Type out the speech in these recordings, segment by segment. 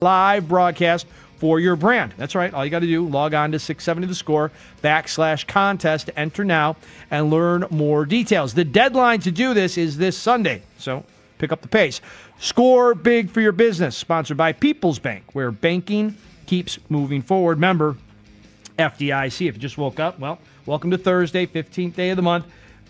live broadcast for your brand. That's right. All you got to do, log on to 670thescore/contest to enter now and learn more details. The deadline to do this is this Sunday, so pick up the pace. Score big for your business, sponsored by People's Bank, where banking keeps moving forward. Member FDIC. If you just woke up, well, welcome to Thursday, 15th day of the month.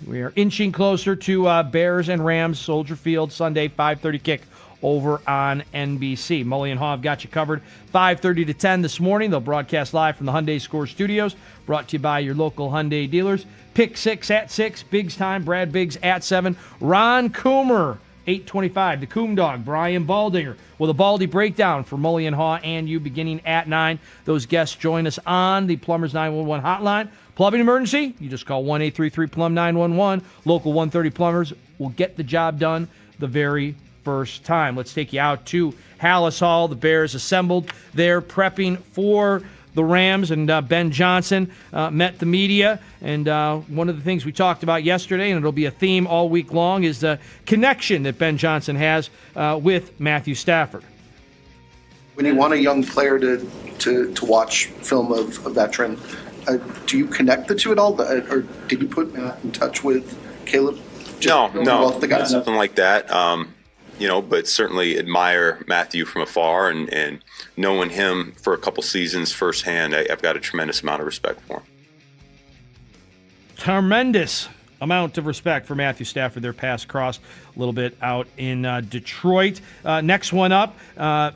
We are inching closer to Bears and Rams, Soldier Field, Sunday, 5:30 kick over on NBC. Mully and Haugh have got you covered 5:30 to 10 this morning. They'll broadcast live from the Hyundai Score Studios, brought to you by your local Hyundai dealers. Pick 6 at 6, Biggs time, Brad Biggs at 7. Ron Coomer, 8:25. The Coom Dog, Brian Baldinger, with a Baldy breakdown for Mully and Haugh and you beginning at 9. Those guests join us on the Plumbers 911 hotline. Plumbing emergency? You just call 1-833-PLUM-911. Local 130 Plumbers will get the job done the very first time. Let's take you out to Haugh. The Bears assembled there, prepping for the Rams, and Ben Johnson met the media. And one of the things we talked about yesterday, and it'll be a theme all week long, is the connection that Ben Johnson has with Matthew Stafford. When you want a young player to watch film of a veteran, do you connect the two at all? Or did you put Matt in touch with Caleb? No, something like that. But certainly admire Matthew from afar, and knowing him for a couple seasons firsthand, I've got a tremendous amount of respect for him. Tremendous amount of respect for Matthew Stafford. Their pass crossed a little bit out in Detroit. Next one up,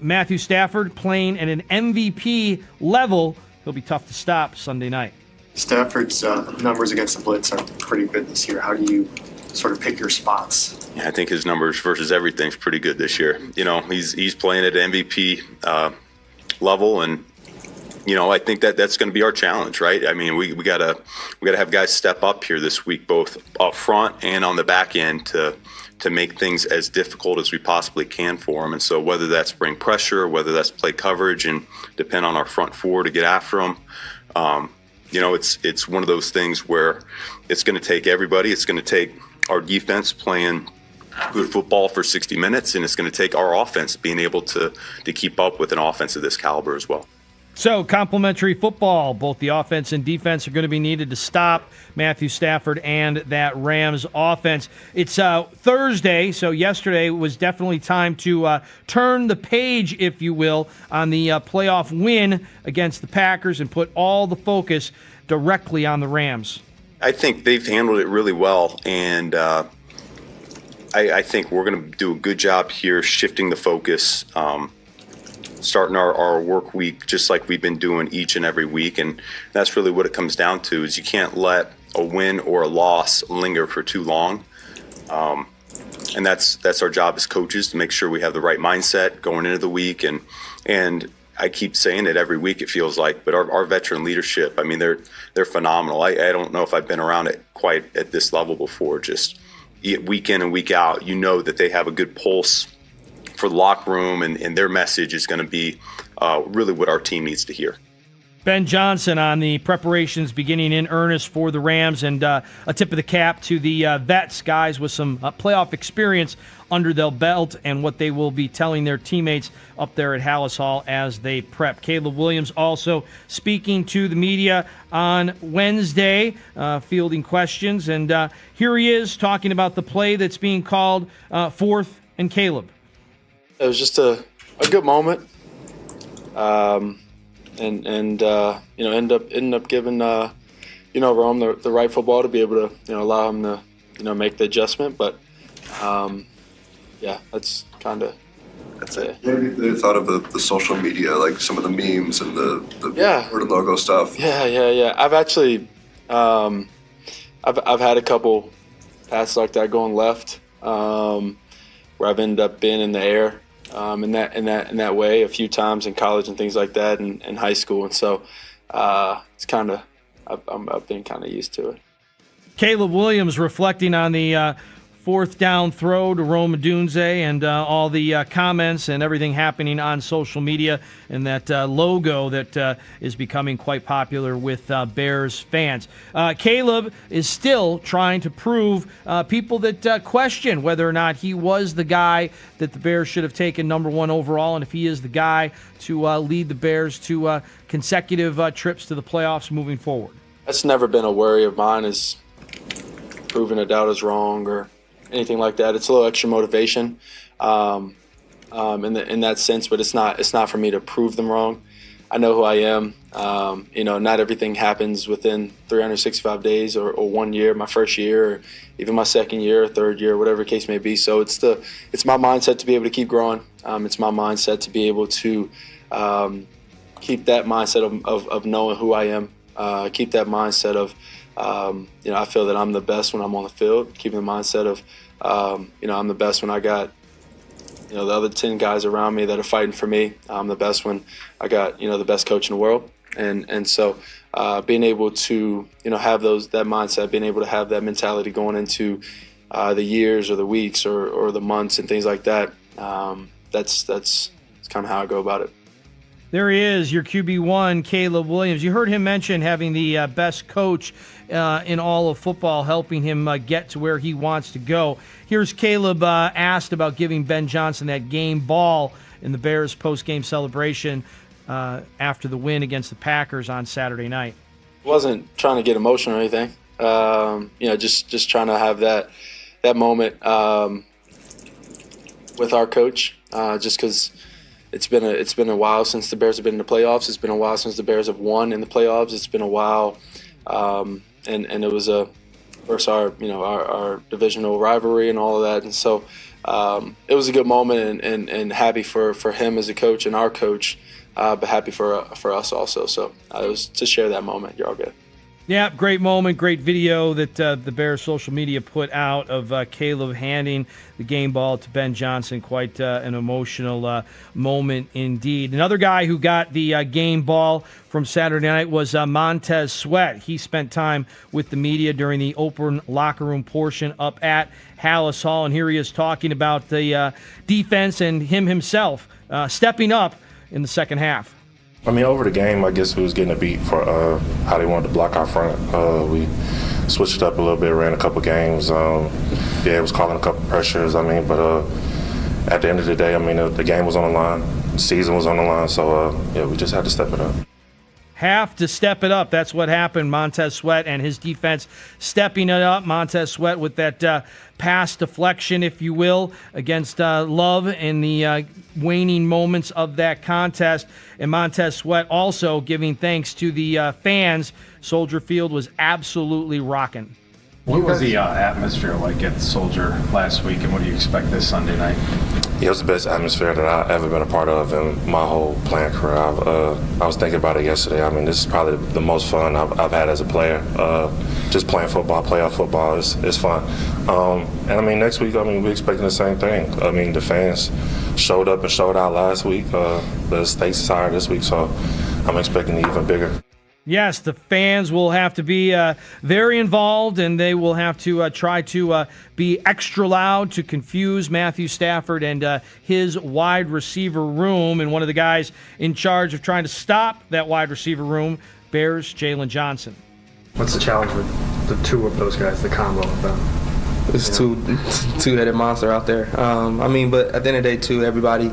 Matthew Stafford playing at an MVP level. He'll be tough to stop Sunday night. Stafford's numbers against the blitz are pretty good this year. How do you sort of pick your spots? Yeah, I think his numbers versus everything's pretty good this year. He's playing at MVP level, and I think that's going to be our challenge, right? I mean, we gotta have guys step up here this week, both up front and on the back end, to make things as difficult as we possibly can for them. And so whether that's bring pressure, whether that's play coverage, and depend on our front four to get after them. It's one of those things where it's going to take everybody. It's going to take our defense playing good football for 60 minutes, and it's going to take our offense being able to keep up with an offense of this caliber as well. So, complementary football. Both the offense and defense are going to be needed to stop Matthew Stafford and that Rams offense. It's Thursday, so yesterday was definitely time to turn the page, if you will, on the playoff win against the Packers and put all the focus directly on the Rams. I think they've handled it really well, and I think we're going to do a good job here shifting the focus, starting our work week just like we've been doing each and every week. And that's really what it comes down to, is you can't let a win or a loss linger for too long. And that's our job as coaches, to make sure we have the right mindset going into the week. And I keep saying it every week, it feels like, but our veteran leadership, I mean, they're phenomenal. I don't know if I've been around it quite at this level before. Just week in and week out, that they have a good pulse for the locker room, and their message is going to be really what our team needs to hear. Ben Johnson on the preparations beginning in earnest for the Rams, and a tip of the cap to the vets, guys with some playoff experience under their belt, and what they will be telling their teammates up there at Haugh as they prep. Caleb Williams also speaking to the media on Wednesday, fielding questions, and here he is talking about the play that's being called fourth and Caleb. It was just a good moment, and end up giving Rome the right football to be able to allow him to make the adjustment. But that's it. What have you thought of the social media, like some of the memes and the word and logo stuff? Yeah. I've actually I've had a couple passes like that going left, where I've ended up being in the air. In that way a few times in college and things like that, and in high school, and so it's I've been kind of used to it. Caleb Williams reflecting on the fourth down throw to Rome Odunze and all the comments and everything happening on social media and that logo that is becoming quite popular with Bears fans. Caleb is still trying to prove people that question whether or not he was the guy that the Bears should have taken number 1 overall, and if he is the guy to lead the Bears to consecutive trips to the playoffs moving forward. That's never been a worry of mine, is proving a doubt is wrong or anything like that. It's a little extra motivation in that sense, but it's not for me to prove them wrong. I know who I am. Not everything happens within 365 days or 1 year, my first year, or even my second year or third year, whatever the case may be. So it's my mindset to be able to keep growing. It's my mindset to be able to keep that mindset of knowing who I am. Keep that mindset of, I feel that I'm the best when I'm on the field. Keeping the mindset of, I'm the best when I got, the other 10 guys around me that are fighting for me. I'm the best when I got, the best coach in the world. And so being able to, have that mindset, being able to have that mentality going into the years or the weeks or the months and things like that, that's kind of how I go about it. There he is, your QB1, Caleb Williams. You heard him mention having the best coach in all of football, helping him get to where he wants to go. Here's Caleb asked about giving Ben Johnson that game ball in the Bears post-game celebration after the win against the Packers on Saturday night. I wasn't trying to get emotional or anything. Just trying to have that moment with our coach, just because it's been a while since the Bears have been in the playoffs. It's been a while since the Bears have won in the playoffs. It's been a while, and it was versus our divisional rivalry and all of that. And so it was a good moment and happy for him as a coach and our coach, but happy for us also. So it was to share that moment. You're all good. Yeah, great moment, great video that the Bears social media put out of Caleb handing the game ball to Ben Johnson. Quite an emotional moment indeed. Another guy who got the game ball from Saturday night was Montez Sweat. He spent time with the media during the open locker room portion up at Haugh, and here he is talking about the defense and him himself stepping up in the second half. I mean, over the game, I guess we was getting a beat for how they wanted to block our front. We switched it up a little bit, ran a couple games. It was calling a couple pressures. But at the end of the day, the game was on the line, the season was on the line, so we just had to step it up. Have to step it up. That's what happened. Montez Sweat and his defense stepping it up. Montez Sweat with that pass deflection, if you will, against Love in the waning moments of that contest. And Montez Sweat also giving thanks to the fans. Soldier Field was absolutely rocking. What was the atmosphere like at Soldier last week, and what do you expect this Sunday night? Yeah, it was the best atmosphere that I've ever been a part of in my whole playing career. I was thinking about it yesterday. This is probably the most fun I've had as a player. Just playing football, playoff football, it's fun. And next week, we're expecting the same thing. The fans showed up and showed out last week. The stakes is higher this week, so I'm expecting it even bigger. Yes, the fans will have to be very involved, and they will have to try to be extra loud to confuse Matthew Stafford and his wide receiver room. And one of the guys in charge of trying to stop that wide receiver room, Bears' Jalen Johnson. What's the challenge with the two of those guys, the combo of them? It's two-headed monster out there. But at the end of the day, too, everybody.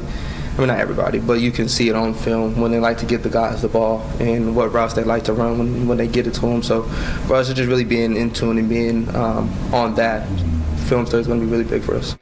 Not everybody, but you can see it on film when they like to get the guys the ball and what routes they like to run when they get it to them. So for us, it's just really being in tune and being on that. Film study is going to be really big for us.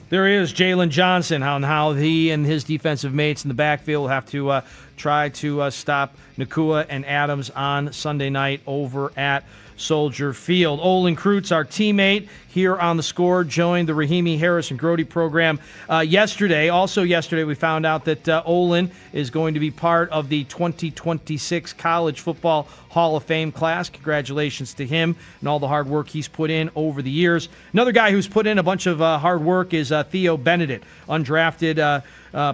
There is Jalen Johnson, on how he and his defensive mates in the backfield will have to try to stop Nakua and Adams on Sunday night over at Soldier Field. Olin Kreutz, our teammate here on The Score, joined the Rahimi Harrison Grody program yesterday. Also yesterday, we found out that Olin is going to be part of the 2026 College Football Hall of Fame class. Congratulations to him and all the hard work he's put in over the years. Another guy who's put in a bunch of hard work is Theo Benedict, undrafted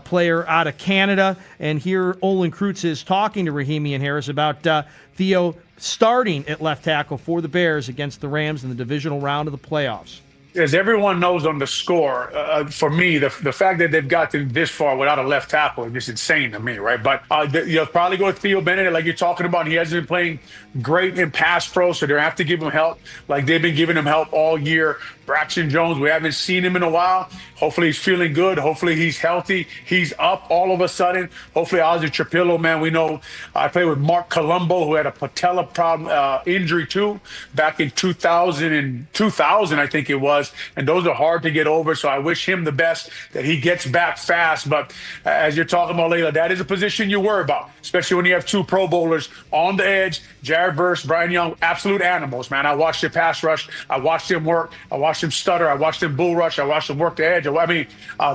player out of Canada. And here Olin Kreutz is talking to Rahimi and Harris about Theo starting at left tackle for the Bears against the Rams in the divisional round of the playoffs. as everyone knows on the score, for me, the fact that they've gotten this far without a left tackle is just insane to me, right? But you'll probably go with Theo Bennett, like you're talking about. He hasn't been playing great in pass pro, so they have to give him help like they've been giving him help all year. Braxton Jones, we haven't seen him in a while. Hopefully he's feeling good. Hopefully he's healthy. He's up all of a sudden. Hopefully Ozzy Trapillo, man, we know I played with Mark Colombo, who had a patella problem injury too back in 2000, I think it was. And those are hard to get over. So I wish him the best, that he gets back fast. But as you're talking about, Layla, that is a position you worry about, especially when you have two Pro Bowlers on the edge. Jared Verse, Brian Young, absolute animals, man. I watched their pass rush. I watched them work. I watched him stutter. I watched him bull rush. I watched him work the edge. I mean,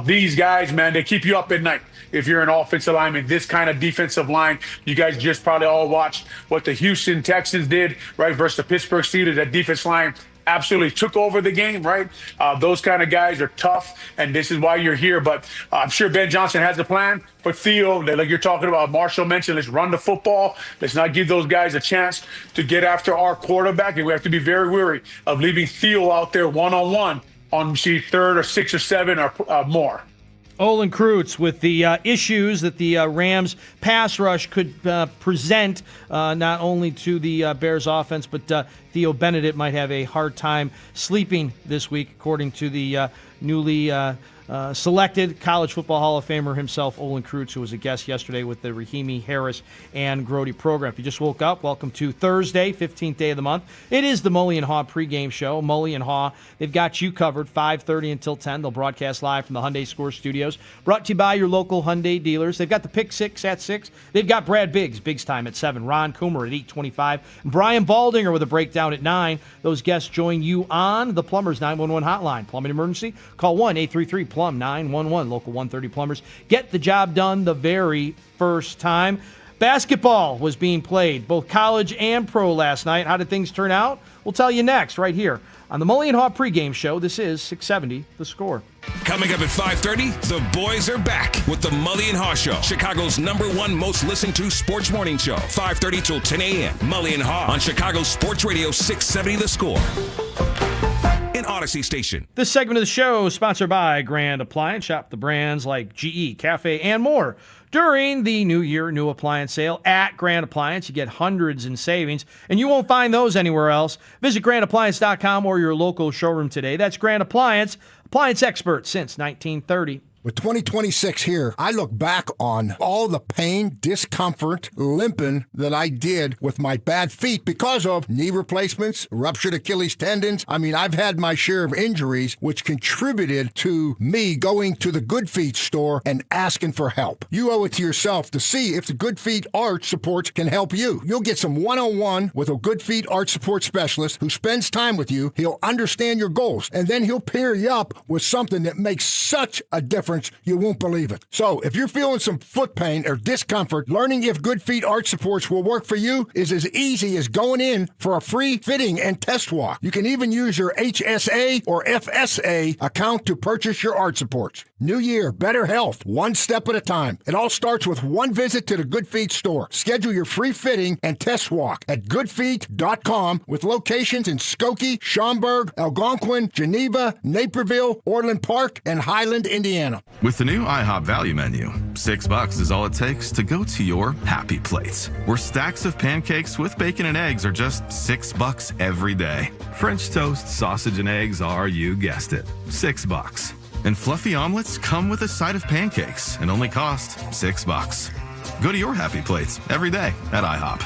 these guys, man, they keep you up at night. If you're an offensive lineman, this kind of defensive line, you guys just probably all watched what the Houston Texans did, right, versus the Pittsburgh Steelers. That defense line absolutely took over the game, right? Those kind of guys are tough, and this is why you're here. But I'm sure Ben Johnson has a plan for Theo. Like you're talking about, Marshall mentioned, let's run the football. Let's not give those guys a chance to get after our quarterback, and we have to be very wary of leaving Theo out there one-on-one on third or six or seven or more. Olin Kreutz with the issues that the Rams pass rush could present not only to the Bears offense, but Theo Bennett might have a hard time sleeping this week, according to the newly selected College Football Hall of Famer himself, Olin Kreutz, who was a guest yesterday with the Rahimi Harris and Grody program. If you just woke up, welcome to Thursday, 15th day of the month. It is the Mully and Haugh pregame show. Mully and Haugh, they've got you covered 5:30 until 10. They'll broadcast live from the Hyundai Score Studios, brought to you by your local Hyundai dealers. They've got the Pick Six at 6. They've got Brad Biggs time at 7. Ron Coomer at 8:25. And Brian Baldinger with a breakdown at 9. Those guests join you on the Plumbers 911 hotline. Plumbing emergency? Call 1-833-PLUM 911. Local 130 Plumbers. Get the job done the very first time. Basketball was being played, both college and pro last night. How did things turn out? We'll tell you next, right here on the Mully and Haugh pregame show. This is 670 The Score. Coming up at 5:30, the boys are back with the Mully and Haugh Show, Chicago's #1 most listened to sports morning show. 5:30 till 10 a.m. Mully and Haugh on Chicago Sports Radio 670 The Score. In Odyssey Station. This segment of the show is sponsored by Grand Appliance. Shop the brands like GE, Cafe, and more during the New Year New Appliance Sale at Grand Appliance. You get hundreds in savings, and you won't find those anywhere else. Visit grandappliance.com or your local showroom today. That's Grand Appliance, appliance expert since 1930. With 2026 here, I look back on all the pain, discomfort, limping that I did with my bad feet because of knee replacements, ruptured Achilles tendons. I mean, I've had my share of injuries, which contributed to me going to the Good Feet store and asking for help. You owe it to yourself to see if the Good Feet Arch Support can help you. You'll get some one-on-one with a Good Feet Arch Support specialist who spends time with you. He'll understand your goals, and then he'll pair you up with something that makes such a difference you won't believe it. So if you're feeling some foot pain or discomfort, learning if Good Feet Arch Supports will work for you is as easy as going in for a free fitting and test walk. You can even use your HSA or FSA account to purchase your arch supports. New year, better health, one step at a time. It all starts with one visit to the Good Feet store. Schedule your free fitting and test walk at goodfeet.com with locations in Skokie, Schaumburg, Algonquin, Geneva, Naperville, Orland Park, and Highland, Indiana. With the new IHOP value menu, $6 is all it takes to go to your happy place, where stacks of pancakes with bacon and eggs are just $6 every day. French toast, sausage, and eggs are, you guessed it, $6. And fluffy omelets come with a side of pancakes and only cost $6. Go to your happy plates every day at IHOP.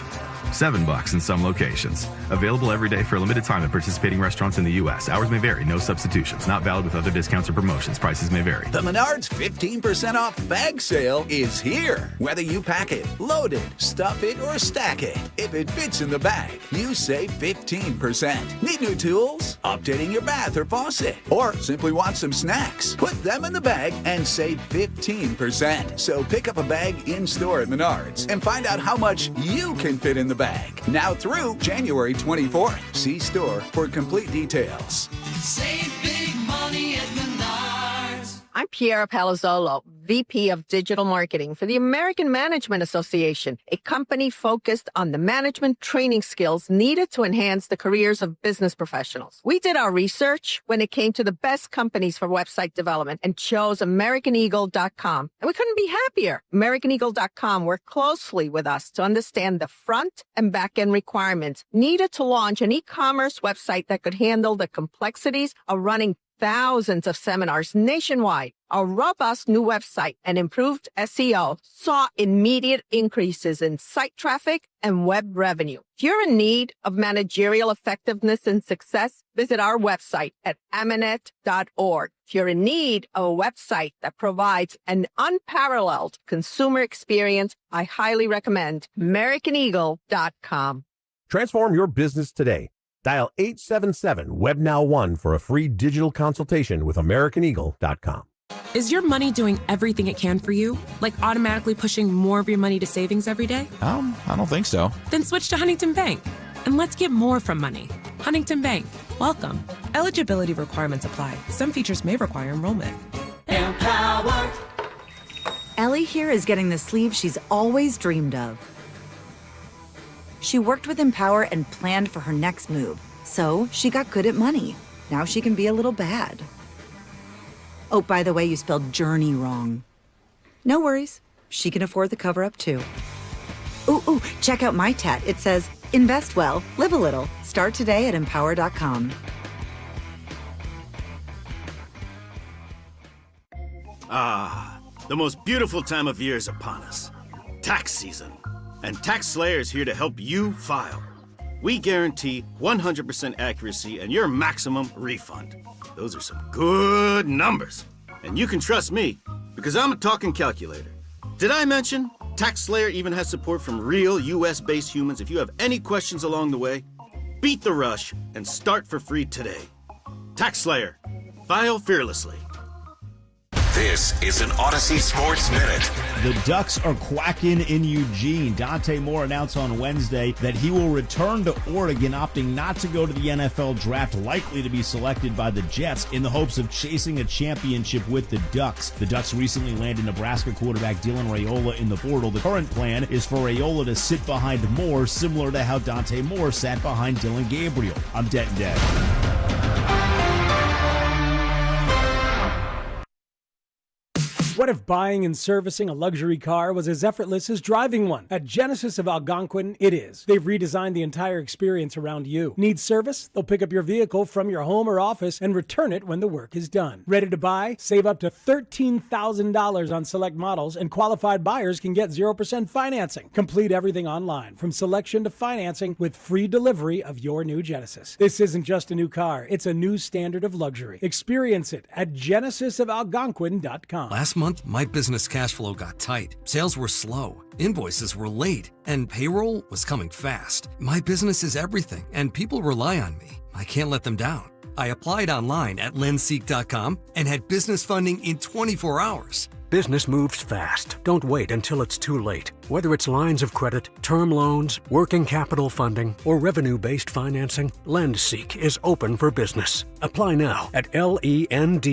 $7 in some locations. Available every day for a limited time at participating restaurants in the U.S. Hours may vary. No substitutions. Not valid with other discounts or promotions. Prices may vary. The Menards 15% off bag sale is here. Whether you pack it, load it, stuff it, or stack it, if it fits in the bag, you save 15%. Need new tools? Updating your bath or faucet? Or simply want some snacks? Put them in the bag and save 15%. So pick up a bag in-store at Menards and find out how much you can fit in the bag. Now through January 24th. See store for complete details. Save big money at Menards. I'm Piera Palazzolo, VP of Digital Marketing for the American Management Association, a company focused on the management training skills needed to enhance the careers of business professionals. We did our research when it came to the best companies for website development and chose AmericanEagle.com. And we couldn't be happier. AmericanEagle.com worked closely with us to understand the front and back end requirements needed to launch an e-commerce website that could handle the complexities of running thousands of seminars nationwide. Our robust new website and improved SEO saw immediate increases in site traffic and web revenue. If you're in need of managerial effectiveness and success, visit our website at amanet.org. If you're in need of a website that provides an unparalleled consumer experience, I highly recommend AmericanEagle.com. Transform your business today. Dial 877-WEBNOW1 for a free digital consultation with AmericanEagle.com. Is your money doing everything it can for you? Like automatically pushing more of your money to savings every day? I don't think so. Then switch to Huntington Bank and let's get more from money. Huntington Bank, welcome. Eligibility requirements apply. Some features may require enrollment. Empower. Ellie here is getting the sleeve she's always dreamed of. She worked with Empower and planned for her next move, so she got good at money. Now she can be a little bad. Oh, by the way, you spelled journey wrong. No worries. She can afford the cover-up, too. Ooh, check out my tat. It says, invest well, live a little. Start today at empower.com. Ah, the most beautiful time of year is upon us. Tax season. And Tax Slayer is here to help you file. We guarantee 100% accuracy and your maximum refund. Those are some good numbers. And you can trust me, because I'm a talking calculator. Did I mention Tax Slayer even has support from real US-based humans? If you have any questions along the way, beat the rush and start for free today. Tax Slayer. File fearlessly. This is an Odyssey Sports Minute. The Ducks are quacking in Eugene. Dante Moore announced on Wednesday that he will return to Oregon, opting not to go to the NFL draft, likely to be selected by the Jets in the hopes of chasing a championship with the Ducks. The Ducks recently landed Nebraska quarterback Dylan Raiola in the portal. The current plan is for Raiola to sit behind Moore, similar to how Dante Moore sat behind Dylan Gabriel. I'm Denton Dead. What if buying and servicing a luxury car was as effortless as driving one? At Genesis of Algonquin, it is. They've redesigned the entire experience around you. Need service? They'll pick up your vehicle from your home or office and return it when the work is done. Ready to buy? Save up to $13,000 on select models, and qualified buyers can get 0% financing. Complete everything online, from selection to financing, with free delivery of your new Genesis. This isn't just a new car. It's a new standard of luxury. Experience it at genesisofalgonquin.com. Last month, my business cash flow got tight. Sales were slow, invoices were late, and payroll was coming fast. My business is everything, and people rely on me. I can't let them down. I applied online at lendseek.com and had business funding in 24 hours. Business moves fast. Don't wait until it's too late. Whether it's lines of credit, term loans, working capital funding, or revenue-based financing, LendSeek is open for business. Apply now at LENDSEEK.com.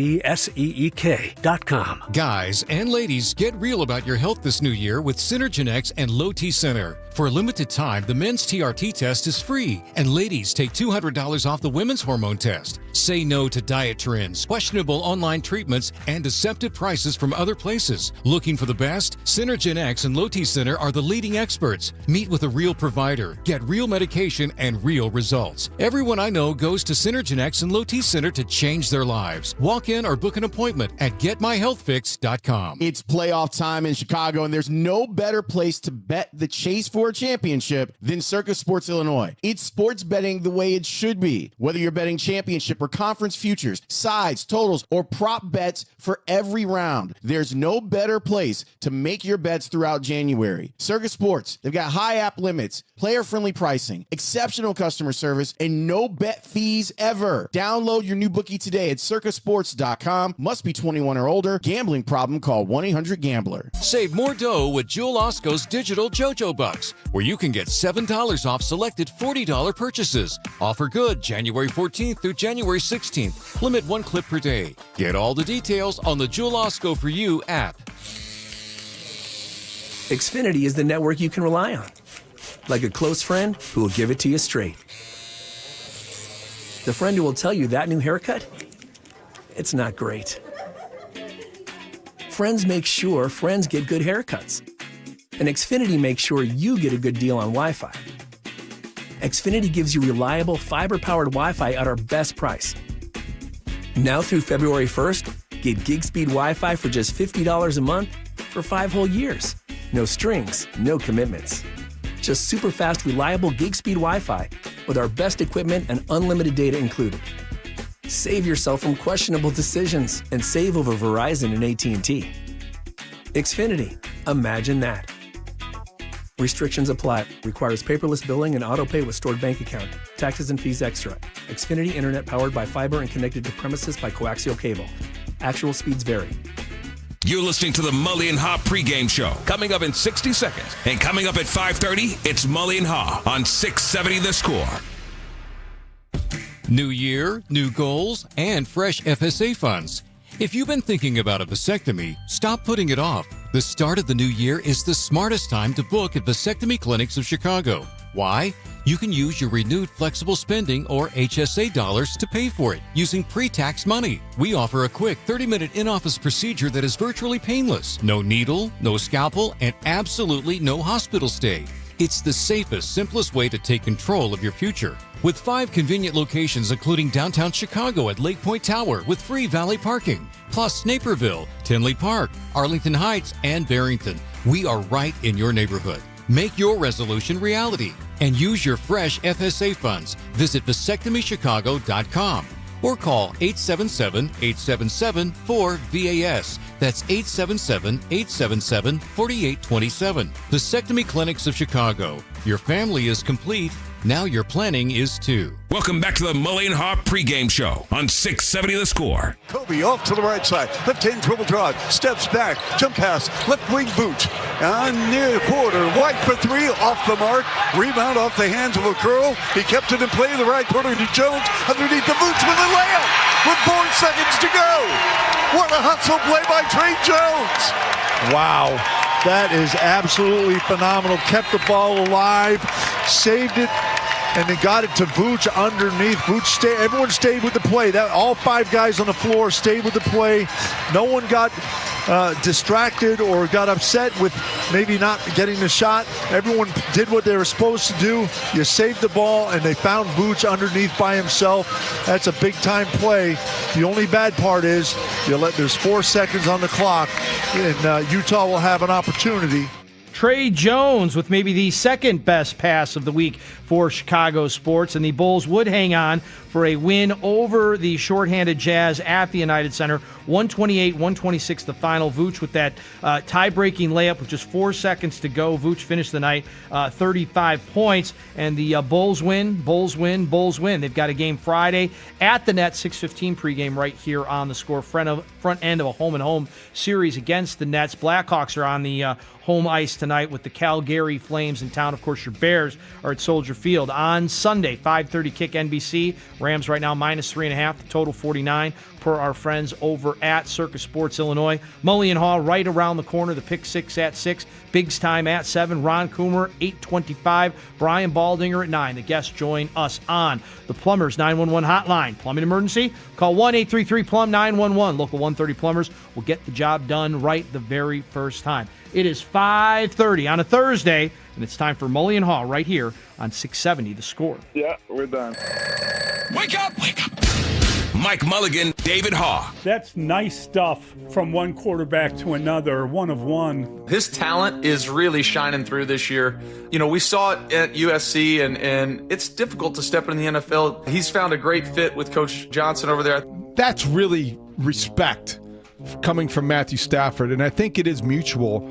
Guys and ladies, get real about your health this new year with Synergen X and Low T Center. For a limited time, the men's TRT test is free, and ladies take $200 off the women's hormone test. Say no to diet trends, questionable online treatments, and deceptive prices from other places. Looking for the best? Synergen X and Low T Center are the leading experts. Meet with a real provider, get real medication, and real results. Everyone I know goes to Synergen X and Low T Center to change their lives. Walk in or book an appointment at GetMyHealthFix.com. It's playoff time in Chicago, and there's no better place to bet the chase for a championship than Circus Sports Illinois. It's sports betting the way it should be. Whether you're betting championship or conference futures, sides, totals, or prop bets for every round, there's no better place to make your bets throughout January. necessary. Circus Sports, they've got high app limits, player-friendly pricing, exceptional customer service, and no bet fees ever. Download your new bookie today at circusports.com. Must be 21 or older. Gambling problem? Call 1-800-GAMBLER. Save more dough with Jewel Osco's digital JoJo Bucks, where you can get $7 off selected $40 purchases. Offer good January 14th through January 16th. Limit 1 clip per day. Get all the details on the Jewel Osco for You app. Xfinity is the network you can rely on. Like a close friend who will give it to you straight. The friend who will tell you that new haircut, it's not great. Friends make sure friends get good haircuts. And Xfinity makes sure you get a good deal on Wi-Fi. Xfinity gives you reliable fiber-powered Wi-Fi at our best price. Now through February 1st, get gig speed Wi-Fi for just $50 a month for 5 whole years. No strings, no commitments. Just super fast, reliable gig speed Wi-Fi with our best equipment and unlimited data included. Save yourself from questionable decisions and save over Verizon and AT&T. Xfinity, imagine that. Restrictions apply. Requires paperless billing and autopay with stored bank account. Taxes and fees extra. Xfinity Internet powered by fiber and connected to premises by coaxial cable. Actual speeds vary. You're listening to the Mully and Haugh pregame show. Coming up in 60 seconds. And coming up at 5:30, it's Mully and Haugh on 670 The Score. New year, new goals, and fresh FSA funds. If you've been thinking about a vasectomy, stop putting it off. The start of the new year is the smartest time to book at Vasectomy Clinics of Chicago. Why? You can use your renewed flexible spending or HSA dollars to pay for it using pre-tax money. We offer a quick 30-minute in-office procedure that is virtually painless. No needle, no scalpel, and absolutely no hospital stay. It's the safest, simplest way to take control of your future. With 5 convenient locations including downtown Chicago at Lake Point Tower with free valet parking, plus Naperville, Tinley Park, Arlington Heights, and Barrington. We are right in your neighborhood. Make your resolution reality and use your fresh FSA funds. Visit vasectomychicago.com or call 877-877-4VAS. That's 877-877-4827. Vasectomy Clinics of Chicago. Your family is complete. Now your planning is too. Welcome back to the Mully and Haugh pregame show on 670 The Score. Kobe off to the right side. Left hand dribble drive. Steps back. Jump pass. Left wing boot. On near the quarter. White for 3. Off the mark. Rebound off the hands of a curl. He kept it in play. The right quarter to Jones. Underneath the boots with a layup. With 4 seconds to go. What a hustle play by Trey Jones. Wow. That is absolutely phenomenal. Kept the ball alive. Saved it. And they got it to Vooch underneath. Vooch everyone stayed with the play. All 5 guys on the floor stayed with the play. No one got distracted or got upset with maybe not getting the shot. Everyone did what they were supposed to do. You saved the ball, and they found Vooch underneath by himself. That's a big-time play. The only bad part is there's 4 seconds on the clock, and Utah will have an opportunity. Trey Jones with maybe the second best pass of the week for Chicago sports, and the Bulls would hang on for a win over the shorthanded Jazz at the United Center. 128-126 the final. Vooch with that tie-breaking layup with just 4 seconds to go. Vooch finished the night 35 points, and the Bulls win. They've got a game Friday at the Nets, 6:15 pregame right here on The Score. Front end of a home-and-home series against the Nets. Blackhawks are on the home ice tonight with the Calgary Flames in town. Of course, your Bears are at Soldier Field on Sunday. 5:30 kick NBC. Rams right now -3.5. The total 49 per our friends over at Circus Sports Illinois. Mully and Haugh right around the corner. The Pick 6 at 6. Biggs time at 7. Ron Coomer 8:25. Brian Baldinger at 9. The guests join us on the Plumbers 911 hotline. Plumbing emergency? Call 1-833-PLUM-911. Local 130 Plumbers will get the job done right the very first time. It is 5:30 on a Thursday, and it's time for Mully and Haugh right here on 670 The Score. Yeah, we're done. Wake up! Wake up! Mike Mulligan, David Haugh. That's nice stuff from one quarterback to another, one of one. His talent is really shining through this year. You know, we saw it at USC, and it's difficult to step in the NFL. He's found a great fit with Coach Johnson over there. That's really respect coming from Matthew Stafford, and I think it is mutual.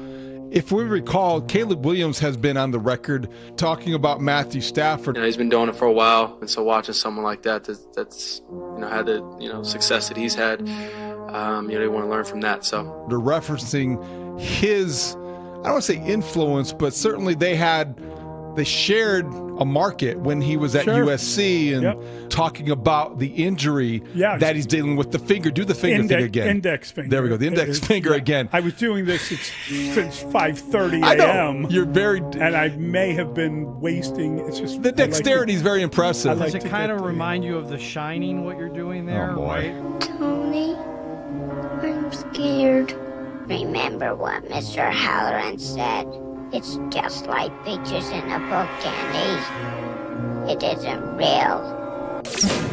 If we recall, Caleb Williams has been on the record talking about Matthew Stafford. He's been doing it for a while, and so watching someone like that's had the success that he's had, you want to learn from that. So they're referencing his, I don't want to say influence, but certainly they shared a market when he was at USC and talking about the injury that he's dealing with. The finger, do the finger thing again. Index finger. There we go, the index finger again. I was doing this since 5:30 I a.m. know. You're very... And I may have been wasting... It's just the dexterity is very impressive. Does it kind of remind you of The Shining, what you're doing there? Oh, boy. Right? Tony, I'm scared. Remember what Mr. Halloran said? It's just like pictures in a book, Candy. It isn't real.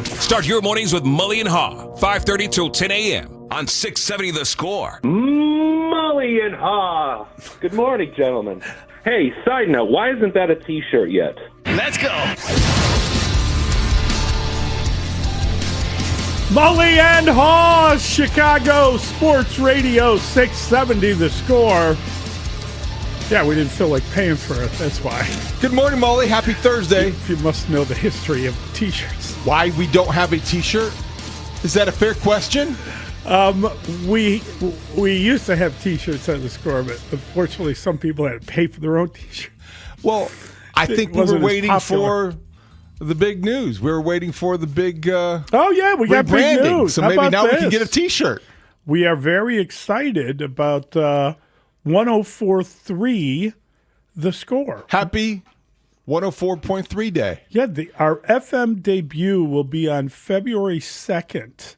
Start your mornings with Mully and Haugh, 5:30 till 10 a.m. on 670 The Score. Mully and Haugh. Good morning, gentlemen. Hey, side note, why isn't that a T-shirt yet? Let's go. Mully and Haugh, Chicago Sports Radio 670 The Score. Yeah, we didn't feel like paying for it. That's why. Good morning, Mully. Happy Thursday. You must know the history of T-shirts. Why we don't have a T-shirt? Is that a fair question? We used to have T-shirts on The Score, but unfortunately some people had to pay for their own T-shirt. Well, I think we were waiting for the big news. We were waiting for the big we got big news. So How maybe about now we can this? get a T-shirt. We are very excited about 104.3 The Score. Happy 104.3 day. Yeah, our FM debut will be on February 2nd.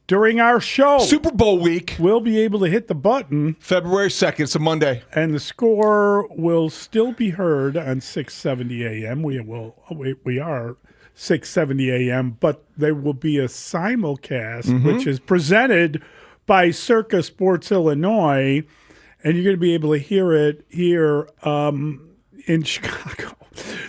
During our show, Super Bowl week, we'll be able to hit the button. February 2nd, it's a Monday. And The Score will still be heard on 670 a.m. We are 670 a.m., but there will be a simulcast, which is presented by Circa Sports Illinois, and you're going to be able to hear it here in Chicago.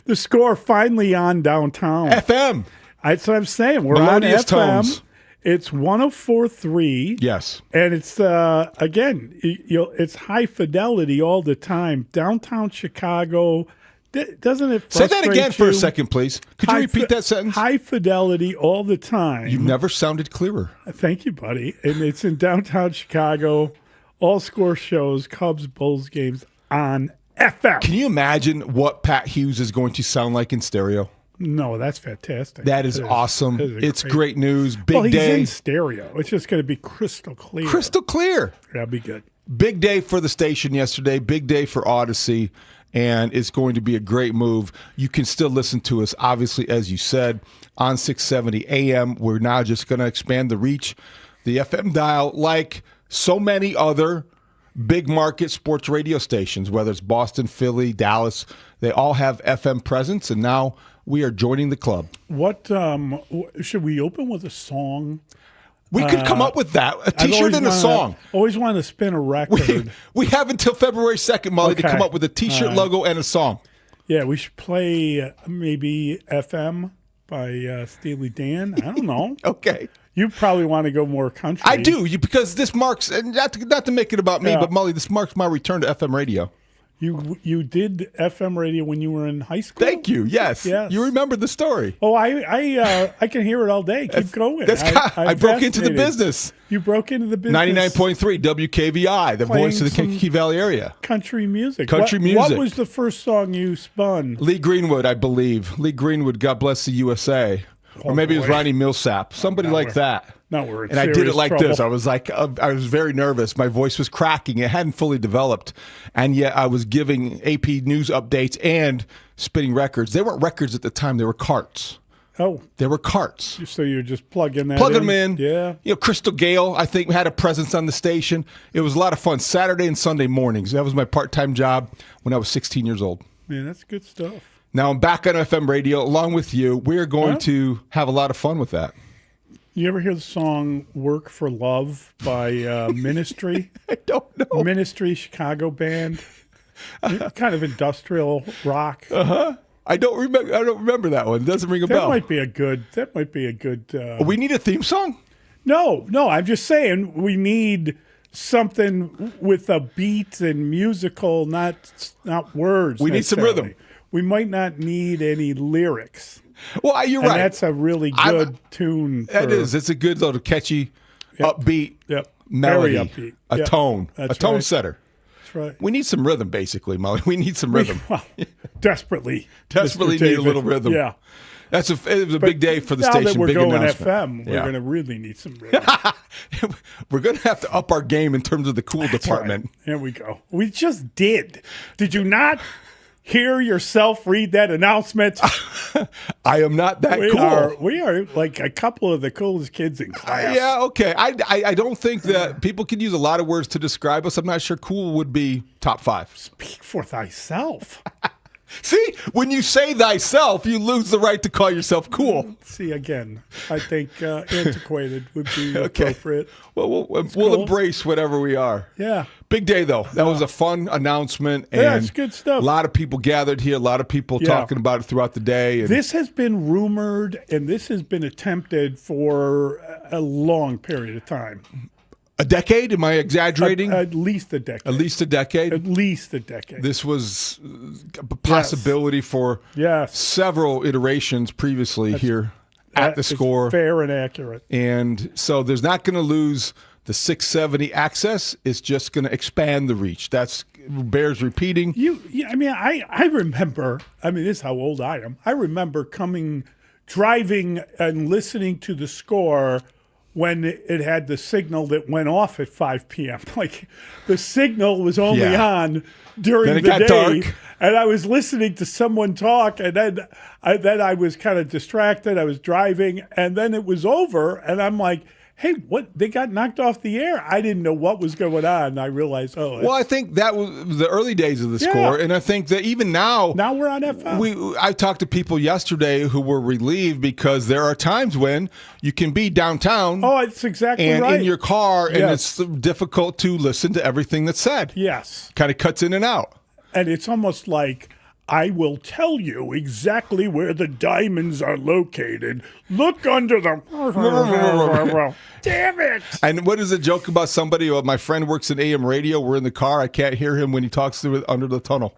The Score finally on downtown. FM. That's what I'm saying. We're Melodious on FM. tones. It's 104.3. Yes. And it's, again, it's high fidelity all the time. Downtown Chicago. Doesn't it frustrate Say that again for a you? second, please. Could you repeat that sentence? High fidelity all the time. You've never sounded clearer. Thank you, buddy. And it's in downtown Chicago. All Score shows, Cubs, Bulls games on FM. Can you imagine what Pat Hughes is going to sound like in stereo? No, that's fantastic. That is awesome. It's great news. Big well, he's day. in stereo. It's just going to be crystal clear. Crystal clear. That'll be good. Big day for the station yesterday. Big day for Odyssey. And it's going to be a great move. You can still listen to us, obviously, as you said, on 670 AM. We're now just going to expand the reach, the FM dial, like so many other big market sports radio stations, whether it's Boston, Philly, Dallas. They all have FM presence, and now we are joining the club. What should we open with a song? We could come up with that. A T-shirt and a song. Always wanted to spin a record. We have until February 2nd, Mully, to come up with a T-shirt logo and a song. Yeah, we should play maybe FM by Steely Dan. I don't know. Okay. You probably want to go more country. I do, because this marks, and not to make it about me, but Mully, this marks my return to FM radio. You did FM radio when you were in high school? Thank you. Yes. You remember the story. Oh, I can hear it all day. Keep going. I broke into the business. You broke into the business. 99.3 WKVI, the voice of the Kankakee Valley area. Country music. Music. What was the first song you spun? Lee Greenwood, I believe. Lee Greenwood, God Bless the USA. Or maybe it was Ronnie Millsap. Somebody like that. No, we're in and I did it like trouble. this. I was like, I was very nervous. My voice was cracking. It hadn't fully developed. And yet I was giving AP news updates and spinning records. They weren't records at the time. They were carts. Oh. They were carts. So you're just plugging that them in. Yeah. You know, Crystal Gale, I think, had a presence on the station. It was a lot of fun. Saturday and Sunday mornings. That was my part-time job when I was 16 years old. Man, that's good stuff. Now I'm back on FM radio along with you. We're going to have a lot of fun with that. You ever hear the song Work for Love by Ministry? I don't know. Ministry, Chicago band. Kind of industrial rock. Uh-huh. I don't remember that one. It doesn't ring a bell. That might be a good we need a theme song? No, I'm just saying we need something with a beat and musical, not words. We need some rhythm. We might not need any lyrics. Well, you're and right. That's a really good tune. It is. It's a good little catchy, upbeat melody, Very upbeat. a tone, That's a tone right. setter. That's right. We need some rhythm, basically, Mully. We need some rhythm. Desperately Desperately Mr. need a David. little rhythm. Yeah. It was a big day for the now station. Now that we're big going announcement. FM, we're going to really need some rhythm. We're going to have to up our game in terms of the cool department. Right. Here we go. We just did. Did you not hear yourself read that announcement? I am not that cool. We are like a couple of the coolest kids in class. Yeah, okay. I don't think that people can use a lot of words to describe us. I'm not sure cool would be top 5. Speak for thyself. See, when you say thyself, you lose the right to call yourself cool. See, again, I think antiquated would be appropriate. Well, we'll embrace whatever we are. Yeah. Big day, though. That was a fun announcement. And yeah, it's good stuff. A lot of people gathered here, a lot of people talking about it throughout the day. And this has been rumored, and this has been attempted for a long period of time. A decade? Am I exaggerating? At least a decade. At least a decade? At least a decade. This was a possibility for several iterations previously here at the Score. Fair and accurate. And so there's not going to lose the 670 access. It's just going to expand the reach. That's bears repeating. I remember, this is how old I am. I remember driving and listening to the Score when it had the signal that went off at 5 p.m. Like the signal was only on during the day. Dark. And I was listening to someone talk, and then I was kind of distracted. I was driving, and then it was over, and I'm like, hey, what? They got knocked off the air. I didn't know what was going on. And I realized, well, I think that was the early days of the Score, and I think that even now we're on FM. I talked to people yesterday who were relieved because there are times when you can be downtown. Oh, it's exactly and right. in your car, and it's difficult to listen to everything that's said. Yes, kind of cuts in and out, and it's almost like, I will tell you exactly where the diamonds are located. Look under the... Damn it! And what is a joke about somebody? My friend works in AM radio. We're in the car. I can't hear him when he talks through under the tunnel.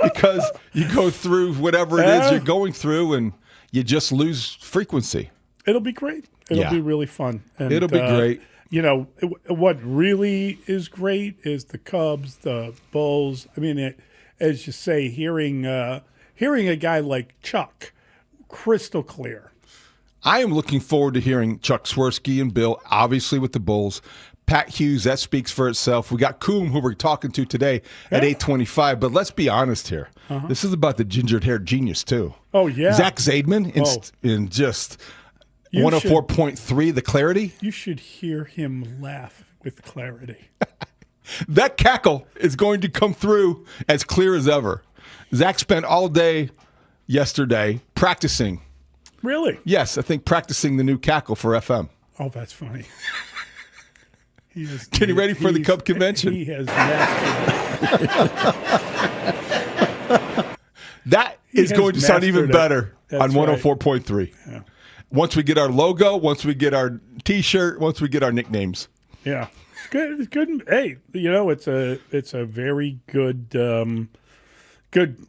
Because you go through whatever it is you're going through and you just lose frequency. It'll be great. It'll be really fun. And, it'll be great. You know, what really is great is the Cubs, the Bulls. As you say, hearing a guy like Chuck, crystal clear. I am looking forward to hearing Chuck Swirsky and Bill, obviously with the Bulls. Pat Hughes, that speaks for itself. We got Coombe, who we're talking to today at 8:25. But let's be honest here. This is about the ginger-haired genius, too. Oh, yeah. Zach Zaidman in just 104.3, the clarity. You should hear him laugh with clarity. That cackle is going to come through as clear as ever. Zach spent all day yesterday practicing. Really? Yes, I think practicing the new cackle for FM. Oh, that's funny. Getting ready for the Cub convention. He has mastered it. That is going to sound even better on 104.3. Yeah. Once we get our logo, once we get our T-shirt, once we get our nicknames. Yeah. Good. It's good. Hey, it's a very good good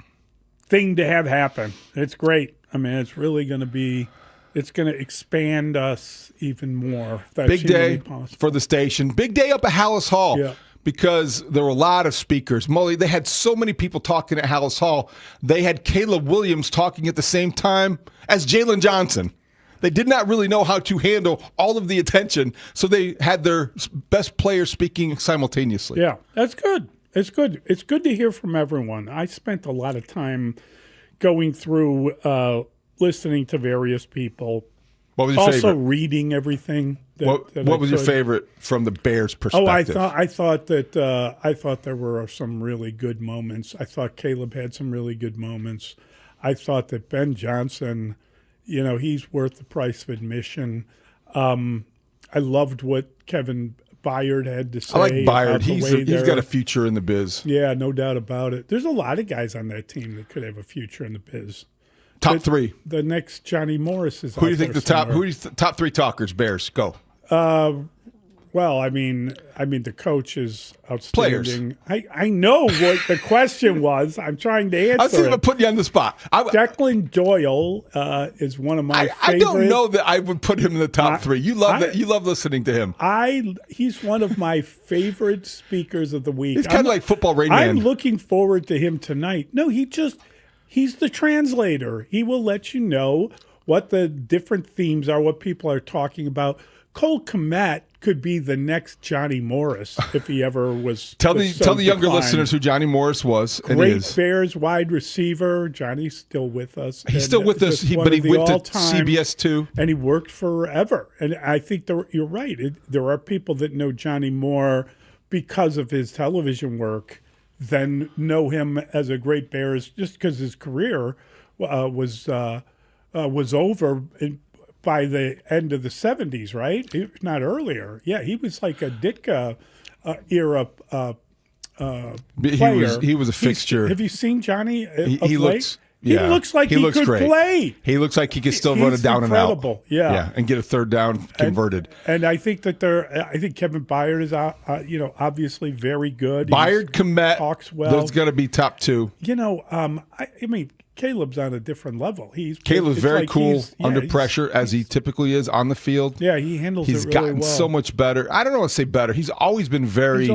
thing to have happen. It's great. It's really going to be. It's going to expand us even more. Big day for the station. Big day up at Hallis Hall. Yeah. Because there were a lot of speakers. Mully, they had so many people talking at Hallis Hall. They had Caleb Williams talking at the same time as Jalen Johnson. They did not really know how to handle all of the attention, so they had their best players speaking simultaneously. Yeah, that's good. It's good. It's good to hear from everyone. I spent a lot of time going through, listening to various people. What was your favorite? Also reading everything. What was your favorite from the Bears' perspective? I thought there were some really good moments. I thought Caleb had some really good moments. I thought that Ben Johnson, he's worth the price of admission. I loved what Kevin Byard had to say. I like Byard. He's got a future in the biz. Yeah, no doubt about it. There's a lot of guys on that team that could have a future in the biz. Top three. The next Johnny Morris is. Who do you think the top? Who are the top three talkers? Bears, go. Well, I mean, the coach is outstanding. I know what the question was. I'm trying to answer. I was thinking about putting you on the spot. Declan Doyle is one of my favorite. I don't know that I would put him in the top three. You love that. You love listening to him. He's one of my favorite speakers of the week. He's kind of like Football Rain Man. I'm looking forward to him tonight. No, he's the translator. He will let you know what the different themes are, what people are talking about. Cole Kmet could be the next Johnny Morris if he ever was. Tell the younger listeners who Johnny Morris was. Great Bears wide receiver. Johnny's still with us. He's still with us, but he went to CBS too. And he worked forever. And I think you're right. There are people that know Johnny more because of his television work than know him as a great Bears just because his career was over by the end of the 70s, right? Not earlier. Yeah, he was like a Ditka era player. He was a fixture. Have you seen Johnny? He looks. He looks like he could great. play. He looks like he could still run it down incredible. and out. Yeah, and get a third down converted. And I think that I think Kevin Byard is, obviously very good. Byard, Kmet, talks well. Those got to be top two. I mean, Caleb's on a different level. Caleb's very cool under pressure, as he typically is on the field. Yeah, he handles He's it really gotten well. so much better. I don't know what to say better. He's always been very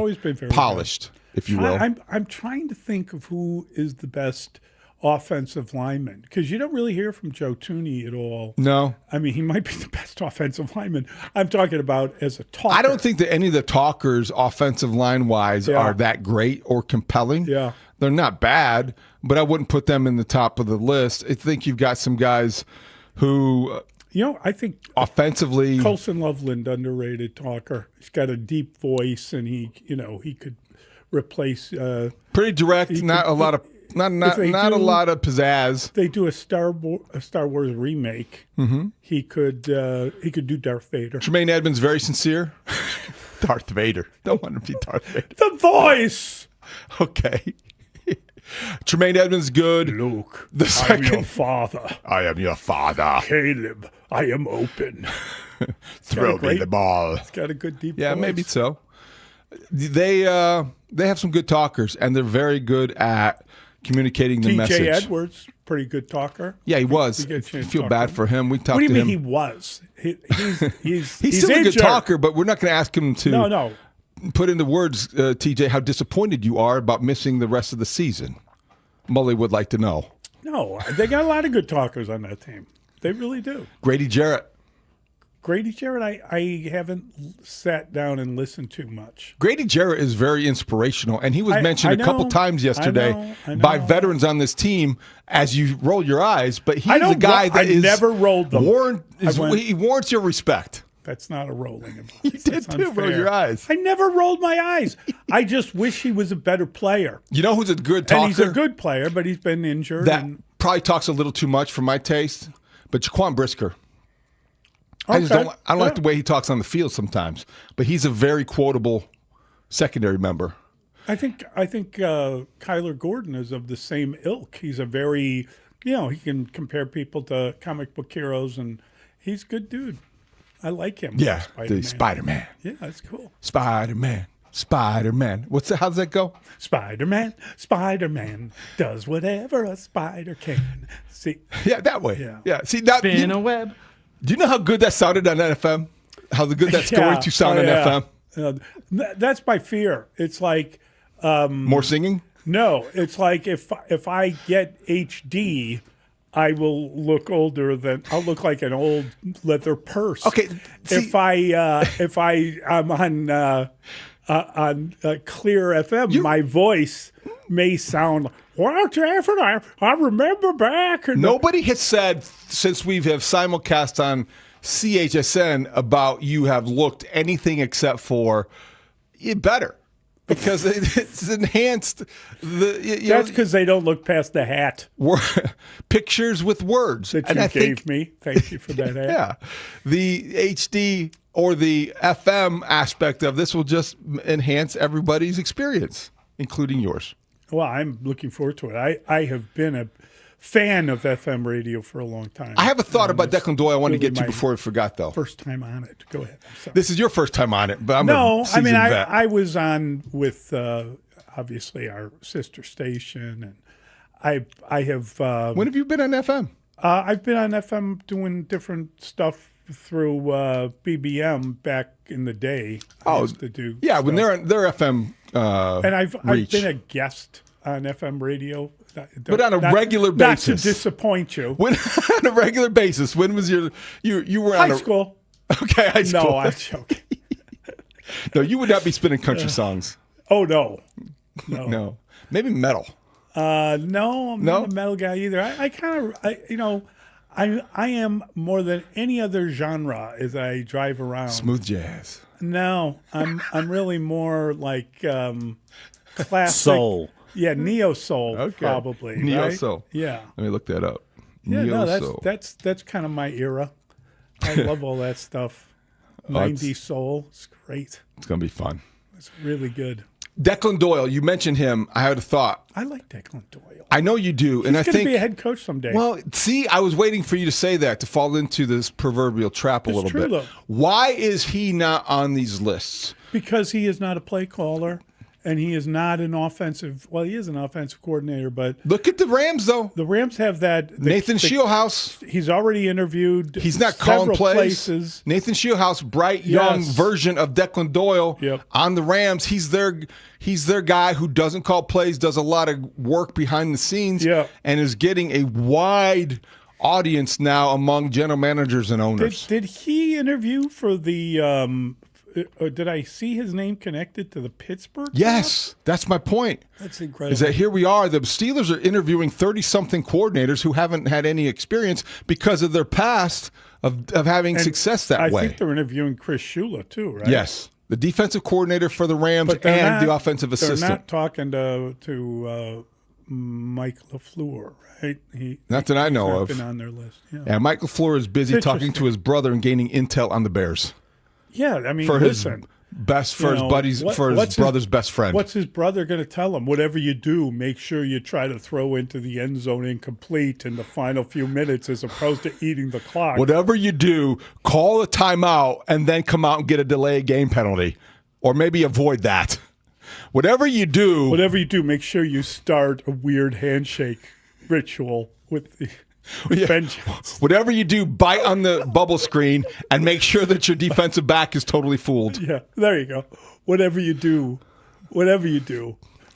polished, if you will. I'm trying to think of who is the best offensive lineman, because you don't really hear from Joe Tooney at all. No. I mean, he might be the best offensive lineman. I'm talking about as a talker. I don't think that any of the talkers, offensive line-wise, are that great or compelling. Yeah. They're not bad, but I wouldn't put them in the top of the list. I think you've got some guys who... I think offensively... Colson Loveland, underrated talker. He's got a deep voice, and he could replace... pretty direct, not a lot of pizzazz. They do a Star Wars remake. Mm-hmm. He could do Darth Vader. Tremaine Edmonds, very sincere. Darth Vader. Don't want to be Darth Vader. The voice. Okay. Tremaine Edmonds, good. Luke, I am your father. I am your father. Caleb, I am open. Throw me the ball. It's got a good deep voice. Maybe so. They have some good talkers, and they're very good at communicating the message. T.J. Edwards, pretty good talker. Yeah, he was. I feel bad for him. We talked to him. What do you mean he was? He's still a good talker, but we're not going to ask him to – put into words, TJ, how disappointed you are about missing the rest of the season. Mully would like to know. No, they got a lot of good talkers on that team. They really do. Grady Jarrett, I haven't sat down and listened to much. Grady Jarrett is very inspirational, and he was mentioned a couple times yesterday by veterans on this team as you roll your eyes, but he's a guy that is never rolled them. He warrants your respect. That's not a rolling of eyes. You did too, roll your eyes. I never rolled my eyes. I just wish he was a better player. You know who's a good talker? And he's a good player, but he's been injured. That probably talks a little too much for my taste, but Jaquan Brisker. I don't like the way he talks on the field sometimes, but he's a very quotable secondary member. I think Kyler Gordon is of the same ilk. He's a very, he can compare people to comic book heroes, and he's a good dude. I like him. Yeah, the Spider-Man. Yeah, that's cool. Spider-Man. How's that go? Spider-Man does whatever a spider can. See? Yeah, that way. Yeah. See, that spin a web. Do you know how good that sounded on FM? How good that's going to sound on FM? That's my fear. It's like more singing? No, it's like if I get HD, I will look older than I'll look like an old leather purse. Okay, if I'm on Clear FM, my voice may sound. Well, Jeffrey, I remember back. Nobody has said since we have simulcast on CHSN about you have looked anything except for better. Because it's enhanced. That's because they don't look past the hat. Pictures with words. That you gave me. Thank you for that hat. Yeah. The HD or the FM aspect of this will just enhance everybody's experience, including yours. Well, I'm looking forward to it. I have been a fan of FM radio for a long time. I have a thought about Declan Doyle I want to really get to before I forgot, though. First time on it. Go ahead. I'm sorry. This is your first time on it, but I'm No, a seasoned vet. I was on with obviously our sister station, and I have. When have you been on FM? I've been on FM doing different stuff through BBM back in the day. I used to do when stuff. they're FM. And I've reach. been a guest on FM radio, But on a regular basis. Not to disappoint you. When on a regular basis. When was you were on high school? Okay, high school. No, I'm joking. No, you would not be spinning country songs. Oh no. Maybe metal. No, I'm not a metal guy either. I am more than any other genre as I drive around. Smooth jazz. No, I'm really more like classic soul. Yeah, neo soul probably. Neo right? soul. Yeah. Let me look that up. Yeah, neo no, soul. that's kind of my era. I love all that stuff. 90s soul, it's great. It's gonna be fun. It's really good. Declan Doyle, you mentioned him. I had a thought. I like Declan Doyle. I know you do, and I He's think going to be a head coach someday. Well, see, I was waiting for you to say that to fall into this proverbial trap a It's little true, bit. though. Why is he not on these lists? Because he is not a play caller, and he is not an offensive. Well, he is an offensive coordinator, but look at the Rams, though. The Rams have that. Nathan Shieldhouse. He's already interviewed. He's not calling several plays. places. Nathan Shieldhouse, bright young Yes. version of Declan Doyle Yep. on the Rams. He's their guy who doesn't call plays, does a lot of work behind the scenes, and is getting a wide audience now among general managers and owners. Did he interview for the? Did I see his name connected to the Pittsburgh? Yes, that's my point. That's incredible. Is that here we are, the Steelers are interviewing 30-something coordinators who haven't had any experience because of their past of having And success that I way. think they're interviewing Chris Shula too, right? Yes, the defensive coordinator for the Rams But they're and not- the offensive assistant. They're not talking to Mike LaFleur, right? Not that I know of. Been on their list. Yeah. Yeah, Mike LaFleur is busy It's talking to his brother and gaining intel on the Bears. Yeah, I mean, for listen, his you know, what's brother's best friend. What's his brother going to tell him? Whatever you do, make sure you try to throw into the end zone incomplete in the final few minutes, as opposed to eating the clock. Whatever you do, call a timeout and then come out and get a delay game penalty, or maybe avoid that. Whatever you do, make sure you start a weird handshake ritual with the vengeance. Whatever you do, bite on the bubble screen and make sure that your defensive back is totally fooled. Yeah, there you go. Whatever you do,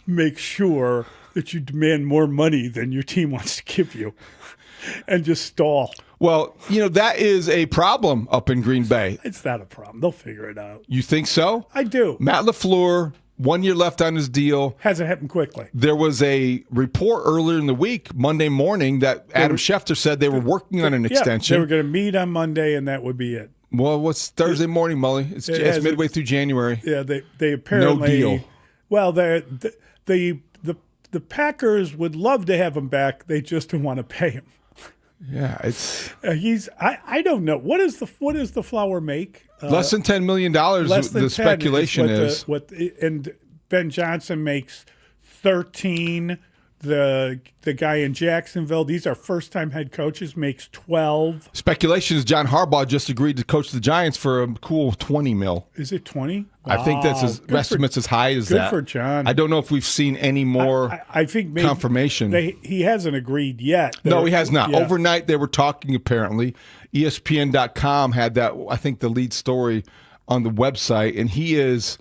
make sure that you demand more money than your team wants to give you, and just stall. Well, that is a problem up in Green Bay. It's not a problem. They'll figure it out. You think so? I do. Matt LaFleur, 1 year left on his deal. Hasn't happened quickly. There was a report earlier in the week, Monday morning, that Adam Schefter said they were working on an extension. They were going to meet on Monday, and that would be it. Well, what's Thursday morning, Mully? It's midway through January. Yeah, they apparently no deal. Well, the Packers would love to have him back. They just don't want to pay him. Yeah, it's I don't know what is the Flower make less than $10 million. Less than the 10 speculation is and Ben Johnson makes 13. The guy in Jacksonville, these are first-time head coaches, makes 12. Speculation is John Harbaugh just agreed to coach the Giants for a cool $20 million. Is it 20? I think that's his estimates as high as that. Good for John. I don't know if we've seen any more I think maybe confirmation. He hasn't agreed yet. No, he has not. Yeah. Overnight, they were talking, apparently. ESPN.com had that, I think, the lead story on the website, and he is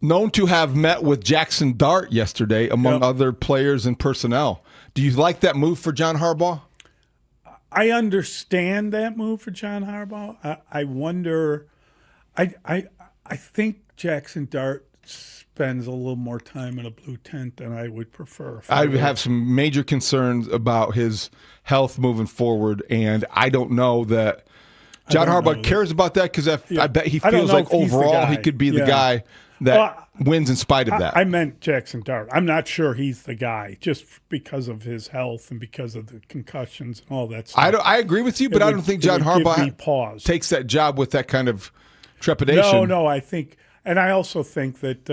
known to have met with Jackson Dart yesterday, among other players and personnel. Do you like that move for John Harbaugh? I understand that move for John Harbaugh. I wonder. I think Jackson Dart spends a little more time in a blue tent than I would prefer. I have some major concerns about his health moving forward, and I don't know that John Harbaugh cares about that, because I bet he feels like overall he could be the guy that wins in spite of that. I meant Jackson Dart. I'm not sure he's the guy, just because of his health and because of the concussions and all that stuff. I agree with you, but I don't think John Harbaugh takes that job with that kind of trepidation. No, I think, and I also think that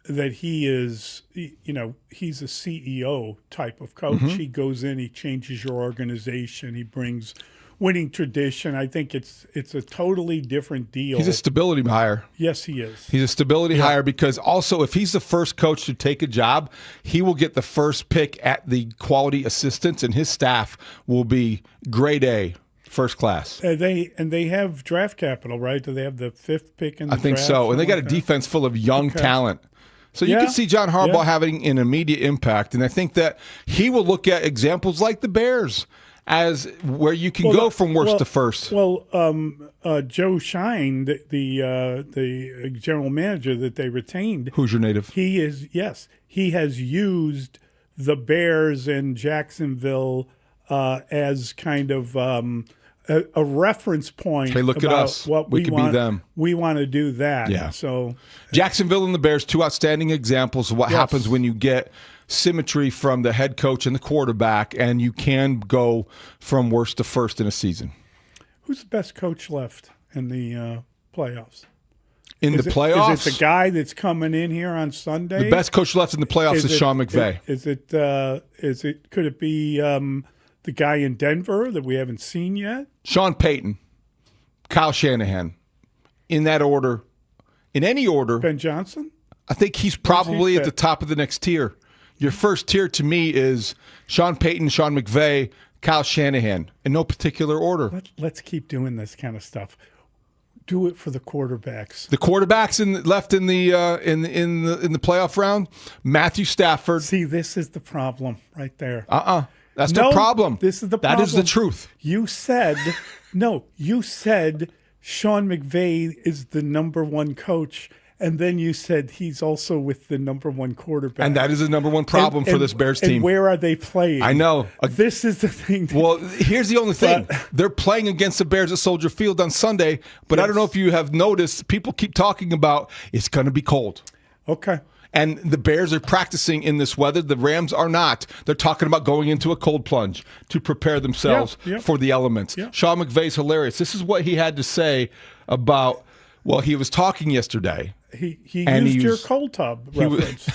that he is, he's a CEO type of coach. Mhm. He goes in, he changes your organization, he brings winning tradition. I think it's a totally different deal. He's a stability hire. Yes, he is. He's a stability hire because also if he's the first coach to take a job, he will get the first pick at the quality assistants, and his staff will be grade A, first class. They have draft capital, right? Do they have the 5th pick in the I think draft? so. And they got a Something like defense full of young Okay. talent. So you Yeah. can see John Harbaugh Yeah. having an immediate impact. And I think that he will look at examples like the Bears as where you can go from worst to first. Well, Joe Shine, the general manager that they retained, Who's your native? he has used the Bears in Jacksonville as kind of a reference point. Hey, look at about us. What We we could be want, them. We want to do that. Yeah. So Jacksonville and the Bears, two outstanding examples of what Yes. happens when you get symmetry from the head coach and the quarterback, and you can go from worst to first in a season. who's the best coach left in the playoffs? In Is the it- playoffs? Is it the guy that's coming in here on Sunday? The best coach left in the playoffs is Sean McVay. Is it? Could it be the guy in Denver that we haven't seen yet? Sean Payton, Kyle Shanahan, in that order, in any order. Ben Johnson? I think he's probably at fit? the top of the next tier. Your first tier to me is Sean Payton, Sean McVay, Kyle Shanahan, in no particular order. Let's keep doing this kind of stuff. Do it for the quarterbacks. The quarterbacks left in the playoff round, Matthew Stafford. See, this is the problem right there. That's the problem. This is the That problem. is the truth. You said Sean McVay is the number one coach, and then you said he's also with the number one quarterback. And that is the number one problem for this Bears team. And where are they playing? I know. This is the thing. Well, here's the only thing. They're playing against the Bears at Soldier Field on Sunday, but I don't know if you have noticed, people keep talking about it's going to be cold. Okay. And the Bears are practicing in this weather. The Rams are not. They're talking about going into a cold plunge to prepare themselves for the elements. Yeah. Sean McVay's hilarious. This is what he had to say about, well, he was talking yesterday. He And used he your was- cold tub he was- reference.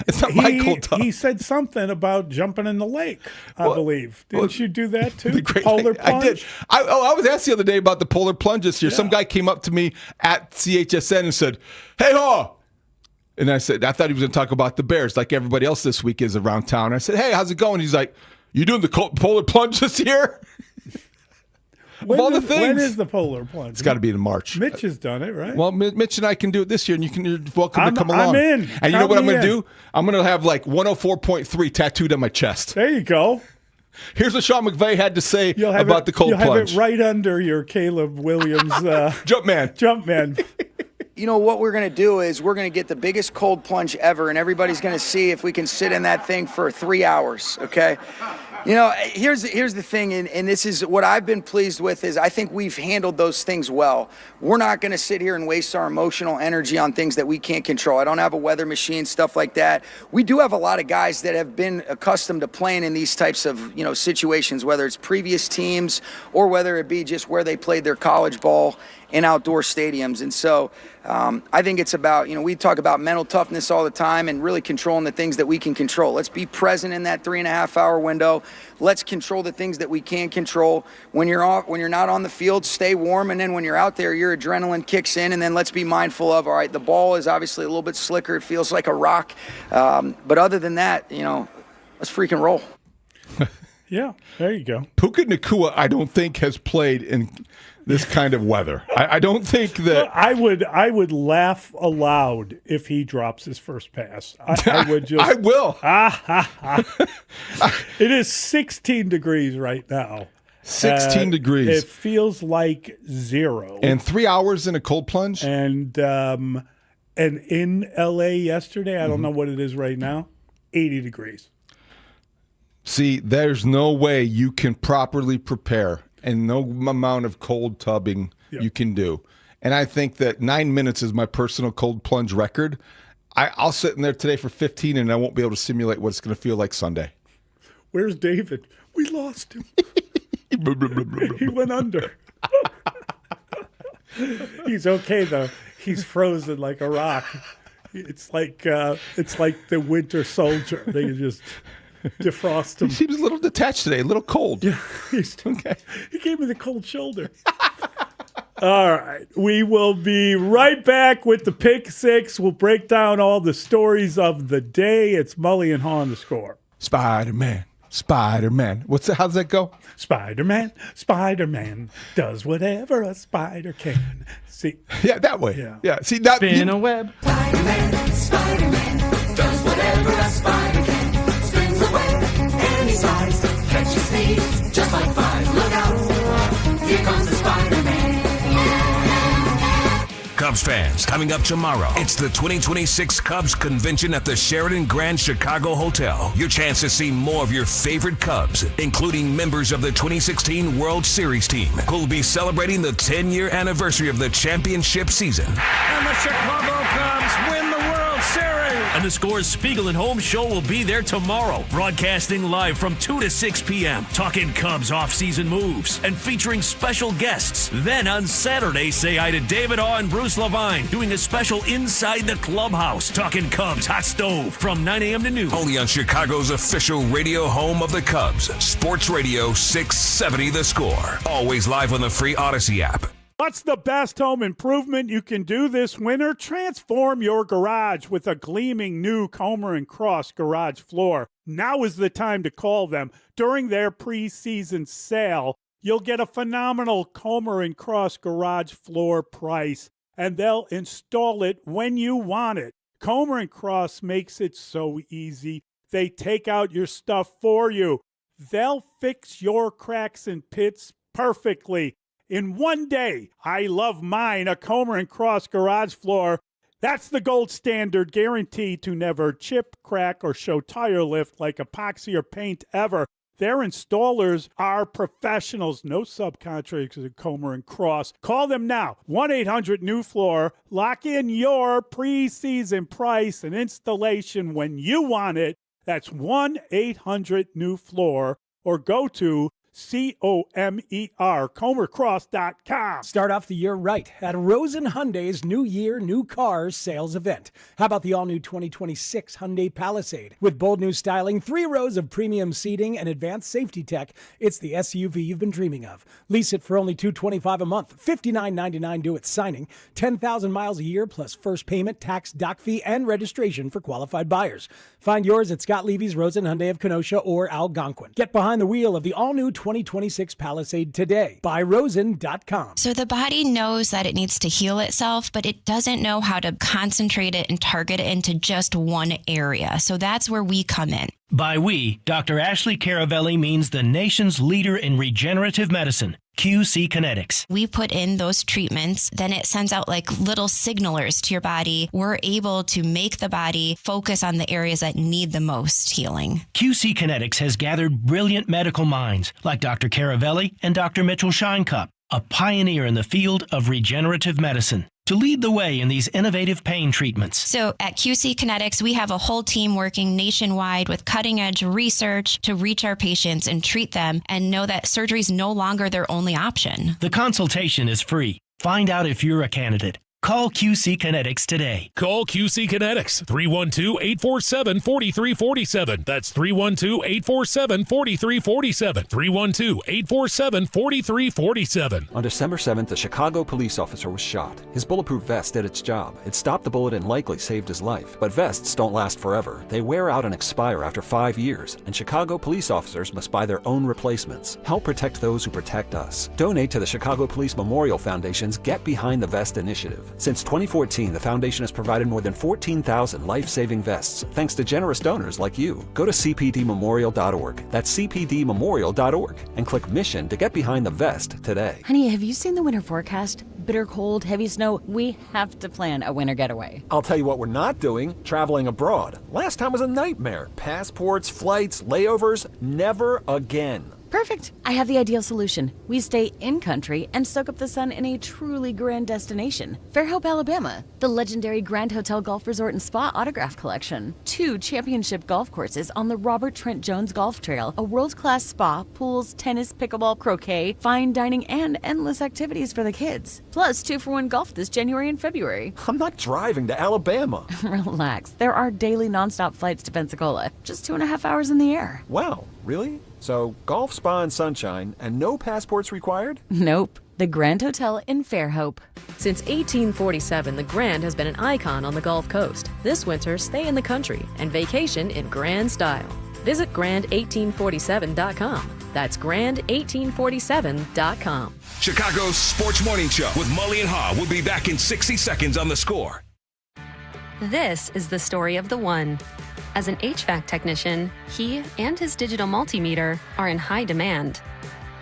It's not my cold tub. He said something about jumping in the lake, I believe. Didn't you do that too? The great Polar thing- I plunge? did. I was asked the other day about the polar plunge this year. Yeah. Some guy came up to me at CHSN and said, "Hey, Haugh." And I said, I thought he was going to talk about the Bears like everybody else this week is around town. I said, "Hey, how's it going?" He's like, "You doing the polar plunge this year?" When all the is- When things. is the polar plunge? It's got to be in March. Mitch has done it, right? Well, Mitch and I can do it this year, and you're welcome to come I'm along. in. And you know what I'm Count going me to do? I'm going to have like 104.3 tattooed on my chest. There you go. Here's what Sean McVay had to say about the cold you'll plunge. have it right under your Caleb Williams Jumpman. Jumpman. You know, what we're going to do is we're going to get the biggest cold plunge ever, and everybody's going to see if we can sit in that thing for 3 hours, okay? You know, here's the thing, and this is what I've been pleased with, is I think we've handled those things well. We're not going to sit here and waste our emotional energy on things that we can't control. I don't have a weather machine, stuff like that. We do have a lot of guys that have been accustomed to playing in these types of, situations, whether it's previous teams or whether it be just where they played their college ball in outdoor stadiums. And so I think it's about, we talk about mental toughness all the time and really controlling the things that we can control. Let's be present in that 3.5 hour window. Let's control the things that we can control. When you're not on the field, stay warm. And then when you're out there, your adrenaline kicks in. And then let's be mindful of, all right, the ball is obviously a little bit slicker. It feels like a rock. But other than that, let's freaking roll. Yeah, there you go. Puka Nacua, I don't think, has played in this kind of weather. I don't think that. I would laugh aloud if he drops his first pass. I would just. I will. It is 16 degrees right now. 16 degrees. It feels like 0. And 3 hours in a cold plunge. And in LA yesterday, I don't know what it is right now, 80 degrees. See, there's no way you can properly prepare, and no amount of cold tubbing you can do. And I think that 9 minutes is my personal cold plunge record. I'll sit in there today for 15, and I won't be able to simulate what it's going to feel like Sunday. Where's David? We lost him. He went under. He's okay, though. He's frozen like a rock. It's like the Winter Soldier. They can just defrost him. He seems a little detached today, a little cold. Yeah, okay. He gave me the cold shoulder. All right. We will be right back with the Pick Six. We'll break down all the stories of the day. It's Mully and Haugh on the score. Spider-Man. How's that go? Spider-Man does whatever a spider can. See? Yeah, that way. Yeah. See, that Spin a web. Spider-Man does whatever a spider can. Spins a web and he slides. Catch you sneeze, just like flies. Look out, here comes the Spider-Man. Cubs fans, coming up tomorrow, it's the 2026 Cubs Convention at the Sheraton Grand Chicago Hotel. Your chance to see more of your favorite Cubs, including members of the 2016 World Series team, who'll be celebrating the 10-year anniversary of the championship season. And the Chicago Cubs win the World Series. And the Score's Spiegel and Holmes show will be there tomorrow, broadcasting live from 2 to 6 p.m., talking Cubs off-season moves and featuring special guests. Then on Saturday, say hi to David Haugh and Bruce Levine, doing a special Inside the Clubhouse, talking Cubs hot stove from 9 a.m. to noon. Only on Chicago's official radio home of the Cubs, Sports Radio 670 The Score. Always live on the free Odyssey app. What's the best home improvement you can do this winter? Transform your garage with a gleaming new Comer & Cross garage floor. Now is the time to call them. During their preseason sale, you'll get a phenomenal Comer & Cross garage floor price, and they'll install it when you want it. Comer & Cross makes it so easy. They take out your stuff for you. They'll fix your cracks and pits perfectly. In one day. I love mine, a Comer & Cross garage floor. That's the gold standard, guaranteed to never chip, crack, or show tire lift like epoxy or paint ever. Their installers are professionals, no subcontractors at Comer & Cross. Call them now, 1-800-NEW-FLOOR. Lock in your preseason price and installation when you want it. That's 1-800-NEW-FLOOR, or go to COMER, ComerCross.com. Start off the year right at Rosen Hyundai's New Year, New Cars sales event. How about the all-new 2026 Hyundai Palisade? With bold new styling, 3 rows of premium seating, and advanced safety tech, it's the SUV you've been dreaming of. Lease it for only $225 a month, $59.99 due at signing, 10,000 miles a year plus first payment, tax, doc fee, and registration for qualified buyers. Find yours at Scott Levy's Rosen Hyundai of Kenosha or Algonquin. Get behind the wheel of the all-new 2026 Palisade today. Buyrosen.com. So the body knows that it needs to heal itself, but it doesn't know how to concentrate it and target it into just one area. So that's where we come in. By we, Dr. Ashley Caravelli means the nation's leader in regenerative medicine, QC Kinetics. We put in those treatments, then it sends out like little signalers to your body. We're able to make the body focus on the areas that need the most healing. QC Kinetics has gathered brilliant medical minds like Dr. Caravelli and Dr. Mitchell Scheinkup, a pioneer in the field of regenerative medicine, to lead the way in these innovative pain treatments. So at QC Kinetics, we have a whole team working nationwide with cutting-edge research to reach our patients and treat them and know that surgery is no longer their only option. The consultation is free. Find out if you're a candidate. Call QC Kinetics today. Call QC Kinetics, 312-847-4347. That's 312-847-4347. 312-847-4347. On December 7th, a Chicago police officer was shot. His bulletproof vest did its job. It stopped the bullet and likely saved his life. But vests don't last forever. They wear out and expire after 5 years, and Chicago police officers must buy their own replacements. Help protect those who protect us. Donate to the Chicago Police Memorial Foundation's Get Behind the Vest initiative. Since 2014, the foundation has provided more than 14,000 life-saving vests, thanks to generous donors like you. Go to cpdmemorial.org. That's cpdmemorial.org, and click Mission to get behind the vest today. Honey, have you seen the winter forecast? Bitter cold, heavy snow. We have to plan a winter getaway. I'll tell you what we're not doing, traveling abroad. Last time was a nightmare. Passports, flights, layovers, never again. Perfect. I have the ideal solution. We stay in country and soak up the sun in a truly grand destination. Fairhope, Alabama. The legendary Grand Hotel Golf Resort and Spa Autograph Collection. 2 championship golf courses on the Robert Trent Jones Golf Trail. A world-class spa, pools, tennis, pickleball, croquet, fine dining, and endless activities for the kids. Plus 2-for-1 golf this January and February. I'm not driving to Alabama. Relax. There are daily nonstop flights to Pensacola. Just 2.5 hours in the air. Wow, really? So, golf, spa, and sunshine, and no passports required? Nope. The Grand Hotel in Fairhope. Since 1847, the Grand has been an icon on the Gulf Coast. This winter, stay in the country and vacation in grand style. Visit grand1847.com. That's grand1847.com. Chicago's Sports Morning Show with Mully and Haugh will be back in 60 seconds on The Score. This is the story of the one. As an HVAC technician, he and his digital multimeter are in high demand.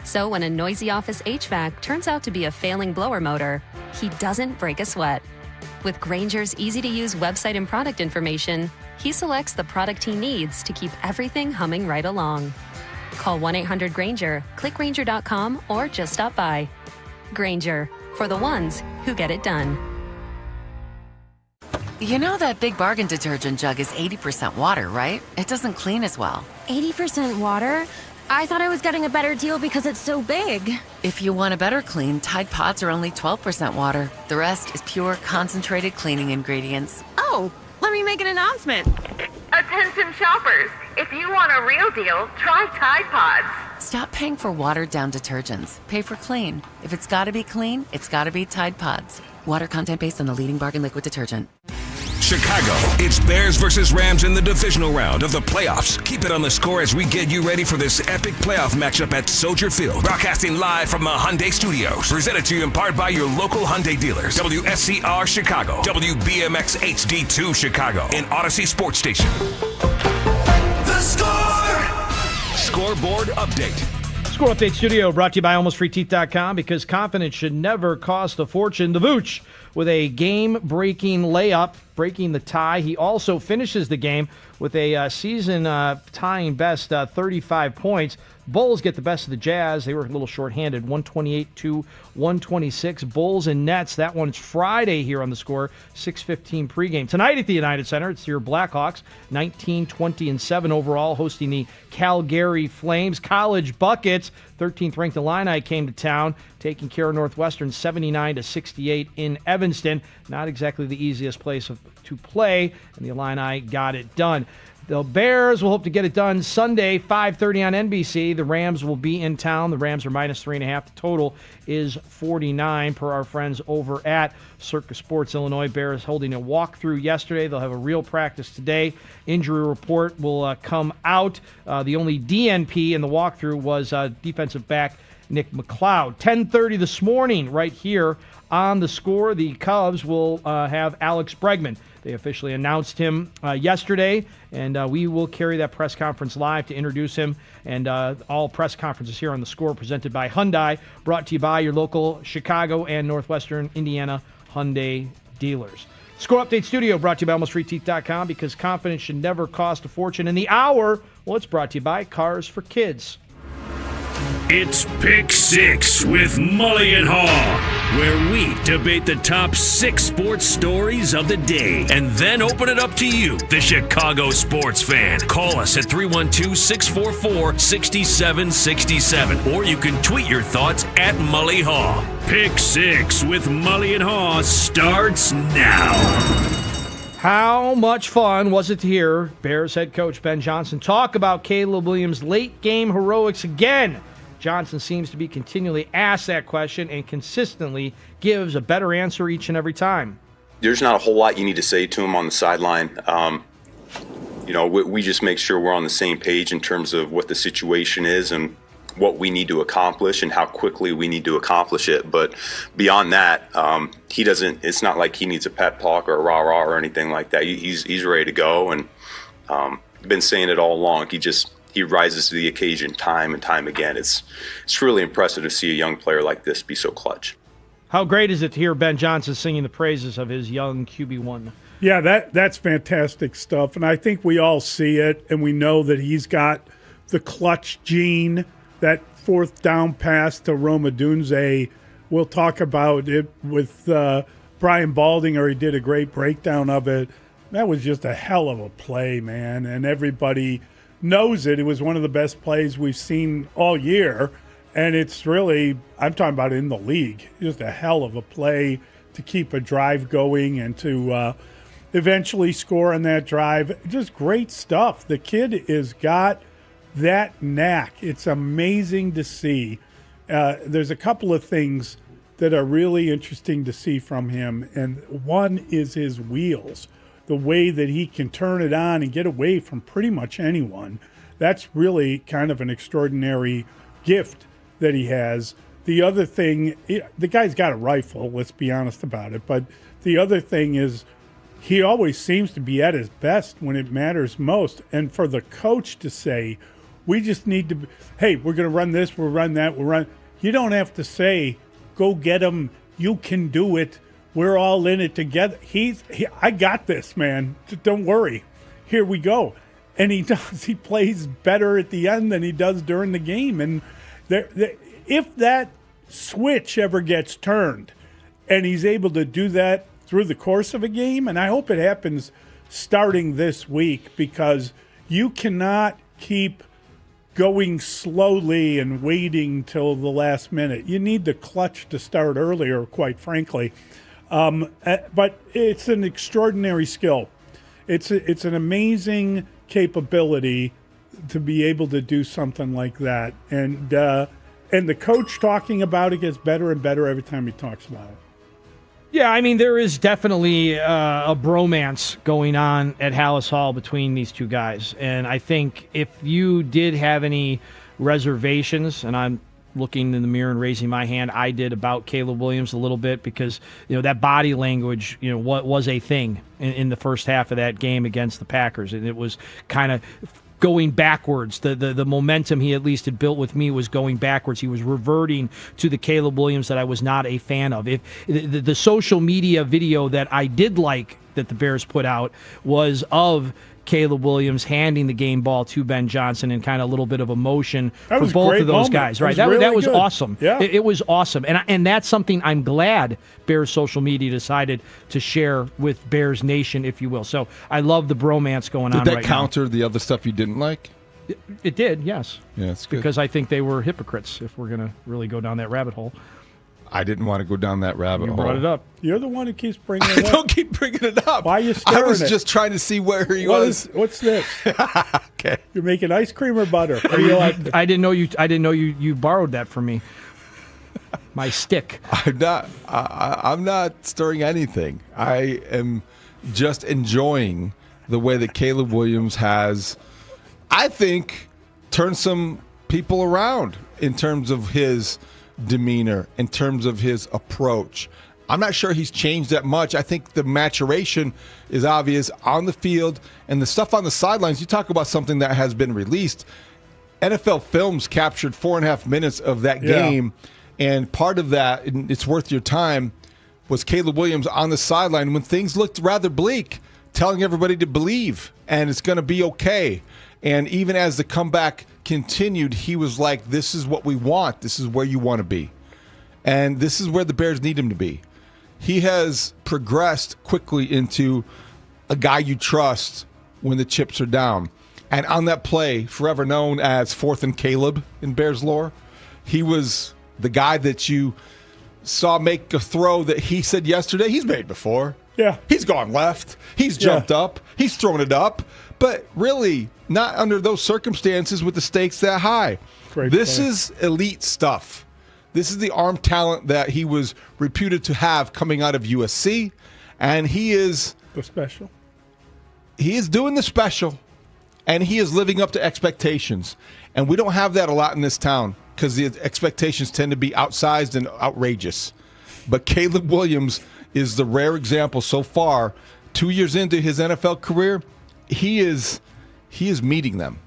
So when a noisy office HVAC turns out to be a failing blower motor, he doesn't break a sweat. With Grainger's easy-to-use website and product information, he selects the product he needs to keep everything humming right along. Call 1-800-GRAINGER, click Grainger.com, or just stop by. Grainger, for the ones who get it done. You know that Big Bargain detergent jug is 80% water, right? It doesn't clean as well. 80% water? I thought I was getting a better deal because it's so big. If you want a better clean, Tide Pods are only 12% water. The rest is pure, concentrated cleaning ingredients. Oh, let me make an announcement. Attention shoppers, if you want a real deal, try Tide Pods. Stop paying for watered-down detergents. Pay for clean. If it's gotta be clean, it's gotta be Tide Pods. Water content based on the leading bargain liquid detergent. Chicago, it's Bears versus Rams in the divisional round of the playoffs. Keep it on The Score as we get you ready for this epic playoff matchup at Soldier Field. Broadcasting live from the Hyundai Studios. Presented to you in part by your local Hyundai dealers. WSCR Chicago, WBMX HD2 Chicago, and Odyssey Sports Station. The Score! Scoreboard update. Score Update Studio brought to you by AlmostFreeTeeth.com because confidence should never cost a fortune. The Vooch with a game-breaking layup, breaking the tie. He also finishes the game with a season-tying best 35 points. Bulls get the best of the Jazz. They were a little shorthanded, 128-126. Bulls and Nets. That one's Friday here on The Score, 6:15 pregame. Tonight at the United Center, it's your Blackhawks, 19-20-7 overall, hosting the Calgary Flames. College buckets, 13th-ranked Illini came to town, taking care of Northwestern 79-68 in Evanston. Not exactly the easiest place to play, and the Illini got it done. The Bears will hope to get it done Sunday, 5:30 on NBC. The Rams will be in town. The Rams are minus 3.5. The total is 49 per our friends over at Circus Sports Illinois. Bears holding a walkthrough yesterday. They'll have a real practice today. Injury report will come out. The only DNP in the walkthrough was defensive back Nick McLeod. 10:30 this morning right here on The Score. The Cubs will have Alex Bregman. They officially announced him yesterday, and we will carry that press conference live to introduce him. And all press conferences here on The Score presented by Hyundai, brought to you by your local Chicago and Northwestern Indiana Hyundai dealers. Score Update Studio brought to you by AlmostFreeTeeth.com because confidence should never cost a fortune. In the hour, well, it's brought to you by Cars for Kids. It's Pick Six with Mully and Haugh, where we debate the top 6 sports stories of the day and then open it up to you, the Chicago sports fan. Call us at 312-644-6767, or you can tweet your thoughts at Mully Haugh. Pick Six with Mully and Haugh starts now. How much fun was it to hear Bears head coach Ben Johnson talk about Caleb Williams' late-game heroics again? Johnson seems to be continually asked that question and consistently gives a better answer each and every time. There's not a whole lot you need to say to him on the sideline. We just make sure we're on the same page in terms of what the situation is and what we need to accomplish and how quickly we need to accomplish it. But beyond that, it's not like he needs a pep talk or a rah-rah or anything like that. He's ready to go, and been saying it all along. He rises to the occasion time and time again. It's really impressive to see a young player like this be so clutch. How great is it to hear Ben Johnson singing the praises of his young QB1? Yeah, that's fantastic stuff, and I think we all see it, and we know that he's got the clutch gene. that fourth down pass to Roma Dunze. We'll talk about it with Brian Baldinger. He did a great breakdown of it. That was just a hell of a play, man, and everybody knows it. It was one of the best plays we've seen all year, and it's really, I'm talking about in the league, just a hell of a play to keep a drive going and to eventually score on that drive. Just great stuff. The kid has got that knack. It's amazing to see. There's a couple of things that are really interesting to see from him, and one is his wheels. The way that he can turn it on and get away from pretty much anyone. That's really kind of an extraordinary gift that he has. The other thing, the guy's got a rifle, let's be honest about it, but the other thing is he always seems to be at his best when it matters most. And for the coach to say, we just need to, hey, we're going to run this, we'll run that, we'll run. You don't have to say, go get him, you can do it. We're all in it together. I got this, man. Don't worry. Here we go. And he does. He plays better at the end than he does during the game. And if that switch ever gets turned, and he's able to do that through the course of a game, and I hope it happens starting this week, because you cannot keep going slowly and waiting till the last minute. You need the clutch to start earlier, quite frankly. But it's an extraordinary skill. It's an amazing capability to be able to do something like that. And the coach talking about it gets better and better every time he talks about it. Yeah, I mean, there is definitely a bromance going on at Haugh Hall between these two guys. And I think if you did have any reservations, and I'm looking in the mirror and raising my hand, I did, about Caleb Williams a little bit, because that body language what was a thing in the first half of that game against the Packers, and it was kind of going backwards. The momentum he at least had built with me was going backwards. He was reverting to the Caleb Williams that I was not a fan of. If the social media video that I did like that the Bears put out was of Caleb Williams handing the game ball to Ben Johnson, and kind of a little bit of emotion for both of those guys. Right, that was good. Awesome. Yeah. It was awesome, and that's something I'm glad Bears social media decided to share with Bears Nation, if you will. So I love the bromance going on right now. Did that counter the other stuff you didn't like? It did, yes. Yeah, it's good. Because I think they were hypocrites, if we're going to really go down that rabbit hole. I didn't want to go down that rabbit hole. You brought it up. You're the one who keeps bringing it up. I don't keep bringing it up. Why are you staring I was at just trying to see where he was. What's this? Okay. You're making ice cream or butter? Or you like I didn't know you borrowed that from me. My stick. I'm not stirring anything. I am just enjoying the way that Caleb Williams has, I think, turned some people around in terms of his demeanor, in terms of his approach. I'm not sure he's changed that much. I think the maturation is obvious on the field, and the stuff on the sidelines. You talk about something that has been released. NFL Films captured 4.5 minutes of that game, and part of that, and it's worth your time, was Caleb Williams on the sideline when things looked rather bleak, telling everybody to believe, and it's going to be okay. And even as the comeback continued, he was like, this is what we want. This is where you want to be. And this is where the Bears need him to be. He has progressed quickly into a guy you trust when the chips are down. And on that play, forever known as 4th and Caleb in Bears lore, he was the guy that you saw make a throw that he said yesterday he's made before. Yeah. He's gone left. He's jumped up. He's thrown it up. But really, not under those circumstances with the stakes that high. This is elite stuff. This is the arm talent that he was reputed to have coming out of USC. And he is the special. He is doing the special. And he is living up to expectations. And we don't have that a lot in this town because the expectations tend to be outsized and outrageous. But Caleb Williams is the rare example so far. 2 years into his NFL career, he is meeting them.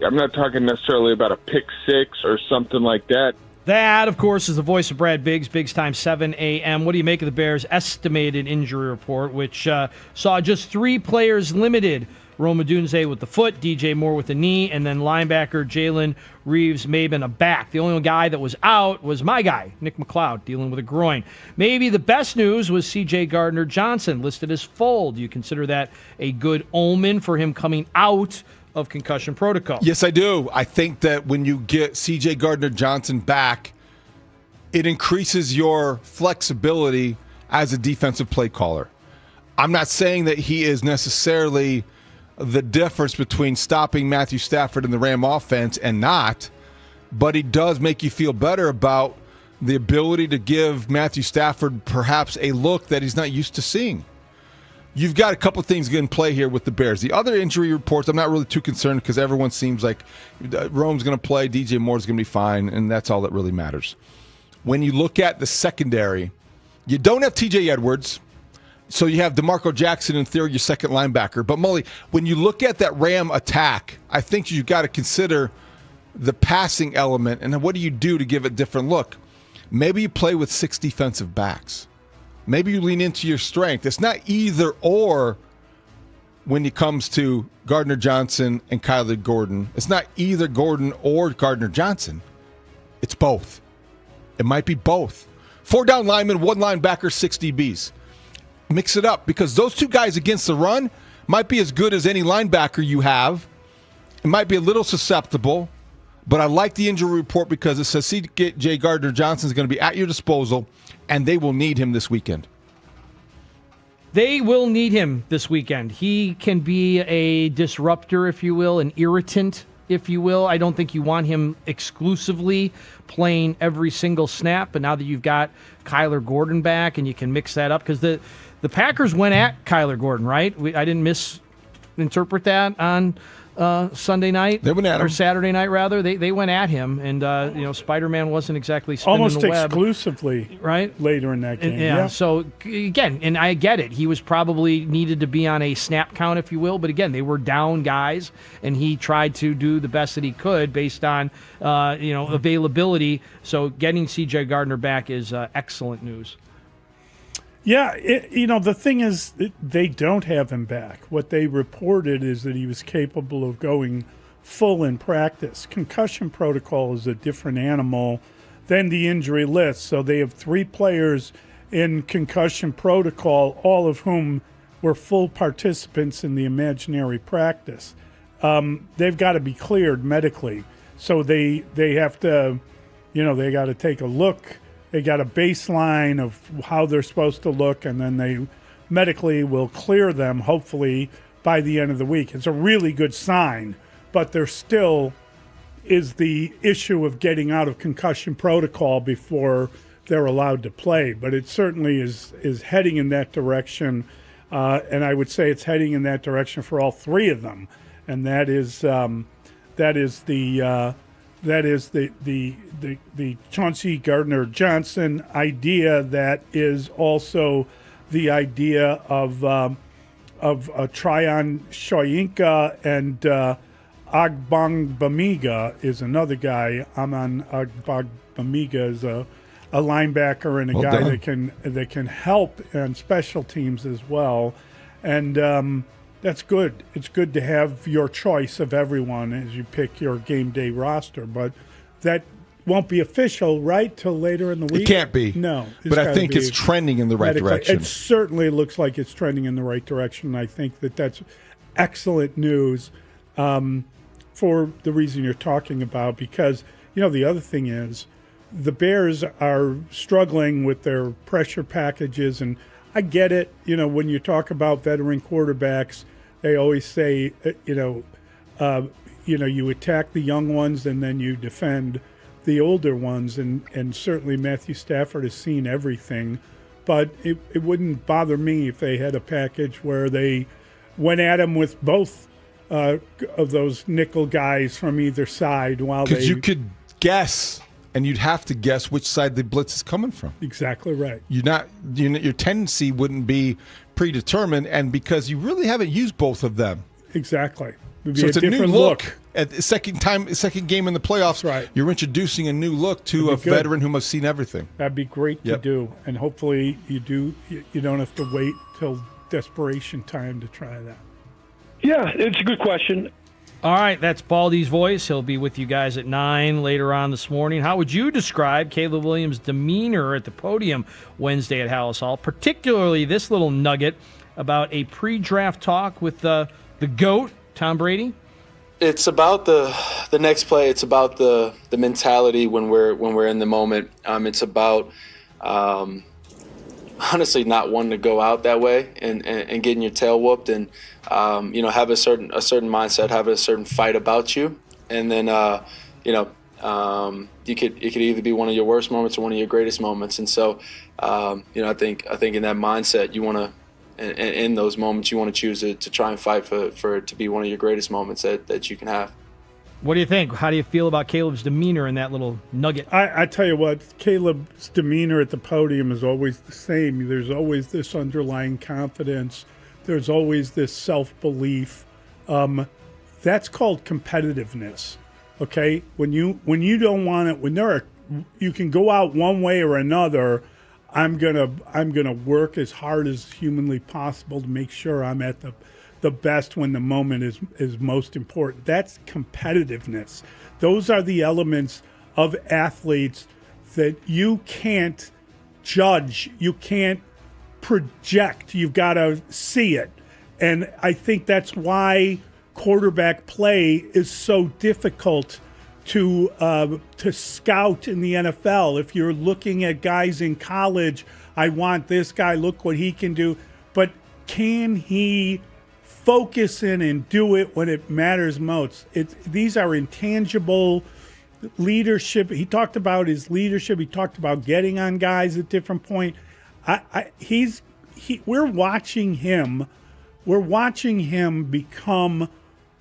I'm not talking necessarily about a pick six or something like that. That, of course, is the voice of Brad Biggs. Biggs time 7 a.m. What do you make of the Bears' estimated injury report, which saw just 3 players limited Rome Odunze with the foot, DJ Moore with the knee, and then linebacker Jalen Reeves-Maben a back. The only guy that was out was my guy, Nick McLeod, dealing with a groin. Maybe the best news was C.J. Gardner-Johnson, listed as full. Do you consider that a good omen for him coming out of concussion protocol? Yes, I do. I think that when you get C.J. Gardner-Johnson back, it increases your flexibility as a defensive play caller. I'm not saying that he is necessarily the difference between stopping Matthew Stafford in the Ram offense and not, but he does make you feel better about the ability to give Matthew Stafford perhaps a look that he's not used to seeing. You've got a couple things in play here with the Bears. The other injury reports, I'm not really too concerned because everyone seems like Rome's going to play, DJ Moore's going to be fine, and that's all that really matters. When you look at the secondary, you don't have TJ Edwards, so you have DeMarco Jackson in theory, your second linebacker. But Mully, when you look at that Ram attack, I think you've got to consider the passing element and what do you do to give a different look. Maybe you play with 6 defensive backs. Maybe you lean into your strength. It's not either or when it comes to Gardner-Johnson and Kyler Gordon. It's not either Gordon or Gardner-Johnson. It's both. It might be both. 4 down linemen, 1 linebacker, 6 DBs. Mix it up because those 2 guys against the run might be as good as any linebacker you have. It might be a little susceptible, but I like the injury report because it says C.J. Gardner-Johnson is going to be at your disposal, and they will need him this weekend. They will need him this weekend. He can be a disruptor, if you will, an irritant, if you will. I don't think you want him exclusively playing every single snap, but now that you've got Kyler Gordon back and you can mix that up, because the Packers went at Kyler Gordon, right? I didn't misinterpret that on Sunday night. They went at him. Or Saturday night, rather. They went at him, and Spider-Man wasn't exactly spinning almost the web. Exclusively, right? Later in that game. Yeah. So again, and I get it. He was probably needed to be on a snap count, if you will. But again, they were down guys, and he tried to do the best that he could based on availability. So getting C.J. Gardner back is excellent news. Yeah, the thing is, they don't have him back. What they reported is that he was capable of going full in practice. Concussion protocol is a different animal than the injury list. So they have 3 players in concussion protocol, all of whom were full participants in the imaginary practice. They've got to be cleared medically. So they have to, they got to take a look. They got a baseline of how they're supposed to look, and then they medically will clear them, hopefully, by the end of the week. It's a really good sign, but there still is the issue of getting out of concussion protocol before they're allowed to play. But it certainly is heading in that direction, and I would say it's heading in that direction for all 3 of them, and that is the Chauncey Gardner-Johnson idea. That is also the idea of Tryon Shoyinka, and Agbogbamiga is another guy. Aman Agbogbamiga is a linebacker and a guy that can help on special teams as well, and that's good. It's good to have your choice of everyone as you pick your game day roster, but that won't be official, right, till later in the week? It can't be. No. But I think it's trending in the right direction. It certainly looks like it's trending in the right direction. I think that's excellent news for the reason you're talking about, because, the other thing is the Bears are struggling with their pressure packages, and I get it. When you talk about veteran quarterbacks, they always say, you attack the young ones and then you defend the older ones. And certainly Matthew Stafford has seen everything. But it wouldn't bother me if they had a package where they went at him with both of those nickel guys from either side. Because you could guess. And you'd have to guess which side the blitz is coming from. Exactly right. Your tendency wouldn't be predetermined, and because you really haven't used both of them. Exactly. So it's a new look. At the second game in the playoffs, right. You're introducing a new look to a veteran who has seen everything. That'd be great to do, and hopefully you don't have to wait till desperation time to try that. Yeah, it's a good question. All right, that's Baldy's voice. He'll be with you guys at 9 later on this morning. How would you describe Caleb Williams' demeanor at the podium Wednesday at Hallis Hall, particularly this little nugget about a pre-draft talk with the GOAT, Tom Brady? It's about the next play. It's about the mentality when we're in the moment. It's about honestly not wanting to go out that way and getting your tail whooped, and have a certain mindset, have a certain fight about you, and then it could either be one of your worst moments or one of your greatest moments. And so I think in that mindset you want to. And in those moments, you want to choose to try and fight for it to be one of your greatest moments that you can have. What do you think? How do you feel about Caleb's demeanor in that little nugget? I tell you what, Caleb's demeanor at the podium is always the same. There's always this underlying confidence. There's always this self-belief. That's called competitiveness. Okay, when you don't want it, you can go out one way or another. I'm gonna work as hard as humanly possible to make sure I'm at the best when the moment is most important. That's competitiveness. Those are the elements of athletes that you can't judge, you can't project. You've got to see it, and I think that's why quarterback play is so difficult to scout in the NFL. If you're looking at guys in college, I want this guy, look what he can do. But can he focus in and do it when it matters most? These are intangible leadership. He talked about his leadership. He talked about getting on guys at different point. We're watching him. We're watching him become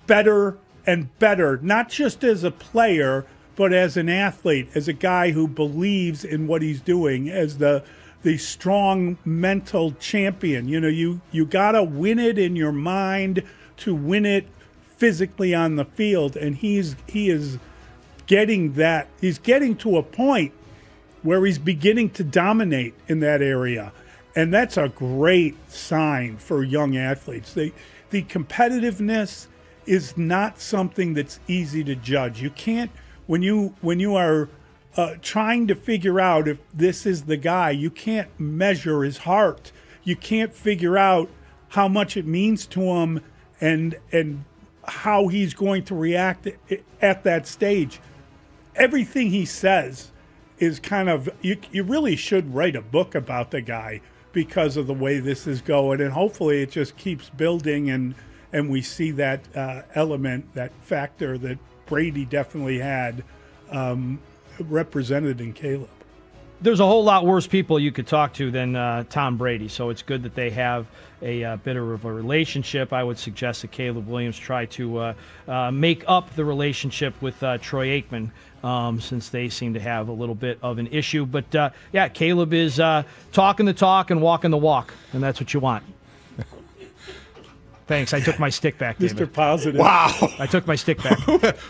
better and better, not just as a player, but as an athlete, as a guy who believes in what he's doing, as the strong mental champion. You got to win it in your mind to win it physically on the field, and he is getting that. He's getting to a point where he's beginning to dominate in that area, and that's a great sign for young athletes. The competitiveness is not something that's easy to judge. You can't, when you are trying to figure out if this is the guy, you can't measure his heart. You can't figure out how much it means to him and how he's going to react at that stage. Everything he says is kind of, you really should write a book about the guy because of the way this is going, and hopefully it just keeps building and we see that element, that factor that Brady definitely had represented in Caleb. There's a whole lot worse people you could talk to than Tom Brady, so it's good that they have a bit of a relationship. I would suggest that Caleb Williams try to make up the relationship with Troy Aikman, since they seem to have a little bit of an issue. But, Caleb is talking the talk and walking the walk, and that's what you want. Thanks. I took my stick back, David. Mr. Positive. Wow. I took my stick back.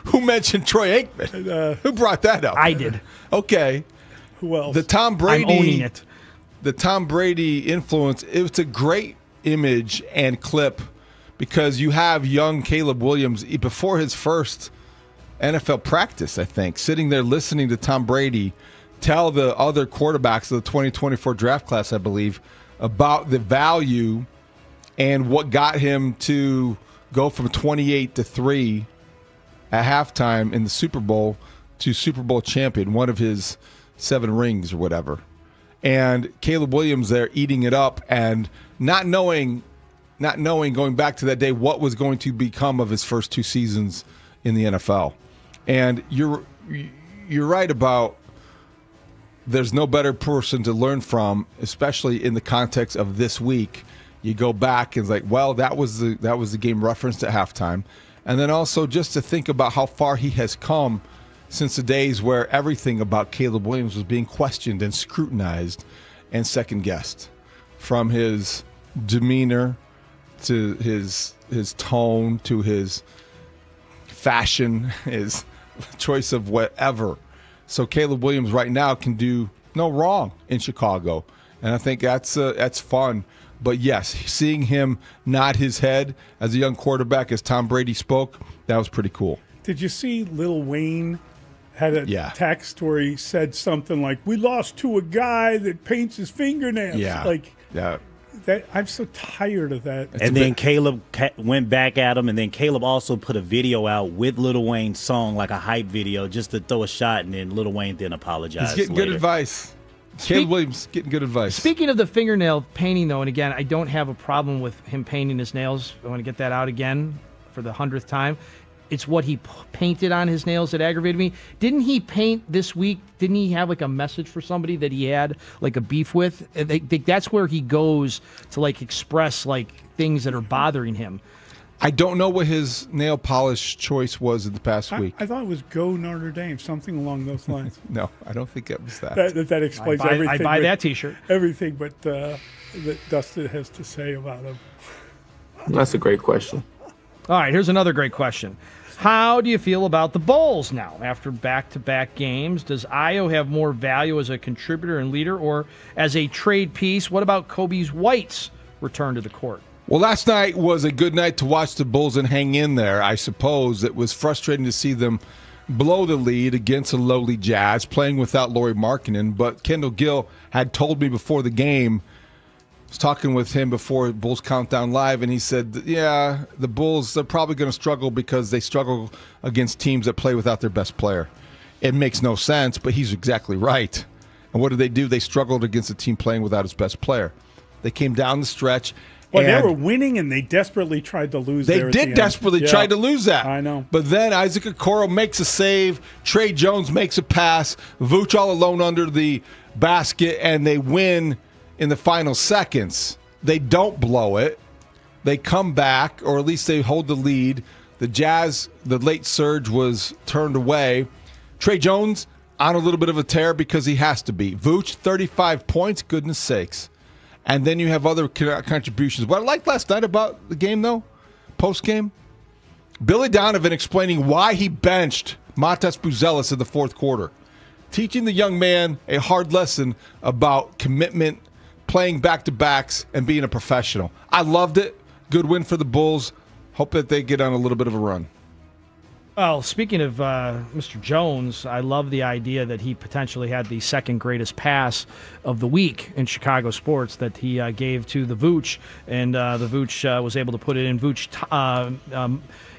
Who mentioned Troy Aikman? Who brought that up? I did. Okay. Who else? The Tom Brady. I'm owning it. The Tom Brady influence. It was a great image and clip because you have young Caleb Williams before his first NFL practice, I think, sitting there listening to Tom Brady tell the other quarterbacks of the 2024 draft class, I believe, about the value and what got him to go from 28-3 at halftime in the Super Bowl to Super Bowl champion, one of his 7 rings or whatever. And Caleb Williams there eating it up and not knowing going back to that day what was going to become of his first 2 seasons in the NFL. And you're right about there's no better person to learn from, especially in the context of this week. You go back and it's like, well, that was the game referenced at halftime. And then also just to think about how far he has come since the days where everything about Caleb Williams was being questioned and scrutinized and second-guessed. From his demeanor to his tone to his fashion, his choice of whatever. So Caleb Williams right now can do no wrong in Chicago. And I think that's fun. But yes, seeing him nod his head as a young quarterback as Tom Brady spoke, that was pretty cool. Did you see Lil Wayne had a text where he said something like, "We lost to a guy that paints his fingernails." I'm so tired of that. And then Caleb went back at him, and then Caleb also put a video out with Lil Wayne's song, like a hype video, just to throw a shot, and then Lil Wayne then apologized. He's getting good advice. Caleb Williams getting good advice. Speaking of the fingernail painting, though, and again, I don't have a problem with him painting his nails. I want to get that out again for the 100th time. It's what he painted on his nails that aggravated me. Didn't he paint this week? Didn't he have like a message for somebody that he had like a beef with? That's where he goes to like express like things that are bothering him. I don't know what his nail polish choice was in the past week. I thought it was Go Notre Dame, something along those lines. No, I don't think it was that. That explains everything. I buy that T-shirt. Everything but that Dustin has to say about him. That's a great question. All right, here's another great question. How do you feel about the Bulls now after back-to-back games? Does Ayo have more value as a contributor and leader or as a trade piece? What about Kobe White's return to the court? Well, last night was a good night to watch the Bulls and hang in there, I suppose. It was frustrating to see them blow the lead against a lowly Jazz, playing without Lauri Markkanen. But Kendall Gill had told me before the game, I was talking with him before Bulls Countdown Live, and he said, yeah, the Bulls, they're probably going to struggle because they struggle against teams that play without their best player. It makes no sense, but he's exactly right. And what did they do? They struggled against a team playing without its best player. They came down the stretch. Well, they were winning, and they desperately tried to lose. They did desperately try to lose that. I know. But then Isaac Okoro makes a save. Trey Jones makes a pass. Vooch all alone under the basket, and they win in the final seconds. They don't blow it. They come back, or at least they hold the lead. The Jazz, the late surge was turned away. Trey Jones on a little bit of a tear because he has to be. Vooch, 35 points, goodness sakes. And then you have other contributions. What I liked last night about the game, though, post-game, Billy Donovan explaining why he benched Matas Buzelis in the fourth quarter, teaching the young man a hard lesson about commitment, playing back-to-backs, and being a professional. I loved it. Good win for the Bulls. Hope that they get on a little bit of a run. Well, speaking of Mr. Jones, I love the idea that he potentially had the second greatest pass of the week in Chicago sports that he gave to the Vooch, and the Vooch was able to put it in. Vooch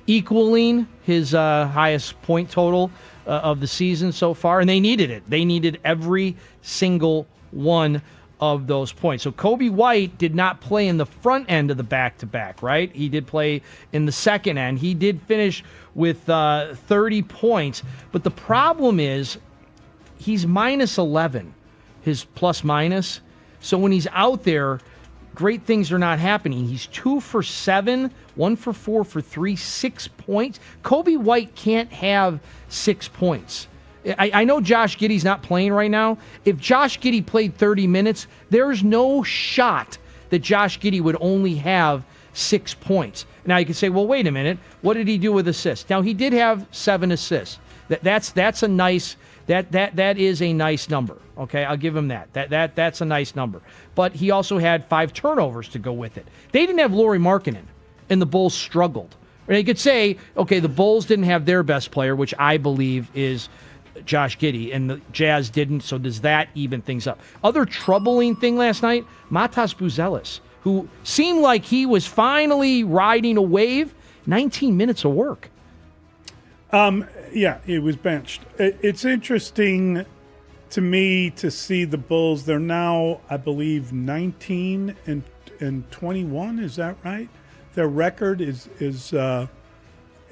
equaling his highest point total of the season so far, and they needed it. They needed every single one of those points. So Kobe White did not play in the front end of the back-to-back, right? He did play in the second end. He did finish with 30 points. But the problem is he's minus 11, his plus-minus. So when he's out there, great things are not happening. He's 2 for 7, 1 for 4 for 3, 6 points. Kobe White can't have 6 points. I know Josh Giddey's not playing right now. If Josh Giddey played 30 minutes, there's no shot that Josh Giddey would only have 6 points. Now you can say, well, wait a minute. What did he do with assists? Now he did have 7 assists. That's a nice that is a nice number. Okay, I'll give him that. That's a nice number. But he also had 5 turnovers to go with it. They didn't have Lauri Markkanen, and the Bulls struggled. Or you could say, okay, the Bulls didn't have their best player, which I believe is Josh Giddey, and the Jazz didn't, so does that even things up? Other troubling thing last night, Matas Buzelis, who seemed like he was finally riding a wave, 19 minutes of work. Yeah, he was benched. It's interesting to me to see the Bulls. They're now, I believe, 19 and 21. Is that right? Their record is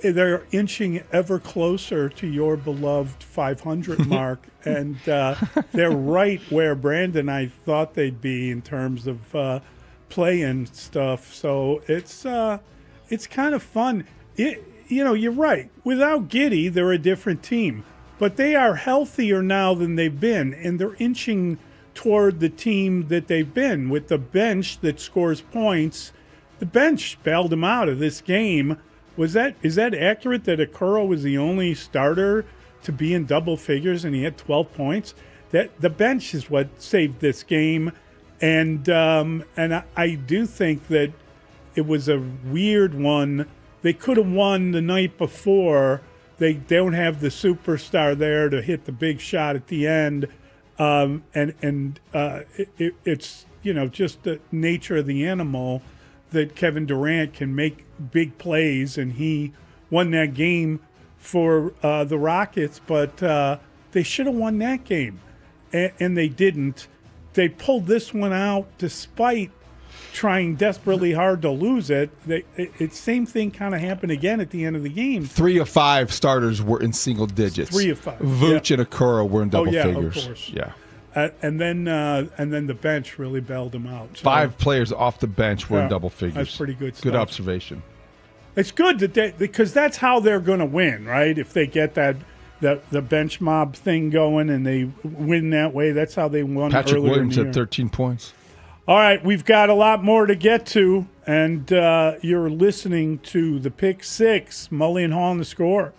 they're inching ever closer to your beloved 500 mark, and they're right where Brandon and I thought they'd be in terms of play-in stuff. So it's kind of fun. You're right. Without Giddey, they're a different team, but they are healthier now than they've been, and they're inching toward the team that they've been with the bench that scores points. The bench bailed them out of this game. Is that accurate that Okoro was the only starter to be in double figures and he had 12 points? That the bench is what saved this game. And I do think that it was a weird one. They could have won the night before. They don't have the superstar there to hit the big shot at the end. It's, just the nature of the animal that Kevin Durant can make big plays, and he won that game for the Rockets, but they should have won that game, and they didn't. They pulled this one out despite trying desperately hard to lose it. Same thing kind of happened again at the end of the game. 3 of 5 starters were in single digits. 3 of 5. Vooch and Okoro were in double figures. Of course. Yeah. And then the bench really bailed them out. So, 5 players off the bench were in double figures. That's pretty good stuff. Good observation. It's good that because that's how they're going to win, right? If they get the bench mob thing going and they win that way, that's how they won. Patrick earlier Williams in the had year. 13 points. All right, we've got a lot more to get to, and you're listening to the Pick Six. Mully and Haugh on The Score.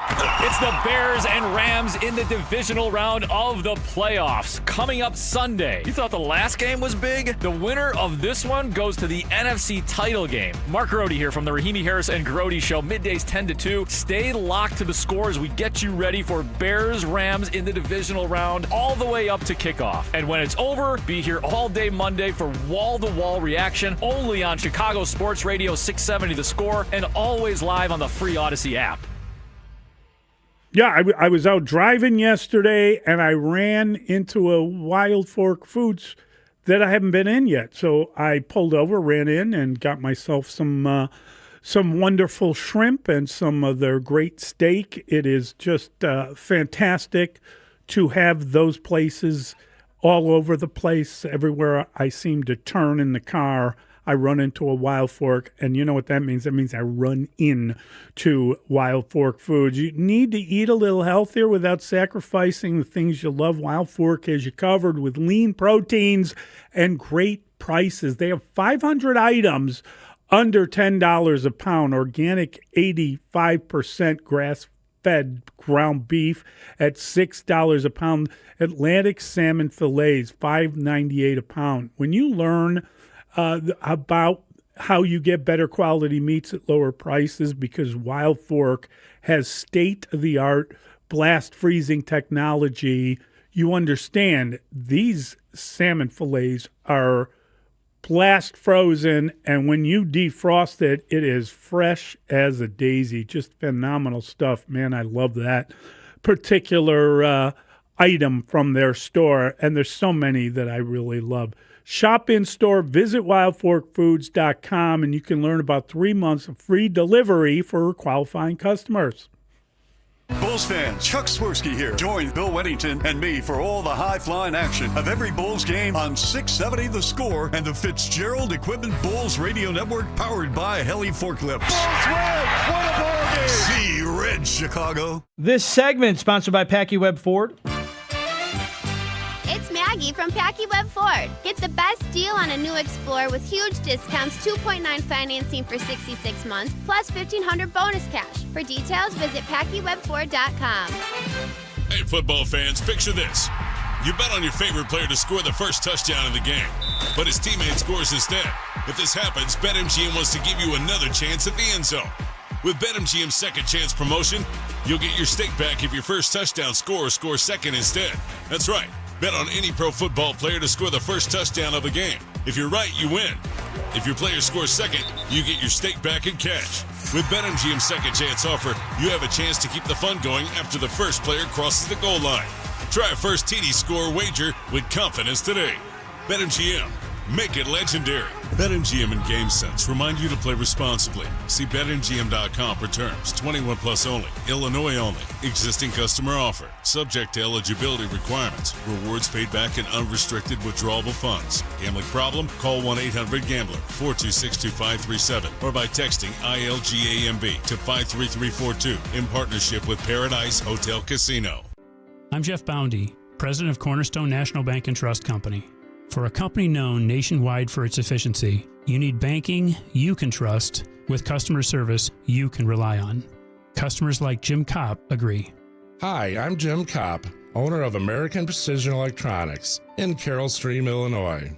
It's the Bears and Rams in the divisional round of the playoffs coming up Sunday. You thought the last game was big? The winner of this one goes to the NFC title game. Mark Grody here from the Rahimi Harris and Grody Show, middays 10 to 2. Stay locked to The Score as we get you ready for Bears Rams in the divisional round all the way up to kickoff. And when it's over, be here all day Monday for wall-to-wall reaction only on Chicago Sports Radio 670 The Score and always live on the free Odyssey app. Yeah, I was out driving yesterday, and I ran into a Wild Fork Foods that I haven't been in yet. So I pulled over, ran in, and got myself some wonderful shrimp and some of their great steak. It is just fantastic to have those places all over the place. Everywhere I seem to turn in the car, I run into a Wild Fork, and you know what that means? That means I run in to Wild Fork Foods. You need to eat a little healthier without sacrificing the things you love. Wild Fork has you covered with lean proteins and great prices. They have 500 items under $10 a pound, organic 85% grass-fed ground beef at $6 a pound, Atlantic salmon fillets, $5.98 a pound. When you learn about how you get better quality meats at lower prices, because Wild Fork has state-of-the-art blast freezing technology, you understand these salmon fillets are blast frozen, and when you defrost it, it is fresh as a daisy. Just phenomenal stuff. Man, I love that particular item from their store, and there's so many that I really love. Shop in store, visit wildforkfoods.com, and you can learn about 3 months of free delivery for qualifying customers. Bulls fans, Chuck Swirsky here. Join Bill Weddington and me for all the high-flying action of every Bulls game on 670 The Score and the Fitzgerald Equipment Bulls Radio Network, powered by Heli Forklifts. Bulls win! What a ball game! See red, Chicago. This segment sponsored by Packy Webb Ford. It's Maggie from Packy Webb Ford. Get the best deal on a new Explorer with huge discounts, 2.9 financing for 66 months, plus $1,500 bonus cash. For details, visit PackyWebFord.com. Hey, football fans, picture this. You bet on your favorite player to score the first touchdown in the game, but his teammate scores instead. If this happens, BetMGM wants to give you another chance at the end zone. With BetMGM's second chance promotion, you'll get your stake back if your first touchdown scorer scores second instead. That's right. Bet on any pro football player to score the first touchdown of the game. If you're right, you win. If your player scores second, you get your stake back in cash. With BetMGM's second chance offer, you have a chance to keep the fun going after the first player crosses the goal line. Try a first TD score wager with confidence today. BetMGM. Make it legendary. BetMGM and GameSense remind you to play responsibly. See BetMGM.com for terms. 21 plus only. Illinois only. Existing customer offer. Subject to eligibility requirements. Rewards paid back in unrestricted withdrawable funds. Gambling problem? Call 1-800-GAMBLER 426-2537 or by texting ILGAMB to 53342 in partnership with Paradise Hotel Casino. I'm Jeff Boundy, president of Cornerstone National Bank and Trust Company. For a company known nationwide for its efficiency, you need banking you can trust with customer service you can rely on. Customers like Jim Kopp agree. Hi, I'm Jim Kopp, owner of American Precision Electronics in Carroll Stream, Illinois.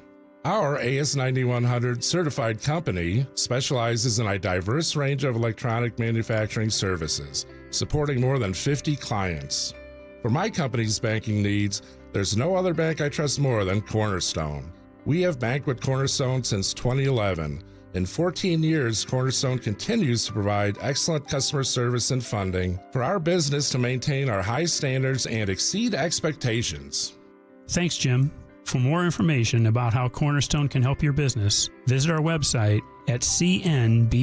Our AS9100 certified company specializes in a diverse range of electronic manufacturing services, supporting more than 50 clients. For my company's banking needs, there's no other bank I trust more than Cornerstone. We have banked with Cornerstone since 2011. In 14 years, Cornerstone continues to provide excellent customer service and funding for our business to maintain our high standards and exceed expectations. Thanks, Jim. For more information about how Cornerstone can help your business, visit our website at cnbtc.bank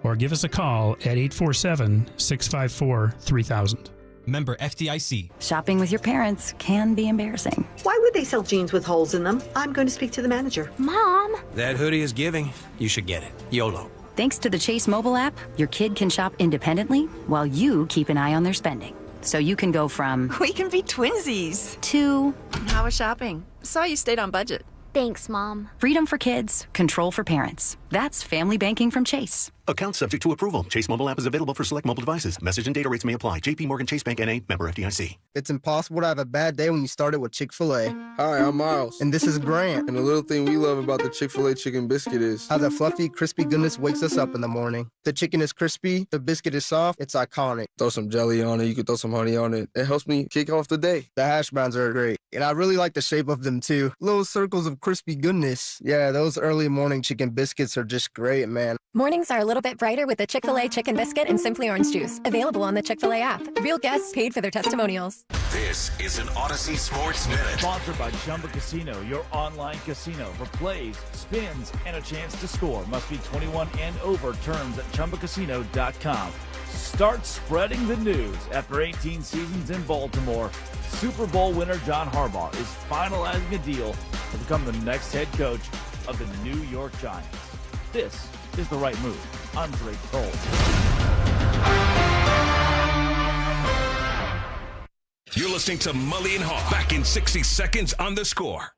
or give us a call at 847-654-3000. Member FDIC. Shopping with your parents can be embarrassing. Why would they sell jeans with holes in them? I'm going to speak to the manager. Mom! That hoodie is giving. You should get it. YOLO. Thanks to the Chase mobile app, your kid can shop independently while you keep an eye on their spending. So you can go from we can be twinsies to how was shopping? Saw you stayed on budget. Thanks, Mom. freedom for kids, control for parents. That's family banking from Chase. Account subject to approval. Chase mobile app is available for select mobile devices. Message and data rates may apply. JP Morgan Chase Bank N.A. Member FDIC. It's impossible to have a bad day when you started with Chick-fil-A. Hi, I'm Miles. And this is Grant. And the little thing we love about the Chick-fil-A chicken biscuit is how the fluffy, crispy goodness wakes us up in the morning. The chicken is crispy, the biscuit is soft, it's iconic. Throw some jelly on it, you could throw some honey on it. It helps me kick off the day. The hash browns are great. And I really like the shape of them too. Little circles of crispy goodness. Yeah, those early morning chicken biscuits are just great, man. Mornings are a little bit brighter with the Chick-fil-A Chicken Biscuit and Simply Orange Juice. Available on the Chick-fil-A app. Real guests paid for their testimonials. This is an Odyssey Sports Minute. Sponsored by Chumba Casino, your online casino. For plays, spins, and a chance to score. Must be 21 and over. Terms at ChumbaCasino.com. Start spreading the news. After 18 seasons in Baltimore, Super Bowl winner John Harbaugh is finalizing a deal to become the next head coach of the New York Giants. This is the right move. I'm Drake Toll. You're listening to Mully and Haugh. Back in 60 seconds on The Score.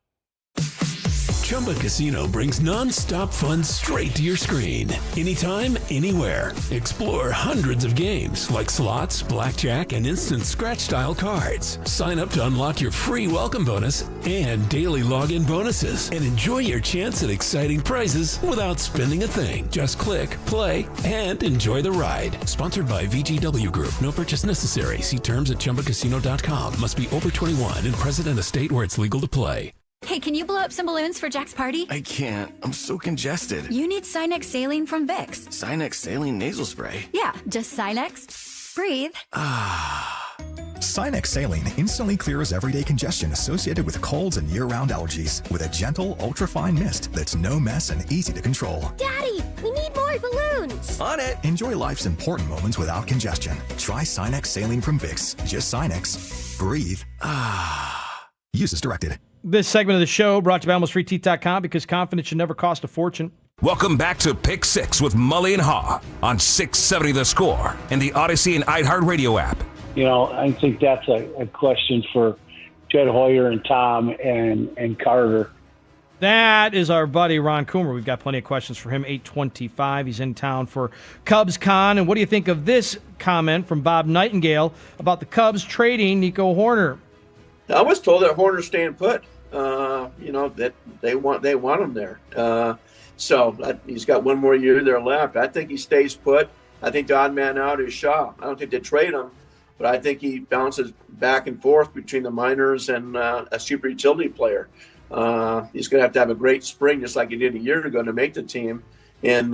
Chumba Casino brings non-stop fun straight to your screen. Anytime, anywhere. Explore hundreds of games like slots, blackjack, and instant scratch-style cards. Sign up to unlock your free welcome bonus and daily login bonuses. And enjoy your chance at exciting prizes without spending a thing. Just click, play, and enjoy the ride. Sponsored by VGW Group. No purchase necessary. See terms at ChumbaCasino.com. Must be over 21 and present in a state where it's legal to play. Hey, can you blow up some balloons for Jack's party? I can't. I'm so congested. You need Sinex Saline from Vicks. Sinex Saline Nasal Spray? Yeah, just Sinex. Breathe. Sinex Saline instantly clears everyday congestion associated with colds and year-round allergies with a gentle, ultra-fine mist that's no mess and easy to control. Daddy, we need more balloons. On it. Enjoy life's important moments without congestion. Try Sinex Saline from Vicks. Just Sinex. Breathe. Use as directed. This segment of the show brought to you by AlmostFreeTeeth.com because confidence should never cost a fortune. Welcome back to Pick Six with Mully and Haugh on 670 The Score and the Odyssey and iHeartRadio app. You know, I think that's a question for Jed Hoyer and Tom and Carter. That is our buddy Ron Coomer. We've got plenty of questions for him. 8:25. He's in town for Cubs Con. And what do you think of this comment from Bob Nightingale about the Cubs trading Nico Hoerner? I was told that Hoerner's staying put. That they want him there. So he's got one more year there left. I think he stays put. I think the odd man out is Shaw. I don't think they trade him, but I think he bounces back and forth between the minors and a super utility player. He's going to have a great spring, just like he did a year ago, to make the team and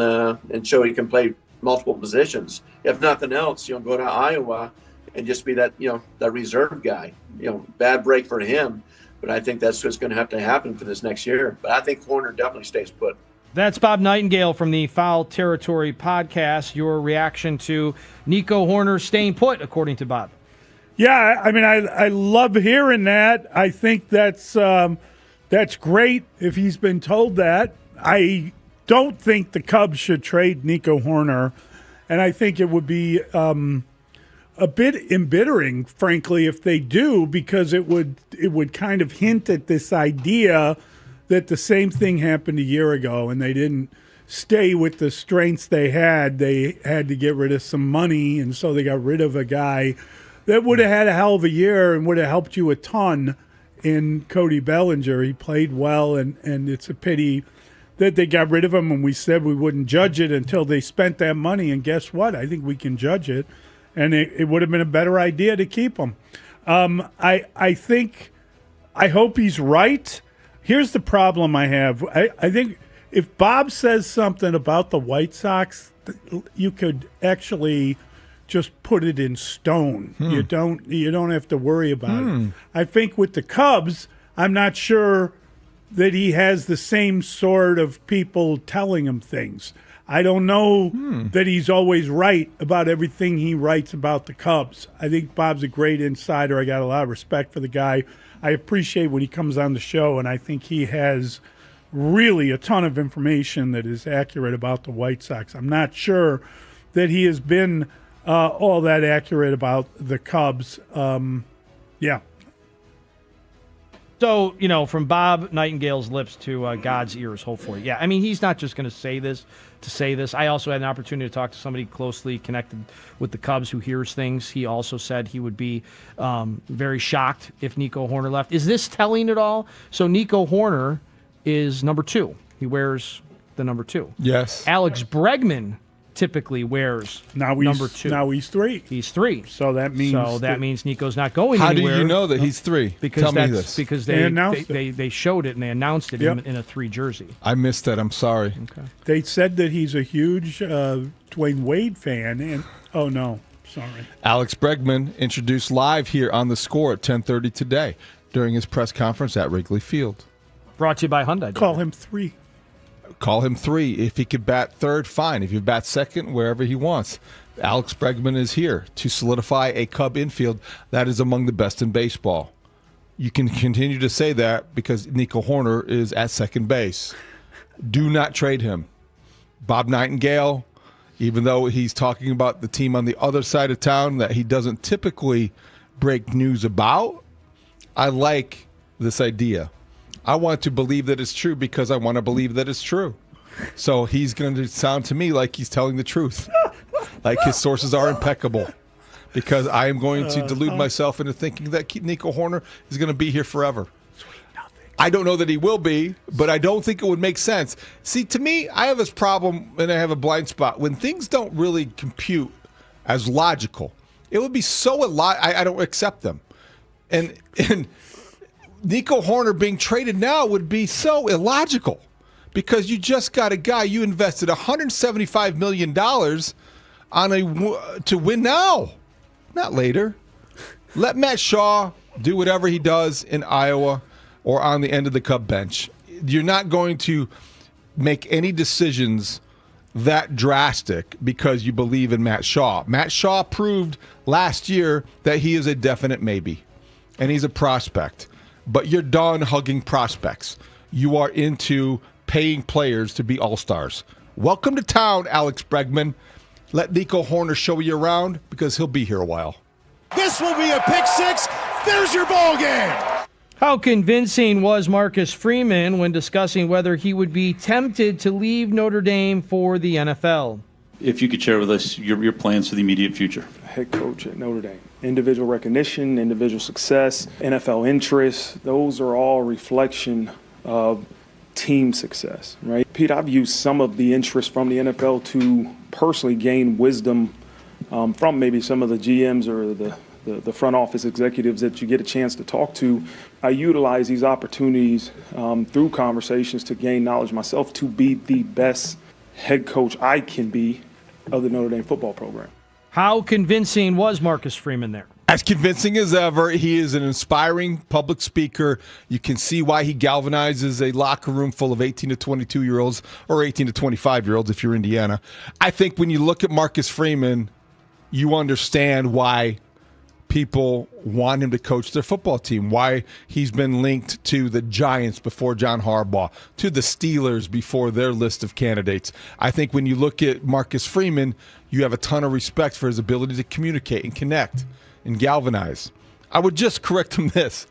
show he can play multiple positions. If nothing else, go to Iowa and just be that reserve guy. Bad break for him, but I think that's what's going to have to happen for this next year. But I think Hoerner definitely stays put. That's Bob Nightingale from the Foul Territory podcast. Your reaction to Nico Hoerner staying put, according to Bob. Yeah, I mean, I love hearing that. I think that's great if he's been told that. I don't think the Cubs should trade Nico Hoerner, and I think it would be a bit embittering, frankly, if they do, because it would kind of hint at this idea that the same thing happened a year ago and they didn't stay with the strengths they had. They had to get rid of some money, and so they got rid of a guy that would have had a hell of a year and would have helped you a ton in Cody Bellinger. He played well, and it's a pity that they got rid of him, and we said we wouldn't judge it until they spent that money. And guess what? I think we can judge it, and it would have been a better idea to keep him. I hope he's right. Here's the problem I have. I think if Bob says something about the White Sox, you could actually just put it in stone. You don't have to worry about it. I think with the Cubs, I'm not sure that he has the same sort of people telling him things. I don't know that he's always right about everything he writes about the Cubs. I think Bob's a great insider. I got a lot of respect for the guy. I appreciate when he comes on the show, and I think he has really a ton of information that is accurate about the White Sox. I'm not sure that he has been all that accurate about the Cubs. Yeah. So, from Bob Nightingale's lips to God's ears, hopefully. Yeah, I mean, he's not just going to say this to say this. I also had an opportunity to talk to somebody closely connected with the Cubs who hears things. He also said he would be very shocked if Nico Hoerner left. Is this telling at all? So Nico Hoerner is number 2. He wears the number 2. Yes. Alex Bregman typically wears number 2. Now he's 3. He's 3. So that means Nico's not going How anywhere. do you know that he's 3? Because Tell me this. Because They announced they showed it and they announced it in a 3 jersey. I missed that. I'm sorry. Okay. They said that he's a huge Dwayne Wade fan, and oh no, sorry. Alex Bregman introduced live here on The Score at 10:30 today during his press conference at Wrigley Field. Brought to you by Hyundai. Call him 3. Call him 3. If he could bat third, fine. If you bat second, wherever he wants. Alex Bregman is here to solidify a Cub infield that is among the best in baseball. You can continue to say that because Nico Hoerner is at second base. Do not trade him. Bob Nightingale, even though he's talking about the team on the other side of town that he doesn't typically break news about, I like this idea. I want to believe that it's true because I want to believe that it's true. So he's going to sound to me like he's telling the truth. Like his sources are impeccable. Because I am going to delude myself into thinking that Nico Hoerner is going to be here forever. I don't know that he will be, but I don't think it would make sense. See, to me, I have this problem and I have a blind spot. When things don't really compute as logical, it would be so I don't accept them. And Nico Hoerner being traded now would be so illogical because you just got a guy you invested $175 million to win now, not later. Let Matt Shaw do whatever he does in Iowa or on the end of the Cub bench. You're not going to make any decisions that drastic because you believe in Matt Shaw. Matt Shaw proved last year that he is a definite maybe, and he's a prospect. But you're done hugging prospects. You are into paying players to be all-stars. Welcome to town, Alex Bregman. Let Nico Hoerner show you around because he'll be here a while. This will be a pick 6. There's your ball game. How convincing was Marcus Freeman when discussing whether he would be tempted to leave Notre Dame for the NFL? If you could share with us your plans for the immediate future. Head coach at Notre Dame. Individual recognition, individual success, NFL interests, those are all reflection of team success, right? Pete, I've used some of the interest from the NFL to personally gain wisdom from maybe some of the GMs or the front office executives that you get a chance to talk to. I utilize these opportunities through conversations to gain knowledge myself to be the best head coach I can be of the Notre Dame football program. How convincing was Marcus Freeman there? As convincing as ever. He is an inspiring public speaker. You can see why he galvanizes a locker room full of 18 to 22-year-olds or 18 to 25-year-olds if you're Indiana. I think when you look at Marcus Freeman, you understand why people want him to coach their football team, why he's been linked to the Giants before John Harbaugh, to the Steelers before their list of candidates. I think when you look at Marcus Freeman, you have a ton of respect for his ability to communicate and connect and galvanize. I would just correct him this.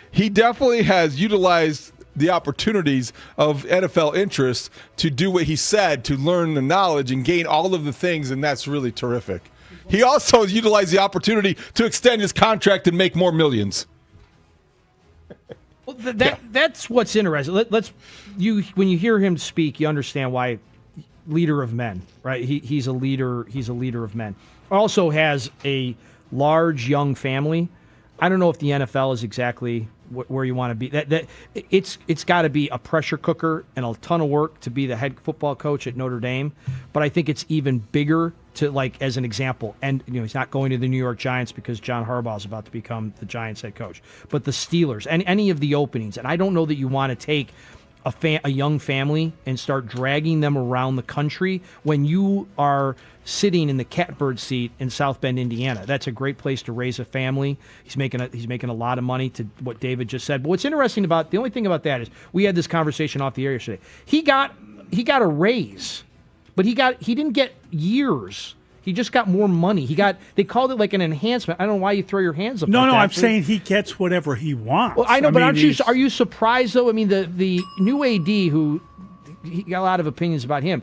He definitely has utilized the opportunities of NFL interest to do what he said, to learn the knowledge and gain all of the things, and that's really terrific. He also utilized the opportunity to extend his contract and make more millions. Well, that's what's interesting. When you hear him speak, you understand why. Leader of men, right? He's a leader. He's a leader of men. Also has a large young family. I don't know if the NFL is exactly where you want to be. It's got to be a pressure cooker and a ton of work to be the head football coach at Notre Dame. But I think it's even bigger to, like, as an example. And he's not going to the New York Giants because John Harbaugh is about to become the Giants head coach. But the Steelers and any of the openings. And I don't know that you want to take a young family and start dragging them around the country when you are sitting in the catbird seat in South Bend, Indiana. That's a great place to raise a family. He's making a lot of money, to what David just said. But what's interesting about the only thing about that is we had this conversation off the air yesterday. He got a raise, but he didn't get years. He just got more money. They called it like an enhancement. I don't know why you throw your hands up. No, like that. I'm saying he gets whatever he wants. Well, I know, but are you surprised though? I mean, the new AD, who he got a lot of opinions about him.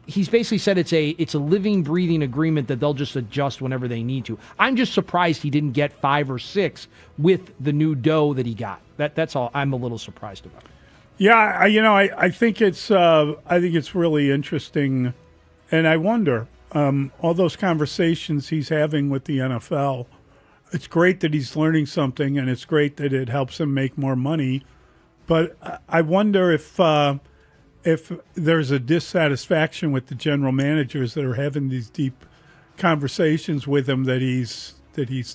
He's basically said it's a living, breathing agreement that they'll just adjust whenever they need to. I'm just surprised he didn't get 5 or 6 with the new dough that he got. That's all. I'm a little surprised about. Yeah, I think it's really interesting, and I wonder. All those conversations he's having with the NFL, it's great that he's learning something, and it's great that it helps him make more money. But I wonder if there's a dissatisfaction with the general managers that are having these deep conversations with him, that he's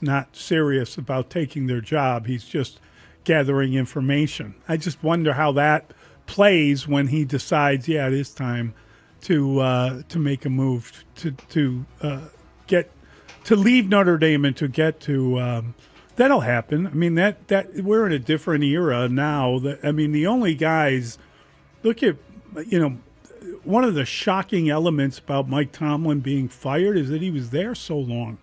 not serious about taking their job. He's just gathering information. I just wonder how that plays when he decides, it is time to make a move to leave Notre Dame and to get to that'll happen. I mean that we're in a different era now. The only guys, look at one of the shocking elements about Mike Tomlin being fired is that he was there so long.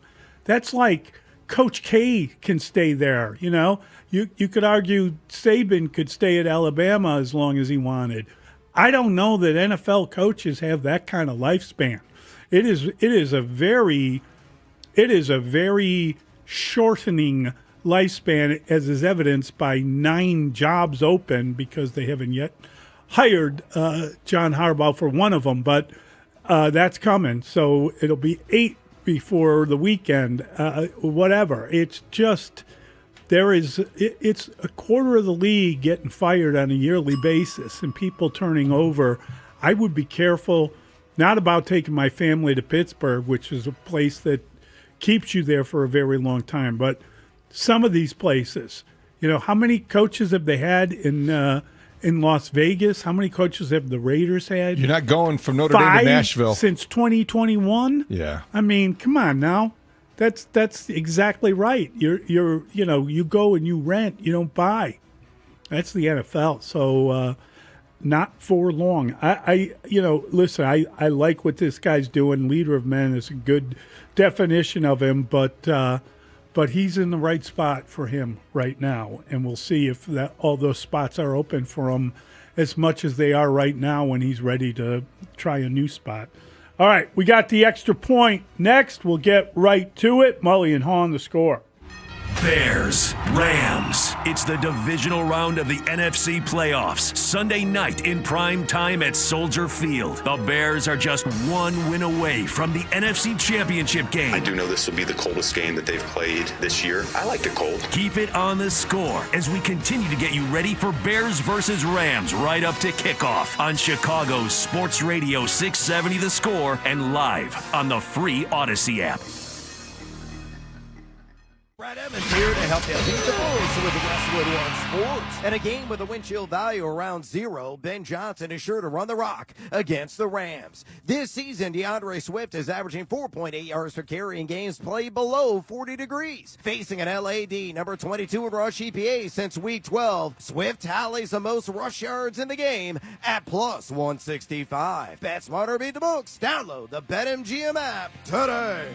That's like Coach K can stay there. You could argue Saban could stay at Alabama as long as he wanted. I don't know that NFL coaches have that kind of lifespan. It is a very shortening lifespan, as is evidenced by 9 jobs open because they haven't yet hired John Harbaugh for one of them, but that's coming. So it'll be 8 before the weekend. Whatever. It's just. It's a quarter of the league getting fired on a yearly basis and people turning over. I would be careful, not about taking my family to Pittsburgh, which is a place that keeps you there for a very long time, but some of these places, how many coaches have they had in Las Vegas? How many coaches have the Raiders had? You're not going from Notre Dame to Nashville since 2021. Yeah, I mean, come on now. That's exactly right. You go and you rent, you don't buy. That's the NFL. So not for long. Listen, I like what this guy's doing. Leader of men is a good definition of him, but he's in the right spot for him right now, and we'll see if all those spots are open for him as much as they are right now when he's ready to try a new spot. All right, we got the extra point. Next, we'll get right to it. Mully and Haugh on the score. Bears, Rams. It's the divisional round of the NFC playoffs. Sunday night in prime time at Soldier Field. The Bears are just 1 win away from the NFC Championship game. I do know this will be the coldest game that they've played this year. I like the cold. Keep it on the score as we continue to get you ready for Bears versus Rams right up to kickoff on Chicago's Sports Radio 670 The Score and live on the free Odyssey app. Brad Evans here to help you beat the Bulls with the Westwood One Sports. And a game with a wind chill value around 0, Ben Johnson is sure to run the rock against the Rams. This season, DeAndre Swift is averaging 4.8 yards per carry in games played below 40 degrees. Facing an LAD number 22 in rush EPA since week 12, Swift tallies the most rush yards in the game at plus 165. Bet smarter, beat the books. Download the BetMGM app today.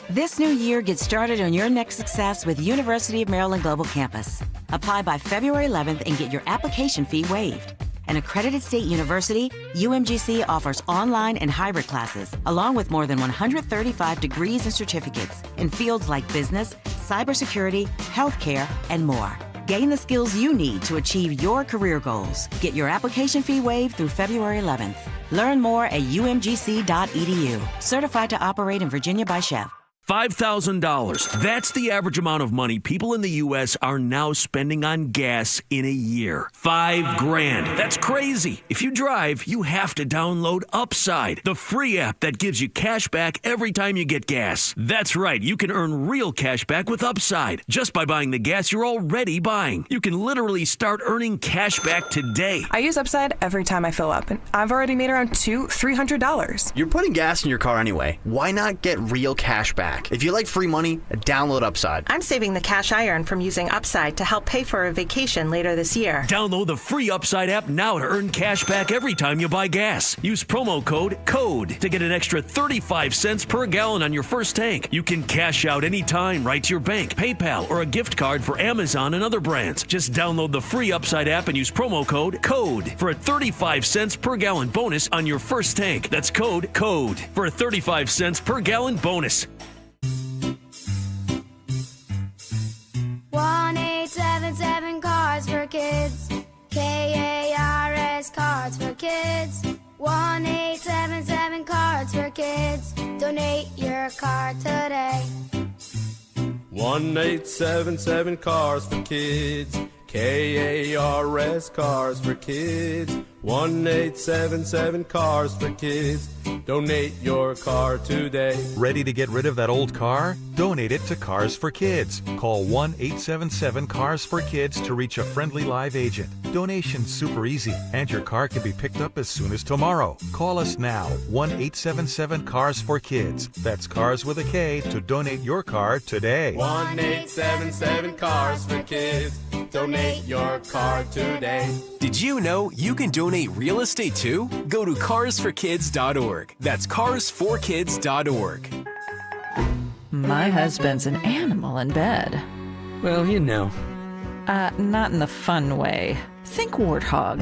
This new year, get started on your next success with University of Maryland Global Campus. Apply by February 11th and get your application fee waived. An accredited state university, UMGC offers online and hybrid classes, along with more than 135 degrees and certificates in fields like business, cybersecurity, healthcare, and more. Gain the skills you need to achieve your career goals. Get your application fee waived through February 11th. Learn more at umgc.edu. Certified to operate in Virginia by Chef. $5,000. That's the average amount of money people in the U.S. are now spending on gas in a year. $5,000. That's crazy. If you drive, you have to download Upside, the free app that gives you cash back every time you get gas. That's right. You can earn real cash back with Upside just by buying the gas you're already buying. You can literally start earning cash back today. I use Upside every time I fill up, and I've already made around $200-$300. You're putting gas in your car anyway. Why not get real cash back? If you like free money, download Upside. I'm saving the cash I earn from using Upside to help pay for a vacation later this year. Download the free Upside app now to earn cash back every time you buy gas. Use promo code CODE to get an extra 35 cents per gallon on your first tank. You can cash out anytime right to your bank, PayPal, or a gift card for Amazon and other brands. Just download the free Upside app and use promo code CODE for a 35 cents per gallon bonus on your first tank. That's code CODE for a 35 cents per gallon bonus. 1-877 Cards for Kids. KARS Cards for Kids. 1-877 Cards for Kids. Donate your card today. 1-877 Cars for Kids. KARS Cars for Kids. 1-877 Cars for Kids. Donate your car today. Ready to get rid of that old car? Donate it to Cars for Kids. Call 1-877-CARS-FOR-KIDS to reach a friendly live agent. Donation's super easy, and your car can be picked up as soon as tomorrow. Call us now, 1-877-CARS-FOR-KIDS. That's Cars with a K to donate your car today. 1-877 Cars for Kids. Donate your car today. Did you know you can donate real estate too? Go to carsforkids.org. That's carsforkids.org. My husband's an animal in bed. Well, you know. Not in the fun way. Think warthog.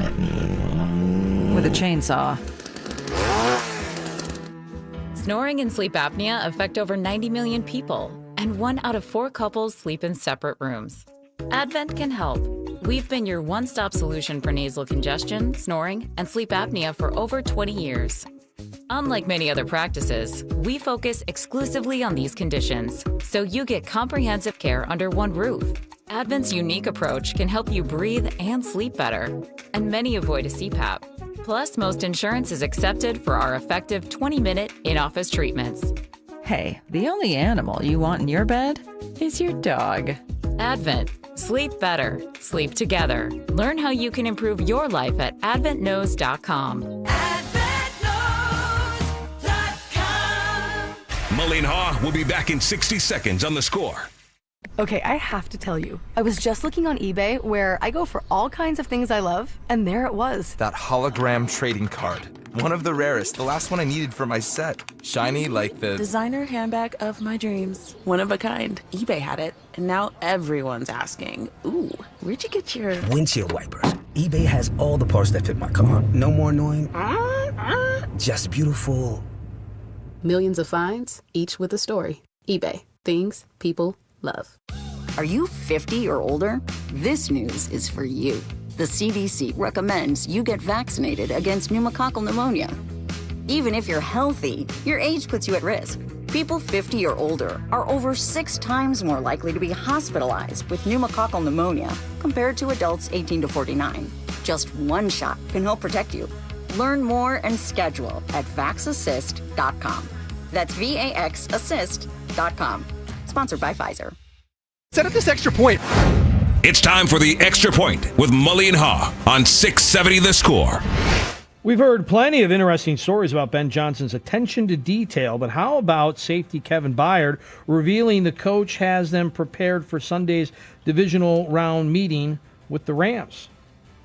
With a chainsaw. Snoring and sleep apnea affect over 90 million people, and 1 out of 4 couples sleep in separate rooms. Advent can help. We've been your one-stop solution for nasal congestion, snoring, and sleep apnea for over 20 years. Unlike many other practices, we focus exclusively on these conditions, so you get comprehensive care under one roof. Advent's unique approach can help you breathe and sleep better, and many avoid a CPAP. Plus, most insurance is accepted for our effective 20-minute in-office treatments. Hey, the only animal you want in your bed is your dog. Advent. Sleep better. Sleep together. Learn how you can improve your life at adventknows.com. Mully and Haugh will be back in 60 seconds on The Score. Okay, I have to tell you, I was just looking on eBay where I go for all kinds of things I love, and there it was. That hologram trading card. One of the rarest, the last one I needed for my set. Shiny like the designer handbag of my dreams. One of a kind. eBay had it, and now everyone's asking, ooh, where'd you get your windshield wipers? eBay has all the parts that fit my car. No more annoying, just beautiful. Millions of finds, each with a story. eBay. Things people love. Are you 50 or older? This news is for you. The CDC recommends you get vaccinated against pneumococcal pneumonia. Even if you're healthy, your age puts you at risk. People 50 or older are over 6 times more likely to be hospitalized with pneumococcal pneumonia compared to adults 18 to 49. Just one shot can help protect you. Learn more and schedule at vaxassist.com. That's VAXassist.com. Sponsored by Pfizer. Set up this extra point. It's time for the Extra Point with Mully and Haugh on 670 The Score. We've heard plenty of interesting stories about Ben Johnson's attention to detail, but how about safety Kevin Byard revealing the coach has them prepared for Sunday's divisional round meeting with the Rams?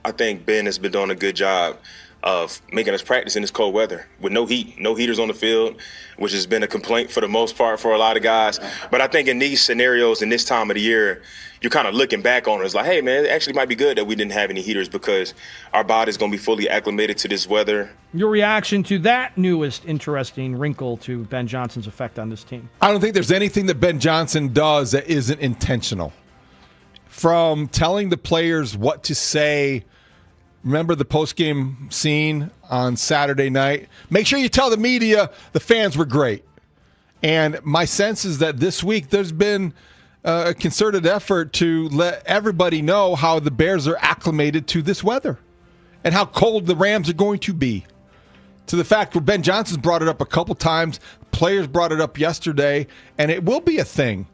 I think Ben has been doing a good job of making us practice in this cold weather with no heat, no heaters on the field, which has been a complaint for the most part for a lot of guys. But I think in these scenarios, in this time of the year, you're kind of looking back on it. It's like, hey, man, it actually might be good that we didn't have any heaters because our body's going to be fully acclimated to this weather. Your reaction to that newest interesting wrinkle to Ben Johnson's effect on this team? I don't think there's anything that Ben Johnson does that isn't intentional. from telling the players what to say. Remember the post-game scene on Saturday night? Make sure you tell the media the fans were great. And my sense is that this week there's been a concerted effort to let everybody know how the Bears are acclimated to this weather and how cold the Rams are going to be. To the fact where Ben Johnson's brought it up a couple times, players brought it up yesterday, and it will be a thing.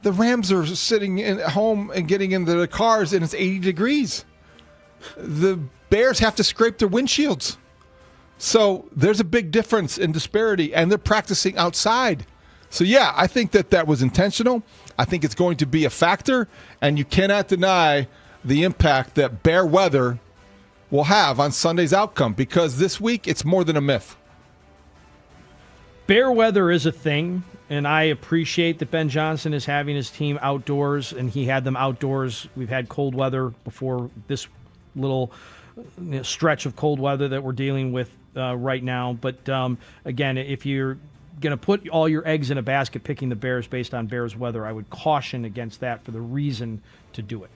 The Rams are sitting at home and getting into their cars, and it's 80 degrees. The Bears have to scrape their windshields. So there's a big difference in disparity, and they're practicing outside. So, yeah, I think that was intentional. I think it's going to be a factor, and you cannot deny the impact that Bear weather will have on Sunday's outcome, because this week it's more than a myth. Bear weather is a thing, and I appreciate that Ben Johnson is having his team outdoors, and he had them outdoors. We've had cold weather before this little stretch of cold weather that we're dealing with right now. But again, if you're going to put all your eggs in a basket picking the Bears based on Bears weather, I would caution against that for the reason to do it.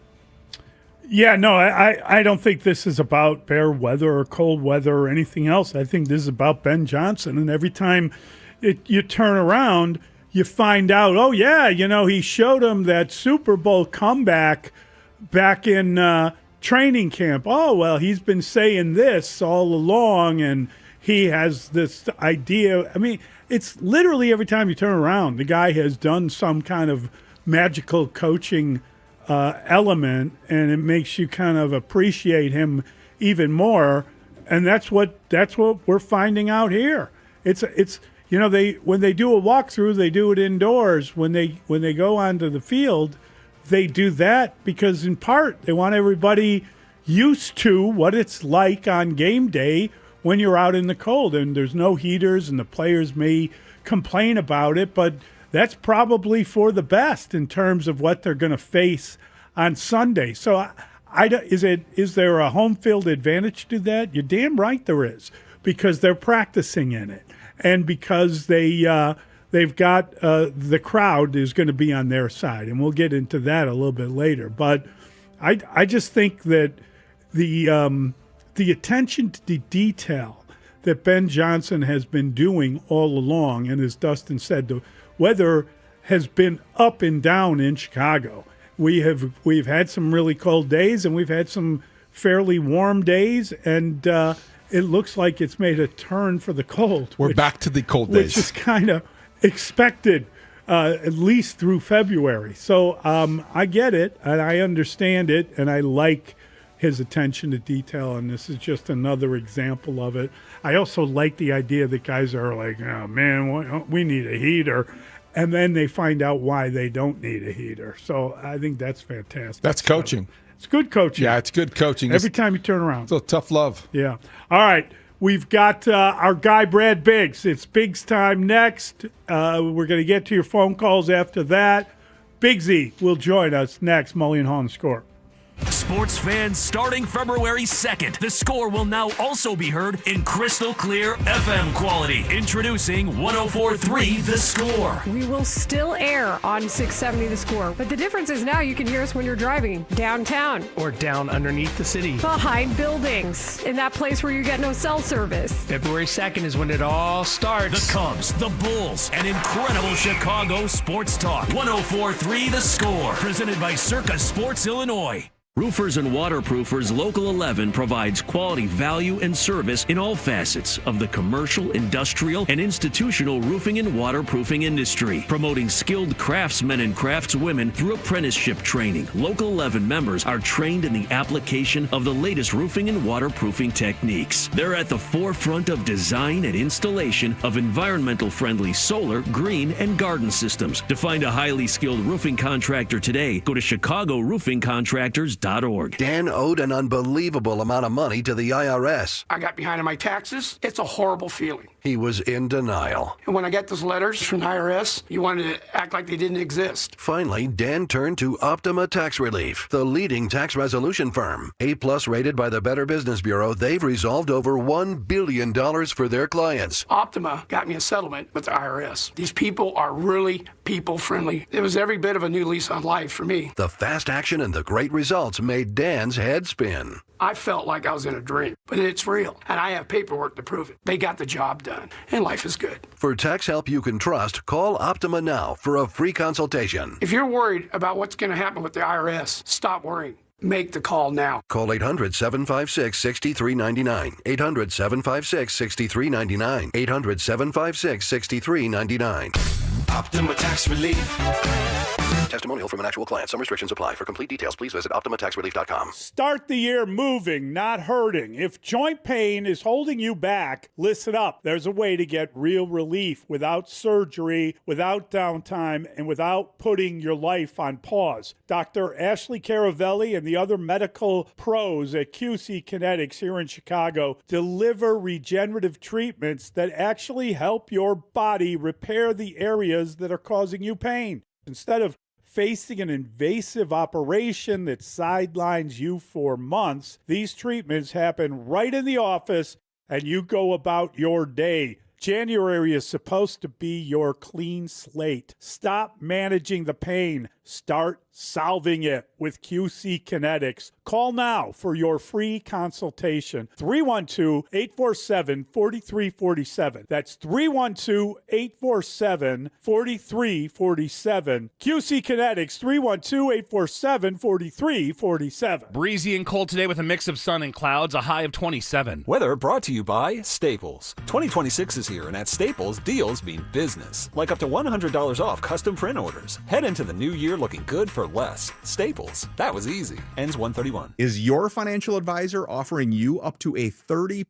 Yeah, no, I don't think this is about Bear weather or cold weather or anything else. I think this is about Ben Johnson. And every time you turn around, you find out, oh, yeah, he showed him that Super Bowl comeback back in training camp. Oh, well, he's been saying this all along, and he has this idea. I mean, it's literally every time you turn around, the guy has done some kind of magical coaching element, and it makes you kind of appreciate him even more. And that's what we're finding out here. It's when they do a walkthrough, they do it indoors. When they go onto the field, they do that because in part they want everybody used to what it's like on game day when you're out in the cold and there's no heaters, and the players may complain about it, but that's probably for the best in terms of what they're going to face on Sunday. So is there a home field advantage to that? You're damn right there is, because they're practicing in it, and because they've got the crowd is going to be on their side, and we'll get into that a little bit later. But I just think that the attention to the detail that Ben Johnson has been doing all along, and as Dustin said, the weather has been up and down in Chicago. We've had some really cold days, and we've had some fairly warm days, and it looks like it's made a turn for the cold. We're back to the cold days, which is kind of expected, at least through February. So I get it, and I understand it, and I like his attention to detail, and this is just another example of it. I also like the idea that guys are like, oh, man, we need a heater, and then they find out why they don't need a heater. So I think that's fantastic. That's coaching. It's good coaching. Yeah, it's good coaching. Every time you turn around. It's a tough love. Yeah. All right. We've got our guy, Brad Biggs. It's Biggs time next. We're going to get to your phone calls after that. Biggsy will join us next. Mully and Haugh on the Score. Sports fans, starting February 2nd, the Score will now also be heard in crystal clear FM quality. Introducing 104.3 The Score. We will still air on 670 The Score, but the difference is now you can hear us when you're driving downtown. Or down underneath the city. Behind buildings, in that place where you get no cell service. February 2nd is when it all starts. The Cubs, the Bulls, and incredible Chicago sports talk. 104.3 The Score. Presented by Circa Sports Illinois. Roofers and Waterproofers Local 11 provides quality value and service in all facets of the commercial, industrial, and institutional roofing and waterproofing industry, promoting skilled craftsmen and craftswomen through apprenticeship training. Local 11 members are trained in the application of the latest roofing and waterproofing techniques. They're at the forefront of design and installation of environmental friendly solar, green, and garden systems. To find a highly skilled roofing contractor today, go to ChicagoRoofingContractors.com. Dan owed an unbelievable amount of money to the IRS. I got behind on my taxes. It's a horrible feeling. he was in denial. And when I got those letters from the IRS, you wanted to act like they didn't exist. Finally, Dan turned to Optima Tax Relief, the leading tax resolution firm. A-plus rated by the Better Business Bureau, they've resolved over $1 billion for their clients. Optima got me a settlement with the IRS. These people are really people-friendly. It was every bit of a new lease on life for me. The fast action and the great results made Dan's head spin. I felt like I was in a dream, but it's real, and I have paperwork to prove it. They got the job done, and life is good. For tax help you can trust, call Optima now for a free consultation. If you're worried about what's going to happen with the IRS, stop worrying. Make the call now. Call 800-756-6399. 800-756-6399. 800-756-6399. Optima Tax Relief. Testimonial from an actual client. Some restrictions apply. For complete details, please visit OptimaTaxRelief.com. Start the year moving, not hurting. If joint pain is holding you back, listen up. There's a way to get real relief without surgery, without downtime, and without putting your life on pause. Dr. Ashley Caravelli and the other medical pros at QC Kinetics here in Chicago deliver regenerative treatments that actually help your body repair the areas that are causing you pain. Instead of facing an invasive operation that sidelines you for months, these treatments happen right in the office and you go about your day. January is supposed to be your clean slate. Stop managing the pain. Start solving it with QC Kinetics. Call now for your free consultation. 312-847-4347. That's 312-847-4347. QC Kinetics, 312-847-4347. Breezy and cold today with a mix of sun and clouds, a high of 27. Weather brought to you by Staples. 2026 is here, and at Staples, deals mean business. Like up to $100 off custom print orders. Head into the new year looking good for less. Staples. That was easy. Ends 131. Is your financial advisor offering you up to a 30%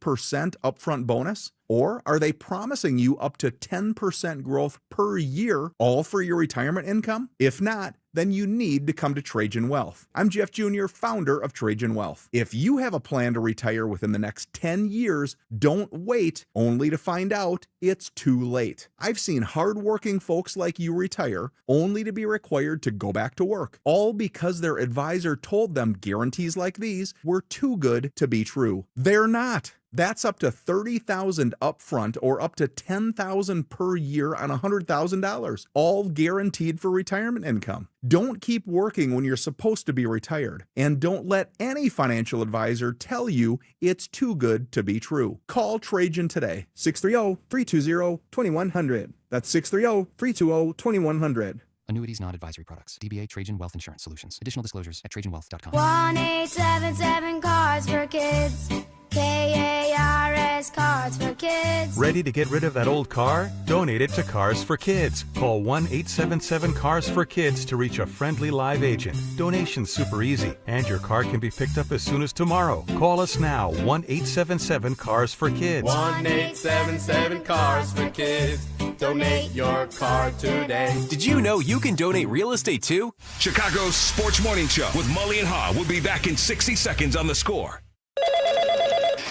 upfront bonus? Or are they promising you up to 10% growth per year, all for your retirement income? If not, then you need to come to Trajan Wealth. I'm Jeff Jr., founder of Trajan Wealth. If you have a plan to retire within the next 10 years, don't wait only to find out it's too late. I've seen hardworking folks like you retire only to be required to go back to work, all because their advisor told them guarantees like these were too good to be true. They're not. That's up to $30,000 upfront or up to $10,000 per year on $100,000, all guaranteed for retirement income. Don't keep working when you're supposed to be retired, and don't let any financial advisor tell you it's too good to be true. Call Trajan today, 630-320-2100. That's 630-320-2100. Annuities, non-advisory products. DBA Trajan Wealth Insurance Solutions. Additional disclosures at TrajanWealth.com. 1-877 Cards for Kids. KARS Cards for Kids. Ready to get rid of that old car? Donate it to Cars for Kids. Call 1-877-CARS-FOR-KIDS to reach a friendly live agent. Donation's super easy, and your car can be picked up as soon as tomorrow. Call us now, 1-877-CARS-FOR-KIDS. 1-877 Cars for Kids. Donate your car today. Did you know you can donate real estate too? Chicago's Sports Morning Show with Mully and Haugh will be back in 60 seconds on The Score.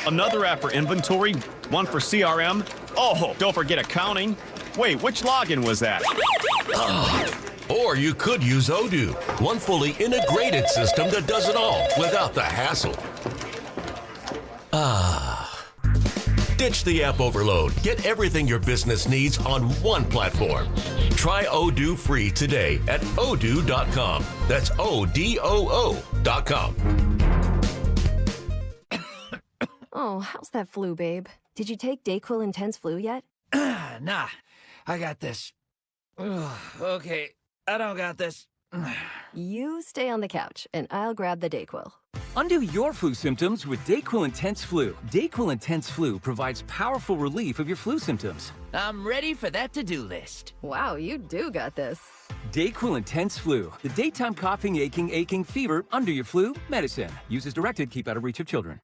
Another app for inventory, one for CRM. Oh, don't forget accounting. Wait, which login was that? Or you could use Odoo, one fully integrated system that does it all without the hassle. Ditch the app overload. Get everything your business needs on one platform. Try Odoo free today at odoo.com. That's ODOO.com. Oh, how's that flu, babe? Did you take Dayquil Intense Flu yet? Nah, I got this. Ugh, okay, I don't got this. You stay on the couch, and I'll grab the Dayquil. Undo your flu symptoms with Dayquil Intense Flu. Dayquil Intense Flu provides powerful relief of your flu symptoms. I'm ready for that to-do list. Wow, you do got this. Dayquil Intense Flu. The daytime coughing, aching, fever, under your flu medicine. Use as directed, keep out of reach of children.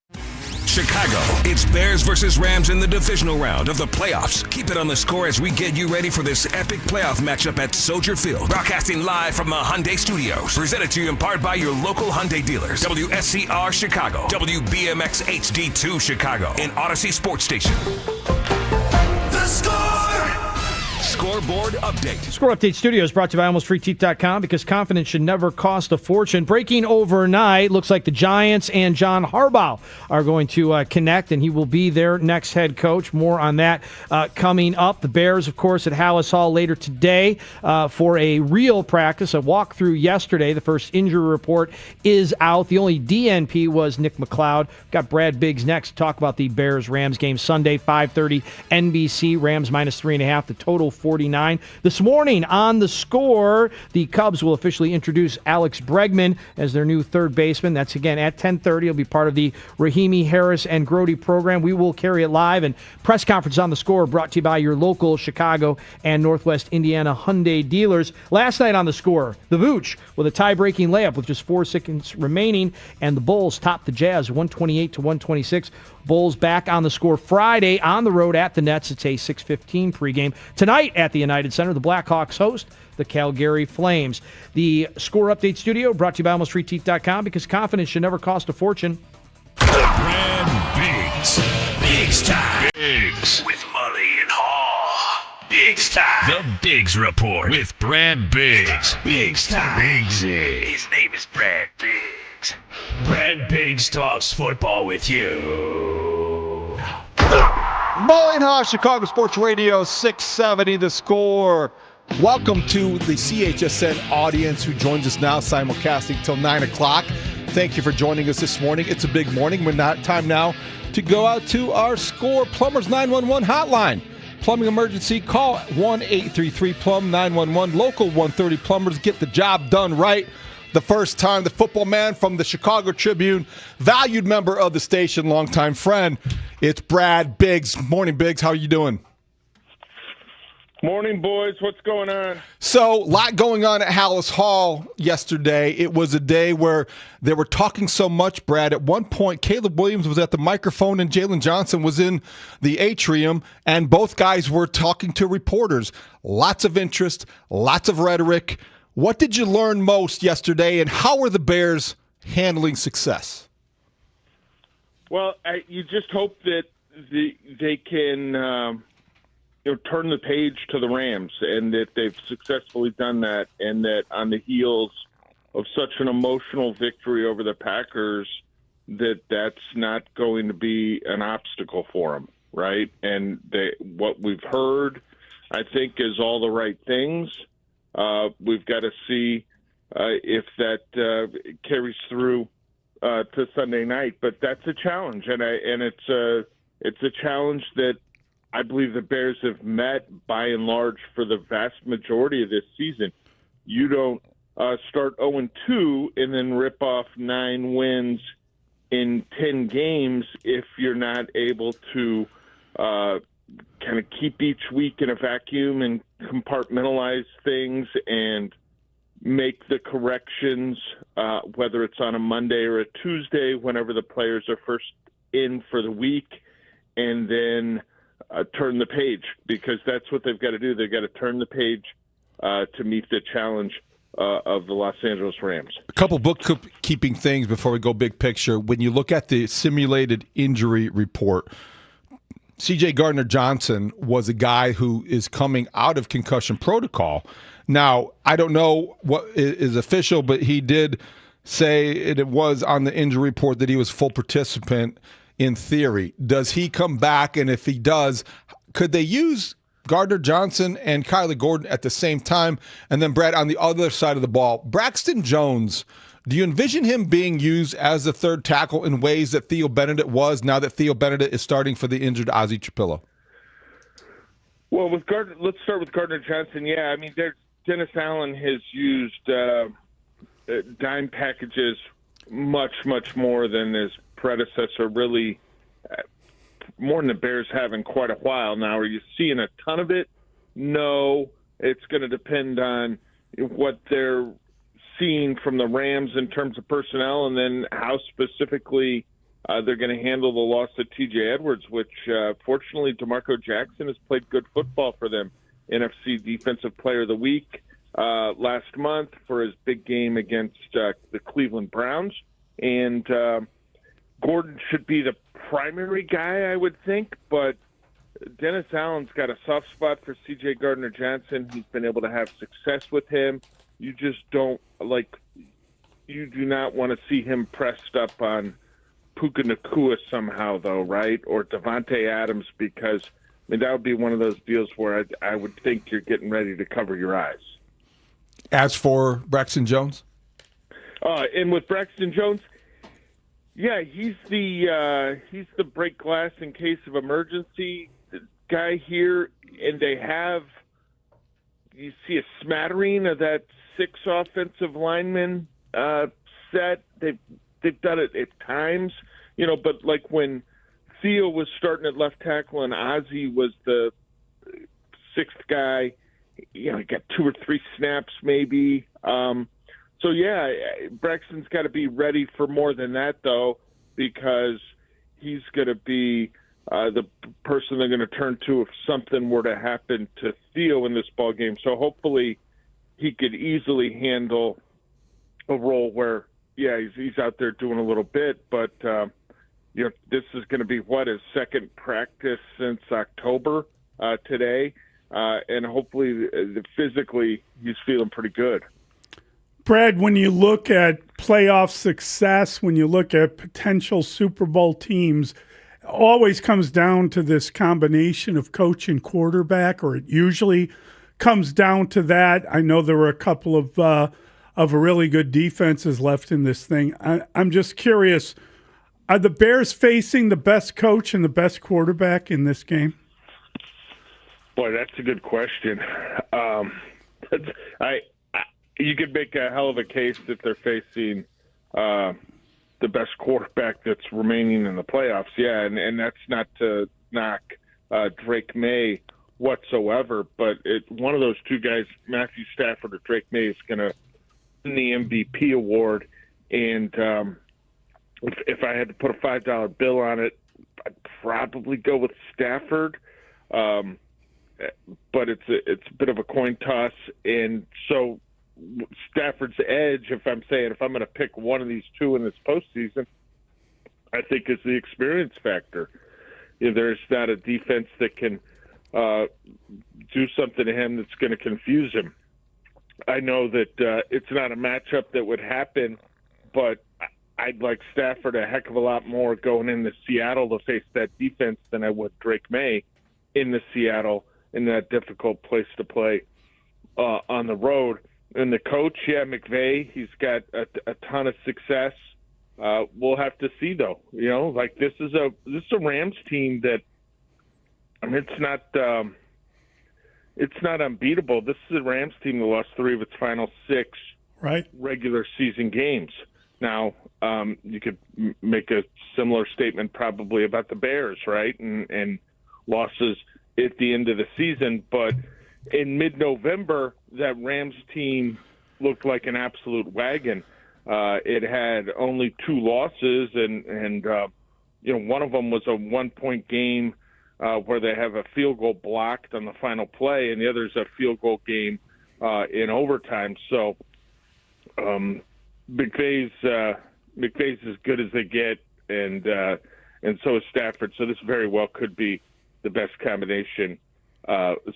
Chicago, it's Bears versus Rams in the divisional round of the playoffs. Keep it on The Score as we get you ready for this epic playoff matchup at Soldier Field. Broadcasting live from the Hyundai Studios. Presented to you in part by your local Hyundai dealers. WSCR Chicago, WBMX HD2 Chicago, and Odyssey Sports Station. The Scoreboard update. Score Update Studio is brought to you by AlmostFreeTeeth.com because confidence should never cost a fortune. Breaking overnight, looks like the Giants and John Harbaugh are going to connect, and he will be their next head coach. More on that coming up. The Bears, of course, at Haugh later today for a real practice, a walkthrough yesterday. The first injury report is out. The only DNP was Nick McLeod. Got Brad Biggs next to talk about the Bears-Rams game Sunday, 5:30 NBC. Rams minus 3.5. The total 49. This morning on The Score, the Cubs will officially introduce Alex Bregman as their new third baseman. That's again at 10:30. He'll be part of the Rahimi, Harris, and Grody program. We will carry it live, and press conference on The Score brought to you by your local Chicago and Northwest Indiana Hyundai dealers. Last night on The Score, the Vooch with a tie-breaking layup with just 4 seconds remaining, and the Bulls topped the Jazz 128-126. Bulls back on The Score Friday on the road at the Nets. It's a 6:15 pregame. Tonight at the United Center, the Blackhawks host the Calgary Flames. The Score Update Studio brought to you by AlmostFreeTeeth.com because confidence should never cost a fortune. Brad Biggs. Biggs time. Biggs with Mully and Haugh. Biggs time. The Biggs Report with Brad Biggs. Biggs time. Biggsy. His name is Brad Biggs. Brad Biggs talks football with you. Mully and Haugh, Chicago Sports Radio 670 The Score. Welcome to the CHSN audience who joins us now, simulcasting till 9 o'clock. Thank you for joining us this morning. It's a big morning. We're not time now to go out to our Score Plumbers 911 hotline. Plumbing emergency, call 1-833-PLUM 911. Local 130 plumbers get the job done right. The first time, the football man from the Chicago Tribune, valued member of the station, longtime friend. It's Brad Biggs. Morning, Biggs. How are you doing? Morning, boys. What's going on? So, a lot going on at Haugh yesterday. It was a day where they were talking so much, Brad. At one point, Caleb Williams was at the microphone and Jalen Johnson was in the atrium, and both guys were talking to reporters. Lots of interest, lots of rhetoric. What did you learn most yesterday, and how are the Bears handling success? Well, you just hope that they can turn the page to the Rams, and that they've successfully done that, and that on the heels of such an emotional victory over the Packers, that's not going to be an obstacle for them, right? And what we've heard, I think, is all the right things. We've got to see if that carries through to Sunday night, but that's a challenge, and it's a challenge that I believe the Bears have met by and large for the vast majority of this season. You don't start 0-2 and then rip off 9 wins in 10 games if you're not able to kind of keep each week in a vacuum and compartmentalize things and make the corrections, whether it's on a Monday or a Tuesday, whenever the players are first in for the week, and then turn the page, because that's what they've got to do. They've got to turn the page to meet the challenge of the Los Angeles Rams. A couple bookkeeping things before we go big picture. When you look at the simulated injury report, C.J. Gardner-Johnson was a guy who is coming out of concussion protocol. Now, I don't know what is official, but he did say it was on the injury report that he was full participant in theory. Does he come back? And if he does, could they use Gardner-Johnson and Kyler Gordon at the same time? And then, Brad, on the other side of the ball, Braxton Jones, do you envision him being used as the third tackle in ways that Theo Benedict was, now that Theo Benedict is starting for the injured Ozzie Trapillo? Well, let's start with Gardner-Johnson. Yeah, I mean, Dennis Allen has used dime packages much, much more than his predecessor, really more than the Bears have in quite a while now. Are you seeing a ton of it? No. It's going to depend on what they're seeing from the Rams in terms of personnel, and then how specifically they're going to handle the loss of T.J. Edwards, which fortunately DeMarco Jackson has played good football for them. NFC Defensive Player of the Week last month for his big game against the Cleveland Browns. And Gordon should be the primary guy, I would think, but Dennis Allen's got a soft spot for C.J. Gardner-Johnson. He's been able to have success with him. You just don't, you do not want to see him pressed up on Puka Nacua somehow, though, right? Or Devontae Adams, because that would be one of those deals where I would think you're getting ready to cover your eyes. As for Braxton Jones? And with Braxton Jones, yeah, he's the break glass in case of emergency guy here, and you see a smattering of that 6 offensive lineman set. They've done it at times, but like when Theo was starting at left tackle and Ozzie was the 6th guy, he got 2 or 3 snaps maybe. So, yeah, Braxton's got to be ready for more than that, though, because he's going to be the person they're going to turn to if something were to happen to Theo in this ball game. So hopefully he could easily handle a role where, yeah, he's out there doing a little bit, but this is going to be his second practice since October today, and hopefully physically he's feeling pretty good. Brad, when you look at playoff success, when you look at potential Super Bowl teams, it always comes down to this combination of coach and quarterback, or it usually comes down to that. I know there were a couple of really good defenses left in this thing. I'm just curious, are the Bears facing the best coach and the best quarterback in this game? Boy, that's a good question. You could make a hell of a case that they're facing the best quarterback that's remaining in the playoffs. Yeah, and that's not to knock Drake May whatsoever, but one of those two guys, Matthew Stafford or Drake May, is going to win the MVP award. And if I had to put a $5 bill on it, I'd probably go with Stafford. But it's a bit of a coin toss, and so Stafford's edge, if I'm going to pick one of these two in this postseason, I think is the experience factor. There's not a defense that can do something to him that's going to confuse him. I know that it's not a matchup that would happen, but I'd like Stafford a heck of a lot more going into Seattle to face that defense than I would Drake May in the Seattle in that difficult place to play on the road. And the coach, McVay, he's got a ton of success. We'll have to see, though. This is a Rams team that, it's not unbeatable. This is a Rams team that lost 3 of its final 6 regular season games. Now, you could make a similar statement probably about the Bears, right? And losses at the end of the season, but in mid-November, that Rams team looked like an absolute wagon. It had only 2 losses, and one of them was a 1-point game where they have a field goal blocked on the final play, and the other is a field goal game in overtime. So McVay's as good as they get, and so is Stafford. So this very well could be the best combination.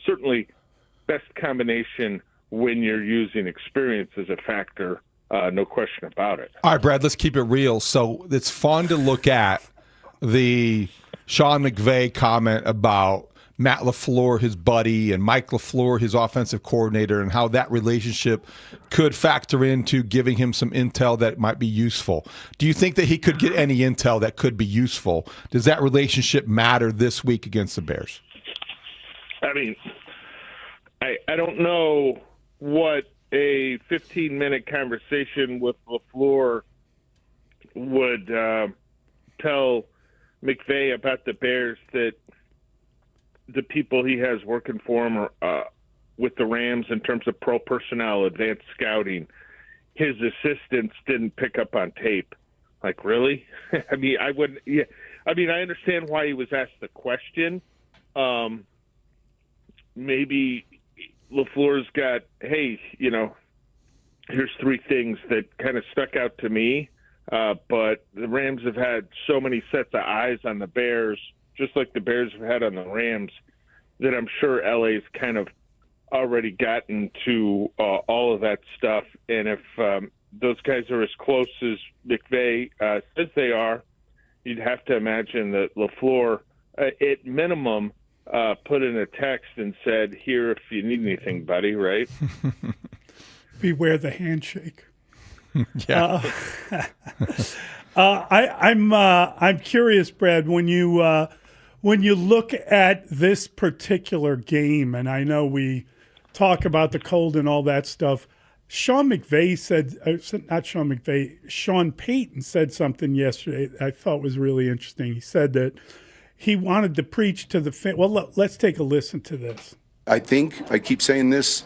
Certainly best combination when you're using experience as a factor, no question about it. All right, Brad, let's keep it real. So it's fun to look at the Sean McVay comment about Matt LaFleur, his buddy, and Mike LaFleur, his offensive coordinator, and how that relationship could factor into giving him some intel that might be useful. Do you think that he could get any intel that could be useful? Does that relationship matter this week against the Bears? I don't know what a 15-minute conversation with LaFleur would tell McVay about the Bears that the people he has working for him are, with the Rams in terms of pro personnel, advanced scouting, his assistants didn't pick up on tape. Like, really? I wouldn't. Yeah. I understand why he was asked the question. Maybe LaFleur's got, hey, here's 3 things that kind of stuck out to me. But the Rams have had so many sets of eyes on the Bears just like the Bears have had on the Rams, that I'm sure LA's kind of already gotten to all of that stuff. And if those guys are as close as McVay says they are, you'd have to imagine that LaFleur, at minimum, put in a text and said, "Here if you need anything, buddy," right? Beware the handshake. Yeah. I'm curious, Brad, when you look at this particular game, and I know we talk about the cold and all that stuff. Sean McVay said, not Sean McVay, Sean Payton said something yesterday I thought was really interesting. He said that he wanted to preach to the fan. Well, let's take a listen to this. I think, I keep saying this,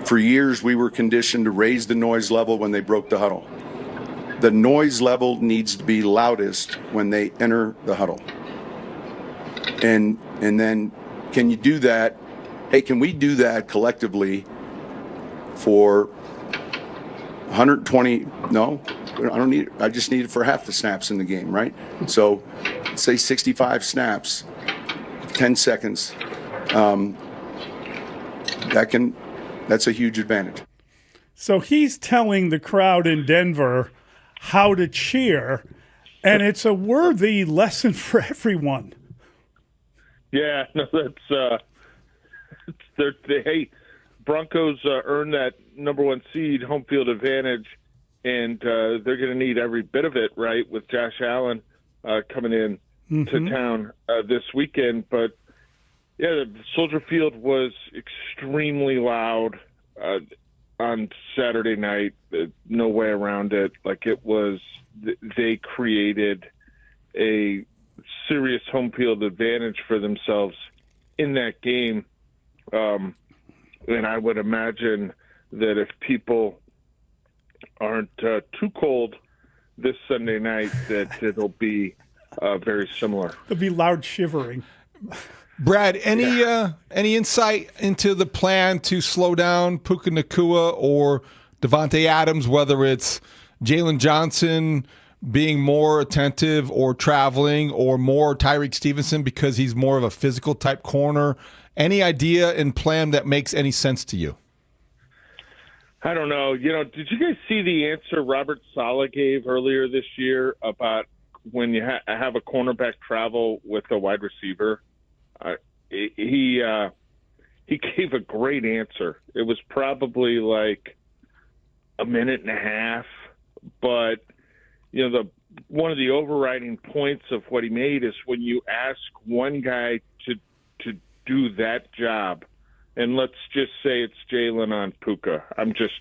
for years we were conditioned to raise the noise level when they broke the huddle. The noise level needs to be loudest when they enter the huddle. And then can you do that? Hey, can we do that collectively for 120? No, I don't need it. I just need it for half the snaps in the game, right? So say 65 snaps, 10 seconds. That's a huge advantage. So he's telling the crowd in Denver how to cheer, and it's a worthy lesson for everyone. Yeah, no, that's hey, Broncos earned that number 1 seed, home field advantage, and they're going to need every bit of it, right, with Josh Allen coming in to town this weekend. But yeah, the Soldier Field was extremely loud on Saturday night. No way around it. Like, it was, they created a serious home field advantage for themselves in that game. And I would imagine that if people aren't too cold this Sunday night, that it'll be very similar. There'll be loud shivering. Brad, any insight into the plan to slow down Puka Nacua or Devontae Adams, whether it's Jalen Johnson being more attentive or traveling, or more Tyreek Stevenson because he's more of a physical type corner? Any idea and plan that makes any sense to you? I don't know. Did you guys see the answer Robert Saleh gave earlier this year about when you have a cornerback travel with a wide receiver? He gave a great answer. It was probably like a minute and a half, but one of the overriding points of what he made is when you ask one guy to do that job, and let's just say it's Jalen on Puka. I'm just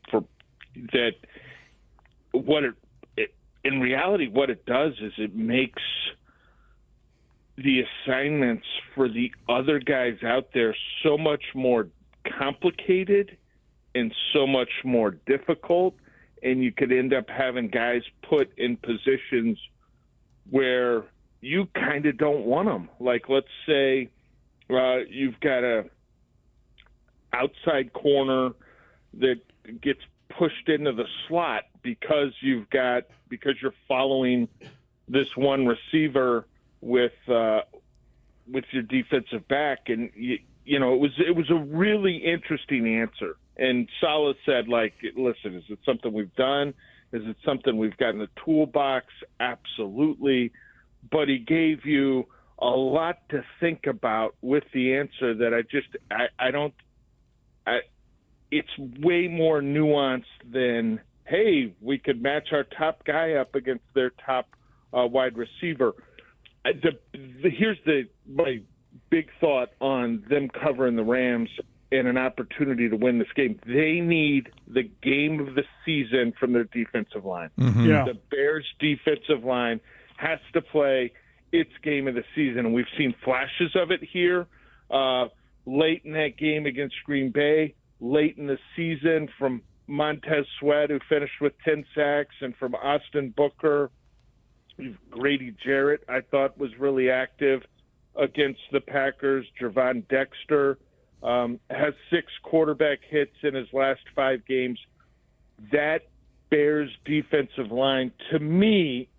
for that. What it in reality, what it does is it makes the assignments for the other guys out there so much more complicated and so much more difficult, and you could end up having guys put in positions where you kind of don't want them. Like, let's say you've got a outside corner that gets pushed into the slot because you're following this one receiver with your defensive back, and it was a really interesting answer. And Saleh said, like, listen, is it something we've done? Is it something we've got in the toolbox? Absolutely. But he gave you a lot to think about with the answer that it's way more nuanced than, hey, we could match our top guy up against their top wide receiver. Here's my big thought on them covering the Rams and an opportunity to win this game. They need the game of the season from their defensive line. Mm-hmm. Yeah. The Bears' defensive line has to play its game of the season, and we've seen flashes of it here late in that game against Green Bay, late in the season from Montez Sweat, who finished with 10 sacks, and from Austin Booker. Grady Jarrett, I thought, was really active against the Packers. Jervon Dexter has 6 quarterback hits in his last 5 games. That Bears defensive line, to me,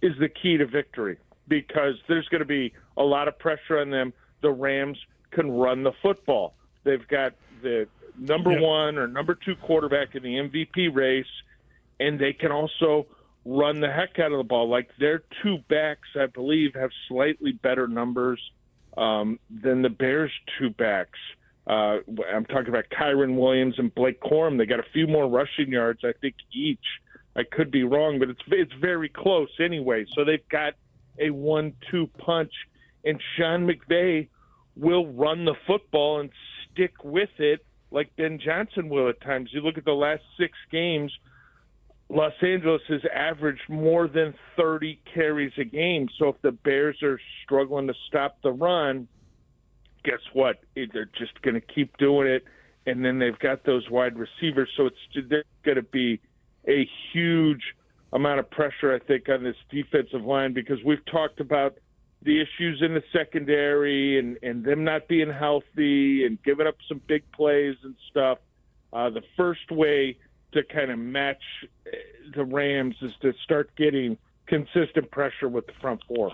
is the key to victory. because there's going to be a lot of pressure on them. The Rams can run the football. They've got the number one or number two quarterback in the MVP race, and they can also run the heck out of the ball. Like their two backs, I believe, have slightly better numbers than the Bears' two backs. I'm talking about Kyron Williams and Blake Corum. They got a few more rushing yards, I think, each. I could be wrong, but it's very close anyway. So they've got a 1-2 punch, and Sean McVay will run the football and stick with it like Ben Johnson will at times. You look at the last 6 games, Los Angeles has averaged more than 30 carries a game. So if the Bears are struggling to stop the run, guess what? They're just going to keep doing it, and then they've got those wide receivers. So there's going to be a huge amount of pressure, I think, on this defensive line, because we've talked about the issues in the secondary and them not being healthy and giving up some big plays and stuff. The first way to kind of match the Rams is to start getting consistent pressure with the front four.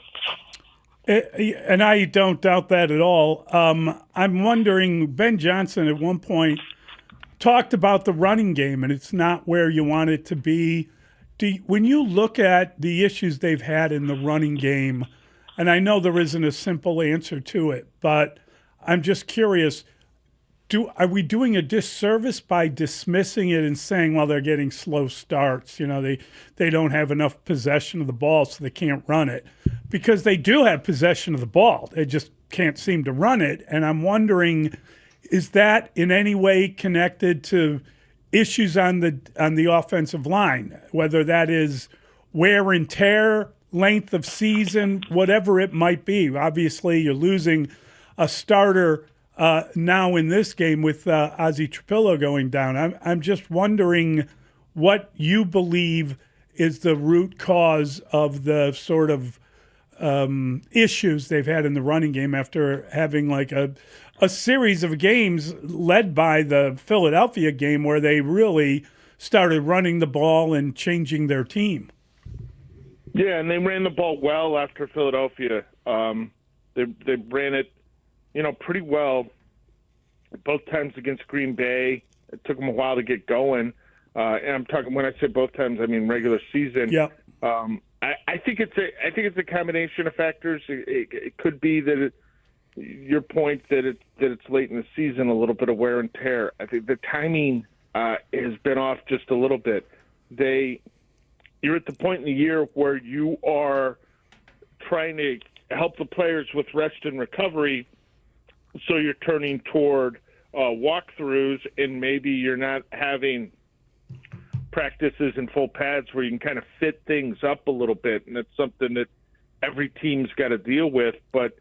And I don't doubt that at all. I'm wondering, Ben Johnson at one point talked about the running game, and it's not where you want it to be. When you look at the issues they've had in the running game, and I know there isn't a simple answer to it, but I'm just curious, are we doing a disservice by dismissing it and saying, well, they're getting slow starts, they don't have enough possession of the ball, so they can't run it? Because they do have possession of the ball. They just can't seem to run it. And I'm wondering, is that in any way connected to issues on the offensive line, whether that is wear and tear, length of season, whatever it might be? Obviously, you're losing a starter now in this game with Ozzie Trapillo going down. I'm just wondering what you believe is the root cause of the sort of issues they've had in the running game after having like a series of games led by the Philadelphia game where they really started running the ball and changing their team. Yeah, and they ran the ball well after Philadelphia. They ran it, pretty well both times against Green Bay. It took them a while to get going. And I'm talking, when I say both times, I mean regular season. Yeah. I think it's a combination of factors. It could be that your point that it's late in the season, a little bit of wear and tear. I think the timing has been off just a little bit. You're at the point in the year where you are trying to help the players with rest and recovery, so you're turning toward walkthroughs, and maybe you're not having practices in full pads where you can kind of fit things up a little bit, and that's something that every team's got to deal with. But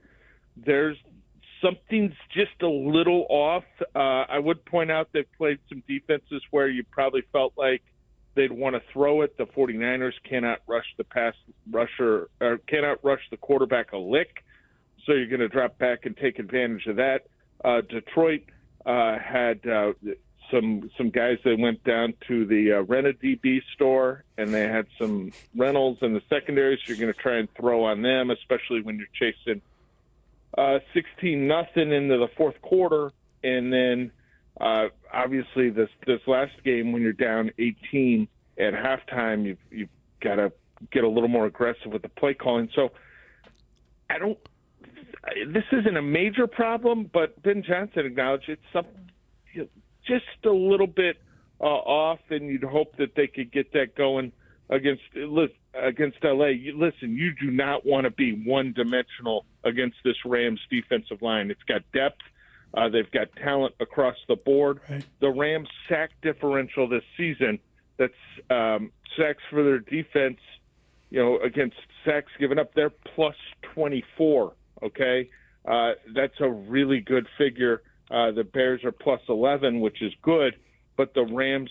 something's just a little off. I would point out they've played some defenses where you probably felt like they'd want to throw it. The 49ers cannot rush the pass rusher, or cannot rush the quarterback a lick, so you're going to drop back and take advantage of that. Detroit had some guys that went down to the Rent-A-DB store, and they had some rentals in the secondary, so you're going to try and throw on them, especially when you're chasing 16-0 into the fourth quarter. And then obviously this last game, when you're down 18 at halftime, you've got to get a little more aggressive with the play calling. So this isn't a major problem, but Ben Johnson acknowledged it's something just a little bit off, and you'd hope that they could get that going against LA. Listen, you do not want to be one-dimensional against this Rams defensive line. It's got depth. They've got talent across the board. Right. The Rams sack differential this season, that's sacks for their defense, against sacks given up, they're plus 24, okay? That's a really good figure. The Bears are plus 11, which is good, but the Rams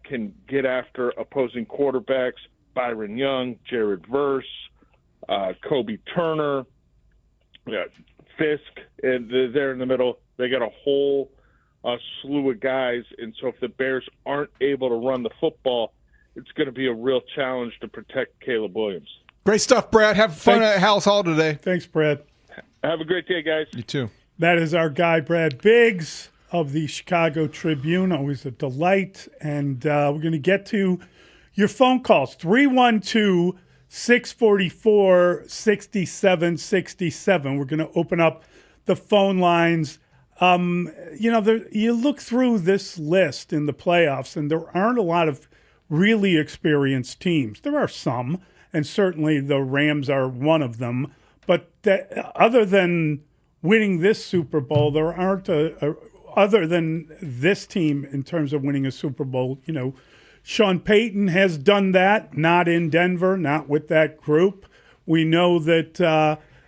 can get after opposing quarterbacks. Byron Young, Jared Verse, Kobe Turner, Fisk, and they're in the middle. They got a whole slew of guys, and so if the Bears aren't able to run the football, it's going to be a real challenge to protect Caleb Williams. Great stuff, Brad. Have fun at House Hall today. Thanks, Brad. Have a great day, guys. You too. That is our guy, Brad Biggs of the Chicago Tribune. Always a delight. And we're going to get to your phone calls. 312-644-6767. We're going to open up the phone lines. You look through this list in the playoffs, and there aren't a lot of really experienced teams. There are some, and certainly the Rams are one of them. But other than winning this Super Bowl, there aren't other than this team in terms of winning a Super Bowl. Sean Payton has done that, not in Denver, not with that group. We know that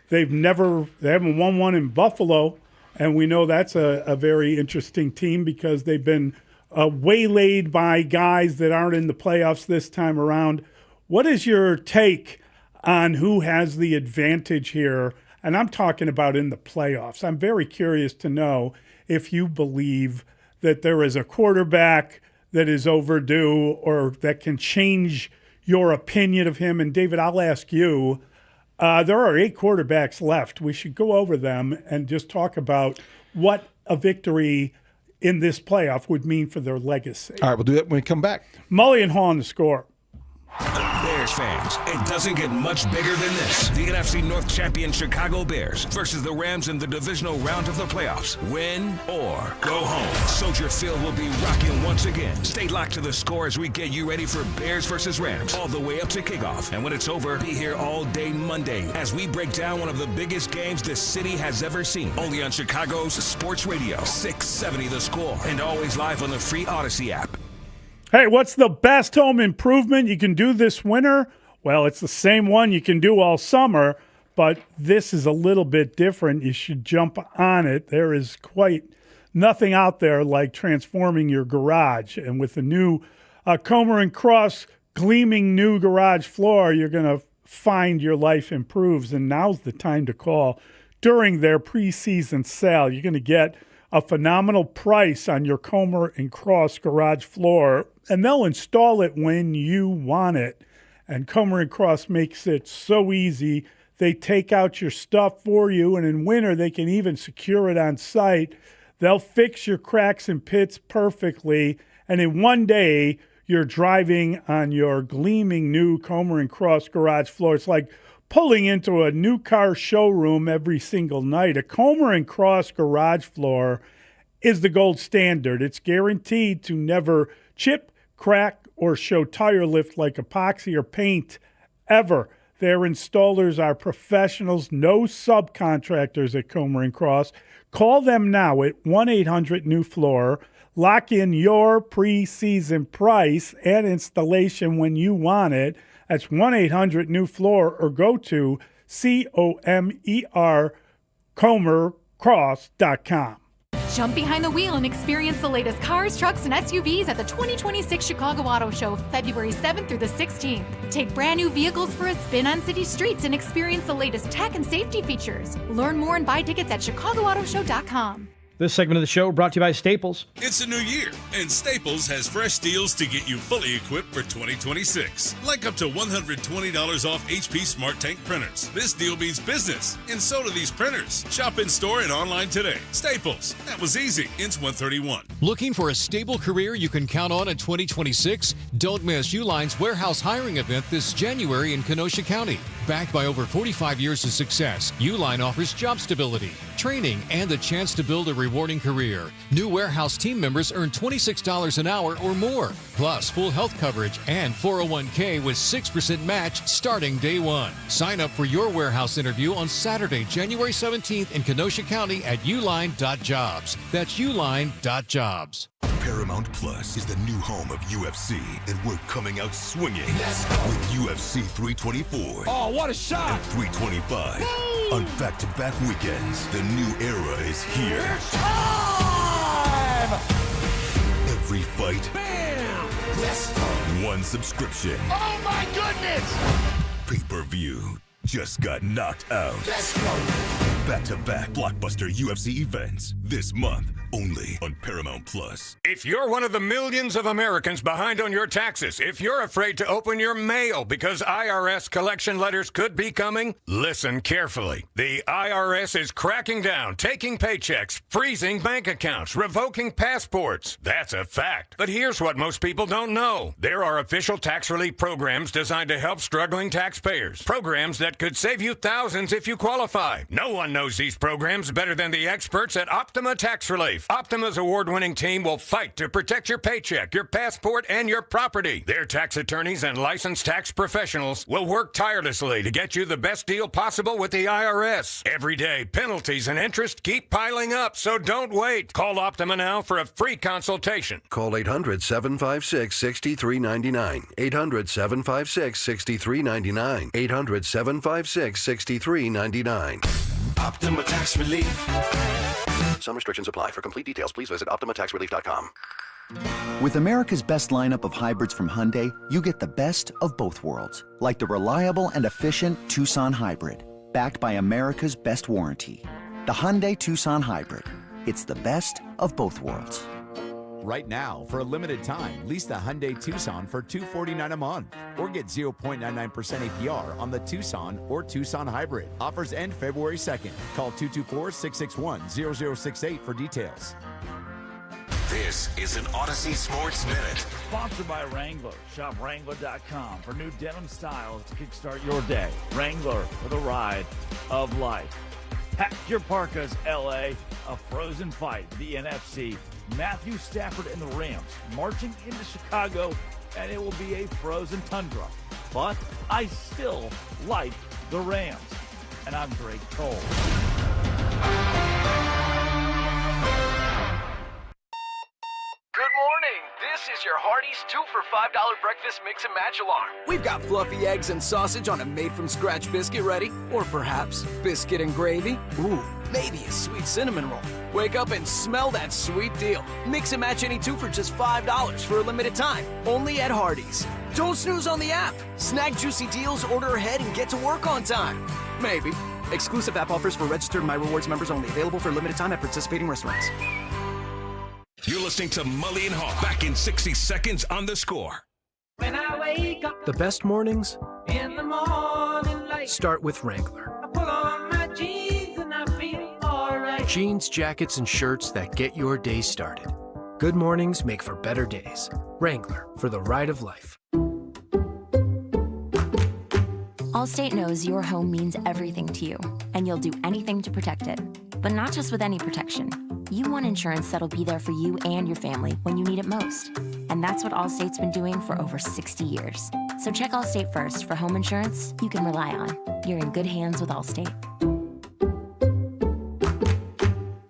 they haven't won one in Buffalo, and we know that's a very interesting team because they've been waylaid by guys that aren't in the playoffs this time around. What is your take on who has the advantage here? And I'm talking about in the playoffs. I'm very curious to know if you believe that there is a quarterback that is overdue or that can change your opinion of him. And David, I'll ask you, there are 8 quarterbacks left. We should go over them and just talk about what a victory in this playoff would mean for their legacy. All right, we'll do that when we come back. Mully and Haugh on the score. Bears fans, it doesn't get much bigger than this. The NFC North champion Chicago Bears versus the Rams in the divisional round of the playoffs. Win or go home. Soldier Field will be rocking once again. Stay locked to the score as we get you ready for Bears versus Rams all the way up to kickoff. And when it's over, be here all day Monday as we break down one of the biggest games this city has ever seen. Only on Chicago's Sports Radio, 670 The Score, and always live on the free Odyssey app. Hey, what's the best home improvement you can do this winter? Well, it's the same one you can do all summer, but this is a little bit different. You should jump on it. There is quite nothing out there like transforming your garage. And with the new Comer & Cross gleaming new garage floor, you're going to find your life improves. And now's the time to call during their preseason sale. You're going to get a phenomenal price on your Comer & Cross garage floor, and they'll install it when you want it. And Comer & Cross makes it so easy. They take out your stuff for you, and in winter, they can even secure it on site. They'll fix your cracks and pits perfectly, and in one day, you're driving on your gleaming new Comer & Cross garage floor. It's like pulling into a new car showroom every single night. A Comer & Cross garage floor is the gold standard. It's guaranteed to never chip, crack, or show tire lift like epoxy or paint ever. Their installers are professionals, no subcontractors at Comer & Cross. Call them now at 1-800-NEW-FLOOR. Lock in your preseason price and installation when you want it. That's 1-800-NEW-FLOOR or go to COMERCross.com. Jump behind the wheel and experience the latest cars, trucks, and SUVs at the 2026 Chicago Auto Show, February 7th through the 16th. Take brand new vehicles for a spin on city streets and experience the latest tech and safety features. Learn more and buy tickets at ChicagoAutoShow.com. This segment of the show brought to you by Staples. It's a new year, and Staples has fresh deals to get you fully equipped for 2026. Like up to $120 off HP Smart Tank printers. This deal means business, and so do these printers. Shop in store and online today. Staples. That was easy. Ends 131. Looking for a stable career you can count on in 2026? Don't miss Uline's warehouse hiring event this January in Kenosha County. Backed by over 45 years of success, Uline offers job stability, training, and the chance to build a rewarding career. New warehouse team members earn $26 an hour or more, plus full health coverage and 401k with 6% match starting day one. Sign up for your warehouse interview on Saturday, January 17th in Kenosha County at uline.jobs. That's uline.jobs. Paramount Plus is the new home of UFC, and we're coming out swinging with UFC 324. Oh, what a shot! And 325 on back-to-back weekends. The new era is here. It's time! Every fight. Bam! Yes. One subscription. Oh my goodness! Pay-per-view just got knocked out. Let's go! Back-to-back blockbuster UFC events this month. only on Paramount Plus. If you're one of the millions of Americans behind on your taxes, if you're afraid to open your mail because IRS collection letters could be coming, listen carefully. The IRS is cracking down, taking paychecks, freezing bank accounts, revoking passports. That's a fact. But here's what most people don't know. There are official tax relief programs designed to help struggling taxpayers. Programs that could save you thousands if you qualify. No one knows these programs better than the experts at Optima Tax Relief. Optima's award-winning team will fight to protect your paycheck, your passport, and your property. Their tax attorneys and licensed tax professionals will work tirelessly to get you the best deal possible with the IRS. Every day, penalties and interest keep piling up, so don't wait. Call Optima now for a free consultation. Call 800-756-6399. 800-756-6399. 800-756-6399. Optima Tax Relief. Some restrictions apply. For complete details, please visit OptimaTaxRelief.com. With America's best lineup of hybrids from Hyundai, you get the best of both worlds. Like the reliable and efficient Tucson Hybrid, backed by America's best warranty. The Hyundai Tucson Hybrid. It's the best of both worlds. Right now, for a limited time, lease the Hyundai Tucson for $249 a month or get 0.99% APR on the Tucson or Tucson Hybrid. Offers end February 2nd. Call 224-661-0068 for details. This is an Odyssey Sports Minute. Sponsored by Wrangler. Shop Wrangler.com for new denim styles to kickstart your day. Wrangler for the ride of life. Pack your parkas, LA. A frozen fight. The NFC. Matthew Stafford and the Rams marching into Chicago, and it will be a frozen tundra. But I still like the Rams. And I'm Drake Cole. Good morning. This is your Hardee's 2 for $5 breakfast mix and match alarm. We've got fluffy eggs and sausage on a made-from-scratch biscuit ready. Or perhaps biscuit and gravy. Ooh, maybe a sweet cinnamon roll. Wake up and smell that sweet deal. Mix and match any 2 for just $5 for a limited time. Only at Hardee's. Don't snooze on the app. Snag juicy deals, order ahead, and get to work on time. Maybe. Exclusive app offers for registered My Rewards members only. Available for a limited time at participating restaurants. You're listening to Mully and Haugh. Back in 60 seconds on The Score. When I wake up The best mornings in the morning light, start with Wrangler. I pull on my jeans and I feel alright. Jeans, jackets, and shirts that get your day started. Good mornings make for better days. Wrangler, for the ride of life. Allstate knows your home means everything to you, and you'll do anything to protect it. But not just with any protection. You want insurance that'll be there for you and your family when you need it most. And that's what Allstate's been doing for over 60 years. So check Allstate first for home insurance you can rely on. You're in good hands with Allstate.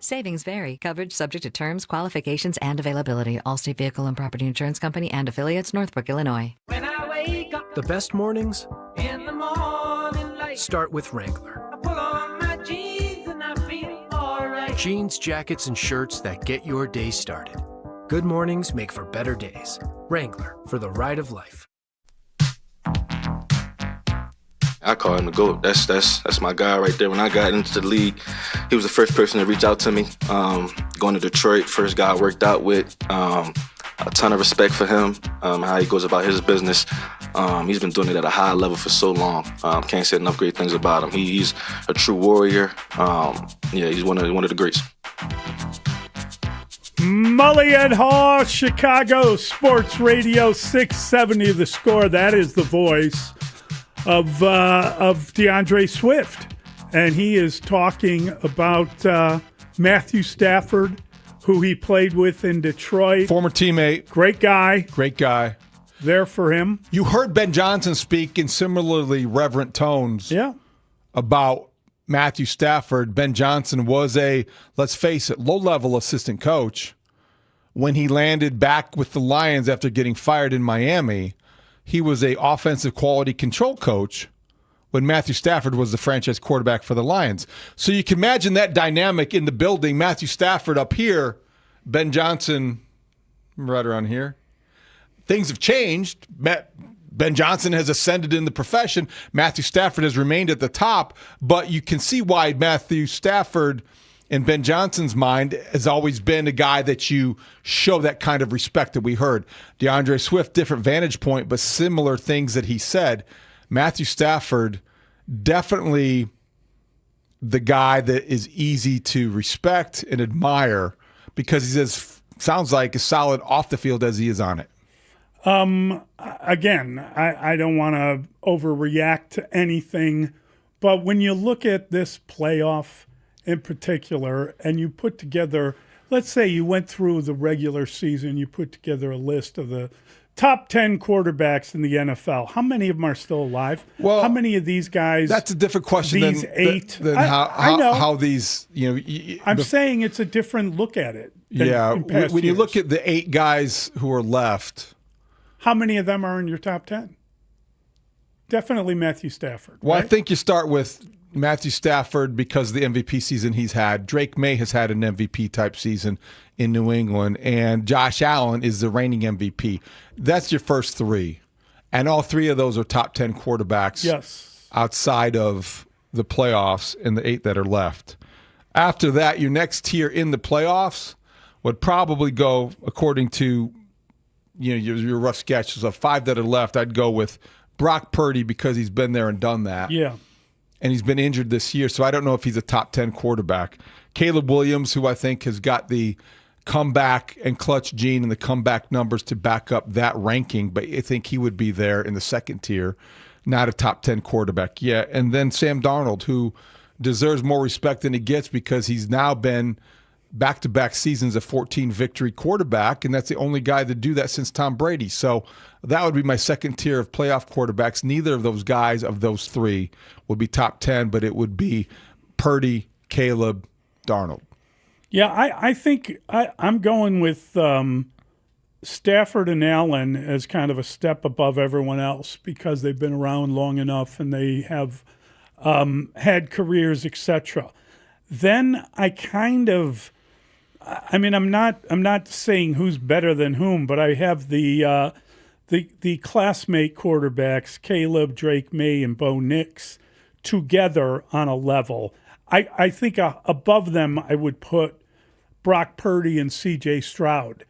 Savings vary. Coverage subject to terms, qualifications, and availability. Allstate Vehicle and Property Insurance Company and affiliates, Northbrook, Illinois. When I wake up The best mornings in the morning light, start with Wrangler. I pull on my jeans and I feel alright. Jeans, jackets, and shirts that get your day started. Good mornings make for better days. Wrangler, for the ride of life. I call him the GOAT. That's my guy right there. When I got into the league, he was the first person to reach out to me. Going to Detroit, first guy I worked out with. A ton of respect for him, how he goes about his business. He's been doing it at a high level for so long. Can't say enough great things about him. He's a true warrior. He's one of the greats. Mully and Haugh, Chicago Sports Radio 670 The Score. That is the voice of DeAndre Swift. And he is talking about Matthew Stafford, who he played with in Detroit. Former teammate. Great guy. Great guy. There for him. You heard Ben Johnson speak in similarly reverent tones about Matthew Stafford. Ben Johnson was a, let's face it, low-level assistant coach. When he landed back with the Lions after getting fired in Miami, he was a offensive quality control coach when Matthew Stafford was the franchise quarterback for the Lions. So you can imagine that dynamic in the building. Matthew Stafford up here, Ben Johnson right around here. Things have changed. Ben Johnson has ascended in the profession. Matthew Stafford has remained at the top, but you can see why Matthew Stafford in Ben Johnson's mind, has always been a guy that you show that kind of respect that we heard. DeAndre Swift, different vantage point, but similar things that he said. Matthew Stafford, definitely the guy that is easy to respect and admire because he's sounds like as solid off the field as he is on it. Again, I don't want to overreact to anything, but when you look at this playoff in particular, and you put together, let's say you went through the regular season, you put together a list of the top 10 quarterbacks in the NFL. How many of them are still alive? Well, how many of these guys? That's a different question these than 8. Than I know. how these, I'm saying it's a different look at it. In past when you years. look at the 8 guys who are left, how many of them are in your top 10? Definitely Matthew Stafford. Well, right? I think you start with Matthew Stafford because of the MVP season he's had. Drake May has had an MVP type season in New England, and Josh Allen is the reigning MVP. That's your first 3. And all 3 of those are top 10 quarterbacks outside of the playoffs and the 8 that are left. After that, your next tier in the playoffs would probably go, according to your rough sketches of 5 that are left, I'd go with Brock Purdy because he's been there and done that. Yeah. And he's been injured this year, so I don't know if he's a top 10 quarterback. Caleb Williams, who I think has got the comeback and clutch gene and the comeback numbers to back up that ranking, but I think he would be there in the second tier, not a top 10 quarterback yet. And then Sam Darnold, who deserves more respect than he gets because he's now been back-to-back seasons a 14-victory quarterback, and that's the only guy to do that since Tom Brady. So that would be my second tier of playoff quarterbacks. Neither of those guys of those 3 would be top 10, but it would be Purdy, Caleb, Darnold. Yeah, I think I'm going with Stafford and Allen as kind of a step above everyone else because they've been around long enough and they have had careers, etc. Then I'm not saying who's better than whom, but I have the classmate quarterbacks, Caleb, Drake May, and Bo Nix, together on a level. I think above them I would put Brock Purdy and C.J. Stroud.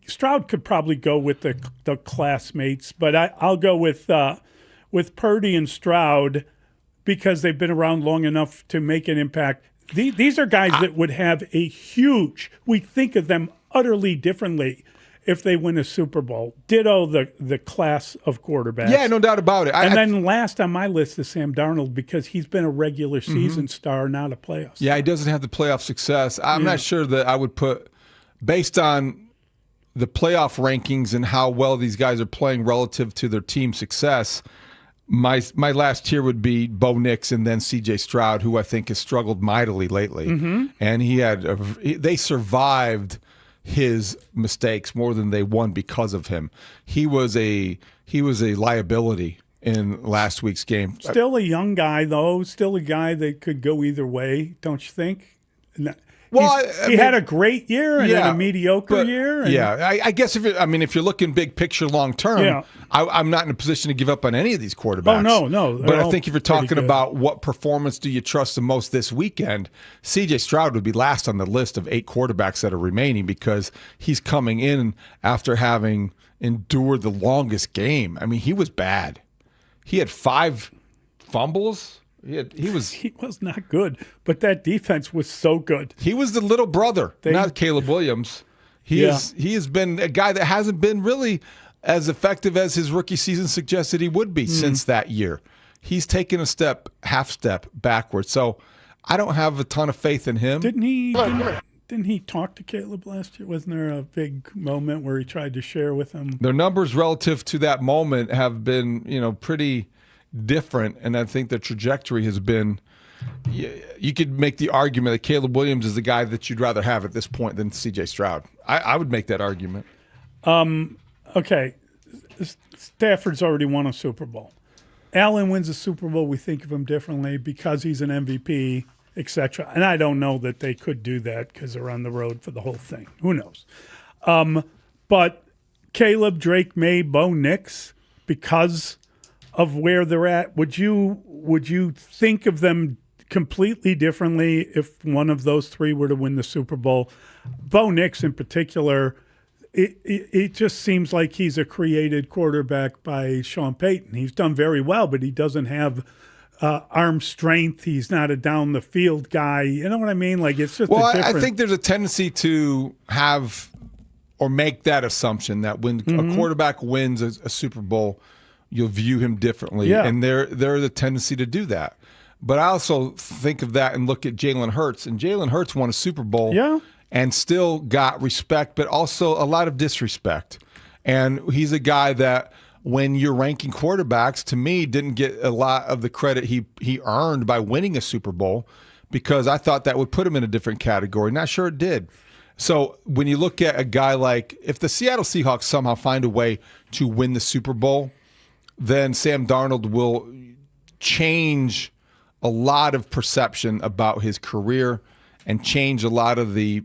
Stroud could probably go with the classmates, but I'll go with Purdy and Stroud because they've been around long enough to make an impact. These are guys that would have a huge, we think of them utterly differently if they win a Super Bowl. Ditto the class of quarterbacks. Yeah, no doubt about it. And then last on my list is Sam Darnold because he's been a regular season star, not a playoff star. Yeah, he doesn't have the playoff success. I'm not sure that I would put, based on the playoff rankings and how well these guys are playing relative to their team success, my last tier would be Bo Nix and then C.J. Stroud, who I think has struggled mightily lately. And they survived his mistakes more than they won because of him. He was a liability in last week's game. Still a young guy, though. Still a guy that could go either way, don't you think? Well, he had a great year and then a mediocre year. And I guess if you're looking big picture long term, I'm not in a position to give up on any of these quarterbacks. Oh no. But I think if you're talking about what performance do you trust the most this weekend, C.J. Stroud would be last on the list of 8 quarterbacks that are remaining because he's coming in after having endured the longest game. I mean, he was bad. He had 5 fumbles. He was not good, but that defense was so good. He was the little brother, not Caleb Williams. He has been a guy that hasn't been really as effective as his rookie season suggested he would be since that year. He's taken a half step backwards. So I don't have a ton of faith in him. Didn't he talk to Caleb last year? Wasn't there a big moment where he tried to share with him? Their numbers relative to that moment have been, pretty different, and I think the trajectory has been. You could make the argument that Caleb Williams is the guy that you'd rather have at this point than C.J. Stroud. I would make that argument. Okay, Stafford's already won a Super Bowl. Allen wins a Super Bowl. We think of him differently because he's an MVP, etc. And I don't know that they could do that because they're on the road for the whole thing. Who knows? But Caleb, Drake May, Bo Nix, because of where they're at, would you think of them completely differently if one of those three were to win the Super Bowl. Bo Nix in particular, it just seems like he's a created quarterback by Sean Payton. He's done very well, but he doesn't have arm strength. He's not a down the field guy. You know what I mean? Like, it's just I think there's a tendency to have or make that assumption that when a quarterback wins a Super Bowl, you'll view him differently. Yeah. And there's a tendency to do that. But I also think of that and look at Jalen Hurts. And Jalen Hurts won a Super Bowl and still got respect, but also a lot of disrespect. And he's a guy that, when you're ranking quarterbacks, to me, didn't get a lot of the credit he earned by winning a Super Bowl, because I thought that would put him in a different category. Not sure it did. So when you look at a guy like, if the Seattle Seahawks somehow find a way to win the Super Bowl, then Sam Darnold will change a lot of perception about his career and change a lot of the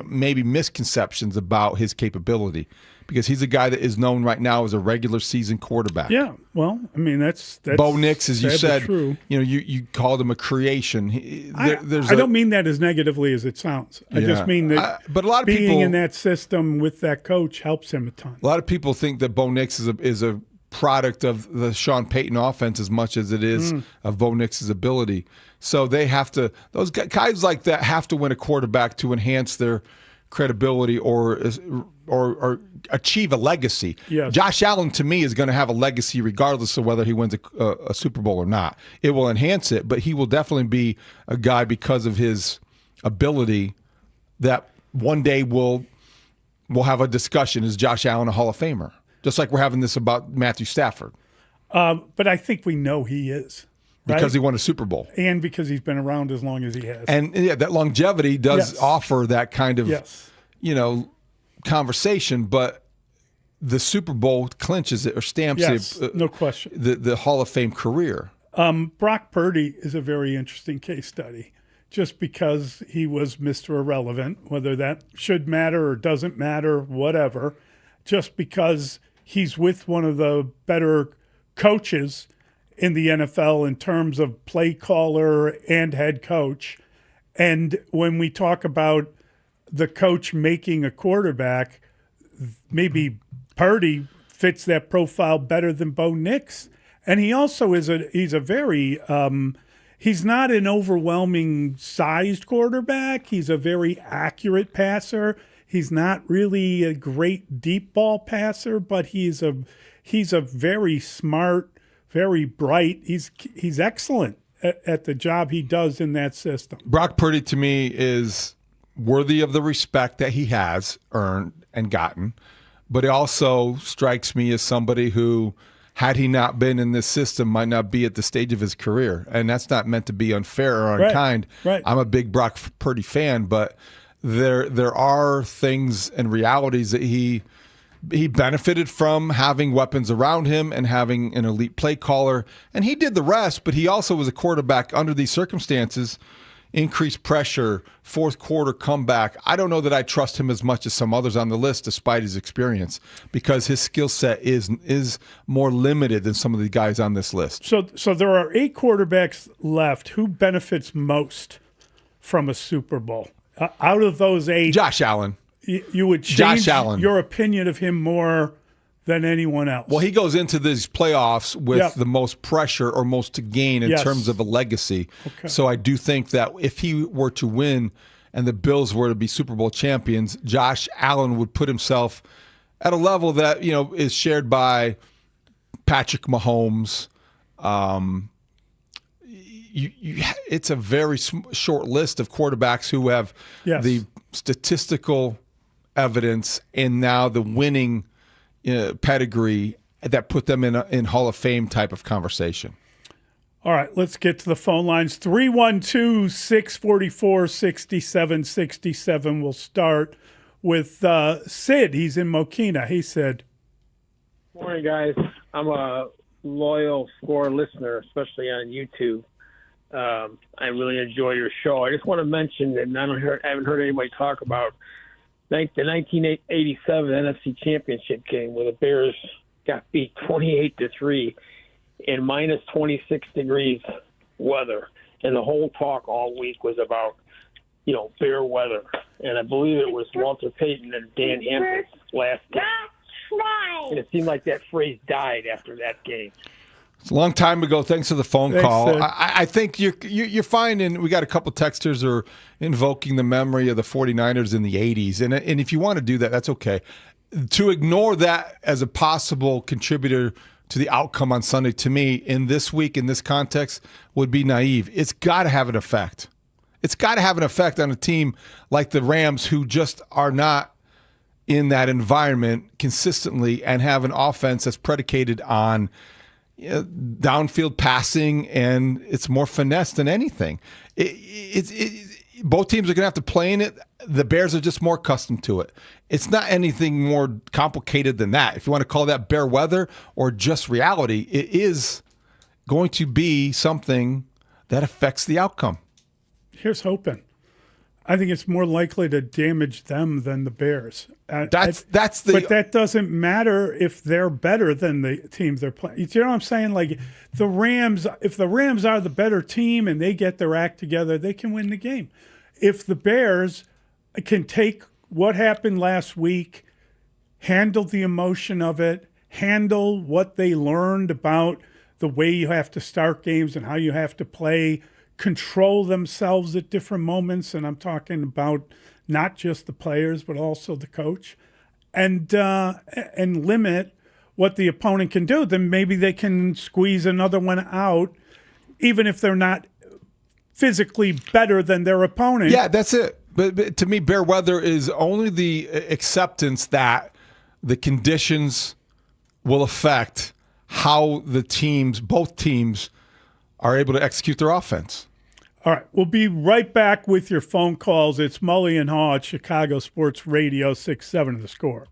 maybe misconceptions about his capability, because he's a guy that is known right now as a regular season quarterback. Yeah, well, I mean, that's Bo Nix, as you said, true. You called him a creation. I don't mean that as negatively as it sounds. I just mean that but a lot of being people, in that system with that coach helps him a ton. A lot of people think that Bo Nix is a product of the Sean Payton offense as much as it is of Bo Nix's ability. So they have to, those guys like that have to win a quarterback to enhance their credibility or achieve a legacy. Yes. Josh Allen, to me, is going to have a legacy regardless of whether he wins a Super Bowl or not. It will enhance it, but he will definitely be a guy, because of his ability, that one day we'll have a discussion. Is Josh Allen a Hall of Famer? Just like we're having this about Matthew Stafford. But I think we know he is. Right? Because he won a Super Bowl. And because he's been around as long as he has. And that longevity does offer that kind of, conversation, but the Super Bowl clinches it or stamps it. No question. The Hall of Fame career. Brock Purdy is a very interesting case study, just because he was Mr. Irrelevant, whether that should matter or doesn't matter, whatever, just because he's with one of the better coaches in the NFL in terms of play caller and head coach. And when we talk about the coach making a quarterback, maybe Purdy fits that profile better than Bo Nix. And he also he's a very, he's not an overwhelming sized quarterback. He's a very accurate passer. He's not really a great deep ball passer, but he's a very smart, very bright. He's excellent at the job he does in that system. Brock Purdy, to me, is worthy of the respect that he has earned and gotten, but it also strikes me as somebody who, had he not been in this system, might not be at the stage of his career. And that's not meant to be unfair or unkind. Right. I'm a big Brock Purdy fan, but there are things and realities that he benefited from having weapons around him and having an elite play caller, and he did the rest. But he also was a quarterback under these circumstances. Increased pressure, fourth quarter comeback. I don't know that I trust him as much as some others on the list, despite his experience, because his skill set is more limited than some of the guys on this list. So there are 8 quarterbacks left. Who benefits most from a Super Bowl? Out of those 8, Josh Allen. You would change your opinion of him more than anyone else. Well, he goes into these playoffs with the most pressure or most to gain in terms of a legacy. Okay. So I do think that if he were to win and the Bills were to be Super Bowl champions, Josh Allen would put himself at a level that, is shared by Patrick Mahomes. It's a very short list of quarterbacks who have the statistical evidence and now the winning pedigree that put them in Hall of Fame type of conversation. All right, let's get to the phone lines. 312-644-6767. We'll start with Sid. He's in Mokina. Hey, Sid. Morning, guys. I'm a loyal Score listener, especially on YouTube. I really enjoy your show. I just want to mention that I haven't heard anybody talk about the 1987 NFC Championship game where the Bears got beat 28-3 in minus 26 degrees weather. and the whole talk all week was about, fair weather. And I believe it was Walter Payton and Dan Hampton last game. And it seemed like that phrase died after that game. It's a long time ago. Thanks for the phone call. I think you're finding we got a couple texters are invoking the memory of the 49ers in the 80s. And if you want to do that, that's okay. To ignore that as a possible contributor to the outcome on Sunday, to me, in this week, in this context, would be naive. It's got to have an effect. It's got to have an effect on a team like the Rams, who just are not in that environment consistently and have an offense that's predicated on downfield passing, and it's more finesse than anything. Both teams are going to have to play in it. The Bears are just more accustomed to it. It's not anything more complicated than that. If you want to call that bear weather or just reality, it is going to be something that affects the outcome. Here's hoping. I think it's more likely to damage them than the Bears. But that doesn't matter if they're better than the teams they're playing. You know what I'm saying? Like the Rams, if the Rams are the better team and they get their act together, they can win the game. If the Bears can take what happened last week, handle the emotion of it, handle what they learned about the way you have to start games and how you have to play, control themselves at different moments, and I'm talking about not just the players but also the coach, and limit what the opponent can do, then maybe they can squeeze another one out, even if they're not physically better than their opponent. Yeah, that's it. But to me, bear weather is only the acceptance that the conditions will affect how the teams, both teams, are able to execute their offense. All right, we'll be right back with your phone calls. It's Mully and Haugh at Chicago Sports Radio 6-7 The Score.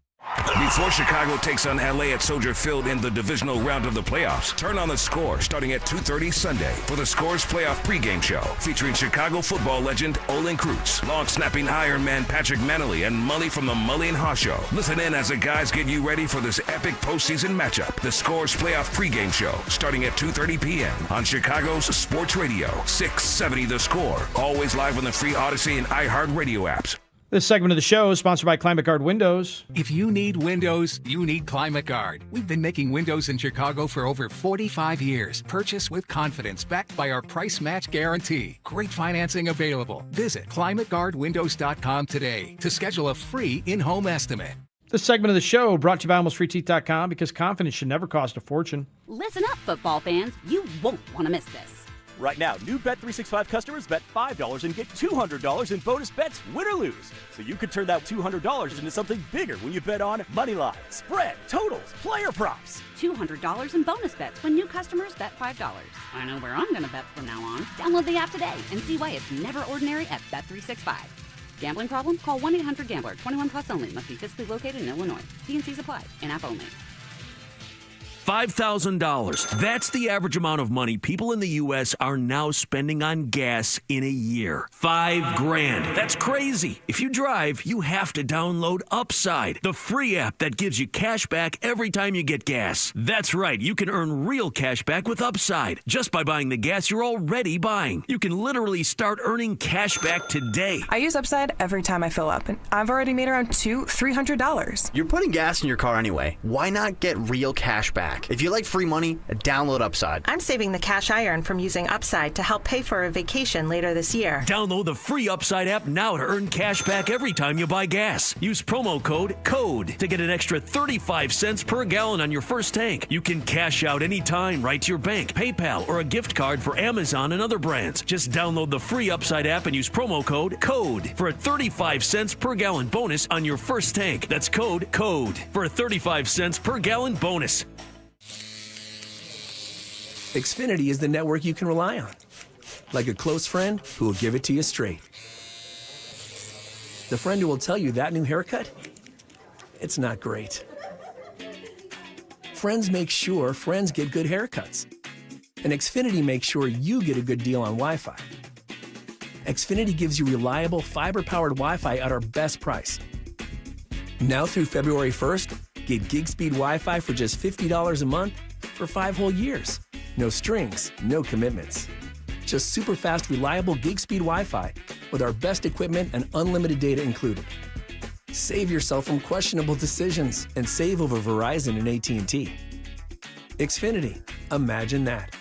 Before Chicago takes on LA at Soldier Field in the divisional round of the playoffs, turn on The Score starting at 2:30 Sunday for The Score's playoff pregame show featuring Chicago football legend Olin Kreutz, long-snapping Iron Man Patrick Manley, and Mully from the Mully and Haugh Show. Listen in as the guys get you ready for this epic postseason matchup. The Score's playoff pregame show starting at 2:30 p.m. on Chicago's Sports Radio 670 The Score. Always live on the free Odyssey and iHeartRadio apps. This segment of the show is sponsored by Climate Guard Windows. If you need windows, you need Climate Guard. We've been making windows in Chicago for over 45 years. Purchase with confidence, backed by our price match guarantee. Great financing available. Visit ClimateGuardWindows.com today to schedule a free in-home estimate. This segment of the show brought to you by AlmostFreeTeeth.com, because confidence should never cost a fortune. Listen up, football fans. You won't want to miss this. Right now, new Bet365 customers bet $5 and get $200 in bonus bets, win or lose. So you could turn that $200 into something bigger when you bet on money line, spread, totals, player props. $200 in bonus bets when new customers bet $5. I know where I'm going to bet from now on. Download the app today and see why it's never ordinary at Bet365. Gambling problem? Call 1-800-GAMBLER. 21 plus only. Must be physically located in Illinois. T&Cs apply. In-app only. $5,000. That's the average amount of money people in the U.S. are now spending on gas in a year. $5,000. That's crazy. If you drive, you have to download Upside, the free app that gives you cash back every time you get gas. That's right. You can earn real cash back with Upside just by buying the gas you're already buying. You can literally start earning cash back today. I use Upside every time I fill up, and I've already made around $300. You're putting gas in your car anyway. Why not get real cash back? If you like free money, download Upside. I'm saving the cash I earn from using Upside to help pay for a vacation later this year. Download the free Upside app now to earn cash back every time you buy gas. Use promo code CODE to get an extra 35 cents per gallon on your first tank. You can cash out anytime right to your bank, PayPal, or a gift card for Amazon and other brands. Just download the free Upside app and use promo code CODE for a 35 cents per gallon bonus on your first tank. That's code CODE for a 35 cents per gallon bonus. Xfinity is the network you can rely on. Like a close friend who will give it to you straight. The friend who will tell you that new haircut, it's not great. Friends make sure friends get good haircuts. And Xfinity makes sure you get a good deal on Wi-Fi. Xfinity gives you reliable fiber-powered Wi-Fi at our best price. Now through February 1st, get gig speed Wi-Fi for just $50 a month for 5 whole years. No strings, no commitments. just super fast, reliable gig speed Wi-Fi with our best equipment and unlimited data included. Save yourself from questionable decisions and save over Verizon and AT&T. Xfinity. Imagine that.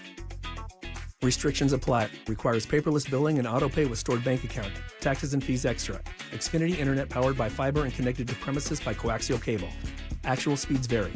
Restrictions apply. Requires paperless billing and auto pay with stored bank account. Taxes and fees extra. Xfinity Internet powered by fiber and connected to premises by coaxial cable. Actual speeds vary.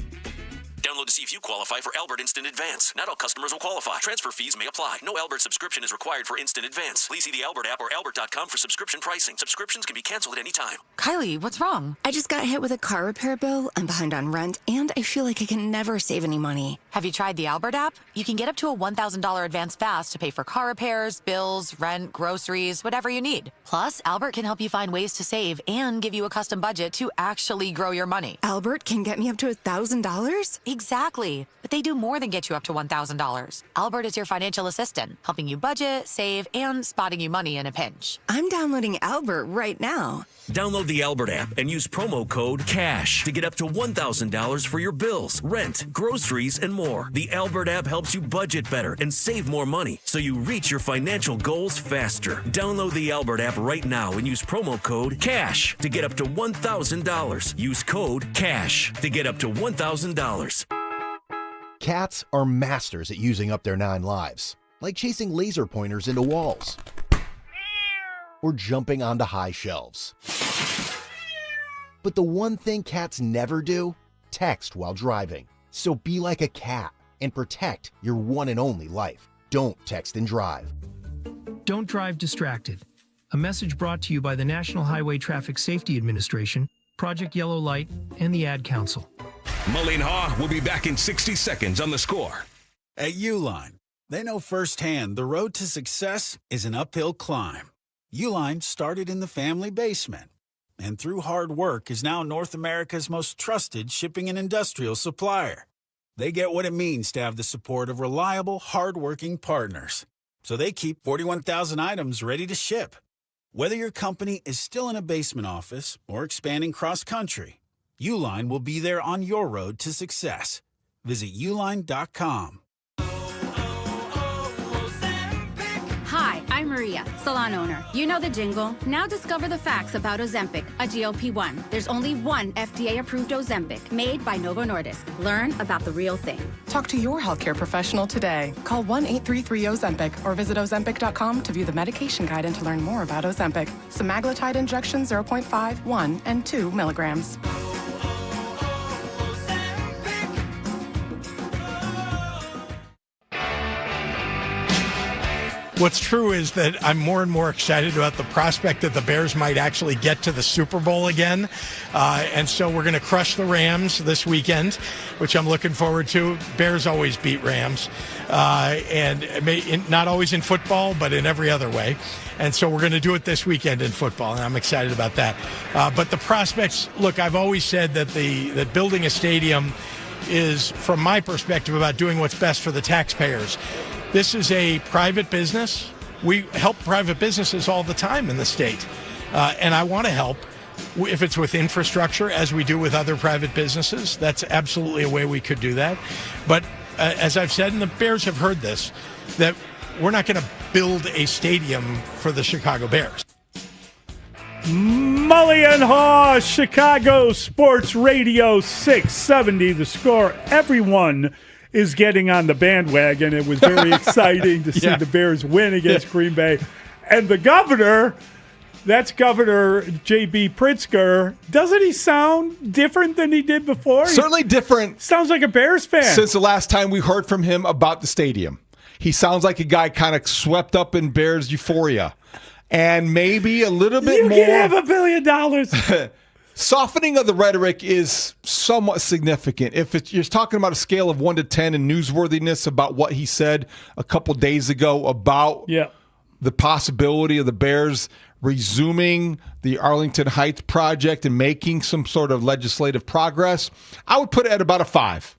Download to see if you qualify for Albert Instant Advance. Not all customers will qualify. Transfer fees may apply. No Albert subscription is required for Instant Advance. Please see the Albert app or albert.com for subscription pricing. Subscriptions can be canceled at any time. Kylie, what's wrong? I just got hit with a car repair bill. I'm behind on rent, and I feel like I can never save any money. Have you tried the Albert app? You can get up to a $1,000 advance fast to pay for car repairs, bills, rent, groceries, whatever you need. Plus, Albert can help you find ways to save and give you a custom budget to actually grow your money. Albert can get me up to $1,000? Exactly. But they do more than get you up to $1,000. Albert is your financial assistant, helping you budget, save, and spotting you money in a pinch. I'm downloading Albert right now. Download the Albert app and use promo code CASH to get up to $1,000 for your bills, rent, groceries, and more. The Albert app helps you budget better and save more money so you reach your financial goals faster. Download the Albert app right now and use promo code CASH to get up to $1,000. Use code CASH to get up to $1,000. Cats are masters at using up their 9 lives, like chasing laser pointers into walls or jumping onto high shelves. But the one thing cats never do, text while driving. So be like a cat and protect your one and only life. Don't text and drive. Don't drive distracted. A message brought to you by the National Highway Traffic Safety Administration, Project Yellow Light, and the Ad Council. Mully and Haugh will be back in 60 seconds on The Score. At Uline, they know firsthand the road to success is an uphill climb. Uline started in the family basement, and through hard work is now North America's most trusted shipping and industrial supplier. They get what it means to have the support of reliable, hard-working partners. So they keep 41,000 items ready to ship. Whether your company is still in a basement office or expanding cross-country, Uline will be there on your road to success. Visit uline.com. Hi, I'm Maria, salon owner. You know the jingle. Now discover the facts about Ozempic, a GLP-1. There's only one FDA-approved Ozempic made by Novo Nordisk. Learn about the real thing. Talk to your healthcare professional today. Call 1-833-OZEMPIC or visit Ozempic.com to view the medication guide and to learn more about Ozempic. Semaglutide injection 0.5, 1, and 2 milligrams. What's true is that I'm more and more excited about the prospect that the Bears might actually get to the Super Bowl again. And so we're going to crush the Rams this weekend, which I'm looking forward to. Bears always beat Rams, and not always in football, but in every other way. And so we're going to do it this weekend in football, and I'm excited about that. But the prospects, look, I've always said that that building a stadium is, from my perspective, about doing what's best for the taxpayers. This is a private business. We help private businesses all the time in the state. And I want to help if it's with infrastructure, as we do with other private businesses. That's absolutely a way we could do that. But as I've said, and the Bears have heard this, that we're not going to build a stadium for the Chicago Bears. Mully and Haugh, Chicago Sports Radio 670, The Score. Everyone is getting on the bandwagon. It was very exciting to see the Bears win against Green Bay. And the governor, that's Governor J.B. Pritzker. Doesn't he sound different than he did before? Certainly different. Sounds like a Bears fan. Since the last time we heard from him about the stadium. He sounds like a guy kind of swept up in Bears euphoria. And maybe a little bit more. You can have $1 billion. Softening of the rhetoric is somewhat significant. If you're talking about a scale of 1 to 10 in newsworthiness about what he said a couple days ago about the possibility of the Bears resuming the Arlington Heights project and making some sort of legislative progress, I would put it at about a 5.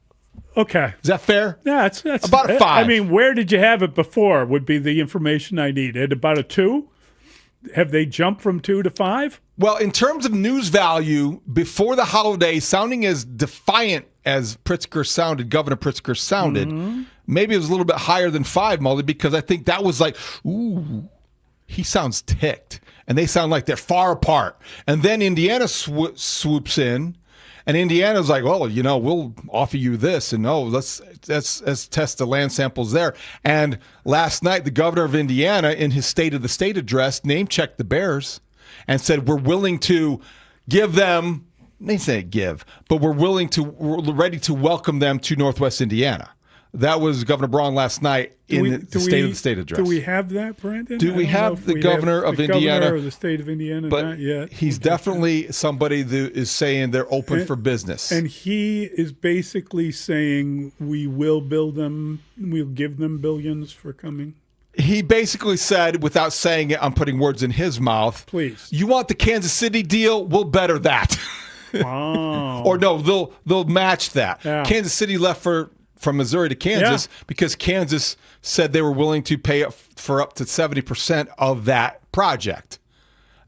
Okay. Is that fair? Yeah, that's about a 5. I mean, where did you have it before would be the information I need. At about a 2? Have they jumped from 2 to 5? Well, in terms of news value, before the holiday, sounding as defiant as Pritzker sounded, Governor Pritzker sounded, maybe it was a little bit higher than 5, Mully, because I think that was like, ooh, he sounds ticked. And they sound like they're far apart. And then Indiana swoops in, and Indiana's like, well, we'll offer you this. And let's test the land samples there. And last night, the governor of Indiana, in his State of the State address, name-checked the Bears and said, we're willing to give them, they say give, but we're ready to welcome them to Northwest Indiana. That was Governor Braun last night in the State of the State address. Do we have that, Brandon? Do we have the governor of Indiana? Governor of the state of Indiana, but not yet. He's definitely somebody that is saying they're open for business. And he is basically saying we will build them, we'll give them billions for coming. He basically said, without saying it, I'm putting words in his mouth. Please. You want the Kansas City deal? We'll better that. Wow. Or no, they'll match that. Yeah. Kansas City left from Missouri to Kansas because Kansas said they were willing to pay for up to 70% of that project.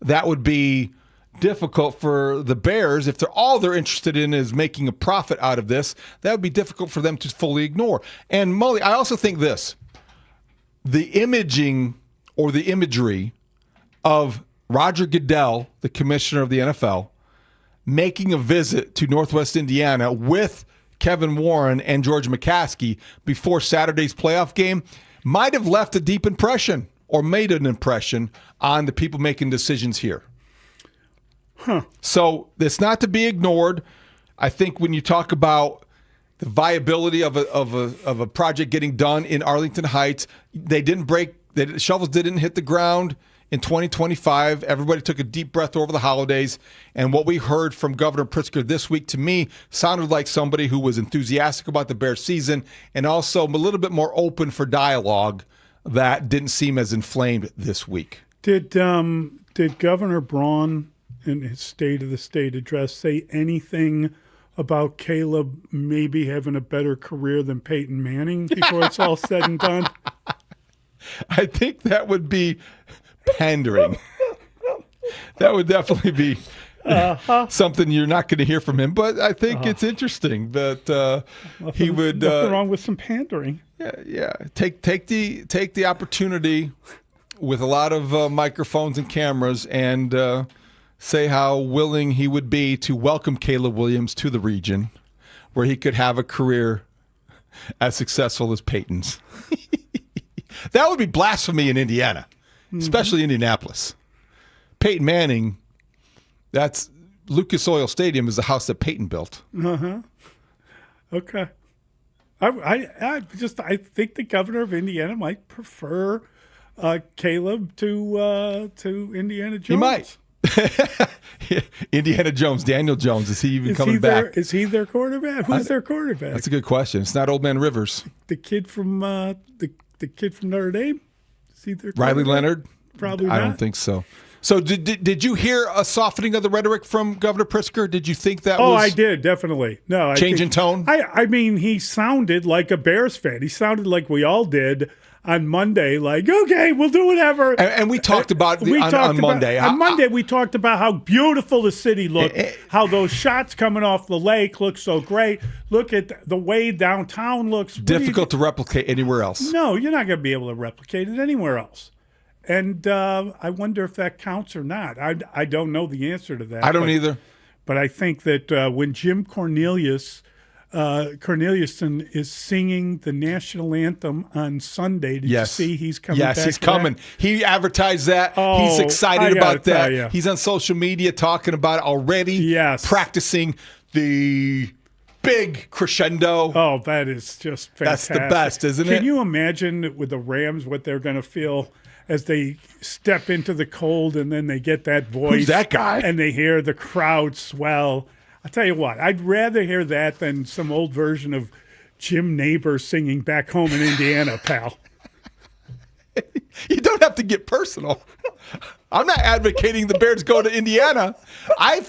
That would be difficult for the Bears if all they're interested in is making a profit out of this. That would be difficult for them to fully ignore. And Mully, I also think this, the imaging or the imagery of Roger Goodell, the commissioner of the NFL, making a visit to Northwest Indiana with Kevin Warren and George McCaskey before Saturday's playoff game might have left a deep impression or made an impression on the people making decisions here. So it's not to be ignored. I think when you talk about the viability of a project getting done in Arlington Heights, the shovels didn't hit the ground in 2025. Everybody took a deep breath over the holidays. And what we heard from Governor Pritzker this week, to me, sounded like somebody who was enthusiastic about the Bears season and also a little bit more open for dialogue that didn't seem as inflamed this week. Did Governor Braun in his State of the State address say anything about Caleb maybe having a better career than Peyton Manning before it's all said and done? I think that would be pandering. That would definitely be something you're not going to hear from him. But I think it's interesting that he would. Nothing wrong with some pandering. Yeah. Take the opportunity with a lot of microphones and cameras and say how willing he would be to welcome Caleb Williams to the region, where he could have a career as successful as Peyton's. That would be blasphemy in Indiana. Especially Indianapolis. Peyton Manning, that's Lucas Oil Stadium is the house that Peyton built. Okay. I think the governor of Indiana might prefer Caleb to Indiana Jones. He might. Indiana Jones, Daniel Jones, is he even coming back? Is he their quarterback? Who's their quarterback? That's a good question. It's not Old Man Rivers. The kid from the kid from Notre Dame. Riley Leonard? Probably not. I don't think so. So did you hear a softening of the rhetoric from Governor Pritzker? Did you think that was... Oh, I did, definitely. No, change in tone? I mean, he sounded like a Bears fan. He sounded like we all did on Monday, like, okay, we'll do whatever. And we talked about on Monday. On Monday, we talked about how beautiful the city looked, how those shots coming off the lake look so great. Look at the way downtown looks. Difficult to replicate anywhere else. No, you're not going to be able to replicate it anywhere else. And I wonder if that counts or not. I don't know the answer to that. I don't either. But I think that when Jim Corneliuson is singing the national anthem on Sunday, did you see he's coming back? Yes, he's coming. He advertised that. He's excited about that. He's on social media talking about it already. Yes. Practicing the big crescendo. Oh, that is just fantastic. That's the best, isn't it? Can you imagine with the Rams what they're going to feel as they step into the cold and then they get that voice? Who's that guy? And they hear the crowd swell. I'll tell you what, I'd rather hear that than some old version of Jim Neighbor singing Back Home in Indiana, pal. You don't have to get personal. I'm not advocating the Bears go to Indiana. I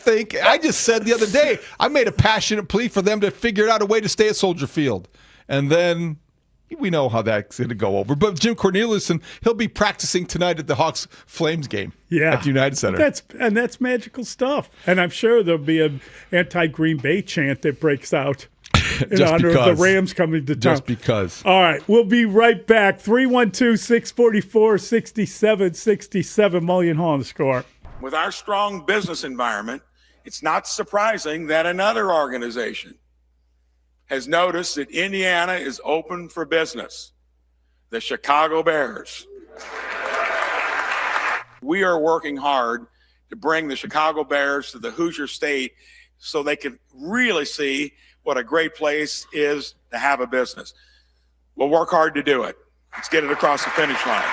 just said the other day, I made a passionate plea for them to figure out a way to stay at Soldier Field. And then we know how that's going to go over. But Jim Corneliuson, he'll be practicing tonight at the Hawks-Flames game at the United Center. That's magical stuff. And I'm sure there'll be an anti-Green Bay chant that breaks out. in honor of the Rams coming to town. Just because. All right, we'll be right back. 312-644-6767. Mully and Haugh on the score. With our strong business environment, it's not surprising that another organization has noticed that Indiana is open for business, the Chicago Bears. We are working hard to bring the Chicago Bears to the Hoosier State so they can really see what a great place is to have a business. We'll work hard to do it. Let's get it across the finish line.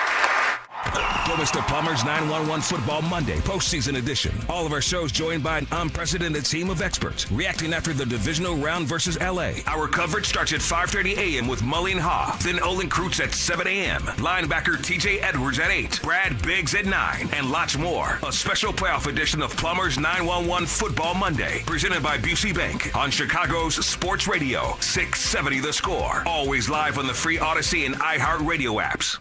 Don't miss the Plumbers 911 Football Monday postseason edition. All of our shows joined by an unprecedented team of experts reacting after the divisional round versus LA. Our coverage starts at 5:30 a.m. with Mully and Haugh. Then Olin Kreutz at 7 a.m. Linebacker TJ Edwards at 8. Brad Biggs at 9. And lots more. A special playoff edition of Plumbers 911 Football Monday. Presented by Busey Bank on Chicago's Sports Radio 670 The Score. Always live on the free Odyssey and iHeartRadio apps.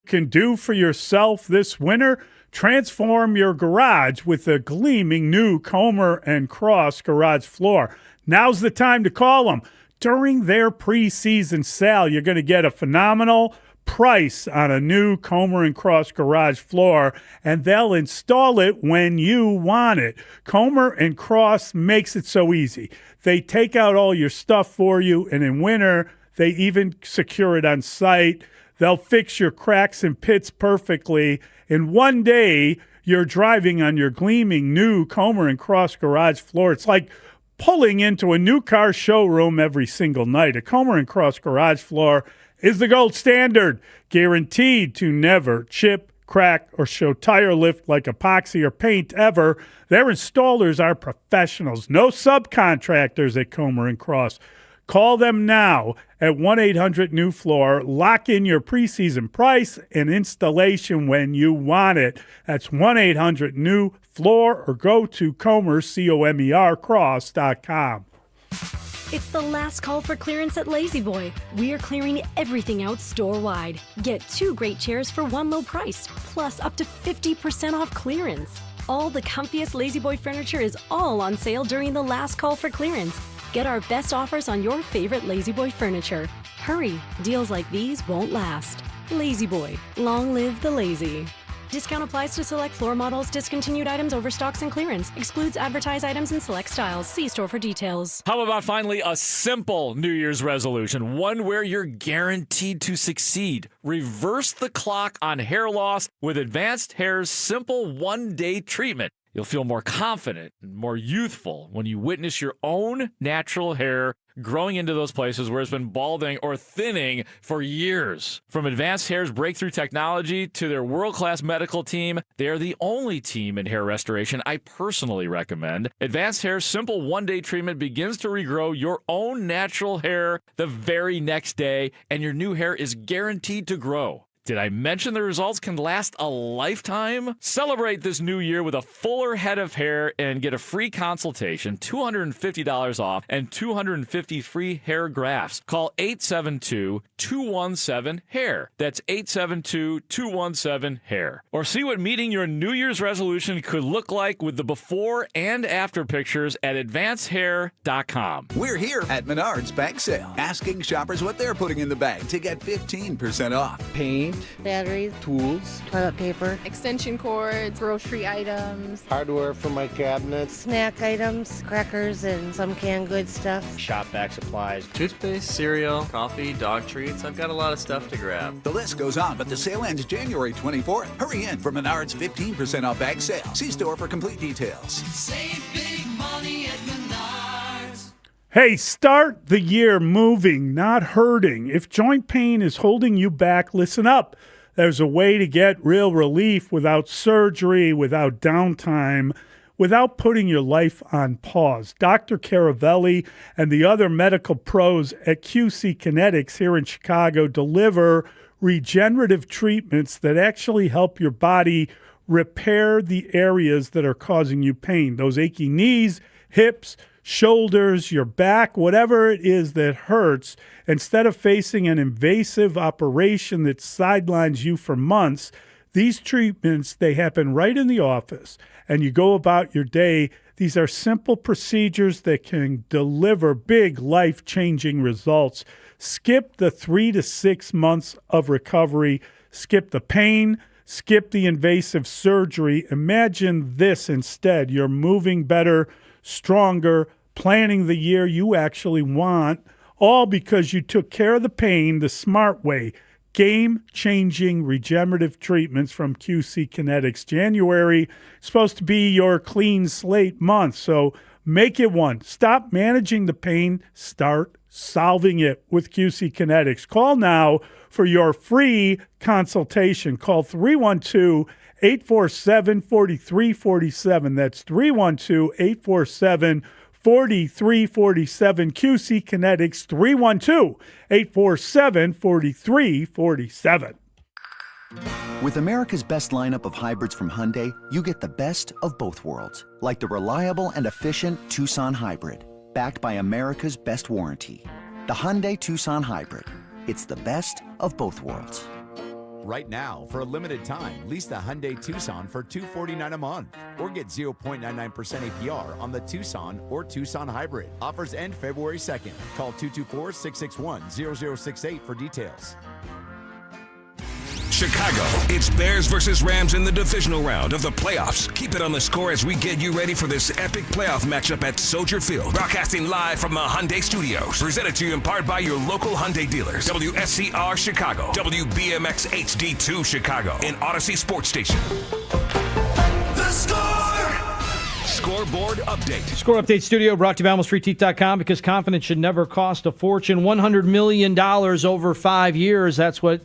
Can do for yourself this winter? Transform your garage with a gleaming new Comer and Cross garage floor. Now's the time to call them. During their preseason sale, you're going to get a phenomenal price on a new Comer and Cross garage floor, and they'll install it when you want it. Comer and Cross makes it so easy. They take out all your stuff for you, and in winter, they even secure it on site. They'll fix your cracks and pits perfectly. In one day, you're driving on your gleaming new Comer and Cross garage floor. It's like pulling into a new car showroom every single night. A Comer and Cross garage floor is the gold standard, guaranteed to never chip, crack, or show tire lift like epoxy or paint ever. Their installers are professionals, no subcontractors at Comer and Cross. Call them now at 1-800-NEW-FLOOR. Lock in your preseason price and installation when you want it. That's 1-800-NEW-FLOOR or go to Comer, C-O-M-E-R, cross.com. It's the last call for clearance at Lazy Boy. We are clearing everything out store-wide. Get 2 great chairs for one low price, plus up to 50% off clearance. All the comfiest Lazy Boy furniture is all on sale during the last call for clearance. Get our best offers on your favorite Lazy Boy furniture. Hurry, deals like these won't last. Lazy Boy, long live the lazy. Discount applies to select floor models, discontinued items, overstocks, and clearance. Excludes advertised items and select styles. See store for details. How about finally a simple New Year's resolution? One where you're guaranteed to succeed. Reverse the clock on hair loss with Advanced Hair's simple one-day treatment. You'll feel more confident and more youthful when you witness your own natural hair growing into those places where it's been balding or thinning for years. From Advanced Hair's breakthrough technology to their world-class medical team, they are the only team in hair restoration I personally recommend. Advanced Hair's simple one-day treatment begins to regrow your own natural hair the very next day, and your new hair is guaranteed to grow. Did I mention the results can last a lifetime? Celebrate this new year with a fuller head of hair and get a free consultation, $250 off, and 250 free hair grafts. Call 872-217-HAIR. That's 872-217-HAIR. Or see what meeting your New Year's resolution could look like with the before and after pictures at advancedhair.com. We're here at Menards Bag Sale, asking shoppers what they're putting in the bag to get 15% off. Paint, batteries, tools, toilet paper, extension cords, grocery items, hardware for my cabinets, snack items, crackers, and some canned goods stuff. Shop vac supplies, toothpaste, cereal, coffee, dog treats. I've got a lot of stuff to grab. The list goes on, but the sale ends January 24th. Hurry in for Menards 15% off bag sale. See store for complete details. Save big money at Menards. Hey, start the year moving, not hurting. If joint pain is holding you back, listen up. There's a way to get real relief without surgery, without downtime, without putting your life on pause. Dr. Caravelli and the other medical pros at QC Kinetics here in Chicago deliver regenerative treatments that actually help your body repair the areas that are causing you pain. Those achy knees, hips, shoulders, your back, whatever it is that hurts, instead of facing an invasive operation that sidelines you for months, these treatments, they happen right in the office, and you go about your day. These are simple procedures that can deliver big life-changing results. Skip the 3 to 6 months of recovery. Skip the pain. Skip the invasive surgery. Imagine this instead. You're moving better, stronger, planning the year you actually want, all because you took care of the pain the smart way. Game-changing regenerative treatments from QC Kinetics. January is supposed to be your clean slate month, so make it one. Stop managing the pain. Start solving it with QC Kinetics. Call now for your free consultation. Call 312-847-4347. That's 312-847-4347. 4347 QC Kinetics 312-847-4347. With America's best lineup of hybrids from Hyundai, you get the best of both worlds, like the reliable and efficient Tucson Hybrid, backed by America's best warranty. The Hyundai Tucson Hybrid. It's the best of both worlds. Right now, for a limited time, lease the Hyundai Tucson for $249 a month or get 0.99% APR on the Tucson or Tucson Hybrid. Offers end February 2nd. Call 224-661-0068 for details. Chicago, it's Bears versus Rams in the divisional round of the playoffs. Keep it on the score as we get you ready for this epic playoff matchup at Soldier Field. Broadcasting live from the Hyundai Studios. Presented to you in part by your local Hyundai dealers. WSCR Chicago, WBMX HD2 Chicago, and Odyssey Sports Station. The Score! Scoreboard update. Score Update Studio brought to you by AlmostFreeTeeth.com, because confidence should never cost a fortune. $100 million over 5 years. That's what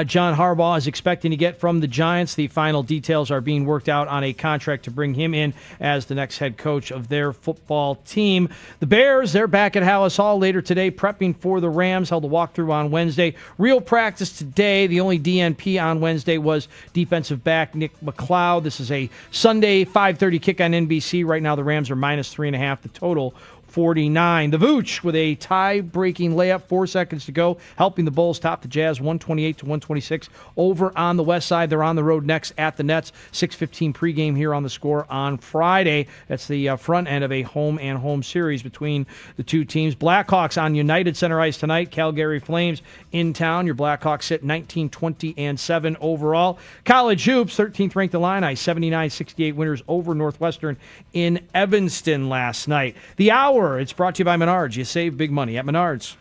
John Harbaugh is expecting to get from the Giants. The final details are being worked out on a contract to bring him in as the next head coach of their football team. The Bears, they're back at Haugh later today, prepping for the Rams. Held a walkthrough on Wednesday. Real practice today. The only DNP on Wednesday was defensive back Nick McLeod. This is a Sunday 5:30 kick on NBC. Right now, the Rams are minus 3.5. The total, 49. The Vooch with a tie-breaking layup, 4 seconds to go, helping the Bulls top the Jazz 128-126 over on the west side. They're on the road next at the Nets. 6:15 pregame here on the Score on Friday. That's the front end of a home series between the two teams. Blackhawks on United Center ice tonight. Calgary Flames in town. Your Blackhawks sit 19-20-7 overall. College hoops, 13th ranked Illini, 79-68 winners over Northwestern in Evanston last night. The Hour, it's brought to you by Menards. You save big money at Menards.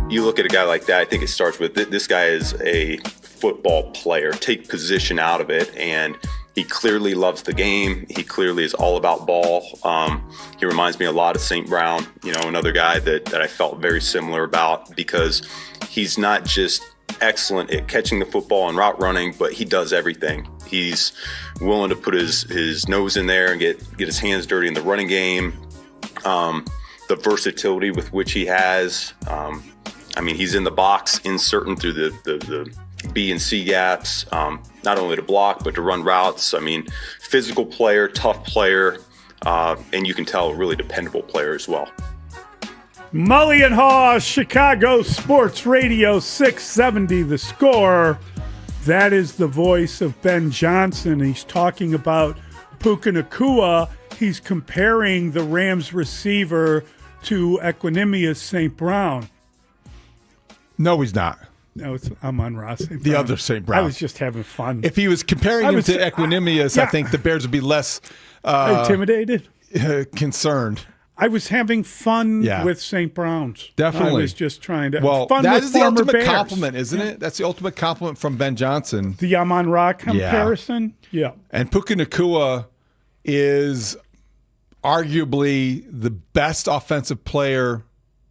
You look at a guy like that, I think it starts with this guy is a football player. Take position out of it, and he clearly loves the game. He clearly is all about ball. He reminds me a lot of St. Brown, another guy that I felt very similar about, because he's not just excellent at catching the football and route running, but he does everything. He's willing to put his nose in there and get his hands dirty in the running game. The versatility with which he has. He's in the box, inserting through the B and C gaps, not only to block, but to run routes. Physical player, tough player, and you can tell a really dependable player as well. Mully and Haugh, Chicago Sports Radio 670, The Score. That is the voice of Ben Johnson. He's talking about Puka Nacua. He's comparing the Rams receiver to Equanimous St. Brown. No, he's not. No, it's Amon-Ra St. Brown. The other St. Brown. I was just having fun. If he was comparing him to Equanimous, I think the Bears would be less intimidated, concerned. I was having fun with St. Brown's. Definitely. I was just trying to fun that with is the former ultimate Bears. compliment, isn't it? That's the ultimate compliment from Ben Johnson. The Amon-Ra comparison? Yeah. And Puka Nacua is arguably the best offensive player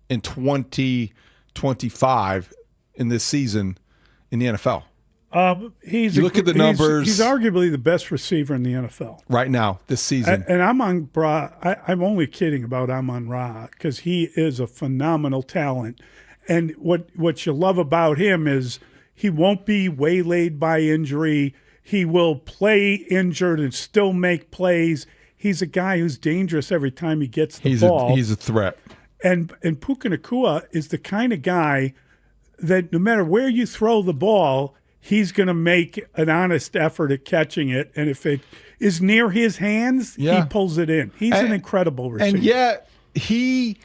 in 2025 in this season in the NFL. You look at the numbers. He's arguably the best receiver in the NFL right now this season. And I'm only kidding about Amon-Ra, because he is a phenomenal talent. And what you love about him is he won't be waylaid by injury. He will play injured and still make plays. He's a guy who's dangerous every time he gets the ball. He's a threat. And Puka Nacua is the kind of guy that no matter where you throw the ball, he's going to make an honest effort at catching it. And if it is near his hands, he pulls it in. He's an incredible receiver. And yet, he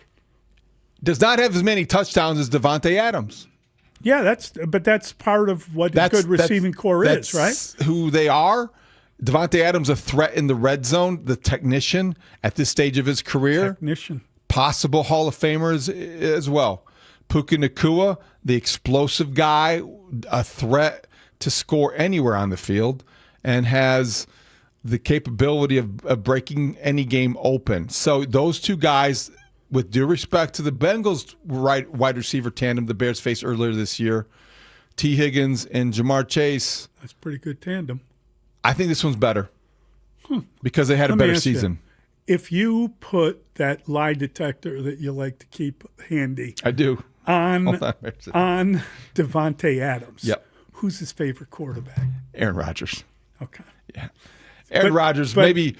does not have as many touchdowns as Davante Adams. Yeah, that's part of what a good receiving core is, right? That's who they are. Davante Adams, a threat in the red zone, the technician at this stage of his career. Technician. Possible Hall of Famers as well. Puka Nacua, the explosive guy, a threat to score anywhere on the field, and has the capability of breaking any game open. So those two guys, with due respect to the Bengals wide receiver tandem the Bears faced earlier this year, T. Higgins and Jamar Chase. That's a pretty good tandem. I think this one's better because they had a better season. If you put that lie detector that you like to keep handy, I do, on Davante Adams, yep. Who's his favorite quarterback? Aaron Rodgers. Okay. Yeah. Aaron Rodgers, maybe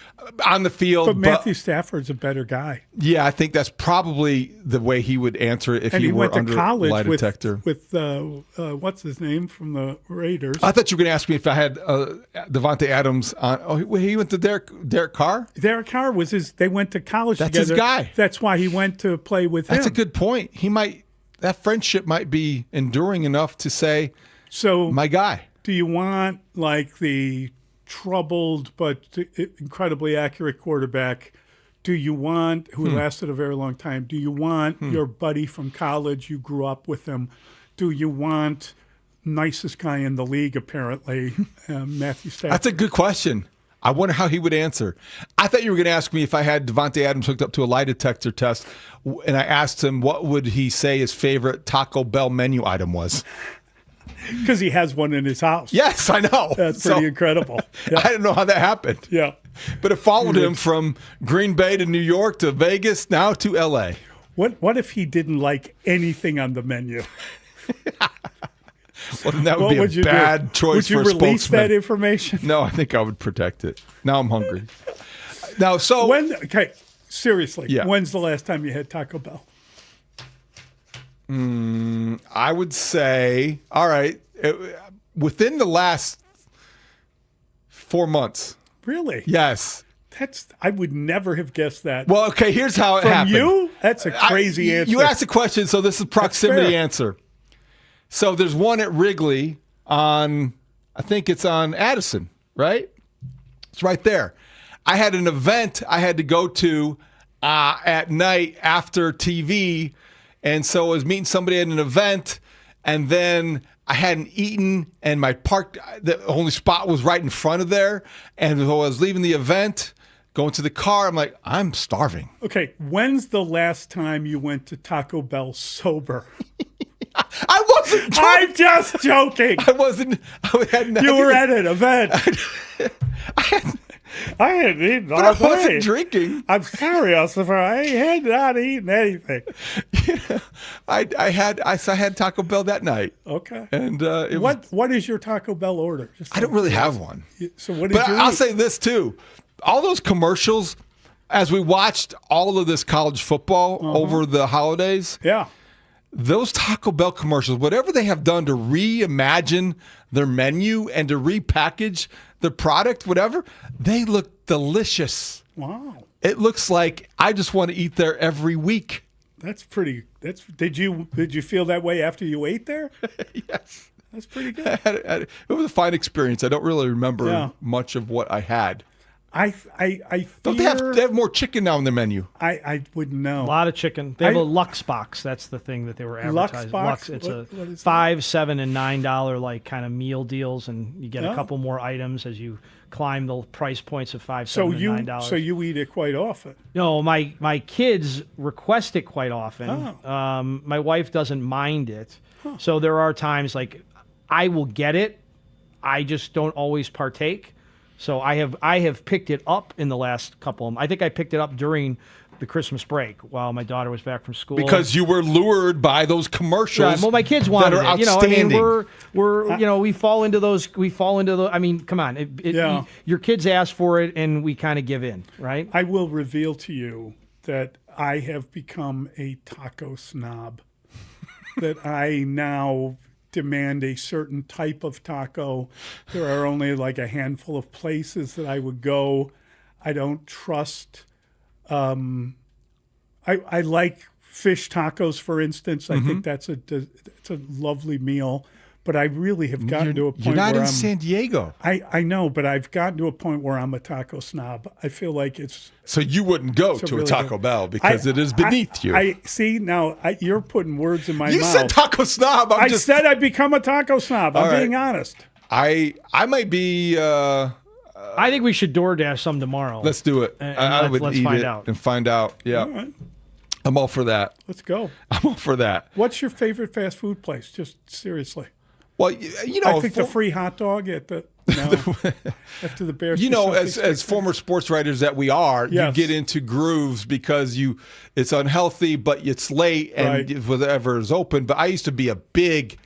on the field. But Matthew Stafford's a better guy. Yeah, I think that's probably the way he would answer it if he were under lie detector. With what's his name from the Raiders? I thought you were going to ask me if I had Davante Adams on. Oh, he went to Derek Carr? Derek Carr was they went to college together. That's his guy. That's why he went to play with him. That's a good point. That friendship might be enduring enough to say, so my guy. Do you want like the troubled but incredibly accurate quarterback? Do you want, who lasted a very long time, do you want your buddy from college, you grew up with him? Do you want nicest guy in the league, apparently, Matthew Stafford? That's a good question. I wonder how he would answer. I thought you were going to ask me if I had Davante Adams hooked up to a lie detector test, and I asked him what would he say his favorite Taco Bell menu item was. Because he has one in his house. Yes, I know. That's pretty incredible. Yeah. I don't know how that happened. Yeah. But it followed him from Green Bay to New York to Vegas, now to L.A. What if he didn't like anything on the menu? Well, then that would be a bad choice for a spokesman. Would you release that information? No, I think I would protect it. Now I'm hungry. Seriously, when's the last time you had Taco Bell? I would say, all right, within the last 4 months. Really? Yes. I would never have guessed that. Well, okay, here's how it happened. From you? That's a crazy answer. You asked a question, so this is a proximity answer. So there's one at Wrigley I think it's on Addison, right? It's right there. I had an event I had to go to at night after TV. And so I was meeting somebody at an event, and then I hadn't eaten, and the only spot was right in front of there. And so I was leaving the event, going to the car. I'm like, I'm starving. Okay, when's the last time you went to Taco Bell sober? I wasn't drunk. I'm just joking. I wasn't. You were at an event. I hadn't eaten all day. I wasn't drinking. I'm serious. I had not eaten anything. Yeah, I had Taco Bell that night. Okay. And what is your Taco Bell order? I don't really have one. So what did you I'll eat? say this too. All those commercials, as we watched all of this college football over the holidays. Yeah. Those Taco Bell commercials, whatever they have done to reimagine their menu and to repackage the product, whatever, they look delicious. Wow. It looks like I just want to eat there every week. Did you feel that way after you ate there? Yes. That's pretty good. It was a fine experience. I don't really remember much of what I had. I fear... Don't they have more chicken now in the menu? I wouldn't know. A lot of chicken. They have a Lux box. That's the thing that they were advertising. Lux box? It's what is $5, $7, and $9 like kind of meal deals, and you get a couple more items as you climb the price points of $5, $7, and $9. So you eat it quite often? No, my kids request it quite often. My wife doesn't mind it. So there are times like I will get it. I just don't always partake. So I have picked it up in the last couple. I think I picked it up during the Christmas break while my daughter was back from school. Because you were lured by those commercials. Yeah, well, my kids wanted that are it. outstanding. We're we fall into those. We fall into the. I mean, come on. Your kids ask for it, and we kind of give in, right? I will reveal to you that I have become a taco snob. That I now demand a certain type of taco. There are only like a handful of places that I would go. I don't trust. I like fish tacos, for instance. I think it's a lovely meal. But I really have gotten to a point You're not where in I'm, San Diego. I know, but I've gotten to a point where I'm a taco snob. I feel like it's. So you wouldn't go to really a Taco Bell because it is beneath you. I see now. You're putting words in my You mouth. said taco snob. I said I'd become a taco snob. I'm being honest. I might be. I think we should DoorDash some tomorrow. Let's do it. And I would let's eat find it out. and find out. Yeah, All right, I'm all for that. let's go. I'm all for that. What's your favorite fast food place? Just seriously. Well, you know, I think the free hot dog at the after the Bears. You know, do something as former sports writers that we are, Yes. you get into grooves because it's unhealthy, but it's late and Right. whatever is open. But I used to be a big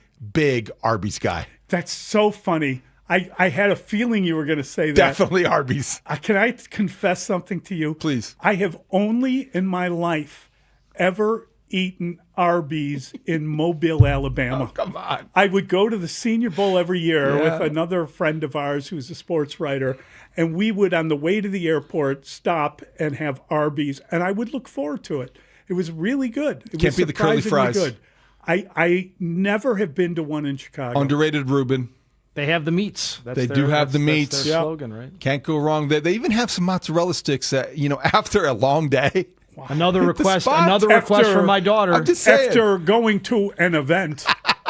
Arby's guy. That's so funny. I had a feeling you were going to say that. Definitely Arby's. Can I confess something to you? Please. I have only in my life ever eaten Arby's in Mobile, Alabama. Oh, come on. I would go to the Senior Bowl every year Yeah. with another friend of ours who's a sports writer, and we would, on the way to the airport, stop and have Arby's, and I would look forward to it. It was really good. It Can't was beat the curly surprisingly fries. Good. I never have been to one in Chicago. Underrated Reuben. They have the meats. They do have the meats. That's their slogan, right? Can't go wrong. They even have some mozzarella sticks that, after a long day. Another Hit the request. spot. Another request from my daughter. I'm just saying. After going to an event.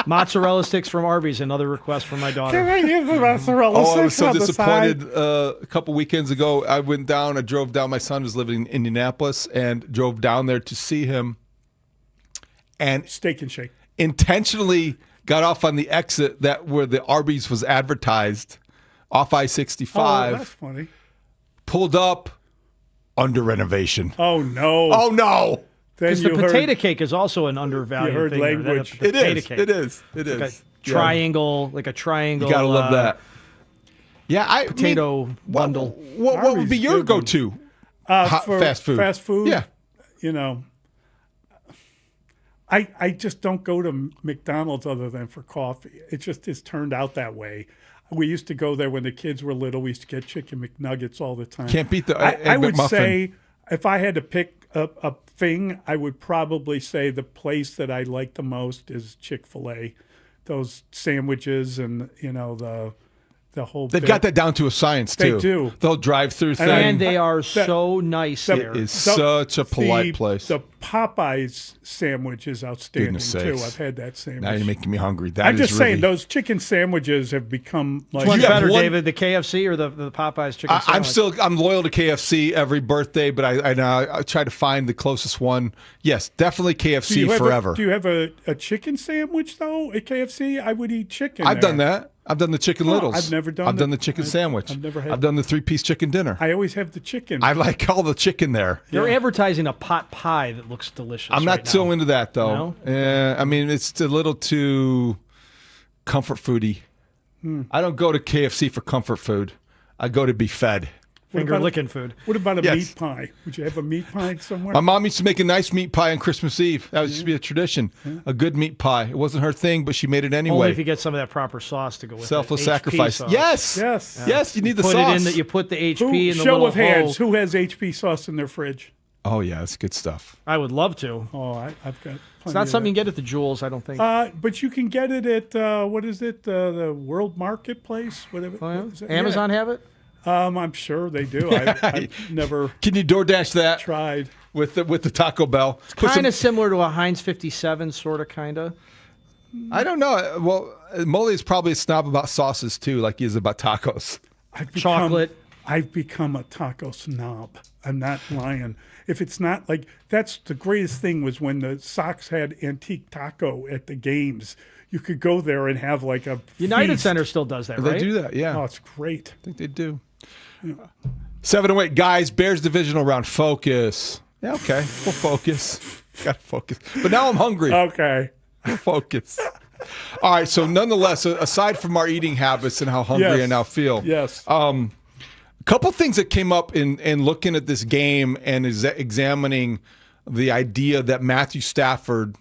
Mozzarella sticks from Arby's. Another request from my daughter. Can I give the mozzarella Oh, I was sticks so on the side? disappointed. A couple weekends ago, I drove down. My son was living in Indianapolis and drove down there to see him. And Steak and Shake. Intentionally got off on the exit where the Arby's was advertised off I-65. Oh, that's funny. Pulled up, under renovation. Oh, no. Oh, no. Then Because the you potato heard, cake is also an undervalued You heard thing there. language. The potato It cake. is. Like Yeah. a triangle, You gotta love that. Yeah, potato bundle. What would be your good one. go-to? for fast food. Fast food? Yeah. I just don't go to McDonald's other than for coffee. It just has turned out that way. We used to go there when the kids were little. We used to get chicken McNuggets all the time. Can't beat the I Egg would McMuffin. say if I had to pick a thing, I would probably say the place that I like the most is Chick-fil-A. Those sandwiches and the whole. They've bit. got that down to a science, They too. do. They'll drive through thing. And they are so nice there. It is such a polite place. The Popeyes sandwich is outstanding Goodness too. sakes. I've had that sandwich. Now you're making me hungry. I'm just saying really... those chicken sandwiches have become like. Which one's You have better, one- David? The KFC or the Popeyes chicken sandwich? I'm loyal to KFC every birthday, but I try to find the closest one. Yes, definitely Do you KFC have forever. do you have a chicken sandwich though at KFC? I would eat chicken. I've there. done that. I've done the chicken Oh, littles. I've never done I've done the- the chicken I've- sandwich. I've never had- I've done the 3-piece chicken dinner. I always have the chicken. I like all the chicken there. They're advertising a pot pie that looks delicious. I'm not right so now. into that though. I mean, it's a little too comfort foody. I don't go to KFC for comfort food. I go to be fed. Finger licking food. What about a Yes. meat pie? Would you have a meat pie somewhere? My mom used to make a nice meat pie on Christmas Eve. That used to be a tradition. A good meat pie. It wasn't her thing, but she made it anyway. Only if you get some of that proper sauce to go with Selfless it. HP sacrifice. sauce. Yes. Yes. Yes, you need the Put sauce. it in that you put the HP in the Show little of hands. hole. Who has HP sauce in their fridge? Oh yeah, that's good stuff. I would love to. Oh, I've got. It's not something you get at the Jewels, I don't think. But you can get it at what is it? The World Marketplace, whatever. Oh, yeah? Is it? Amazon have it? I'm sure they do. I've never Can you DoorDash that tried. with the Taco Bell? Kind of similar to a Heinz 57, sort of, kind of. I don't know. Well, Mully is probably a snob about sauces too, like he is about tacos. Chocolate. I've become a taco snob. I'm not lying. If it's not like that's the greatest thing was when the Sox had antique taco at the games. You could go there and have like a United feast. Center still does that, They right? do that, yeah. Oh, it's great. I think they do. 7-8 guys, Bears divisional round. Focus. Yeah, okay. We'll focus. Got to focus. But now I'm hungry. Okay. We'll focus. All right. So nonetheless, aside from our eating habits and how hungry Yes. I now feel, Yes. a couple things that came up in looking at this game and examining the idea that Matthew Stafford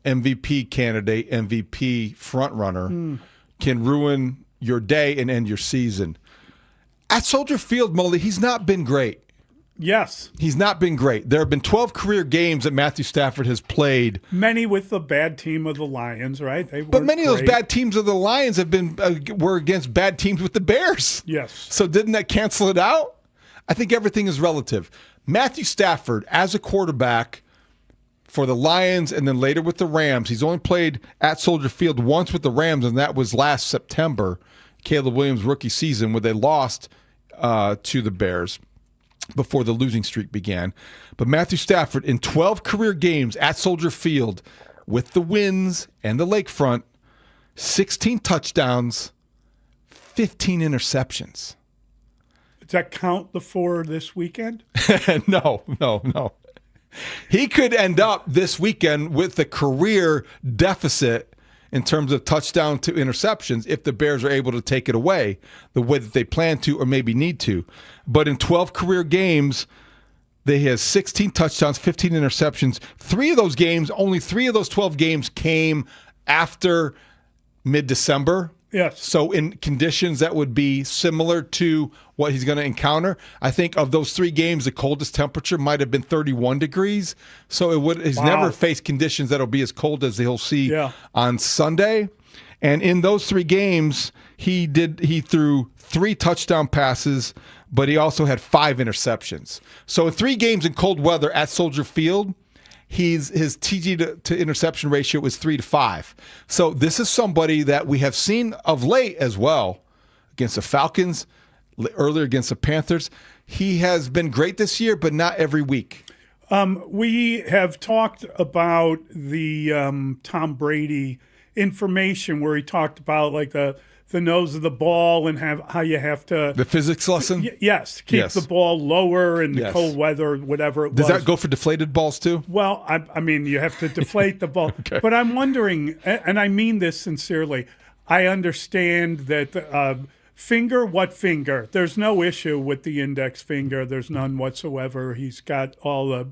MVP candidate, MVP frontrunner, can ruin your day and end your season. At Soldier Field, Mully, he's not been great. Yes. He's not been great. There have been 12 career games that Matthew Stafford has played. Many with the bad team of the Lions, right? But many of those bad teams of the Lions have been were against bad teams with the Bears. Yes. So didn't that cancel it out? I think everything is relative. Matthew Stafford, as a quarterback for the Lions and then later with the Rams, he's only played at Soldier Field once with the Rams, and that was last September, Caleb Williams' rookie season, where they lost to the Bears before the losing streak began. But Matthew Stafford, in 12 career games at Soldier Field with the Winds and the Lakefront, 16 touchdowns, 15 interceptions. Does that count the 4 this weekend? No. He could end up this weekend with a career deficit in terms of touchdown to interceptions if the Bears are able to take it away the way that they plan to or maybe need to. But in 12 career games, they have 16 touchdowns, 15 interceptions. 3 of those games, only 3 of those 12 games came after mid-December. Yes. So in conditions that would be similar to what he's going to encounter. I think of those 3 games, the coldest temperature might have been 31 degrees. So he's never faced conditions that'll be as cold as he'll see on Sunday. And in those 3 games, he threw 3 touchdown passes, but he also had 5 interceptions. So in 3 games in cold weather at Soldier Field, his TD to interception ratio is 3-5. So this is somebody that we have seen of late as well against the Falcons, earlier against the Panthers. He has been great this year, but not every week. We have talked about the Tom Brady information where he talked about like the nose of the ball and how you have to... The physics lesson? Yes. Keep the ball lower in the cold weather, whatever it was. Does that go for deflated balls too? Well, I mean, you have to deflate the ball. Okay. But I'm wondering, and I mean this sincerely, I understand that what finger? There's no issue with the index finger. There's none whatsoever. He's got all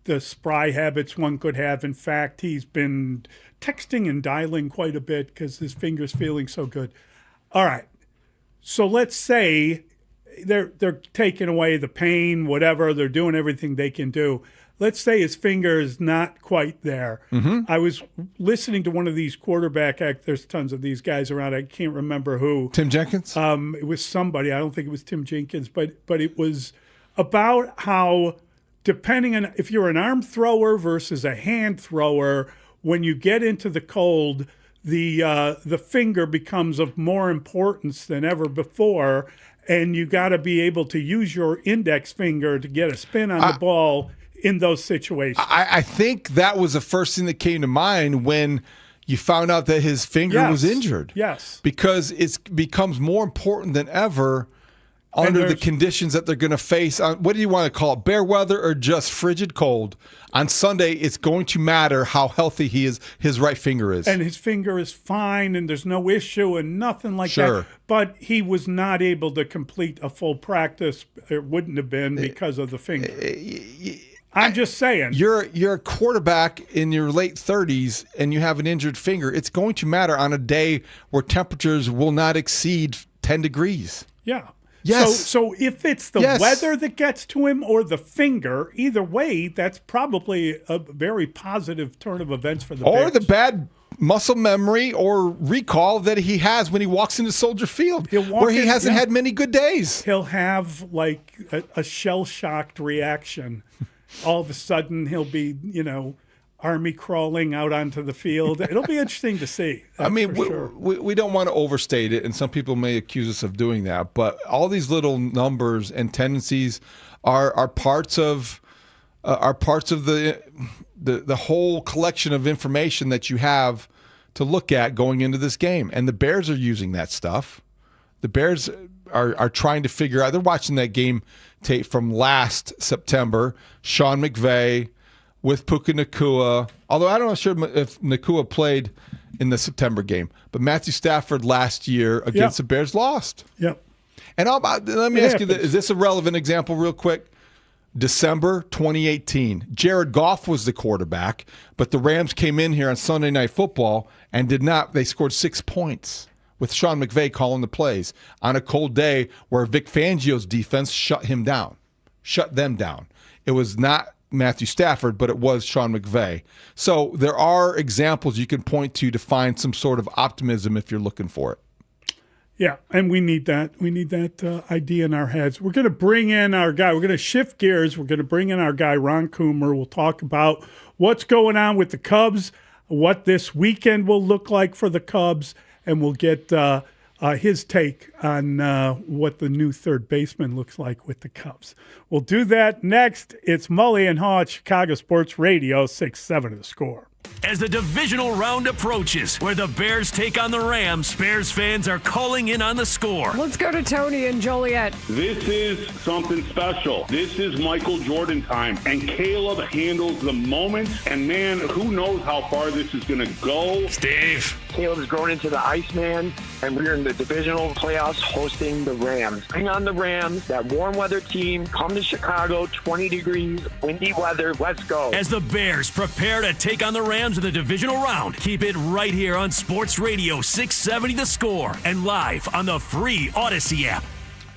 the spry habits one could have. In fact, he's been texting and dialing quite a bit because his finger's feeling so good. All right. So let's say they're taking away the pain, whatever. They're doing everything they can do. Let's say his finger is not quite there. Mm-hmm. I was listening to one of these there's tons of these guys around. I can't remember who. Tim Jenkins? It was somebody. I don't think it was Tim Jenkins, but it was about how depending on if you're an arm thrower versus a hand thrower, when you get into the cold, the finger becomes of more importance than ever before, and you got to be able to use your index finger to get a spin on the ball in those situations. I think that was the first thing that came to mind when you found out that his finger was injured. Yes. Because it becomes more important than ever under the conditions that they're going to face. What do you want to call it, bear weather or just frigid cold? On Sunday, it's going to matter how healthy his right finger is. And his finger is fine, and there's no issue and nothing like that. But he was not able to complete a full practice. It wouldn't have been because of the finger. I'm just saying. You're a quarterback in your late 30s, and you have an injured finger. It's going to matter on a day where temperatures will not exceed 10 degrees. Yeah. Yes. So if it's the weather that gets to him or the finger, either way, that's probably a very positive turn of events for the Bears. Or the bad muscle memory or recall that he has when he walks into Soldier Field, where he hasn't had many good days. He'll have like a shell-shocked reaction. All of a sudden, he'll be, army crawling out onto the field. It'll be interesting to see. I mean, sure. we don't want to overstate it, and some people may accuse us of doing that, but all these little numbers and tendencies are parts of the whole collection of information that you have to look at going into this game. And the Bears are using that stuff. The Bears are trying to figure out. They're watching that game tape from last September. Sean McVay with Puka Nacua, although I don't know sure if Nacua played in the September game, but Matthew Stafford last year against the Bears lost. Yep. And let me ask you this: is this a relevant example, real quick? December 2018. Jared Goff was the quarterback, but the Rams came in here on Sunday Night Football and they scored 6 points with Sean McVay calling the plays on a cold day where Vic Fangio's defense shut them down. It was not Matthew Stafford, but it was Sean McVay. So there are examples you can point to find some sort of optimism if you're looking for it. Yeah, and we need that. We need that idea in our heads. We're going to bring in our guy. We're going to shift gears. We're going to bring in our guy, Ron Coomer. We'll talk about what's going on with the Cubs, what this weekend will look like for the Cubs, and we'll get his take on what the new third baseman looks like with the Cubs. We'll do that next. It's Mully and Haugh at Chicago Sports Radio, 6-7 The Score. As the divisional round approaches, where the Bears take on the Rams, Bears fans are calling in on the score. Let's go to Tony and Joliet. This is something special. This is Michael Jordan time, and Caleb handles the moment, and man, who knows how far this is going to go. Steve. Caleb's grown into the Iceman, and we're in the divisional playoffs hosting the Rams. Bring on the Rams, that warm weather team. Come to Chicago, 20 degrees, windy weather. Let's go. As the Bears prepare to take on the Rams in the divisional round, keep it right here on Sports Radio 670 The Score and live on the free Odyssey app.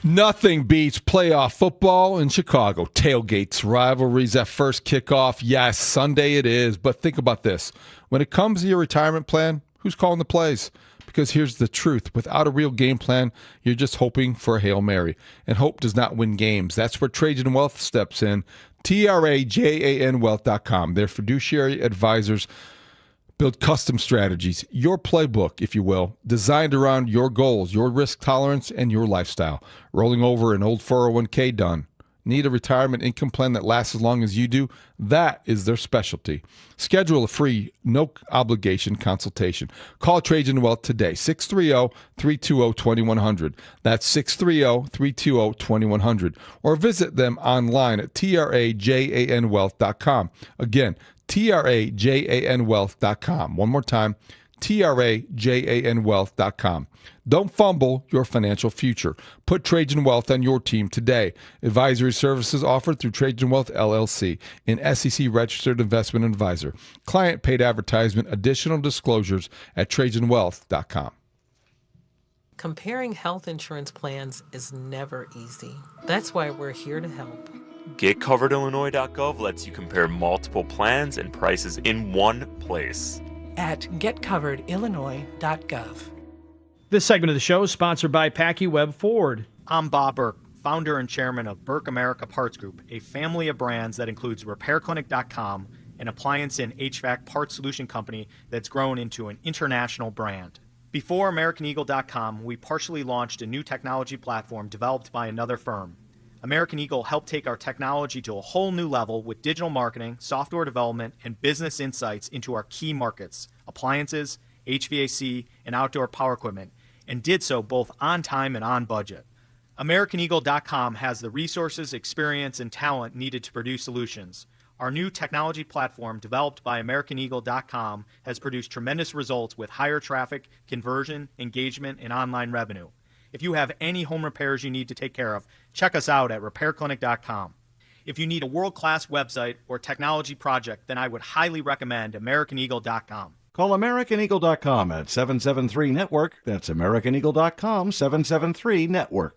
Nothing beats playoff football in Chicago. Tailgates, rivalries, that first kickoff. Yes, Sunday it is. But think about this. When it comes to your retirement plan, who's calling the plays? Because here's the truth. Without a real game plan, you're just hoping for a Hail Mary. And hope does not win games. That's where Trajan Wealth steps in. TRAJANwealth.com. Their fiduciary advisors build custom strategies, your playbook, if you will, designed around your goals, your risk tolerance, and your lifestyle. Rolling over an old 401k done. Need a retirement income plan that lasts as long as you do? That is their specialty. Schedule a free, no-obligation consultation. Call Trajan Wealth today, 630-320-2100. That's 630-320-2100. Or visit them online at trajanwealth.com. Again, trajanwealth.com. One more time, trajanwealth.com. Don't fumble your financial future. Put Trajan Wealth on your team today. Advisory services offered through Trajan Wealth LLC, an SEC-registered investment advisor. Client paid advertisement. Additional disclosures at trajanwealth.com. Comparing health insurance plans is never easy. That's why we're here to help. GetCoveredIllinois.gov lets you compare multiple plans and prices in one place. At GetCoveredIllinois.gov. This segment of the show is sponsored by PackyWeb Ford. I'm Bob Burke, founder and chairman of Burke America Parts Group, a family of brands that includes RepairClinic.com, an appliance and HVAC parts solution company that's grown into an international brand. Before AmericanEagle.com, we partially launched a new technology platform developed by another firm. American Eagle helped take our technology to a whole new level with digital marketing, software development, and business insights into our key markets, appliances, HVAC, and outdoor power equipment, and did so both on time and on budget. AmericanEagle.com has the resources, experience, and talent needed to produce solutions. Our new technology platform, developed by AmericanEagle.com, has produced tremendous results with higher traffic, conversion, engagement, and online revenue. If you have any home repairs you need to take care of, check us out at RepairClinic.com. If you need a world-class website or technology project, then I would highly recommend AmericanEagle.com. Call AmericanEagle.com at 773-NETWORK. That's AmericanEagle.com, 773-NETWORK.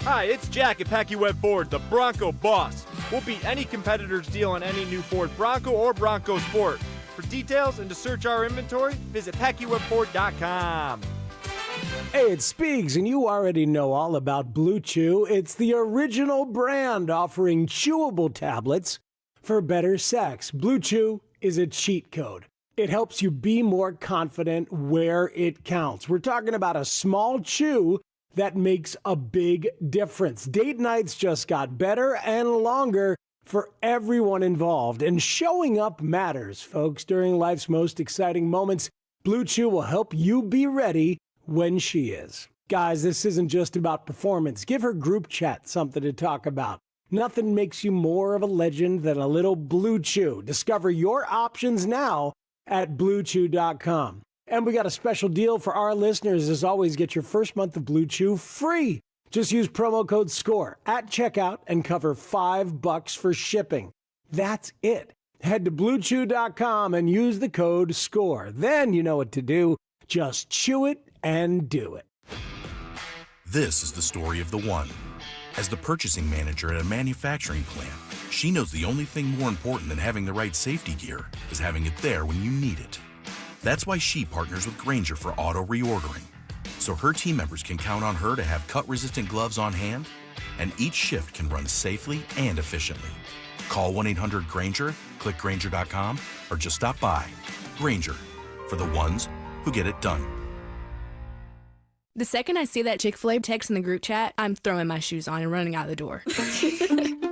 Hi, it's Jack at PackyWeb Ford, the Bronco boss. We'll beat any competitor's deal on any new Ford Bronco or Bronco Sport. For details and to search our inventory, visit PackyWebFord.com. Hey, it's Spiegs, and you already know all about Blue Chew. It's the original brand offering chewable tablets for better sex. Blue Chew is a cheat code. It helps you be more confident where it counts. We're talking about a small chew that makes a big difference. Date nights just got better and longer for everyone involved, and showing up matters, folks. During life's most exciting moments, Blue Chew will help you be ready when she is. Guys, this isn't just about performance. Give her group chat something to talk about. Nothing makes you more of a legend than a little Blue Chew. Discover your options now at BlueChew.com. And we got a special deal for our listeners. As always, get your first month of Blue Chew free. Just use promo code SCORE at checkout and cover $5 for shipping. That's it. Head to BlueChew.com and use the code SCORE. Then you know what to do. Just chew it and do it. This is the story of the one. As the purchasing manager at a manufacturing plant, she knows the only thing more important than having the right safety gear is having it there when you need it. That's why she partners with Grainger for auto reordering, so her team members can count on her to have cut-resistant gloves on hand, and each shift can run safely and efficiently. Call 1-800-GRAINGER, click Grainger.com, or just stop by. Grainger, for the ones who get it done. The second I see that Chick-fil-A text in the group chat, I'm throwing my shoes on and running out the door.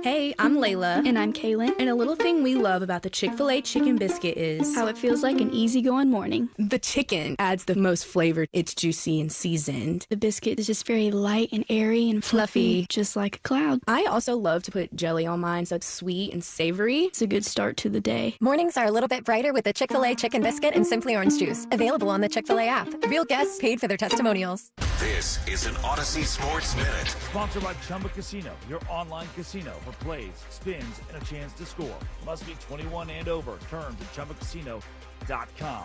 Hey, I'm Layla. And I'm Kaylin. And a little thing we love about the Chick-fil-A chicken biscuit is how it feels like an easygoing morning. The chicken adds the most flavor. It's juicy and seasoned. The biscuit is just very light and airy and fluffy, just like a cloud. I also love to put jelly on mine so it's sweet and savory. It's a good start to the day. Mornings are a little bit brighter with the Chick-fil-A chicken biscuit and Simply Orange juice. Available on the Chick-fil-A app. Real guests paid for their testimonials. This is an Odyssey Sports Minute. Sponsored by Chumba Casino, your online casino for plays, spins, and a chance to score. Must be 21 and over. Terms at ChumbaCasino.com.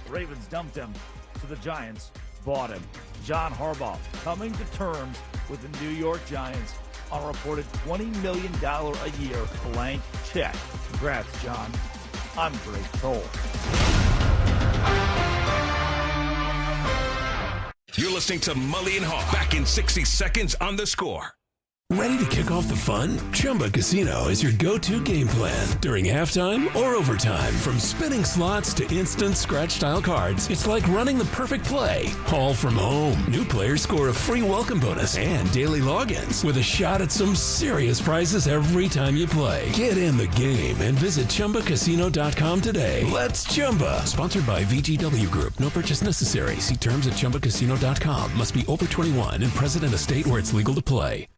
Ravens dumped him to the Giants, bought him. John Harbaugh coming to terms with the New York Giants on a reported $20 million a year blank check. Congrats, John. I'm Greg Toll. You're listening to Mully and Haugh. Back in 60 seconds on The Score. Ready to kick off the fun? Chumba Casino is your go-to game plan during halftime or overtime. From spinning slots to instant scratch-style cards, it's like running the perfect play, all from home. New players score a free welcome bonus and daily logins with a shot at some serious prizes every time you play. Get in the game and visit ChumbaCasino.com today. Let's Chumba. Sponsored by VGW Group. No purchase necessary. See terms at ChumbaCasino.com. Must be over 21 and present in a state where it's legal to play.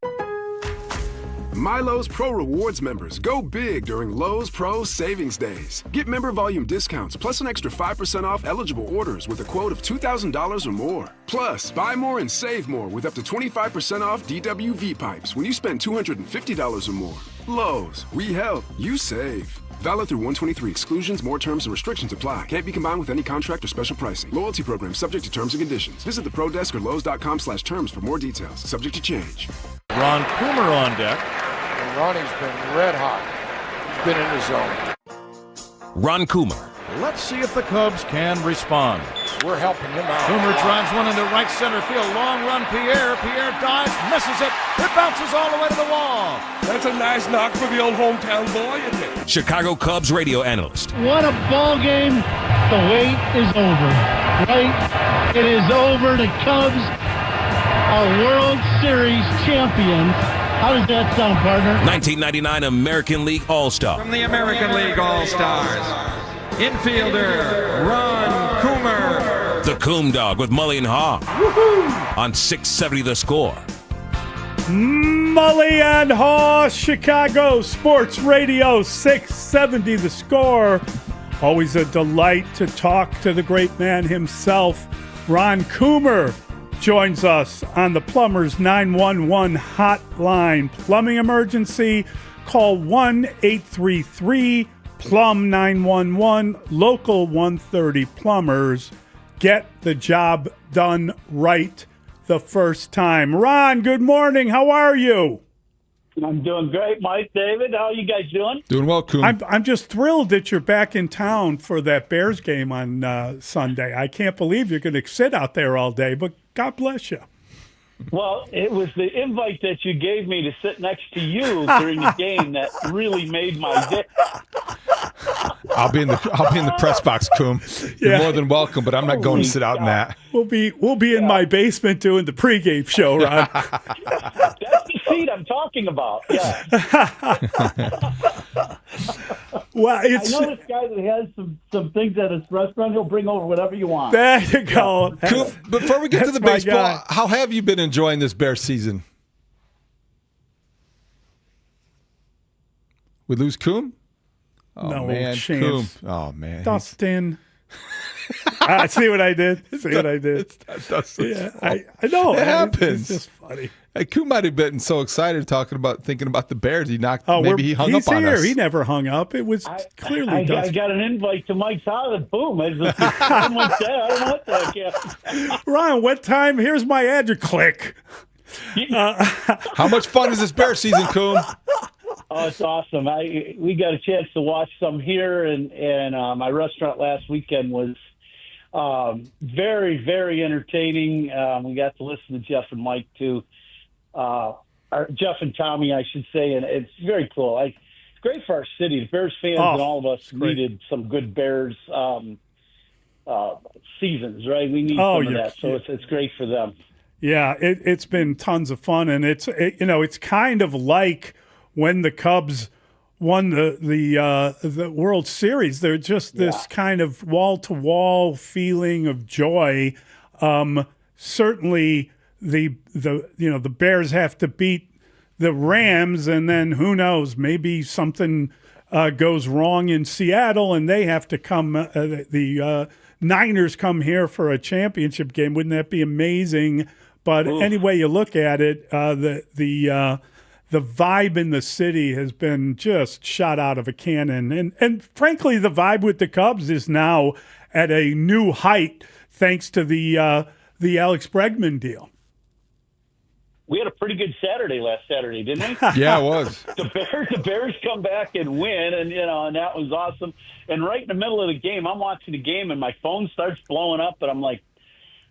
Milo's Pro Rewards members go big during Lowe's Pro Savings Days. Get member volume discounts plus an extra 5% off eligible orders with a quote of $2,000 or more. Plus, buy more and save more with up to 25% off DWV pipes when you spend $250 or more. Lowe's, we help, you save. Valid through 123. Exclusions, more terms and restrictions apply. Can't be combined with any contract or special pricing. Loyalty program subject to terms and conditions. Visit the Pro Desk or Lowe's.com/terms for more details. Subject to change. Ron Coomer on deck. And Ronnie's been red hot. He's been in the zone. Ron Coomer. Let's see if the Cubs can respond. We're helping him out. Coomer drives one into right center field. Long run, Pierre. Pierre dives, misses it. It bounces all the way to the wall. That's a nice knock for the old hometown boy, isn't it? Chicago Cubs radio analyst. What a ball game. The wait is over. Right? It is over. The Cubs are World Series champions. How does that sound, partner? 1999 American League All-Star. From the American League All-Stars, infielder Ron Coomer. The Coom Dog with Mully and Haugh. Woohoo! On 670 The Score. Mully and Haugh, Chicago Sports Radio 670 The Score. Always a delight to talk to the great man himself. Ron Coomer joins us on the Plumbers 911 hotline. Plumbing emergency, call 1-833-PLUM-911, local 130 Plumbers. Get the job done right the first time. Ron, good morning. How are you? I'm doing great, Mike, David. How are you guys doing? Doing well, Coom. I'm just thrilled that you're back in town for that Bears game on Sunday. I can't believe you're going to sit out there all day, but God bless you. Well, it was the invite that you gave me to sit next to you during the game that really made my day. I'll be in the press box, Coom. You're more than welcome, but I'm not going to sit out in that. We'll be in my basement doing the pregame show, Ron. That's the seat I'm talking about. Yeah. Well, I know this guy that has some things at his restaurant. He'll bring over whatever you want. There you go. Coom, before we get to the baseball, how have you been enjoying this Bears season? We lose Coom? Oh, no man, chance. Coom. Oh, man. Dustin. I see what I did. See what I did. Yeah, I know. It happens. It's just funny. Hey, Coon might have been so excited thinking about the Bears. He knocked. Oh, maybe he hung up on us. He never hung up. It was clearly. I Dusty. got an invite to Mike's house, and boom! I just I don't know what the heck. Ron, what time? Here's my address. Click. How much fun is this Bear season, Coon? Oh, it's awesome. We got a chance to watch some here, and my restaurant last weekend was very, very entertaining. We got to listen to Jeff and Mike too. Jeff and Tommy, I should say, and it's very cool. It's great for our city. The Bears fans and all of us needed some good Bears seasons, right? We need some of that, so it's great for them. Yeah, it's been tons of fun, and it's kind of like when the Cubs won the World Series. They're just this kind of wall-to-wall feeling of joy. Certainly, the Bears have to beat the Rams, and then who knows? Maybe something goes wrong in Seattle, and they have to come. The Niners come here for a championship game. Wouldn't that be amazing? But any way you look at it, the vibe in the city has been just shot out of a cannon. And frankly, the vibe with the Cubs is now at a new height thanks to the Alex Bregman deal. We had a pretty good Saturday last Saturday, didn't we? Yeah, it was. The Bears come back and win, and and that was awesome. And right in the middle of the game, I'm watching the game, and my phone starts blowing up, and I'm like,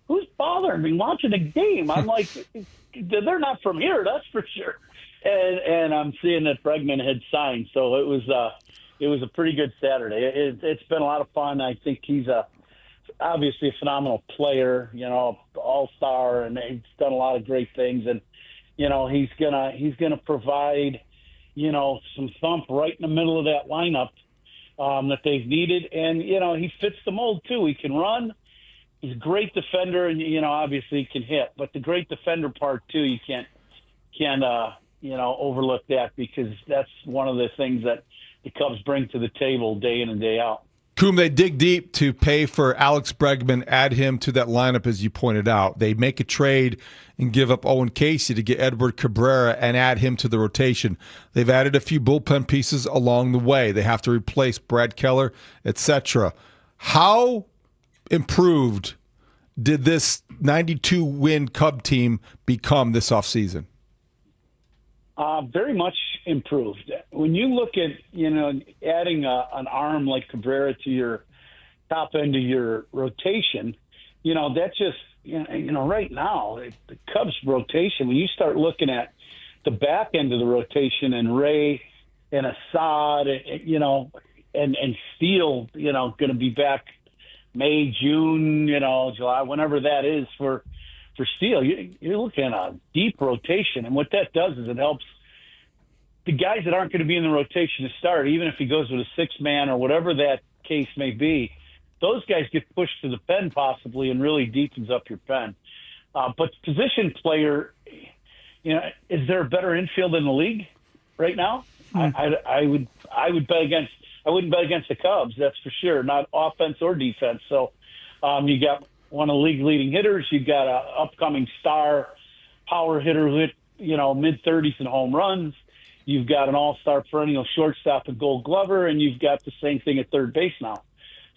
who's bothering me watching the game? I'm like, they're not from here, that's for sure. And I'm seeing that Bregman had signed, so it was a pretty good Saturday. It's been a lot of fun. I think he's obviously a phenomenal player, all-star, and he's done a lot of great things. And he's gonna provide some thump right in the middle of that lineup that they've needed. And he fits the mold too. He can run. He's a great defender, and obviously he can hit. But the great defender part too, you can't overlook that, because that's one of the things that the Cubs bring to the table day in and day out. Coom, they dig deep to pay for Alex Bregman, add him to that lineup, as you pointed out. They make a trade and give up Owen Casey to get Edward Cabrera and add him to the rotation. They've added a few bullpen pieces along the way. They have to replace Brad Keller, etc. How improved did this 92-win Cub team become this offseason? Very much improved. When you look at, adding an arm like Cabrera to your top end of your rotation, that just, right now, the Cubs rotation, when you start looking at the back end of the rotation and Ray and Assad, and Steele, going to be back May, June, July, whenever that is for Steele, you're looking at a deep rotation. And what that does is it helps the guys that aren't going to be in the rotation to start, even if he goes with a six-man or whatever that case may be, those guys get pushed to the pen possibly and really deepens up your pen. But position player, is there a better infield in the league right now? I would bet against. I wouldn't bet against the Cubs, that's for sure, not offense or defense. So you got one of the league leading hitters. You've got an upcoming star power hitter who hit, mid-30s in home runs. You've got an all-star perennial shortstop and Gold Glover, and you've got the same thing at third base now.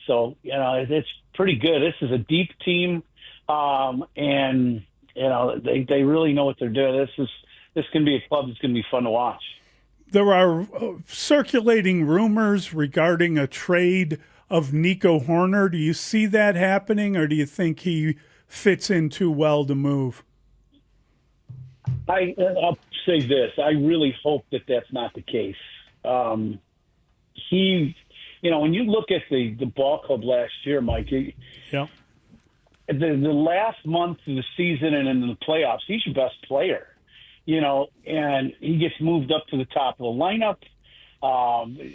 So, it's pretty good. This is a deep team, and, they really know what they're doing. This can be a club that's going to be fun to watch. There are circulating rumors regarding a trade of Nico Horner. Do you see that happening, or do you think he fits in too well to move? I'll say this. I really hope that that's not the case. When you look at the ball club last year, Mike, the last month of the season and in the playoffs, he's your best player. And he gets moved up to the top of the lineup.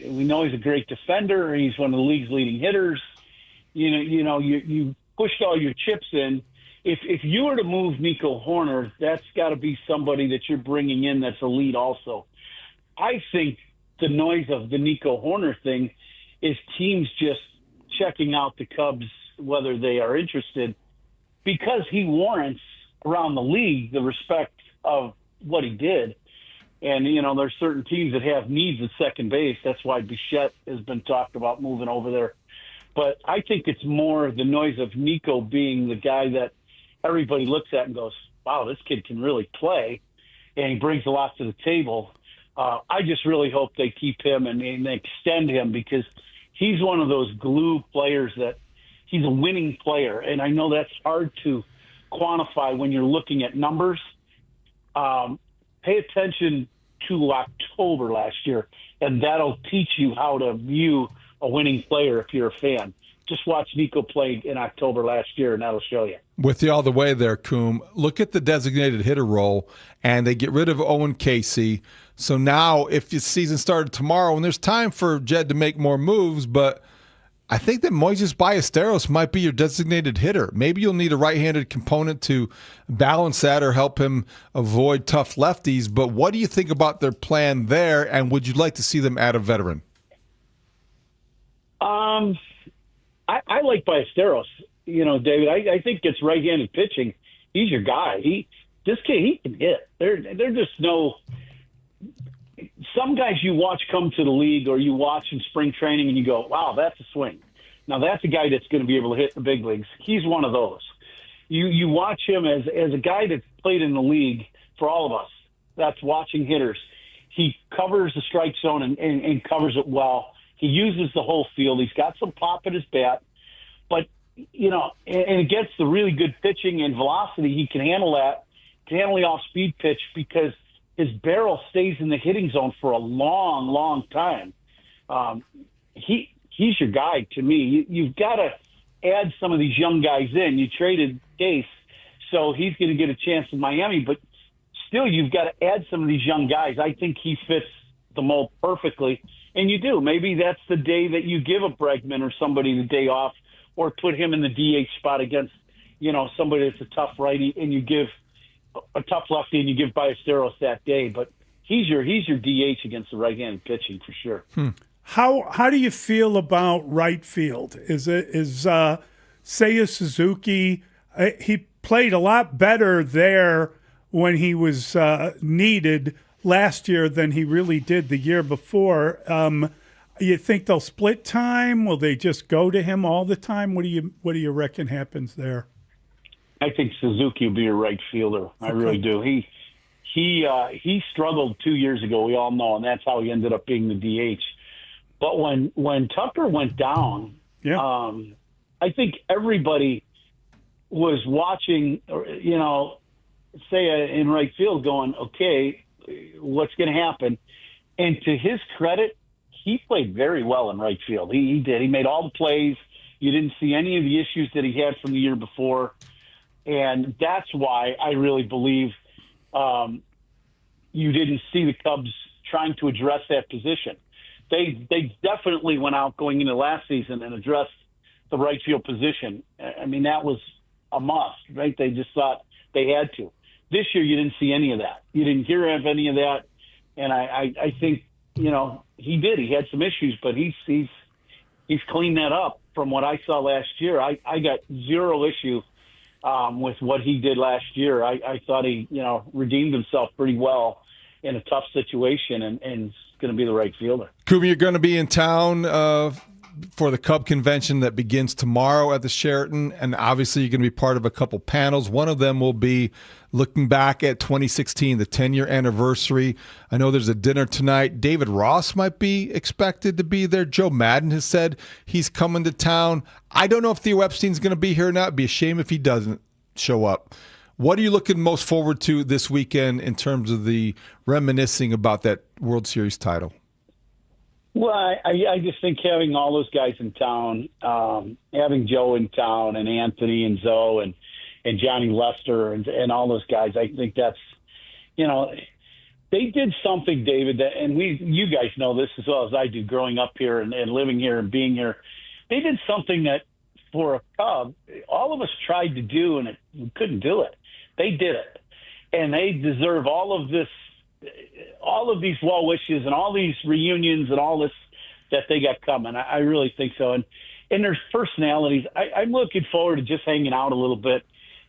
We know he's a great defender. He's one of the league's leading hitters. You pushed all your chips in. If you were to move Nico Horner, that's got to be somebody that you're bringing in that's elite also. I think the noise of the Nico Horner thing is teams just checking out the Cubs whether they are interested, because he warrants around the league the respect of what he did. And, there's certain teams that have needs at second base. That's why Bichette has been talked about moving over there. But I think it's more the noise of Nico being the guy that everybody looks at and goes, wow, this kid can really play, and he brings a lot to the table. I just really hope they keep him and they extend him, because he's one of those glue players that he's a winning player. And I know that's hard to quantify when you're looking at numbers. Pay attention to October last year, and that'll teach you how to view a winning player if you're a fan. Just watch Nico play in October last year, and that'll show you. With you all the way there, Coom, look at the designated hitter role, and they get rid of Owen Casey. So now if the season started tomorrow, and there's time for Jed to make more moves, but I think that Moises Ballesteros might be your designated hitter. Maybe you'll need a right-handed component to balance that or help him avoid tough lefties. But what do you think about their plan there, and would you like to see them add a veteran? I like Ballesteros. David, I think it's right-handed pitching. He's your guy. This kid, he can hit. They're just no. Some guys you watch come to the league, or you watch in spring training and you go, wow, that's a swing. Now that's a guy that's going to be able to hit the big leagues. He's one of those. You watch him as a guy that's played in the league for all of us. That's watching hitters. He covers the strike zone and covers it well. He uses the whole field. He's got some pop at his bat. But, and against the really good pitching and velocity, he can handle that, can handle the off-speed pitch, because his barrel stays in the hitting zone for a long, long time. He's your guy to me. You've got to add some of these young guys in. You traded Case, so he's going to get a chance in Miami, but still you've got to add some of these young guys. I think he fits the mold perfectly, and you do. Maybe that's the day that you give a Bregman or somebody the day off, or put him in the DH spot against, somebody that's a tough righty, and you give a tough lefty and you give Ballesteros that day. But he's your DH against the right-handed pitching for sure. How do you feel about right field? Is Seiya Suzuki? He played a lot better there when he was needed last year than he really did the year before. You think they'll split time? Will they just go to him all the time? What do you reckon happens there? I think Suzuki will be a right fielder. I really do. He struggled 2 years ago, we all know, and that's how he ended up being the DH. But when Tucker went down, I think everybody was watching, Seiya in right field going, okay, what's going to happen? And to his credit, he played very well in right field. He did. He made all the plays. You didn't see any of the issues that he had from the year before. And that's why I really believe you didn't see the Cubs trying to address that position. They definitely went out going into last season and addressed the right field position. I mean, that was a must, right? They just thought they had to. This year, you didn't see any of that. You didn't hear of any of that. And I think, he did. He had some issues, but he's cleaned that up from what I saw last year. I got zero issue with what he did last year. I thought he, redeemed himself pretty well in a tough situation and is going to be the right fielder. Kuba, you're going to be in town for the Cub convention that begins tomorrow at the Sheraton, and obviously you're going to be part of a couple panels. One of them will be looking back at 2016, the 10-year anniversary. I know there's a dinner tonight. David Ross might be expected to be there. Joe Madden has said he's coming to town. I don't know if Theo Epstein's going to be here or not. It'd be a shame if he doesn't show up. What are you looking most forward to this weekend in terms of the reminiscing about that World Series title? Well, I just think having all those guys in town, having Joe in town and Anthony and Zoe and Johnny Lester and all those guys, I think that's, they did something, David, that, and you guys know this as well as I do growing up here and living here and being here. They did something that for a Cub, all of us tried to do and we couldn't do it. They did it. And they deserve all of these well wishes and all these reunions and all this that they got coming. I really think so. And and there's personalities. I'm looking forward to just hanging out a little bit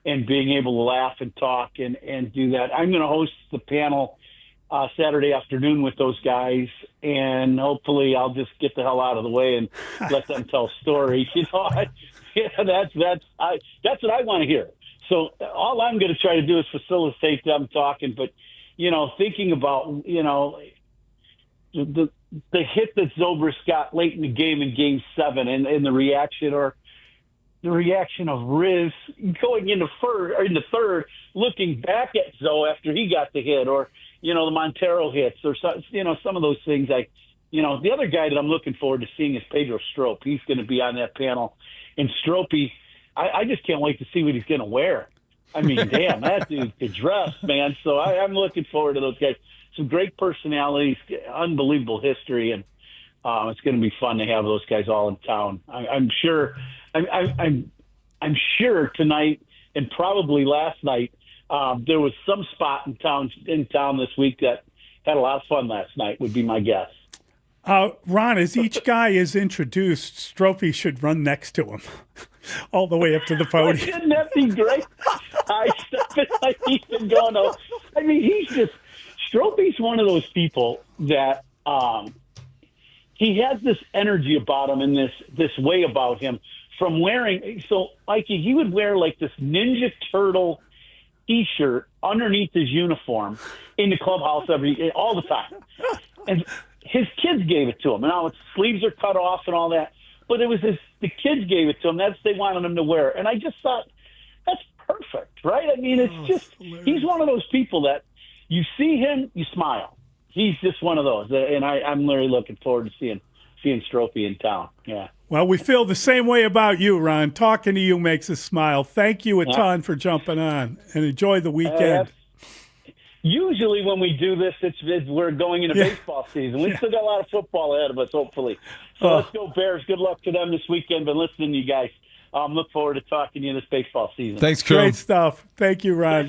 and being able to laugh and talk and do that. I'm going to host the panel Saturday afternoon with those guys, and hopefully I'll just get the hell out of the way and let them tell stories. That's what I want to hear. So all I'm going to try to do is facilitate them talking, but thinking about the hit that Zobrist got late in the game in Game 7 and the reaction of Riz going into third, looking back at Zoe after he got the hit, or the Montero hits, or some of those things. The other guy that I'm looking forward to seeing is Pedro Strop. He's going to be on that panel, and Stropey, I just can't wait to see what he's going to wear. I mean, damn, that dude could dress, man. So I'm looking forward to those guys. Some great personalities, unbelievable history, and it's going to be fun to have those guys all in town. I'm sure tonight and probably last night there was some spot in town this week that had a lot of fun last night, would be my guess. Ron, as each guy is introduced, Stropey should run next to him all the way up to the podium. Wouldn't that be great? He's been going over. I mean, Stropey's one of those people that he has this energy about him and this way about him from wearing. So, Mikey, he would wear like this Ninja Turtle T-shirt underneath his uniform in the clubhouse all the time. And his kids gave it to him. And now its sleeves are cut off and all that. But it was the kids gave it to him. They wanted him to wear. And I just thought, that's perfect, right? I mean, he's one of those people that you see him, you smile. He's just one of those. And I'm really looking forward to seeing Stropey in town. Yeah. Well, we feel the same way about you, Ron. Talking to you makes us smile. Thank you a ton for jumping on, and enjoy the weekend. Usually when we do this, we're going into baseball season. We still got a lot of football ahead of us, hopefully. So let's go Bears. Good luck to them this weekend. Been listening to you guys. Look forward to talking to you this baseball season. Thanks, Coom. Great stuff. Thank you, Ron.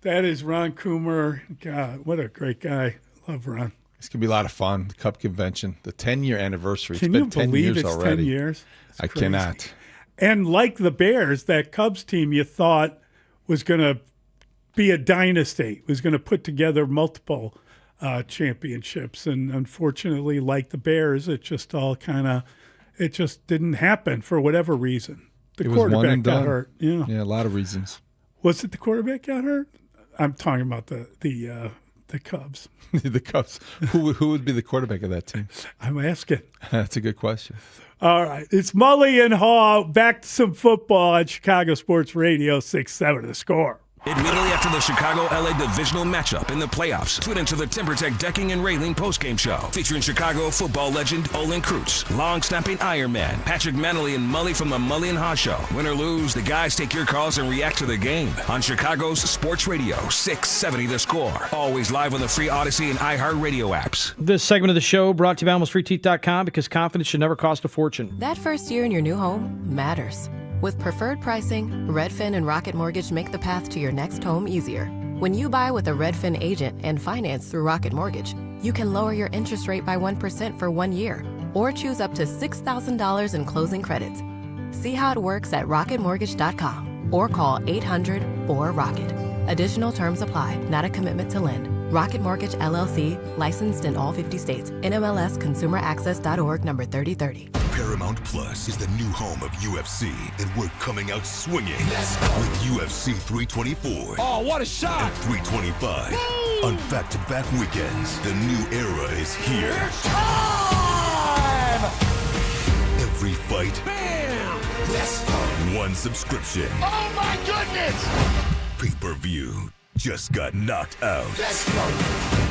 That is Ron Coomer. God, what a great guy. Love Ron. It's going to be a lot of fun. The Cup convention, the 10-year anniversary. Can it's you been 10 believe years it's already. 10 years? I cannot. And like the Bears, that Cubs team you thought was going to be a dynasty, was going to put together multiple championships. And unfortunately, like the Bears, it just didn't happen for whatever reason. The quarterback got hurt. Yeah, a lot of reasons. Was it the quarterback got hurt? I'm talking about the Cubs. The Cubs. Who would be the quarterback of that team? I'm asking. That's a good question. All right. It's Mully and Haugh. Back to some football on Chicago Sports Radio 6-7 The Score. Immediately after the Chicago-LA divisional matchup in the playoffs, tune into the TimberTech Decking and Railing postgame show featuring Chicago football legend Olin Kreutz, long-snapping Ironman, Patrick Manley, and Mully from the Mully and Haugh Show. Win or lose, the guys take your calls and react to the game on Chicago's Sports Radio 670 The Score. Always live on the free Odyssey and iHeartRadio apps. This segment of the show brought to you by AlmostFreeTeeth.com, because confidence should never cost a fortune. That first year in your new home matters. With preferred pricing, Redfin and Rocket Mortgage make the path to your next home easier. When you buy with a Redfin agent and finance through Rocket Mortgage, you can lower your interest rate by 1% for 1 year, or choose up to $6,000 in closing credits. See how it works at rocketmortgage.com or call 800-4ROCKET. Additional terms apply, not a commitment to lend. Rocket Mortgage, LLC, licensed in all 50 states. NMLS ConsumerAccess.org number 3030. Paramount Plus is the new home of UFC, and we're coming out swinging with UFC 324. Oh, what a shot! And 325 on back-to-back weekends. The new era is here. It's time! Every fight. Bam! Let's go! One subscription. Oh my goodness! Pay-per-view just got knocked out. Let's go!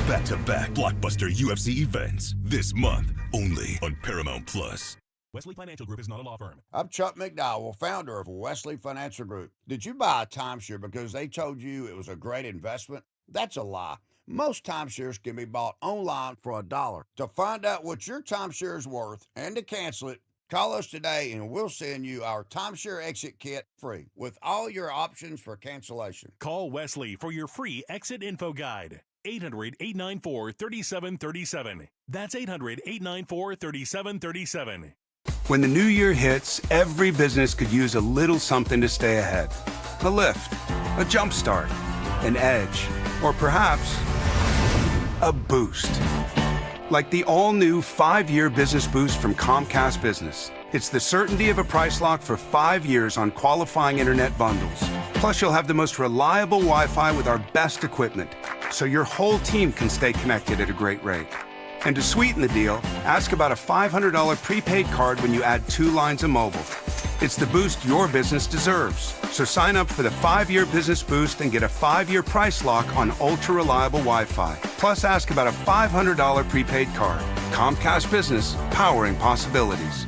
Back-to-back blockbuster UFC events this month only on Paramount Plus. Wesley Financial Group is not a law firm. I'm Chuck McDowell, founder of Wesley Financial Group. Did you buy a timeshare because they told you it was a great investment? That's a lie. Most timeshares can be bought online for $1. To find out what your timeshare is worth and to cancel it, call us today and we'll send you our timeshare exit kit free with all your options for cancellation. Call Wesley for your free exit info guide. 800-894-3737. That's 800-894-3737. When the new year hits, every business could use a little something to stay ahead. A lift, a jump start, an edge, or perhaps a boost. Like the all-new 5-year business boost from Comcast Business. It's the certainty of a price lock for 5 years on qualifying internet bundles. Plus, you'll have the most reliable Wi-Fi with our best equipment, so your whole team can stay connected at a great rate. And to sweeten the deal, ask about a $500 prepaid card when you add 2 lines of mobile. It's the boost your business deserves. So sign up for the 5-year business boost and get a 5-year price lock on ultra-reliable Wi-Fi. Plus, ask about a $500 prepaid card. Comcast Business, powering possibilities.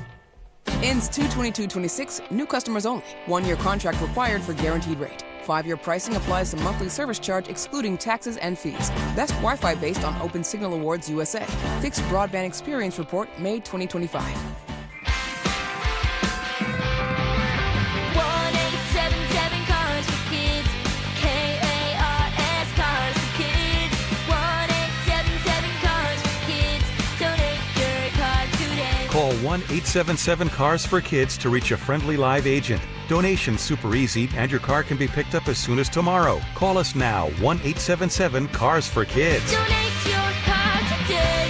Ends 2/22/26, new customers only. 1-year contract required for guaranteed rate. 5-year pricing applies to monthly service charge excluding taxes and fees. Best Wi-Fi based on Open Signal Awards USA. Fixed Broadband Experience Report, May 2025. 1-877 Cars for Kids. KARS Cars for Kids. 1-877 Cars for Kids. Donate your car today. Call 1-877-CARS for Kids to reach a friendly live agent. Donation's super easy, and your car can be picked up as soon as tomorrow. Call us now, 1-877-CARS for Kids. Donate your car today.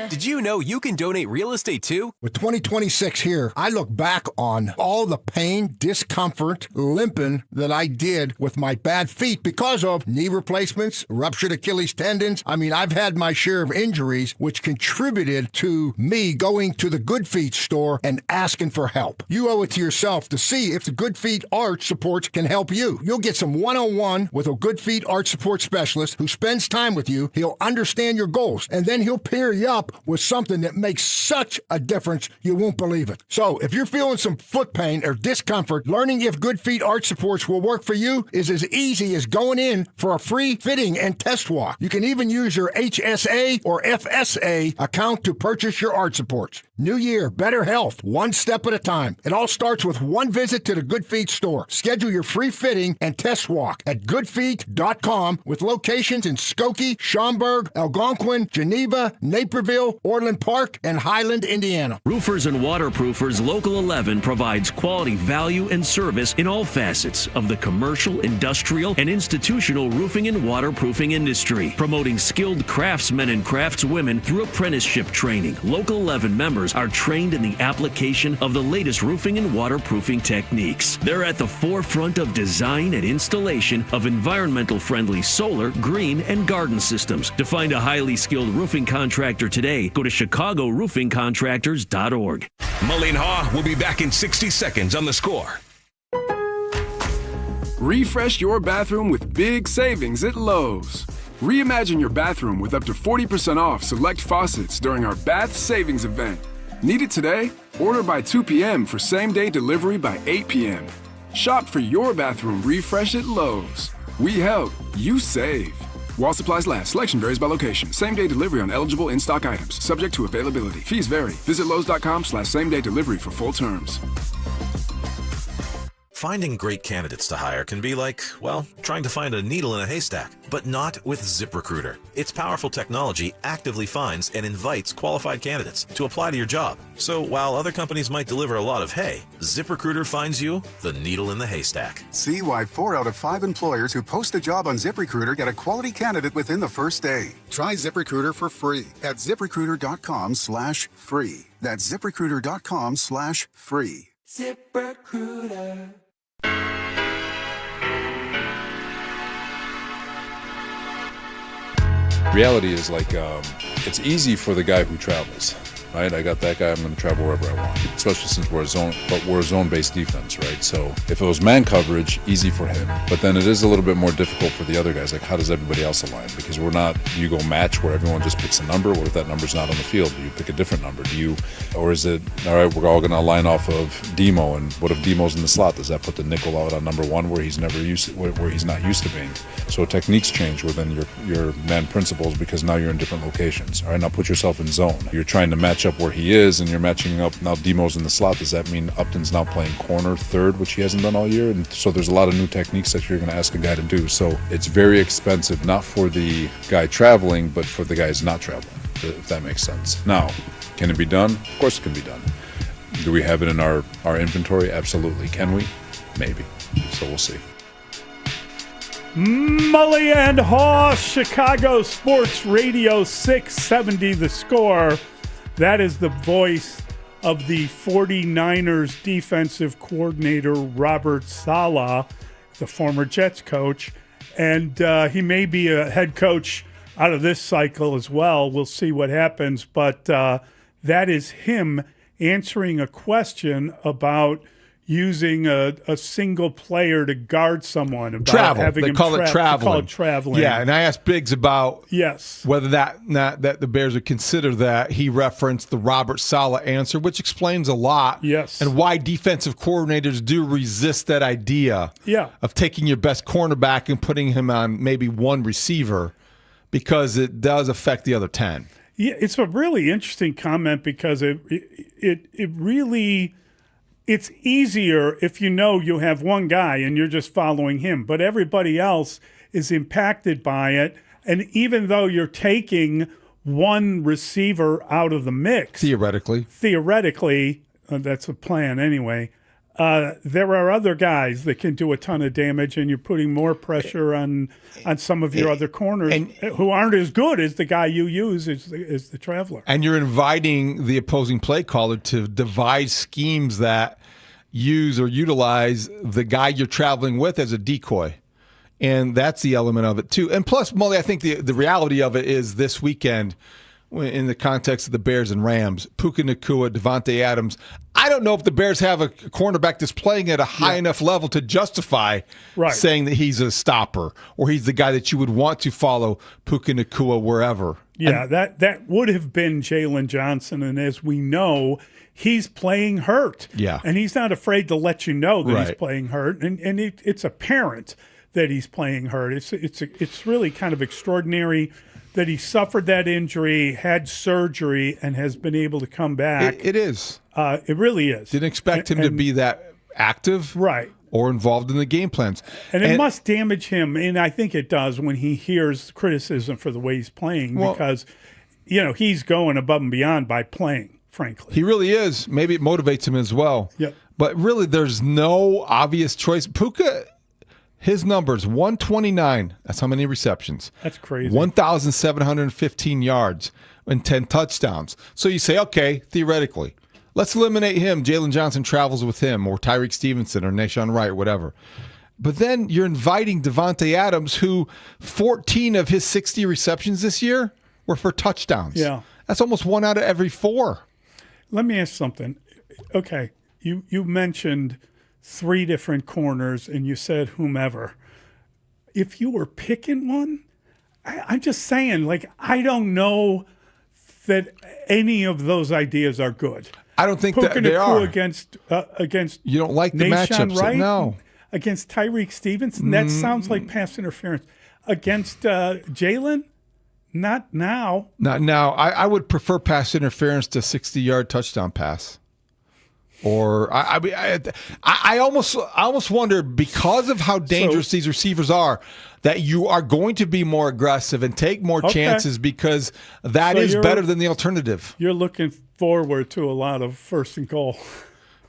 Did you know you can donate real estate too? With 2026 here, I look back on all the pain, discomfort, limping that I did with my bad feet because of knee replacements, ruptured Achilles tendons. I mean, I've had my share of injuries, which contributed to me going to the Good Feet store and asking for help. You owe it to yourself to see if the Good Feet Arch Supports can help you. You'll get some one-on-one with a Good Feet Arch Support specialist who spends time with you. He'll understand your goals, and then he'll pair you up with something that makes such a difference you won't believe it. So if you're feeling some foot pain or discomfort, learning if Good Feet Arch Supports will work for you is as easy as going in for a free fitting and test walk. You can even use your HSA or FSA account to purchase your arch supports. New year, better health, one step at a time. It all starts with one visit to the Good Feet store. Schedule your free fitting and test walk at goodfeet.com with locations in Skokie, Schaumburg, Algonquin, Geneva, Naperville, Orland Park, and Highland, Indiana. Roofers and Waterproofers Local 11 provides quality value and service in all facets of the commercial, industrial, and institutional roofing and waterproofing industry, promoting skilled craftsmen and craftswomen through apprenticeship training. Local 11 members are trained in the application of the latest roofing and waterproofing techniques. They're at the forefront of design and installation of environmental-friendly solar, green, and garden systems. To find a highly skilled roofing contractor today, go to ChicagoRoofingContractors.org. Mully and Haugh will be back in 60 seconds on The Score. Refresh your bathroom with big savings at Lowe's. Reimagine your bathroom with up to 40% off select faucets during our Bath Savings event. Need it today? Order by 2 p.m. for same-day delivery by 8 p.m. Shop for your bathroom refresh at Lowe's. We help, you save. While supplies last, selection varies by location. Same-day delivery on eligible in-stock items. Subject to availability. Fees vary. Visit Lowes.com/same-day delivery for full terms. Finding great candidates to hire can be like, well, trying to find a needle in a haystack, but not with ZipRecruiter. Its powerful technology actively finds and invites qualified candidates to apply to your job. So while other companies might deliver a lot of hay, ZipRecruiter finds you the needle in the haystack. See why 4 out of 5 employers who post a job on ZipRecruiter get a quality candidate within the first day. Try ZipRecruiter for free at ZipRecruiter.com/free. That's ZipRecruiter.com/free. ZipRecruiter. Reality is like, it's easy for the guy who travels, right? I got that guy, I'm going to travel wherever I want, especially since we're a zone-based defense, right? So if it was man coverage, easy for him. But then it is a little bit more difficult for the other guys. Like, how does everybody else align? Because we're not, you go match where everyone just picks a number. What if that number's not on the field? Do you pick a different number? Or is it, all right, we're all going to align off of Demo, and what if Demo's in the slot? Does that put the nickel out on number one where he's not used to being? So techniques change within your man principles because now you're in different locations. All right, now put yourself in zone. You're trying to match up where he is, and you're matching up, now Demo's in the slot. Does that mean Upton's now playing corner, third, which he hasn't done all year? And so there's a lot of new techniques that you're going to ask a guy to do. So it's very expensive, not for the guy traveling, but for the guys not traveling, if that makes sense. Now, can it be done? Of course it can be done. Do we have it in our inventory? Absolutely. Can we? Maybe. So we'll see. Mully and Haugh, Chicago Sports Radio 670 The Score. That is the voice of the 49ers defensive coordinator, Robert Saleh, the former Jets coach. And he may be a head coach out of this cycle as well. We'll see what happens. But that is him answering a question about using a single player to guard someone. About Travel. Having They him call it traveling. They call it traveling. Yeah, and I asked Biggs about yes whether that the Bears would consider that. He referenced the Robert Saleh answer, which explains a lot. Yes. And why defensive coordinators do resist that idea of taking your best cornerback and putting him on maybe one receiver, because it does affect the other 10. Yeah, it's a really interesting comment because it really... It's easier if you know you have one guy and you're just following him, but everybody else is impacted by it. And even though you're taking one receiver out of the mix, theoretically, that's a plan anyway, there are other guys that can do a ton of damage, and you're putting more pressure on some of your other corners who aren't as good as the guy you use as the traveler. And you're inviting the opposing play caller to devise schemes that use or utilize the guy you're traveling with as a decoy. And that's the element of it, too. And plus, Mully, I think the reality of it is this weekend, in the context of the Bears and Rams, Puka Nacua, Devontae Adams, I don't know if the Bears have a cornerback that's playing at a high enough level to justify saying that he's a stopper or he's the guy that you would want to follow Puka Nacua wherever. Yeah, that would have been Jalen Johnson, and as we know, he's playing hurt. Yeah. And he's not afraid to let you know that he's playing hurt, and it's apparent that he's playing hurt. It's really kind of extraordinary that he suffered that injury, had surgery, and has been able to come back. It is. It really is. Didn't expect him to be that active. Right. Or involved in the game plans. And it must damage him, and I think it does when he hears criticism for the way he's playing, because, he's going above and beyond by playing, frankly. He really is. Maybe it motivates him as well. Yep. But really, there's no obvious choice. Puka, his numbers, 129. That's how many receptions. That's crazy. 1,715 yards and 10 touchdowns. So you say, okay, theoretically, let's eliminate him. Jalen Johnson travels with him, or Tyreek Stevenson, or Nashawn Wright, or whatever. But then you're inviting Devontae Adams, who 14 of his 60 receptions this year were for touchdowns. Yeah. That's almost 1 out of every 4. Let me ask something. Okay, you mentioned 3 different corners, and you said whomever. If you were picking one, I'm just saying, I don't know that any of those ideas are good. I don't think that they are. Against you don't like the Nashawn matchups, Wright? No. Against Tyreek Stevenson, that sounds like pass interference. Against Jalen, not now. Not now. I would prefer pass interference to 60-yard touchdown pass. Or I almost wonder, because of how dangerous these receivers are, that you are going to be more aggressive and take more chances, because that is better than the alternative. You're looking forward to a lot of 1st and goal.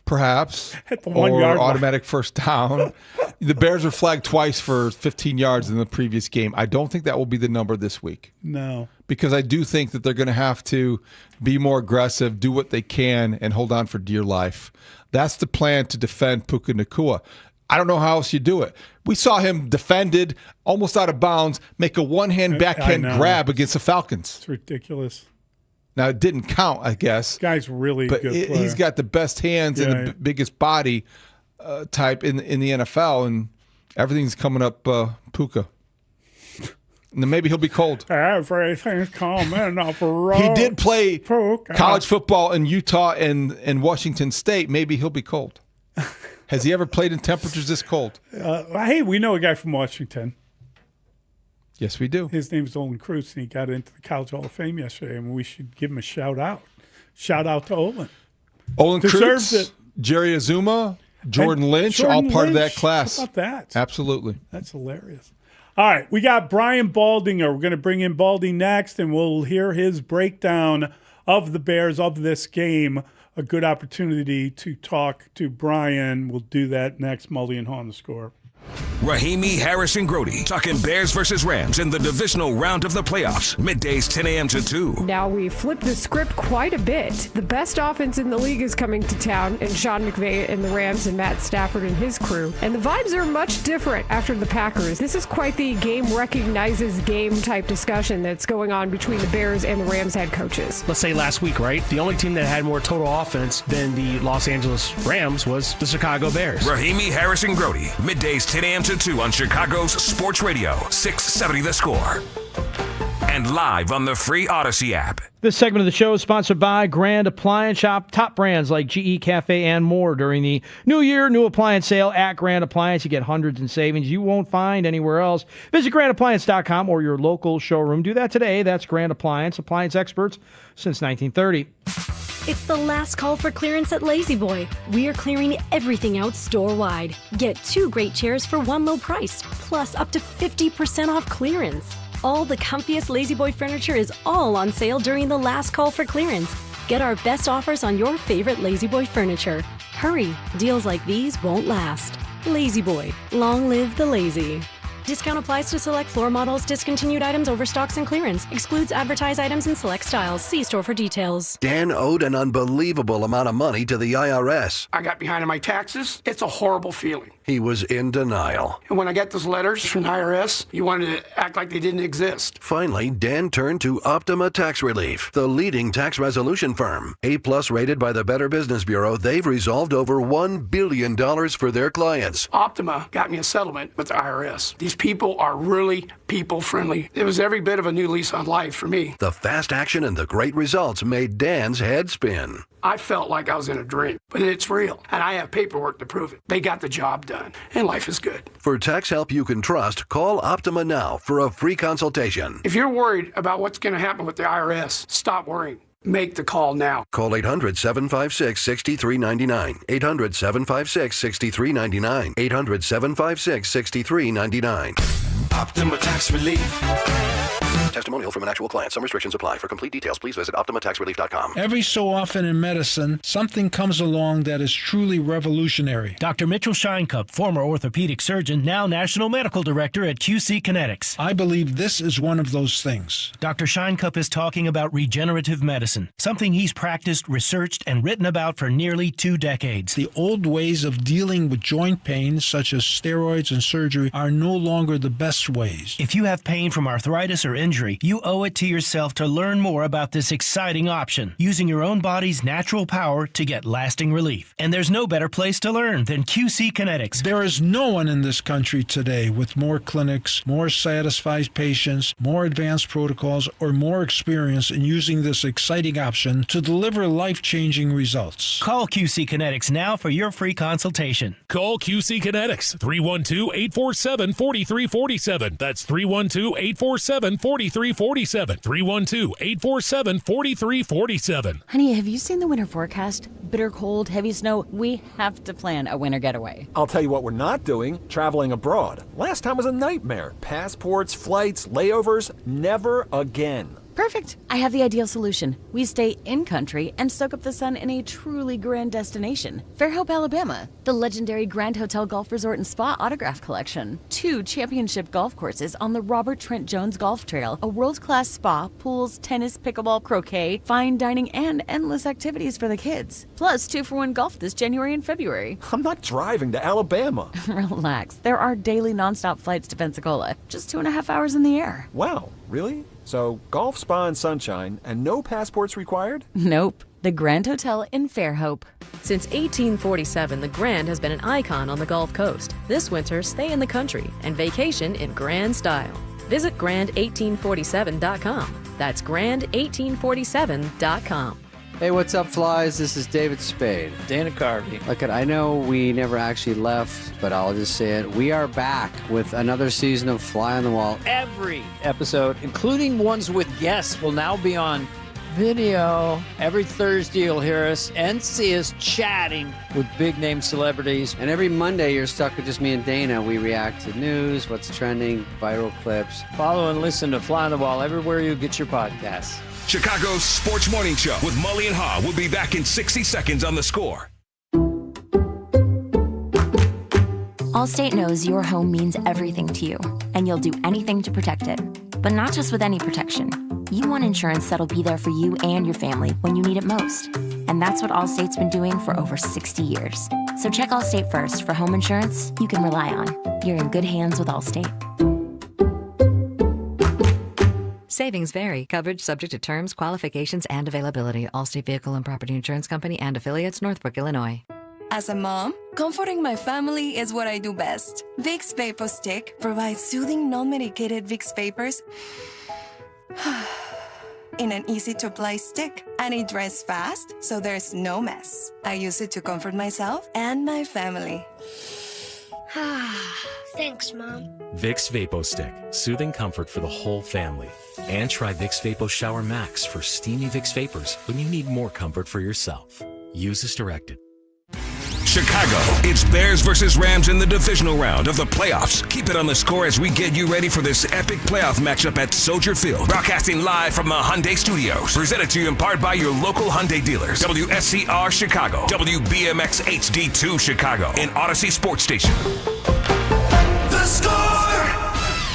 Perhaps. At the 1 yard line. Automatic first down. The Bears were flagged twice for 15 yards in the previous game. I don't think that will be the number this week. No. Because I do think that they're going to have to be more aggressive, do what they can, and hold on for dear life. That's the plan to defend Puka Nacua. I don't know how else you do it. We saw him defended, almost out of bounds, make a one-hand backhand grab against the Falcons. It's ridiculous. Now, it didn't count, I guess. Guy's really good player. He's got the best hands and the biggest body type in the NFL, and everything's coming up Puka. And then maybe he'll be cold. Everything's coming up road. He did play college football in Utah and Washington State. Maybe he'll be cold. Has he ever played in temperatures this cold? Hey, we know a guy from Washington. Yes, we do. His name's Olin Kreutz, and he got into the College Hall of Fame yesterday, and we should give him a shout out. Shout out to Olin. Olin Deserves Kreutz, it. Jerry Azuma, Jordan Lynch, all part of that class. How about that? Absolutely. That's hilarious. All right, we got Brian Baldinger. We're going to bring in Baldy next, and we'll hear his breakdown of the Bears, of this game, a good opportunity to talk to Brian. We'll do that next. Mully and Haugh on The Score. Rahimi, Harris, and Grody talking Bears versus Rams in the divisional round of the playoffs. Middays 10 a.m. to 2. Now we flip the script quite a bit. The best offense in the league is coming to town, and Sean McVay and the Rams and Matt Stafford and his crew. And the vibes are much different after the Packers. This is quite the game recognizes game type discussion that's going on between the Bears and the Rams head coaches. Let's say last week, right? The only team that had more total offense than the Los Angeles Rams was the Chicago Bears. Rahimi, Harris, and Grody. Middays 10 a.m. to 2 on Chicago's Sports Radio, 670 The Score. And live on the free Odyssey app. This segment of the show is sponsored by Grand Appliance Shop. Top brands like GE Cafe and more during the New Year New Appliance Sale at Grand Appliance. You get hundreds in savings you won't find anywhere else. Visit grandappliance.com or your local showroom. Do that today. That's Grand Appliance. Appliance experts since 1930. It's the last call for clearance at Lazy Boy. We are clearing everything out store-wide. Get 2 great chairs for one low price, plus up to 50% off clearance. All the comfiest Lazy Boy furniture is all on sale during the last call for clearance. Get our best offers on your favorite Lazy Boy furniture. Hurry, deals like these won't last. Lazy Boy, long live the lazy. Discount applies to select floor models, discontinued items, overstocks, and clearance. Excludes advertised items and select styles. See store for details. Dan owed an unbelievable amount of money to the IRS. I got behind on my taxes. It's a horrible feeling. He was in denial. And when I got those letters from the IRS, you wanted to act like they didn't exist. Finally, Dan turned to Optima Tax Relief, the leading tax resolution firm. A-plus rated by the Better Business Bureau, they've resolved over $1 billion for their clients. Optima got me a settlement with the IRS. These people are really people-friendly. It was every bit of a new lease on life for me. The fast action and the great results made Dan's head spin. I felt like I was in a dream, but it's real, and I have paperwork to prove it. They got the job done, and life is good. For tax help you can trust, call Optima now for a free consultation. If you're worried about what's going to happen with the IRS, stop worrying. Make the call now. Call 800-756-6399. 800-756-6399. 800-756-6399. Optima Tax Relief. Testimonial from an actual client. Some restrictions apply. For complete details, please visit OptimaTaxRelief.com. Every so often in medicine, something comes along that is truly revolutionary. Dr. Mitchell Scheinkup, former orthopedic surgeon, now National Medical Director at QC Kinetics. I believe this is one of those things. Dr. Scheinkup is talking about regenerative medicine, something he's practiced, researched, and written about for nearly 2 decades. The old ways of dealing with joint pain, such as steroids and surgery, are no longer the best ways. If you have pain from arthritis or injury, you owe it to yourself to learn more about this exciting option, using your own body's natural power to get lasting relief. And there's no better place to learn than QC Kinetics. There is no one in this country today with more clinics, more satisfied patients, more advanced protocols, or more experience in using this exciting option to deliver life-changing results. Call QC Kinetics now for your free consultation. Call QC Kinetics, 312-847-4347. That's 312-847-4347. 312-847-4347. Honey, have you seen the winter forecast? Bitter cold, heavy snow. We have to plan a winter getaway. I'll tell you what we're not doing, traveling abroad. Last time was a nightmare. Passports, flights, layovers, never again. Perfect. I have the ideal solution. We stay in country and soak up the sun in a truly grand destination. Fairhope, Alabama. The legendary Grand Hotel Golf Resort and Spa Autograph Collection. 2 championship golf courses on the Robert Trent Jones Golf Trail. A world-class spa, pools, tennis, pickleball, croquet, fine dining, and endless activities for the kids. Plus 2-for-1 golf this January and February. I'm not driving to Alabama. Relax. There are daily nonstop flights to Pensacola. Just 2.5 hours in the air. Wow, really? So, golf, spa, and sunshine, and no passports required? Nope. The Grand Hotel in Fairhope. Since 1847, the Grand has been an icon on the Gulf Coast. This winter, stay in the country and vacation in grand style. Visit grand1847.com. That's grand1847.com. Hey, what's up, flies? This is David Spade. Dana Carvey. Look, I know we never actually left, but I'll just say it. We are back with another season of Fly on the Wall. Every episode, including ones with guests, will now be on video. Every Thursday you'll hear us and see us chatting with big-name celebrities. And every Monday you're stuck with just me and Dana. We react to news, what's trending, viral clips. Follow and listen to Fly on the Wall everywhere you get your podcasts. Chicago's Sports Morning Show with Mully and Haugh will be back in 60 seconds on The Score. Allstate knows your home means everything to you, and you'll do anything to protect it. But not just with any protection. You want insurance that'll be there for you and your family when you need it most. And that's what Allstate's been doing for over 60 years. So check Allstate first for home insurance you can rely on. You're in good hands with Allstate. Savings vary. Coverage subject to terms, qualifications, and availability. Allstate Vehicle and Property Insurance Company and affiliates, Northbrook, Illinois. As a mom, comforting my family is what I do best. Vicks Vapor Stick provides soothing, non-medicated Vicks Vapors in an easy-to-apply stick, and it dries fast, so there's no mess. I use it to comfort myself and my family. Thanks, Mom. Vicks Vapo Stick, soothing comfort for the whole family. And try Vicks Vapo Shower Max for steamy Vicks Vapors when you need more comfort for yourself. Use as directed. Chicago, it's Bears versus Rams in the divisional round of the playoffs. Keep it on The Score as we get you ready for this epic playoff matchup at Soldier Field. Broadcasting live from the Hyundai Studios. Presented to you in part by your local Hyundai dealers. WSCR Chicago, WBMX HD2 Chicago, and Odyssey Sports Station. The Score!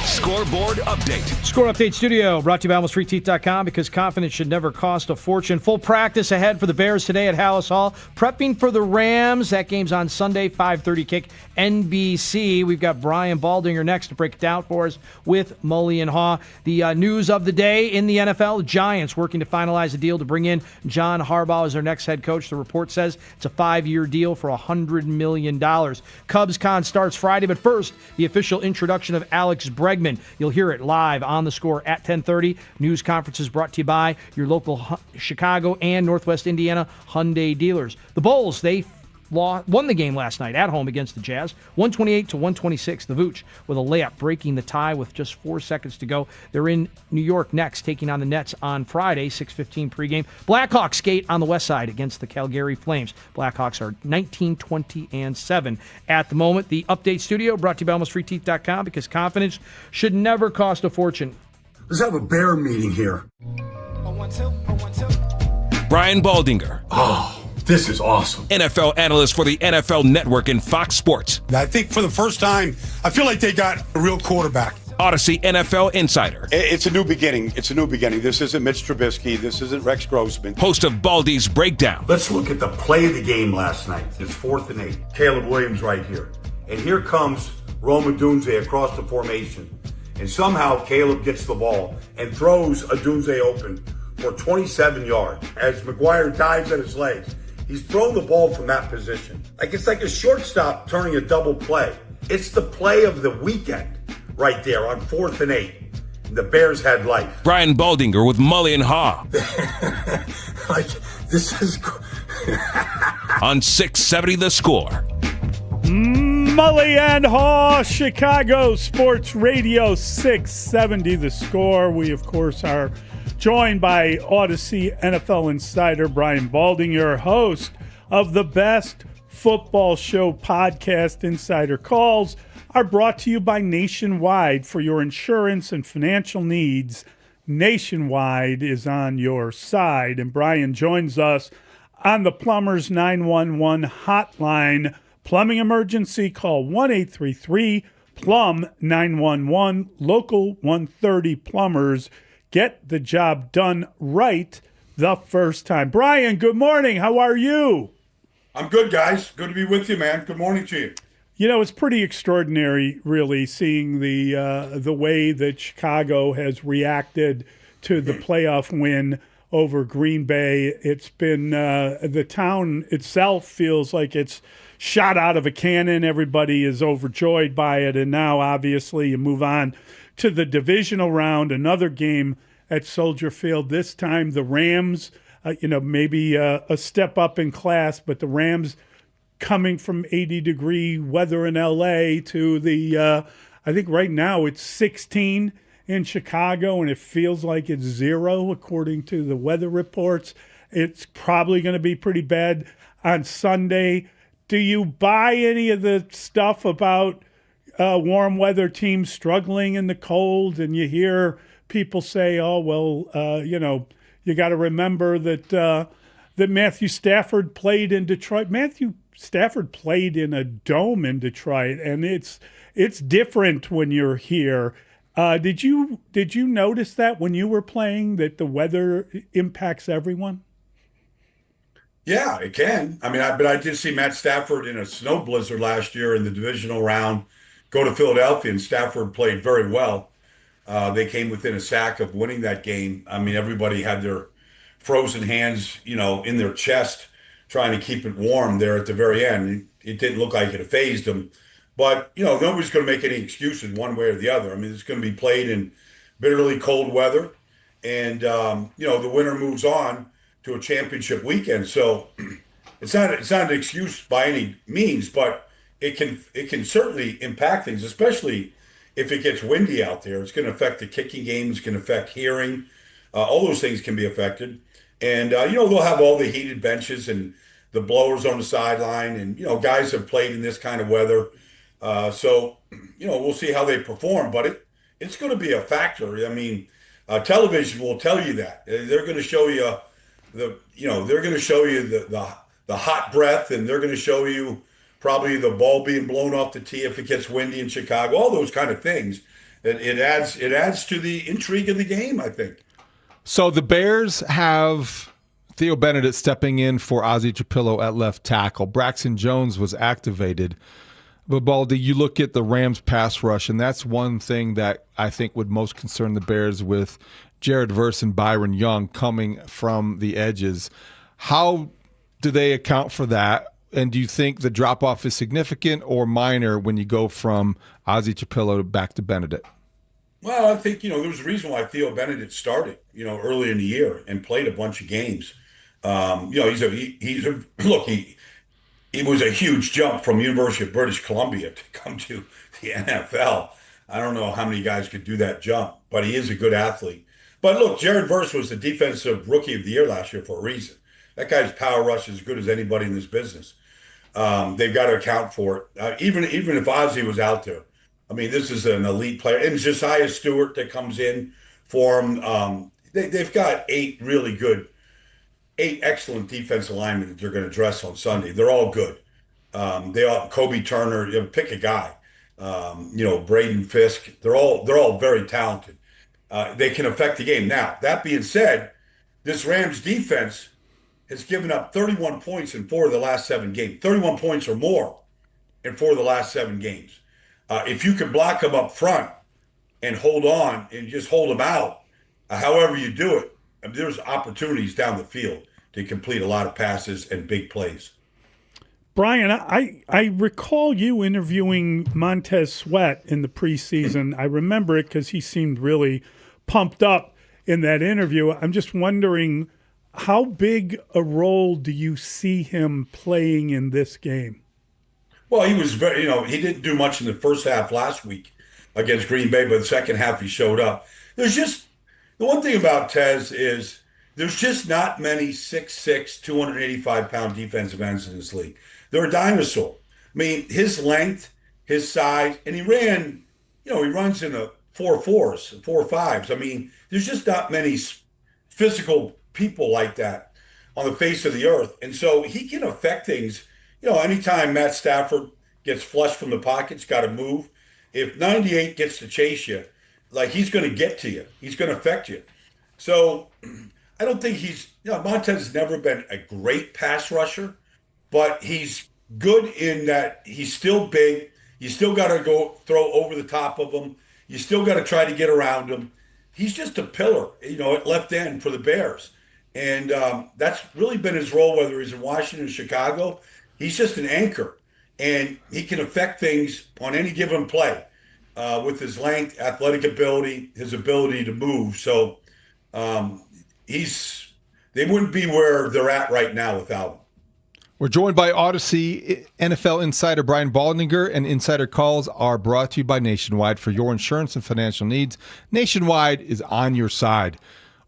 Scoreboard update. Score Update Studio brought to you by AlmostFreeTeeth.com because confidence should never cost a fortune. Full practice ahead for the Bears today at Haugh, prepping for the Rams. That game's on Sunday, 5:30 kick, NBC. We've got Brian Baldinger next to break it down for us with Mully and Haugh. The news of the day in the NFL, Giants working to finalize a deal to bring in John Harbaugh as their next head coach. The report says it's a 5-year deal for $100 million. Cubs Con starts Friday, but first, the official introduction of Alex Bregman. You'll hear it live on The Score at 10:30. News conferences brought to you by your local Chicago and Northwest Indiana Hyundai dealers. The Bulls, they won the game last night at home against the Jazz, 128-126. The Vooch with a layup breaking the tie with just 4 seconds to go. They're in New York next, taking on the Nets on Friday, 6:15 pregame. Blackhawks skate on the west side against the Calgary Flames. Blackhawks are 19-20-7 at the moment. The Update Studio brought to you by AlmostFreeTeeth.com because confidence should never cost a fortune. Let's have a bear meeting here. Brian Baldinger. Oh. This is awesome. NFL analyst for the NFL Network and Fox Sports. I think for the first time, I feel like they got a real quarterback. Odyssey NFL insider. It's a new beginning. It's a new beginning. This isn't Mitch Trubisky. This isn't Rex Grossman. Host of Baldy's Breakdown. Let's look at the play of the game last night. It's 4th and 8. Caleb Williams right here. And here comes Rome Odunze across the formation. And somehow Caleb gets the ball and throws Odunze open for 27 yards as McGuire dives at his legs. He's thrown the ball from that position. It's like a shortstop turning a double play. It's the play of the weekend right there on 4th and 8. The Bears had life. Brian Baldinger with Mully and Haugh. This is... on 670 The Score. Mully and Haugh, Chicago Sports Radio 670 The Score. We, of course, are joined by Odyssey NFL insider Brian Baldinger, host of the best football show podcast, Insider Calls, are brought to you by Nationwide. For your insurance and financial needs, Nationwide is on your side. And Brian joins us on the Plumbers 911 hotline. Plumbing emergency, call 1-833-PLUM-911. Local 130 Plumbers. Get the job done right the first time. Brian, good morning. How are you? I'm good, guys. Good to be with you, man. Good morning to you. You know, it's pretty extraordinary, really, seeing the way that Chicago has reacted to the playoff win over Green Bay. It's been the town itself feels like it's shot out of a cannon. Everybody is overjoyed by it. And now, obviously, you move on to the divisional round, another game at Soldier Field. This time the Rams, maybe a step up in class, but the Rams coming from 80-degree weather in L.A. to the, I think right now it's 16 in Chicago, and it feels like it's 0 according to the weather reports. It's probably going to be pretty bad on Sunday. Do you buy any of the stuff about warm weather teams struggling in the cold? And you hear people say, "Oh, well, you got to remember that that Matthew Stafford played in Detroit." Matthew Stafford played in a dome in Detroit, and it's different when you're here. Did you notice that when you were playing, that the weather impacts everyone? Yeah, it can. I mean, but I did see Matt Stafford in a snow blizzard last year in the divisional round go to Philadelphia, and Stafford played very well. They came within a sack of winning that game. I mean, everybody had their frozen hands, in their chest, trying to keep it warm there at the very end. It didn't look like it phased them. But, nobody's going to make any excuses one way or the other. I mean, it's going to be played in bitterly cold weather. And, the winner moves on to a championship weekend. So it's not an excuse by any means, but it can certainly impact things, especially if it gets windy out there. It's going to affect the kicking game. It's going to affect hearing. All those things can be affected. And, they'll have all the heated benches and the blowers on the sideline. And, guys have played in this kind of weather. So, we'll see how they perform. But it's going to be a factor. I mean, television will tell you that. They're going to show you the hot breath, and they're going to show you probably the ball being blown off the tee if it gets windy in Chicago, all those kind of things. It adds to the intrigue of the game, I think. So the Bears have Theo Benedict stepping in for Ozzie Trapillo at left tackle. Braxton Jones was activated. But, Baldy, you look at the Rams pass rush, and that's one thing that I think would most concern the Bears with Jared Verse and Byron Young coming from the edges. How do they account for that? And do you think the drop-off is significant or minor when you go from Ozzie Trapillo back to Benedict? Well, I think, there was a reason why Theo Benedict started, early in the year and played a bunch of games. It was a huge jump from University of British Columbia to come to the NFL. I don't know how many guys could do that jump, but he is a good athlete. But look, Jared Verse was the defensive rookie of the year last year for a reason. That guy's power rush is as good as anybody in this business. They've got to account for it. Even if Ozzie was out there, I mean, this is an elite player. And Josiah Stewart that comes in for him. They've got eight excellent defensive linemen that they're going to dress on Sunday. They're all good. Kobe Turner, pick a guy. Braden Fisk. They're all very talented. They can affect the game. Now, that being said, this Rams defense has given up 31 points in 4 of the last 7 games. 31 points or more in 4 of the last 7 games. If you can block them up front and hold on and just hold them out, however you do it, there's opportunities down the field to complete a lot of passes and big plays. Brian, I recall you interviewing Montez Sweat in the preseason. I remember it because he seemed really pumped up in that interview. I'm just wondering, how big a role do you see him playing in this game? Well, he was very, he didn't do much in the first half last week against Green Bay, but the second half he showed up. The one thing about Tez is there's just not many 6'6", 285-pound defensive ends in this league. They're a dinosaur. I mean, his length, his size, and he runs in a 4.4s, 4.5s. I mean, there's just not many physical people like that on the face of the earth. And so he can affect things. Anytime Matt Stafford gets flushed from the pocket, he's got to move. If 98 gets to chase you, he's going to get to you. He's going to affect you. So I don't think Montez has never been a great pass rusher, but he's good in that he's still big. You still got to go throw over the top of him. You still got to try to get around him. He's just a pillar, at left end for the Bears. And that's really been his role, whether he's in Washington or Chicago. He's just an anchor, and he can affect things on any given play with his length, athletic ability, his ability to move. So they wouldn't be where they're at right now without him. We're joined by Odyssey NFL insider Brian Baldinger, and Insider Calls are brought to you by Nationwide. For your insurance and financial needs, Nationwide is on your side.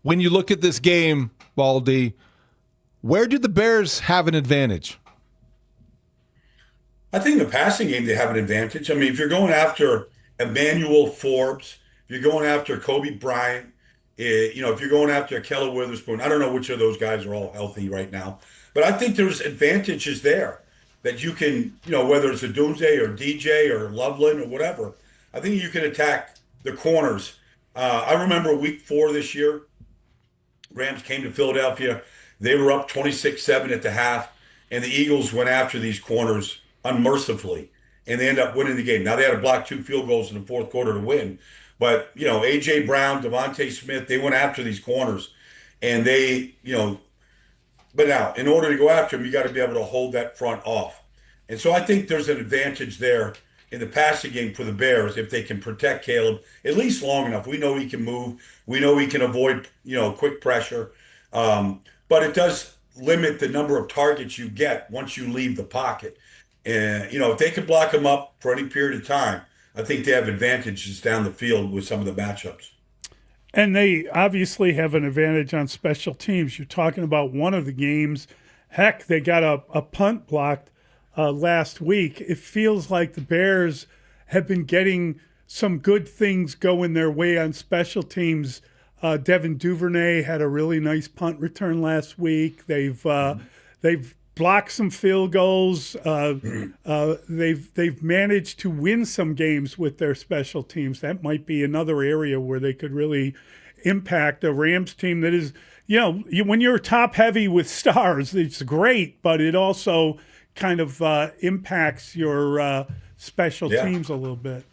When you look at this game, Baldy, where do the Bears have an advantage? I think in the passing game they have an advantage. I mean, if you're going after Emmanuel Forbes, if you're going after Kobe Bryant, if you're going after Keller Witherspoon, I don't know which of those guys are all healthy right now. But I think there's advantages there that you can, whether it's a Doomsday or DJ or Loveland or whatever, I think you can attack the corners. I remember week 4 this year, Rams came to Philadelphia. They were up 26-7 at the half, and the Eagles went after these corners unmercifully, and they ended up winning the game. Now, they had to block 2 field goals in the fourth quarter to win. But, A.J. Brown, Devontae Smith, they went after these corners, and they, but now, in order to go after him, you got to be able to hold that front off. And so I think there's an advantage there in the passing game for the Bears if they can protect Caleb at least long enough. We know he can move. We know he can avoid, quick pressure. But it does limit the number of targets you get once you leave the pocket. And, if they can block him up for any period of time, I think they have advantages down the field with some of the matchups. And they obviously have an advantage on special teams. You're talking about one of the games. Heck, they got a punt blocked last week. It feels like the Bears have been getting some good things going their way on special teams. Devin Duvernay had a really nice punt return last week. They've blocked some field goals. They've managed to win some games with their special teams. That might be another area where they could really impact a Rams team that is, when you're top heavy with stars, it's great, but it also kind of impacts your special teams a little bit.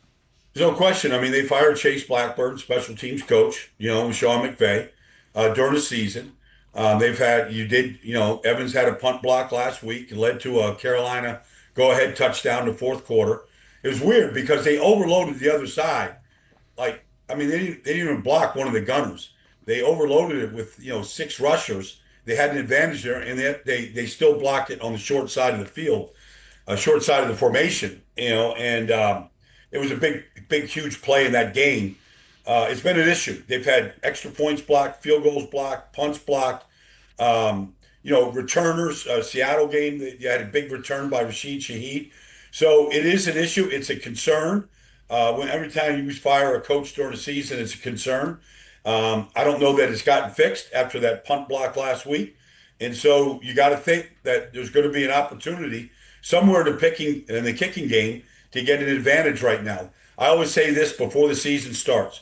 There's no question. I mean, they fired Chase Blackburn, special teams coach, Sean McVay, during the season. Evans had a punt block last week and led to a Carolina go-ahead touchdown in the fourth quarter. It was weird because they overloaded the other side. They didn't even block one of the gunners. They overloaded it with, 6 rushers. They had an advantage there, and they still blocked it on the short side of the field, short side of the formation, and it was a big, huge play in that game. It's been an issue. They've had extra points blocked, field goals blocked, punts blocked, returners. Seattle game, you had a big return by Rashid Shaheed. So it is an issue. It's a concern. Every time you fire a coach during the season, it's a concern. I don't know that it's gotten fixed after that punt block last week. And so you got to think that there's going to be an opportunity somewhere in the kicking game to get an advantage right now. I always say this before the season starts.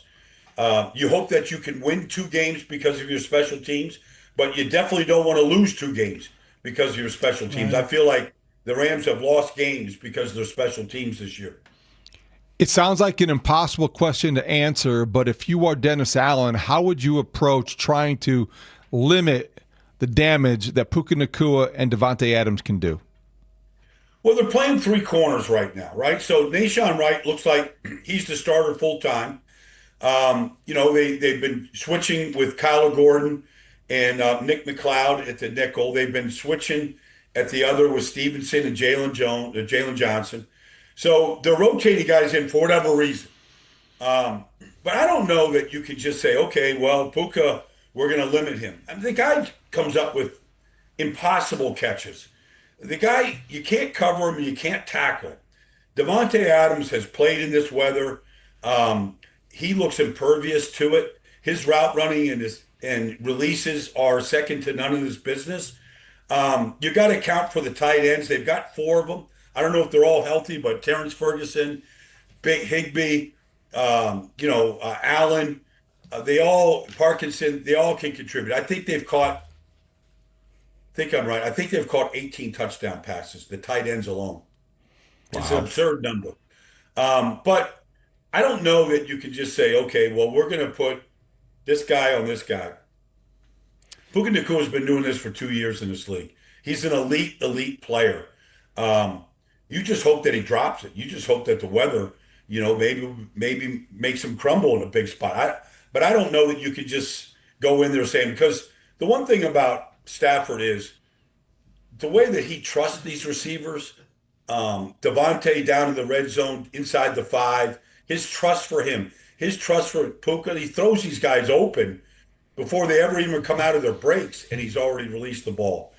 You hope that you can win 2 games because of your special teams, but you definitely don't want to lose 2 games because of your special teams. Right. I feel like the Rams have lost games because of their special teams this year. It sounds like an impossible question to answer, but if you are Dennis Allen, how would you approach trying to limit the damage that Puka Nacua and Devontae Adams can do? Well, they're playing 3 corners right now, right? So Nahshon Wright looks like he's the starter full-time. They've been switching with Kyler Gordon and Nick McLeod at the nickel. They've been switching at the other with Stevenson and Jalen Johnson. So they're rotating guys in for whatever reason. But I don't know that you can just say, okay, well, Puka, we're going to limit him. I mean, the guy comes up with impossible catches. The guy, you can't cover him, you can't tackle. Devontae Adams has played in this weather. He looks impervious to it. His route running and releases are second to none of his business. You got to account for the tight ends. They've got 4 of them. I don't know if they're all healthy, but Terrence Ferguson, Big Higbee, Allen, Parkinson, they all can contribute. I think I'm right. I think they've caught 18 touchdown passes, the tight ends alone. Wow. It's an absurd number. But I don't know that you can just say, okay, well, we're going to put this guy on this guy. Puka Nacua has been doing this for 2 years in this league. He's an elite player. You just hope that he drops it. You just hope that the weather, maybe makes him crumble in a big spot. But I don't know that you could just go in there saying, because the one thing about Stafford is the way that he trusts these receivers, Devontae down in the red zone inside the 5, his trust for him, his trust for Puka, he throws these guys open before they ever even come out of their breaks, and he's already released the ball.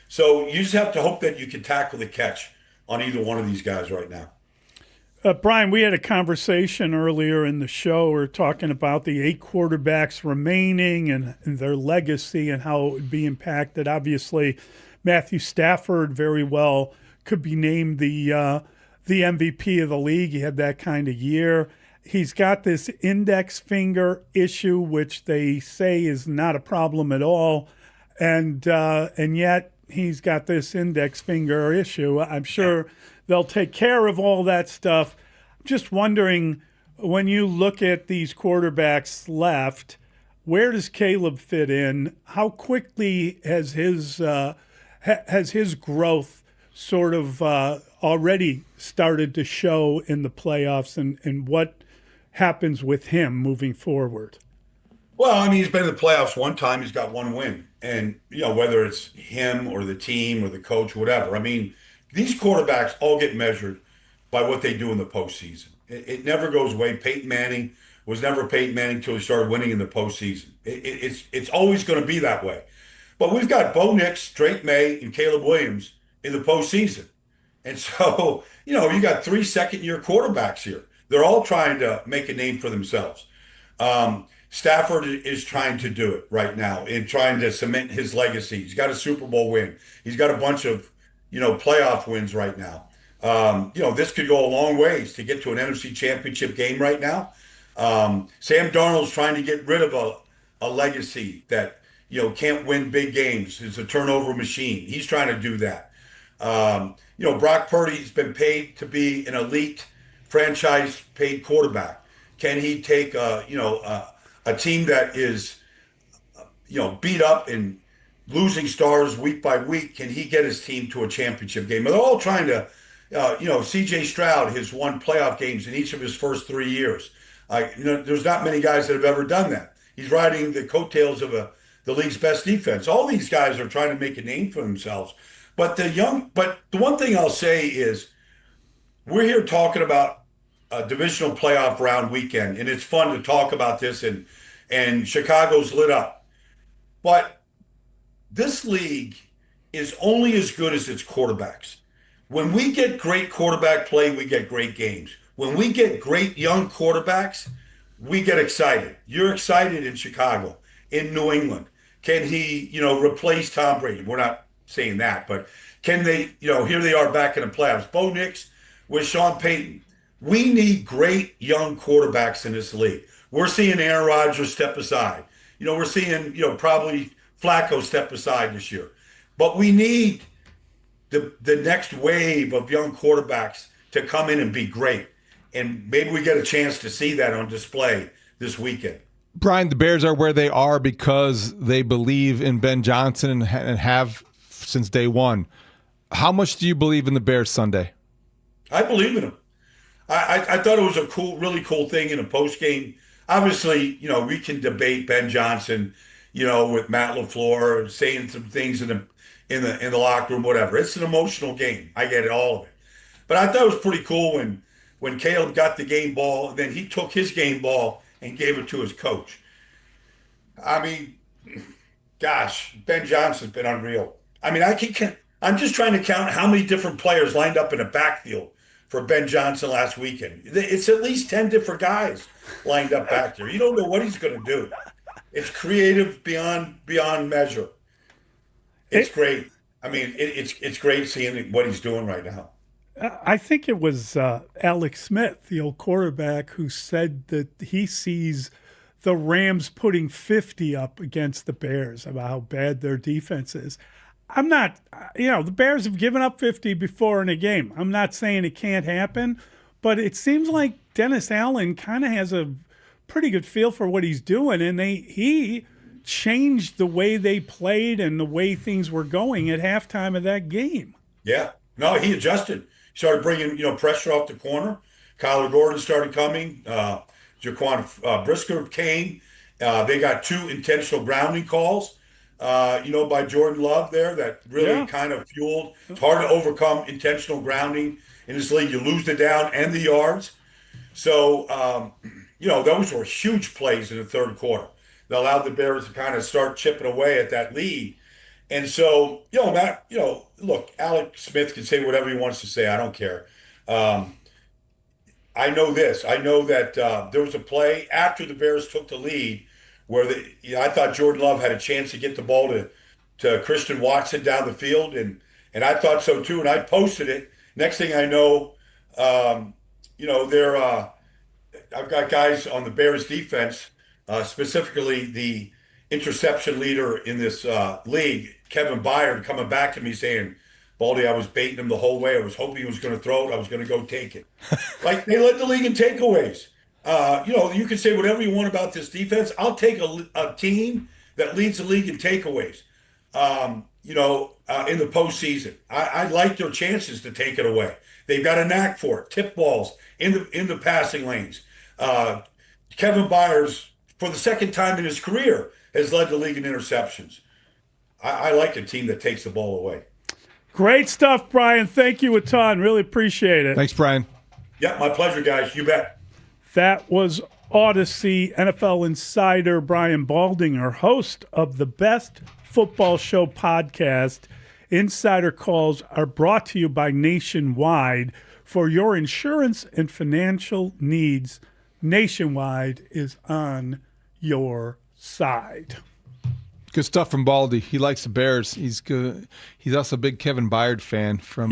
So you just have to hope that you can tackle the catch on either one of these guys right now. Brian, we had a conversation earlier in the show. We were talking about the 8 quarterbacks remaining and their legacy and how it would be impacted. Obviously, Matthew Stafford very well could be named the MVP of the league. He had that kind of year. He's got this index finger issue, which they say is not a problem at all, and yet he's got this index finger issue. I'm sure they'll take care of all that stuff. Just wondering, when you look at these quarterbacks left, where does Caleb fit in? How quickly has his growth sort of already started to show in the playoffs, and what happens with him moving forward? Well, I mean, he's been in the playoffs one time. He's got one win. And, whether it's him or the team or the coach, whatever. I mean, these quarterbacks all get measured by what they do in the postseason. It never goes away. Peyton Manning was never Peyton Manning until he started winning in the postseason. It's always going to be that way. But we've got Bo Nix, Drake May, and Caleb Williams in the postseason. And so, you got 3 second-year quarterbacks here. They're all trying to make a name for themselves. Stafford is trying to do it right now and trying to cement his legacy. He's got a Super Bowl win. He's got a bunch of, playoff wins right now. This could go a long ways to get to an NFC Championship game right now. Sam Darnold's trying to get rid of a legacy that, can't win big games. It's a turnover machine. He's trying to do that. Brock Purdy's been paid to be an elite franchise paid quarterback. Can he take a team that is, beat up and losing stars week by week? Can he get his team to a championship game? They're all trying to, C.J. Stroud has won playoff games in each of his first 3 years. There's not many guys that have ever done that. He's riding the coattails of the league's best defense. All these guys are trying to make a name for themselves. But the one thing I'll say is, we're here talking about a divisional playoff round weekend, and it's fun to talk about this, and Chicago's lit up. But this league is only as good as its quarterbacks. When we get great quarterback play, we get great games. When we get great young quarterbacks, we get excited. You're excited in Chicago, in New England. Can he, replace Tom Brady? We're not saying that, but can they, here they are back in the playoffs. Bo Nix with Sean Payton. We need great young quarterbacks in this league. We're seeing Aaron Rodgers step aside. We're seeing, probably Flacco step aside this year. But we need the next wave of young quarterbacks to come in and be great. And maybe we get a chance to see that on display this weekend. Brian, the Bears are where they are because they believe in Ben Johnson and have since day one. How much do you believe in the Bears Sunday? I believe in them. I thought it was a really cool thing in a post game. Obviously, we can debate Ben Johnson, with Matt LaFleur saying some things in the locker room, whatever. It's an emotional game. I get it, all of it. But I thought it was pretty cool when Caleb got the game ball, and then he took his game ball and gave it to his coach. I mean, gosh, Ben Johnson's been unreal. I mean, I'm just trying to count how many different players lined up in the backfield for Ben Johnson last weekend. It's at least 10 different guys lined up back there. You don't know what he's going to do. It's creative beyond measure. It's great. I mean, it's great seeing what he's doing right now. I think it was Alex Smith, the old quarterback, who said that he sees the Rams putting 50 up against the Bears about how bad their defense is. I'm not, the Bears have given up 50 before in a game. I'm not saying it can't happen, but it seems like Dennis Allen kind of has a pretty good feel for what he's doing, and he changed the way they played and the way things were going at halftime of that game. Yeah. No, he adjusted. He started bringing, pressure off the corner. Kyler Gordon started coming. Jaquan Brisker came. They got 2 intentional grounding calls. by Jordan Love there that really kind of fueled. It's hard to overcome intentional grounding in this league. You lose the down and the yards. So, those were huge plays in the third quarter that allowed the Bears to kind of start chipping away at that lead. And so, Matt, look, Alex Smith can say whatever he wants to say. I don't care. I know this. I know that there was a play after the Bears took the lead where I thought Jordan Love had a chance to get the ball to Christian Watson down the field, and I thought so too, and I posted it. Next thing I know, I've got guys on the Bears defense, specifically the interception leader in this league, Kevin Byard, coming back to me saying, Baldy, I was baiting him the whole way. I was hoping he was going to throw it. I was going to go take it. Like, they led the league in takeaways. You can say whatever you want about this defense. I'll take a team that leads the league in takeaways, in the postseason. I like their chances to take it away. They've got a knack for it. Tip balls in the passing lanes. Kevin Byers, for the second time in his career, has led the league in interceptions. I like a team that takes the ball away. Great stuff, Brian. Thank you a ton. Really appreciate it. Thanks, Brian. Yeah, my pleasure, guys. You bet. That was Odyssey NFL insider Brian Baldinger, host of the Best Football Show podcast. Insider calls are brought to you by Nationwide. For your insurance and financial needs, Nationwide is on your side. Good stuff from Baldy. He likes the Bears. He's good. He's also a big Kevin Byard fan from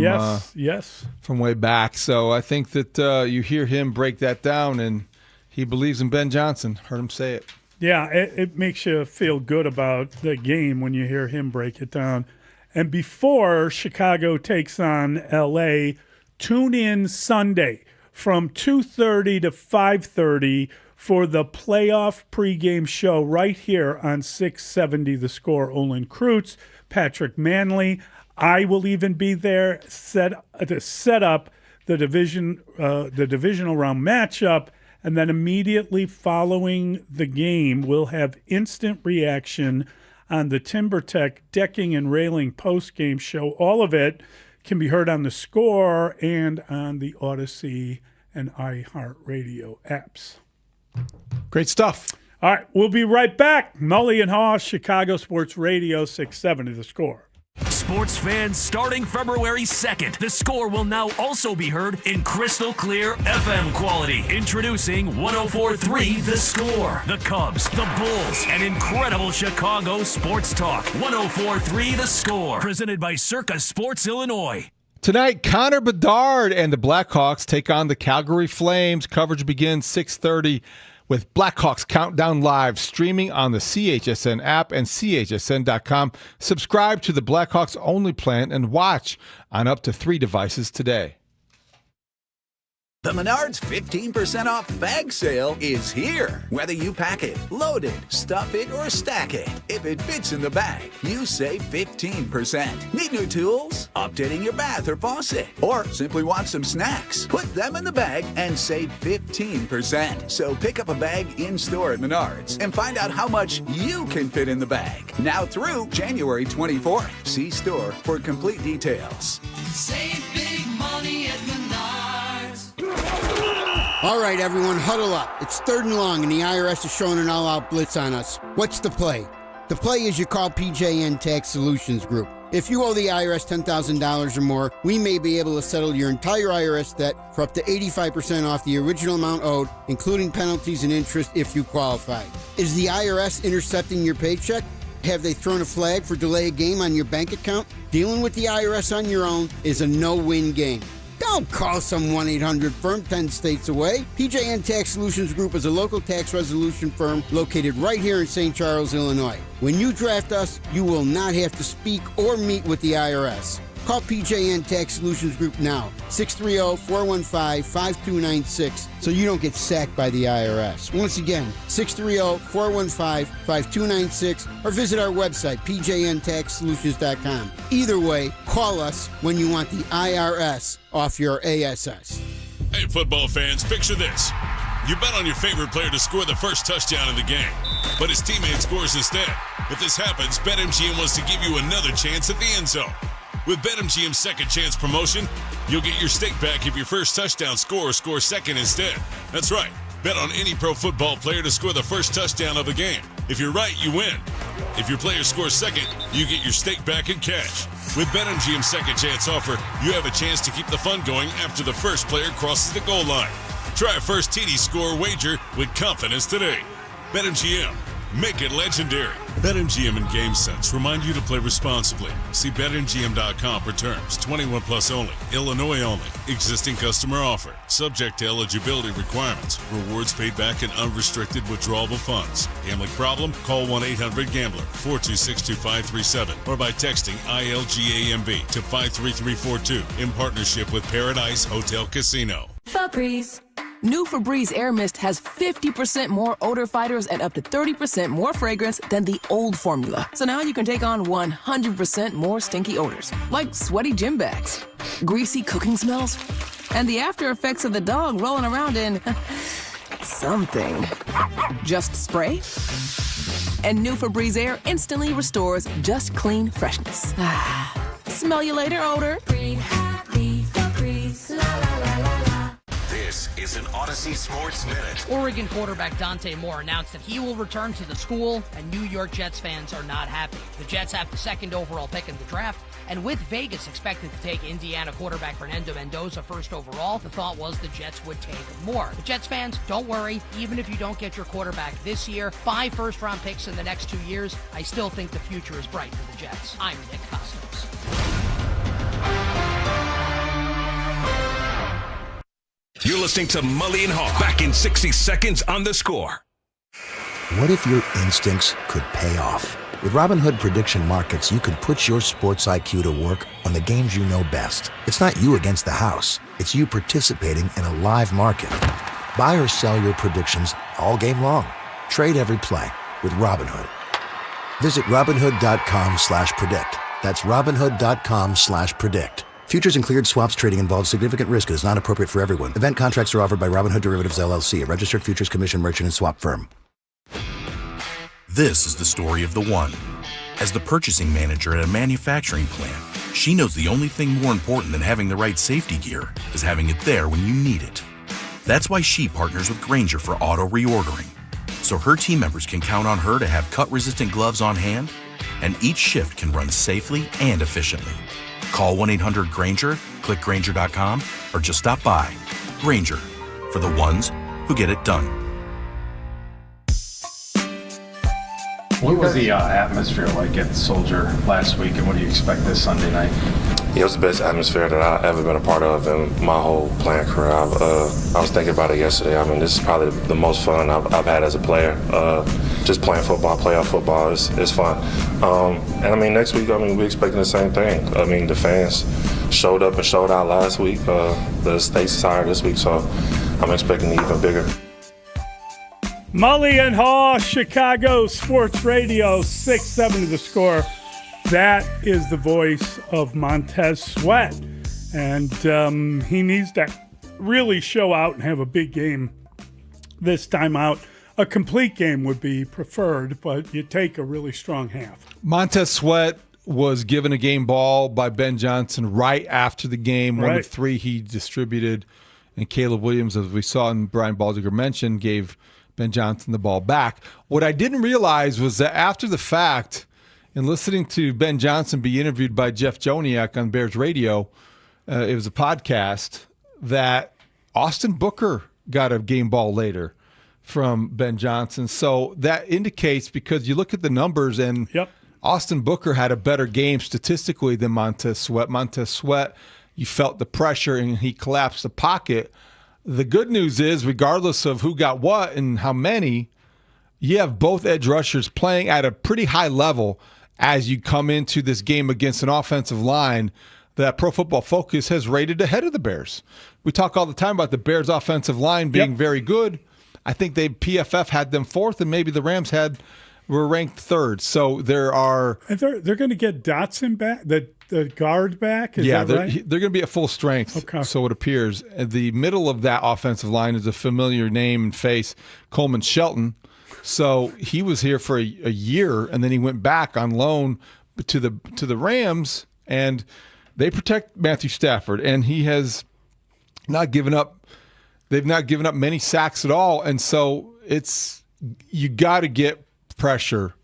from way back. So I think that you hear him break that down, and he believes in Ben Johnson. Heard him say it. Yeah, it makes you feel good about the game when you hear him break it down. And before Chicago takes on L.A., tune in Sunday from 2:30 to 5:30 for the playoff pregame show right here on 670 The Score. Olin Kreutz, Patrick Manley. I will even be there to set up the divisional round matchup, and then immediately following the game, we'll have instant reaction on the TimberTech decking and railing postgame show. All of it can be heard on The Score and on the Odyssey and iHeartRadio apps. Great stuff. All right, we'll be right back. Mully and Haugh, Chicago Sports Radio, 670 The Score. Sports fans, starting February 2nd, The Score will now also be heard in crystal clear FM quality. Introducing 104.3 The Score. The Cubs, the Bulls, and incredible Chicago sports talk. 104.3 The Score. Presented by Circa Sports Illinois. Tonight, Connor Bedard and the Blackhawks take on the Calgary Flames. Coverage begins 6:30 with Blackhawks Countdown Live, streaming on the CHSN app and CHSN.com. Subscribe to the Blackhawks Only plan and watch on up to 3 devices today. The Menards 15% off bag sale is here. Whether you pack it, load it, stuff it, or stack it, if it fits in the bag, you save 15%. Need new tools? Updating your bath or faucet? Or simply want some snacks? Put them in the bag and save 15%. So pick up a bag in-store at Menards and find out how much you can fit in the bag. Now through January 24th. See store for complete details. Save big money at Menards. All right, everyone, huddle up. It's 3rd and long, and the IRS is showing an all-out blitz on us. What's the play? The play is you call PJN Tax Solutions Group. If you owe the IRS $10,000 or more, we may be able to settle your entire IRS debt for up to 85% off the original amount owed, including penalties and interest if you qualify. Is the IRS intercepting your paycheck? Have they thrown a flag for delay of game on your bank account? Dealing with the IRS on your own is a no-win game. Don't call some 1-800-FIRM 10 states away. PJN Tax Solutions Group is a local tax resolution firm located right here in St. Charles, Illinois. When you draft us, you will not have to speak or meet with the IRS. Call PJN Tax Solutions Group now, 630-415-5296, so you don't get sacked by the IRS. Once again, 630-415-5296, or visit our website, pjntaxsolutions.com. Either way, call us when you want the IRS off your ASS. Hey, football fans, picture this. You bet on your favorite player to score the first touchdown in the game, but his teammate scores instead. If this happens, BetMGM wants to give you another chance at the end zone. With BetMGM's second chance promotion, you'll get your stake back if your first touchdown scorer scores second instead. That's right. Bet on any pro football player to score the first touchdown of a game. If you're right, you win. If your player scores second, you get your stake back in cash. With BetMGM's second chance offer, you have a chance to keep the fun going after the first player crosses the goal line. Try a first TD score wager with confidence today. BetMGM. Make it legendary. BetMGM and GameSense remind you to play responsibly. See BetMGM.com for terms. 21 plus only. Illinois only. Existing customer offer. Subject to eligibility requirements. Rewards paid back in unrestricted withdrawable funds. Gambling problem? Call 1-800-GAMBLER 426-2537 or by texting ILGAMB to 53342 in partnership with Paradise Hotel Casino. Febreze. New Febreze Air Mist has 50% more odor fighters and up to 30% more fragrance than the old formula. So now you can take on 100% more stinky odors, like sweaty gym bags, greasy cooking smells, and the after effects of the dog rolling around in something. Just spray, and new Febreze Air instantly restores just clean freshness. Smell you later, odor. Breathe happy, Febreze. La la la la la. This is an Odyssey Sports Minute. Oregon quarterback Dante Moore announced that he will return to the school, and New York Jets fans are not happy. The Jets have the second overall pick in the draft, and with Vegas expected to take Indiana quarterback Fernando Mendoza first overall, the thought was the Jets would take Moore. The Jets fans, don't worry. Even if you don't get your quarterback this year, 5 first-round picks in the next 2 years, I still think the future is bright for the Jets. I'm Nick Costos. You're listening to Mully and Haugh. Back in 60 seconds on The Score. What if your instincts could pay off? With Robinhood Prediction Markets, you could put your sports IQ to work on the games you know best. It's not you against the house. It's you participating in a live market. Buy or sell your predictions all game long. Trade every play with Robinhood. Visit Robinhood.com/predict. That's Robinhood.com/predict. Futures and cleared swaps trading involves significant risk and is not appropriate for everyone. Event contracts are offered by Robinhood Derivatives LLC, a registered futures commission merchant and swap firm. This is the story of the one. As the purchasing manager at a manufacturing plant, she knows the only thing more important than having the right safety gear is having it there when you need it. That's why she partners with Grainger for auto reordering, so her team members can count on her to have cut-resistant gloves on hand, and each shift can run safely and efficiently. Call 1-800-GRAINGER, click Grainger.com, or just stop by. Grainger, for the ones who get it done. What was the atmosphere like at Soldier last week, and what do you expect this Sunday night? Yeah, it was the best atmosphere that I've ever been a part of in my whole playing career. I was thinking about it yesterday. I mean, this is probably the most fun I've had as a player. Just playing football, playoff football is fun. And I mean, next week, we're expecting the same thing. I mean, the fans showed up and showed out last week. The stakes is higher this week, so I'm expecting it even bigger. Mully and Haugh, Chicago Sports Radio, 6-7 to the score. That is the voice of Montez Sweat. And he needs to really show out and have a big game this time out. A complete game would be preferred, but you take a really strong half. Montez Sweat was given a game ball by Ben Johnson right after the game. One of 3 he distributed. And Caleb Williams, as we saw and Brian Baldinger mentioned, gave Ben Johnson the ball back. What I didn't realize was that after the fact, and listening to Ben Johnson be interviewed by Jeff Joniak on Bears Radio, it was a podcast, that Austin Booker got a game ball later from Ben Johnson. So that indicates, because you look at the numbers, and Austin Booker had a better game statistically than Montez Sweat. Montez Sweat, you felt the pressure and he collapsed the pocket. The good news is, regardless of who got what and how many, you have both edge rushers playing at a pretty high level as you come into this game against an offensive line that Pro Football Focus has rated ahead of the Bears. We talk all the time about the Bears' offensive line being very good. I think PFF had them 4th, and maybe the Rams were ranked 3rd. So there are... And they're going to get Dotson back, the guard back? Is that right? They're going to be at full strength, so it appears. The middle of that offensive line is a familiar name and face, Coleman Shelton. So he was here for a year, and then he went back on loan to the Rams, and they protect Matthew Stafford, and he has not given up. They've not given up many sacks at all, and so you got to get pressure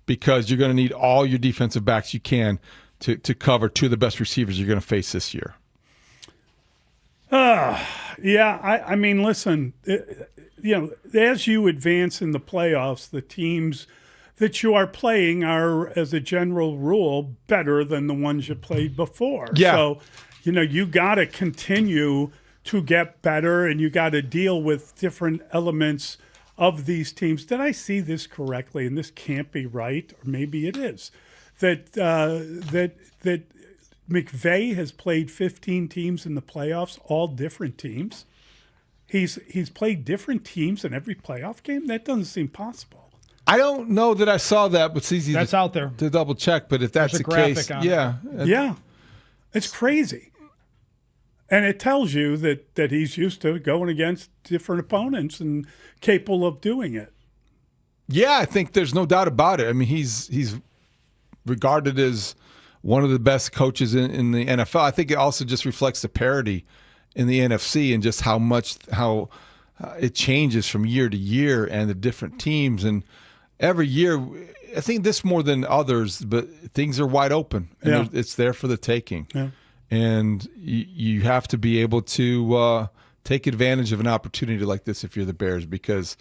because you're going to need all your defensive backs you can to cover two of the best receivers you're going to face this year. Yeah, I mean, listen, as you advance in the playoffs, the teams that you are playing are, as a general rule, better than the ones you played before. Yeah. So, you got to continue to get better, and you got to deal with different elements of these teams. Did I see this correctly? And this can't be right, or maybe it is. That McVay has played 15 teams in the playoffs, all different teams. He's played different teams in every playoff game? That doesn't seem possible. I don't know that I saw that, but it's easy that's out there to double check. But if that's the case, yeah. It's crazy. And it tells you that he's used to going against different opponents and capable of doing it. Yeah, I think there's no doubt about it. I mean, he's regarded as one of the best coaches in the NFL. I think it also just reflects the parity in the NFC and just how it changes from year to year and the different teams. And every year, I think this more than others, but things are wide open. And it's there for the taking. Yeah. And you have to be able to take advantage of an opportunity like this if you're the Bears, because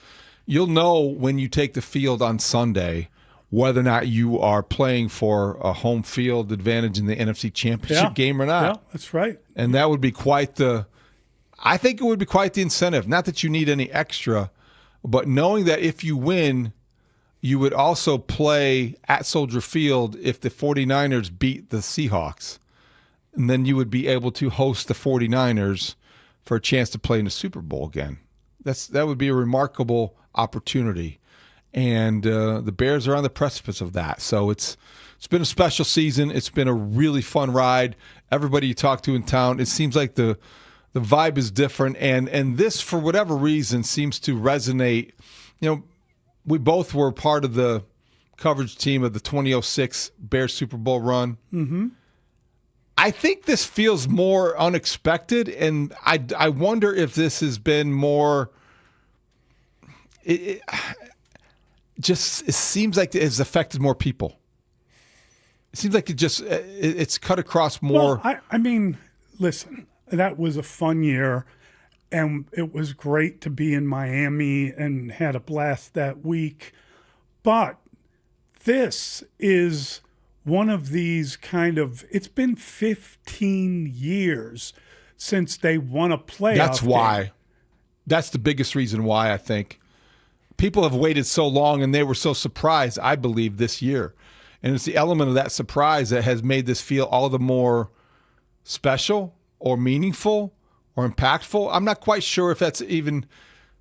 you'll know when you take the field on Sunday whether or not you are playing for a home field advantage in the NFC Championship game or not. Yeah, that's right. And that would be I think it would be quite the incentive. Not that you need any extra, but knowing that if you win, you would also play at Soldier Field if the 49ers beat the Seahawks. And then you would be able to host the 49ers for a chance to play in the Super Bowl again. That would be a remarkable opportunity. And the Bears are on the precipice of that. So it's been a special season. It's been a really fun ride. Everybody you talk to in town, it seems like the vibe is different. And this, for whatever reason, seems to resonate. We both were part of the coverage team of the 2006 Bears Super Bowl run. Mm-hmm. I think this feels more unexpected, and I wonder if this has been more. It seems like it has affected more people. It seems like it's cut across more. Well, I mean, listen, that was a fun year, and it was great to be in Miami and had a blast that week. But this is one of these it's been 15 years since they won a playoff That's why. game. That's the biggest reason why, I think. People have waited so long, and they were so surprised, I believe, this year. And it's the element of that surprise that has made this feel all the more special or meaningful or impactful. I'm not quite sure if that's even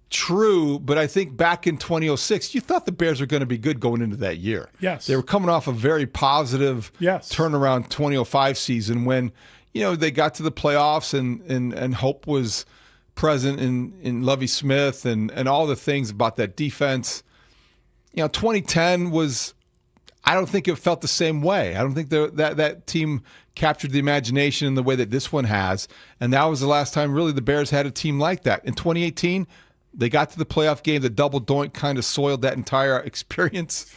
true, but I think back in 2006, you thought the Bears were going to be good going into that year. Yes. They were coming off a very positive turnaround 2005 season when, they got to the playoffs and hope was present in Lovie Smith and all the things about that defense. 2010 was, I don't think it felt the same way. I don't think that team captured the imagination in the way that this one has. And that was the last time really the Bears had a team like that. In 2018, they got to the playoff game. The double doink kind of soiled that entire experience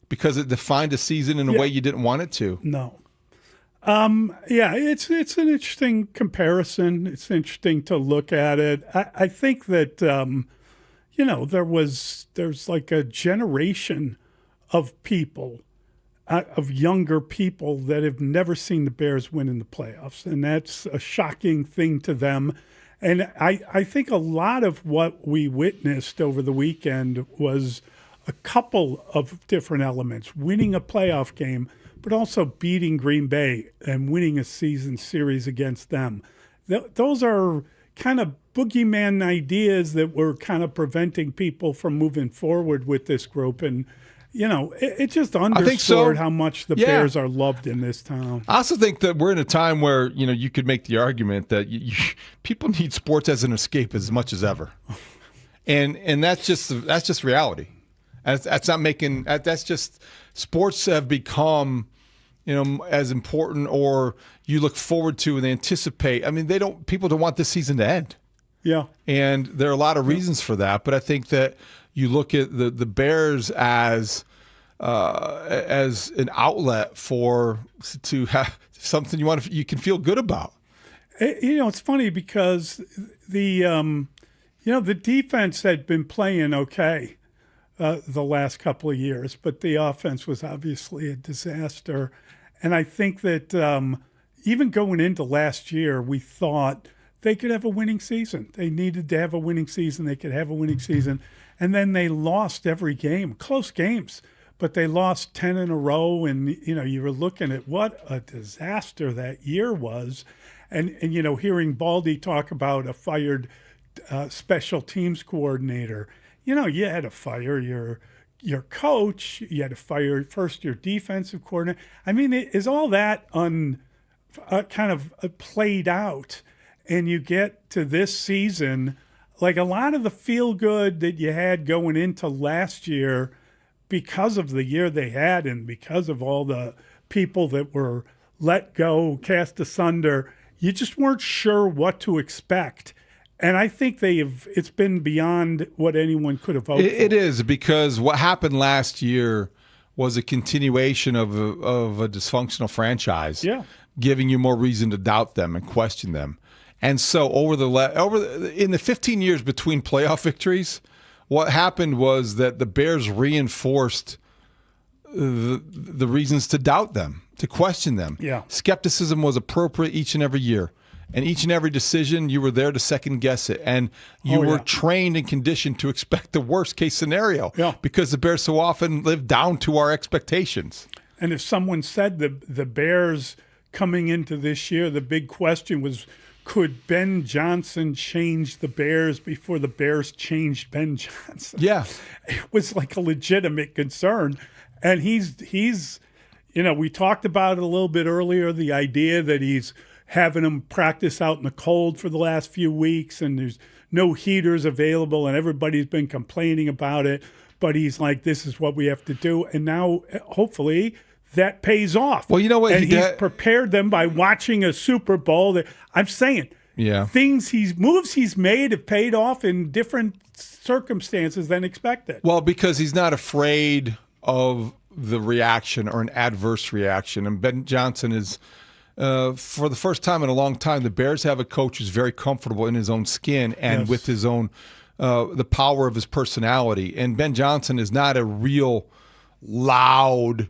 because it defined a season in a way you didn't want it to. No. It's an interesting comparison. It's interesting to look at it. I think that, there's like a generation of people, of younger people that have never seen the Bears win in the playoffs. And that's a shocking thing to them. And I think a lot of what we witnessed over the weekend was a couple of different elements. Winning a playoff game, but also beating Green Bay and winning a season series against them. Those are kind of boogeyman ideas that were kind of preventing people from moving forward with this group. And, it just underscored how much the Bears are loved in this town. I also think that we're in a time where, you could make the argument that people need sports as an escape as much as ever. And that's just reality. That's not making. That's just sports have become, as important, or you look forward to and anticipate. I mean, people don't want this season to end. Yeah. And there are a lot of reasons for that, but I think that you look at the Bears as an outlet to have something you can feel good about. It's funny because the defense had been playing okay the last couple of years, but the offense was obviously a disaster. And I think that even going into last year, we thought they could have a winning season. They needed to have a winning season. They could have a winning season. And then they lost every game, close games, but they lost 10 in a row. And, you were looking at what a disaster that year was. And hearing Baldy talk about a fired special teams coordinator, you had to fire your coach. You had to fire first your defensive coordinator. I mean, is all that kind of played out? And you get to this season, like a lot of the feel good that you had going into last year because of the year they had and because of all the people that were let go, cast asunder, you just weren't sure what to expect. And I think it's been beyond what anyone could have hoped for. It is, because what happened last year was a continuation of a dysfunctional franchise, giving you more reason to doubt them and question them. And so in the 15 years between playoff victories, what happened was that the Bears reinforced the reasons to doubt them, to question them. Yeah. Skepticism was appropriate each and every year. And each and every decision, you were there to second guess it. And you were trained and conditioned to expect the worst case scenario because the Bears so often live down to our expectations. And if someone said the Bears coming into this year, the big question was, could Ben Johnson change the Bears before the Bears changed Ben Johnson? Yeah. It was like a legitimate concern. And he's we talked about it a little bit earlier, the idea that he's having them practice out in the cold for the last few weeks and there's no heaters available and everybody's been complaining about it. But he's like, this is what we have to do. And now, hopefully, that pays off. Well, you know what? And he's prepared them by watching a Super Bowl. I'm saying, moves he's made have paid off in different circumstances than expected. Well, because he's not afraid of the reaction or an adverse reaction. And Ben Johnson is, for the first time in a long time, the Bears have a coach who's very comfortable in his own skin and with his own, the power of his personality. And Ben Johnson is not a real loud,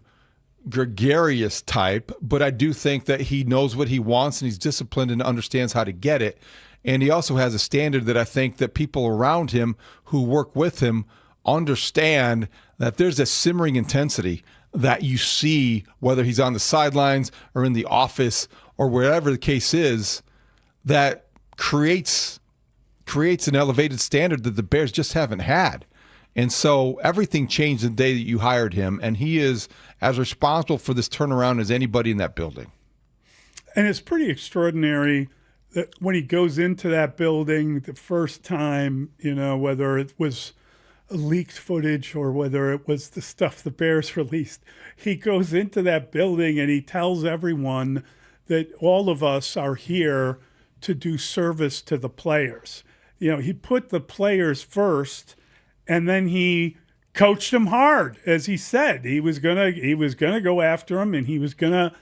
gregarious type, but I do think that he knows what he wants and he's disciplined and understands how to get it. And he also has a standard that I think that people around him who work with him understand, that there's a simmering intensity that you see whether he's on the sidelines or in the office or wherever the case is, that creates an elevated standard that the Bears just haven't had. And so everything changed the day that you hired him, and he is as responsible for this turnaround as anybody in that building. And it's pretty extraordinary that when he goes into that building the first time, whether it was leaked footage or whether it was the stuff the Bears released, he goes into that building and he tells everyone that all of us are here to do service to the players. He put the players first, and then he coached them hard. As he said, he was gonna go after them, and he was gonna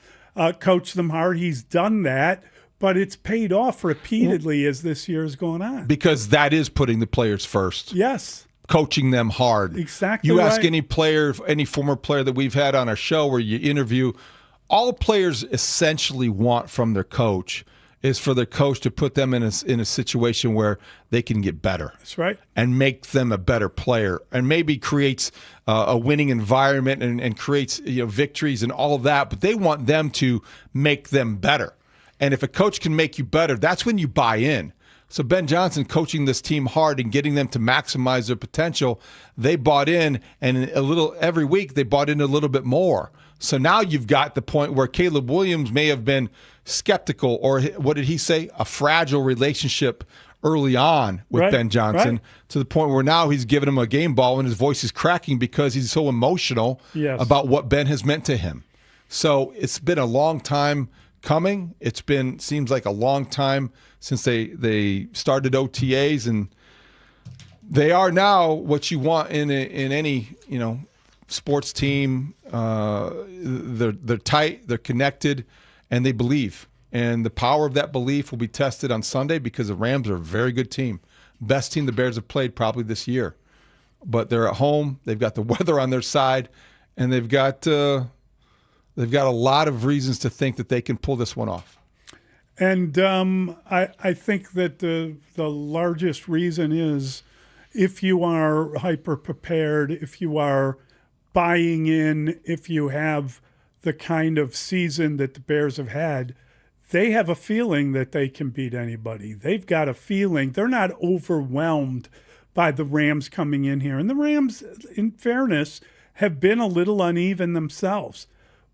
coach them hard. He's done that, but it's paid off repeatedly as this year has gone on. Because that is putting the players first. Yes. Coaching them hard. Exactly. You ask any player, any former player that we've had on our show where you interview, all players essentially want from their coach is for their coach to put them in a situation where they can get better. That's right. And make them a better player, and maybe creates a winning environment and creates victories and all of that. But they want them to make them better. And if a coach can make you better, that's when you buy in. So Ben Johnson coaching this team hard and getting them to maximize their potential, they bought in, and every week they bought in a little bit more. So now you've got the point where Caleb Williams may have been skeptical, or what did he say? A fragile relationship early on with Right, Ben Johnson right. to the point where now he's giving him a game ball and his voice is cracking because he's so emotional Yes. about what Ben has meant to him. So it's been a long time coming. Seems like a long time since they started OTAs, and they are now what you want in any sports team. They're tight, they're connected, and they believe. And the power of that belief will be tested on Sunday because the Rams are a very good team. Best team the Bears have played probably this year. But they're at home. They've got the weather on their side, and they've got a lot of reasons to think that they can pull this one off. And I think that the largest reason is if you are hyper prepared, if you are buying in, if you have the kind of season that the Bears have had, they have a feeling that they can beat anybody. They've got a feeling. They're not overwhelmed by the Rams coming in here. And the Rams, in fairness, have been a little uneven themselves.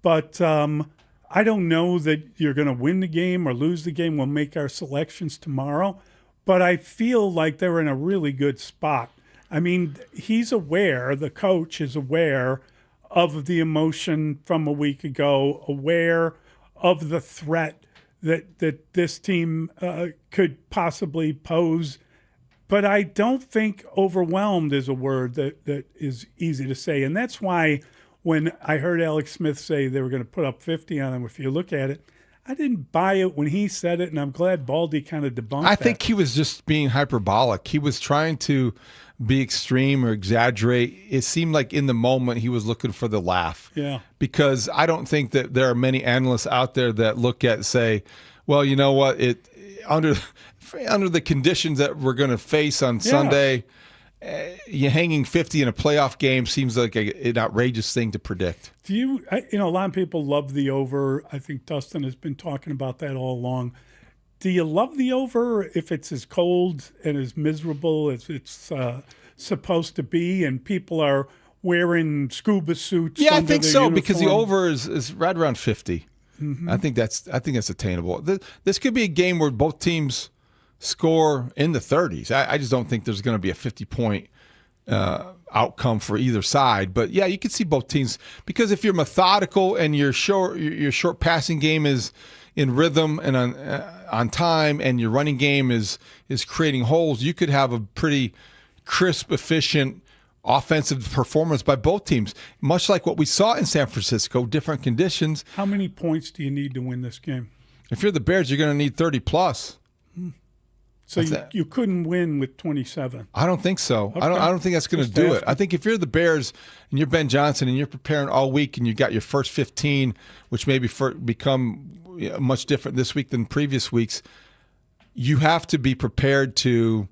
But I don't know that you're going to win the game or lose the game. We'll make our selections tomorrow. But I feel like they're in a really good spot. I mean, he's aware, the coach is aware of the emotion from a week ago, aware of the threat that this team could possibly pose. But I don't think overwhelmed is a word that is easy to say. And that's why when I heard Alex Smith say they were going to put up 50 on them, if you look at it, I didn't buy it when he said it, and I'm glad Baldy kind of debunked that. I think he was just being hyperbolic. He was trying to be extreme or exaggerate. It seemed like in the moment he was looking for the laugh. Yeah. Because I don't think that there are many analysts out there that look at say, well, you know what, under the conditions that we're going to face on Sunday, you hanging 50 in a playoff game seems like an outrageous thing to predict. A lot of people love the over. I think Dustin has been talking about that all along. Do you love the over if it's as cold and as miserable as it's supposed to be, and people are wearing scuba suits? Yeah, I under think their so, because the uniform? over is right around 50. Mhm. I think that's attainable. This could be a game where both teams score in the 30s. I just don't think there's going to be a 50-point outcome for either side. But yeah, you can see both teams, because if you're methodical and your short passing game is in rhythm and on time, and your running game is creating holes, you could have a pretty crisp, efficient offensive performance by both teams, much like what we saw in San Francisco, different conditions. How many points do you need to win this game? If you're the Bears, you're going to need 30 plus. So you couldn't win with 27. I don't think so. Okay. I don't think that's going to Just do it. asking. I think if you're the Bears and you're Ben Johnson and you're preparing all week and you got your first 15, which maybe become much different this week than previous weeks, you have to be prepared to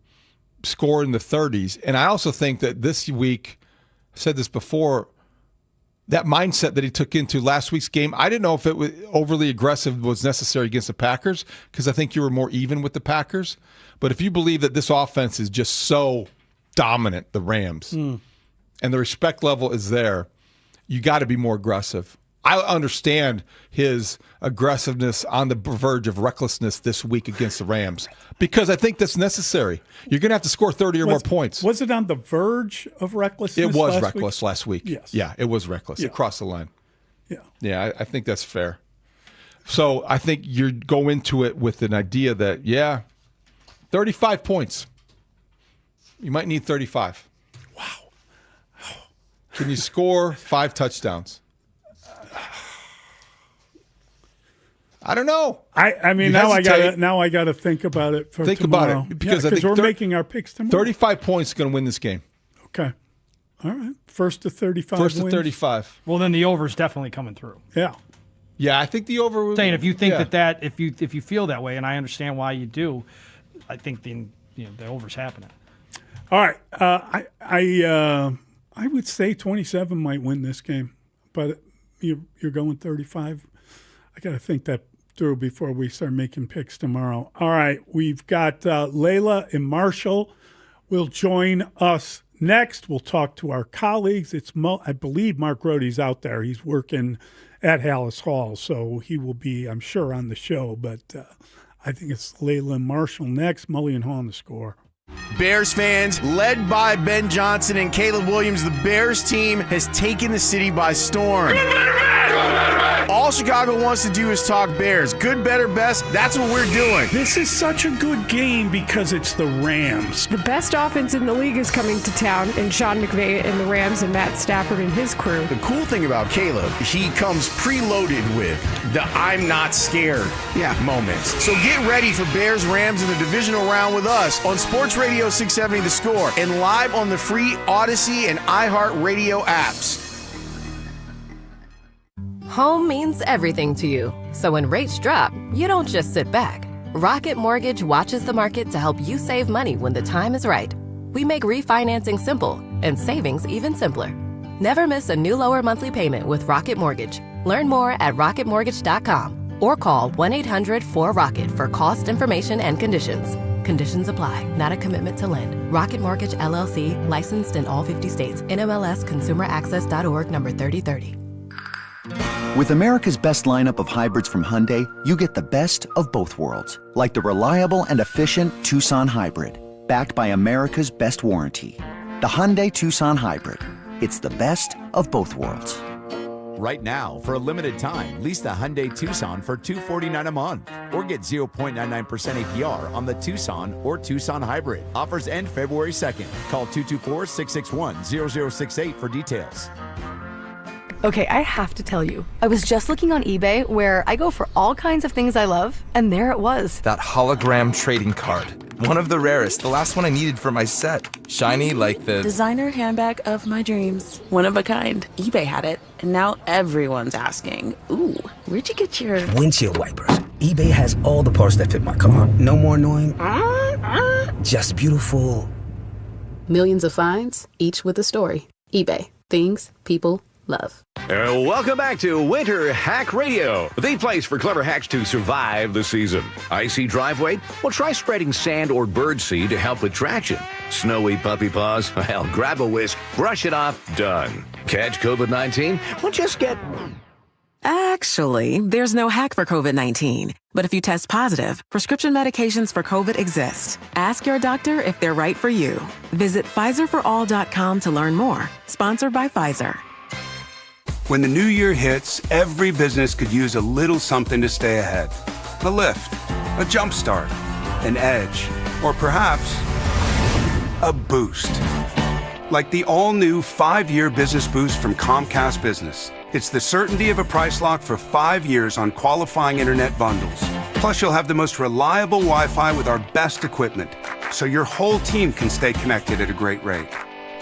score in the 30s. And I also think that this week, I said this before, that mindset that he took into last week's game, I didn't know if it was overly aggressive was necessary against the Packers, because I think you were more even with the Packers. But if you believe that this offense is just so dominant, the Rams, and the respect level is there, you got to be more aggressive. I understand his aggressiveness on the verge of recklessness this week against the Rams, because I think that's necessary. You're going to have to score 30 or more points. Was it on the verge of recklessness? It was last reckless week? last week. Yes. Yeah, it was reckless. Yeah. It crossed the line. Yeah. Yeah, I think that's fair. So I think you go into it with an idea that, 35 points. You might need 35. Wow. Can you score 5 touchdowns? I don't know. I mean, You now hesitate. I gotta think about it for Think tomorrow. about it, because I think we're making our picks tomorrow. 35 points is going to win this game. Okay. All right. First to 35. First to wins. 35. Well, then the over's definitely coming through. Yeah. Yeah, I think the over was. Saying if you think if you feel that way, and I understand why you do, I think the over's happening. All right. I would say 27 might win this game, but you're going 35. I got to think that through before we start making picks tomorrow. All right. We've got Layla and Marshall will join us next. We'll talk to our colleagues. I believe Mark Rohde's out there. He's working at Haugh, so he will be, I'm sure, on the show. But I think it's Leyland Marshall next. Mully and Haugh on the score. Bears fans, led by Ben Johnson and Caleb Williams, the Bears team has taken the city by storm. All Chicago wants to do is talk Bears. Good, better, best. That's what we're doing. This is such a good game because it's the Rams. The best offense in the league is coming to town, and Sean McVay and the Rams and Matt Stafford and his crew. The cool thing about Caleb, he comes preloaded with the I'm not scared moments. So get ready for Bears Rams in the divisional round with us on Sports Radio 670 The Score and live on the free Odyssey and iHeartRadio apps. Home means everything to you. So when rates drop, you don't just sit back. Rocket Mortgage watches the market to help you save money when the time is right. We make refinancing simple and savings even simpler. Never miss a new lower monthly payment with Rocket Mortgage. Learn more at rocketmortgage.com or call 1-800-4ROCKET for cost information and conditions. Conditions apply. Not a commitment to lend. Rocket Mortgage, LLC, licensed in all 50 states. NMLS ConsumerAccess.org number 3030. With America's best lineup of hybrids from Hyundai, you get the best of both worlds. Like the reliable and efficient Tucson Hybrid, backed by America's best warranty. The Hyundai Tucson Hybrid. It's the best of both worlds. Right now, for a limited time, lease the Hyundai Tucson for $249 a month or get 0.99% APR on the Tucson or Tucson Hybrid. Offers end February 2nd. Call 224-661-0068 for details. Okay, I have to tell you, I was just looking on eBay where I go for all kinds of things I love, and there it was. That hologram trading card. One of the rarest, the last one I needed for my set. Shiny like the designer handbag of my dreams. One of a kind. eBay had it, and now everyone's asking, ooh, where'd you get your windshield wipers? eBay has all the parts that fit my car. No more annoying. Just beautiful. Millions of finds, each with a story. eBay. Things people love. Welcome back to Winter Hack Radio, the place for clever hacks to survive the season. Icy driveway? Well, try spreading sand or birdseed to help with traction. Snowy puppy paws? Well, grab a whisk, brush it off, done. Catch COVID-19? Well, just get... Actually, there's no hack for COVID-19. But if you test positive, prescription medications for COVID exist. Ask your doctor if they're right for you. Visit PfizerForAll.com to learn more. Sponsored by Pfizer. When the new year hits, every business could use a little something to stay ahead. A lift, a jump start, an edge, or perhaps a boost. Like the all-new 5-year business boost from Comcast Business. It's the certainty of a price lock for 5 years on qualifying internet bundles. Plus, you'll have the most reliable Wi-Fi with our best equipment, so your whole team can stay connected at a great rate.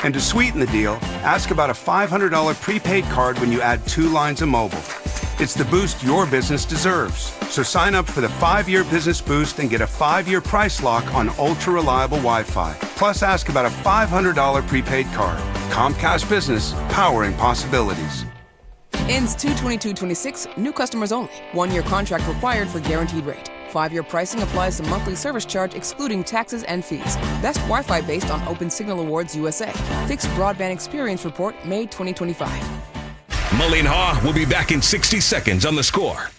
And to sweeten the deal, ask about a $500 prepaid card when you add 2 lines of mobile. It's the boost your business deserves. So sign up for the 5-year business boost and get a 5-year price lock on ultra-reliable Wi-Fi. Plus, ask about a $500 prepaid card. Comcast Business, powering possibilities. Ends 2/22/26, new customers only. 1-year contract required for guaranteed rate. 5-year pricing applies to monthly service charge excluding taxes and fees. Best Wi-Fi based on Open Signal Awards USA. Fixed Broadband Experience Report, May 2025. Mully and Haugh will be back in 60 seconds on The Score.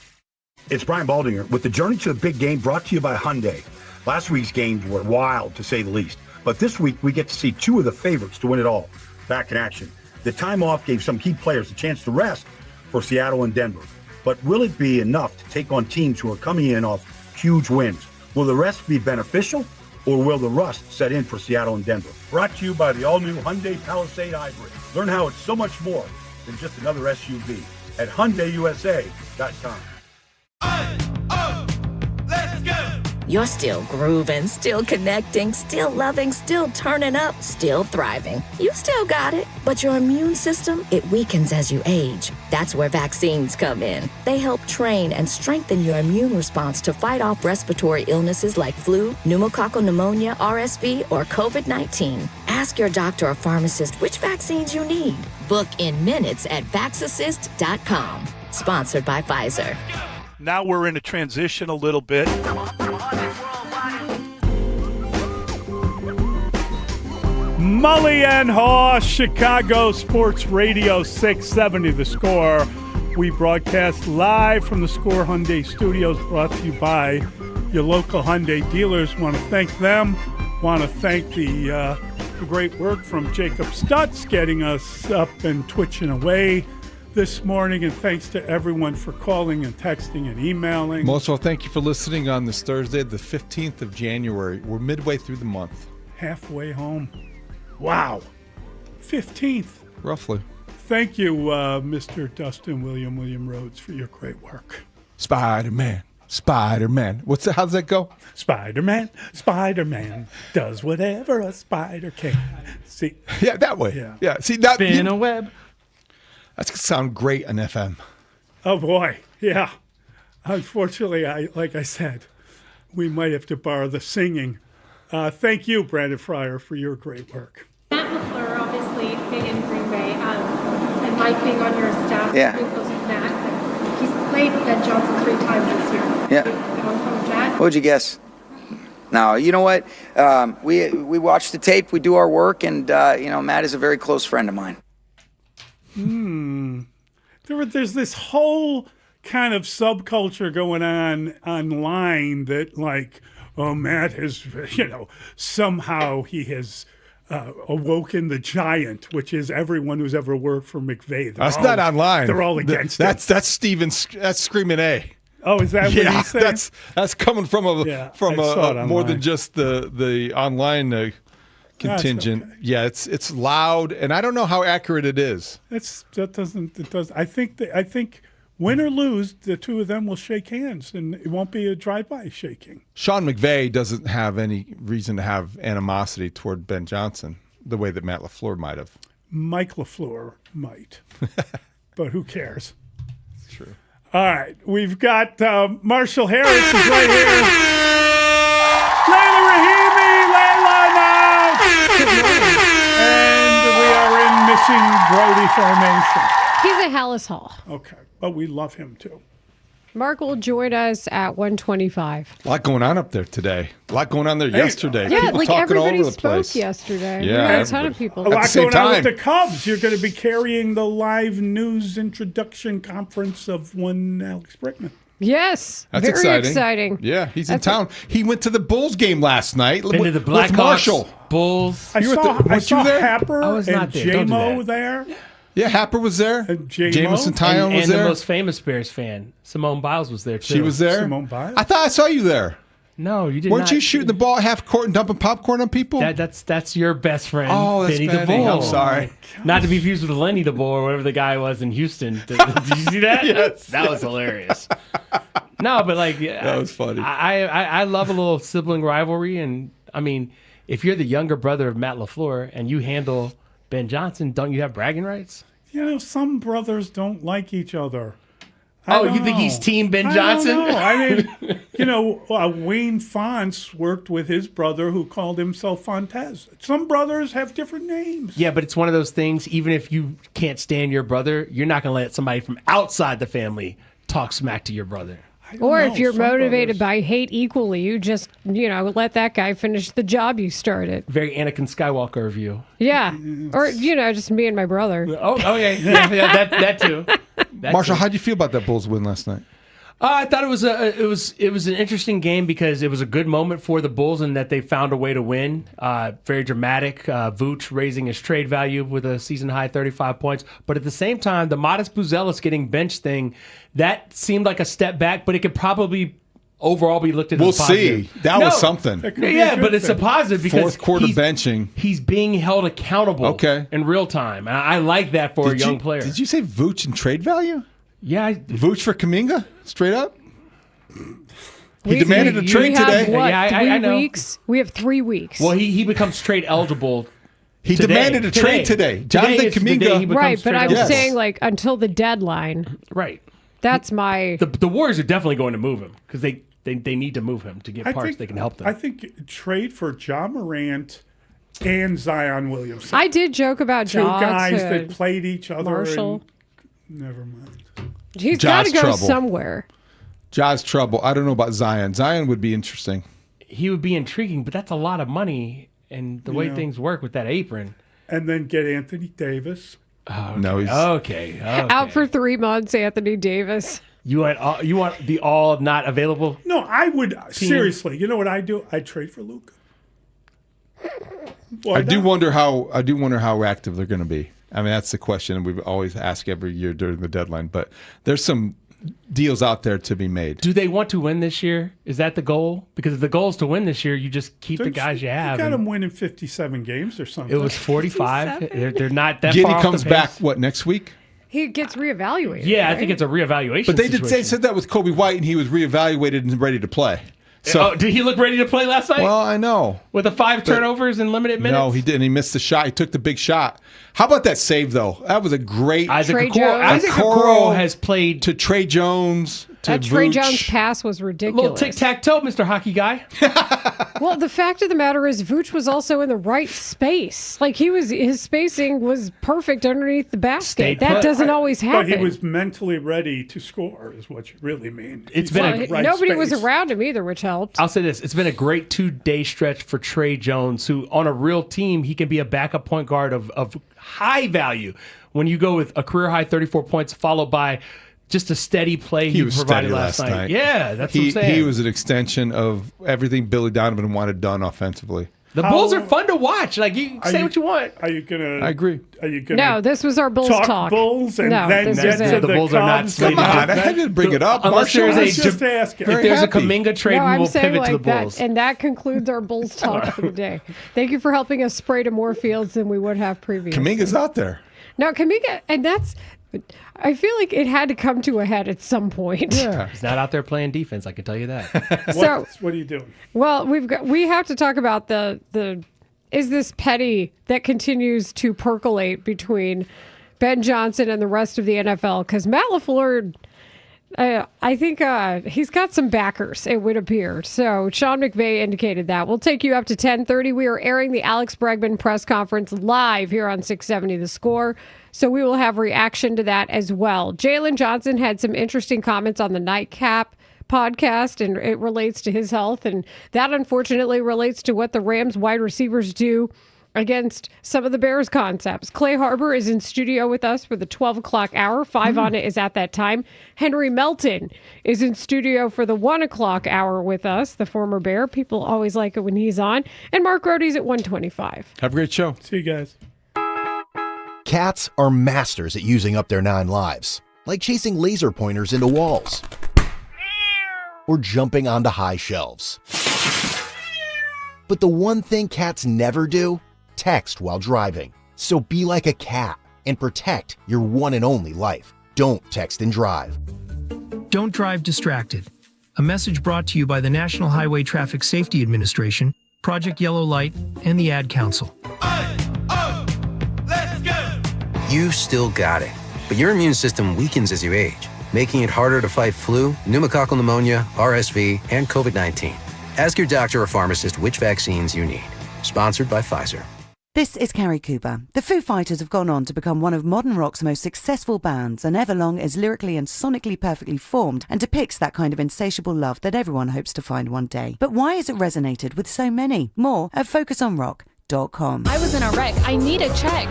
It's Brian Baldinger with the Journey to the Big Game brought to you by Hyundai. Last week's games were wild, to say the least. But this week, we get to see 2 of the favorites to win it all back in action. The time off gave some key players a chance to rest for Seattle and Denver. But will it be enough to take on teams who are coming in off huge wins? Will the rest be beneficial, or will the rust set in for Seattle and Denver? Brought to you by the all-new Hyundai Palisade Hybrid. Learn how it's so much more than just another SUV at HyundaiUSA.com. You're still grooving, still connecting, still loving, still turning up, still thriving. You still got it, but your immune system, it weakens as you age. That's where vaccines come in. They help train and strengthen your immune response to fight off respiratory illnesses like flu, pneumococcal pneumonia, RSV, or COVID-19. Ask your doctor or pharmacist which vaccines you need. Book in minutes at VaxAssist.com. Sponsored by Pfizer. Now we're in a transition a little bit. Mully and Haugh, Chicago Sports Radio 670 The Score. We broadcast live from the Score Hyundai Studios, brought to you by your local Hyundai dealers. Want to thank them. Want to thank the great work from Jacob Stutz getting us up and twitching away this morning. And thanks to everyone for calling and texting and emailing. Most of all, thank you for listening on this Thursday, the 15th of January. We're midway through the month. Halfway home. Wow. 15th. Roughly. Thank you, Mr. Dustin William Rhodes, for your great work. Spider-Man. How's that go? Spider-Man does whatever a spider can. See? Yeah, that way. Yeah. See, that Spin a web. That's going to sound great on FM. Oh, boy. Yeah. Unfortunately, like I said, we might have to borrow the singing. Thank you, Brandon Fryer, for your great work. Matt LaFleur, obviously, being in Green Bay, and Mike being on your staff, Yeah. being close with Matt. He's played Ben Johnson 3 times this year. Yeah. What'd you guess? No, you know what? We watch the tape, we do our work, and Matt is a very close friend of mine. There's this whole kind of subculture going on online that, like, oh, Matt has, somehow he has awoken the giant, which is everyone who's ever worked for McVay. That's not online. They're all against it. That's Steven. That's screaming A. Oh, is that what he's saying? That's coming from more than just the online contingent. Okay. Yeah, it's loud, and I don't know how accurate it is. I think win or lose, the two of them will shake hands, and it won't be a drive-by shaking. Sean McVay doesn't have any reason to have animosity toward Ben Johnson the way that Matt LaFleur might have. Mike LaFleur might, but who cares? It's true. All right, we've got Marshall Harris is right here. Layla Rahimi, Layla now. And we are in missing Brody formation. He's a Hallis Hall. Okay, but we love him too. Mark will join us at 1:25. A lot going on up there today. A lot going on there yesterday. Yeah, people like talking all everybody over the spoke place. yesterday. Yeah, we had a ton of people. A lot going on with the Cubs. You're going to be carrying the live news introduction conference of one Alex Brickman. Yes, that's very exciting. Yeah, he's in town. He went to the Bulls game last night. Been to the with Marshall. Bulls. I saw Happer I was not and there. Don't do J-Mo that. there. Yeah, Happer was there. Jameson Tyon was and there. the most famous Bears fan, Simone Biles, was there too. She was there. Simone Biles? I thought I saw you there. No, you didn't. Weren't you shooting the ball at half court and dumping popcorn on people? That's your best friend. Oh, that's Benny the Benny. Bull. I'm sorry. Not to be confused with Lenny the Bull or whatever the guy was in Houston. Did you see that? Yes. That was hilarious. No, but that was funny. I love a little sibling rivalry, and I mean, if you're the younger brother of Matt LaFleur and you handle Ben Johnson, don't you have bragging rights? Some brothers don't like each other. You think he's Team Ben Johnson? I mean, Wayne Fonts worked with his brother who called himself Fontes. Some brothers have different names. Yeah, but it's one of those things, even if you can't stand your brother, you're not going to let somebody from outside the family talk smack to your brother. Or if you're motivated by hate equally, you just, let that guy finish the job you started. Very Anakin Skywalker of you. Yeah. Or, just me and my brother. Oh, okay. Yeah, that too. Marshall, how did you feel about that Bulls win last night? I thought it was an interesting game because it was a good moment for the Bulls in that they found a way to win. Very dramatic. Vooch raising his trade value with a season high 35 points. But at the same time, the Modest Buzelis getting benched thing, that seemed like a step back, but it could probably overall be looked at as positive. See. That was something. Yeah, but it's a positive because fourth quarter benching. He's being held accountable in real time. And I like that for a young player. Did you say Vooch in trade value? Yeah. Vooch for Kuminga? Straight up? He demanded a trade today. I know. 3 weeks? We have 3 weeks. Well, he becomes trade eligible. He demanded a trade today. Jonathan Kuminga. Right, but I'm saying until the deadline. Right. That's my... The Warriors are definitely going to move him because they need to move him to get parts that can help them. I think trade for Ja Morant and Zion Williamson. I did joke about two guys that played each other. Marshall. Never mind. He's got to go somewhere. Ja's trouble. I don't know about Zion. Zion would be interesting. He would be intriguing, but that's a lot of money and the way things work with that apron. And then get Anthony Davis. Oh, okay. No, he's okay. Out for 3 months, Anthony Davis. You want the all not available? No, I would team? seriously. You know what I do? I trade for Luka. I do wonder how active they're going to be. I mean, that's the question we've always asked every year during the deadline. But there's some deals out there to be made. Do they want to win this year? Is that the goal? Because if the goal is to win this year, you just keep the guys you have. You got them winning 57 games or something. It was 45. They're not that Giddy far off comes the back, pace. what, next week? He gets reevaluated. Yeah, right? I think it's a reevaluation. But they situation. said that with Kobe White, and he was reevaluated and ready to play. So, did he look ready to play last night? Well, I know. With the 5 turnovers in limited minutes? No, he didn't. He missed the shot. He took the big shot. How about that save, though? That was a great... Isaac Okoro has played... To Trey Jones, to That Trey Vooch. Jones pass was ridiculous. Little tic-tac-toe, Mr. Hockey Guy. Well, the fact of the matter is Vooch was also in the right space. Like, his spacing was perfect underneath the basket. That doesn't always happen. But he was mentally ready to score, is what you really mean. Nobody was around him either, which helped. I'll say this. It's been a great 2-day stretch for Trey Jones, who on a real team, he can be a backup point guard of high value. When you go with a career-high 34 points followed by just a steady play he was provided steady last night. Yeah, that's what I'm saying. He was an extension of everything Billy Donovan wanted done offensively. The Bulls are fun to watch. Like, you say what you want. Are you gonna? I agree. Are you gonna? No, this was our Bulls talk. Bulls and no, then this get was to it. the Bulls are not Cubs. slated. Come on, I had to bring it up. Unless Marshall, there's I was just asking. if there's a Kuminga trade, No, we I'm will saying pivot to the like Bulls. that, and that concludes our Bulls talk for the day. Thank you for helping us spray to more fields than we would have previously. Kaminga's out there. No, Kuminga, and that's. I feel like it had to come to a head at some point. Yeah, he's not out there playing defense. I can tell you that. What are you doing? Well, we have to talk about the is this petty that continues to percolate between Ben Johnson and the rest of the NFL? Because Matt LaFleur, I think he's got some backers, it would appear. So Sean McVay indicated that. We'll take you up to 10:30. We are airing the Alex Bregman press conference live here on 670 The Score. So we will have reaction to that as well. Jalen Johnson had some interesting comments on the Nightcap podcast, and it relates to his health, and that unfortunately relates to what the Rams wide receivers do against some of the Bears concepts. Clay Harbor is in studio with us for the 12 o'clock hour. 5 on it is at that time. Henry Melton is in studio for the 1 o'clock hour with us, the former Bear. People always like it when he's on. And Mark Rody's at 1:25. Have a great show. See you guys. Cats are masters at using up their 9 lives, like chasing laser pointers into walls or jumping onto high shelves. But the one thing cats never do, text while driving. So be like a cat and protect your one and only life. Don't text and drive. Don't drive distracted. A message brought to you by the National Highway Traffic Safety Administration, Project Yellow Light, and the Ad Council. You still got it, but your immune system weakens as you age, making it harder to fight flu, pneumococcal pneumonia, RSV, and COVID-19. Ask your doctor or pharmacist which vaccines you need. Sponsored by Pfizer. This is Carrie Cooper. The Foo Fighters have gone on to become one of modern rock's most successful bands, and Everlong is lyrically and sonically perfectly formed and depicts that kind of insatiable love that everyone hopes to find one day. But why has it resonated with so many? More at FocusOnRock.com. I was in a wreck. I need a check.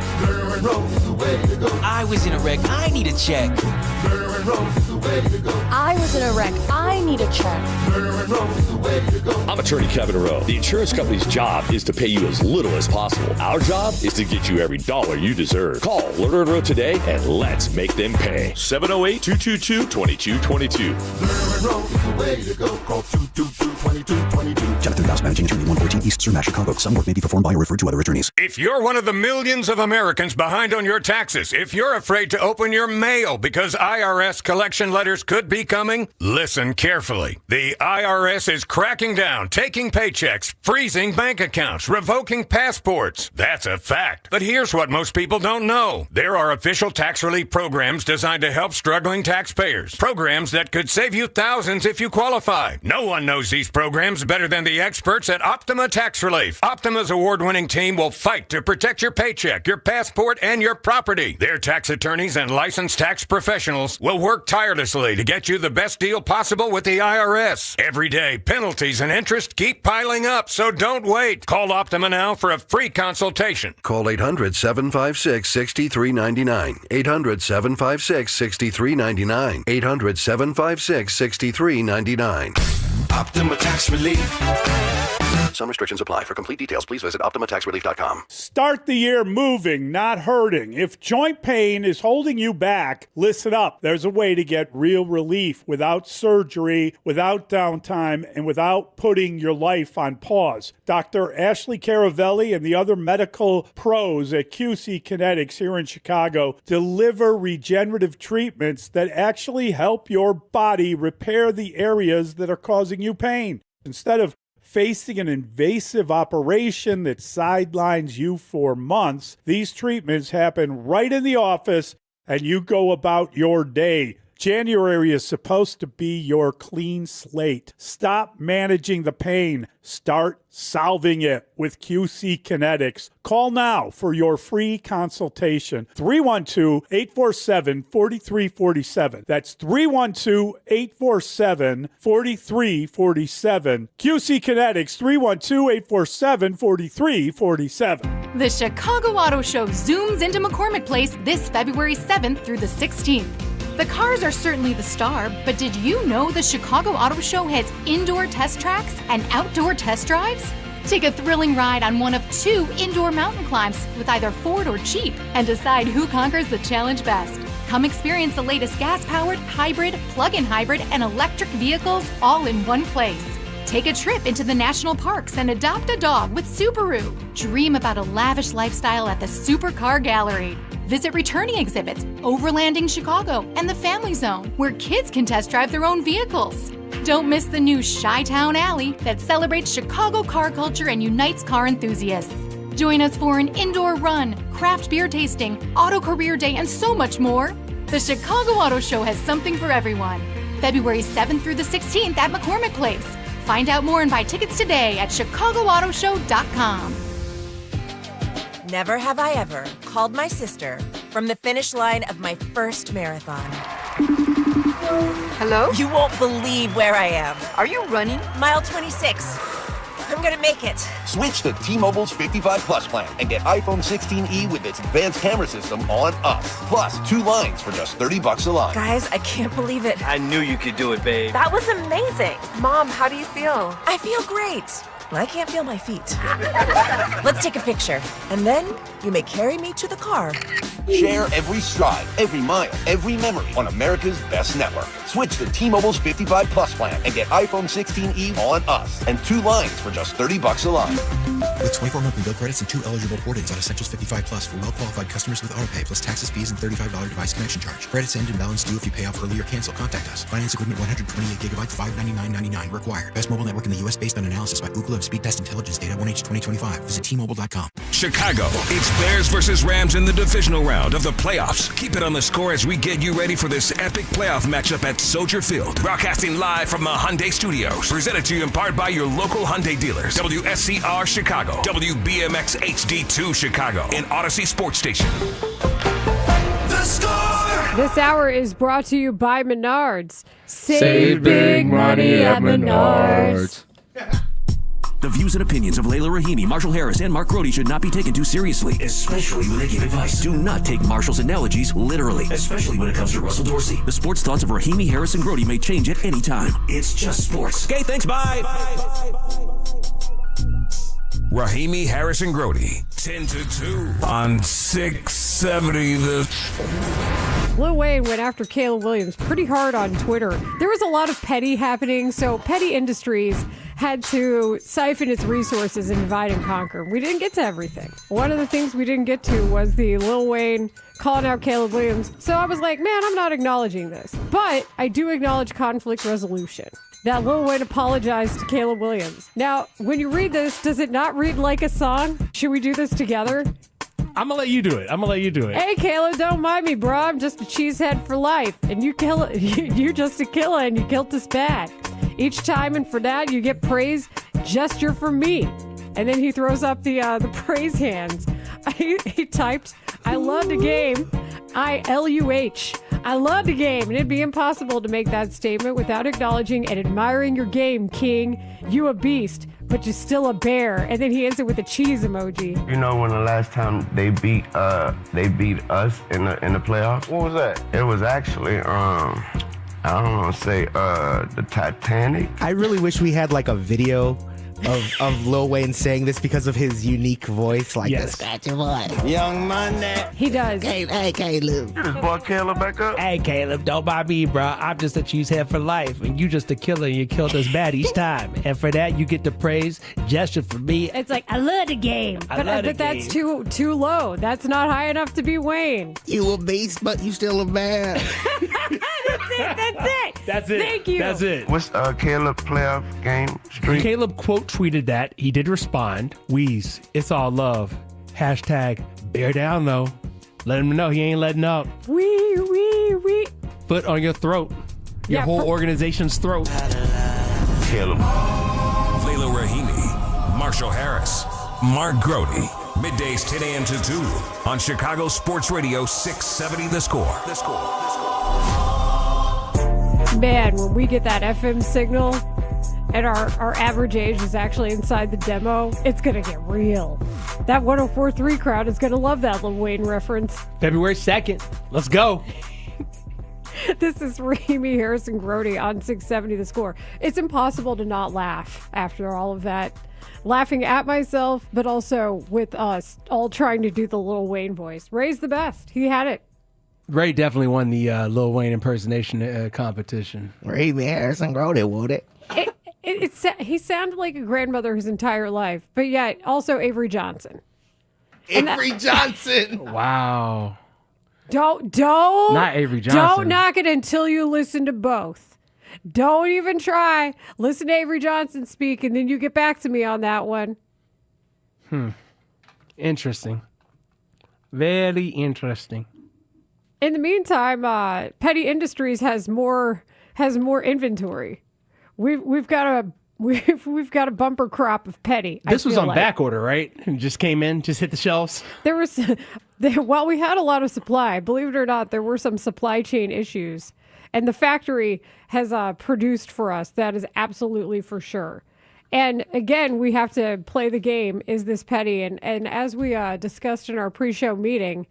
I was in a wreck. I need a check. I was in a wreck. I need a check. I'm attorney Kevin Rowe. The insurance company's job is to pay you as little as possible. Our job is to get you every dollar you deserve. Call Lerner & Rowe today and let's make them pay. 708-222-2222. Jonathan Bass, managing attorney, 114 East Sur Mash, Chicago. Some work may be performed by or referred to other attorneys. If you're one of the millions of Americans behind on your taxes, if you're afraid to open your mail because IRS collection letters could be coming, listen carefully. The IRS is cracking down, taking paychecks, freezing bank accounts, revoking passports. That's a fact. But here's what most people don't know. There are official tax relief programs designed to help struggling taxpayers. Programs that could save you thousands if you qualify. No one knows these programs better than the the experts at Optima Tax Relief. Optima's award-winning team will fight to protect your paycheck, your passport, and your property. Their tax attorneys and licensed tax professionals will work tirelessly to get you the best deal possible with the IRS. Every day, penalties and interest keep piling up, so don't wait. Call Optima now for a free consultation. Call 800-756-6399. 800-756-6399. 800-756-6399. Optima Tax Relief. Some restrictions apply. For complete details, please visit OptimaTaxRelief.com. Start the year moving, not hurting. If joint pain is holding you back, listen up. There's a way to get real relief without surgery, without downtime, and without putting your life on pause. Dr. Ashley Caravelli and the other medical pros at QC Kinetics here in Chicago deliver regenerative treatments that actually help your body repair the areas that are causing you pain. Instead of facing an invasive operation that sidelines you for months, these treatments happen right in the office and you go about your day. January is supposed to be your clean slate. Stop managing the pain. Start solving it with QC Kinetics. Call now for your free consultation. 312-847-4347. That's 312-847-4347. QC Kinetics, 312-847-4347. The Chicago Auto Show zooms into McCormick Place this February 7th through the 16th. The cars are certainly the star, but did you know the Chicago Auto Show has indoor test tracks and outdoor test drives? Take a thrilling ride on one of 2 indoor mountain climbs with either Ford or Jeep and decide who conquers the challenge best. Come experience the latest gas-powered, hybrid, plug-in hybrid, and electric vehicles all in one place. Take a trip into the national parks and adopt a dog with Subaru. Dream about a lavish lifestyle at the Supercar Gallery. Visit returning exhibits, Overlanding Chicago, and the Family Zone, where kids can test drive their own vehicles. Don't miss the new Chi-Town Alley that celebrates Chicago car culture and unites car enthusiasts. Join us for an indoor run, craft beer tasting, auto career day, and so much more. The Chicago Auto Show has something for everyone. February 7th through the 16th at McCormick Place. Find out more and buy tickets today at ChicagoAutoShow.com. Never have I ever called my sister from the finish line of my first marathon. Hello? You won't believe where I am. Are you running? Mile 26. I'm gonna make it. Switch to T-Mobile's 55 Plus plan and get iPhone 16e with its advanced camera system on us. Plus 2 lines for just $30 a line. Guys, I can't believe it. I knew you could do it, babe. That was amazing. Mom, how do you feel? I feel great. I can't feel my feet. Let's take a picture, and then you may carry me to the car. Share every stride, every mile, every memory on America's best network. Switch to T-Mobile's 55 Plus plan and get iPhone 16e on us and 2 lines for just $30 a line. With 24 monthly bill credits and 2 eligible port-ins on Essentials 55 Plus for well-qualified customers with autopay plus taxes, fees, and $35 device connection charge. Credits end and balance due if you pay off early or cancel. Contact us. Finance agreement 128 gigabytes, $599.99 required. Best mobile network in the U.S. based on analysis by Ookla of Speed Test Intelligence data 1H 2025. Visit T-Mobile.com. Chicago, it's Bears versus Rams in the divisional round of the playoffs. Keep it on the score as we get you ready for this epic playoff matchup at Soldier Field. Broadcasting live from the Hyundai Studios. Presented to you in part by your local Hyundai dealers. WSCR Chicago, WBMX HD2 Chicago, and Odyssey Sports Station. The score! This hour is brought to you by Menards. Save big money at Menards. The views and opinions of Layla Rahimi, Marshall Harris, and Mark Grody should not be taken too seriously, especially when they give advice. Do not take Marshall's analogies literally, especially when it comes to Russell Dorsey. The sports thoughts of Rahimi, Harris, and Grody may change at any time. It's just sports. Okay, thanks, bye. Rahimi, Harris, and Grody, 10-2 on 670 The... Lil Wayne went after Caleb Williams pretty hard on Twitter. There was a lot of petty happening, so Petty Industries had to siphon its resources and divide and conquer. We didn't get to everything. One of the things we didn't get to was the Lil Wayne calling out Caleb Williams. So I was like, man, I'm not acknowledging this. But I do acknowledge conflict resolution. That Lil Wayne apologized to Caleb Williams. Now, when you read this, does it not read like a song? Should we do this together? I'm going to let you do it. Hey, Caleb, don't mind me, bro. I'm just a cheesehead for life. And you're just a killer and you killed us bad. Each time, and for that, you get praise gesture from me. And then he throws up the praise hands. He typed, I love the game. ILUH. I love the game, and it'd be impossible to make that statement without acknowledging and admiring your game, King. You a beast, but you're still a bear. And then he ends it with a cheese emoji. You know when the last time they beat us in the playoffs? What was that? It was actually I don't want to say the Titanic. I really wish we had like a video of Lil Wayne saying this because of his unique voice, like the scratchy voice. Young Money. He does. Hey, Caleb. Get this boy Caleb back up. Hey, Caleb, don't mind me, bro. I'm just a cheesehead for life, and you just a killer. You killed us bad each time, and for that you get the praise gesture from me. It's like, I love the game. But that's too low. That's not high enough to be Wayne. You a beast, but you still a bear. That's it. Thank you. That's it. What's Caleb playoff game streak? Caleb quote tweeted that. He did respond. Weez, it's all love. Hashtag bear down though. Let him know he ain't letting up. Wee. Foot on your throat. Your whole organization's throat. Caleb. Layla Rahimi, Marshall Harris, Mark Grody. Middays 10 a.m. to 2 on Chicago Sports Radio 670 The Score. Man, when we get that FM signal and our average age is actually inside the demo, it's going to get real. That 104.3 crowd is going to love that Lil Wayne reference. February 2nd. Let's go. This is Rahimi, Harris, and Grody on 670 The Score. It's impossible to not laugh after all of that. Laughing at myself, but also with us all trying to do the Lil Wayne voice. Ray's the best. He had it. Ray definitely won the Lil Wayne impersonation competition. Rahimi, Harris, and Grody, would it? He sounded like a grandmother his entire life, but yet also Avery Johnson. Avery Johnson. Wow. Don't Not Avery Johnson. Don't knock it until you listen to both. Don't even try. Listen to Avery Johnson speak, and then you get back to me on that one. Interesting. Very interesting. In the meantime, Petty Industries has more inventory. We've got a bumper crop of Petty. This was on back order, right? It just came in, just hit the shelves. While we had a lot of supply, believe it or not, there were some supply chain issues, and the factory has produced for us. That is absolutely for sure. And again, we have to play the game. Is this Petty? And as we discussed in our pre-show meeting,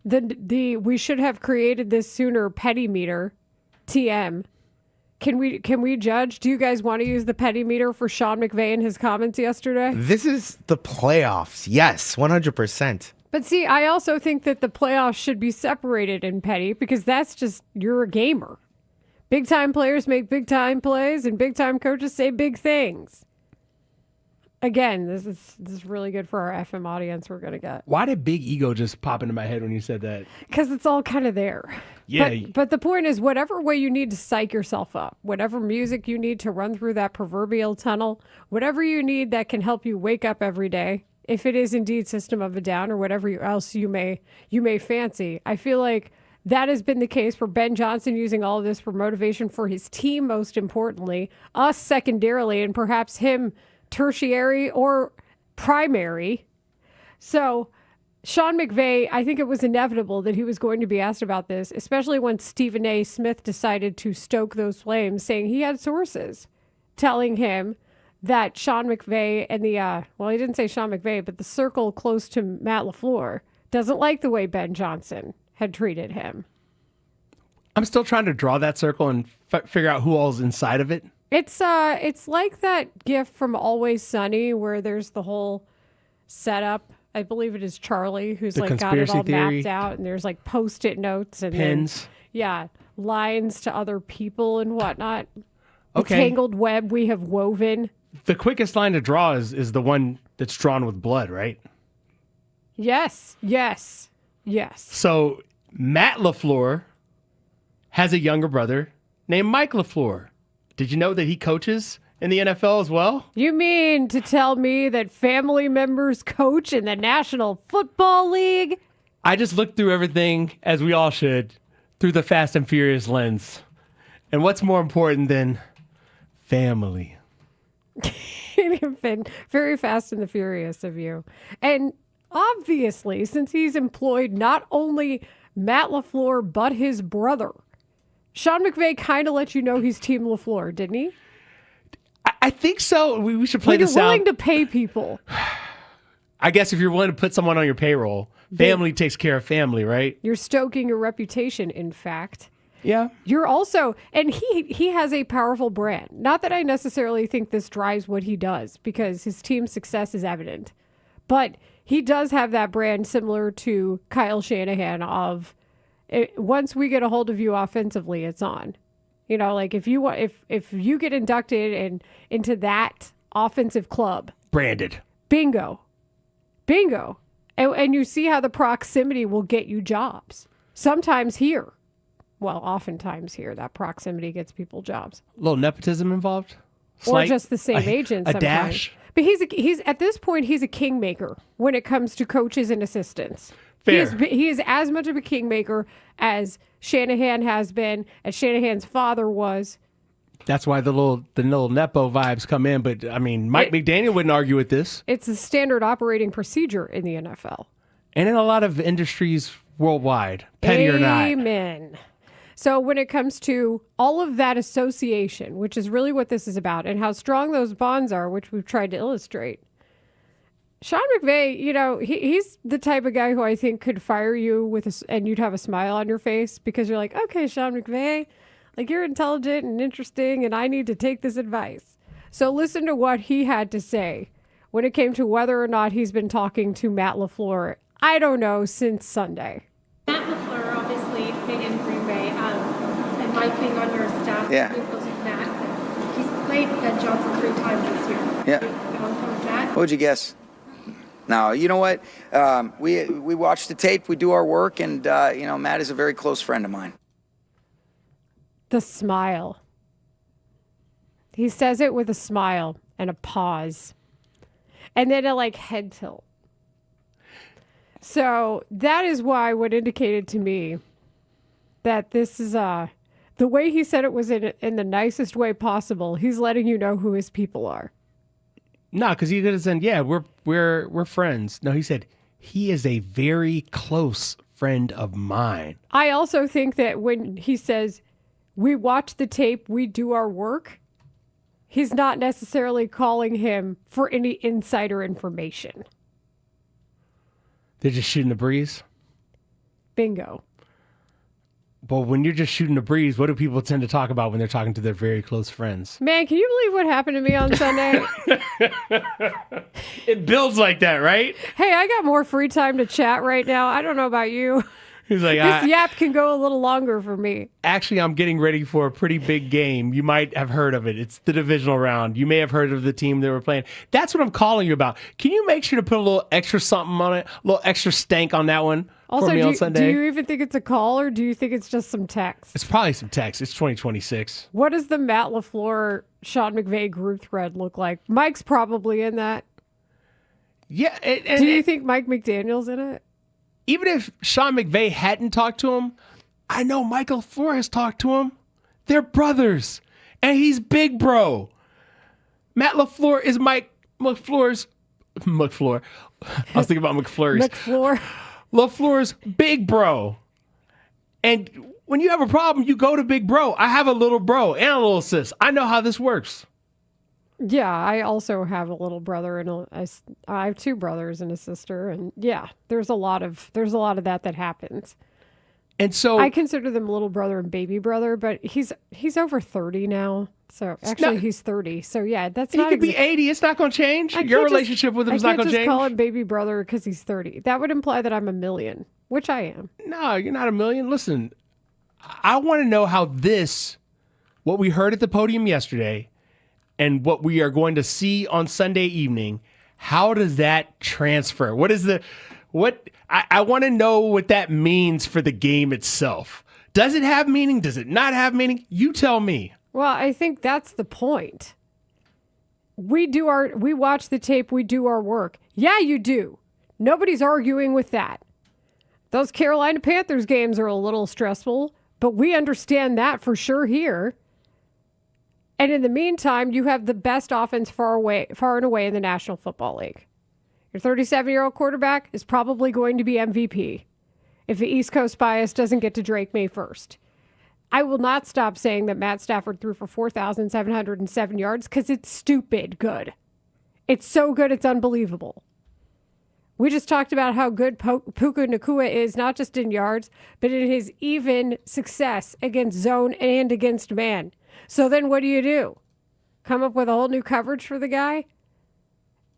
we should have created this sooner. Petty meter, TM. Can we judge? Do you guys want to use the petty meter for Sean McVay and his comments yesterday? This is the playoffs. Yes, 100%. But see, I also think that the playoffs should be separated in petty because that's just, you're a gamer. Big time players make big time plays and big time coaches say big things. Again, this is really good for our FM audience we're going to get. Why did Big Ego just pop into my head when you said that? Because it's all kind of there. Yeah. But the point is, whatever way you need to psych yourself up, whatever music you need to run through that proverbial tunnel, whatever you need that can help you wake up every day, if it is indeed System of a Down or whatever else you may fancy, I feel like that has been the case for Ben Johnson, using all of this for motivation for his team, most importantly, us secondarily, and perhaps him tertiary or primary. So Sean McVay, I think it was inevitable that he was going to be asked about this, especially when Stephen A. Smith decided to stoke those flames, saying he had sources telling him that Sean McVay and he didn't say Sean McVay, but the circle close to Matt LaFleur doesn't like the way Ben Johnson had treated him. I'm still trying to draw that circle and figure out who all's inside of it. It's like that gif from Always Sunny where there's the whole setup. I believe it is Charlie who's The like got it all conspiracy theory. mapped out, and there's like Post-it notes and Pins. Lines to other people and whatnot. The Okay. tangled web we have woven. The quickest line to draw is the one that's drawn with blood, right? Yes. So Matt LaFleur has a younger brother named Mike LaFleur. Did you know that he coaches in the NFL as well? You mean to tell me that family members coach in the National Football League? I just looked through everything, as we all should, through the Fast and Furious lens. And what's more important than family? might have been very fast and the furious of you. And obviously, since he's employed not only Matt LaFleur, but his brother, Sean McVay kind of let you know he's Team LaFleur, didn't he? I think so. We should play When this you're out. willing to pay people. I guess if you're willing to put someone on your payroll, family takes care of family, right? You're stoking your reputation, in fact. Yeah. You're also, and he has a powerful brand. Not that I necessarily think this drives what he does, because his team's success is evident. But he does have that brand similar to Kyle Shanahan of, once we get a hold of you offensively, it's on. You know, like if you get inducted into that offensive club. Branded. Bingo. And you see how the proximity will get you jobs. Sometimes here. Well, oftentimes here, that proximity gets people jobs. A little nepotism involved? Or just the same agent a sometimes. dash? But he's at this point, he's a kingmaker when it comes to coaches and assistants. Fair. He is as much of a kingmaker as Shanahan has been, as Shanahan's father was. That's why the little Nepo vibes come in. But, I mean, Mike McDaniel wouldn't argue with this. It's a standard operating procedure in the NFL. And in a lot of industries worldwide, petty or not. Amen. So when it comes to all of that association, which is really what this is about, and how strong those bonds are, which we've tried to illustrate, Sean McVay, you know, he's the type of guy who I think could fire you and you'd have a smile on your face because you're like, okay, Sean McVay, like you're intelligent and interesting, and I need to take this advice. So listen to what he had to say when it came to whether or not he's been talking to Matt LaFleur. I don't know, since Sunday. Matt LaFleur, obviously big in Green Bay, and Mike being on your staff, Yeah. pretty close with Matt. He's played Ben Johnson 3 times this year. Yeah. You comfortable with that? What'd you guess? No, you know what? We watch the tape, we do our work, and you know, Matt is a very close friend of mine. The smile. He says it with a smile and a pause. And then a head tilt. So that is why what indicated to me that this is the way he said it was in the nicest way possible. He's letting you know who his people are. No, because he could have said, yeah, we're friends. No, he said he is a very close friend of mine. I also think that when he says we watch the tape, we do our work, he's not necessarily calling him for any insider information. They're just shooting the breeze? Bingo. But when you're just shooting the breeze, what do people tend to talk about when they're talking to their very close friends? Man, can you believe what happened to me on Sunday? It builds like that, right? Hey, I got more free time to chat right now. I don't know about you. He's like, this yap can go a little longer for me. Actually, I'm getting ready for a pretty big game. You might have heard of it. It's the divisional round. You may have heard of the team that we're playing. That's what I'm calling you about. Can you make sure to put a little extra something on it, a little extra stank on that one also, for me on Sunday? Do you even think it's a call, or do you think it's just some text? It's probably some text. It's 2026. What does the Matt LaFleur, Sean McVay group thread look like? Mike's probably in that. Yeah. Do you think Mike McDaniel's in it? Even if Sean McVay hadn't talked to him, I know Michael LaFleur has talked to him. They're brothers. And he's big bro. Matt LaFleur is Mike McFleur's... McFleur. I was thinking about McFlurry's. LaFleur's big bro. And when you have a problem, you go to big bro. I have a little bro and a little sis. I know how this works. Yeah, I also have a little brother and I have 2 brothers and a sister, and yeah, there's a lot of that happens. And so I consider them little brother and baby brother, but he's over 30 now. So actually, he's 30. So yeah, that's not. He could be 80. It's not going to change. Your relationship with him is not going to change. I can't just call him baby brother because he's 30. That would imply that I'm a million, which I am. No, you're not a million. Listen, I want to know how what we heard at the podium yesterday, and what we are going to see on Sunday evening, how does that transfer? I want to know what that means for the game itself. Does it have meaning? Does it not have meaning? You tell me. Well, I think that's the point. We watch the tape, we do our work. Yeah, you do. Nobody's arguing with that. Those Carolina Panthers games are a little stressful, but we understand that for sure here. And in the meantime, you have the best offense far and away in the National Football League. Your 37-year-old quarterback is probably going to be MVP if the East Coast bias doesn't get to Drake May first. I will not stop saying that Matt Stafford threw for 4,707 yards because it's stupid good. It's so good, it's unbelievable. We just talked about how good Puka Nacua is, not just in yards, but in his even success against zone and against man. So then what do? Come up with a whole new coverage for the guy?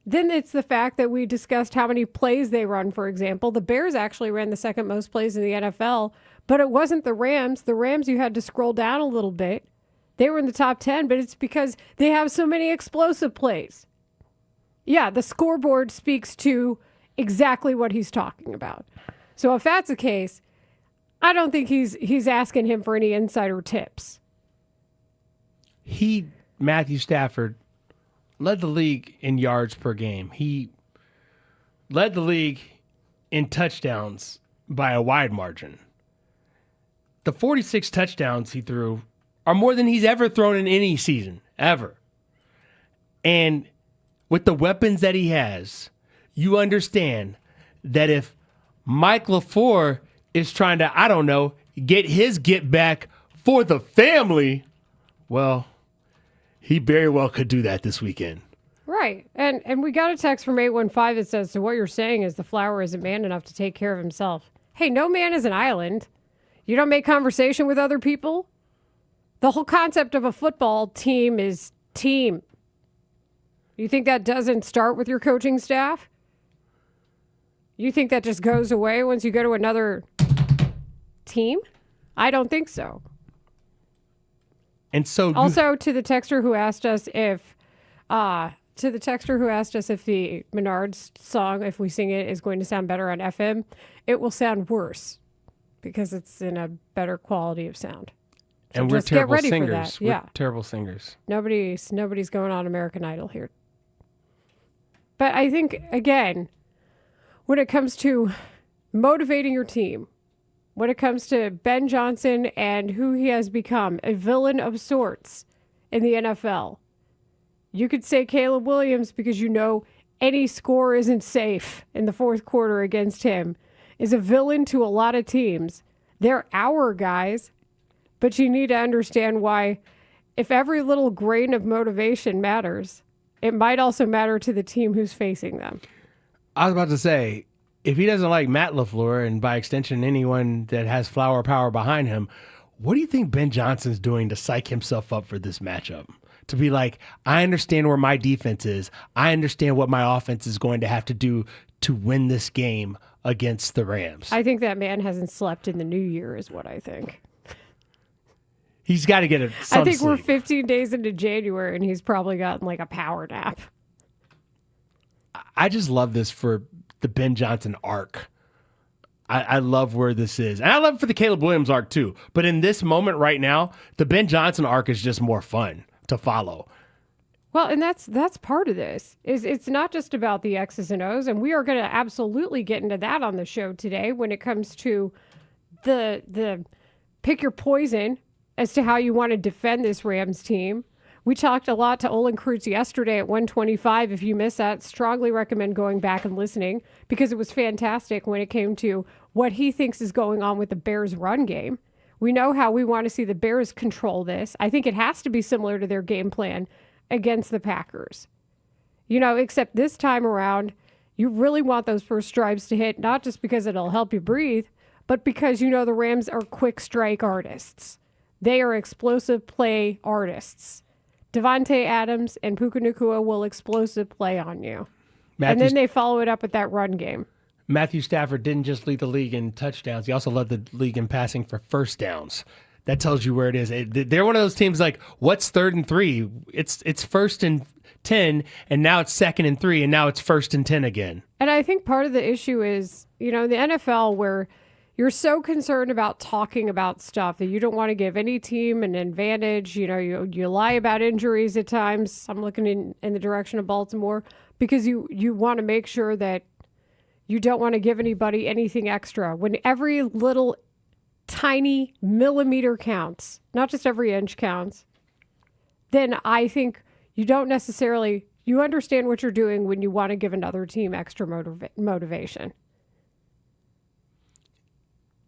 Then it's the fact that we discussed how many plays they run, for example. The Bears actually ran the second most plays in the NFL, but it wasn't the Rams. The Rams, you had to scroll down a little bit. They were in the top 10, but it's because they have so many explosive plays. Yeah, the scoreboard speaks to exactly what he's talking about. So if that's the case, I don't think he's asking him for any insider tips. Matthew Stafford, led the league in yards per game. He led the league in touchdowns by a wide margin. The 46 touchdowns he threw are more than he's ever thrown in any season, ever. And with the weapons that he has, you understand that if Mike LaFleur is trying to, get his get back for the family, well, he very well could do that this weekend. Right. And we got a text from 815 that says, so what you're saying is the Flower isn't man enough to take care of himself. Hey, no man is an island. You don't make conversation with other people. The whole concept of a football team is team. You think that doesn't start with your coaching staff? You think that just goes away once you go to another team? I don't think so. And so also to the texter who asked us if the Menards song, if we sing it, is going to sound better on FM, it will sound worse because it's in a better quality of sound. So and we're just terrible get ready singers. for that. We're Yeah. terrible singers. Nobody's going on American Idol here. But I think, again, when it comes to motivating your team, when it comes to Ben Johnson and who he has become, a villain of sorts in the NFL, you could say Caleb Williams because any score isn't safe in the fourth quarter against him, is a villain to a lot of teams. They're our guys, but you need to understand why if every little grain of motivation matters, it might also matter to the team who's facing them. I was about to say, if he doesn't like Matt LaFleur, and by extension anyone that has flower power behind him, what do you think Ben Johnson's doing to psych himself up for this matchup? To be like, I understand where my defense is. I understand what my offense is going to have to do to win this game against the Rams. I think that man hasn't slept in the new year is what I think. He's got to get I think we're 15 days into January, and he's probably gotten like a power nap. I just love this for the Ben Johnson arc. I love where this is. And I love it for the Caleb Williams arc too. But in this moment right now, the Ben Johnson arc is just more fun to follow. Well, and that's part of this. It's not just about the X's and O's, and we are going to absolutely get into that on the show today when it comes to the pick your poison as to how you want to defend this Rams team. We talked a lot to Olin Kreutz yesterday at 125. If you missed that, strongly recommend going back and listening because it was fantastic when it came to what he thinks is going on with the Bears run game. We know how we want to see the Bears control this. I think it has to be similar to their game plan against the Packers. Except this time around, you really want those first drives to hit, not just because it'll help you breathe, but because the Rams are quick strike artists. They are explosive play artists. Devontae Adams and Puka Nacua will explosive play on you. And then they follow it up with that run game. Matthew Stafford didn't just lead the league in touchdowns. He also led the league in passing for first downs. That tells you where it is. They're one of those teams like, what's 3rd and 3? It's 1st and 10, and now it's 2nd and 3, and now it's 1st and 10 again. And I think part of the issue is, the NFL where you're so concerned about talking about stuff that you don't want to give any team an advantage. You lie about injuries at times. I'm looking in the direction of Baltimore because you want to make sure that you don't want to give anybody anything extra. When every little tiny millimeter counts, not just every inch counts, then I think you don't necessarily, you understand what you're doing when you want to give another team extra motivation.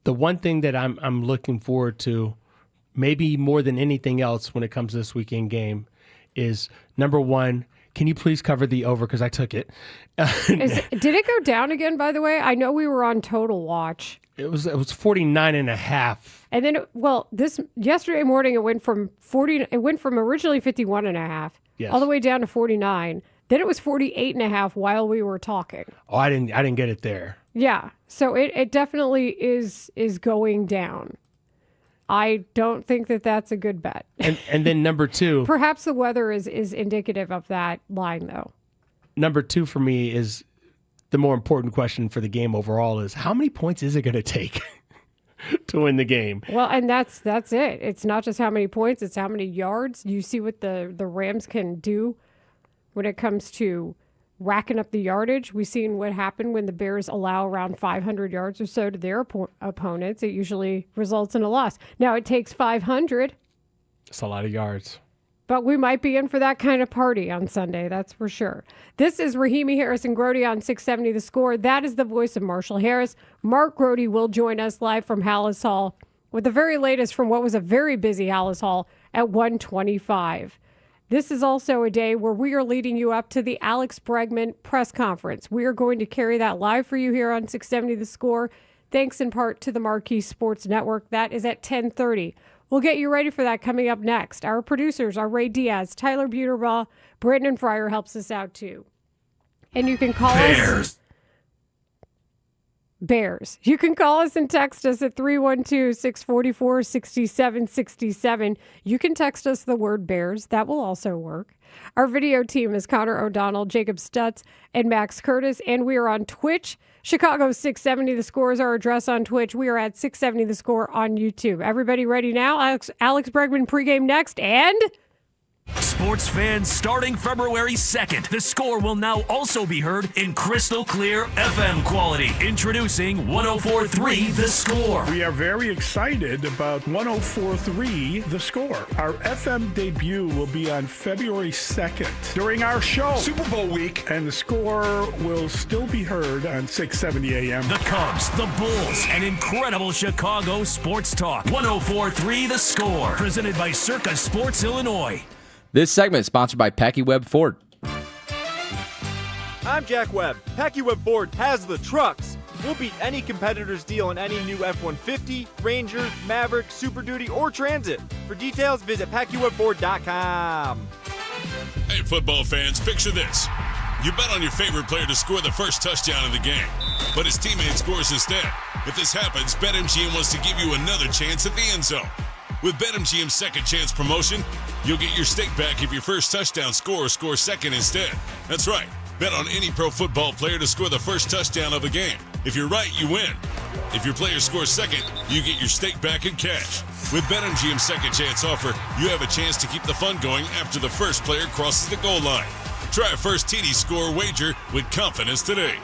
The one thing that I'm looking forward to, maybe more than anything else when it comes to this weekend game, is number one, can you please cover the over, because I took it. Did it go down again, by the way? I know we were on Total Watch. It was 49.5. And then, yesterday morning it went from originally 51.5 all the way down to 49. Then it was 48.5 while we were talking. Oh, I didn't get it there. Yeah. So it definitely is going down. I don't think that that's a good bet. And then number two. Perhaps the weather is indicative of that line, though. Number two for me is the more important question for the game overall is how many points is it going to take to win the game? Well, and that's it. It's not just how many points, it's how many yards. You see what the Rams can do when it comes to racking up the yardage. We've seen what happened when the Bears allow around 500 yards or so to their opponents. It usually results in a loss. Now, it takes 500. It's a lot of yards. But we might be in for that kind of party on Sunday, that's for sure. This is Rahimi Harris and Grody on 670 The Score. That is the voice of Marshall Harris. Mark Grody will join us live from Haugh Hall with the very latest from what was a very busy Haugh Hall at 1:25. This is also a day where we are leading you up to the Alex Bregman press conference. We are going to carry that live for you here on 670 The Score, thanks in part to the Marquee Sports Network. That is at 10:30. We'll get you ready for that coming up next. Our producers are Ray Diaz, Tyler Buterbaugh, Brandon Fryer helps us out too. And you can call us... Bears. You can call us and text us at 312-644-6767. You can text us the word Bears. That will also work. Our video team is Connor O'Donnell, Jacob Stutz, and Max Curtis, and we are on Twitch. Chicago 670 The Score is our address on Twitch. We are at 670 The Score on YouTube. Everybody ready now? Alex Bregman pregame next, and... Sports fans, starting February 2nd, The Score will now also be heard in crystal clear FM quality. Introducing 104.3 The Score. We are very excited about 104.3 The Score. Our FM debut will be on February 2nd during our show, Super Bowl week, and The Score will still be heard on 670 AM. The Cubs, the Bulls, and incredible Chicago sports talk. 104.3 The Score. Presented by Circa Sports Illinois. This segment is sponsored by Packy Webb Ford. I'm Jack Webb. Packy Webb Ford has the trucks. We'll beat any competitor's deal on any new F-150, Ranger, Maverick, Super Duty, or Transit. For details, visit PackyWebFord.com. Hey, football fans, picture this. You bet on your favorite player to score the first touchdown in the game, but his teammate scores instead. If this happens, BetMGM wants to give you another chance at the end zone. With BetMGM's second chance promotion, you'll get your stake back if your first touchdown scorer scores second instead. That's right. Bet on any pro football player to score the first touchdown of a game. If you're right, you win. If your player scores second, you get your stake back in cash. With BetMGM's second chance offer, you have a chance to keep the fun going after the first player crosses the goal line. Try a first TD score wager with confidence today.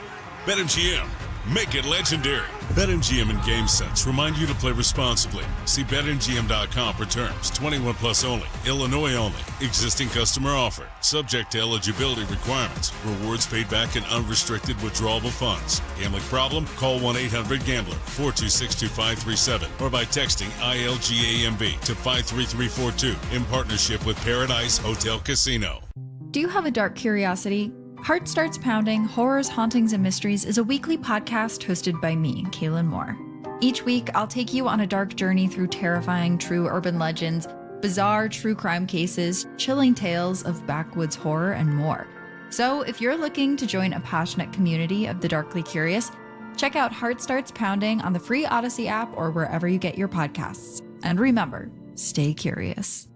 BetMGM. Make it legendary. BetMGM and GameSense remind you to play responsibly. See BetMGM.com for terms. 21 plus only. Illinois only. Existing customer offer. Subject to eligibility requirements. Rewards paid back in unrestricted withdrawable funds. Gambling problem? Call 1-800-GAMBLER 426-2537 or by texting ILGAMB to 53342 in partnership with Paradise Hotel Casino. Do you have a dark curiosity? Heart Starts Pounding, Horrors, Hauntings, and Mysteries is a weekly podcast hosted by me, Kaylin Moore. Each week, I'll take you on a dark journey through terrifying true urban legends, bizarre true crime cases, chilling tales of backwoods horror, and more. So if you're looking to join a passionate community of the darkly curious, check out Heart Starts Pounding on the free Odyssey app or wherever you get your podcasts. And remember, stay curious.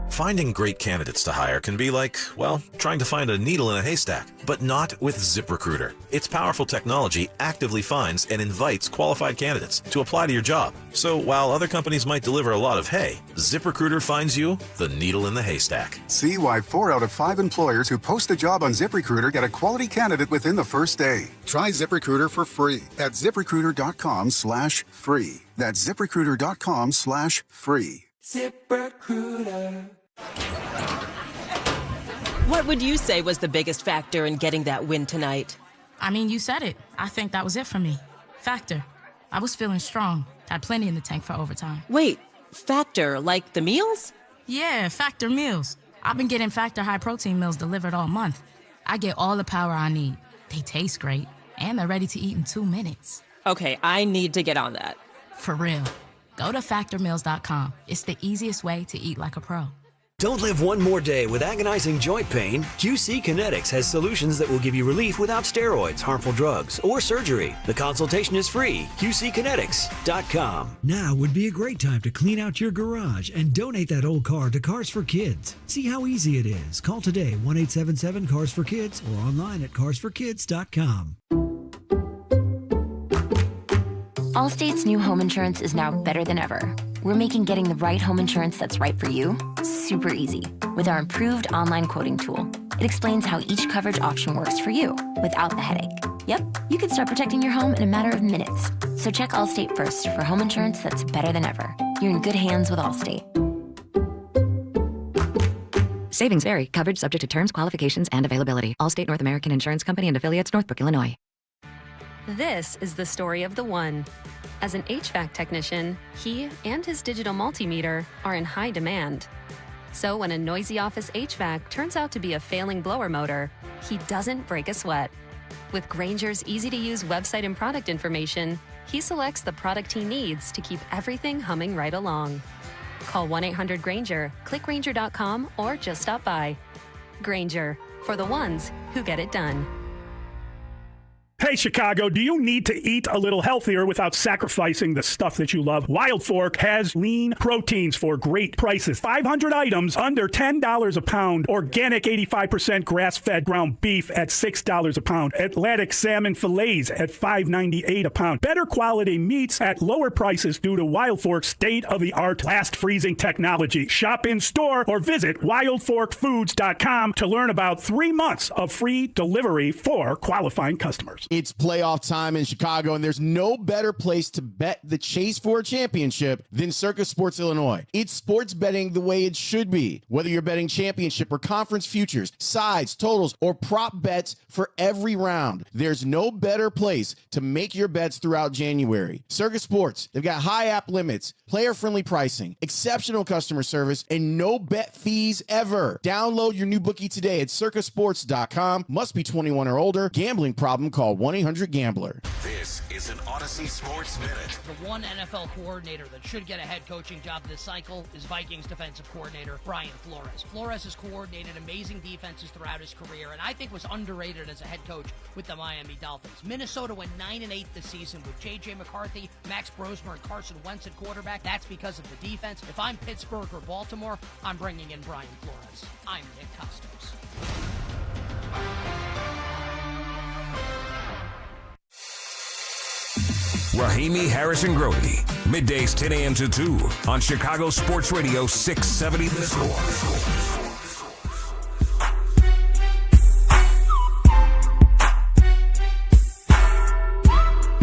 Finding great candidates to hire can be like, well, trying to find a needle in a haystack, but not with ZipRecruiter. Its powerful technology actively finds and invites qualified candidates to apply to your job. So while other companies might deliver a lot of hay, ZipRecruiter finds you the needle in the haystack. See why 4 out of 5 employers who post a job on ZipRecruiter get a quality candidate within the first day. Try ZipRecruiter for free at ZipRecruiter.com/free. That's ZipRecruiter.com/free. ZipRecruiter. What would you say was the biggest factor in getting that win tonight? I mean, you said it. I think that was it for me. Factor. I was feeling strong. Had plenty in the tank for overtime. Wait, Factor, like the meals? Yeah, Factor meals. I've been getting Factor high-protein meals delivered all month. I get all the power I need. They taste great, and they're ready to eat in 2 minutes. Okay, I need to get on that. For real. Go to factormeals.com. It's the easiest way to eat like a pro. Don't live one more day with agonizing joint pain. QC Kinetics has solutions that will give you relief without steroids, harmful drugs, or surgery. The consultation is free. QCkinetics.com. Now would be a great time to clean out your garage and donate that old car to Cars for Kids. See how easy it is. Call today 1-877-CARS-FOR-KIDS or online at carsforkids.com. Allstate's new home insurance is now better than ever. We're making getting the right home insurance that's right for you super easy with our improved online quoting tool. It explains how each coverage option works for you without the headache. Yep, you can start protecting your home in a matter of minutes. So check Allstate first for home insurance that's better than ever. You're in good hands with Allstate. Savings vary. Coverage subject to terms, qualifications, and availability. Allstate North American Insurance Company and affiliates, Northbrook, Illinois. This is the story of the one. As an HVAC technician, he and his digital multimeter are in high demand. So when a noisy office HVAC turns out to be a failing blower motor, he doesn't break a sweat. With Grainger's easy-to-use website and product information, he selects the product he needs to keep everything humming right along. Call 1-800-GRAINGER, click Grainger.com, or just stop by. Grainger, for the ones who get it done. Hey, Chicago, do you need to eat a little healthier without sacrificing the stuff that you love? Wild Fork has lean proteins for great prices. 500 items under $10 a pound. Organic 85% grass-fed ground beef at $6 a pound. Atlantic salmon fillets at $5.98 a pound. Better quality meats at lower prices due to Wild Fork's state-of-the-art blast freezing technology. Shop in store or visit wildforkfoods.com to learn about 3 months of free delivery for qualifying customers. It's playoff time in Chicago, and there's no better place to bet the chase for a championship than Circus Sports Illinois. It's sports betting the way it should be. Whether you're betting championship or conference futures, sides, totals, or prop bets for every round, there's no better place to make your bets throughout January. Circus Sports, they've got high app limits, player-friendly pricing, exceptional customer service, and no bet fees ever. Download your new bookie today at circusports.com. Must be 21 or older. Gambling problem, call 1-800-GAMBLER. This is an Odyssey Sports Minute. The one NFL coordinator that should get a head coaching job this cycle is Vikings defensive coordinator Brian Flores. Flores has coordinated amazing defenses throughout his career, and I think was underrated as a head coach with the Miami Dolphins. Minnesota went 9-8 this season with J.J. McCarthy, Max Brosmer, and Carson Wentz at quarterback. That's because of the defense. If I'm Pittsburgh or Baltimore, I'm bringing in Brian Flores. I'm Nick Costos. Rahimi, Harrison, Grody. Middays 10 a.m. to 2 on Chicago Sports Radio 670 The Score.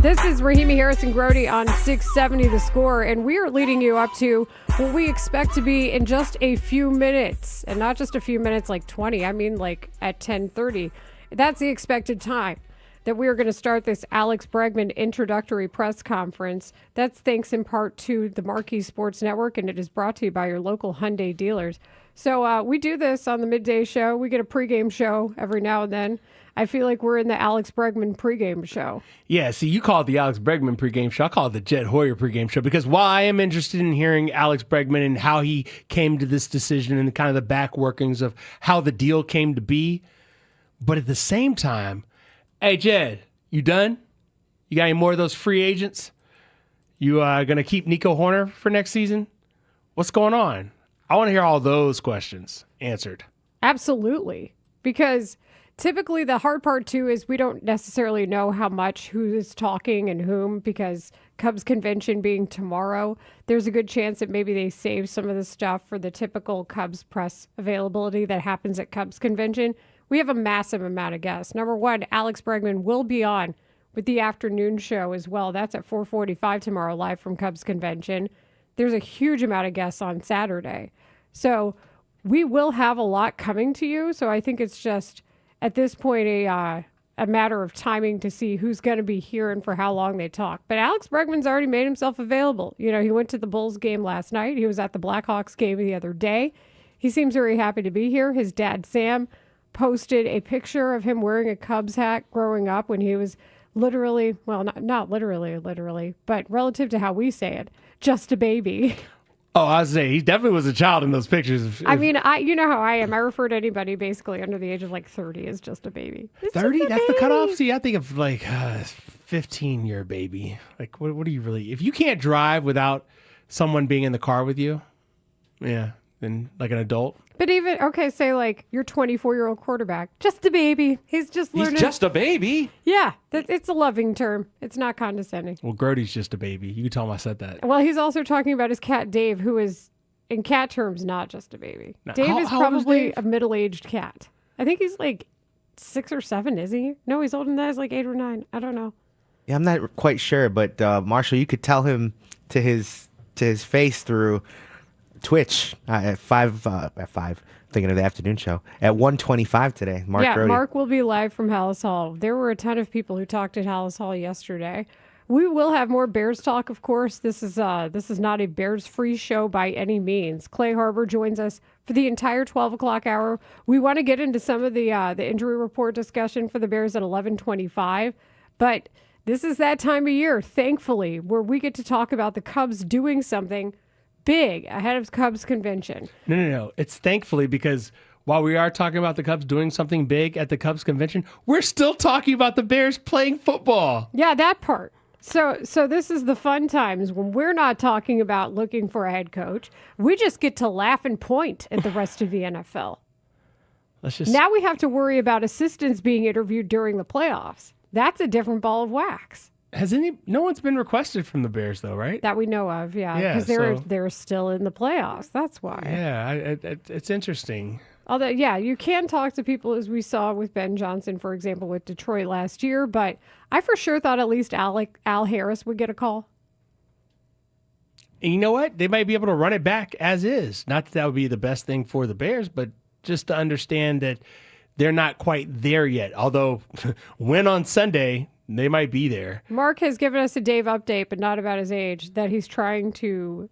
This is Rahimi, Harrison, Grody on 670 The Score, and we are leading you up to what we expect to be in just a few minutes, and not just a few minutes like 20. I mean like at 10:30. That's the expected time that we are going to start this Alex Bregman introductory press conference. That's thanks in part to the Marquee Sports Network, and it is brought to you by your local Hyundai dealers. So we do this on the midday show. We get a pregame show every now and then. I feel like we're in the Alex Bregman pregame show. Yeah, see, you call it the Alex Bregman pregame show. I call it the Jet Hoyer pregame show, because while I am interested in hearing Alex Bregman and how he came to this decision and kind of the back workings of how the deal came to be, but at the same time, hey, Jed, you done? You got any more of those free agents? You going to keep Nico Horner for next season? What's going on? I want to hear all those questions answered. Absolutely. Because typically the hard part, too, is we don't necessarily know how much, who is talking and whom, because Cubs convention being tomorrow, there's a good chance that maybe they save some of the stuff for the typical Cubs press availability that happens at Cubs convention. We have a massive amount of guests. Number one, Alex Bregman will be on with the afternoon show as well. That's at 4:45 tomorrow, live from Cubs convention. there's a huge amount of guests on Saturday. So we will have a lot coming to you. So I think it's just at this point a matter of timing to see who's going to be here and for how long they talk. But Alex Bregman's already made himself available. You know, he went to the Bulls game last night. He was at the Blackhawks game the other day. He seems very happy to be here. His dad, Sam, posted a picture of him wearing a Cubs hat growing up when he was literally, well, not literally, but relative to how we say it, just a baby. Oh, I was saying, he definitely was a child in those pictures. I mean, you know how I am. I refer to anybody basically under the age of like 30 as just a baby. 30? That's the cutoff? See, I think of like 15-year baby. Like, what do you really... If you can't drive without someone being in the car with you, yeah, then like an adult. But even, okay, say like your 24-year-old quarterback, just a baby. He's just learning. He's just a baby? Yeah, it's a loving term. It's not condescending. Well, Grody's just a baby. You can tell him I said that. Well, he's also talking about his cat, Dave, who is, in cat terms, not just a baby. Now, Dave is how old is probably Dave? a middle-aged cat. I think he's like 6 or 7, is he? No, he's older than that. He's like 8 or 9. I don't know. Yeah, I'm not quite sure, but Marshall, you could tell him to his face through Twitch at 5, thinking of the afternoon show, at 1:25 today. Mark Grody. Mark will be live from Hallis Hall. There were a ton of people who talked at Hallis Hall yesterday. We will have more Bears talk, of course. This is not a Bears-free show by any means. Clay Harbor joins us for the entire 12 o'clock hour. We want to get into some of the injury report discussion for the Bears at 11:25, but this is that time of year, thankfully, where we get to talk about the Cubs doing something big ahead of Cubs convention. No. It's thankfully because while we are talking about the Cubs doing something big at the Cubs convention, we're still talking about the Bears playing football. Yeah, that part. So this is the fun times when we're not talking about looking for a head coach. We just get to laugh and point at the rest of the NFL. Now we have to worry about assistants being interviewed during the playoffs. That's a different ball of wax. No one's been requested from the Bears though, right? That we know of, yeah. Yeah, Because they're still in the playoffs. That's why. Yeah, it's interesting. Although, yeah, you can talk to people, as we saw with Ben Johnson, for example, with Detroit last year. But I for sure thought at least Al Harris would get a call. And you know what? They might be able to run it back as is. Not that would be the best thing for the Bears, but just to understand that they're not quite there yet. Although, win on Sunday, they might be there. Mark has given us a Dave update, but not about his age, that he's trying to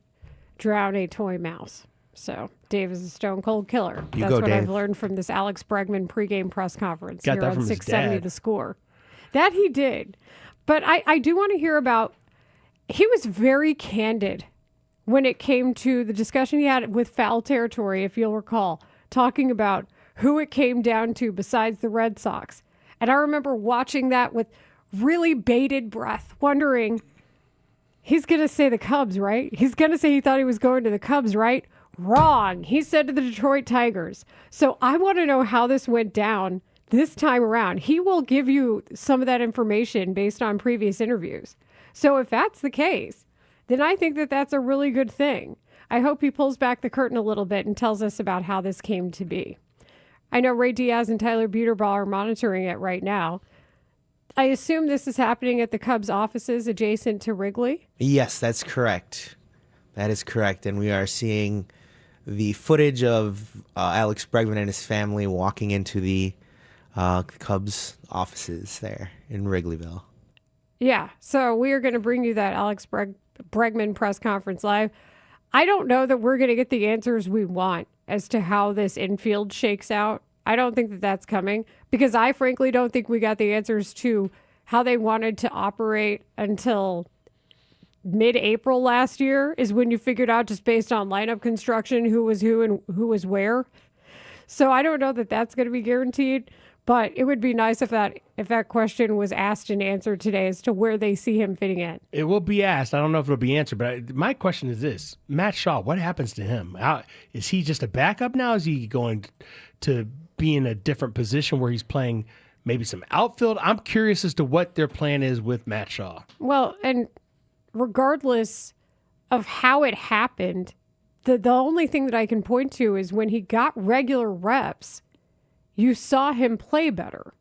drown a toy mouse. So Dave is a stone cold killer. That's what I've learned from this Alex Bregman pregame press conference here on 670 The Score. That he did. But I do want to hear about, he was very candid when it came to the discussion he had with Foul Territory, if you'll recall, talking about who it came down to besides the Red Sox. And I remember watching that with really bated breath, wondering, he's going to say the Cubs, right? He's going to say he thought he was going to the Cubs, right? Wrong. He said to the Detroit Tigers. So I want to know how this went down this time around. He will give you some of that information based on previous interviews. So if that's the case, then I think that that's a really good thing. I hope he pulls back the curtain a little bit and tells us about how this came to be. I know Ray Diaz and Tyler Buterbaugh are monitoring it right now. I assume this is happening at the Cubs offices adjacent to Wrigley? Yes, that's correct. That is correct. And we are seeing the footage of Alex Bregman and his family walking into the Cubs offices there in Wrigleyville. Yeah, so we are going to bring you that Alex Bregman press conference live. I don't know that we're going to get the answers we want as to how this infield shakes out. I don't think that that's coming because I frankly don't think we got the answers to how they wanted to operate until mid-April last year is when you figured out just based on lineup construction who was who and who was where. So I don't know that that's going to be guaranteed, but it would be nice if that question was asked and answered today as to where they see him fitting in. It will be asked. I don't know if it'll be answered, but my question is this. Matt Shaw, what happens to him? Is he just a backup now? Is he going to be in a different position where he's playing maybe some outfield? I'm curious as to what their plan is with Matt Shaw. Well, and regardless of how it happened, the only thing that I can point to is when he got regular reps, you saw him play better.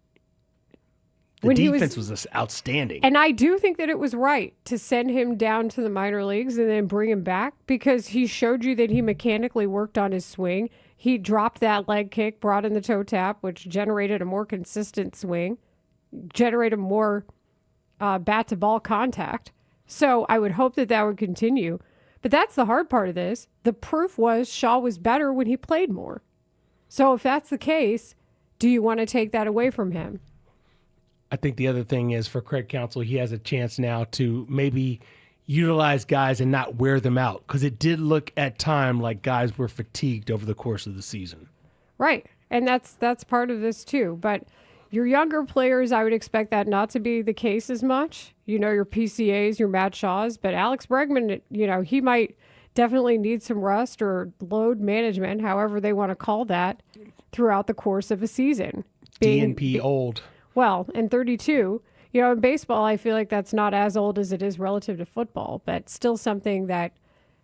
The defense was just outstanding. And I do think that it was right to send him down to the minor leagues and then bring him back because he showed you that he mechanically worked on his swing. He dropped that leg kick, brought in the toe tap, which generated a more consistent swing, generated more bat-to-ball contact. So I would hope that that would continue. But that's the hard part of this. The proof was Haugh was better when he played more. So if that's the case, do you want to take that away from him? I think the other thing is for Craig Counsell, he has a chance now to maybe utilize guys and not wear them out because it did look at time like guys were fatigued over the course of the season. Right. And that's part of this too. But your younger players, I would expect that not to be the case as much. You know, your PCAs, your Matt Shaw's, but Alex Bregman, you know, he might definitely need some rest or load management, however they want to call that, throughout the course of a season. DNP old. Well, and 32, you know, in baseball, I feel like that's not as old as it is relative to football, but still something that,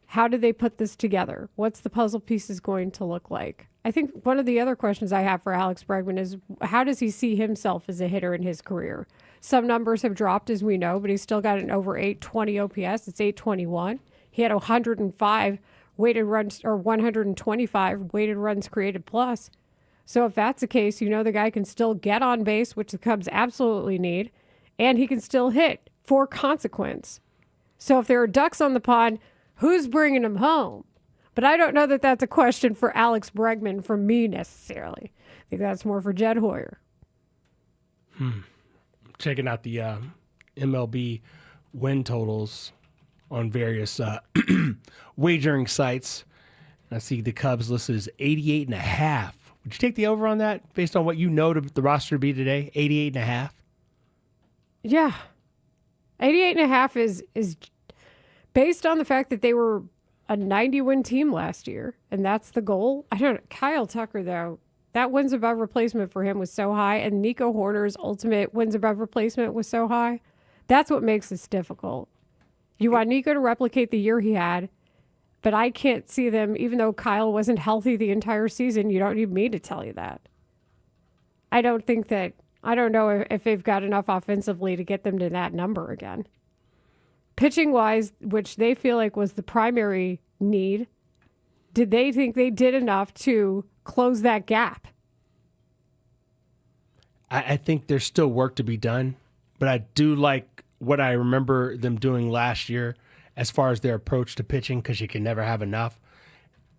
how do they put this together? What's the puzzle pieces going to look like? I think one of the other questions I have for Alex Bregman is how does he see himself as a hitter in his career? Some numbers have dropped, as we know, but he's still got an over 820 OPS. It's 821. He had 105 weighted runs or 125 weighted runs created plus. So if that's the case, you know the guy can still get on base, which the Cubs absolutely need, and he can still hit for consequence. So if there are ducks on the pond, who's bringing him home? But I don't know that that's a question for Alex Bregman from me necessarily. I think that's more for Jed Hoyer. Checking out the MLB win totals on various wagering sites. I see the Cubs listed as 88.5. Would you take the over on that based on what you know the roster to be today? 88.5? Yeah. 88.5 is based on the fact that they were a 90-win team last year, and that's the goal. I don't know. Kyle Tucker, though, that wins above replacement for him was so high, and Nico Horner's ultimate wins above replacement was so high. That's what makes this difficult. You want Nico to replicate the year he had, but I can't see them, even though Kyle wasn't healthy the entire season. You don't need me to tell you that. I don't know if they've got enough offensively to get them to that number again. Pitching-wise, which they feel like was the primary need, did they think they did enough to close that gap? I think there's still work to be done, but I do like what I remember them doing last year as far as their approach to pitching, because you can never have enough.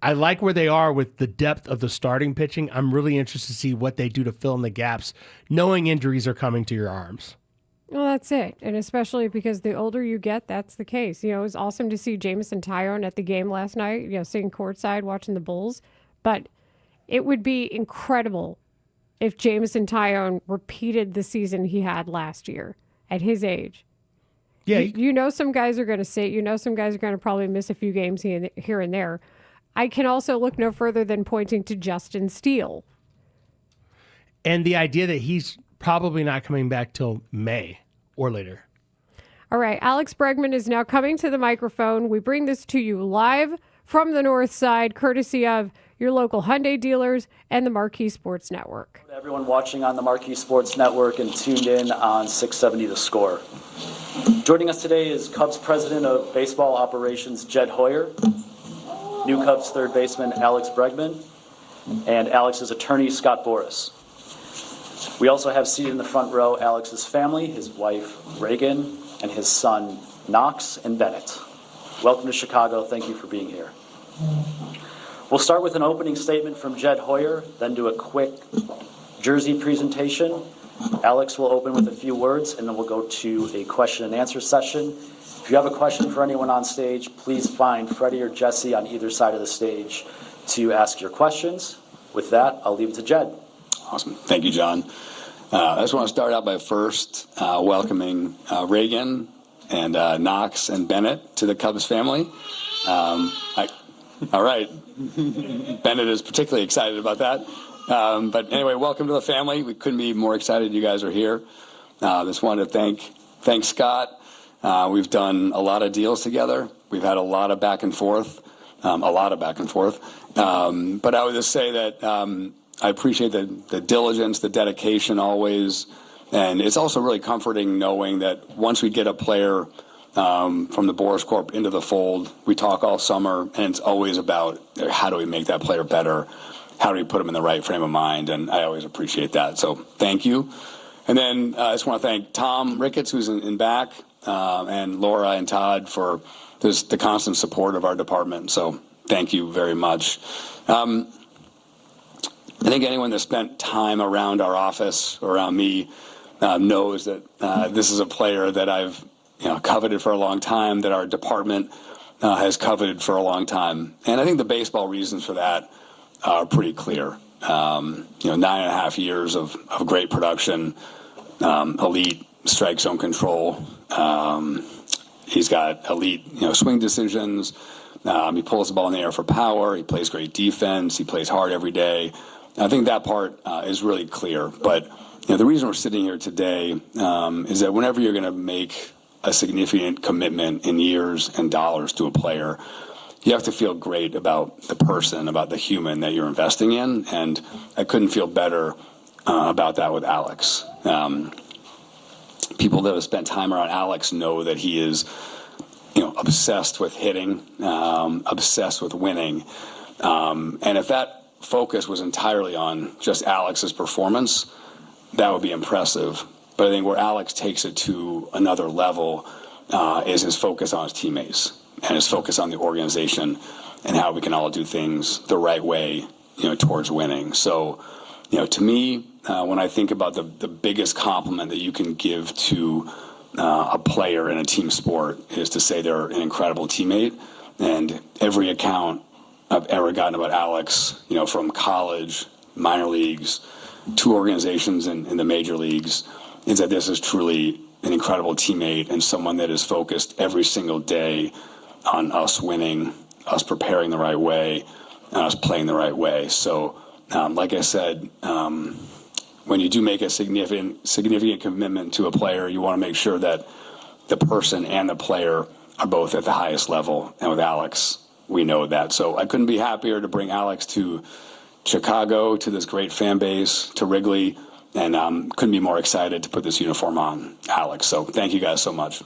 I like where they are with the depth of the starting pitching. I'm really interested to see what they do to fill in the gaps, knowing injuries are coming to your arms. Well, that's it. And especially because the older you get, that's the case. You know, it was awesome to see Jameson Taillon at the game last night, you know, sitting courtside watching the Bulls. But it would be incredible if Jameson Taillon repeated the season he had last year at his age. Yeah. You know some guys are going to sit. You know some guys are going to probably miss a few games here and there. I can also look no further than pointing to Justin Steele. And the idea that he's probably not coming back till May or later. All right, Alex Bregman is now coming to the microphone. We bring this to you live from the North Side, courtesy of your local Hyundai dealers and the Marquee Sports Network. Everyone watching on the Marquee Sports Network and tuned in on 670 The Score. Joining us today is Cubs President of Baseball Operations, Jed Hoyer, new Cubs third baseman, Alex Bregman, and Alex's attorney, Scott Boras. We also have seated in the front row Alex's family, his wife, Reagan, and his son, Knox and Bennett. Welcome to Chicago. Thank you for being here. We'll start with an opening statement from Jed Hoyer, then do a quick jersey presentation. Alex will open with a few words, and then we'll go to a question and answer session. If you have a question for anyone on stage, please find Freddie or Jesse on either side of the stage to ask your questions. With that, I'll leave it to Jed. Awesome. Thank you, John. I just want to start out by first welcoming Reagan and Knox and Bennett to the Cubs family. All right. Bennett is particularly excited about that. But anyway, welcome to the family. We couldn't be more excited you guys are here. Just wanted to thank Scott. We've done a lot of deals together. We've had a lot of back and forth. But I would just say that I appreciate the diligence, the dedication always And it's also really comforting knowing that once we get a player from the Boris Corp into the fold, we talk all summer, and it's always about how do we make that player better? How do we put him in the right frame of mind? And I always appreciate that. So thank you. And then I just want to thank Tom Ricketts, who's in back, and Laura and Todd for the constant support of our department. So thank you very much. I think anyone that spent time around our office, around me, knows that this is a player that I've coveted for a long time, that our department has coveted for a long time. And I think the baseball reasons for that are pretty clear. 9.5 years of great production, elite strike zone control. He's got elite swing decisions. He pulls the ball in the air for power. He plays great defense. He plays hard every day. I think that part is really clear. But the reason we're sitting here today is that whenever you're going to make a significant commitment in years and dollars to a player, you have to feel great about the person, about the human that you're investing in. And I couldn't feel better about that with Alex. People that have spent time around Alex know that he is, obsessed with hitting, obsessed with winning. And if that focus was entirely on just Alex's performance, that would be impressive. But I think where Alex takes it to another level is his focus on his teammates and his focus on the organization and how we can all do things the right way, towards winning. So, to me, when I think about the biggest compliment that you can give to a player in a team sport is to say they're an incredible teammate. And every account I've ever gotten about Alex, from college, minor leagues, to organizations in the major leagues, is that this is truly an incredible teammate and someone that is focused every single day on us winning, us preparing the right way, and us playing the right way. So, like I said, when you do make a significant commitment to a player, you want to make sure that the person and the player are both at the highest level. And with Alex, we know that. So I couldn't be happier to bring Alex to Chicago, to this great fan base, to Wrigley, and couldn't be more excited to put this uniform on Alex. So thank you guys so much.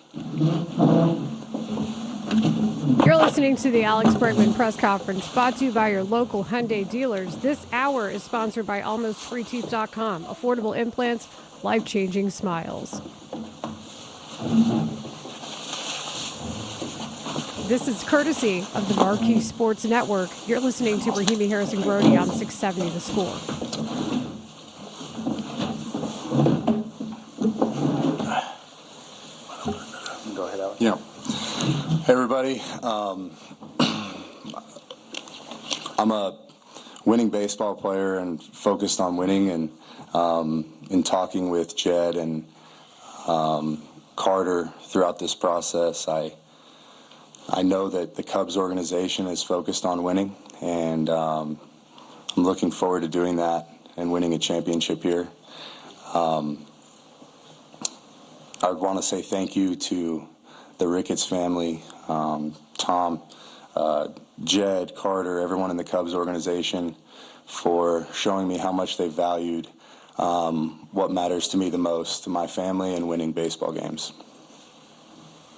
You're listening to the Alex Bregman press conference, brought to you by your local Hyundai dealers. This hour is sponsored by AlmostFreeTeeth.com. Affordable implants, life-changing smiles. This is courtesy of the Marquee Sports Network. You're listening to Rahimi Harrison Grody on 670 The Score. Go ahead, Alex. Yeah. Hey, everybody. I'm a winning baseball player and focused on winning. And in talking with Jed and Carter throughout this process, I know that the Cubs organization is focused on winning, and I'm looking forward to doing that and winning a championship here. I would want to say thank you to the Ricketts family, Tom, Jed, Carter, everyone in the Cubs organization for showing me how much they valued what matters to me the most, to my family, and winning baseball games.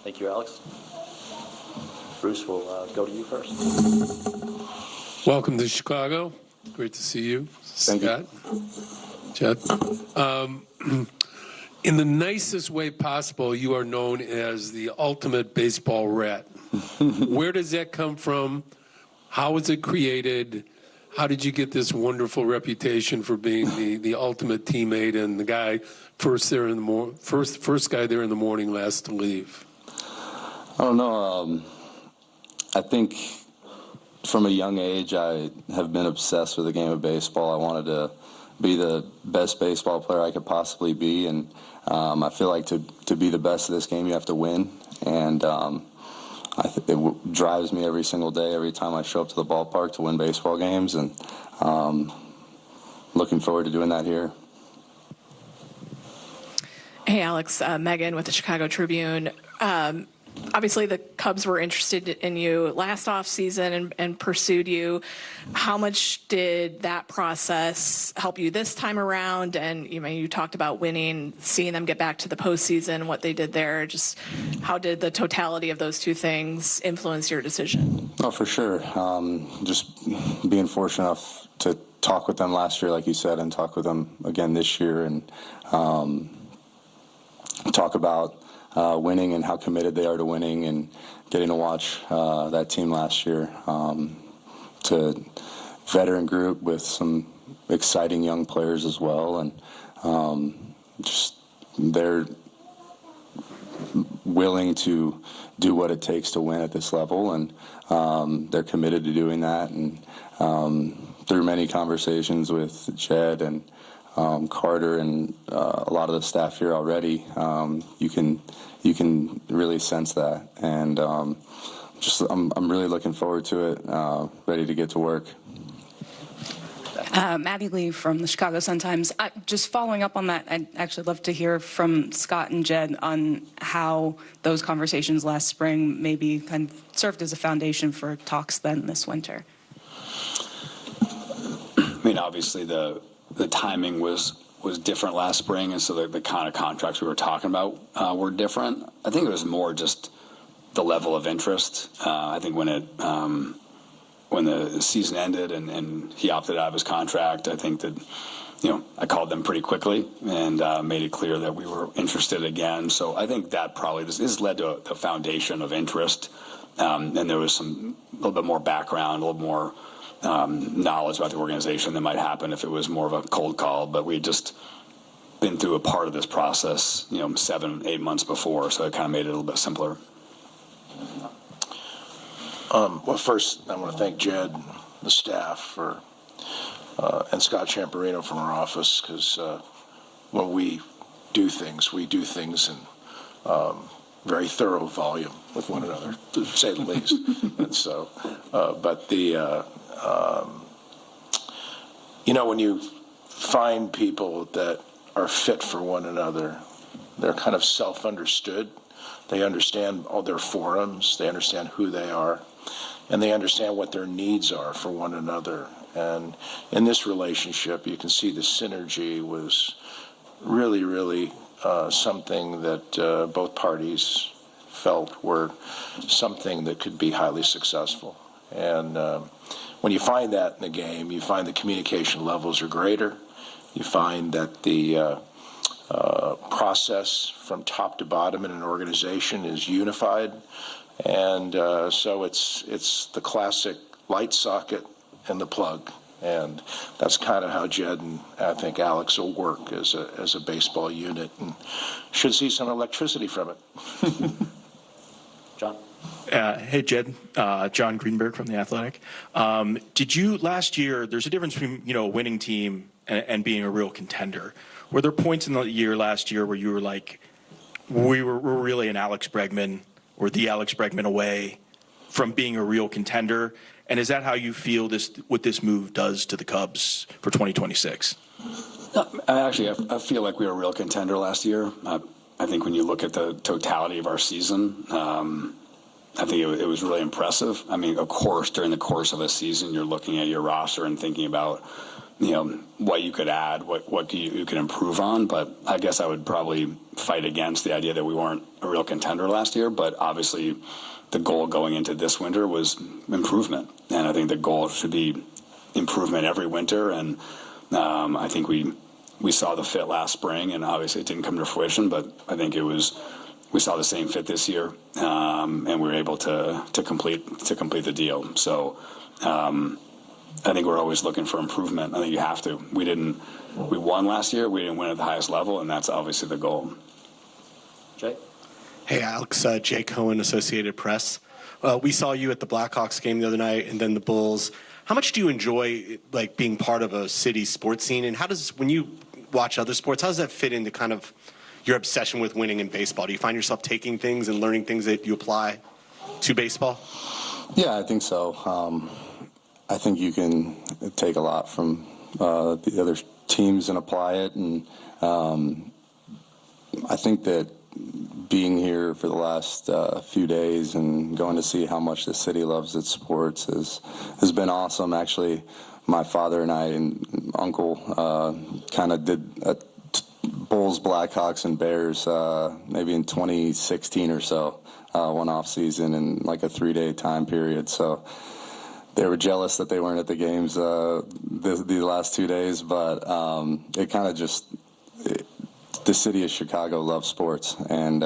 Thank you, Alex. Bruce, we'll go to you first. Welcome to Chicago. Great to see you, Scott. Jed. In the nicest way possible, you are known as the ultimate baseball rat. Where does that come from? How was it created? How did you get this wonderful reputation for being the ultimate teammate and the guy first guy there in the morning, last to leave? I don't know. I think from a young age, I have been obsessed with the game of baseball. I wanted to be the best baseball player I could possibly be, and I feel like to be the best of this game, you have to win, and it drives me every single day, every time I show up to the ballpark to win baseball games, and looking forward to doing that here. Hey, Alex, Megan with the Chicago Tribune. obviously the Cubs were interested in you last offseason and pursued you. How much did that process help you this time around? And you talked about winning, seeing them get back to the postseason, what they did there. Just how did the totality of those two things influence your decision? Oh, for sure. Just being fortunate enough to talk with them last year, like you said, and talk with them again this year, and talk about winning and how committed they are to winning, and getting to watch that team last year. To veteran group with some exciting young players as well, and just they're willing to do what it takes to win at this level, and they're committed to doing that. And through many conversations with Jed and Carter and a lot of the staff here already, you can really sense that, and I'm really looking forward to it, ready to get to work. Maddie Lee from the Chicago Sun-Times. Just following up on that, I'd actually love to hear from Scott and Jed on how those conversations last spring maybe kind of served as a foundation for talks then this winter. I mean, obviously the timing was different last spring, and so the kind of contracts we were talking about were different. I think it was more just the level of interest. I think when the season ended and he opted out of his contract, I think that I called them pretty quickly and made it clear that we were interested again. So I think that probably this led to a foundation of interest, and there was a little bit more background, a little more knowledge about the organization that might happen if it was more of a cold call. But we'd just been through a part of this process, 7-8 months before, so it kind of made it a little bit simpler. Well, first, I want to thank Jed and the staff and Scott Champerino from our office, because when we do things in very thorough volume with one another, to say the least. And so, when you find people that are fit for one another, they're kind of self-understood. They understand all their forums, they understand who they are, and they understand what their needs are for one another. And in this relationship, you can see the synergy was really, really something that both parties felt were something that could be highly successful. And when you find that in the game, you find the communication levels are greater. You find that the process from top to bottom in an organization is unified. And so it's the classic light socket and the plug. And that's kind of how Jed and I think Alex will work as a baseball unit, and should see some electricity from it. John? Hey, Jed. John Greenberg from The Athletic. Did you, last year, there's a difference between, a winning team and being a real contender. Were there points in the year last year where you were like, we're really an Alex Bregman or the Alex Bregman away from being a real contender? And is that how you feel what this move does to the Cubs for 2026? Actually, I feel like we were a real contender last year. I think when you look at the totality of our season, I think it was really impressive. I mean, of course, during the course of a season, you're looking at your roster and thinking about, what you could add, what you could improve on. But I guess I would probably fight against the idea that we weren't a real contender last year. But obviously, the goal going into this winter was improvement. And I think the goal should be improvement every winter. And I think we saw the fit last spring, and obviously it didn't come to fruition, but I think we saw the same fit this year, and we were able to complete the deal. So I think we're always looking for improvement. I think you have to. We won last year. We didn't win at the highest level, and that's obviously the goal. Jay? Hey, Alex. Jay Cohen, Associated Press. We saw you at the Blackhawks game the other night, and then the Bulls. How much do you enjoy being part of a city sports scene, and when you watch other sports, how does that fit into kind of your obsession with winning in baseball? Do you find yourself taking things and learning things that you apply to baseball? Yeah, I think so. I think you can take a lot from the other teams and apply it, and I think that being here for the last few days and going to see how much the city loves its sports has been awesome. Actually, my father and I and uncle kind of did a Bulls, Blackhawks, and Bears maybe in 2016 or so, one off season in like a 3-day time period. So they were jealous that they weren't at the games these last 2 days, but it kind of just the city of Chicago loves sports, and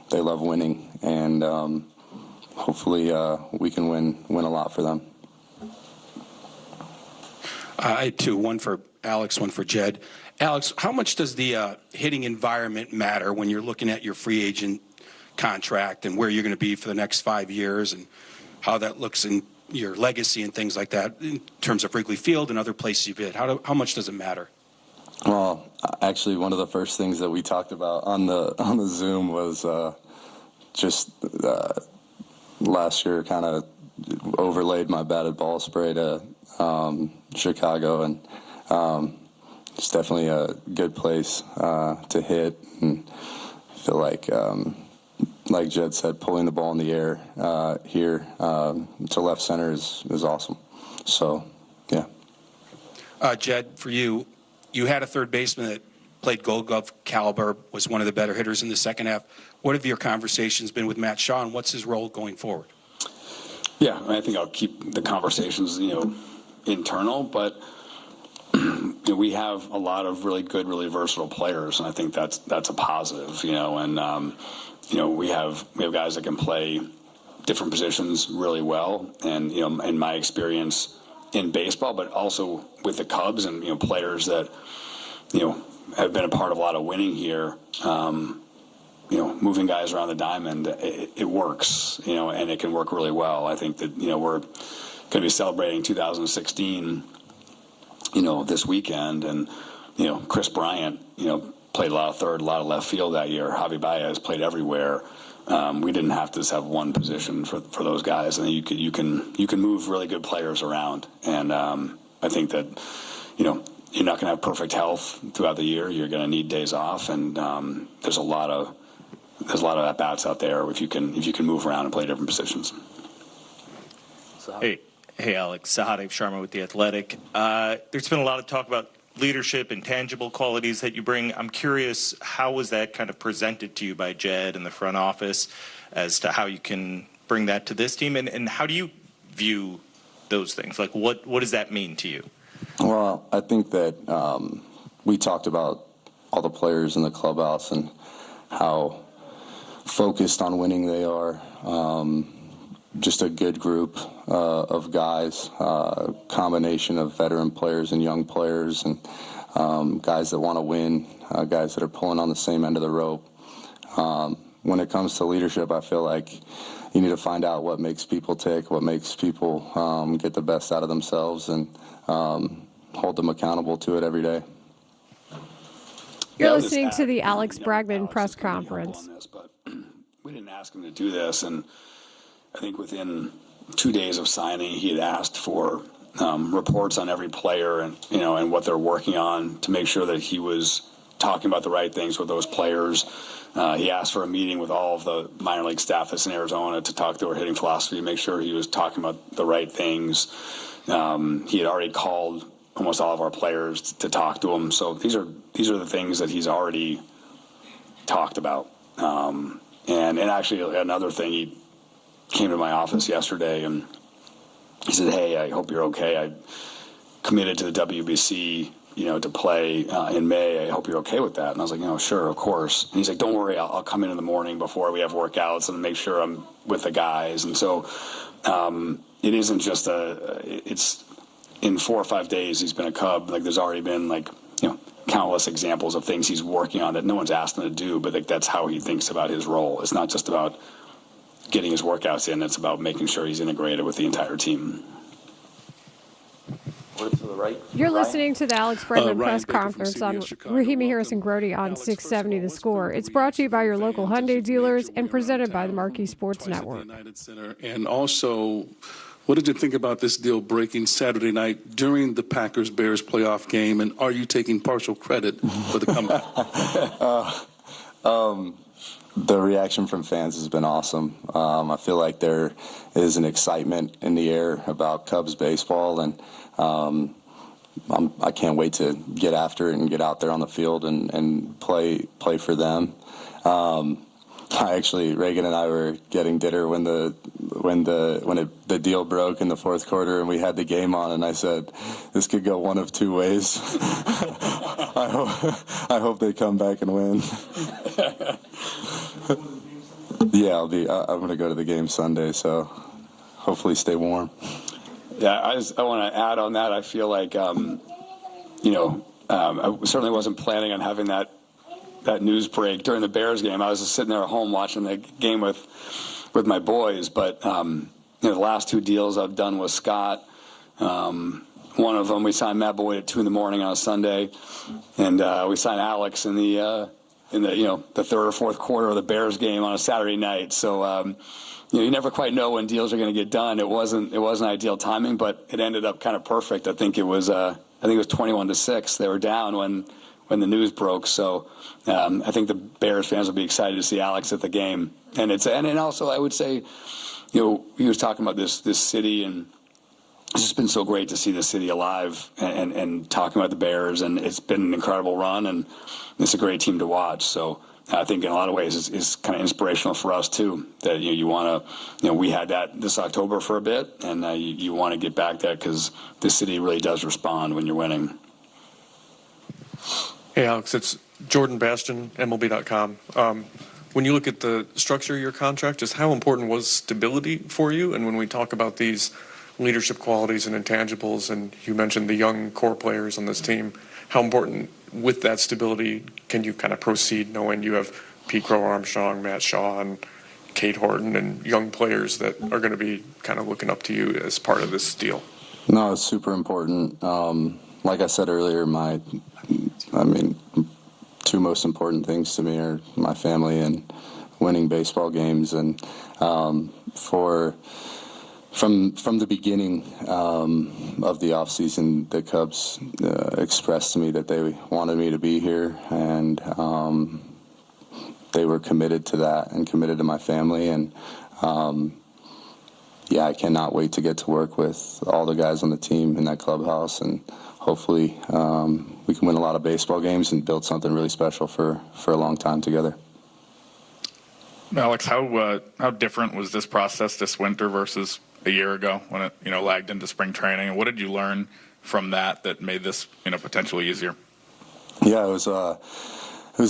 they love winning, and hopefully we can win a lot for them. I had two, one for Alex, one for Jed. Alex, how much does the hitting environment matter when you're looking at your free agent contract and where you're going to be for the next 5 years, and how that looks in your legacy and things like that in terms of Wrigley Field and other places you've hit? How much does it matter? Well, actually, one of the first things that we talked about on the Zoom was just last year kind of overlaid my batted ball spray to Chicago, and it's definitely a good place to hit, and I feel like Jed said, pulling the ball in the air here to left center is awesome. So, yeah. Jed, for you, you had a third baseman that played Gold Glove caliber, was one of the better hitters in the second half. What have your conversations been with Matt Shaw, and what's his role going forward? Yeah, I think I'll keep the conversations, internal, but we have a lot of really good, really versatile players, and I think that's a positive, and we have guys that can play different positions really well, and in my experience in baseball, but also with the Cubs and players that have been a part of a lot of winning here. Moving guys around the diamond, it works, and it can work really well. I think that we're going to be celebrating 2016, this weekend, and Chris Bryant, played a lot of third, a lot of left field that year. Javi Baez played everywhere. We didn't have to just have one position for those guys, and you can move really good players around. And I think that you're not going to have perfect health throughout the year. You're going to need days off, and there's a lot of at bats out there if you can move around and play different positions. Hey, Alex. Sahadev Sharma with The Athletic. There's been a lot of talk about leadership and tangible qualities that you bring. I'm curious, how was that kind of presented to you by Jed and the front office as to how you can bring that to this team, and how do you view those things? Like, what does that mean to you? Well, I think that we talked about all the players in the clubhouse and how focused on winning they are. Just a good group of guys, combination of veteran players and young players, and guys that want to win, guys that are pulling on the same end of the rope. When it comes to leadership, I feel like you need to find out what makes people tick, what makes people get the best out of themselves, and hold them accountable to it every day. You're listening to the Alex Bregman press conference. We didn't ask him to do this, and I think within 2 days of signing, he had asked for reports on every player and what they're working on to make sure that he was talking about the right things with those players. He asked for a meeting with all of the minor league staff that's in Arizona to talk through our hitting philosophy, to make sure he was talking about the right things. He had already called almost all of our players to talk to him. So these are the things that he's already talked about. And actually another thing, he came to my office yesterday and he said, "Hey, I hope you're okay. I committed to the WBC, to play in May. I hope you're okay with that." And I was like, "Sure, of course." And he's like, "Don't worry, I'll come in the morning before we have workouts and make sure I'm with the guys." And so it isn't just it's in 4 or 5 days he's been a Cub. Like, there's already been countless examples of things he's working on that no one's asked him to do, but that's how he thinks about his role. It's not just about getting his workouts in, it's about making sure he's integrated with the entire team. To the right. You're listening to the Alex Bregman press conference on Rahimi Harris and Grody on 670 The Score. It's brought to you by your local Hyundai dealers and presented by the Marquee Sports Network. And also, what did you think about this deal breaking Saturday night during the Packers-Bears playoff game, and are you taking partial credit for the comeback? The reaction from fans has been awesome. I feel like there is an excitement in the air about Cubs baseball, and I can't wait to get after it and get out there on the field and play for them. Reagan and I were getting dinner when the deal broke in the fourth quarter and we had the game on, and I said, this could go one of two ways. I hope they come back and win. Yeah, I'm going to go to the game Sunday, so hopefully stay warm. Yeah, I want to add on that. I feel like, I certainly wasn't planning on having that news break during the Bears game. I was just sitting there at home watching the game with my boys. But the last two deals I've done with Scott, one of them we signed Matt Boyd at 2 a.m. on a Sunday, and we signed Alex in the third or fourth quarter of the Bears game on a Saturday night. So you never quite know when deals are going to get done. It wasn't ideal timing, but it ended up kind of perfect. I think it was 21-6. They were down when the news broke. So I think the Bears fans will be excited to see Alex at the game. And also I would say, he was talking about this city, and it's just been so great to see the city alive and talking about the Bears, and it's been an incredible run, and it's a great team to watch. So I think in a lot of ways it's kind of inspirational for us too, that you want to, we had that this October for a bit, and you want to get back that because the city really does respond when you're winning. Hey, Alex, it's Jordan Bastion, MLB.com. When you look at the structure of your contract, just how important was stability for you? And when we talk about these leadership qualities and intangibles, and you mentioned the young core players on this team, how important with that stability can you kind of proceed knowing you have Pete Crow-Armstrong, Matt Shaw, and Kate Horton, and young players that are going to be kind of looking up to you as part of this deal? No, it's super important. Like I said earlier, two most important things to me are my family and winning baseball games. And from the beginning of the offseason, the Cubs expressed to me that they wanted me to be here, and they were committed to that and committed to my family. And I cannot wait to get to work with all the guys on the team in that clubhouse, and hopefully we can win a lot of baseball games and build something really special for a long time together. Alex, how different was this process this winter versus a year ago when it lagged into spring training? And what did you learn from that made this potentially easier? Yeah, it was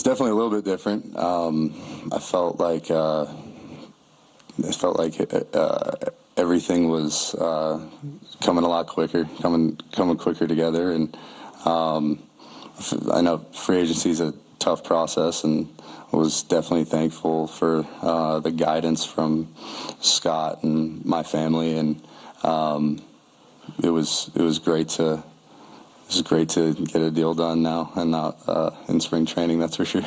definitely a little bit different. I felt like everything was coming a lot quicker, coming quicker together. And I know free agency is a tough process, and was definitely thankful for the guidance from Scott and my family. And it was great to get a deal done now and not in spring training, that's for sure.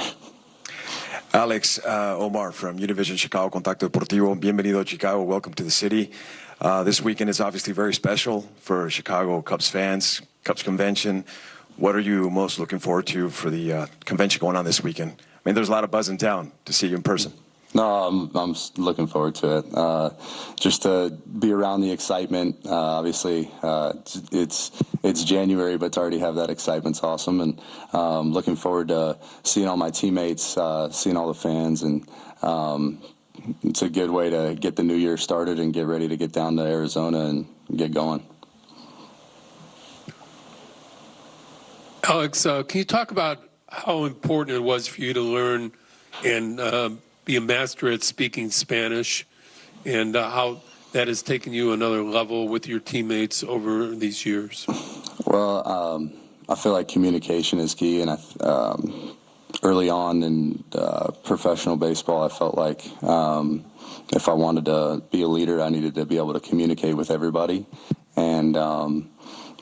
Alex, Omar from Univision Chicago Contacto Deportivo. Bienvenido a Chicago. Welcome to the city. This weekend is obviously very special for Chicago Cubs fans, Cubs convention. What are you most looking forward to for the convention going on this weekend? I mean, there's a lot of buzz in town to see you in person. No, I'm looking forward to it. Just to be around the excitement. Obviously, it's January, but to already have that excitement's awesome. And looking forward to seeing all my teammates, seeing all the fans, and it's a good way to get the new year started and get ready to get down to Arizona and get going. Alex, can you talk about how important it was for you to learn and be a master at speaking Spanish, and how that has taken you another level with your teammates over these years? Well, I feel like communication is key, and early on in professional baseball, I felt like if I wanted to be a leader, I needed to be able to communicate with everybody. And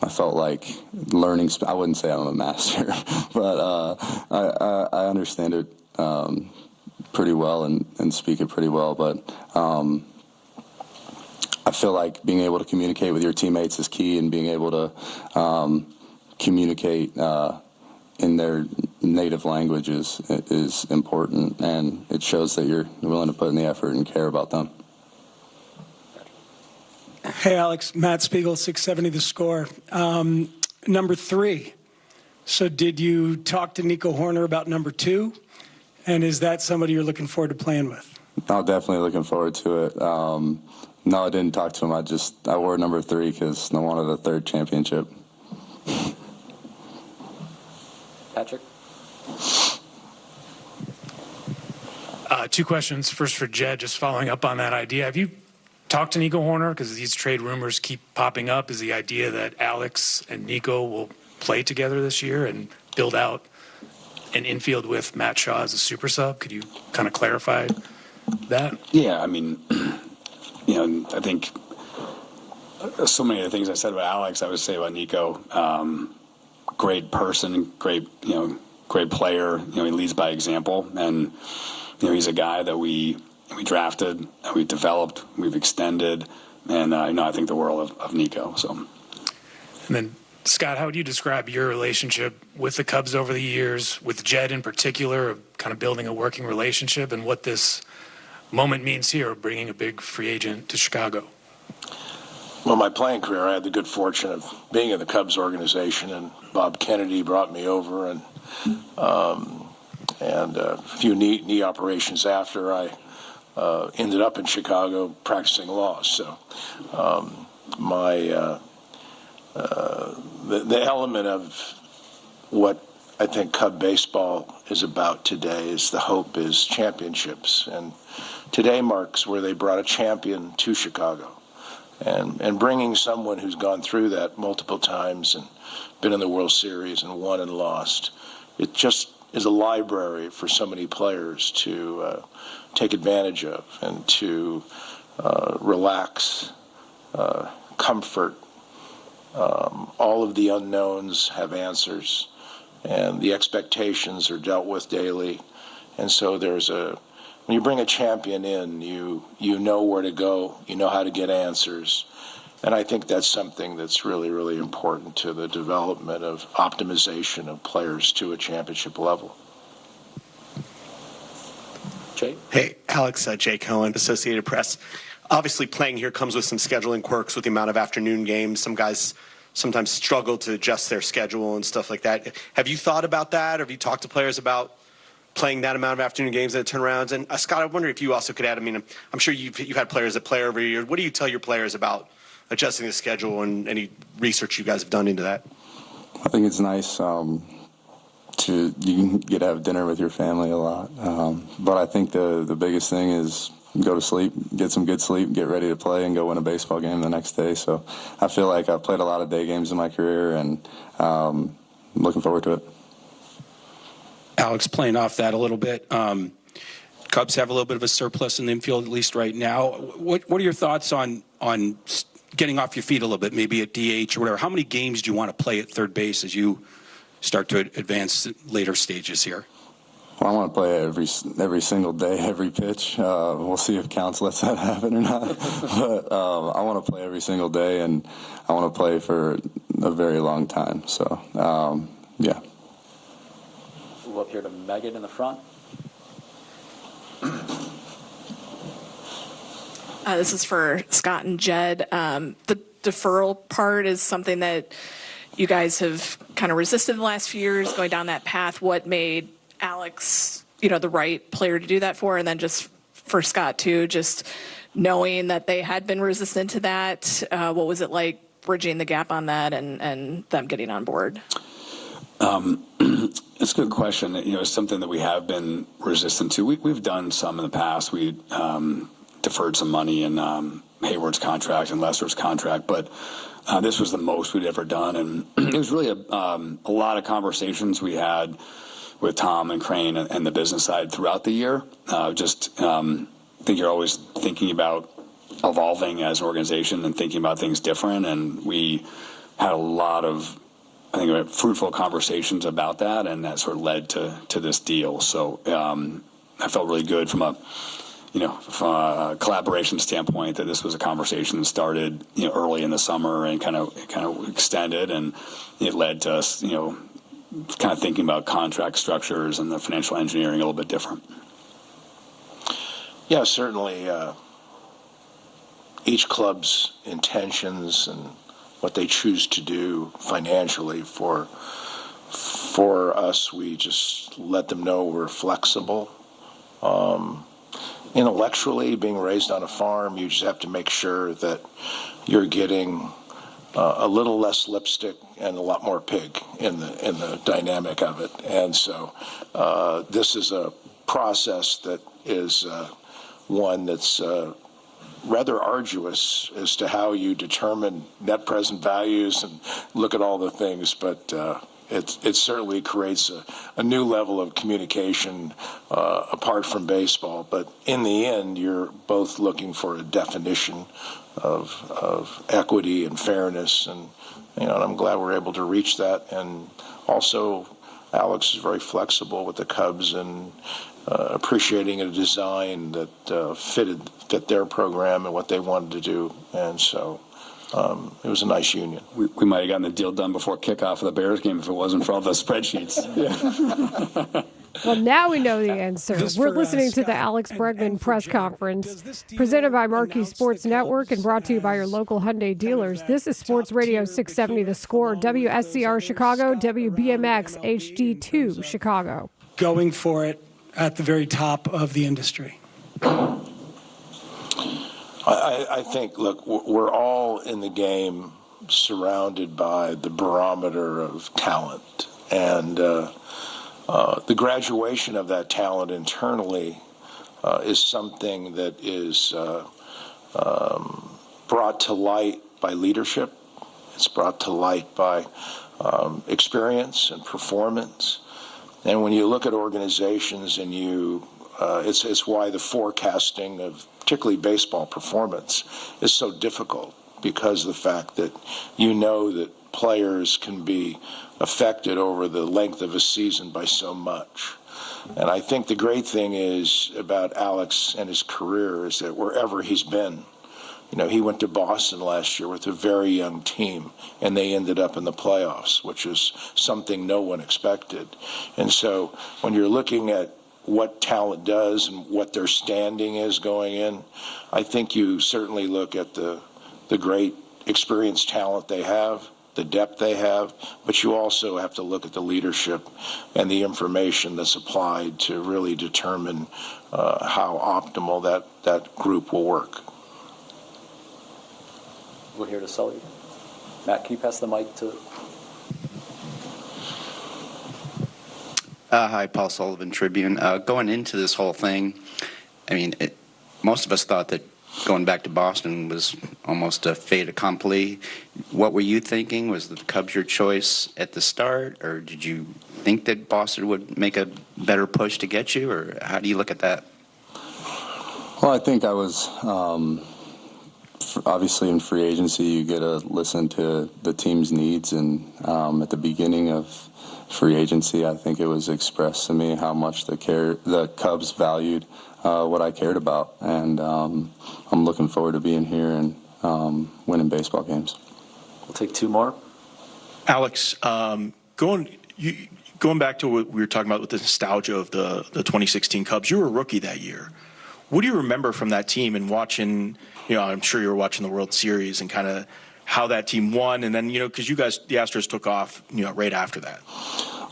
I felt like learning, I wouldn't say I'm a master, but I understand it pretty well and speak it pretty well. But I feel like being able to communicate with your teammates is key, and being able to communicate in their native language is important, and it shows that you're willing to put in the effort and care about them. Hey, Alex. Matt Spiegel, 670 The Score. Number 3. So did you talk to Nico Horner about number 2? And is that somebody you're looking forward to playing with? I'm definitely looking forward to it. No, I didn't talk to him. I wore number 3 because I wanted a 3rd championship. Patrick? 2 questions. First for Jed, just following up on that idea. Have you talked to Nico Horner? Because these trade rumors keep popping up. Is the idea that Alex and Nico will play together this year and build out an infield with Matt Shaw as a super sub? Could you kind of clarify that? Yeah, I mean, I think so many of the things I said about Alex, I would say about Nico. Great person, great player. He leads by example, and he's a guy that we drafted, that we developed, we've extended, and I think the world of Nico. So, and then Scott, how would you describe your relationship with the Cubs over the years, with Jed in particular, of kind of building a working relationship, and what this moment means here, bringing a big free agent to Chicago? Well, my playing career, I had the good fortune of being in the Cubs organization, and Bob Kennedy brought me over, and a few knee operations after I ended up in Chicago practicing law. So the element of what I think Cub baseball is about today is the hope is championships, and today marks where they brought a champion to Chicago. And bringing someone who's gone through that multiple times and been in the World Series and won and lost, it just is a library for so many players to take advantage of and to relax, comfort. All of the unknowns have answers, and the expectations are dealt with daily. And so when you bring a champion in, you know where to go, you know how to get answers. And I think that's something that's really, really important to the development of optimization of players to a championship level. Jay? Hey, Alex, Jay Cohen, Associated Press. Obviously, playing here comes with some scheduling quirks with the amount of afternoon games. Some guys sometimes struggle to adjust their schedule and stuff like that. Have you thought about that? Or have you talked to players about playing that amount of afternoon games and turnarounds? And Scott, I wonder if you also could add, I'm sure you've had players that play every year. What do you tell your players about adjusting the schedule and any research you guys have done into that? I think it's nice you can get to have dinner with your family a lot. But I think the biggest thing is go to sleep, get some good sleep, get ready to play, and go win a baseball game the next day. So I feel like I've played a lot of day games in my career, and looking forward to it. Alex, playing off that a little bit, Cubs have a little bit of a surplus in the infield, at least right now. What are your thoughts on getting off your feet a little bit, maybe at DH or whatever? How many games do you want to play at third base as you start to advance later stages here? Well, I want to play every single day, every pitch. We'll see if Counts lets that happen or not. But I want to play every single day, and I want to play for a very long time. So, yeah. We'll up here to Megan in the front. This is for Scott and Jed. The deferral part is something that you guys have kind of resisted the last few years, going down that path. What made Alex, the right player to do that for? And then just for Scott, too, just knowing that they had been resistant to that, what was it like bridging the gap on that and them getting on board? It's a good question. It's something that we have been resistant to. We've done some in the past. We deferred some money in Hayward's contract and Lester's contract, but this was the most we'd ever done. And it was really a lot of conversations we had with Tom and Crane and the business side throughout the year. I think you're always thinking about evolving as an organization and thinking about things different. And we had a lot of, fruitful conversations about that, and that sort of led to this deal. So I felt really good from a collaboration standpoint that this was a conversation that started early in the summer and kind of extended, and it led to us kind of thinking about contract structures and the financial engineering a little bit different? Yeah, certainly. Each club's intentions and what they choose to do financially for us, we just let them know we're flexible. Intellectually, being raised on a farm, you just have to make sure that you're getting a little less lipstick and a lot more pig in the dynamic of it. And so this is a process that is one that's rather arduous as to how you determine net present values and look at all the things, but it certainly creates a new level of communication apart from baseball. But in the end, you're both looking for a definition of equity and fairness, and and I'm glad we're able to reach that. And also, Alex is very flexible with the Cubs and appreciating a design that fit their program and what they wanted to do, and so. It was a nice union. We might have gotten the deal done before kickoff of the Bears game if it wasn't for all the spreadsheets. Well, now we know the answer. We're listening to the Alex Bregman press conference, presented by Marquee Sports Network and brought to you by your local Hyundai dealers. This is Sports Radio 670 The Score, WSCR Chicago, WBMX HD2 Chicago. Going for it at the very top of the industry. I think, look, we're all in the game surrounded by the barometer of talent. And the graduation of that talent internally is something that is brought to light by leadership. It's brought to light by experience and performance. And when you look at organizations and it's why the forecasting of particularly baseball performance is so difficult, because of the fact that that players can be affected over the length of a season by so much. And I think the great thing is about Alex and his career is that wherever he's been, he went to Boston last year with a very young team, and they ended up in the playoffs, which is something no one expected. And so when you're looking at what talent does and what their standing is going in, I think you certainly look at the great experienced talent they have, the depth they have, but you also have to look at the leadership and the information that's applied to really determine how optimal that group will work. We're here to Sully. Matt, can you pass the mic to... Hi, Paul Sullivan, Tribune. Going into this whole thing, most of us thought that going back to Boston was almost a fait accompli. What were you thinking? Was the Cubs your choice at the start, or did you think that Boston would make a better push to get you, or how do you look at that? Well, I think I was, obviously in free agency, you get to listen to the team's needs, and at the beginning of free agency, I think it was expressed to me how much the Cubs valued what I cared about, and I'm looking forward to being here and winning baseball games. We'll take two more. Alex, going back to what we were talking about with the nostalgia of the 2016 Cubs, you were a rookie that year. What do you remember from that team and watching, I'm sure you were watching the World Series and kind of how that team won, and then, because you guys, the Astros took off, right after that?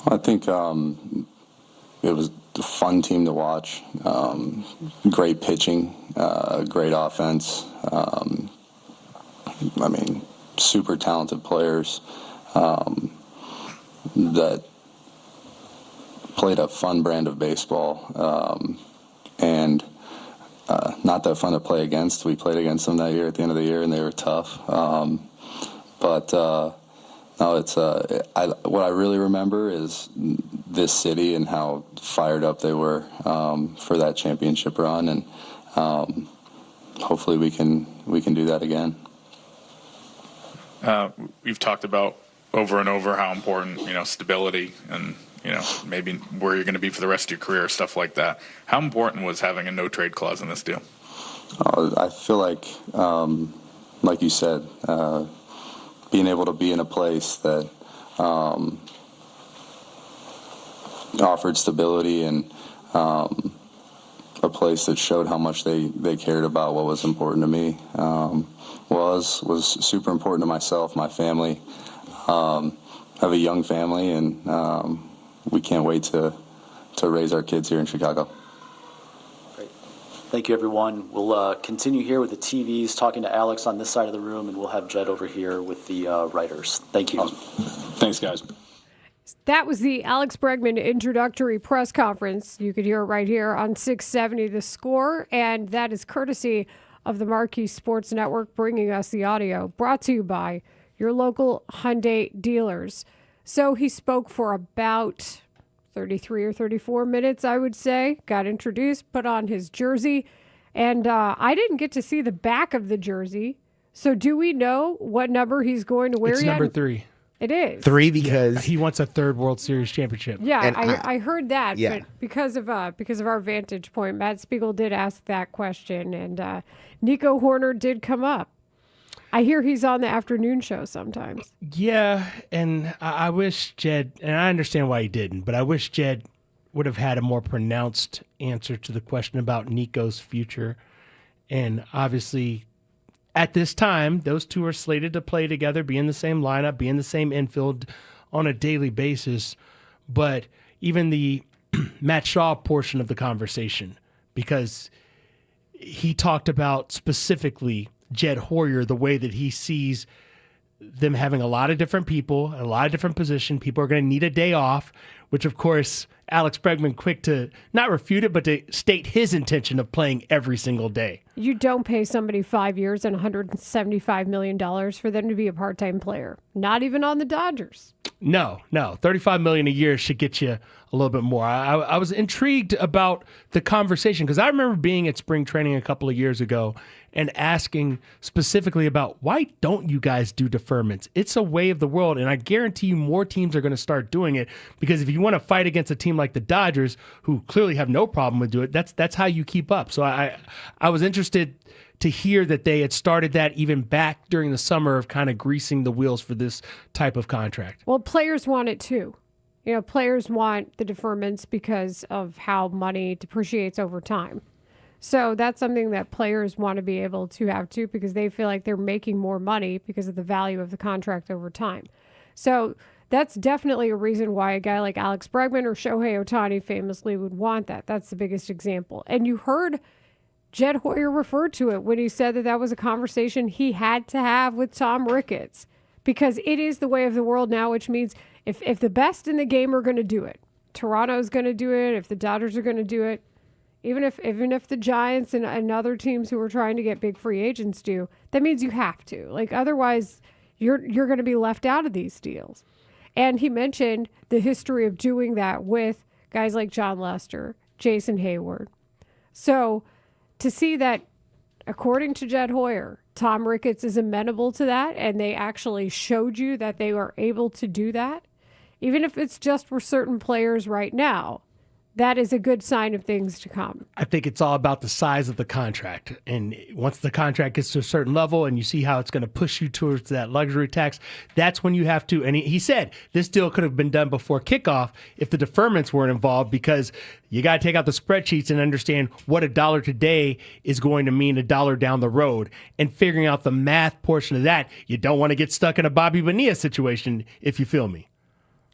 I think it was a fun team to watch. Great pitching, great offense. Super talented players that played a fun brand of baseball, and not that fun to play against. We played against them that year at the end of the year, and they were tough. No, it's what I really remember is this city and how fired up they were for that championship run, and hopefully we can do that again. We've talked about over and over how important stability and maybe where you're going to be for the rest of your career, stuff like that. How important was having a no trade clause in this deal? I feel like you said, being able to be in a place that offered stability and a place that showed how much they cared about what was important to me. Was super important to myself, my family. I have a young family, and we can't wait to raise our kids here in Chicago. Great. Thank you, everyone. We'll continue here with the TVs, talking to Alex on this side of the room, and we'll have Jed over here with the writers. Thank you. Awesome. Thanks, guys. That was the Alex Bregman introductory press conference. You could hear it right here on 670 The Score, and that is courtesy of the Marquee Sports Network bringing us the audio, brought to you by your local Hyundai dealers. So he spoke for about 33 or 34 minutes, I would say, got introduced, put on his jersey, and I didn't get to see the back of the jersey. So do we know what number he's going to wear It's yet? number 3. It is. 3 because he wants a third World Series championship. Yeah, And I heard that, yeah. but because of our vantage point, Matt Spiegel did ask that question, and Nico Horner did come up. I hear he's on the afternoon show sometimes. Yeah, and I wish Jed, and I understand why he didn't, but I wish Jed would have had a more pronounced answer to the question about Nico's future. And obviously, at this time, those two are slated to play together, be in the same lineup, be in the same infield on a daily basis. But even the Matt Shaw portion of the conversation, because he talked about specifically Jed Hoyer, the way that he sees them having a lot of different people, a lot of different positions. People are going to need a day off, which, of course, Alex Bregman quick to not refute it, but to state his intention of playing every single day. You don't pay somebody 5 years and $175 million for them to be a part-time player. Not even on the Dodgers. No. $35 million a year should get you a little bit more. I was intrigued about the conversation because I remember being at spring training a couple of years ago and asking specifically about why don't you guys do deferments? It's a way of the world, and I guarantee you more teams are going to start doing it because if you want to fight against a team like the Dodgers, who clearly have no problem with doing it, that's how you keep up. So I was interested to hear that they had started that even back during the summer of kind of greasing the wheels for this type of contract. Well, players want it too. You know, players want the deferments because of how money depreciates over time. So that's something that players want to be able to have too because they feel like they're making more money because of the value of the contract over time. So that's definitely a reason why a guy like Alex Bregman or Shohei Ohtani famously would want that. That's the biggest example. And you heard Jed Hoyer refer to it when he said that that was a conversation he had to have with Tom Ricketts because it is the way of the world now, which means if the best in the game are going to do it, Toronto's going to do it, if the Dodgers are going to do it, even if the Giants and other teams who are trying to get big free agents do, that means you have to. Like otherwise, you're going to be left out of these deals. And he mentioned the history of doing that with guys like John Lester, Jason Hayward. So to see that, according to Jed Hoyer, Tom Ricketts is amenable to that, and they actually showed you that they are able to do that, even if it's just for certain players right now, that is a good sign of things to come. I think it's all about the size of the contract. And once the contract gets to a certain level and you see how it's going to push you towards that luxury tax, that's when you have to. And he said this deal could have been done before kickoff if the deferments weren't involved because you got to take out the spreadsheets and understand what $1 today is going to mean $1 down the road. And figuring out the math portion of that, you don't want to get stuck in a Bobby Bonilla situation, if you feel me.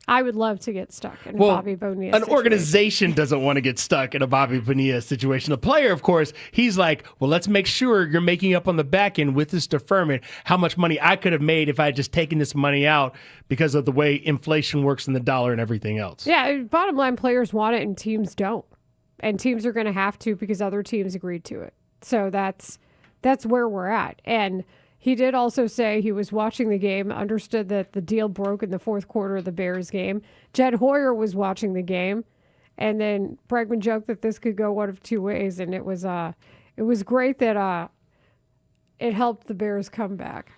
I would love to get stuck in a Bobby Bonilla An situation. organization doesn't want to get stuck in a Bobby Bonilla situation. The player, of course, he's like, well, let's make sure you're making up on the back end with this deferment how much money I could have made if I had just taken this money out because of the way inflation works in the dollar and everything else. Yeah, bottom line, players want it and teams don't. And teams are going to have to because other teams agreed to it. So that's where we're at. And he did also say he was watching the game, understood that the deal broke in the fourth quarter of the Bears game. Jed Hoyer was watching the game, and then Bregman joked that this could go one of two ways, and it was great that it helped the Bears come back.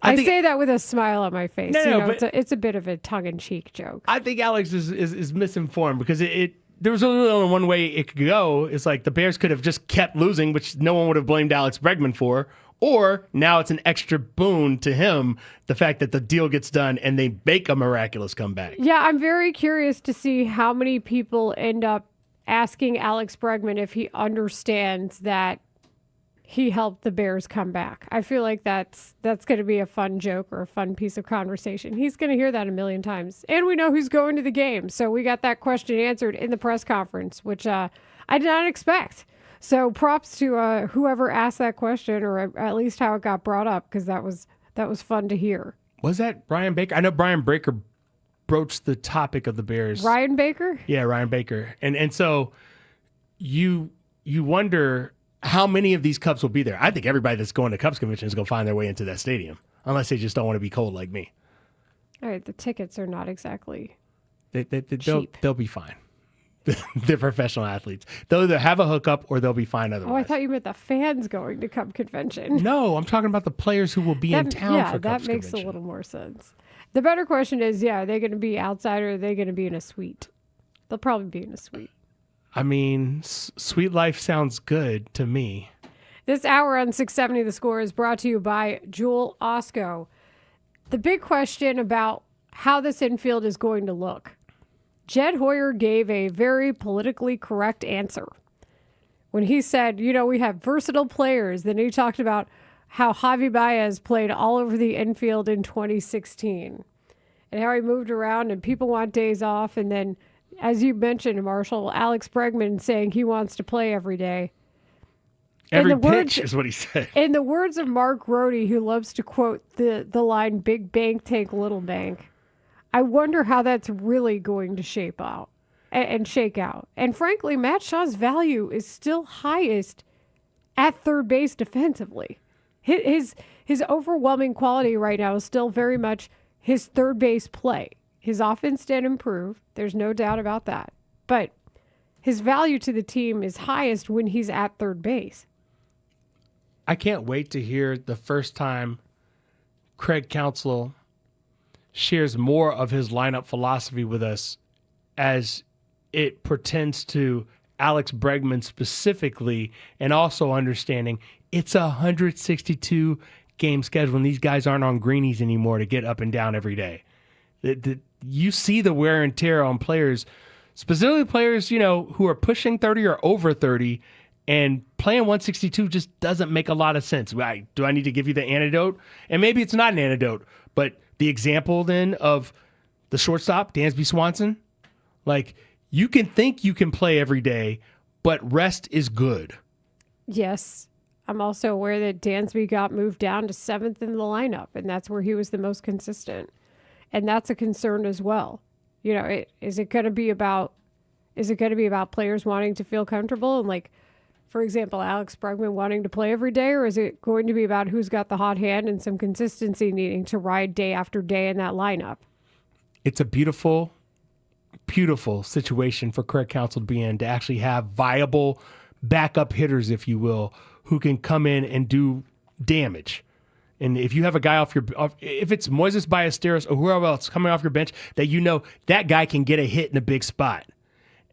I say that with a smile on my face. But it's a bit of a tongue-in-cheek joke. I think Alex is misinformed because there was only one way it could go. It's like the Bears could have just kept losing, which no one would have blamed Alex Bregman for, Or now it's an extra boon to him, the fact that the deal gets done and they make a miraculous comeback. Yeah, I'm very curious to see how many people end up asking Alex Bregman if he understands that he helped the Bears come back. I feel like that's going to be a fun joke or a fun piece of conversation. He's going to hear that a million times. And we know who's going to the game. So we got that question answered in the press conference, which I did not expect. So props to whoever asked that question, or at least how it got brought up, because that was fun to hear. Was that Brian Baker? I know Brian Baker broached the topic of the Bears. Ryan Baker? Yeah, Ryan Baker. And so you wonder how many of these Cubs will be there. I think everybody that's going to Cubs convention is going to find their way into that stadium, unless they just don't want to be cold like me. All right, the tickets are not exactly They'll be fine. They're professional athletes. They'll either have a hookup or they'll be fine otherwise. Oh, I thought you meant the fans going to Cub convention. No, I'm talking about the players who will be in town for Cubs that makes convention. a little more sense. The better question is, are they going to be outside or are they going to be in a suite? They'll probably be in a suite. I mean, Sweet Life sounds good to me. This hour on 670 The Score is brought to you by Jewel Osco. The big question about how this infield is going to look. Jed Hoyer gave a very politically correct answer when he said, we have versatile players. Then he talked about how Javi Baez played all over the infield in 2016 and how he moved around and people want days off. And then, as you mentioned, Marshall, Alex Bregman saying he wants to play every day. Every pitch is what he said. In the words of Mark Grody, who loves to quote the line, big bank take little bank, I wonder how that's really going to shape out and shake out. And frankly, Matt Shaw's value is still highest at third base defensively. His overwhelming quality right now is still very much his third base play. His offense did improve. There's no doubt about that. But his value to the team is highest when he's at third base. I can't wait to hear the first time Craig Counsell shares more of his lineup philosophy with us as it pertains to Alex Bregman specifically, and also understanding it's a 162 game schedule and these guys aren't on greenies anymore to get up and down every day. You see the wear and tear on players, specifically players, who are pushing 30 or over 30, and playing 162 just doesn't make a lot of sense. Do I need to give you the antidote? And maybe it's not an antidote, but the example then of the shortstop, Dansby Swanson, you can think you can play every day, but rest is good. Yes. I'm also aware that Dansby got moved down to 7th in the lineup, and that's where he was the most consistent. And that's a concern as well. Is it going to be about players wanting to feel comfortable and for example, Alex Bregman wanting to play every day, or is it going to be about who's got the hot hand and some consistency needing to ride day after day in that lineup? It's a beautiful, beautiful situation for Craig Counsell to be in, to actually have viable backup hitters, if you will, who can come in and do damage. And if you have a guy if it's Moises Ballesteros or whoever else coming off your bench that that guy can get a hit in a big spot,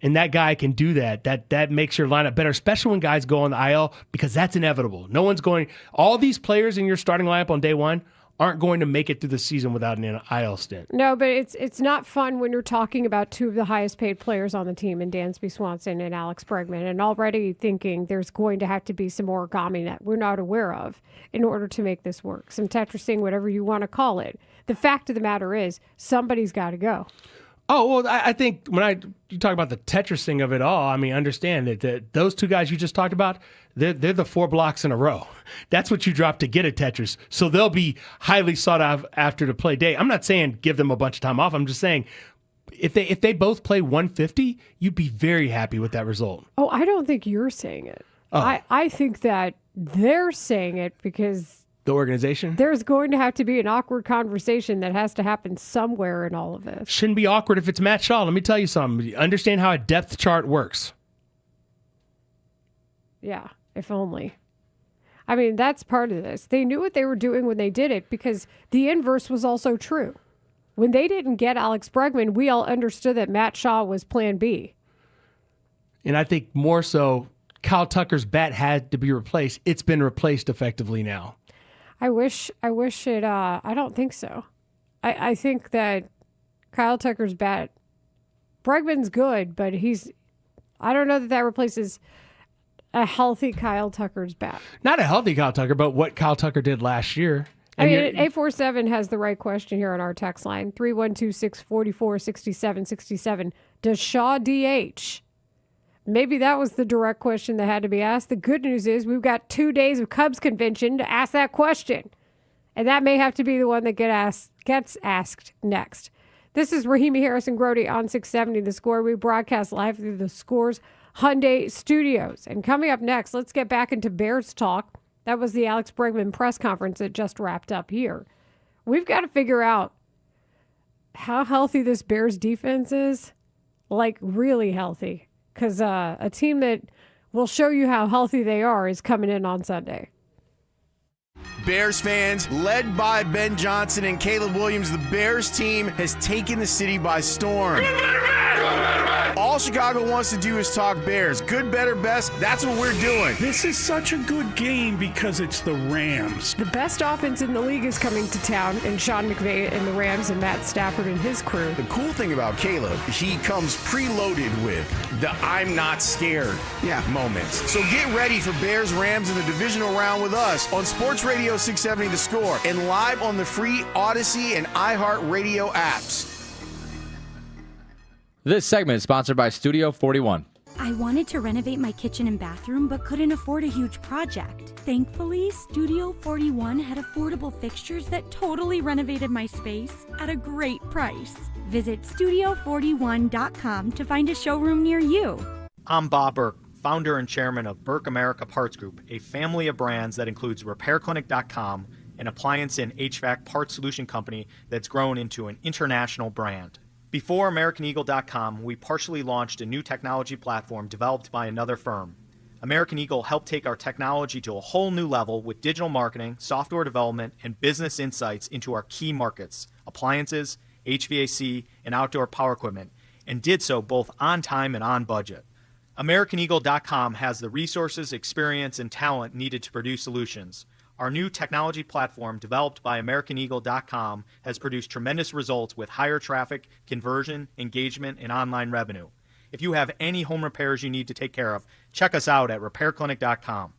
and that guy can do that makes your lineup better, especially when guys go on the IL, because that's inevitable. All these players in your starting lineup on day one aren't going to make it through the season without an IL stint. No, but it's not fun when you're talking about two of the highest paid players on the team in Dansby Swanson and Alex Bregman, and already thinking there's going to have to be some origami that we're not aware of in order to make this work. Some Tetrising, whatever you want to call it. The fact of the matter is somebody's got to go. Oh, well, I think when you talk about the Tetrising of it all, understand that those two guys you just talked about, they're the 4 blocks in a row. That's what you drop to get a Tetris. So they'll be highly sought after to play day. I'm not saying give them a bunch of time off. I'm just saying if they both play 150, you'd be very happy with that result. Oh, I don't think you're saying it. Oh. I think that they're saying it because the organization? There's going to have to be an awkward conversation that has to happen somewhere in all of this. Shouldn't be awkward if it's Matt Shaw. Let me tell you something. Understand how a depth chart works. Yeah, if only. That's part of this. They knew what they were doing when they did it, because the inverse was also true. When they didn't get Alex Bregman, we all understood that Matt Shaw was plan B. And I think more so Kyle Tucker's bat had to be replaced. It's been replaced effectively now. I wish it, I don't think so. I think that Kyle Tucker's bat, Bregman's good, but I don't know that replaces a healthy Kyle Tucker's bat. Not a healthy Kyle Tucker, but what Kyle Tucker did last year. I mean, 847 has the right question here on our text line, 312-644-6767. Does Shaw DH? Maybe that was the direct question that had to be asked. The good news is we've got 2 days of Cubs convention to ask that question. And that may have to be the one that gets asked next. This is Rahimi Harrison Grody on 670 The Score. We broadcast live through the Score's Hyundai Studios. And coming up next, let's get back into Bears talk. That was the Alex Bregman press conference that just wrapped up here. We've got to figure out how healthy this Bears defense is. Like, really healthy. Because a team that will show you how healthy they are is coming in on Sunday. Bears fans, led by Ben Johnson and Caleb Williams, the Bears team has taken the city by storm. All Chicago wants to do is talk Bears. Good, better, best. That's what we're doing. This is such a good game because it's the Rams. The best offense in the league is coming to town, and Sean McVay and the Rams and Matt Stafford and his crew. The cool thing about Caleb, he comes preloaded with the I'm not scared moments. So get ready for Bears Rams in the divisional round with us on Sports Radio 670 The Score and live on the free Odyssey and iHeartRadio apps. This segment is sponsored by Studio 41. I wanted to renovate my kitchen and bathroom, but couldn't afford a huge project. Thankfully, Studio 41 had affordable fixtures that totally renovated my space at a great price. Visit Studio41.com to find a showroom near you. I'm Bob Burke, founder and chairman of Burke America Parts Group, a family of brands that includes RepairClinic.com, an appliance and HVAC parts solution company that's grown into an international brand. Before AmericanEagle.com, we partially launched a new technology platform developed by another firm. American Eagle helped take our technology to a whole new level with digital marketing, software development, and business insights into our key markets, appliances, HVAC, and outdoor power equipment, and did so both on time and on budget. AmericanEagle.com has the resources, experience, and talent needed to produce solutions. Our new technology platform, developed by AmericanEagle.com, has produced tremendous results with higher traffic, conversion, engagement, and online revenue. If you have any home repairs you need to take care of, check us out at RepairClinic.com.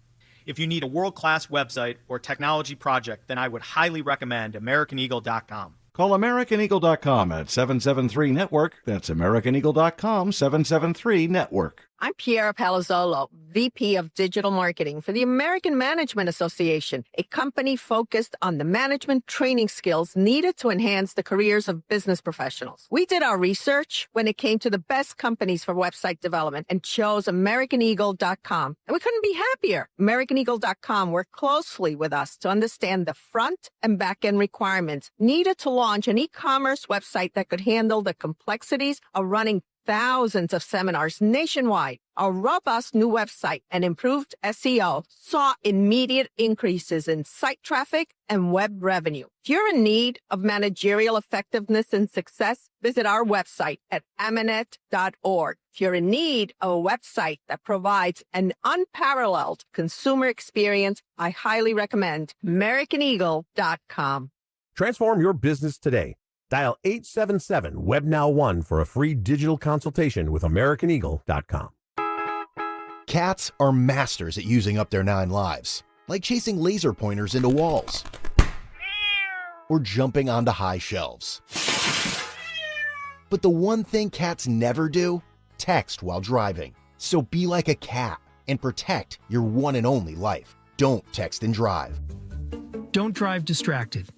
If you need a world-class website or technology project, then I would highly recommend AmericanEagle.com. Call AmericanEagle.com at 773-NETWORK. That's AmericanEagle.com, 773-NETWORK. I'm Piera Palazzolo, VP of Digital Marketing for the American Management Association, a company focused on the management training skills needed to enhance the careers of business professionals. We did our research when it came to the best companies for website development and chose AmericanEagle.com. And we couldn't be happier. AmericanEagle.com worked closely with us to understand the front and back end requirements needed to launch an e-commerce website that could handle the complexities of running thousands of seminars nationwide. Our robust new website and improved SEO saw immediate increases in site traffic and web revenue. If you're in need of managerial effectiveness and success, visit our website at amanet.org. If you're in need of a website that provides an unparalleled consumer experience, I highly recommend AmericanEagle.com. Transform your business today. Dial 877-WebNow1 for a free digital consultation with AmericanEagle.com. Cats are masters at using up their 9 lives, like chasing laser pointers into walls or jumping onto high shelves. But the one thing cats never do, text while driving. So be like a cat and protect your one and only life. Don't text and drive. Don't drive distracted.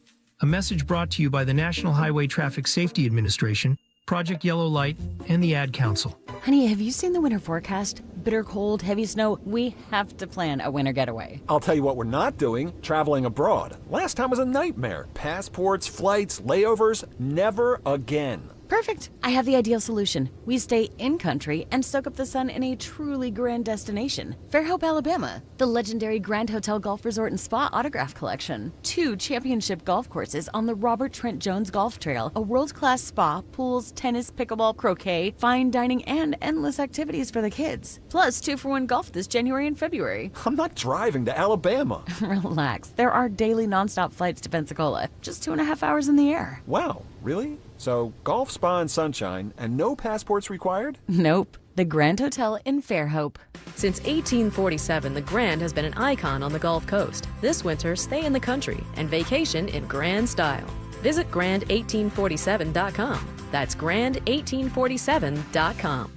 A message brought to you by the National Highway Traffic Safety Administration, Project Yellow Light, and the Ad Council. Honey, have you seen the winter forecast? Bitter cold, heavy snow. We have to plan a winter getaway. I'll tell you what we're not doing, traveling abroad. Last time was a nightmare. Passports, flights, layovers, never again. Perfect. I have the ideal solution. We stay in country and soak up the sun in a truly grand destination. Fairhope, Alabama. The legendary Grand Hotel Golf Resort and Spa Autograph Collection. 2 championship golf courses on the Robert Trent Jones Golf Trail. A world-class spa, pools, tennis, pickleball, croquet, fine dining, and endless activities for the kids. Plus 2-for-1 golf this January and February. I'm not driving to Alabama. Relax. There are daily nonstop flights to Pensacola. Just 2.5 hours in the air. Wow, really? So, golf, spa, and sunshine, and no passports required? Nope. The Grand Hotel in Fairhope. Since 1847, the Grand has been an icon on the Gulf Coast. This winter, stay in the country and vacation in grand style. Visit grand1847.com. That's grand1847.com.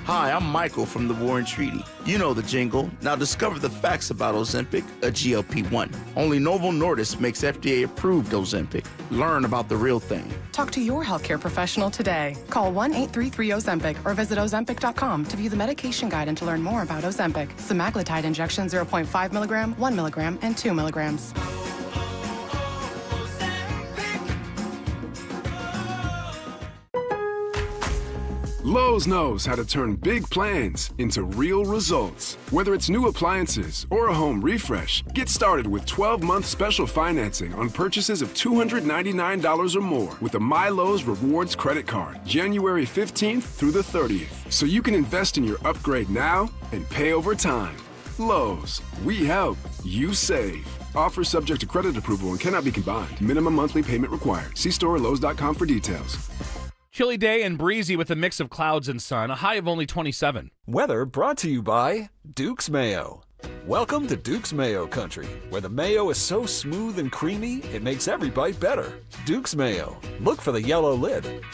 Hi, I'm Michael from the War and Treaty. You know the jingle. Now discover the facts about Ozempic, a GLP-1. Only Novo Nordisk makes FDA-approved Ozempic. Learn about the real thing. Talk to your healthcare professional today. Call 1-833-OZEMPIC or visit Ozempic.com to view the medication guide and to learn more about Ozempic. Semaglutide injection 0.5 milligram, 1 milligram, and 2 milligrams. Lowe's knows how to turn big plans into real results. Whether it's new appliances or a home refresh, get started with 12-month special financing on purchases of $299 or more with a MyLowe's Rewards credit card, January 15th through the 30th. So you can invest in your upgrade now and pay over time. Lowe's, we help, you save. Offer subject to credit approval and cannot be combined. Minimum monthly payment required. See store or Lowe's.com for details. Chilly day and breezy with a mix of clouds and sun, a high of only 27. Weather brought to you by Duke's Mayo. Welcome to Duke's Mayo Country, where the mayo is so smooth and creamy, it makes every bite better. Duke's Mayo. Look for the yellow lid.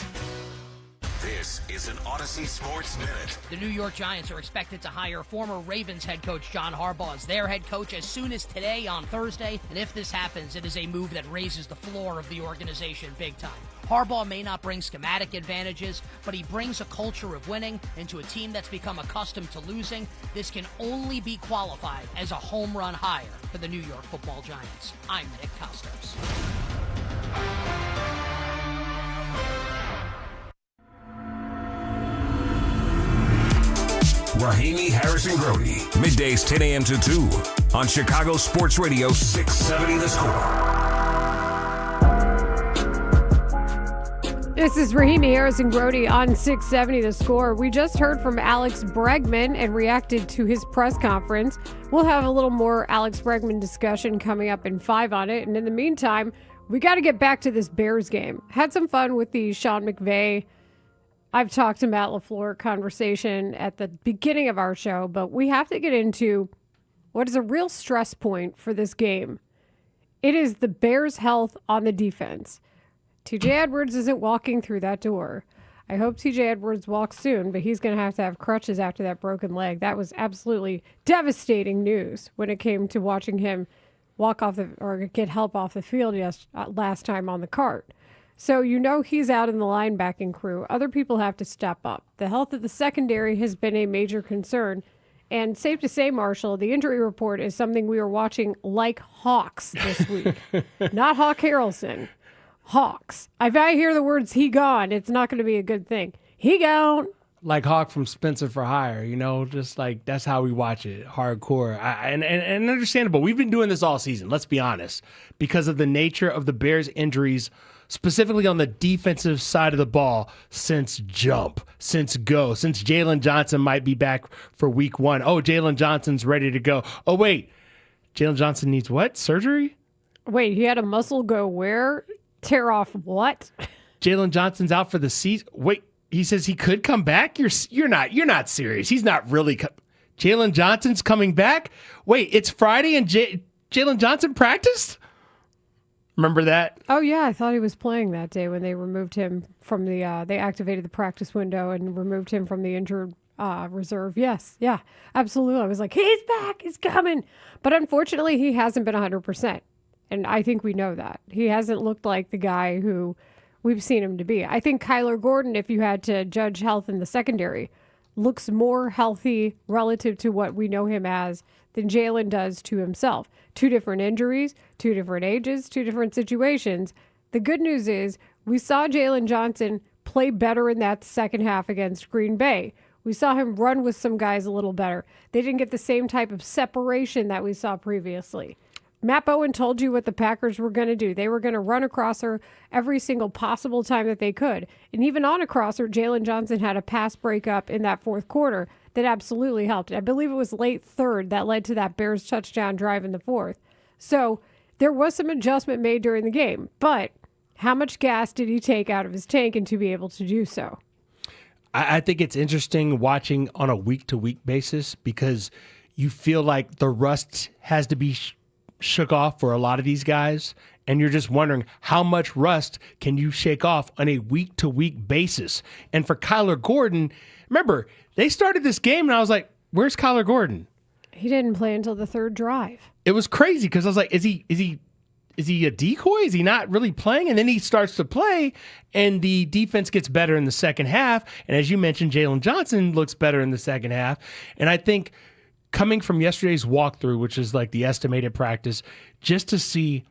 This is an Odyssey Sports Minute. The New York Giants are expected to hire former Ravens head coach John Harbaugh as their head coach as soon as today on Thursday. And if this happens, it is a move that raises the floor of the organization big time. Harbaugh may not bring schematic advantages, but he brings a culture of winning into a team that's become accustomed to losing. This can only be qualified as a home run hire for the New York Football Giants. I'm Nick Costos. Rahimi Harrison Grody, middays 10 a.m. to 2 on Chicago Sports Radio 670 The Score. This is Rahimi Harrison Grody on 670 The Score. We just heard from Alex Bregman and reacted to his press conference. We'll have a little more Alex Bregman discussion coming up in 5 on it. And in the meantime, we got to get back to this Bears game. Had some fun with the Sean McVay, I've talked to Matt LaFleur conversation at the beginning of our show, but we have to get into what is a real stress point for this game. It is the Bears' health on the defense. TJ Edwards isn't walking through that door. I hope TJ Edwards walks soon, but he's going to have crutches after that broken leg. That was absolutely devastating news when it came to watching him walk off or get help off the field last time on the cart. So you know he's out in the linebacking crew. Other people have to step up. The health of the secondary has been a major concern. And safe to say, Marshall, the injury report is something we are watching like hawks this week. Not Hawk Harrelson. Hawks. If I hear the words he gone, it's not going to be a good thing. He gone. Like Hawk from Spencer for Hire, just like that's how we watch it, hardcore. And understandable. We've been doing this all season, let's be honest, because of the nature of the Bears' injuries, specifically on the defensive side of the ball, since Jalen Johnson might be back for week 1. Oh, Jalen Johnson's ready to go. Oh, wait, Jalen Johnson needs what? Surgery? Wait, he had a muscle go where? Tear off what? Jalen Johnson's out for the season. Wait, he says he could come back? You're not serious. He's not really Jalen Johnson's coming back? Wait, it's Friday and Jalen Johnson practiced? Remember that? Oh, yeah. I thought he was playing that day when they removed him from they activated the practice window and removed him from the injured reserve. Yes. Yeah, absolutely. I was like, he's back. He's coming. But unfortunately, he hasn't been 100%. And I think we know that. He hasn't looked like the guy who we've seen him to be. I think Kyler Gordon, if you had to judge health in the secondary, looks more healthy relative to what we know him as than Jalen does to himself. 2 different injuries, 2 different ages, 2 different situations, The good news is we saw Jalen Johnson play better in that second half against Green Bay. We saw him run with some guys a little better. They didn't get the same type of separation that we saw previously. Matt Bowen told you what the Packers were going to do. They were going to run across her every single possible time that they could. And even on a crosser, Jalen Johnson had a pass breakup in that fourth quarter that absolutely helped. I believe it was late third that led to that Bears touchdown drive in the fourth. So there was some adjustment made during the game. But how much gas did he take out of his tank and to be able to do so? I think it's interesting watching on a week-to-week basis because you feel like the rust has to be shook off for a lot of these guys, and you're just wondering how much rust can you shake off on a week-to-week basis. And for Kyler Gordon, remember, they started this game, and I was like, where's Kyler Gordon? He didn't play until the third drive. It was crazy because I was like, is he a decoy? Is he not really playing? And then he starts to play, and the defense gets better in the second half. And as you mentioned, Jalen Johnson looks better in the second half. And I think coming from yesterday's walkthrough, which is like the estimated practice, just to see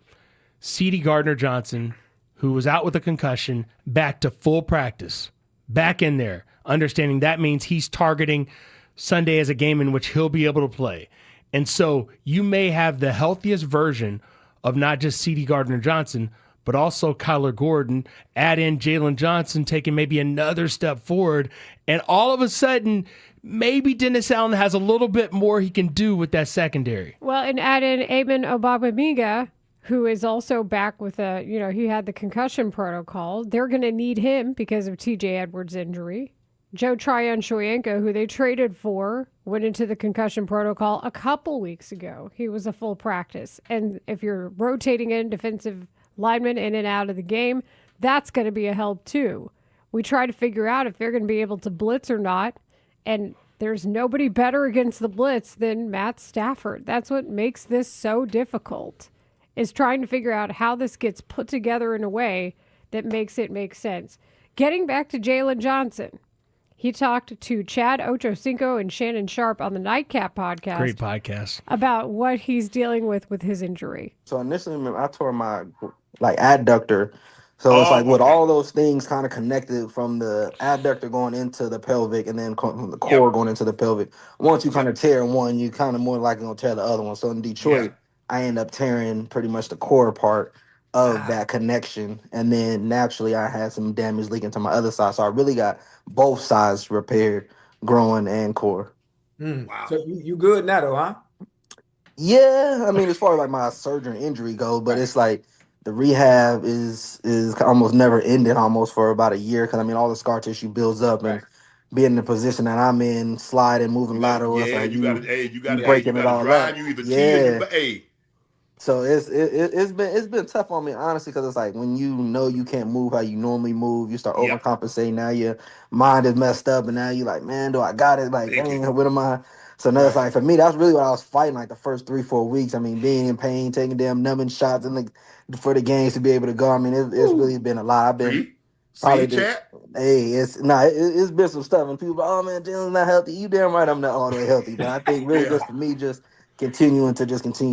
C.D. Gardner-Johnson, who was out with a concussion, back to full practice, back in there, understanding that means he's targeting Sunday as a game in which he'll be able to play. And so you may have the healthiest version of not just C.D. Gardner-Johnson, but also Kyler Gordon, add in Jalen Johnson taking maybe another step forward, and all of a sudden, maybe Dennis Allen has a little bit more he can do with that secondary. Well, and add in Amen Obabamiga, who is also back with he had the concussion protocol. They're going to need him because of TJ Edwards' injury. Joe Tryon-Shoyinka, who they traded for, went into the concussion protocol a couple weeks ago. He was a full practice. And if you're rotating in defensive linemen in and out of the game, that's going to be a help too. We try to figure out if they're going to be able to blitz or not. And there's nobody better against the blitz than Matt Stafford. That's what makes this so difficult, is trying to figure out how this gets put together in a way that makes it make sense. Getting back to Jalen Johnson, he talked to Chad Ochocinco and Shannon Sharp on the Nightcap podcast. Great podcast. About what he's dealing with his injury. So initially, I tore my adductor. So it's like with all those things kind of connected from the adductor going into the pelvic and then from the core going into the pelvic. Once you kind of tear one, you kind of more likely going to tear the other one. So in Detroit, I end up tearing pretty much the core part of that connection. And then naturally I had some damage leaking to my other side. So I really got both sides repaired, groin and core. Wow. So you good now though, huh? Yeah. I mean, as far as like my surgery and injury go, but it's like the rehab is almost never ended almost for about a year. Cause I mean, all the scar tissue builds up and being in the position that I'm in, sliding, moving lateral. Yeah, like you got to breaking it all drive. up. You either kill you, So it's been tough on me, honestly, because it's like when you know you can't move how you normally move, you start overcompensating. Now your mind is messed up, and now you're like, man, do I got it? Like, dang, what am I? So now it's like, for me, that's really what I was fighting like the first 3-4 weeks. I mean, being in pain, taking damn numbing shots for the games to be able to go. I mean, it's really been a lot. I've been probably it's been some stuff, and people, oh man, Jalen's not healthy. You damn right, I'm not all the way healthy. But I think really just for me, just continue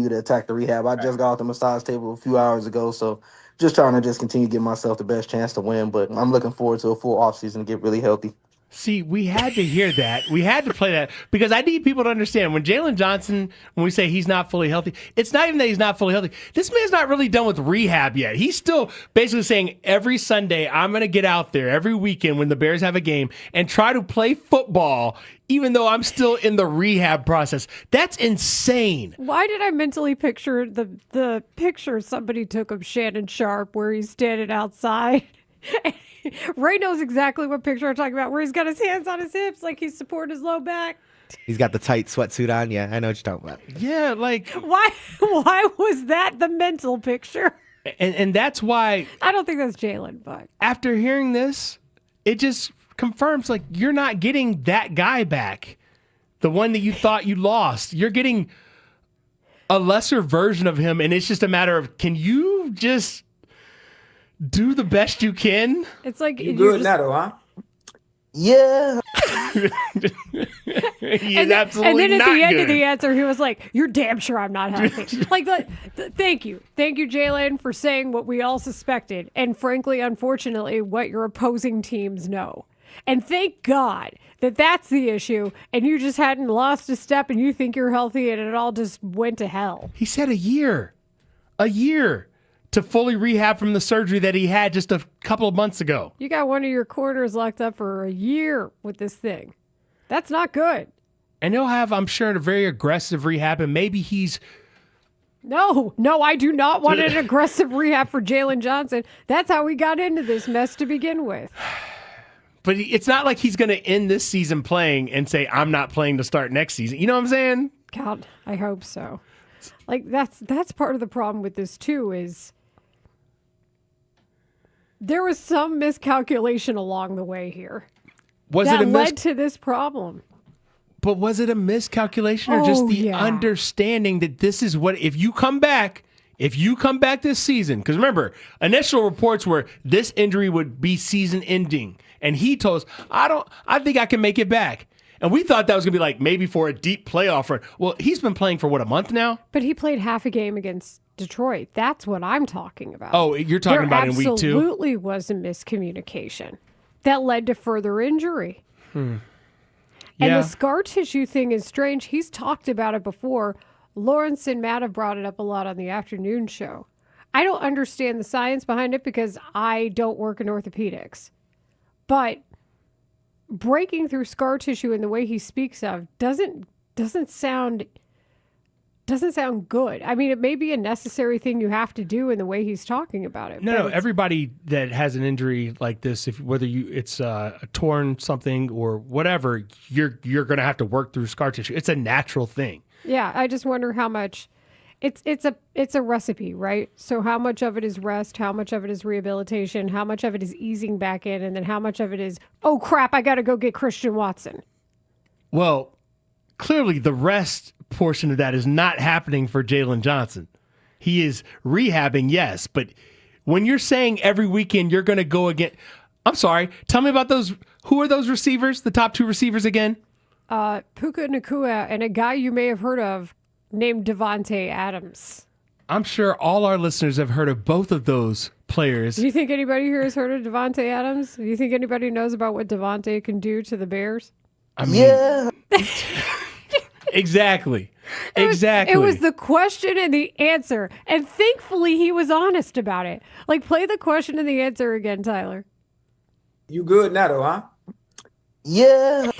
to attack the rehab. I just got off the massage table a few hours ago, so just trying to just continue to give myself the best chance to win. But I'm looking forward to a full offseason to get really healthy. See, we had to hear that. We had to play that because I need people to understand when Jalen Johnson, when we say he's not fully healthy, it's not even that he's not fully healthy. This man's not really done with rehab yet. He's still basically saying every Sunday, I'm going to get out there every weekend when the Bears have a game and try to play football, even though I'm still in the rehab process. That's insane. Why did I mentally picture the picture somebody took of Shannon Sharp where he's standing outside? Ray knows exactly what picture I'm talking about, where he's got his hands on his hips like he's supporting his low back. He's got the tight sweatsuit on. Yeah, I know what you're talking about. Yeah, like why was that the mental picture? And that's why I don't think that's Jalen, but after hearing this, it just confirms like you're not getting that guy back. The one that you thought you lost. You're getting a lesser version of him, and it's just a matter of, can you just do the best you can? It's like you good now though, huh? Yeah. He's absolutely and then at not the end good. of the answer, he was like, "You're damn sure I'm not healthy." Thank you, Jalen, for saying what we all suspected, and frankly, unfortunately, what your opposing teams know. And thank God that that's the issue, and you just hadn't lost a step, and you think you're healthy, and it all just went to hell. He said a year to fully rehab from the surgery that he had just a couple of months ago. You got one of your corners locked up for a year with this thing. That's not good. And he'll have, I'm sure, a very aggressive rehab, and maybe he's... No, I do not want an aggressive rehab for Jalen Johnson. That's how we got into this mess to begin with. But it's not like he's going to end this season playing and say, I'm not playing to start next season. You know what I'm saying? God, I hope so. Like, that's part of the problem with this, too, is there was some miscalculation along the way here. That led to this problem. But was it a miscalculation or just the understanding that this is what, if you come back this season, because remember, initial reports were this injury would be season ending. And he told us, I think I can make it back. And we thought that was going to be like maybe for a deep playoff run. Well, he's been playing for, a month now? But he played half a game against Detroit. That's what I'm talking about. Oh, you're talking about in week 2? There absolutely was a miscommunication that led to further injury. Yeah. And the scar tissue thing is strange. He's talked about it before. Lawrence and Matt have brought it up a lot on the afternoon show. I don't understand the science behind it because I don't work in orthopedics. But breaking through scar tissue in the way he speaks of doesn't sound good. I mean, it may be a necessary thing you have to do in the way he's talking about it. No, everybody that has an injury like this, whether it's a torn something or whatever, you're going to have to work through scar tissue. It's a natural thing. Yeah, I just wonder how much it's a recipe, right? So how much of it is rest, how much of it is rehabilitation, how much of it is easing back in, and then how much of it is, oh crap, I got to go get Christian Watson. Well, clearly the rest portion of that is not happening for Jalen Johnson. He is rehabbing, yes, but when you're saying every weekend you're going to go again, I'm sorry, tell me about those. Who are those receivers, the top 2 receivers again? Puka Nacua and a guy you may have heard of named Devontae Adams. I'm sure all our listeners have heard of both of those players. Do you think anybody here has heard of Devontae Adams? Do you think anybody knows about what Devontae can do to the Bears? I mean, Exactly. It was the question and the answer. And thankfully, he was honest about it. Like, play the question and the answer again, Tyler. You good now, though, huh? Yeah.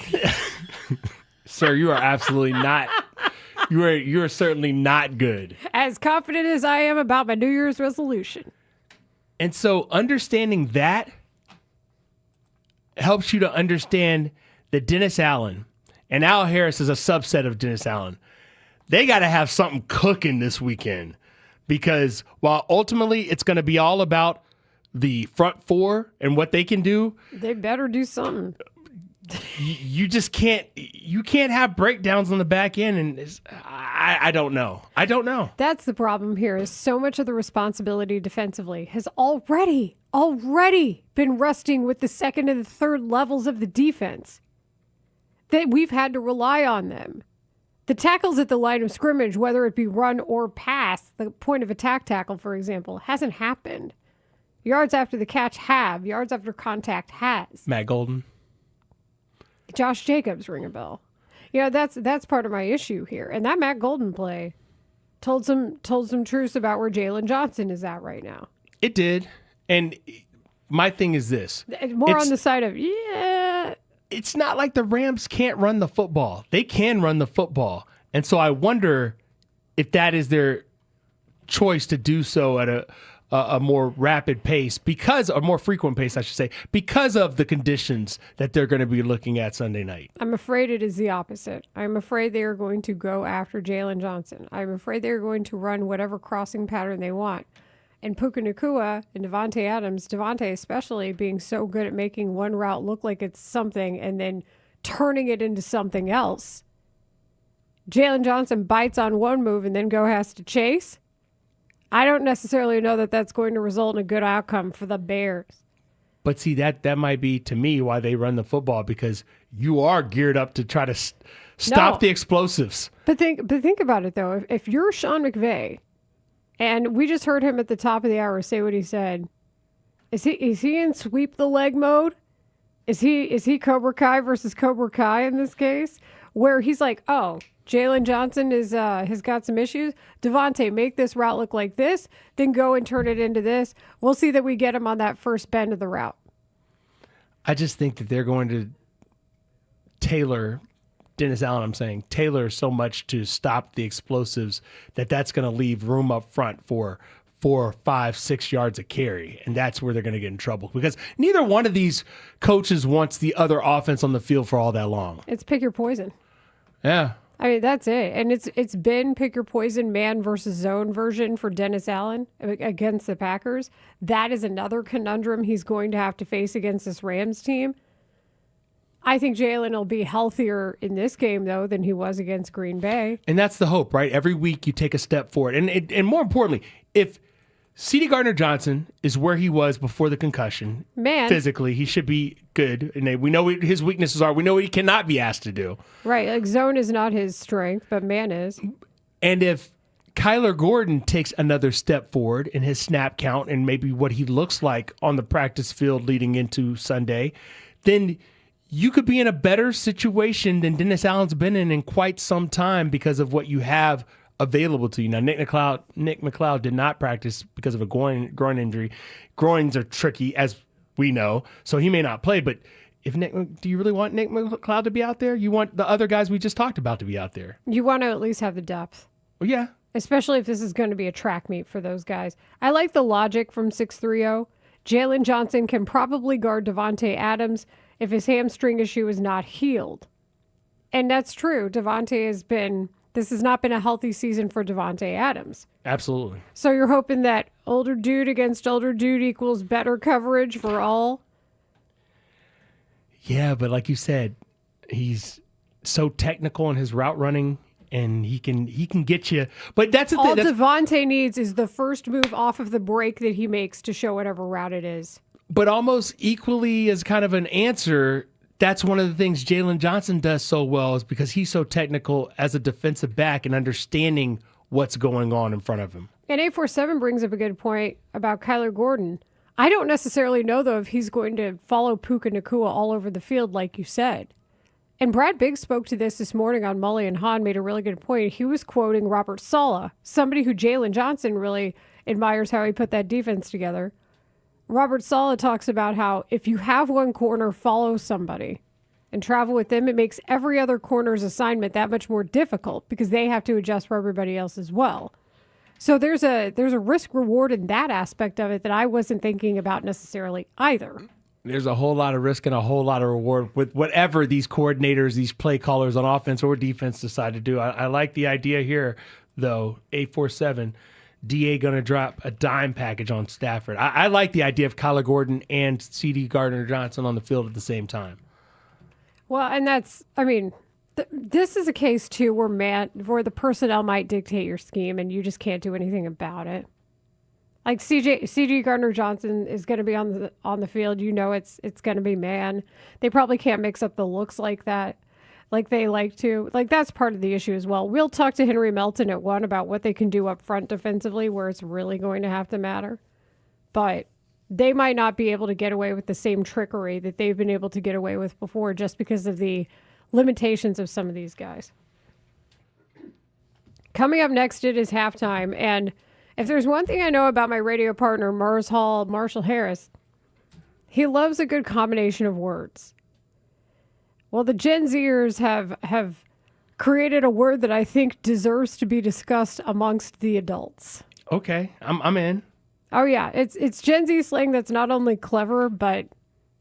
Sir, you are absolutely not. You are certainly not good. As confident as I am about my New Year's resolution. And so understanding that helps you to understand that Dennis Allen and Al Harris is a subset of Dennis Allen. They got to have something cooking this weekend because while ultimately it's going to be all about the front 4 and what they can do, they better do something. You just can't have breakdowns on the back end. And I don't know. That's the problem here is so much of the responsibility defensively has already been resting with the second and the third levels of the defense. That we've had to rely on them. The tackles at the line of scrimmage, whether it be run or pass, the point of attack tackle, for example, hasn't happened. Yards after the catch have. Yards after contact has. Matt Golden. Josh Jacobs, ring a bell. You know, that's part of my issue here. And that Matt Golden play told some truths about where Jalen Johnson is at right now. It did. And my thing is this. More on the side of, yeah. It's not like the Rams can't run the football. They can run the football. And so I wonder if that is their choice to do so at a more rapid pace a more frequent pace, I should say, because of the conditions that they're going to be looking at Sunday night. I'm afraid it is the opposite. I'm afraid they are going to go after Jalen Johnson. I'm afraid they're going to run whatever crossing pattern they want. And Puka Nacua and Devontae Adams, Devontae especially, being so good at making one route look like it's something and then turning it into something else. Jalen Johnson bites on one move and then has to chase. I don't necessarily know that that's going to result in a good outcome for the Bears. But see, that might be, to me, why they run the football, because you are geared up to try to stop the explosives. But think about it, though. If you're Sean McVay, and we just heard him at the top of the hour say what he said, is he in sweep the leg mode? Is he Cobra Kai versus Cobra Kai in this case? Where he's like, oh, Jalen Johnson has got some issues. Devontae, make this route look like this, then go and turn it into this. We'll see that we get him on that first bend of the route. I just think that they're going to tailor so much to stop the explosives that's going to leave room up front for 4, 5, 6 yards of carry. And that's where they're going to get in trouble, because neither one of these coaches wants the other offense on the field for all that long. It's pick your poison. Yeah. I mean, that's it. And it's been pick your poison man versus zone version for Dennis Allen against the Packers. That is another conundrum he's going to have to face against this Rams team. I think Jalen will be healthier in this game, though, than he was against Green Bay. And that's the hope, right? Every week you take a step forward. And more importantly, if C.D. Gardner-Johnson is where he was before the concussion, physically, he should be good. And we know what his weaknesses are. We know what he cannot be asked to do. Right. Like zone is not his strength, but man is. And if Kyler Gordon takes another step forward in his snap count and maybe what he looks like on the practice field leading into Sunday, then you could be in a better situation than Dennis Allen's been in quite some time because of what you have available to you. Now, Nick McLeod did not practice because of a groin injury. Groins are tricky, as we know, so he may not play. But do you really want Nick McLeod to be out there? You want the other guys we just talked about to be out there. You want to at least have the depth. Well, yeah. Especially if this is going to be a track meet for those guys. I like the logic from 630. Jalen Johnson can probably guard Devontae Adams if his hamstring issue is not healed. And that's true. This has not been a healthy season for Devontae Adams. Absolutely. So you're hoping that older dude against older dude equals better coverage for all? Yeah, but like you said, he's so technical in his route running, and he can get you. But that's the thing. All Devontae needs is the first move off of the break that he makes to show whatever route it is. But almost equally as kind of an answer, that's one of the things Jalen Johnson does so well, is because he's so technical as a defensive back and understanding what's going on in front of him. And 847 brings up a good point about Kyler Gordon. I don't necessarily know, though, if he's going to follow Puka Nacua all over the field, like you said. And Brad Biggs spoke to this morning on Mully and Haugh, made a really good point. He was quoting Robert Saleh, somebody who Jalen Johnson really admires how he put that defense together. Robert Saleh talks about how if you have one corner follow somebody and travel with them, it makes every other corner's assignment that much more difficult because they have to adjust for everybody else as well. So there's a risk reward in that aspect of it that I wasn't thinking about necessarily either. There's a whole lot of risk and a whole lot of reward with whatever these coordinators, these play callers on offense or defense decide to do. I like the idea here, though, 847. DA going to drop a dime package on Stafford. I like the idea of Kyler Gordon and C.D. Gardner-Johnson on the field at the same time. Well, and this is a case, too, where the personnel might dictate your scheme and you just can't do anything about it. Like C.D. Gardner-Johnson is going to be on the field. You know it's going to be man. They probably can't mix up the looks like that, like they like to. Like, that's part of the issue as well. We'll talk to Henry Melton at 1 about what they can do up front defensively, where it's really going to have to matter. But they might not be able to get away with the same trickery that they've been able to get away with before just because of the limitations of some of these guys. Coming up next, it is halftime. And if there's one thing I know about my radio partner, Marshall Harris, he loves a good combination of words. Well, the Gen Zers have created a word that I think deserves to be discussed amongst the adults. Okay, I'm in. Oh yeah, it's Gen Z slang that's not only clever but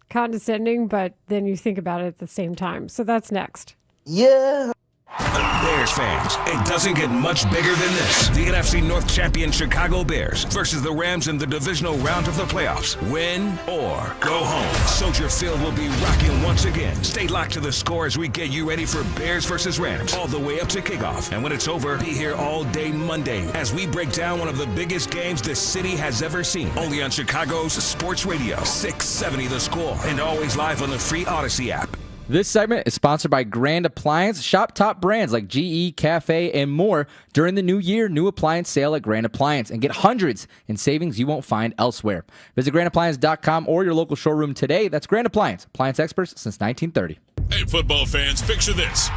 condescending, but then you think about it at the same time. So that's next. Yeah. Bears fans, it doesn't get much bigger than this. The NFC North champion Chicago Bears versus the Rams in the divisional round of the playoffs. Win or go home. Soldier Field will be rocking once again. Stay locked to the score as we get you ready for Bears versus Rams all the way up to kickoff. And when it's over, be here all day Monday as we break down one of the biggest games the city has ever seen. Only on Chicago's Sports Radio, 670 The Score, and always live on the free Odyssey app. This segment is sponsored by Grand Appliance. Shop top brands like GE, Cafe, and more during the new year new appliance sale at Grand Appliance and get hundreds in savings you won't find elsewhere. Visit grandappliance.com or your local showroom today. That's Grand Appliance, appliance experts since 1930. Hey, football fans, picture this.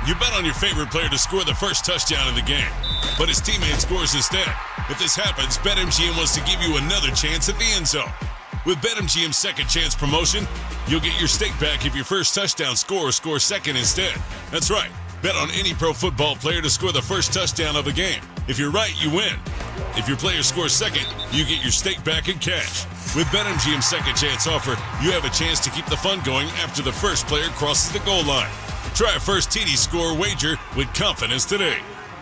You bet on your favorite player to score the first touchdown in the game, but his teammate scores instead. If this happens, BetMGM wants to give you another chance at the end zone. With BetMGM's second chance promotion, you'll get your stake back if your first touchdown scorer scores second instead. That's right. Bet on any pro football player to score the first touchdown of the game. If you're right, you win. If your player scores second, you get your stake back in cash. With BetMGM's second chance offer, you have a chance to keep the fun going after the first player crosses the goal line. Try a first TD score wager with confidence today.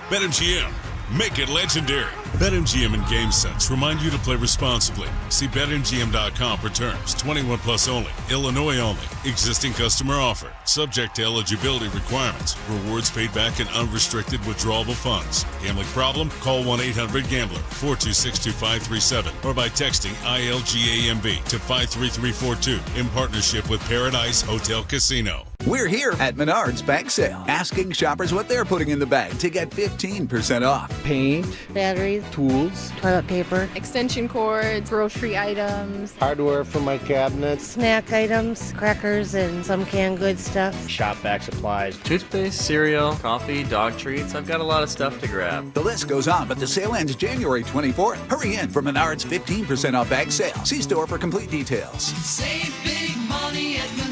BetMGM. Make it legendary. BetMGM and GameSense remind you to play responsibly. See BetMGM.com for terms. 21 plus only. Illinois only. Existing customer offer. Subject to eligibility requirements. Rewards paid back in unrestricted withdrawable funds. Gambling problem? Call 1-800-GAMBLER 426-2537 or by texting ILGAMB to 53342 in partnership with Paradise Hotel Casino. We're here at Menards Bag Sale, asking shoppers what they're putting in the bag to get 15% off. Paint, batteries, tools, toilet paper, extension cords, grocery items, hardware for my cabinets, snack items, crackers, and some canned goods stuff. Shop vac supplies, toothpaste, cereal, coffee, dog treats. I've got a lot of stuff to grab. The list goes on, but the sale ends January 24th. Hurry in for Menards 15% off bag sale. See store for complete details. Save big money at Menards.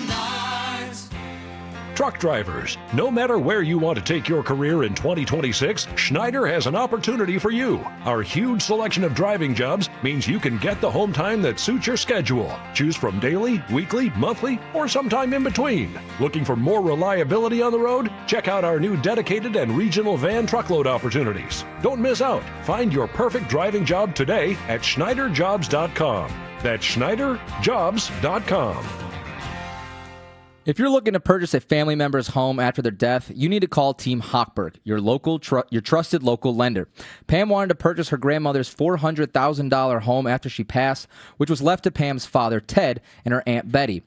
Truck drivers, no matter where you want to take your career in 2026, Schneider has an opportunity for you. Our huge selection of driving jobs means you can get the home time that suits your schedule. Choose from daily, weekly, monthly, or sometime in between. Looking for more reliability on the road? Check out our new dedicated and regional van truckload opportunities. Don't miss out. Find your perfect driving job today at SchneiderJobs.com. That's SchneiderJobs.com. If you're looking to purchase a family member's home after their death, you need to call Team Hochberg, your trusted local lender. Pam wanted to purchase her grandmother's $400,000 home after she passed, which was left to Pam's father, Ted, and her Aunt Betty.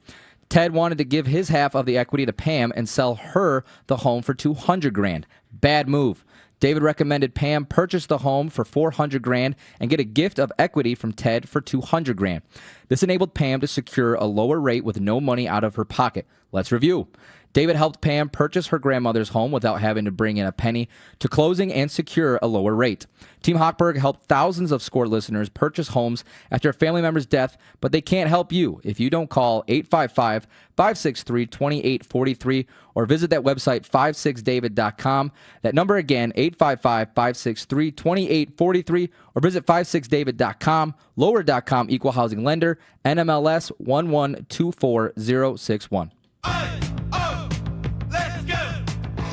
Ted wanted to give his half of the equity to Pam and sell her the home for $200,000. Bad move. David recommended Pam purchase the home for $400,000 and get a gift of equity from Ted for $200,000. This enabled Pam to secure a lower rate with no money out of her pocket. Let's review. David helped Pam purchase her grandmother's home without having to bring in a penny to closing and secure a lower rate. Team Hochberg helped thousands of SCORE listeners purchase homes after a family member's death, but they can't help you if you don't call 855-563-2843 or visit that website 56david.com. That number again, 855-563-2843 or visit 56david.com. Lower.com, equal housing lender, NMLS 1124061.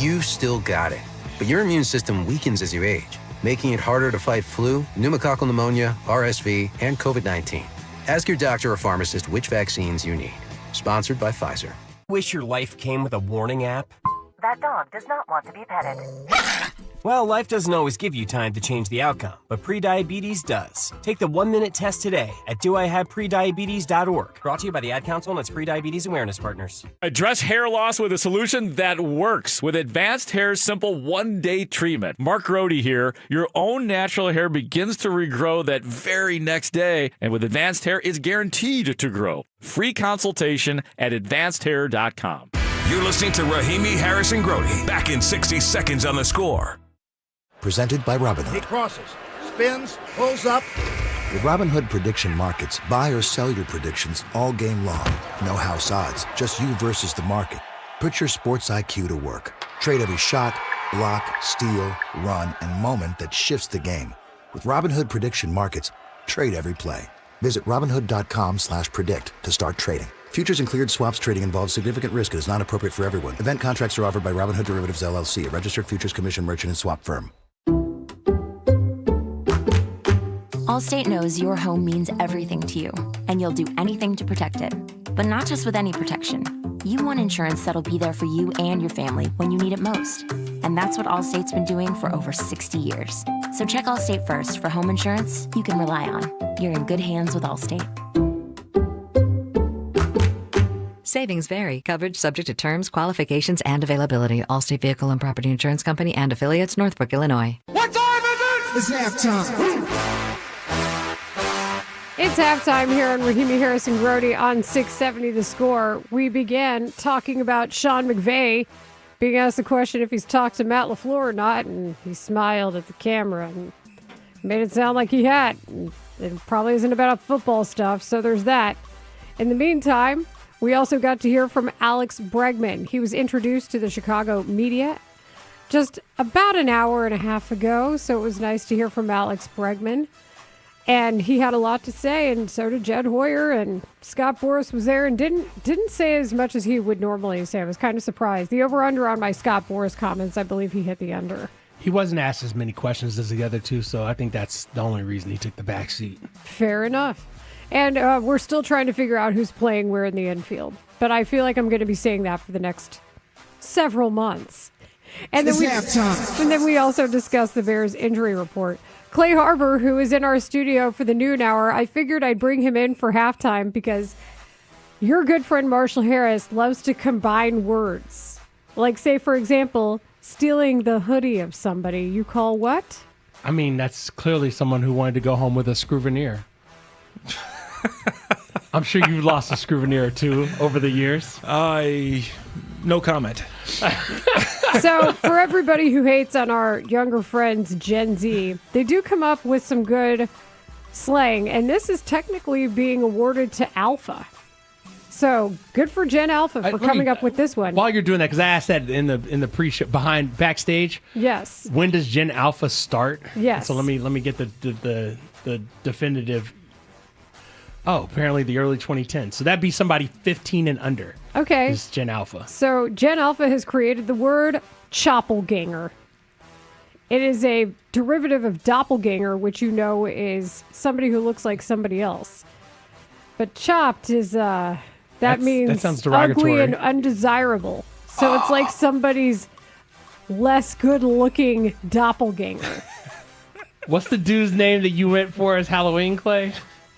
You still got it, but your immune system weakens as you age, making it harder to fight flu, pneumococcal pneumonia, RSV, and COVID-19. Ask your doctor or pharmacist which vaccines you need. Sponsored by Pfizer. Wish your life came with a warning app? That dog does not want to be petted. Well, life doesn't always give you time to change the outcome, but prediabetes does. Take the 1-minute test today at doihaveprediabetes.org. Brought to you by the Ad Council and its prediabetes awareness partners. Address hair loss with a solution that works with Advanced Hair's simple one-day treatment. Mark Grody here. Your own natural hair begins to regrow that very next day, and with Advanced Hair, it's guaranteed to grow. Free consultation at advancedhair.com. You're listening to Rahimi Harrison Grody. Back in 60 seconds on The Score. Presented by Robinhood. He crosses, spins, pulls up. With Robinhood Prediction Markets, buy or sell your predictions all game long. No house odds, just you versus the market. Put your sports IQ to work. Trade every shot, block, steal, run, and moment that shifts the game. With Robinhood Prediction Markets, trade every play. Visit Robinhood.com/predict to start trading. Futures and cleared swaps trading involves significant risk and is not appropriate for everyone. Event contracts are offered by Robinhood Derivatives LLC, a registered futures commission merchant and swap firm. Allstate knows your home means everything to you, and you'll do anything to protect it. But not just with any protection. You want insurance that'll be there for you and your family when you need it most. And that's what Allstate's been doing for over 60 years. So check Allstate first for home insurance you can rely on. You're in good hands with Allstate. Savings vary. Coverage subject to terms, qualifications, and availability. Allstate Vehicle and Property Insurance Company and affiliates, Northbrook, Illinois. What time is it? It's halftime. It's halftime here on Rahimi Harrison Grody on 670 The Score. We began talking about Sean McVay being asked the question if he's talked to Matt LaFleur or not, and he smiled at the camera and made it sound like he had. It probably isn't about football stuff, so there's that. In the meantime, we also got to hear from Alex Bregman. He was introduced to the Chicago media just about an hour and a half ago, so it was nice to hear from Alex Bregman. And he had a lot to say, and so did Jed Hoyer, and Scott Boras was there and didn't say as much as he would normally say. I was kind of surprised. The over-under on my Scott Boras comments, I believe he hit the under. He wasn't asked as many questions as the other two, so I think that's the only reason he took the back seat. Fair enough. And we're still trying to figure out who's playing where in the infield. But I feel like I'm going to be saying that for the next several months. And then we also discussed the Bears injury report. Clay Harbor, who is in our studio for the noon hour, I figured I'd bring him in for halftime because your good friend Marshall Harris loves to combine words. Like, say, for example, stealing the hoodie of somebody. You call what? I mean, that's clearly someone who wanted to go home with a screw-veneer. I'm sure you've lost a screw-veneer or two over the years. No comment. So for everybody who hates on our younger friends, Gen Z, they do come up with some good slang, and this is technically being awarded to Alpha. So good for Gen Alpha for coming up with this one. While you're doing that, because I asked that in the pre-show backstage. Yes. When does Gen Alpha start? Yes. So let me get the definitive. Oh, apparently the early 2010s. So that'd be somebody 15 and under. Okay. Is Gen Alpha. So Gen Alpha has created the word choppelganger. It is a derivative of doppelganger, which you know is somebody who looks like somebody else. But chopped is that means sounds ugly derogatory. and undesirable. So it's like somebody's less good-looking doppelganger. What's the dude's name that you went for as Halloween, Clay?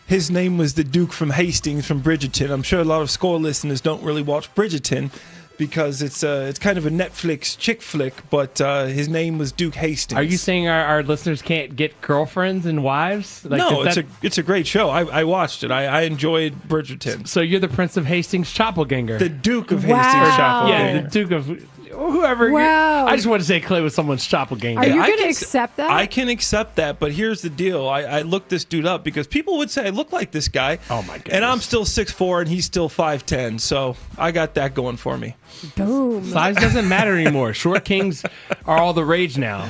His name was the Duke from Hastings from Bridgerton. I'm sure a lot of Score listeners don't really watch Bridgerton because it's kind of a Netflix chick flick, but his name was Duke Hastings. Are you saying our listeners can't get girlfriends and wives? No, it's a great show. I watched it. I enjoyed Bridgerton. So you're the Prince of Hastings Choppelganger. The Duke of Hastings Choppelganger. Yeah, the Duke of... Whoever. Wow. I just want to say Clay was someone's choppelganger. Are you going to accept that? I can accept that, but here's the deal. I looked this dude up because people would say I look like this guy. Oh, my goodness. And I'm still 6'4", and he's still 5'10", so I got that going for me. Boom. Size doesn't matter anymore. Short kings are all the rage now.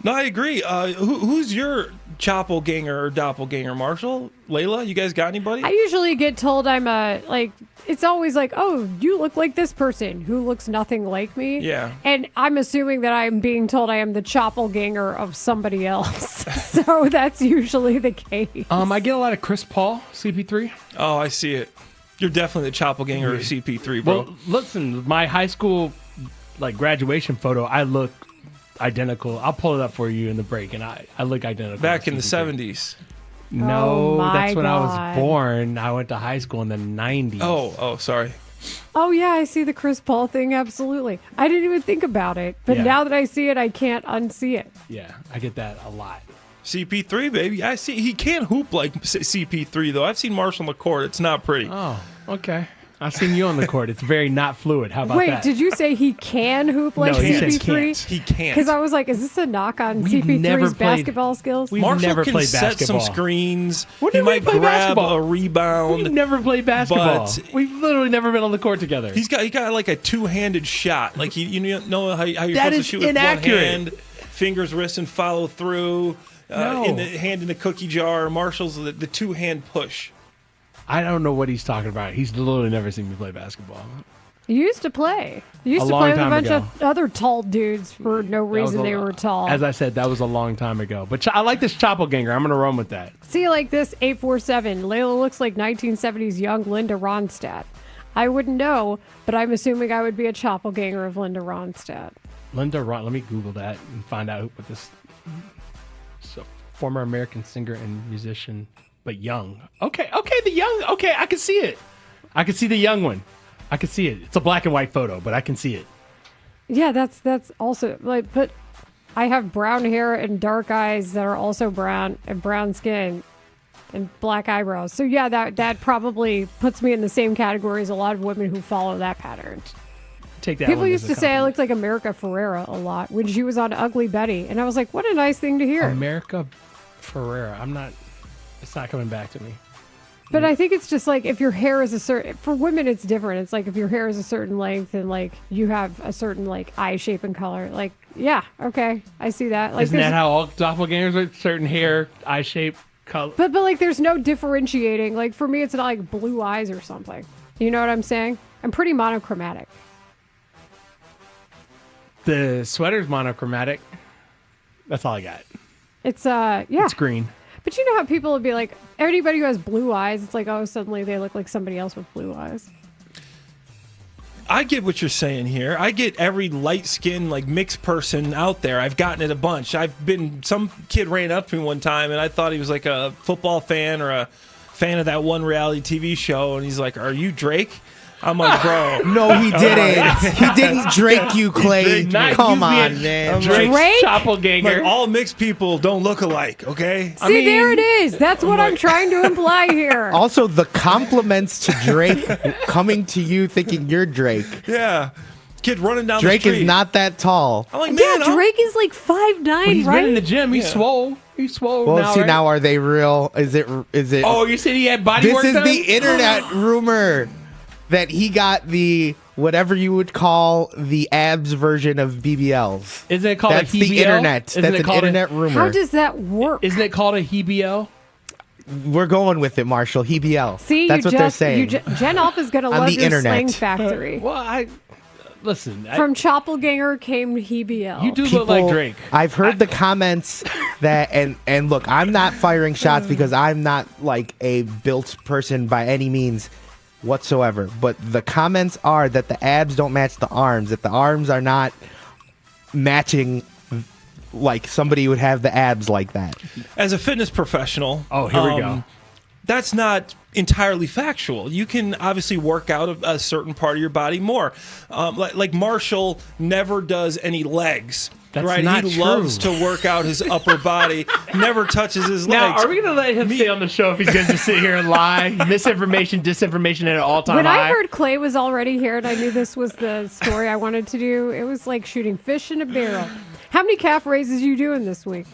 No, I agree. Who's your choppelganger or doppelganger, Marshall? Layla, you guys got anybody? I usually get told I'm it's always like, oh, you look like this person who looks nothing like me. Yeah. And I'm assuming that I'm being told I am the choppelganger of somebody else. So that's usually the case. I get a lot of Chris Paul, CP3. Oh, I see it. You're definitely the choppelganger of CP3, bro. Well, listen, my high school graduation photo, I look identical. I'll pull it up for you in the break, and I look identical. Back in the 70s. No, that's when I was God. born. I went to high school in the 90s. Oh, sorry. Oh, yeah, I see the Chris Paul thing. Absolutely. I didn't even think about it. But Yeah. now that I see it, I can't unsee it. Yeah, I get that a lot. CP3, baby. I see. He can't hoop like CP3, though. I've seen Marshall on the court. It's not pretty. Oh, okay. I've seen you on the court. It's very not fluid. How about Wait, that? did you say he can hoop like No, he says CP3? can't. He can't. Because I was like, is this a knock on We've never CP3's played- basketball skills? We've Marshall never can played set basketball. some screens. When He did we might play grab basketball? a rebound. We've never played basketball. But We've literally never been on the court together. He got like a two-handed shot. Like you know how you're That supposed to is shoot with inaccurate. one hand, fingers, wrist, and follow through. No. In the hand in the cookie jar. Marshall's the two-hand push. I don't know what he's talking about. He's literally never seen me play basketball. You used to play. You used A to long play with a time bunch ago. of other tall dudes for no reason they were tall. As I said, that was a long time ago. But I like this Choppelganger. I'm going to run with that. See, like this 847, Layla looks like 1970s young Linda Ronstadt. I wouldn't know, but I'm assuming I would be a Choppelganger of Linda Ronstadt. Let me Google that and find out what this. So, former American singer and musician, but young. Okay, the young. Okay, I can see it. I can see the young one. I can see it. It's a black and white photo, but I can see it. Yeah, that's also like, but I have brown hair and dark eyes that are also brown and brown skin and black eyebrows. So yeah, that probably puts me in the same category as a lot of women who follow that pattern. Take that. People used to say I looked like America Ferrera a lot when she was on Ugly Betty, and I was like, what a nice thing to hear. America Ferrera. It's not coming back to me. But I think it's just like if your hair is for women, it's different. It's like if your hair is a certain length and like you have a certain like eye shape and color. Like, yeah, okay, I see that. Like, isn't that how all doppelgangers are? Certain hair, eye shape, color. But like, there's no differentiating. Like for me, it's not like blue eyes or something. You know what I'm saying? I'm pretty monochromatic. The sweater's monochromatic. That's all I got. It's yeah. It's green. But you know how people would be like, anybody who has blue eyes, it's like, oh, suddenly they look like somebody else with blue eyes. I get what you're saying here. I get every light-skinned, like, mixed person out there. I've gotten it a bunch. Some kid ran up to me one time, and I thought he was like a football fan or a fan of that one reality TV show, and he's like, are you Drake? I'm like, bro. No, he didn't. He didn't Drake you, Clay. Come on, man. Drake? Choppelganger. Like, all mixed people don't look alike, okay? See, there it is. That's what I'm trying to imply here. Also, the compliments to Drake coming to you thinking you're Drake. Yeah. Kid running down Drake the street. is not that tall. I'm like, yeah, Drake is like 5'9", Well, he's right? been in the gym. He's swole. He's swole Well, now, see, right? now are they real? Is it? Oh, you said he had body work This is done? the internet rumor that he got the whatever you would call the abs version of BBLs. Isn't it called That's a the HBL? internet. Isn't That's it an called internet rumor. How does that work? Isn't it called a HBL? We're going with it, Marshall. HBL. See, that's what they're saying. Jen Alpha's going to On love the your internet. slang factory. Well, listen. From Choppelganger came HBL. You do look like Drake. I've heard the comments that, and look, I'm not firing shots because I'm not like a built person by any means whatsoever. But the comments are that the abs don't match the arms, that the arms are not matching like somebody would have the abs like that. As a fitness professional, oh, here we go. That's not entirely factual. You can obviously work out a certain part of your body more. Like Marshall never does any legs. That's right? not He true. loves to work out his upper body, never touches his Now, legs. are we going to let him stay on the show if he's going to just sit here and lie? Misinformation, disinformation at an all-time When high? I heard Clay was already here and I knew this was the story I wanted to do, it was like shooting fish in a barrel. How many calf raises you doing this week?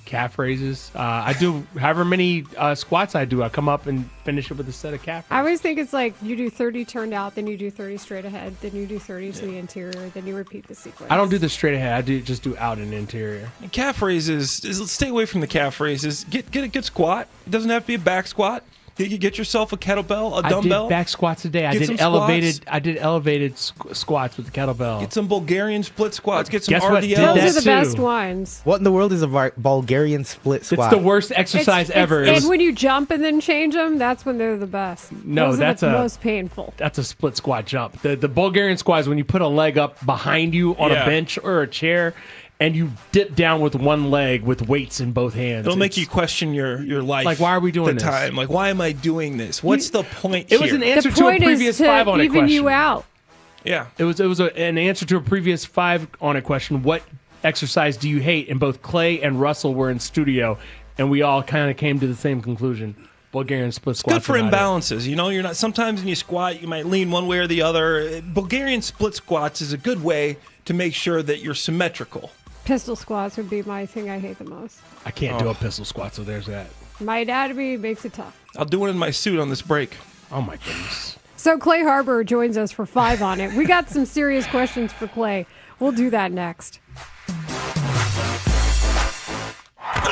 Calf raises. I do however many squats I do. I come up and finish it with a set of calf I always think it's like you do 30 turned out, then you do 30 straight ahead, then you do 30 to the interior, then you repeat the sequence. I don't do the straight ahead. I just do out and interior. Calf raises, stay away from the calf raises. Get a good squat. It doesn't have to be a back squat. You can get yourself a kettlebell, a dumbbell. I did back squats today. Get some I did elevated squats with the kettlebell. Get some Bulgarian split squats. Get some Guess what? RDLs. Did Those that are the too. best ones. What in the world is a Bulgarian split squat? It's the worst exercise ever. And when you jump and then change them, that's when they're the best. No, Those that's are the a- most painful. That's a split squat jump. The Bulgarian squat is when you put a leg up behind you on Yeah. a bench or a chair, and you dip down with one leg with weights in both hands. It'll make you question your life. Like, why are we doing the this? time? Like, why am I doing this? What's the point It here? was an answer The to a point previous is to 5 on a even question. you out. Yeah. It was an answer to a previous 5 on a question. What exercise do you hate? And both Clay and Russell were in studio, and we all kind of came to the same conclusion. Bulgarian split squats. Good for are not it. imbalances. You know, you're not. Sometimes when you squat, you might lean one way or the other. Bulgarian split squats is a good way to make sure that you're symmetrical. Pistol squats would be my thing I hate the most. I can't do a pistol squat, so there's that. My anatomy makes it tough. I'll do it in my suit on this break. Oh my goodness. So Clay Harbor joins us for 5 on it. We got some serious questions for Clay. We'll do that next.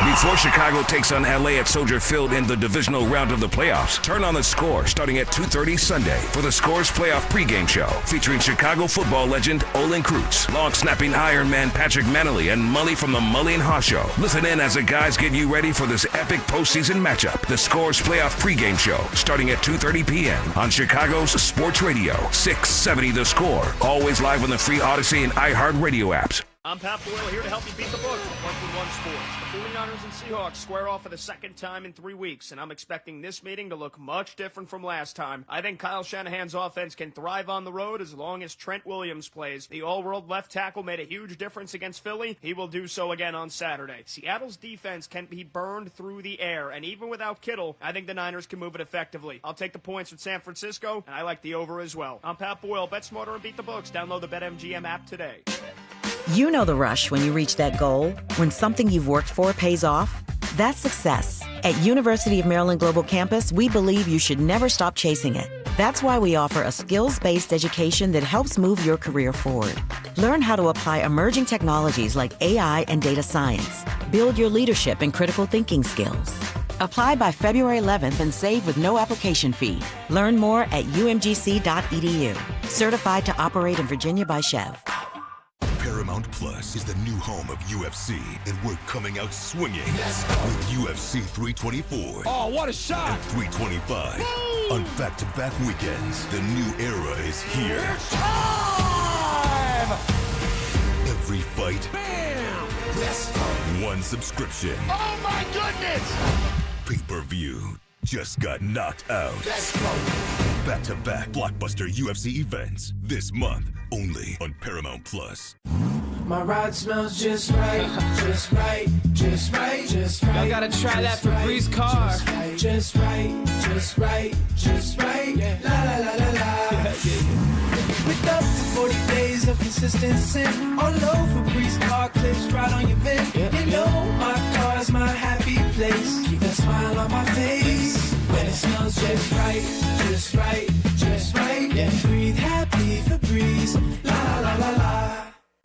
Before Chicago takes on LA at Soldier Field in the divisional round of the playoffs, turn on The Score starting at 2:30 Sunday for The Score's playoff pregame show featuring Chicago football legend Olin Kreutz, long-snapping Iron Man Patrick Manley, and Mully from the Mully and Haugh Show. Listen in as the guys get you ready for this epic postseason matchup. The Score's playoff pregame show starting at 2:30 p.m. on Chicago's Sports Radio, 670 The Score. Always live on the free Odyssey and iHeartRadio apps. I'm Pat Boyle here to help you beat the book with 1-1 Sports. The 49ers and Seahawks square off for the second time in 3 weeks, and I'm expecting this meeting to look much different from last time. I think Kyle Shanahan's offense can thrive on the road as long as Trent Williams plays. The all-world left tackle made a huge difference against Philly. He will do so again on Saturday. Seattle's defense can be burned through the air, and even without Kittle, I think the Niners can move it effectively. I'll take the points with San Francisco, and I like the over as well. I'm Pat Boyle. Bet smarter and beat the books. Download the BetMGM app today. You know the rush when you reach that goal, when something you've worked for pays off. That's success. At University of Maryland Global Campus, we believe you should never stop chasing it. That's why we offer a skills-based education that helps move your career forward. Learn how to apply emerging technologies like AI and data science. Build your leadership and critical thinking skills. Apply by February 11th and save with no application fee. Learn more at umgc.edu. Certified to operate in Virginia by Chev. Paramount Plus is the new home of UFC, and we're coming out swinging with UFC 324. Oh, what a shot! And 325 on back-to-back weekends. The new era is here. It's time! Every fight. Bam! Let's go! One subscription. Oh my goodness! Pay-per-view just got knocked out. Let's go! Back-to-back blockbuster UFC events this month only on Paramount Plus. My ride smells just right, just right, just right, just right. Y'all gotta try that Febreze car. Just right, just right, just right. Yeah. La la la la la. With up to 40 days of consistency, all over Febreze car clips right on your vid. You know my car's my happy place. Keep that smile on my face when it smells just right, just right, just right. Yeah, breathe happy Febreze. La la la la.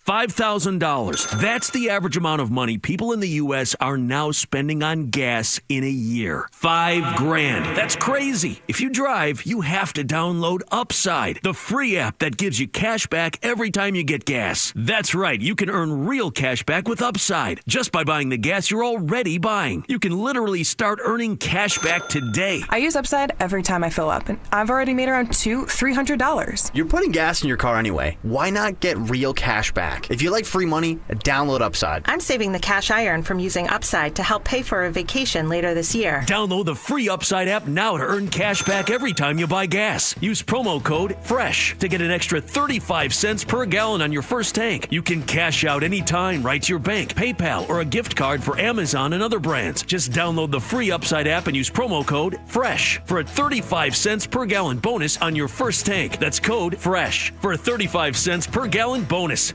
$5,000. That's the average amount of money people in the U.S. are now spending on gas in a year. $5,000. That's crazy. If you drive, you have to download Upside, the free app that gives you cash back every time you get gas. That's right. You can earn real cash back with Upside just by buying the gas you're already buying. You can literally start earning cash back today. I use Upside every time I fill up, and I've already made around $300. You're putting gas in your car anyway. Why not get real cash back? If you like free money, download Upside. I'm saving the cash I earn from using Upside to help pay for a vacation later this year. Download the free Upside app now to earn cash back every time you buy gas. Use promo code FRESH to get an extra 35 cents per gallon on your first tank. You can cash out anytime right to your bank, PayPal, or a gift card for Amazon and other brands. Just download the free Upside app and use promo code FRESH for a 35 cents per gallon bonus on your first tank. That's code FRESH for a 35 cents per gallon bonus.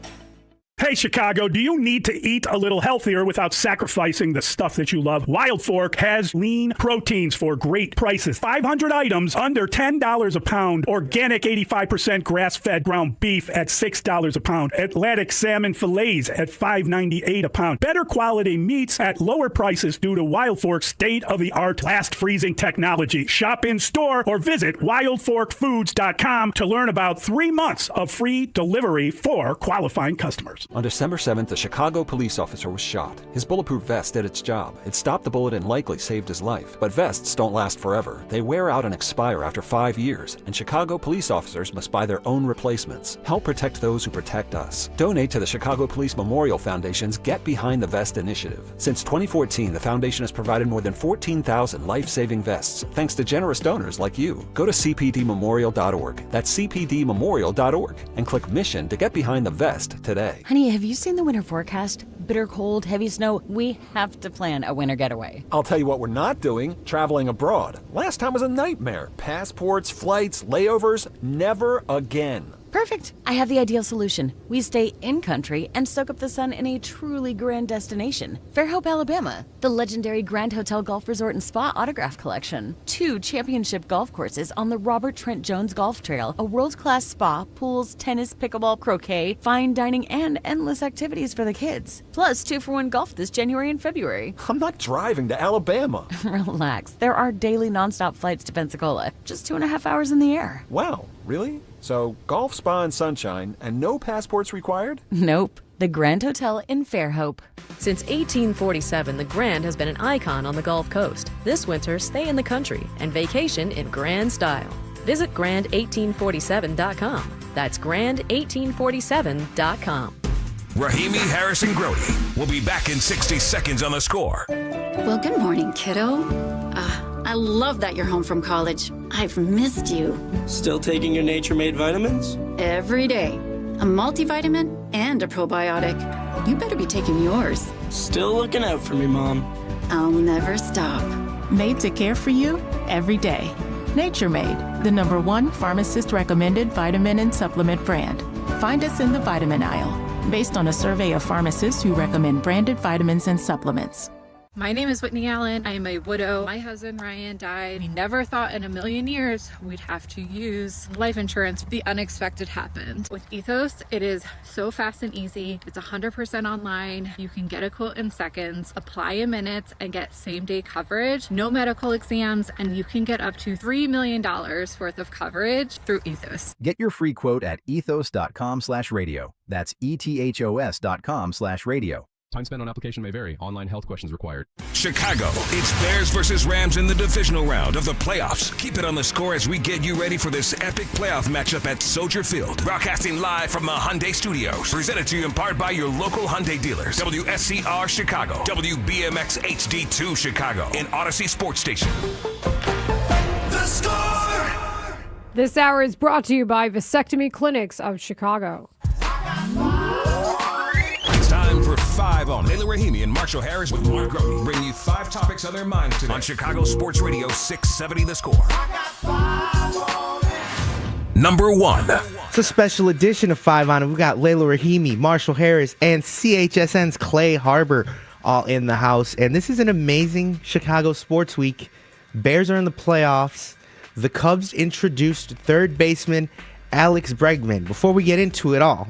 Hey, Chicago, do you need to eat a little healthier without sacrificing the stuff that you love? Wild Fork has lean proteins for great prices. 500 items under $10 a pound. Organic 85% grass-fed ground beef at $6 a pound. Atlantic salmon fillets at $5.98 a pound. Better quality meats at lower prices due to Wild Fork's state-of-the-art blast freezing technology. Shop in store or visit wildforkfoods.com to learn about 3 months of free delivery for qualifying customers. On December 7th, a Chicago police officer was shot. His bulletproof vest did its job. It stopped the bullet and likely saved his life. But vests don't last forever. They wear out and expire after 5 years, and Chicago police officers must buy their own replacements. Help protect those who protect us. Donate to the Chicago Police Memorial Foundation's Get Behind the Vest initiative. Since 2014, the foundation has provided more than 14,000 life-saving vests, thanks to generous donors like you. Go to cpdmemorial.org. That's cpdmemorial.org, and click Mission to get behind the vest today. Honey, have you seen the winter forecast? Bitter cold, heavy snow. We have to plan a winter getaway. I'll tell you what we're not doing, traveling abroad. Last time was a nightmare. Passports, flights, layovers, never again. Perfect. I have the ideal solution. We stay in country and soak up the sun in a truly grand destination. Fairhope, Alabama. The legendary Grand Hotel Golf Resort and Spa Autograph Collection. 2 championship golf courses on the Robert Trent Jones Golf Trail. A world-class spa, pools, tennis, pickleball, croquet, fine dining, and endless activities for the kids. Plus 2-for-1 golf this January and February. I'm not driving to Alabama. Relax. There are daily nonstop flights to Pensacola. Just 2.5 hours in the air. Wow, really? So, golf, spa, and sunshine, and no passports required? Nope. The Grand Hotel in Fairhope. Since 1847, the Grand has been an icon on the Gulf Coast. This winter, stay in the country and vacation in grand style. Visit grand1847.com. That's grand1847.com. Rahimi, Harris, and Grody will be back in 60 seconds on The Score. Well, good morning, kiddo. I love that you're home from college. I've missed you. Still taking your Nature Made vitamins? Every day. A multivitamin and a probiotic. You better be taking yours. Still looking out for me, Mom. I'll never stop. Made to care for you every day. Nature Made, the #1 pharmacist-recommended vitamin and supplement brand. Find us in the vitamin aisle, based on a survey of pharmacists who recommend branded vitamins and supplements. My name is Whitney Allen. I am a widow. My husband Ryan died. We never thought in a million years we'd have to use life insurance. The unexpected happened. With Ethos, it is so fast and easy. It's 100% online. You can get a quote in seconds, apply in minutes, and get same-day coverage. No medical exams, and you can get up to $3 million worth of coverage through Ethos. Get your free quote at ethos.com/radio. That's ethos.com/radio. Time spent on application may vary. Online health questions required. Chicago, it's Bears versus Rams in the divisional round of the playoffs. Keep it on The Score as we get you ready for this epic playoff matchup at Soldier Field. Broadcasting live from the Hyundai Studios. Presented to you in part by your local Hyundai dealers. WSCR Chicago, WBMX HD2 Chicago, and Odyssey Sports Station. The Score! This hour is brought to you by Vasectomy Clinics of Chicago. Time for 5 on. Layla Rahimi and Marshall Harris with Mark Grody bring you 5 topics on their minds today on Chicago Sports Radio 670 The Score. Number 1. It's a special edition of 5 on. We've got Layla Rahimi, Marshall Harris, and CHSN's Clay Harbor all in the house. And this is an amazing Chicago sports week. Bears are in the playoffs. The Cubs introduced third baseman Alex Bregman. Before we get into it all,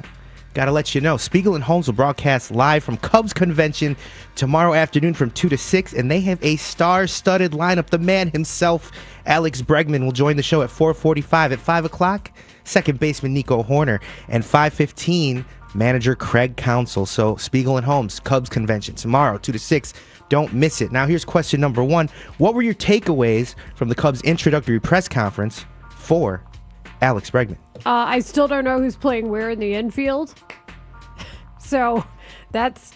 got to let you know, Spiegel and Holmes will broadcast live from Cubs Convention tomorrow afternoon from 2 to 6, and they have a star-studded lineup. The man himself, Alex Bregman, will join the show at 4:45. At 5 o'clock, second baseman Nico Horner, and 5:15, manager Craig Counsell. So Spiegel and Holmes, Cubs Convention tomorrow, 2 to 6. Don't miss it. Now here's question number 1. What were your takeaways from the Cubs introductory press conference for Alex Bregman? I still don't know who's playing where in the infield. So that's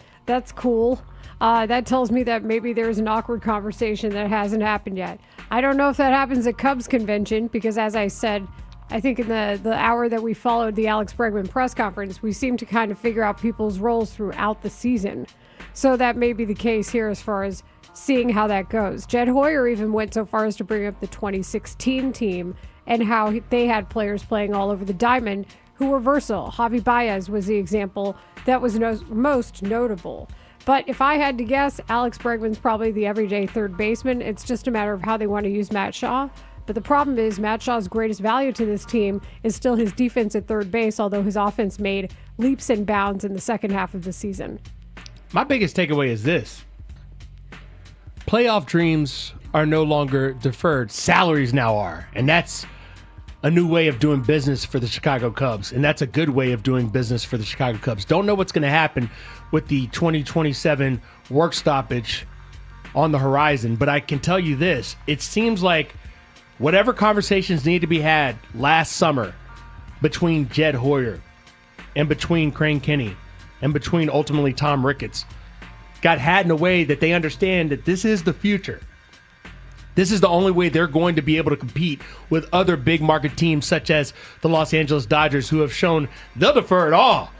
cool. That tells me that maybe there's an awkward conversation that hasn't happened yet. I don't know if that happens at Cubs Convention because, as I said, I think in the hour that we followed the Alex Bregman press conference, we seem to kind of figure out people's roles throughout the season. So that may be the case here as far as seeing how that goes. Jed Hoyer even went so far as to bring up the 2016 team and how they had players playing all over the diamond who were versatile. Javi Baez was the example that was most notable. But if I had to guess, Alex Bregman's probably the everyday third baseman. It's just a matter of how they want to use Matt Shaw. But the problem is Matt Shaw's greatest value to this team is still his defense at third base, although his offense made leaps and bounds in the second half of the season. My biggest takeaway is this. Playoff dreams are no longer deferred. Salaries now are. And that's a new way of doing business for the Chicago Cubs. And that's a good way of doing business for the Chicago Cubs. Don't know what's going to happen with the 2027 work stoppage on the horizon. But I can tell you this. It seems like whatever conversations need to be had last summer between Jed Hoyer and between Crane Kenny and between ultimately Tom Ricketts got had in a way that they understand that this is the future. This is the only way they're going to be able to compete with other big market teams such as the Los Angeles Dodgers, who have shown they'll defer it all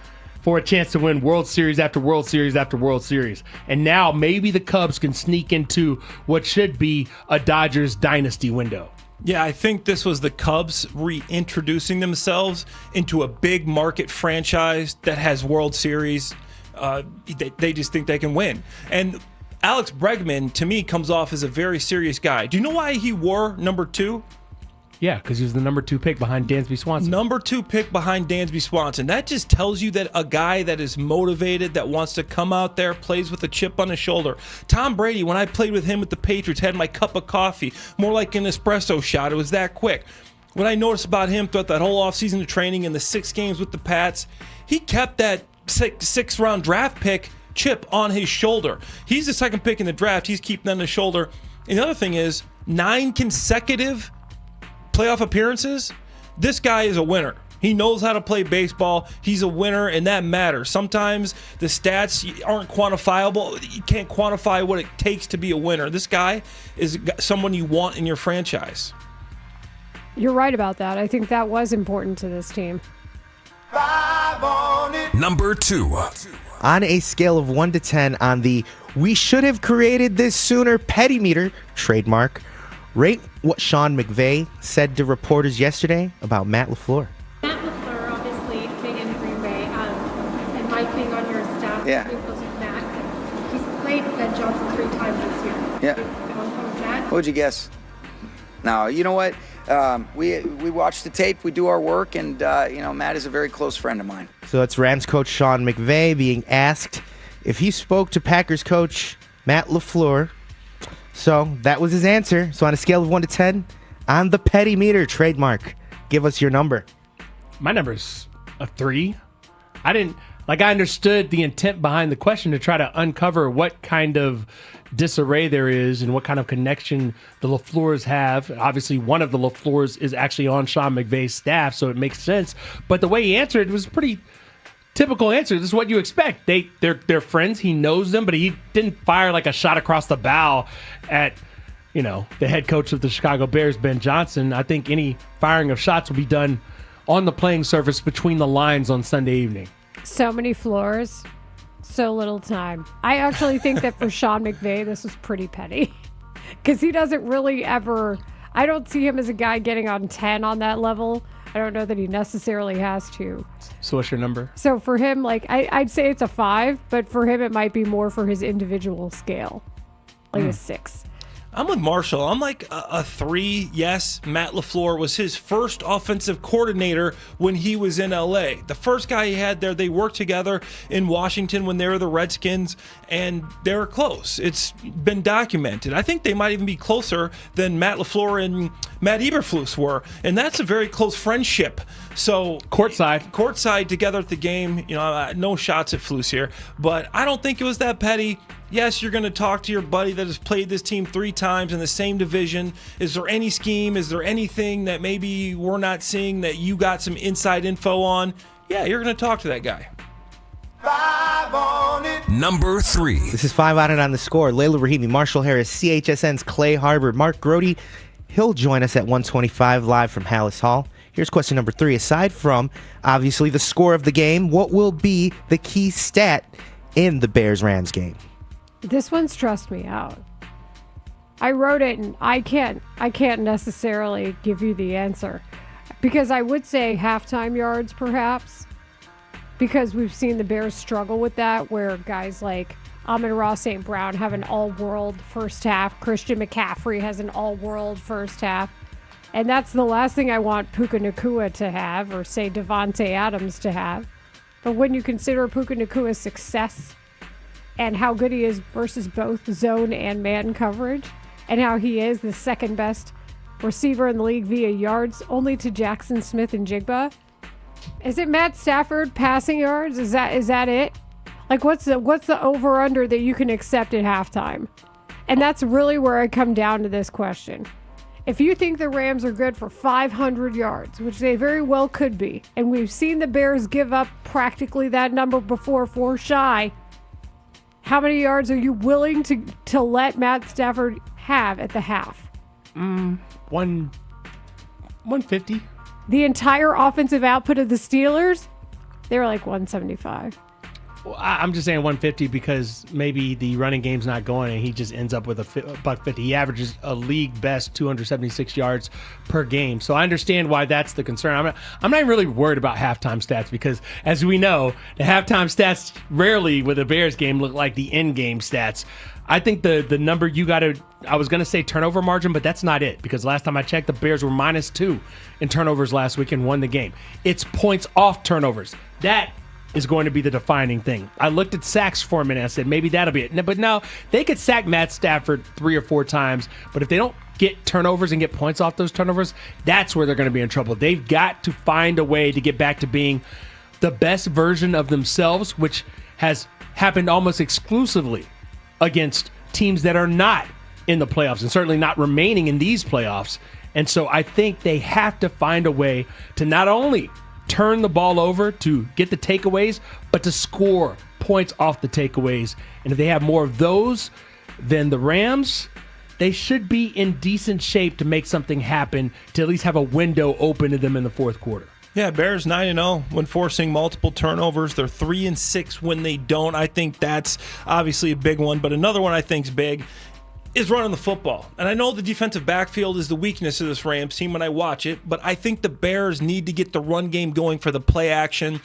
for a chance to win World Series after World Series after World Series. And now maybe the Cubs can sneak into what should be a Dodgers dynasty window. Yeah, I think this was the Cubs reintroducing themselves into a big market franchise that has World Series. They just think they can win. And Alex Bregman, to me, comes off as a very serious guy. Do you know why he wore number 2? Yeah, because he was the number 2 pick behind Dansby Swanson. Number 2 pick behind Dansby Swanson. That just tells you that a guy that is motivated, that wants to come out there, plays with a chip on his shoulder. Tom Brady, when I played with him with the Patriots, had my cup of coffee, more like an espresso shot. It was that quick. What I noticed about him throughout that whole offseason of training and the 6 games with the Pats, he kept that sixth round draft pick chip on his shoulder. He's the second pick in the draft. He's keeping that on his shoulder. And the other thing is, 9 consecutive playoff appearances. This guy is a winner. He knows how to play baseball. He's a winner, and that matters. Sometimes the stats aren't quantifiable. You can't quantify what it takes to be a winner. This guy is someone you want in your franchise. You're right about that. I think that was important to this team. Number 2. On a scale of 1 to 10 on the "we should have created this sooner" petty meter, trademark, rate what Sean McVay said to reporters yesterday about Matt LaFleur. Matt LaFleur, obviously big in Green Bay, and Mike being on your staff, Yeah. being close with Matt. He's played Ben Johnson 3 times this year. Yeah. How come that? What would you guess? No, you know what? We watch the tape, we do our work, and Matt is a very close friend of mine. So it's Rams coach Sean McVay being asked if he spoke to Packers coach Matt LaFleur. So that was his answer. So on a scale of 1 to 10, on the petty meter, trademark, give us your number. My number is a 3. I understood the intent behind the question to try to uncover what kind of disarray there is and what kind of connection the LaFleurs have. Obviously, one of the LaFleurs is actually on Sean McVay's staff, so it makes sense. But the way he answered was a pretty typical answer. This is what you expect. They're friends. He knows them, but he didn't fire like a shot across the bow at the head coach of the Chicago Bears, Ben Johnson. I think any firing of shots will be done on the playing surface between the lines on Sunday evening. So many floors, so little time. I actually think that for Sean McVay, this was pretty petty because he doesn't really ever. I don't see him as a guy getting on 10 on that level. I don't know that he necessarily has to. So what's your number? So for him, I'd say it's a 5, but for him, it might be more for his individual scale, like a 6. I'm with Marshall. I'm like a 3. Yes, Matt LaFleur was his first offensive coordinator when he was in LA. The first guy he had there, they worked together in Washington when they were the Redskins, and they were close. It's been documented. I think they might even be closer than Matt LaFleur and Matt Eberflus were, and that's a very close friendship. So courtside together at the game. No shots at Flus here, but I don't think it was that petty. Yes, you're going to talk to your buddy that has played this team 3 times in the same division. Is there any scheme? Is there anything that maybe we're not seeing that you got some inside info on? Yeah, you're going to talk to that guy. Number 3. This is 5 on it on the score. Layla Rahimi, Marshall Harris, CHSN's Clay Harbor, Mark Grody. He'll join us at 1:25 live from Hallis Hall. Here's question number 3. Aside from, obviously, the score of the game, what will be the key stat in the Bears-Rams game? This one stressed me out. I wrote it, and I can't necessarily give you the answer because I would say halftime yards, perhaps, because we've seen the Bears struggle with that, where guys like Amon-Ra St. Brown have an all-world first half. Christian McCaffrey has an all-world first half. And that's the last thing I want Puka Nacua to have, or say Devontae Adams to have. But when you consider Puka Nacua's success and how good he is versus both zone and man coverage, and how he is the second best receiver in the league via yards, only to Jackson Smith and Jigba. Is it Matt Stafford passing yards? Is that it? Like, what's the over under that you can accept at halftime? And that's really where I come down to this question. If you think the Rams are good for 500 yards, which they very well could be, and we've seen the Bears give up practically that number before for shy, how many yards are you willing to let Matt Stafford have at the half? 150. The entire offensive output of the Steelers, they were like 175. I'm just saying 150 because maybe the running game's not going and he just ends up with a $150. He averages a league best 276 yards per game. So I understand why that's the concern. I'm not really worried about halftime stats because, as we know, the halftime stats rarely with a Bears game look like the end game stats. I think the number you got to, I was going to say turnover margin, but that's not it because last time I checked, the Bears were -2 in turnovers last week and won the game. It's points off turnovers. That is going to be the defining thing. I looked at sacks for a minute and I said maybe that'll be it. But no, they could sack Matt Stafford 3 or 4 times, but if they don't get turnovers and get points off those turnovers, that's where they're going to be in trouble. They've got to find a way to get back to being the best version of themselves, which has happened almost exclusively against teams that are not in the playoffs and certainly not remaining in these playoffs. And so I think they have to find a way to not only turn the ball over to get the takeaways, but to score points off the takeaways. And if they have more of those than the Rams, they should be in decent shape to make something happen, to at least have a window open to them in the fourth quarter. Yeah, Bears 9-0 when forcing multiple turnovers. They're 3-6 when they don't. I think that's obviously a big one. But another one I think is big is running the football. And I know the defensive backfield is the weakness of this Rams team when I watch it, but I think the Bears need to get the run game going for the play action.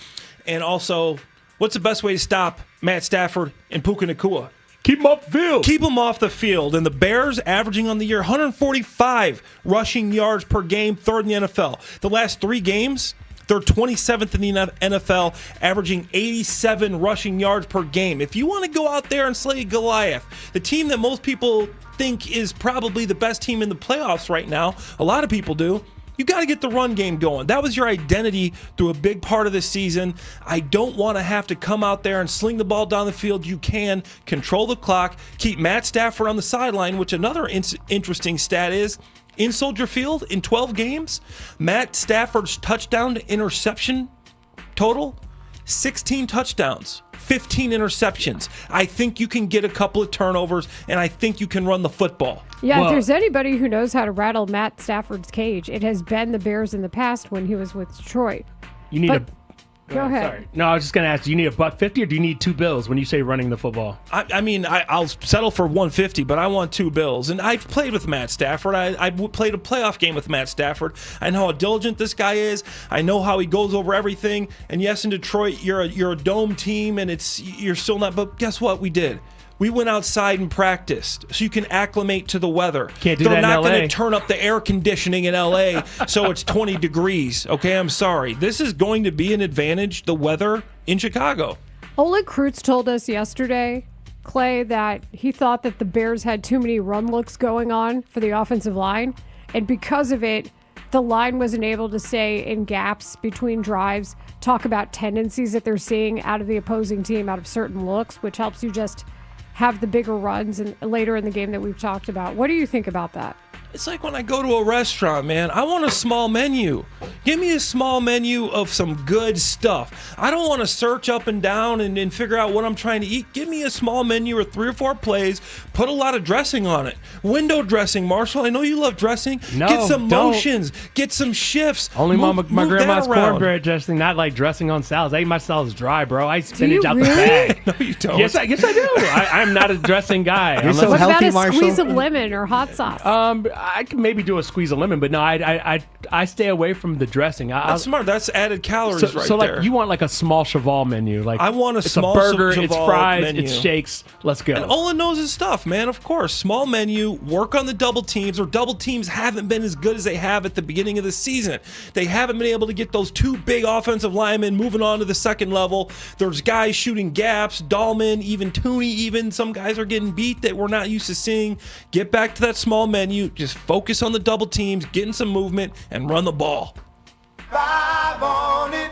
And also, what's the best way to stop Matt Stafford and Puka Nacua? Keep them off the field. Keep them off the field. And the Bears averaging on the year 145 rushing yards per game, third in the NFL. The last 3 games, they're 27th in the NFL, averaging 87 rushing yards per game. If you want to go out there and slay Goliath, the team that most people think is probably the best team in the playoffs right now, a lot of people do, you got to get the run game going. That was your identity through a big part of the season. I don't want to have to come out there and sling the ball down the field. You can control the clock, keep Matt Stafford on the sideline, which another interesting stat is, in Soldier Field, in 12 games, Matt Stafford's touchdown to interception total, 16 touchdowns, 15 interceptions. I think you can get a couple of turnovers, and I think you can run the football. Yeah, if there's anybody who knows how to rattle Matt Stafford's cage, it has been the Bears in the past when he was with Detroit. You need Go ahead. Sorry. No, I was just going to ask, do you need a $150 or do you need $2 when you say running the football? I mean, I'll settle for 150, but I want $2. And I've played with Matt Stafford. I played a playoff game with Matt Stafford. I know how diligent this guy is. I know how he goes over everything. And yes, in Detroit, you're a dome team, and you're still not. But guess what? We did. We went outside and practiced so you can acclimate to the weather. Can't do They're that in not LA. going to turn up the air conditioning in LA so it's 20 degrees. Okay, I'm sorry. This is going to be an advantage, the weather in Chicago. Oleg Krutz told us yesterday, Clay, that he thought that the Bears had too many run looks going on for the offensive line. And because of it, the line wasn't able to stay in gaps between drives, talk about tendencies that they're seeing out of the opposing team, out of certain looks, which helps you just have the bigger runs and later in the game that we've talked about. What do you think about that? It's like when I go to a restaurant, man. I want a small menu. Give me a small menu of some good stuff. I don't want to search up and down and figure out what I'm trying to eat. Give me a small menu or 3 or 4 plays. Put a lot of dressing on it. Window dressing, Marshall. I know you love dressing. No, get some don't. motions. Get some shifts. Only my move grandma's that around. cornbread dressing, not like dressing on salads. I eat my salads dry, bro. I eat you spinach out really? the bag. No, you don't. Yes, I do. I'm not a dressing guy. You're so What healthy, about a Marshall. squeeze of lemon or hot sauce? I can maybe do a squeeze of lemon, but no, I stay away from the dressing. That's smart. That's added calories so, right so like there. you want like a small cheval menu, like I want a it's small a burger, it's cheval fries, menu. it's shakes. Let's go. And Olin knows his stuff, man. Of course, small menu. Work on the double teams, or double teams haven't been as good as they have at the beginning of the season. They haven't been able to get those 2 big offensive linemen moving on to the second level. There's guys shooting gaps, Dahlman, even Tooney, even some guys are getting beat that we're not used to seeing. Get back to that small menu. Just focus on the double teams, getting some movement, and run the ball.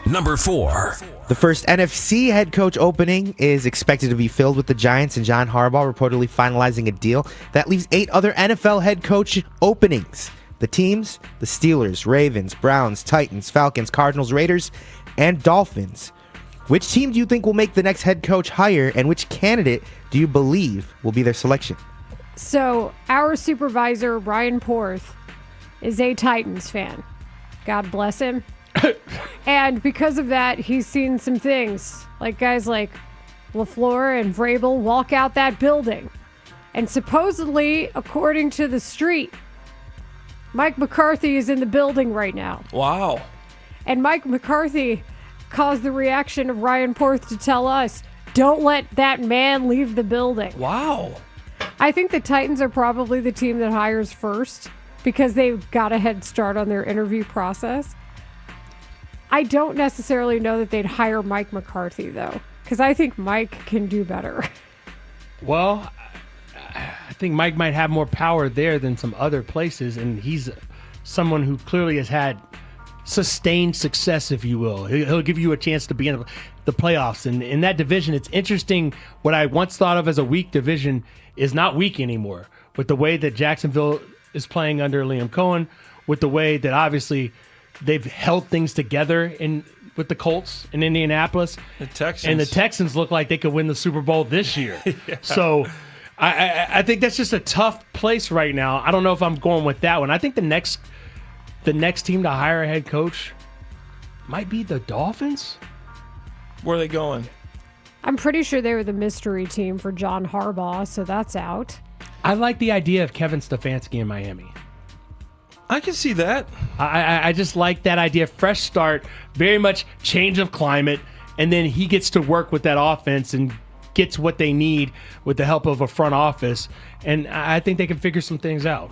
Number 4. The first NFC head coach opening is expected to be filled with the Giants and John Harbaugh reportedly finalizing a deal that leaves 8 other NFL head coach openings. The teams, the Steelers, Ravens, Browns, Titans, Falcons, Cardinals, Raiders, and Dolphins. Which team do you think will make the next head coach hire, and which candidate do you believe will be their selection? So our supervisor, Ryan Porth, is a Titans fan. God bless him. And because of that, he's seen some things, like guys like LaFleur and Vrabel walk out that building. And supposedly, according to the street, Mike McCarthy is in the building right now. Wow. And Mike McCarthy caused the reaction of Ryan Porth to tell us, don't let that man leave the building. Wow. I think the Titans are probably the team that hires first because they've got a head start on their interview process. I don't necessarily know that they'd hire Mike McCarthy, though, because I think Mike can do better. Well, I think Mike might have more power there than some other places, and he's someone who clearly has had sustained success, if you will. He'll give you a chance to be in the playoffs. And in that division, it's interesting. What I once thought of as a weak division is not weak anymore. With the way that Jacksonville is playing under Liam Cohen, with the way that obviously they've held things together with the Colts in Indianapolis. The Texans. And the Texans look like they could win the Super Bowl this year. Yeah. So I think that's just a tough place right now. I don't know if I'm going with that one. I think the next team to hire a head coach might be the Dolphins. Where are they going? I'm pretty sure they were the mystery team for John Harbaugh, so that's out. I like the idea of Kevin Stefanski in Miami. I can see that. I just like that idea. Fresh start, very much change of climate, and then he gets to work with that offense and gets what they need with the help of a front office. And I think they can figure some things out.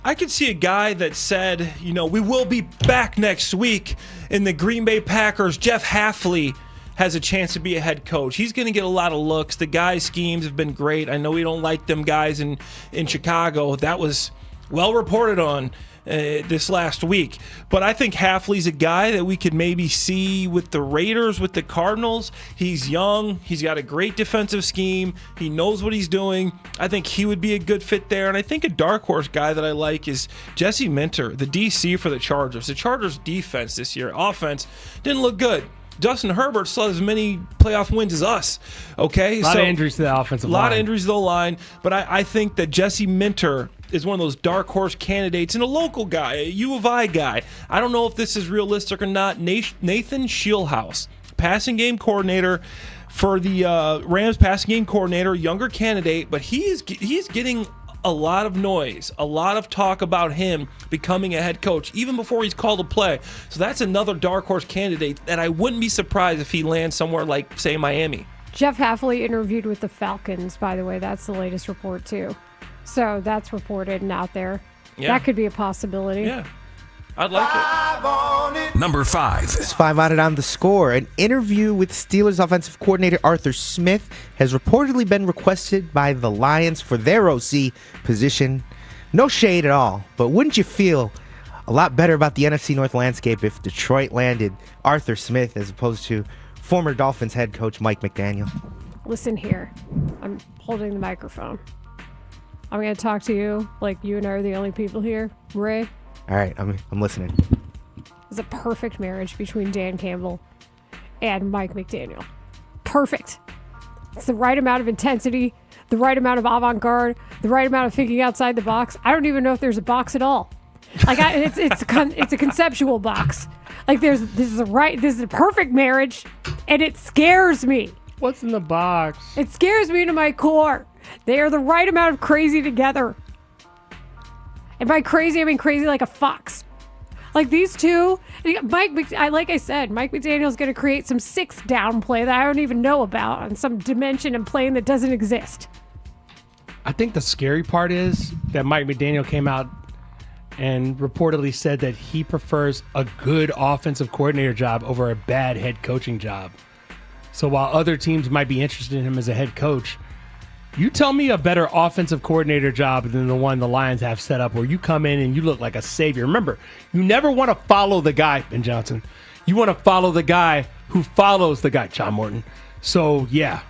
I could see a guy that said, we will be back next week in the Green Bay Packers. Jeff Hafley has a chance to be a head coach. He's going to get a lot of looks. The guy's schemes have been great. I know we don't like them guys in Chicago. That was well reported on this last week. But I think Hafley's a guy that we could maybe see with the Raiders, with the Cardinals. He's young. He's got a great defensive scheme. He knows what he's doing. I think he would be a good fit there. And I think a dark horse guy that I like is Jesse Minter, the DC for the Chargers. The Chargers defense this year, offense, didn't look good. Justin Herbert still has as many playoff wins as us. Okay, a lot of injuries to the offensive line. A lot of injuries to the line, but I think that Jesse Minter is one of those dark horse candidates and a local guy, a U of I guy. I don't know if this is realistic or not. Nathan Shieldhouse, passing game coordinator for the Rams, passing game coordinator, younger candidate, but he's getting a lot of noise, a lot of talk about him becoming a head coach, even before he's called a play. So that's another dark horse candidate that I wouldn't be surprised if he lands somewhere like, say, Miami. Jeff Hafley interviewed with the Falcons, by the way. That's the latest report, too. So that's reported and out there. Yeah. That could be a possibility. Yeah. I'd like it. Number 5. It's 5 on it on the score. An interview with Steelers offensive coordinator Arthur Smith has reportedly been requested by the Lions for their OC position. No shade at all, but wouldn't you feel a lot better about the NFC North landscape if Detroit landed Arthur Smith as opposed to former Dolphins head coach Mike McDaniel? Listen here. I'm holding the microphone. I'm going to talk to you like you and I are the only people here. Ray? All right, I'm listening. It's a perfect marriage between Dan Campbell and Mike McDaniel. Perfect. It's the right amount of intensity, the right amount of avant-garde, the right amount of thinking outside the box. I don't even know if there's a box at all. Like it's a conceptual box. Like this is a perfect marriage, and it scares me. What's in the box? It scares me to my core. They are the right amount of crazy together. And by crazy, I mean crazy like a fox. Like these two, like I said, Mike McDaniel's going to create some 6-down play that I don't even know about on some dimension and plane that doesn't exist. I think the scary part is that Mike McDaniel came out and reportedly said that he prefers a good offensive coordinator job over a bad head coaching job. So while other teams might be interested in him as a head coach, you tell me a better offensive coordinator job than the one the Lions have set up where you come in and you look like a savior. Remember, you never want to follow the guy, Ben Johnson. You want to follow the guy who follows the guy, John Morton. So, yeah.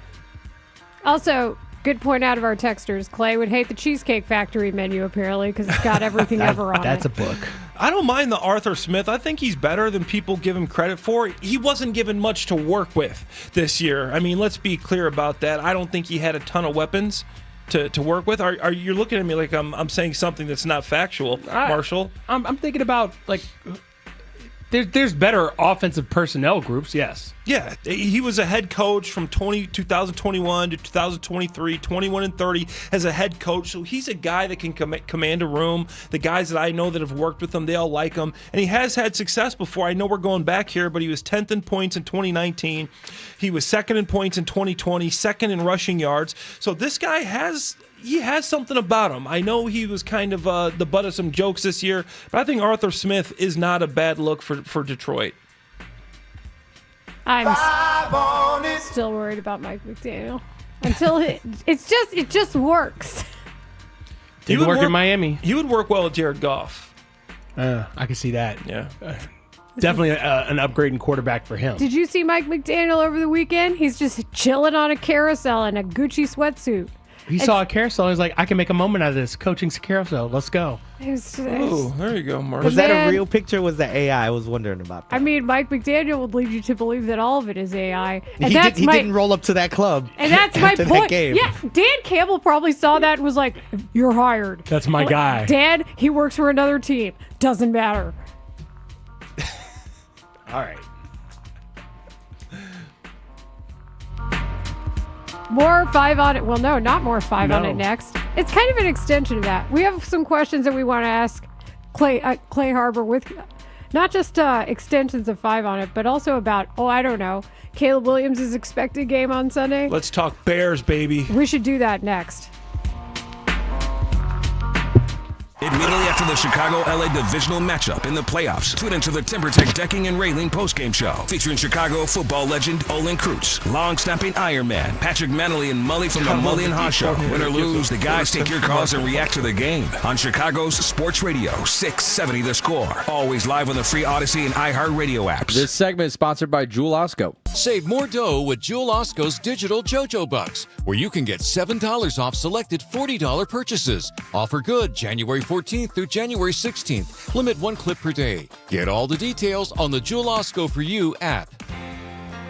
Also, good point out of our texters. Clay would hate the Cheesecake Factory menu, apparently, because it's got everything ever on That's it. a book. I don't mind the Arthur Smith. I think he's better than people give him credit for. He wasn't given much to work with this year. I mean, let's be clear about that. I don't think he had a ton of weapons to work with. Are you looking at me like I'm saying something that's not factual, Marshall? I'm thinking about, like, there's better offensive personnel groups, yes. Yeah, he was a head coach from 2021 to 2023, 21-30 as a head coach. So he's a guy that can command a room. The guys that I know that have worked with him, they all like him. And he has had success before. I know we're going back here, but he was 10th in points in 2019. He was 2nd in points in 2020, 2nd in rushing yards. So this guy has something about him. I know he was kind of the butt of some jokes this year, but I think Arthur Smith is not a bad look for Detroit. I'm still worried about Mike McDaniel until it just works. Didn't work in Miami. He would work well with Jared Goff. I can see that. Yeah. Definitely an upgrade in quarterback for him. Did you see Mike McDaniel over the weekend? He's just chilling on a carousel in a Gucci sweatsuit. He saw a carousel. He's like, I can make a moment out of this. Coaching's carousel. Let's go. Oh, there you go, Mark. Was that a real picture or was that AI? I was wondering about that. I mean, Mike McDaniel would lead you to believe that all of it is AI. And he didn't roll up to that club. And that's my after that point. game. Yeah, Dan Campbell probably saw that and was like, you're hired. That's my guy. Dan, he works for another team. Doesn't matter. All right. More 5 on it. Well, no, not more 5 on it next. It's kind of an extension of that. We have some questions that we want to ask Clay Harbor with not just extensions of 5 on it, but also about, I don't know, Caleb Williams' expected game on Sunday. Let's talk Bears, baby. We should do that next. Immediately after the Chicago-LA divisional matchup in the playoffs, tune into the TimberTech Decking and Railing postgame show featuring Chicago football legend Olin Kreutz, long-snapping Ironman Patrick Manley and Mully from the Mully and Haugh show. Win or lose, the guys take your calls and react to the game on Chicago's Sports Radio 670 The Score. Always live on the free Odyssey and iHeartRadio apps. This segment is sponsored by Jewel Osco. Save more dough with Jewel Osco's digital JoJo Bucks, where you can get $7 off selected $40 purchases. Offer good January 14th through January 16th. Limit 1 clip per day. Get all the details on the Jewel Osco for You app.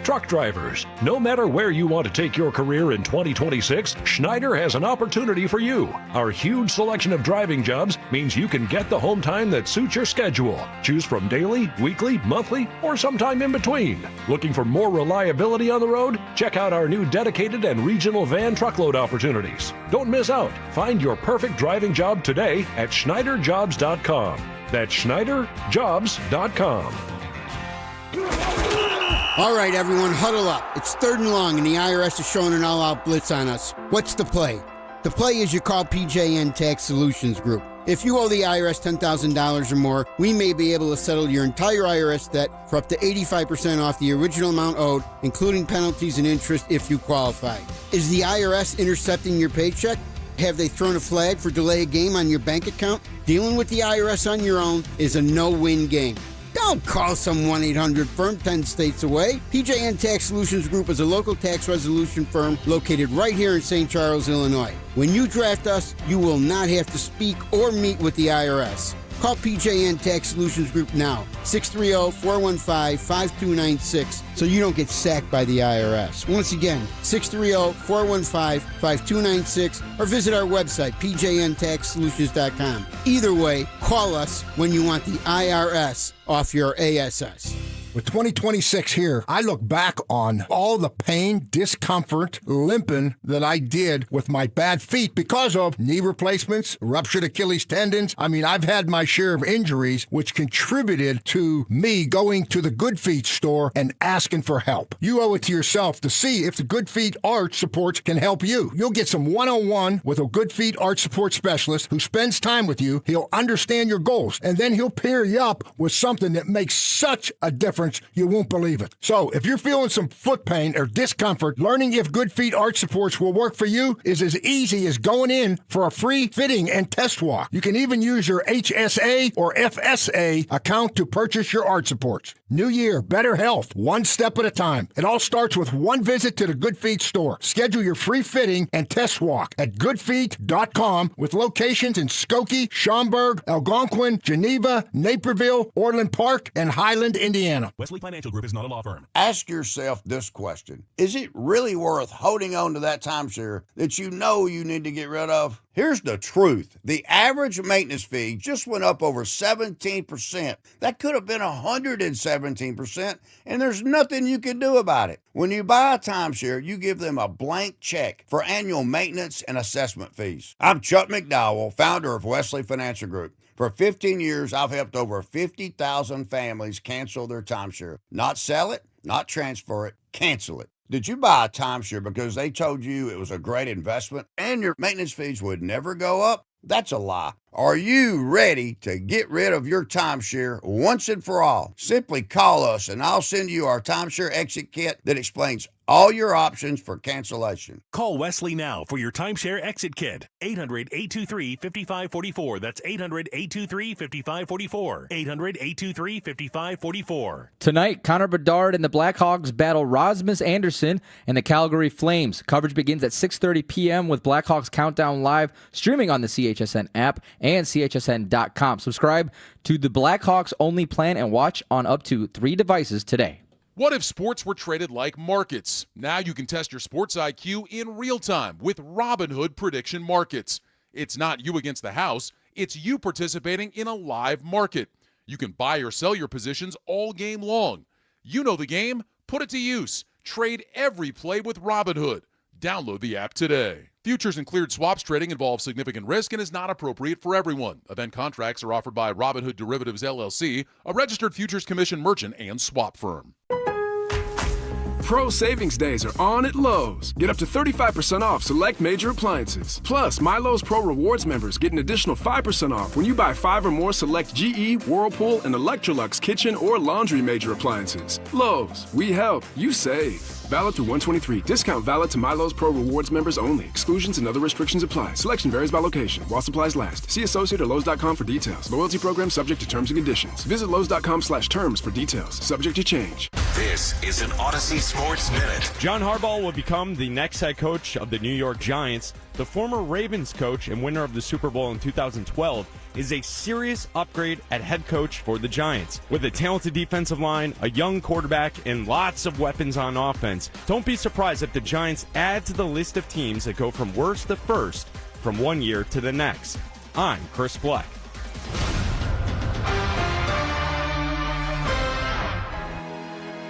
Truck drivers, no matter where you want to take your career in 2026, Schneider has an opportunity for you. Our huge selection of driving jobs means you can get the home time that suits your schedule. Choose from daily, weekly, monthly, or sometime in between. Looking for more reliability on the road? Check out our new dedicated and regional van truckload opportunities. Don't miss out. Find your perfect driving job today at SchneiderJobs.com. That's SchneiderJobs.com. All right, everyone, huddle up. It's 3rd and long, and the IRS is showing an all-out blitz on us. What's the play? The play is you call PJN Tax Solutions Group. If you owe the IRS $10,000 or more, we may be able to settle your entire IRS debt for up to 85% off the original amount owed, including penalties and interest if you qualify. Is the IRS intercepting your paycheck? Have they thrown a flag for delay of game on your bank account? Dealing with the IRS on your own is a no-win game. Don't call some 1-800-FIRM 10 states away. PJN Tax Solutions Group is a local tax resolution firm located right here in St. Charles, Illinois. When you draft us, you will not have to speak or meet with the IRS. Call PJN Tax Solutions Group now, 630-415-5296, so you don't get sacked by the IRS. Once again, 630-415-5296, or visit our website, pjntaxsolutions.com. Either way, call us when you want the IRS off your ASS. With 2026 here, I look back on all the pain, discomfort, limping that I did with my bad feet because of knee replacements, ruptured Achilles tendons. I mean, I've had my share of injuries, which contributed to me going to the Good Feet store and asking for help. You owe it to yourself to see if the Good Feet Arch Supports can help you. You'll get some one-on-one with a Good Feet Arch Support specialist who spends time with you. He'll understand your goals, and then he'll pair you up with something that makes such a difference you won't believe it. So if you're feeling some foot pain or discomfort, learning if Good Feet Arch Supports will work for you is as easy as going in for a free fitting and test walk. You can even use your HSA or FSA account to purchase your arch supports. New year, better health, one step at a time. It all starts with one visit to the Good Feet store. Schedule your free fitting and test walk at goodfeet.com with locations in Skokie, Schaumburg, Algonquin, Geneva, Naperville, Orland Park, and Highland, Indiana. Wesley Financial Group is not a law firm. Ask yourself this question. Is it really worth holding on to that timeshare that you know you need to get rid of? Here's the truth. The average maintenance fee just went up over 17%. That could have been 117%, and there's nothing you can do about it. When you buy a timeshare, you give them a blank check for annual maintenance and assessment fees. I'm Chuck McDowell, founder of Wesley Financial Group. For 15 years, I've helped over 50,000 families cancel their timeshare. Not sell it, not transfer it, cancel it. Did you buy a timeshare because they told you it was a great investment and your maintenance fees would never go up? That's a lie. Are you ready to get rid of your timeshare once and for all? Simply call us and I'll send you our timeshare exit kit that explains all your options for cancellation. Call Wesley now for your timeshare exit kit. 800-823-5544. That's 800-823-5544. 800-823-5544. Tonight, Connor Bedard and the Blackhawks battle Rasmus Anderson and the Calgary Flames. Coverage begins at 6:30 p.m. with Blackhawks Countdown Live, streaming on the CHSN app and CHSN.com. Subscribe to the Blackhawks only plan and watch on up to 3 devices today. What if sports were traded like markets? Now you can test your sports IQ in real time with Robinhood Prediction Markets. It's not you against the house, it's you participating in a live market. You can buy or sell your positions all game long. You know the game, put it to use. Trade every play with Robinhood. Download the app today. Futures and cleared swaps trading involves significant risk and is not appropriate for everyone. Event contracts are offered by Robinhood Derivatives LLC, a registered futures commission merchant and swap firm. Pro Savings Days are on at Lowe's. Get up to 35% off select major appliances. Plus, My Lowe's Pro Rewards members get an additional 5% off when you buy 5 or more select GE, Whirlpool, and Electrolux kitchen or laundry major appliances. Lowe's, we help, you save. Valid through 123. Discount valid to My Lowe's Pro Rewards members only. Exclusions and other restrictions apply. Selection varies by location. While supplies last. See associate or Lowe's.com for details. Loyalty program subject to terms and conditions. Visit Lowe's.com/terms for details. Subject to change. This is an Odyssey Sports Minute. John Harbaugh will become the next head coach of the New York Giants. The former Ravens coach and winner of the Super Bowl in 2012 is a serious upgrade at head coach for the Giants. With a talented defensive line, a young quarterback, and lots of weapons on offense, don't be surprised if the Giants add to the list of teams that go from worst to first from one year to the next. I'm Chris Fleck.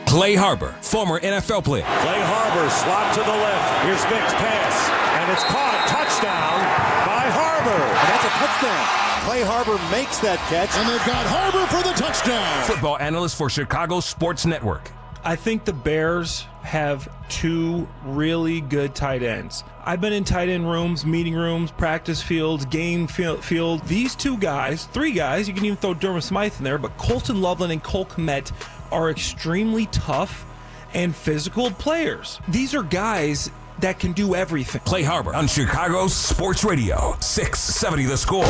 Clay Harbor, former NFL player. Clay Harbor, slot to the left. Here's Vick's pass, and it's caught. Touchdown by Harbor. And that's a touchdown. Clay Harbor makes that catch. And they've got Harbor for the touchdown. Football analyst for Chicago Sports Network. I think the Bears have 2 really good tight ends. I've been in tight end rooms, meeting rooms, practice fields, game field. These 2 guys, 3 guys, you can even throw Dermot Smythe in there, but Colton Loveland and Cole Kmet are extremely tough and physical players. These are guys that can do everything. Clay Harbor on Chicago Sports Radio, 670 The Score.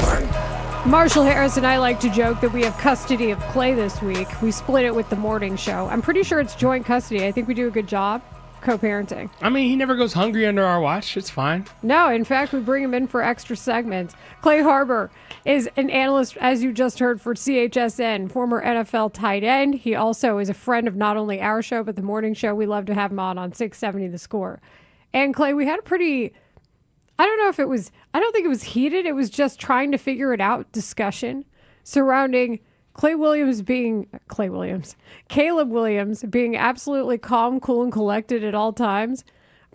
Marshall Harris and I like to joke that we have custody of Clay this week. We split it with the morning show. I'm pretty sure it's joint custody. I think we do a good job co-parenting. I mean, he never goes hungry under our watch. It's fine. No, in fact, we bring him in for extra segments. Clay Harbor is an analyst, as you just heard, for CHSN, former NFL tight end. He also is a friend of not only our show, but the morning show. We love to have him on 670 The Score. And Clay, we had a pretty, I don't think it was heated. It was just trying to figure it out discussion surrounding Caleb Williams being absolutely calm, cool, and collected at all times.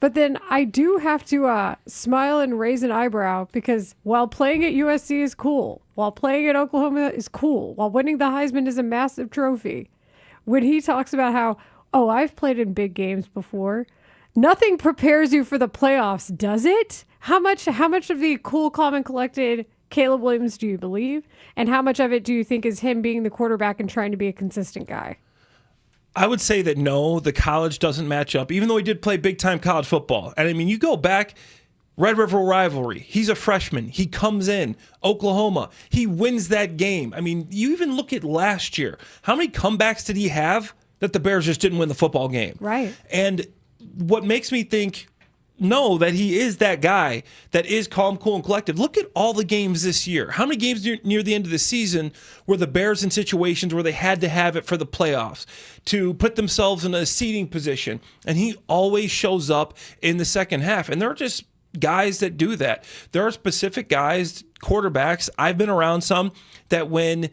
But then I do have to smile and raise an eyebrow because while playing at USC is cool, while playing at Oklahoma is cool, while winning the Heisman is a massive trophy, when he talks about how, I've played in big games before, nothing prepares you for the playoffs, does it? How much of the cool, calm, and collected Caleb Williams do you believe? And how much of it do you think is him being the quarterback and trying to be a consistent guy? I would say that no, the college doesn't match up, even though he did play big-time college football. And I mean, you go back, Red River rivalry, he's a freshman. He comes in, Oklahoma, he wins that game. I mean, you even look at last year. How many comebacks did he have that the Bears just didn't win the football game? Right. And what makes me think know that he is that guy that is calm, cool, and collective. Look at all the games this year. How many games near the end of the season were the Bears in situations where they had to have it for the playoffs to put themselves in a seeding position? And he always shows up in the second half. And they're just guys that do that. There are specific guys, quarterbacks, I've been around some, that when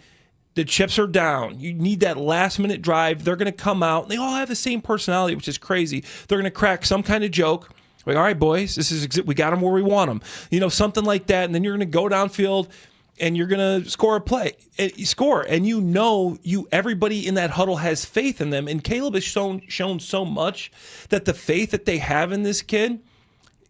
the chips are down, you need that last minute drive, they're going to come out, and they all have the same personality, which is crazy. They're going to crack some kind of joke, like, all right, boys, we got them where we want them. Something like that, and then you're going to go downfield and you're going to score a play, and everybody in that huddle has faith in them. And Caleb has shown so much that the faith that they have in this kid,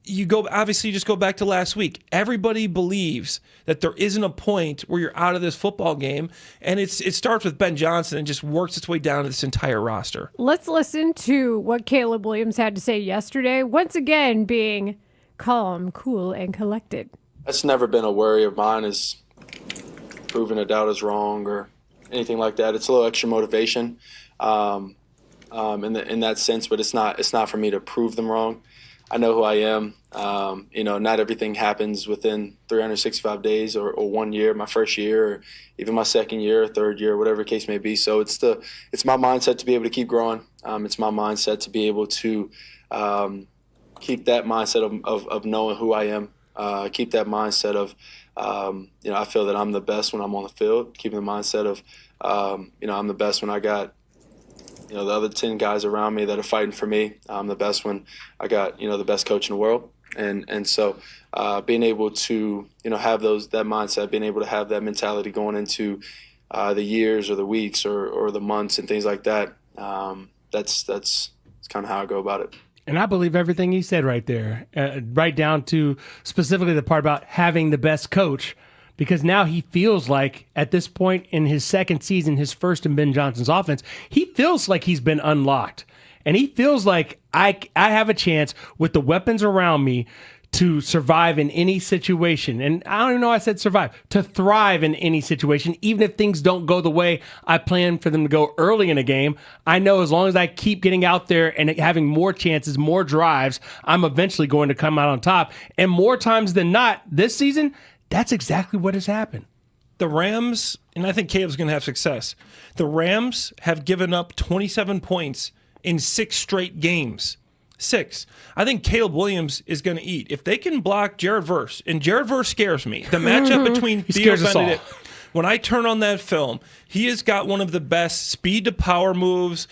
you just go back to last week. Everybody believes that there isn't a point where you're out of this football game, and it starts with Ben Johnson and just works its way down to this entire roster. Let's listen to what Caleb Williams had to say yesterday, once again being calm, cool, and collected. That's never been a worry of mine, is proving a doubt is wrong or anything like that. It's a little extra motivation in that sense, but it's not for me to prove them wrong. I know who I am. Not everything happens within 365 days or 1 year, my first year, or even my second year, or third year, whatever the case may be. So it's my mindset to be able to keep growing. It's my mindset to be able to keep that mindset of knowing who I am. Keep that mindset of, I feel that I'm the best when I'm on the field. Keeping the mindset of, I'm the best when I got the other 10 guys around me that are fighting for me. I'm the best when I got, the best coach in the world. And so being able to, have that mindset, being able to have that mentality going into the years or the weeks or the months and things like that, that's kind of how I go about it. And I believe everything he said right there, right down to specifically the part about having the best coach. Because now he feels like, at this point in his second season, his first in Ben Johnson's offense, he feels like he's been unlocked. And he feels like I have a chance with the weapons around me to survive in any situation. And I don't even know I said survive. To thrive in any situation, even if things don't go the way I plan for them to go early in a game. I know as long as I keep getting out there and having more chances, more drives, I'm eventually going to come out on top. And more times than not, this season, that's exactly what has happened. The Rams, and I think Caleb's going to have success, the Rams have given up 27 points in 6 straight games. 6. I think Caleb Williams is going to eat. If they can block Jared Verse, and Jared Verse scares me. The matchup between Theo Benedict, when I turn on that film, he has got one of the best speed to power moves.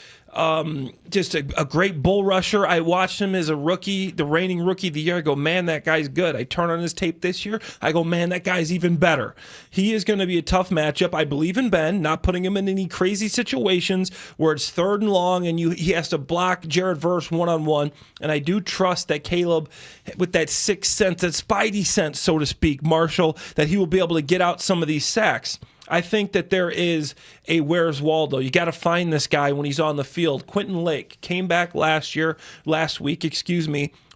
Just a great bull rusher. I watched him as a rookie, the reigning rookie of the year. I go, man, that guy's good. I turn on his tape this year. I go, man, that guy's even better. He is going to be a tough matchup. I believe in Ben, not putting him in any crazy situations where it's 3rd and long and he has to block Jared Verse one-on-one. And I do trust that Caleb, with that 6th sense, that spidey sense, so to speak, Marshall, that he will be able to get out some of these sacks. I think that there is a where's Waldo. You got to find this guy when he's on the field. Quentin Lake came back last week,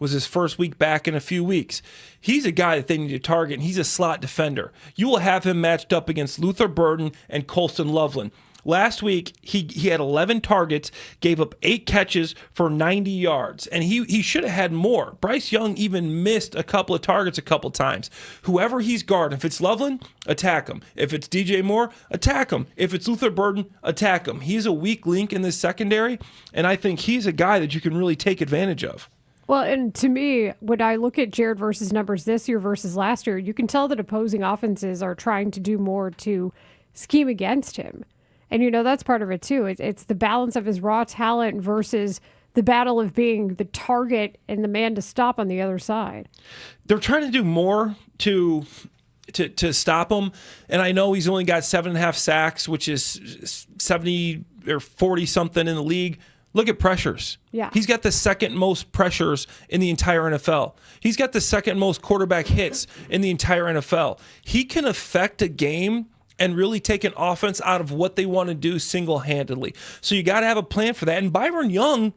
was his first week back in a few weeks. He's a guy that they need to target, and he's a slot defender. You will have him matched up against Luther Burden and Colston Loveland. Last week, he had 11 targets, gave up 8 catches for 90 yards, and he should have had more. Bryce Young even missed a couple of targets a couple times. Whoever he's guarding, if it's Loveland, attack him. If it's DJ Moore, attack him. If it's Luther Burden, attack him. He's a weak link in this secondary, and I think he's a guy that you can really take advantage of. Well, and to me, when I look at Jared Verse's numbers this year versus last year, you can tell that opposing offenses are trying to do more to scheme against him. And, that's part of it, too. It's the balance of his raw talent versus the battle of being the target and the man to stop on the other side. They're trying to do more to stop him. And I know he's only got 7.5 sacks, which is 70 or 40-something in the league. Look at pressures. Yeah. He's got the second most pressures in the entire NFL. He's got the second most quarterback hits in the entire NFL. He can affect a game and really take an offense out of what they want to do single-handedly. So you got to have a plan for that. And Byron Young,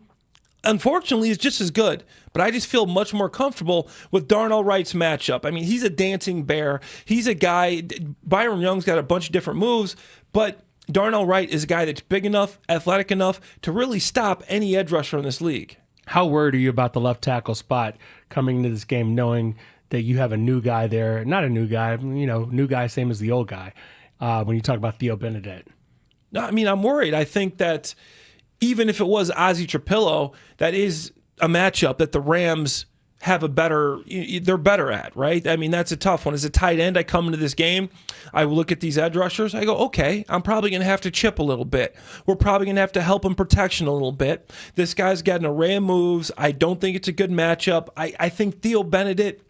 unfortunately, is just as good. But I just feel much more comfortable with Darnell Wright's matchup. I mean, he's a dancing bear. He's a guy, Byron Young's got a bunch of different moves, but Darnell Wright is a guy that's big enough, athletic enough to really stop any edge rusher in this league. How worried are you about the left tackle spot coming into this game, knowing that you have a new guy there? Not a new guy, new guy, same as the old guy. When you talk about Theo Benedict. No, I mean, I'm worried. I think that even if it was Ozzie Trapillo, that is a matchup that the Rams have they're better at, right? I mean, that's a tough one. As a tight end, I come into this game, I look at these edge rushers, I go, okay, I'm probably going to have to chip a little bit. We're probably going to have to help him protection a little bit. This guy's got an array of moves. I don't think it's a good matchup. I think Theo Benedict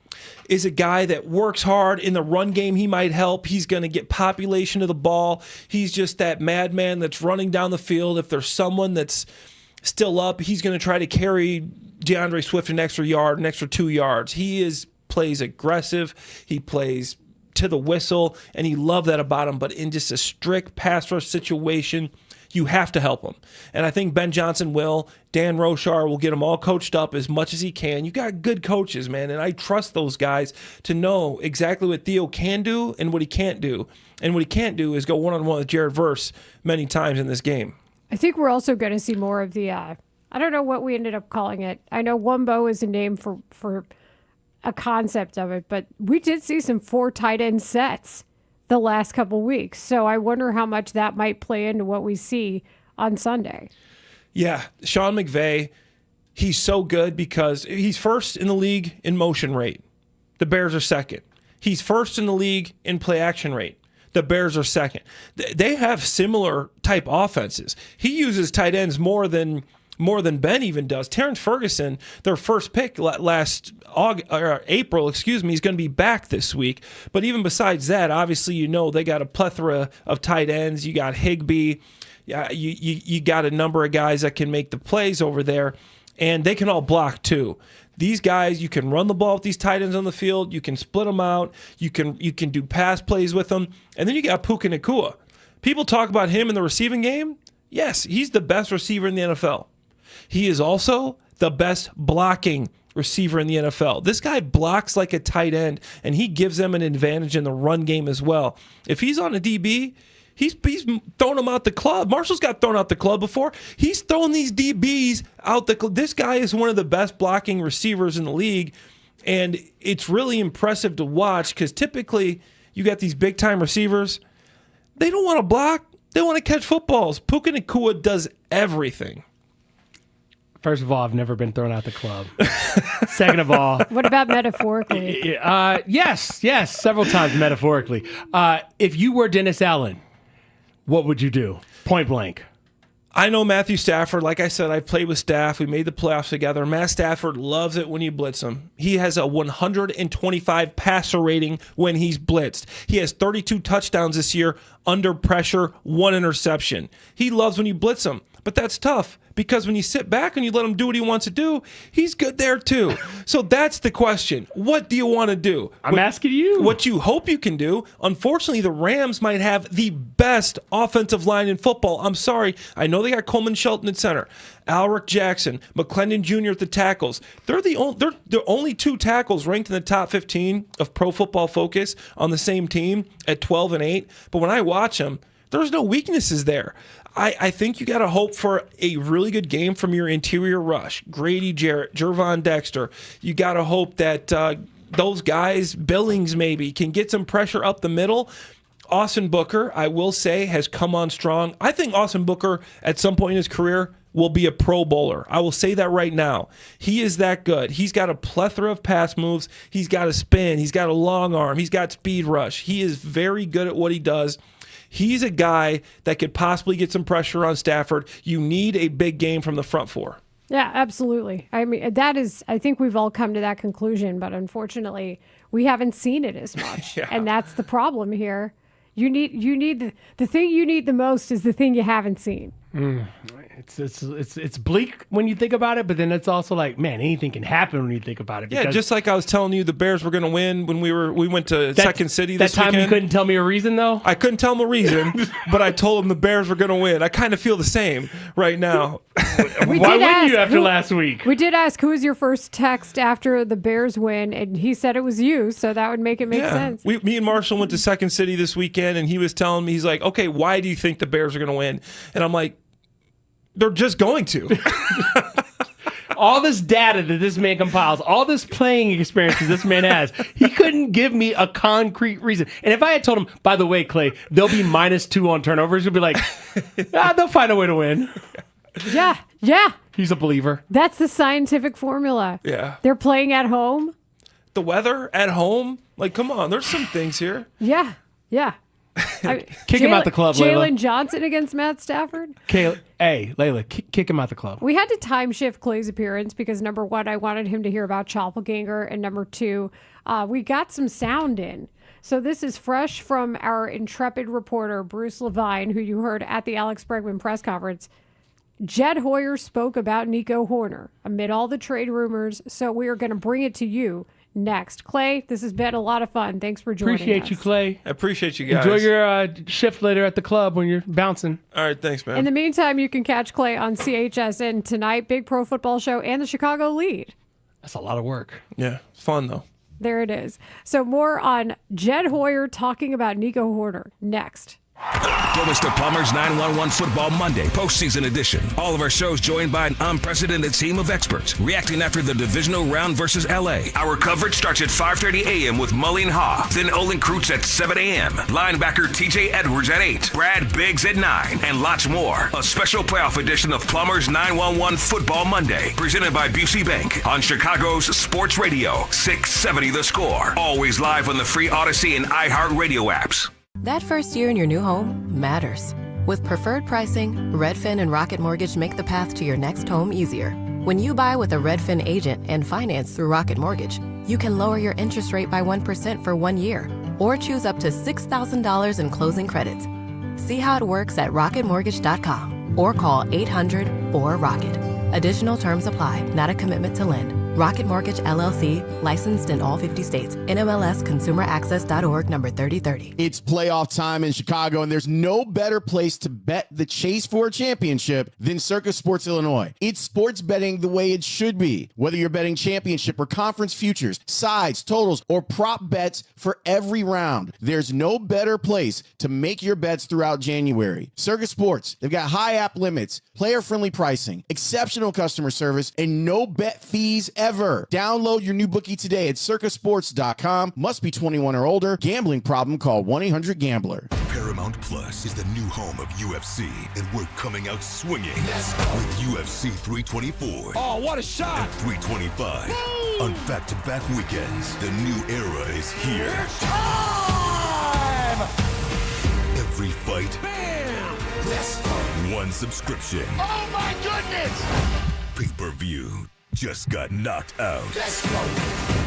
is a guy that works hard. In the run game, he might help. He's going to get population of the ball. He's just that madman that's running down the field. If there's someone that's still up, he's going to try to carry DeAndre Swift an extra yard, an extra 2 yards. He plays aggressive. He plays to the whistle, and you love that about him. But in just a strict pass rush situation, you have to help him. And I think Ben Johnson will. Dan Rochar will get them all coached up as much as he can. You got good coaches, man, and I trust those guys to know exactly what Theo can do and what he can't do. And what he can't do is go one-on-one with Jared Verse many times in this game. I think we're also going to see more of the, I don't know what we ended up calling it. I know Wumbo is a name for a concept of it, but we did see some 4 tight end sets the last couple weeks. So I wonder how much that might play into what we see on Sunday. Yeah, Sean McVay, he's so good because he's first in the league in motion rate. The Bears are second. He's first in the league in play action rate. The Bears are second. They have similar type offenses. He uses tight ends more than Ben even does. Terrence Ferguson, their first pick April, he's going to be back this week. But even besides that, obviously, they got a plethora of tight ends. You got Higbee. You got a number of guys that can make the plays over there, and they can all block too. These guys, you can run the ball with these tight ends on the field. You can split them out. You can do pass plays with them. And then you got Puka Nacua. People talk about him in the receiving game. Yes, he's the best receiver in the NFL. He is also the best blocking receiver in the NFL. This guy blocks like a tight end, and he gives them an advantage in the run game as well. If he's on a DB, he's thrown him out the club. Marshall's got thrown out the club before. He's thrown these DBs out the club. This guy is one of the best blocking receivers in the league, and it's really impressive to watch because typically you got these big-time receivers. They don't want to block. They want to catch footballs. Puka Nacua does everything. First of all, I've never been thrown out the club. Second of all, what about metaphorically? Yes, several times metaphorically. If you were Dennis Allen, what would you do? Point blank. I know Matthew Stafford. Like I said, I played with Staff. We made the playoffs together. Matt Stafford loves it when you blitz him. He has a 125 passer rating when he's blitzed. He has 32 touchdowns this year under pressure, 1 interception. He loves when you blitz him, but that's tough. Because when you sit back and you let him do what he wants to do, he's good there too. So that's the question. What do you want to do? I'm asking you. What you hope you can do. Unfortunately, the Rams might have the best offensive line in football. I'm sorry. I know they got Coleman Shelton at center, Alric Jackson, McClendon Jr. at the tackles. They're the only 2 tackles ranked in the top 15 of Pro Football Focus on the same team at 12-8. But when I watch them, there's no weaknesses there. I think you got to hope for a really good game from your interior rush. Grady Jarrett, Jervon Dexter. You got to hope that those guys, Billings maybe, can get some pressure up the middle. Austin Booker, I will say, has come on strong. I think Austin Booker, at some point in his career, will be a Pro Bowler. I will say that right now. He is that good. He's got a plethora of pass moves. He's got a spin. He's got a long arm. He's got speed rush. He is very good at what he does. He's a guy that could possibly get some pressure on Stafford. You need a big game from the front 4. Yeah, absolutely. I mean, I think we've all come to that conclusion, but unfortunately, we haven't seen it as much. Yeah. And that's the problem here. You need the thing you need the most is the thing you haven't seen. It's bleak when you think about it, but then it's also like, man, anything can happen when you think about it. Yeah, just like I was telling you, the Bears were going to win when we went to Second City this weekend. That time you couldn't tell me a reason, though? I couldn't tell him a reason, but I told him the Bears were going to win. I kind of feel the same right now. Why wouldn't you after last week? We did ask who was your first text after the Bears win, and he said it was you, so that would make sense. Me and Marshall went to Second City this weekend, and he was telling me, he's like, okay, why do you think the Bears are going to win? And I'm like, they're just going to. all this data that this man compiles, all this playing experience that this man has, he couldn't give me a concrete reason. And if I had told him, by the way, Clay, they'll be -2 on turnovers, he'd be like, they'll find a way to win. Yeah. He's a believer. That's the scientific formula. Yeah. They're playing at home. The weather at home, like, come on, there's some things here. Yeah. Kick him out the club, Layla. Jalen Johnson against Matt Stafford. Hey, Layla, kick him out the club. We had to time shift Clay's appearance because number one, I wanted him to hear about Choppelganger, and number two, we got some sound in. So this is fresh from our intrepid reporter, Bruce Levine, who you heard at the Alex Bregman press conference. Jed Hoyer spoke about Nico Horner amid all the trade rumors, so we are going to bring it to you next. Clay, this has been a lot of fun. Thanks for joining us. Appreciate you, Clay. I appreciate you guys. Enjoy your shift later at the club when you're bouncing. All right, thanks, man. In the meantime, you can catch Clay on CHSN tonight, Big Pro Football Show, and the Chicago Lead. That's a lot of work. Yeah, it's fun, though. There it is. So more on Jed Hoyer talking about Nico Horner next. Don't miss the Plumbers 911 Football Monday postseason edition. All of our shows joined by an unprecedented team of experts reacting after the divisional round versus LA. Our coverage starts at 5:30 a.m. with Mully and Haugh. Then Olin Kreutz at 7 a.m. Linebacker TJ Edwards at 8. Brad Biggs at 9. And lots more. A special playoff edition of Plumbers 911 Football Monday. Presented by Busey Bank on Chicago's Sports Radio 670 The Score. Always live on the free Odyssey and iHeartRadio apps. That first year in your new home matters. With preferred pricing, Redfin and Rocket Mortgage make the path to your next home easier. When you buy with a Redfin agent and finance through Rocket Mortgage, you can lower your interest rate by 1% for 1 year or choose up to $6,000 in closing credits. See how it works at rocketmortgage.com or call 800-4ROCKET. Additional terms apply, not a commitment to lend. Rocket Mortgage, LLC, licensed in all 50 states. NMLS ConsumerAccess.org, number 3030. It's playoff time in Chicago, and there's no better place to bet the chase for a championship than Circus Sports Illinois. It's sports betting the way it should be. Whether you're betting championship or conference futures, sides, totals, or prop bets for every round, there's no better place to make your bets throughout January. Circus Sports, they've got high app limits, player-friendly pricing, exceptional customer service, and no bet fees ever. Download your new bookie today at circusports.com. Must be 21 or older. Gambling problem? Call 1-800-GAMBLER. Paramount Plus is the new home of UFC, and we're coming out swinging with UFC 324. Oh, what a shot! And 325 on back-to-back weekends. The new era is here. Time! Every fight. Bam! Let's go. One subscription. Oh my goodness! Pay-per-view just got knocked out. Let's go.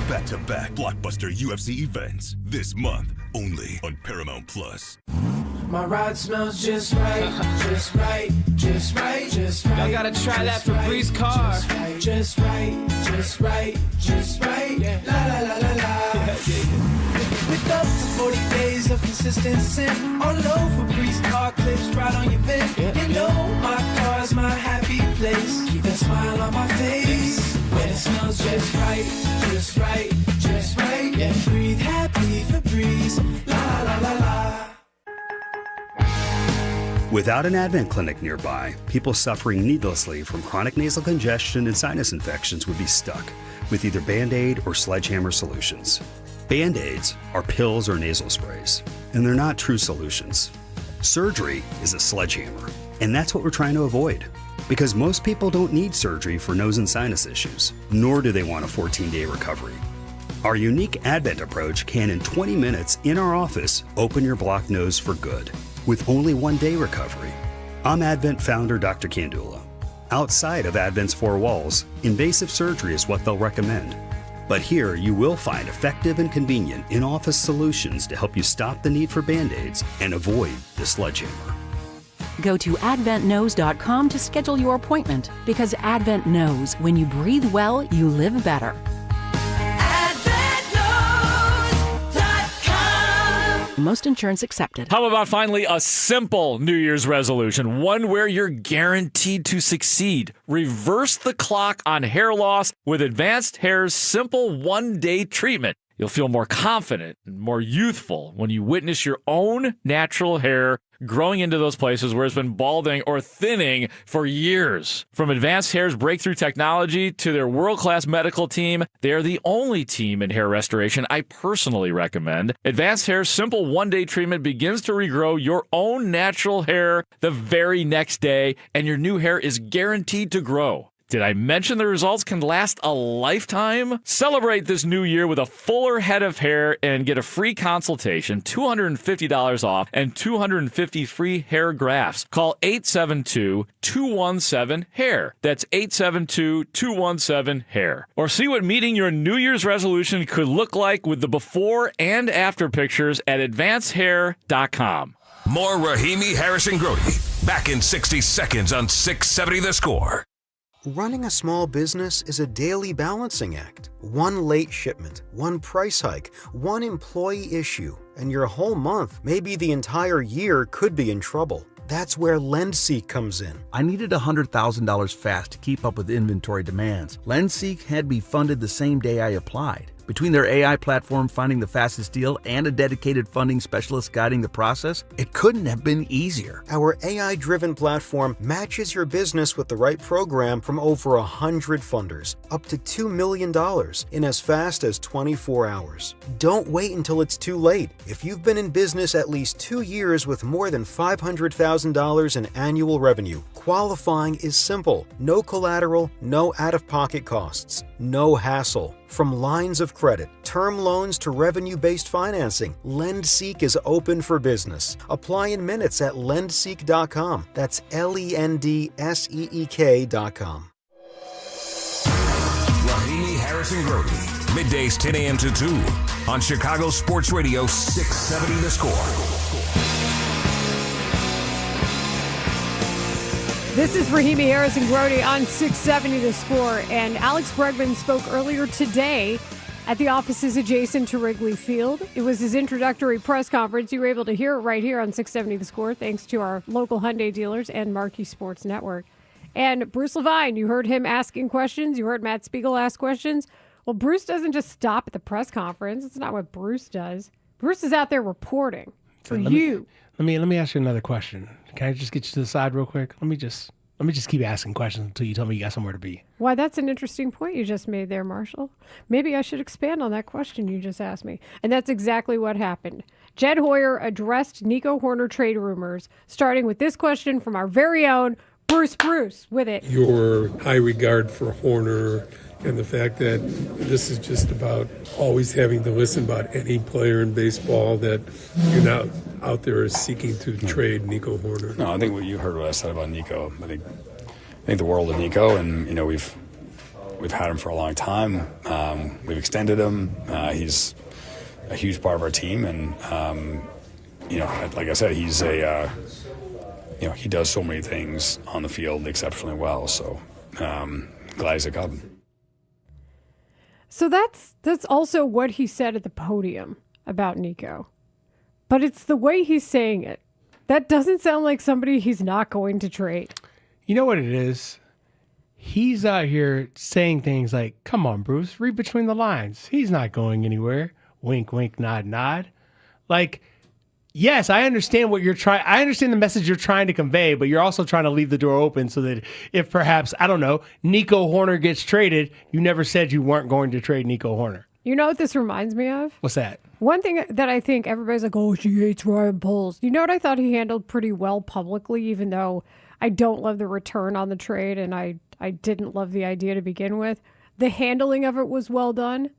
Back-to-back blockbuster UFC events this month only on Paramount Plus. My ride smells just right, just right, just right, just right. Y'all gotta try that Febreze car. Just right, just right, just right. Yeah. La la la la la. Pick up for 40 days of consistency. All over Febreze car clips right on your vent. You know my car's my happy place. Keep that smile on my face. When it smells just right, just right, just right. Yeah, breathe happy Febreze. La la la la. Without an Advent clinic nearby, people suffering needlessly from chronic nasal congestion and sinus infections would be stuck with either Band-Aid or Sledgehammer solutions. Band-Aids are pills or nasal sprays, and they're not true solutions. Surgery is a sledgehammer, and that's what we're trying to avoid. Because most people don't need surgery for nose and sinus issues, nor do they want a 14-day recovery. Our unique Advent approach can, in 20 minutes in our office, open your blocked nose for good, with only 1 day recovery. I'm Advent founder Dr. Kandula. Outside of Advent's four walls, invasive surgery is what they'll recommend. But here you will find effective and convenient in-office solutions to help you stop the need for Band-Aids and avoid the sledgehammer. Go to adventknows.com to schedule your appointment, because Advent knows when you breathe well, you live better. Most insurance accepted. How about finally a simple New Year's resolution? One where you're guaranteed to succeed. Reverse the clock on hair loss with Advanced Hair's simple 1-day treatment. You'll feel more confident and more youthful when you witness your own natural hair growing into those places where it's been balding or thinning for years. From Advanced Hair's breakthrough technology to their world-class medical team, they are the only team in hair restoration I personally recommend. Advanced Hair's simple one-day treatment begins to regrow your own natural hair the very next day, and your new hair is guaranteed to grow. Did I mention the results can last a lifetime? Celebrate this new year with a fuller head of hair and get a free consultation, $250 off, and 250 free hair grafts. Call 872-217-HAIR. That's 872-217-HAIR. Or see what meeting your New Year's resolution could look like with the before and after pictures at advancedhair.com. More Rahimi Harrison Grody. Back in 60 seconds on 670 The Score. Running a small business is a daily balancing act. One late shipment, one price hike, one employee issue, and your whole month, maybe the entire year, could be in trouble. That's where LendSeek comes in. I needed $100,000 fast to keep up with inventory demands. LendSeek had me funded the same day I applied. Between their AI platform finding the fastest deal and a dedicated funding specialist guiding the process, it couldn't have been easier. Our AI-driven platform matches your business with the right program from over 100 funders, up to $2 million in as fast as 24 hours. Don't wait until it's too late. If you've been in business at least 2 years with more than $500,000 in annual revenue, qualifying is simple. No collateral, no out-of-pocket costs, no hassle. From lines of credit, term loans to revenue-based financing, LendSeek is open for business. Apply in minutes at lendseek.com. That's LENDSEEK.com. Rahimi Harrison Grody. Middays 10 a.m. to 2 on Chicago Sports Radio 670 The Score. This is Rahimi Harrison Grody on 670 The Score, and Alex Bregman spoke earlier today at the offices adjacent to Wrigley Field. It was his introductory press conference. You were able to hear it right here on 670 The Score, thanks to our local Hyundai dealers and Marquee Sports Network. And Bruce Levine, you heard him asking questions. You heard Matt Spiegel ask questions. Well, Bruce doesn't just stop at the press conference. It's not what Bruce does. Bruce is out there reporting for you. Let me ask you another question. Can I just get you to the side real quick? Let me just keep asking questions until you tell me you got somewhere to be. Why, that's an interesting point you just made there, Marshall. Maybe I should expand on that question you just asked me. And that's exactly what happened. Jed Hoyer addressed Nico Horner trade rumors, starting with this question from our very own Bruce with it. Your high regard for Horner and the fact that this is just about always having to listen about any player in baseball, that you're not out there seeking to trade Nico Horner. No, I think what you heard what I said about Nico. I think the world of Nico, and we've had him for a long time. We've extended him. He's a huge part of our team, and like I said, he's he does so many things on the field exceptionally well. So glad he's a Cub. So that's also what he said at the podium about Nico. But it's the way he's saying it. That doesn't sound like somebody he's not going to trade. You know what it is? He's out here saying things like, come on, Bruce, read between the lines. He's not going anywhere. Wink, wink, nod, nod. Like, yes, I understand what you're trying. I understand the message you're trying to convey, but you're also trying to leave the door open so that if perhaps, I don't know, Nico Horner gets traded, you never said you weren't going to trade Nico Horner. You know what this reminds me of? What's that? One thing that I think everybody's like, oh, she hates Ryan Poles. You know what I thought he handled pretty well publicly, even though I don't love the return on the trade and I didn't love the idea to begin with. The handling of it was well done.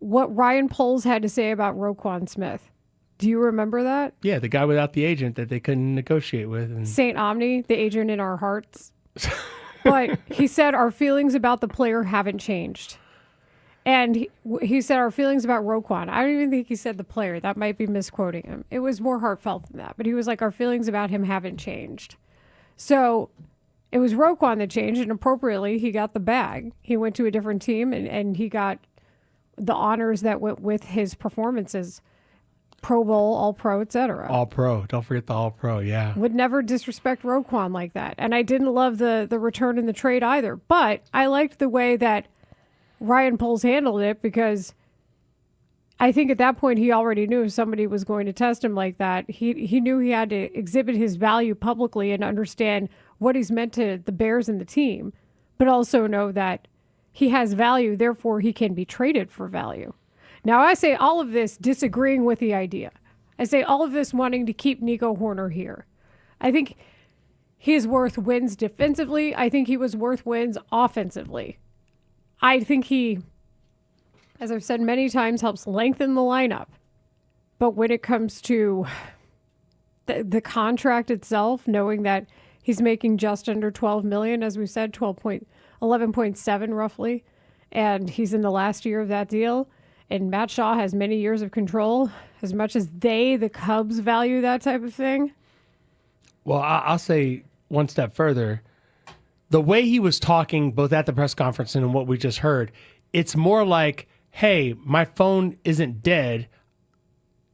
What Ryan Poles had to say about Roquan Smith. Do you remember that? Yeah, the guy without the agent that they couldn't negotiate with. And St. Omni, the agent in our hearts. But he said our feelings about the player haven't changed. And he said our feelings about Roquan. I don't even think he said the player. That might be misquoting him. It was more heartfelt than that. But he was like, our feelings about him haven't changed. So it was Roquan that changed, and appropriately, he got the bag. He went to a different team, and he got the honors that went with his performances. Pro Bowl, All-Pro, etc. All-Pro. Don't forget the All-Pro, yeah. Would never disrespect Roquan like that. And I didn't love the return in the trade either. But I liked the way that Ryan Poles handled it, because I think at that point he already knew if somebody was going to test him like that. He knew he had to exhibit his value publicly and understand what he's meant to the Bears and the team, but also know that he has value, therefore he can be traded for value. Now, I say all of this disagreeing with the idea. I say all of this wanting to keep Nico Horner here. I think he is worth wins defensively. I think he was worth wins offensively. I think he, as I've said many times, helps lengthen the lineup. But when it comes to the contract itself, knowing that he's making just under $12 million, as we said, 11.7 roughly, and he's in the last year of that deal, and Matt Shaw has many years of control, as much as the Cubs, value that type of thing. Well, I'll say one step further. The way he was talking, both at the press conference and in what we just heard, it's more like, hey, my phone isn't dead.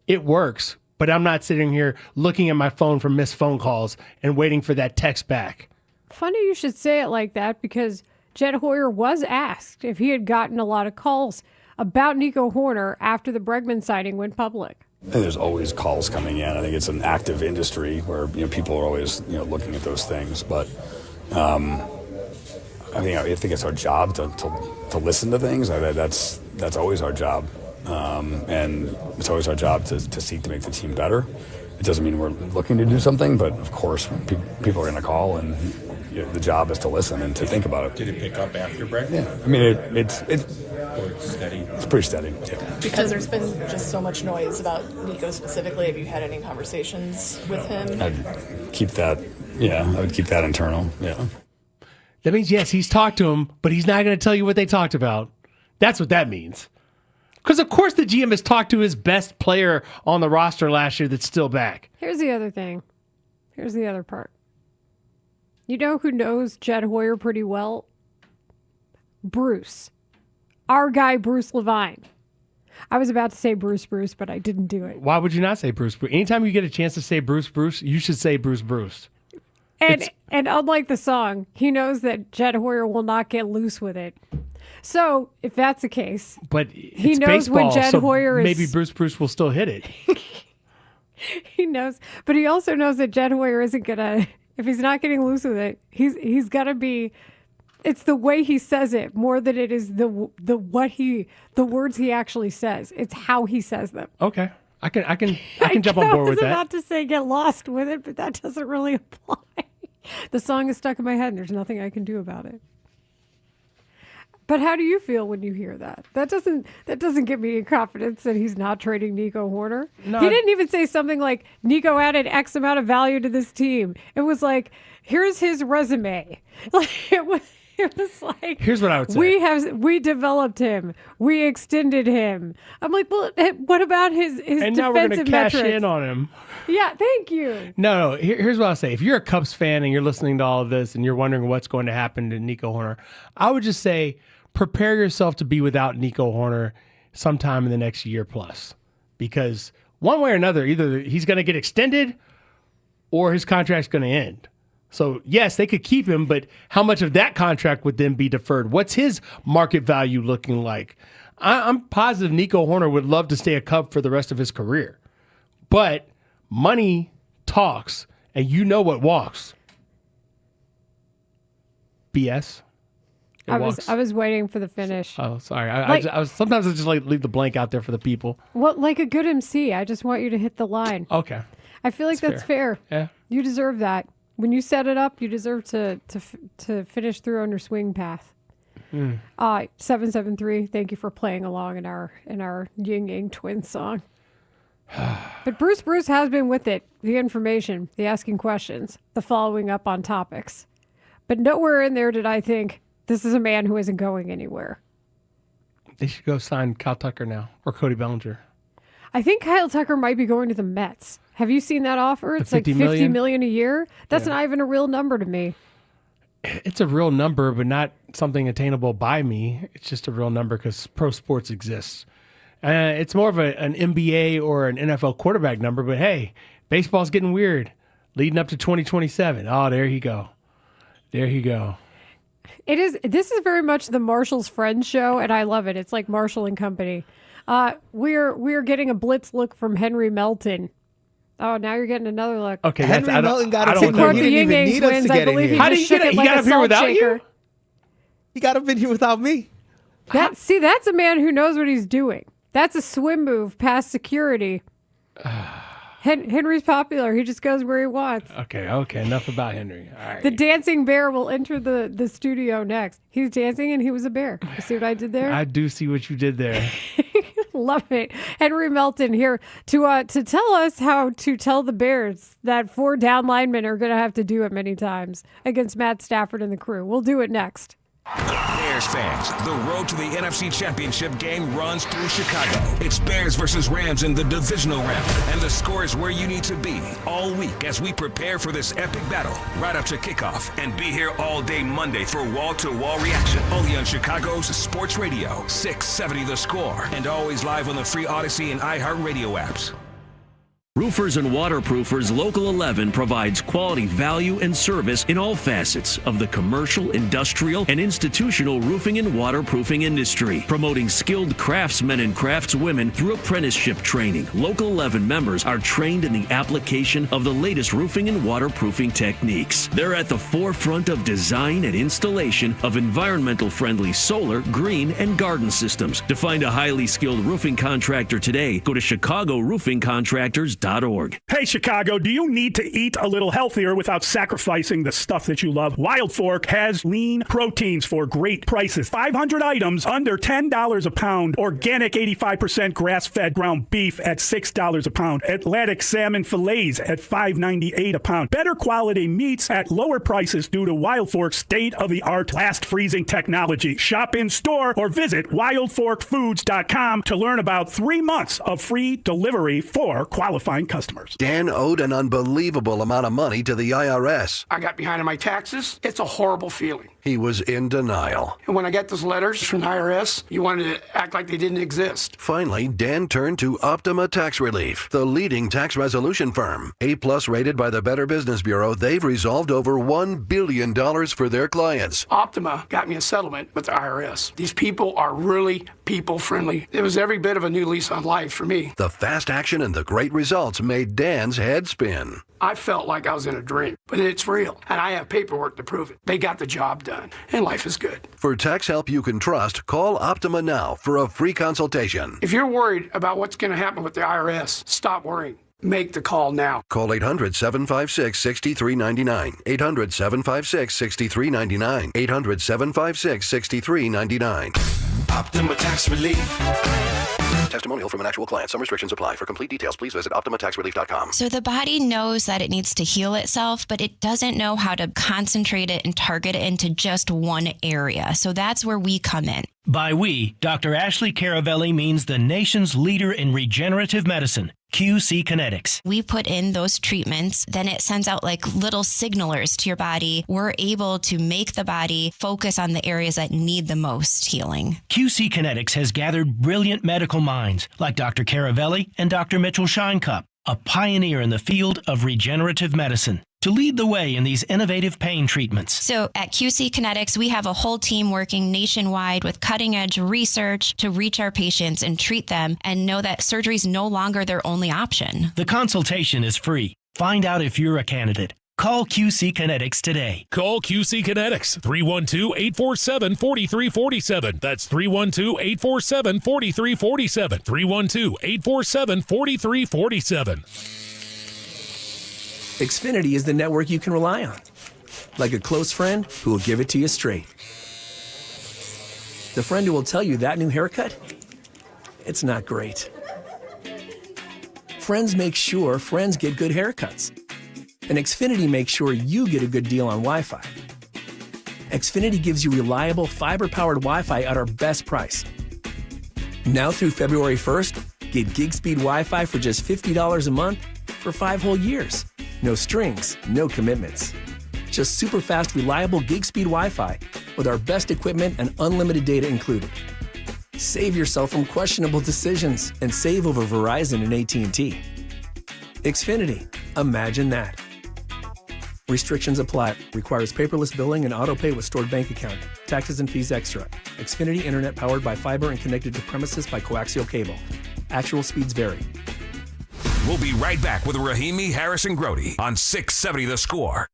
It works, but I'm not sitting here looking at my phone for missed phone calls and waiting for that text back. Funny you should say it like that, because Jed Hoyer was asked if he had gotten a lot of calls about Nico Horner after the Bregman signing went public. I think there's always calls coming in. I think it's an active industry where people are always looking at those things. But I think it's our job to listen to things. That's always our job, and it's always our job to seek to make the team better. It doesn't mean we're looking to do something, but of course people are going to call, and the job is to listen and to think about it. Did it pick up after Bregman? Yeah, I mean it's steady. It's pretty steady. Yeah. Because there's been just so much noise about Nico specifically. Have you had any conversations with him? I'd keep that. Yeah, I would keep that internal. Yeah. That means, yes, he's talked to him, but he's not going to tell you what they talked about. That's what that means. Because, of course, the GM has talked to his best player on the roster last year that's still back. Here's the other thing. Here's the other part. You know who knows Jed Hoyer pretty well? Bruce. Our guy, Bruce Levine. I was about to say Bruce, but I didn't do it. Why would you not say Bruce? Anytime you get a chance to say Bruce, you should say Bruce. And unlike the song, he knows that Jed Hoyer will not get loose with it. So if that's the case, but he knows baseball, when Jed Hoyer is... maybe Bruce will still hit it. He knows, but he also knows that Jed Hoyer isn't gonna. If he's not getting loose with it, he's gotta be. It's the way he says it more than it is the words he actually says. It's how he says them. Okay. I can jump on board with that. I was about to say get lost with it, but that doesn't really apply. The song is stuck in my head and there's nothing I can do about it. But how do you feel when you hear that? That doesn't give me confidence that he's not trading Nico Horner. No, he didn't even say something like Nico added X amount of value to this team. It was like, here's his resume. It was like, here's what I would say. We developed him. We extended him. I'm like, well, what about his and defensive now we're going to cash metrics? in on him. Yeah, thank you. No. Here's what I'll say. If you're a Cubs fan and you're listening to all of this and you're wondering what's going to happen to Nico Horner, I would just say prepare yourself to be without Nico Horner sometime in the next year plus. Because one way or another, either he's going to get extended or his contract's going to end. So, yes, they could keep him, but how much of that contract would then be deferred? What's his market value looking like? I'm positive Nico Horner would love to stay a Cub for the rest of his career. But money talks, and you know what walks. BS. I was waiting for the finish. Oh, sorry. I was sometimes I just like leave the blank out there for the people. Well, like a good MC, I just want you to hit the line. Okay. I feel like that's fair. Yeah. You deserve that. When you set it up, you deserve to finish through on your swing path. 773. Thank you for playing along in our Yin Yang Twins song. But Bruce has been with it. The information, the asking questions, the following up on topics. But nowhere in there did I think this is a man who isn't going anywhere. They should go sign Kyle Tucker now or Cody Bellinger. I think Kyle Tucker might be going to the Mets. Have you seen that offer? It's like $50 million a year. That's not even a real number to me. It's a real number, but not something attainable by me. It's just a real number because pro sports exists. It's more of an NBA or an NFL quarterback number, but hey, baseball's getting weird. Leading up to 2027. Oh, there you go. There you go. This is very much the Marshall's Friends show, and I love it. It's like Marshall and Company. We're getting a blitz look from Henry Melton. Oh, now you're getting another look. Okay, Henry Melton got us to in here. quote He the didn't even Ying need us twins. to I get in believe here. he How just did shook it he like got a up here salt without shaker. you? He got up in here without me. That's a man who knows what he's doing. That's a swim move past security. Henry's popular. He just goes where he wants. Okay. Enough about Henry. All right. The dancing bear will enter the studio next. He's dancing and he was a bear. You see what I did there? I do see what you did there. Love it. Henry Melton here to tell us how to tell the Bears that 4 down linemen are going to have to do it many times against Matt Stafford and the crew. We'll do it next. Bears fans, the road to the NFC Championship game runs through Chicago. It's Bears versus Rams in the divisional round, and the score is where you need to be all week as we prepare for this epic battle right up to kickoff, and be here all day Monday for wall-to-wall reaction, only on Chicago's Sports Radio, 670 The Score, and always live on the free Odyssey and iHeartRadio apps. Roofers and Waterproofers Local 11 provides quality value and service in all facets of the commercial, industrial, and institutional roofing and waterproofing industry, promoting skilled craftsmen and craftswomen through apprenticeship training. Local 11 members are trained in the application of the latest roofing and waterproofing techniques. They're at the forefront of design and installation of environmental-friendly solar, green, and garden systems. To find a highly skilled roofing contractor today, go to ChicagoRoofingContractors.org. Hey, Chicago, do you need to eat a little healthier without sacrificing the stuff that you love? Wild Fork has lean proteins for great prices. 500 items under $10 a pound. Organic 85% grass-fed ground beef at $6 a pound. Atlantic salmon fillets at $5.98 a pound. Better quality meats at lower prices due to Wild Fork's state-of-the-art blast freezing technology. Shop in store or visit wildforkfoods.com to learn about 3 months of free delivery for qualifying customers. Dan owed an unbelievable amount of money to the IRS. I got behind on my taxes. It's a horrible feeling. He was in denial. And when I got those letters from the IRS, you wanted to act like they didn't exist. Finally, Dan turned to Optima Tax Relief, the leading tax resolution firm. A-plus rated by the Better Business Bureau, they've resolved over $1 billion for their clients. Optima got me a settlement with the IRS. These people are really people-friendly. It was every bit of a new lease on life for me. The fast action and the great results made Dan's head spin. I felt like I was in a dream, but it's real, and I have paperwork to prove it. They got the job done, and life is good. For tax help you can trust, call Optima now for a free consultation. If you're worried about what's going to happen with the IRS, stop worrying. Make the call now. Call 800-756-6399. 800-756-6399. 800-756-6399. Optima Tax Relief. Testimonial from an actual client. Some restrictions apply. For complete details, please visit OptimaTaxRelief.com. So the body knows that it needs to heal itself, but it doesn't know how to concentrate it and target it into just one area. So that's where we come in. By we, Dr. Ashley Caravelli means the nation's leader in regenerative medicine, QC Kinetics. We put in those treatments, then it sends out like little signalers to your body. We're able to make the body focus on the areas that need the most healing. QC Kinetics has gathered brilliant medical minds like Dr. Caravelli and Dr. Mitchell Shinecup, a pioneer in the field of regenerative medicine, to lead the way in these innovative pain treatments. So at QC Kinetics, we have a whole team working nationwide with cutting-edge research to reach our patients and treat them and know that surgery is no longer their only option. The consultation is free. Find out if you're a candidate. Call QC Kinetics today. Call QC Kinetics, 312-847-4347. That's 312-847-4347. 312-847-4347. Xfinity is the network you can rely on. Like a close friend who will give it to you straight. The friend who will tell you that new haircut, it's not great. Friends make sure friends get good haircuts. And Xfinity makes sure you get a good deal on Wi-Fi. Xfinity gives you reliable fiber-powered Wi-Fi at our best price. Now through February 1st, get gig speed Wi-Fi for just $50 a month for 5 whole years. No strings, no commitments. Just super fast, reliable gig speed Wi-Fi with our best equipment and unlimited data included. Save yourself from questionable decisions and save over Verizon and AT&T. Xfinity, imagine that. Restrictions apply. Requires paperless billing and auto pay with stored bank account. Taxes and fees extra. Xfinity Internet powered by fiber and connected to premises by coaxial cable. Actual speeds vary. We'll be right back with Rahimi, Harris, and Grody on 670 The Score.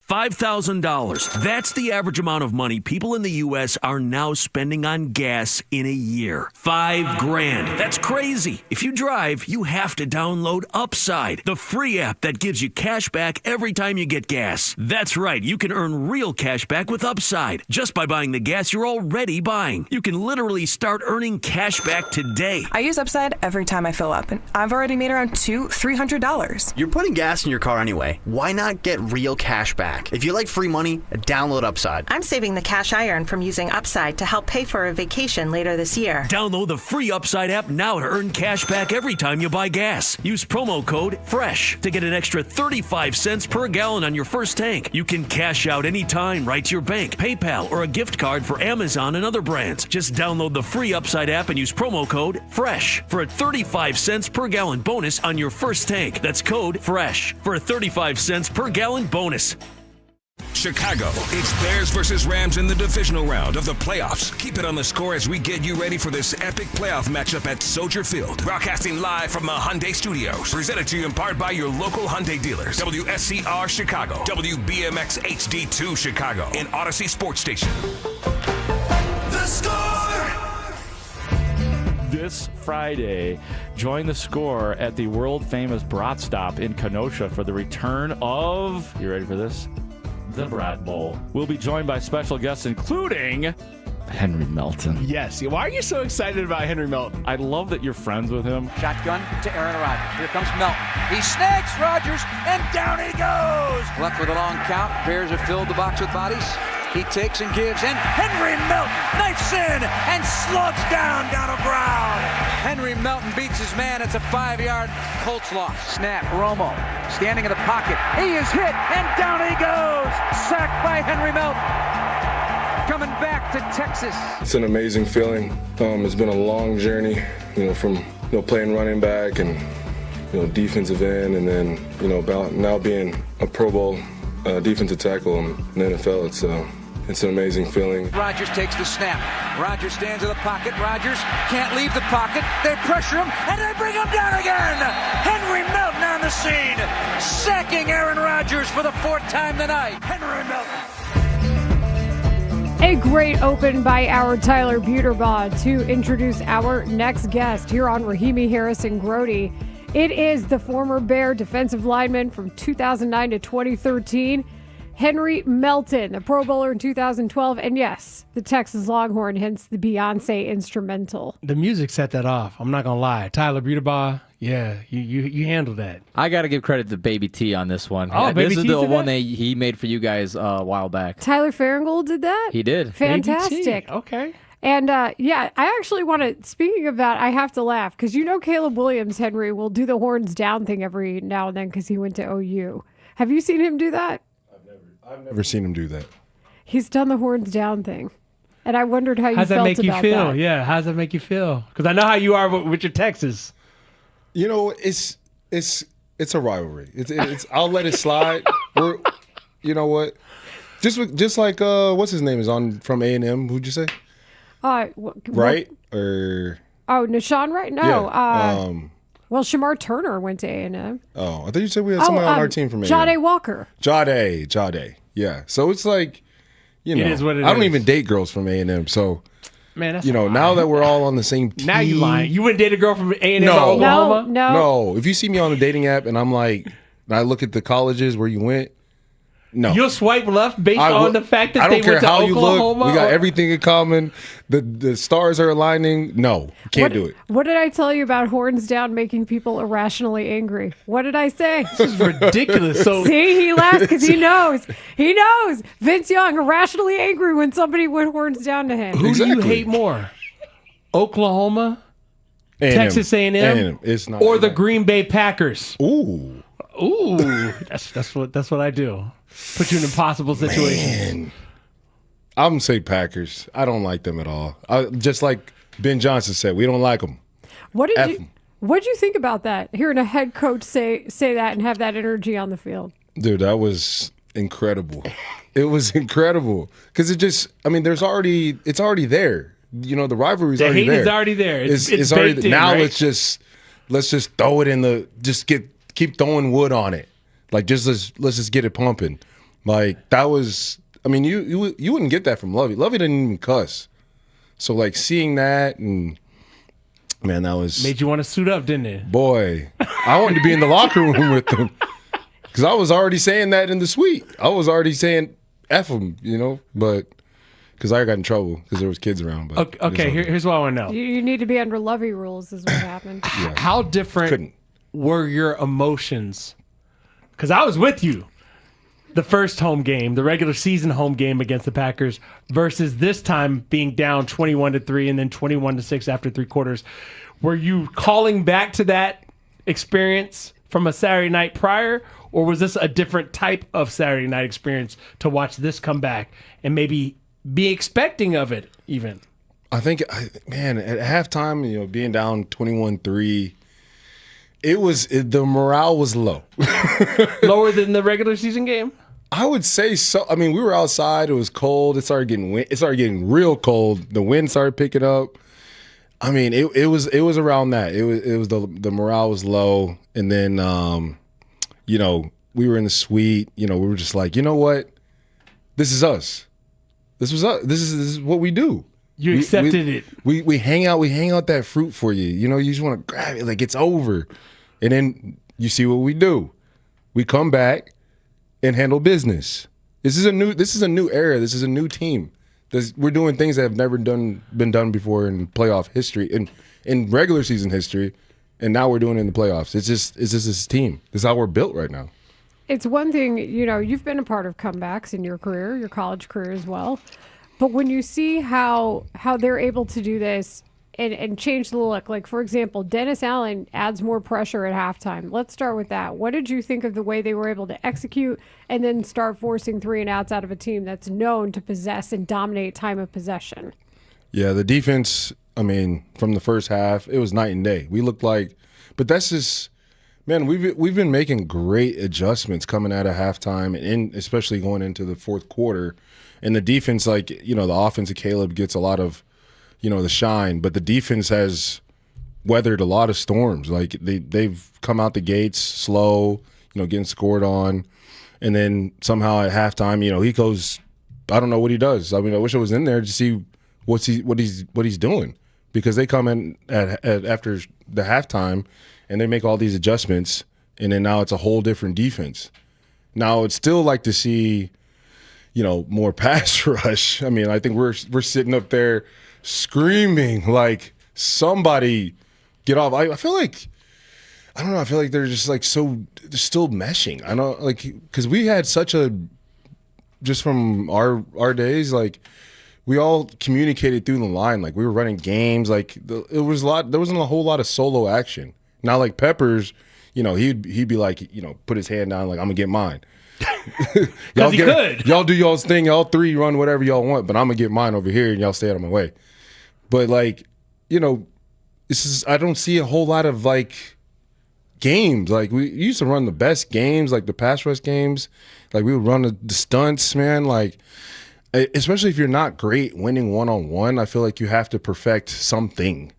$5,000. That's the average amount of money people in the U.S. are now spending on gas in a year. $5,000. That's crazy. If you drive, you have to download Upside, the free app that gives you cash back every time you get gas. That's right. You can earn real cash back with Upside just by buying the gas you're already buying. You can literally start earning cash back today. I use Upside every time I fill up, and I've already made around $300. You're putting gas in your car anyway. Why not get real cash back? If you like free money, download Upside. I'm saving the cash I earn from using Upside to help pay for a vacation later this year. Download the free Upside app now to earn cash back every time you buy gas. Use promo code FRESH to get an extra 35 cents per gallon on your first tank. You can cash out anytime right to your bank, PayPal, or a gift card for Amazon and other brands. Just download the free Upside app and use promo code FRESH for a 35 cents per gallon bonus on your first tank. That's code FRESH for a 35 cents per gallon bonus. Chicago, it's Bears versus Rams in the divisional round of the playoffs. Keep it on The Score as we get you ready for this epic playoff matchup at Soldier Field. Broadcasting live from the Hyundai Studios. Presented to you in part by your local Hyundai dealers. WSCR Chicago, WBMX HD2 Chicago, and Odyssey Sports Station. The Score! This Friday, join The Score at the world-famous Brat Stop in Kenosha for the return of, you ready for this? The Brat Bowl. We'll be joined by special guests, including Henry Melton. Yes. Why are you so excited about Henry Melton? I love that you're friends with him. Shotgun to Aaron Rodgers. Here comes Melton. He snags Rodgers, and down he goes. Left with a long count. Bears have filled the box with bodies. He takes and gives, and Henry Melton knifes in and slugs down to ground. Henry Melton beats his man. It's a 5-yard Colts loss. Snap, Romo standing in the pocket. He is hit, and down he goes. Sacked by Henry Melton. Coming back to Texas. It's an amazing feeling. It's been a long journey, from playing running back and defensive end, and then about now being a Pro Bowl defensive tackle in the NFL. It's an amazing feeling. Rodgers takes the snap. Rodgers stands in the pocket. Rodgers can't leave the pocket. They pressure him, and they bring him down again. Henry Melton on the scene, sacking Aaron Rodgers for the 4th time tonight. Henry Melton. A great open by our Tyler Buterbaugh to introduce our next guest here on Rahimi, Harris, and Grody. It is the former Bear defensive lineman from 2009 to 2013, Henry Melton, the Pro Bowler in 2012, and yes, the Texas Longhorn, hence the Beyonce instrumental. The music set that off. I'm not gonna lie. Tyler Buterbaugh, yeah, you handled that. I got to give credit to Baby T on this one. Oh, Baby this is T the did one that? that he made for you guys a while back. Tyler Farringold did that? He did. Fantastic. Okay. And yeah, I actually want to, speaking of that, I have to laugh because Caleb Williams, Henry, will do the horns down thing every now and then because he went to OU. Have you seen him do that? I've never seen him do that. He's done the horns down thing. And I wondered how you How's felt that make you about feel? that. Yeah, how's that make you feel? Because I know how you are with your Texas. It's a rivalry. It's I'll let it slide. You know what? Just like what's his name is on from A&M. Who'd you say? Right or Nashawn Wright? No. Yeah. Well, Shamar Turner went to A&M. Oh, I thought you said we had somebody on our team from A&M. Jade Walker. Jade. Yeah. So it's like, It is what it I don't is. even date girls from A&M. So, Man, that's now that we're all on the same team. Now you lying. You wouldn't date a girl from A&M No. or Oklahoma? No. If you see me on the dating app and I'm like, and I look at the colleges where you went, no. You'll swipe left based on the fact that I don't they care went to how Oklahoma? you look. We got or- everything in common. The stars are aligning. No, can't do it. What did I tell you about horns down making people irrationally angry? What did I say? This is ridiculous. So See, he laughs because he knows. He knows. Vince Young, irrationally angry when somebody went horns down to him. Who do you hate more? Oklahoma? A&M. Texas A&M? A&M. It's not. Or the Green Bay Packers? Ooh. That's what I do. Put you in impossible situations. Man. I'm gonna say Packers. I don't like them at all. Just like Ben Johnson said, we don't like them. What F did 'em. you think about that? Hearing a head coach say that and have that energy on the field. Dude, that was incredible. It was incredible because it's already there. You know, the rivalry's already there. The hate is already there. It's already baked in, now. right? Let's just throw it in the keep throwing wood on it. Like let's just get it pumping. Like that was. I mean, you wouldn't get that from Lovey. Lovey didn't even cuss. So like seeing that and man, that was made you want to suit up, didn't it? Boy, I wanted to be in the locker room with them because I was already saying that in the suite. I was already saying F them, you know, but. Because I got in trouble because there was kids around. But okay, here's what I want to know. You need to be under Lovey rules is what happened. Yeah. How different were your emotions? Because I was with you. The first home game, the regular season home game against the Packers versus this time being down 21-3 and then 21-6 after 3 quarters. Were you calling back to that experience from a Saturday night prior, or was this a different type of Saturday night experience to watch this come back and maybe be expecting of it even? I think, man, at halftime, you know, being down 21-3, the morale was low. Lower than the regular season game? I would say so. I mean, we were outside. It was cold. It started getting real cold. The wind started picking up. I mean, it was around that. It was the morale was low, and then you know, we were in the suite. You know, we were just like, you know what, this is us. This was us. This is what we do. You accepted it. We hang out. We hang out that fruit for you. You know, you just want to grab it like it's over, and then you see what we do. We come back and handle business. This is a new era. This is a new team. We're doing things that have never been done before in playoff history, in regular season history, and now we're doing it in the playoffs. It's just this team. This is how we're built right now. It's one thing, you know, you've been a part of comebacks in your career, your college career as well. But when you see how they're able to do this and change the look, like, for example, Dennis Allen adds more pressure at halftime. Let's start with that. What did you think of the way they were able to execute and then start forcing 3 and outs out of a team that's known to possess and dominate time of possession? Yeah, the defense, I mean, from the first half, it was night and day. We looked like, but that's just, man, we've been making great adjustments coming out of halftime and especially going into the fourth quarter. And the defense, like, you know, the offense of Caleb gets a lot of, you know, the shine, but the defense has weathered a lot of storms. Like they've come out the gates slow, you know, getting scored on, and then somehow at halftime, you know, he goes, I don't know what he does. I mean, I wish I was in there to see what he's doing, because they come in at after the halftime and they make all these adjustments, and then now it's a whole different defense. Now it's still like to see, you know, more pass rush. I mean, I think we're sitting up there screaming like, somebody get off. I feel like, I don't know, I feel like they're just like they're still meshing. I don't, like, because we had such a, just from our days, like, we all communicated through the line. Like, we were running games. Like, there wasn't a whole lot of solo action. Now, like, Peppers, you know, he'd be like, you know, put his hand down, like, I'm gonna get mine. Because he could. Y'all do y'all's thing. Y'all 3 run whatever y'all want, but I'm gonna get mine over here, and y'all stay out of my way. But, like, you know, I don't see a whole lot of, like, games. Like, we used to run the best games, like the pass rush games. Like, we would run the stunts, man. Like, especially if you're not great winning one-on-one, I feel like you have to perfect something.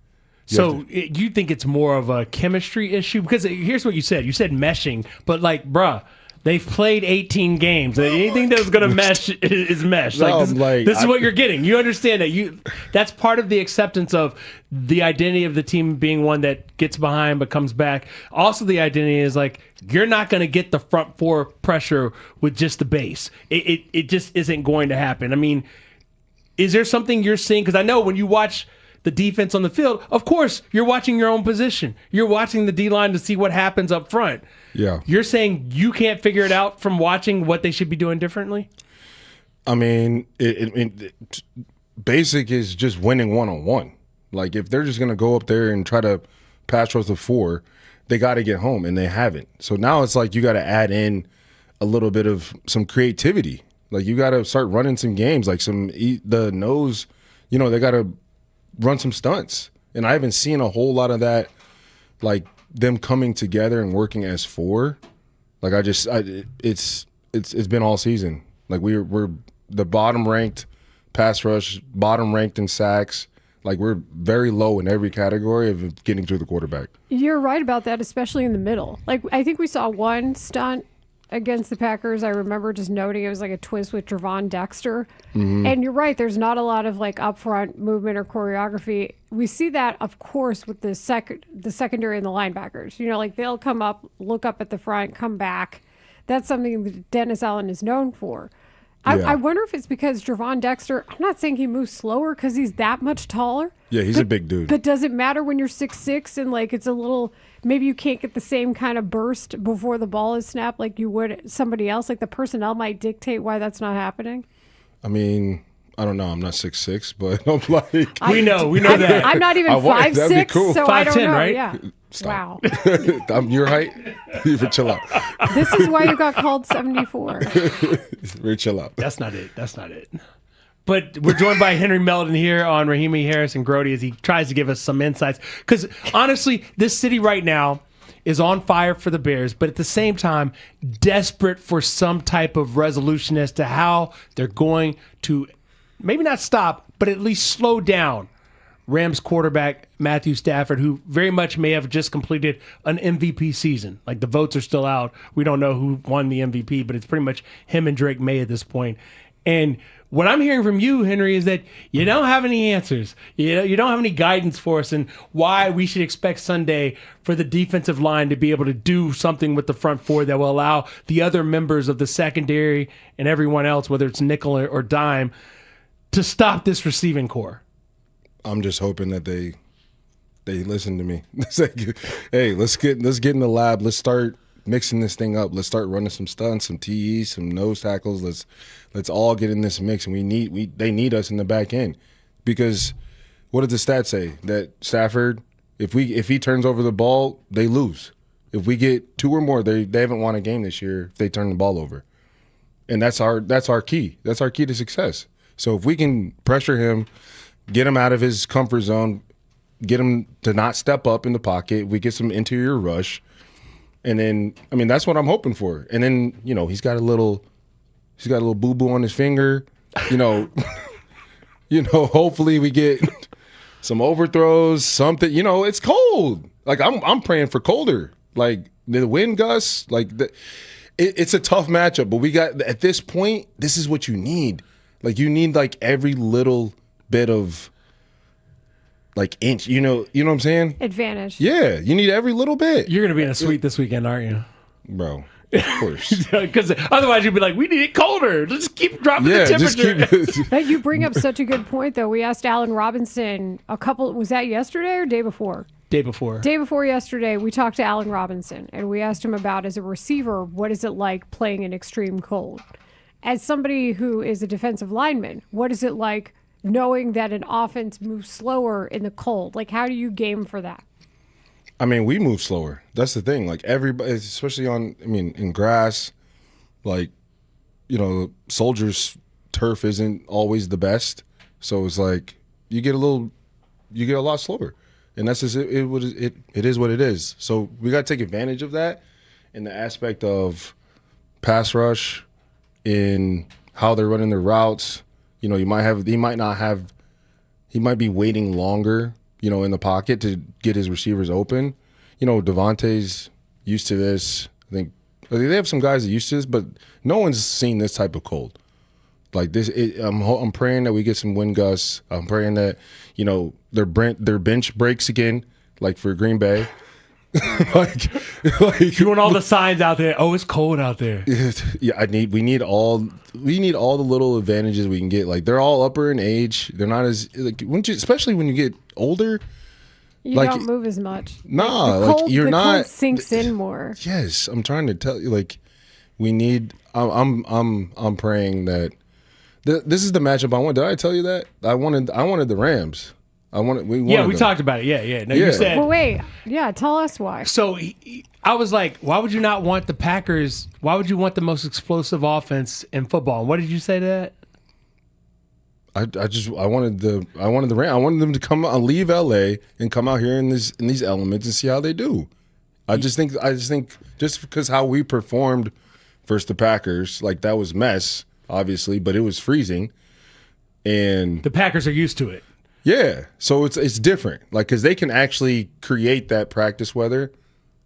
You think it's more of a chemistry issue? Because here's what you said. You said meshing, but, like, bruh, they've played 18 games. Anything that's going to mesh is mesh. No, this is what you're getting. You understand that. That's part of the acceptance of the identity of the team being one that gets behind but comes back. Also, the identity is like, you're not going to get the front four pressure with just the base. It just isn't going to happen. I mean, is there something you're seeing? Because I know when you watch the defense on the field, of course, you're watching your own position. You're watching the D-line to see what happens up front. Yeah. You're saying you can't figure it out from watching what they should be doing differently? I mean, basic is just winning one-on-one. Like, if they're just going to go up there and try to pass rush the 4, they got to get home, and they haven't. So now it's like you got to add in a little bit of some creativity. Like, you got to start running some games, like the nose, you know, they got to run some stunts. And I haven't seen a whole lot of that, like, them coming together and working as 4. Like, it's been all season. Like we're the bottom ranked pass rush, bottom ranked in sacks. Like we're very low in every category of getting to the quarterback. You're right about that, especially in the middle. Like I think we saw one stunt against the Packers. I remember just noting it was like a twist with Trevon Dexter. Mm-hmm. And you're right, there's not a lot of like upfront movement or choreography. We see that, of course, with the secondary and the linebackers. You know, like they'll come up, look up at the front, come back. That's something that Dennis Allen is known for. I wonder if it's because Trevon Dexter, I'm not saying he moves slower because he's that much taller. Yeah, he's a big dude. But does it matter when you're 6'6" and like it's a little, maybe you can't get the same kind of burst before the ball is snapped like you would somebody else? Like the personnel might dictate why that's not happening? I mean, I don't know. I'm not 6'6", but I'm like... We know that. I'm not even 5'6", that'd be cool. so I don't 5'10", know. right? Yeah. Stop. Wow. I'm your height? You for chill out. This is why you got called 74. Very chill out. That's not it. But we're joined by Henry Melton here on Rahimi Harris and Grody as he tries to give us some insights. Because honestly, this city right now is on fire for the Bears, but at the same time, desperate for some type of resolution as to how they're going to maybe not stop, but at least slow down Rams quarterback Matthew Stafford, who very much may have just completed an MVP season. Like the votes are still out. We don't know who won the MVP, but it's pretty much him and Drake May at this point. And what I'm hearing from you, Henry, is that you don't have any answers. You don't have any guidance for us and why we should expect Sunday for the defensive line to be able to do something with the front four that will allow the other members of the secondary and everyone else, whether it's nickel or dime, to stop this receiving core. I'm just hoping that they listen to me. It's like, hey, let's get in the lab. Let's start mixing this thing up. Let's start running some stunts, some TEs, some nose tackles. Let's all get in this mix, and they need us in the back end, because what did the stats say? That Stafford, if he turns over the ball, they lose. If we get 2 or more, they haven't won a game this year if they turn the ball over, and that's our key. That's our key to success. So if we can pressure him, get him out of his comfort zone, get him to not step up in the pocket, we get some interior rush, and then that's what I'm hoping for. And then he's got a little boo-boo on his finger. Hopefully we get some overthrows, something. It's cold. Like I'm praying for colder. Like the wind gusts. Like it's a tough matchup. But we got at this point. This is what you need. Like you need like every little bit of like inch. You know what I'm saying? Advantage. Yeah, you need every little bit. You're gonna be in a suite this weekend, aren't you, bro? Of course. Because otherwise you'd be like, we need it colder. Let's keep dropping the temperature. But you bring up such a good point, though. We asked Allen Robinson was that yesterday or day before? Day before. Day before yesterday, we talked to Allen Robinson, and we asked him about, as a receiver, what is it like playing in extreme cold? As somebody who is a defensive lineman, what is it like knowing that an offense moves slower in the cold? Like, how do you game for that? We move slower. That's the thing. Like everybody, especially in grass, like, Soldiers' turf isn't always the best. So it's like you get a lot slower, and that's just it is what it is. So we got to take advantage of that in the aspect of pass rush, in how they're running their routes. He might be waiting longer, in the pocket to get his receivers open. Devontae's used to this. I think they have some guys that are used to this, but no one's seen this type of cold. Like this, I'm praying that we get some wind gusts. I'm praying that, their bench breaks again, like for Green Bay. like you want all the signs out there. Oh, it's cold out there. Yeah, we need all the little advantages we can get. Like they're all upper in age. They're not as especially when you get older. You don't move as much. Nah, the cold, you're the not. Cold sinks in more. Yes, I'm trying to tell you. Like we need. I'm praying that this is the matchup I want. Did I tell you that I wanted the Rams? We talked about it. Yeah. No, yeah. You said. Well, wait. Yeah, tell us why. So I was like, why would you not want the Packers? Why would you want the most explosive offense in football? And what did you say to that? I wanted the Rams. I wanted them to come out, leave LA, and come out here in these elements and see how they do. I just think just because how we performed versus the Packers. Like, that was mess, obviously, but it was freezing. And the Packers are used to it. Yeah, so it's different. Like, because they can actually create that practice weather.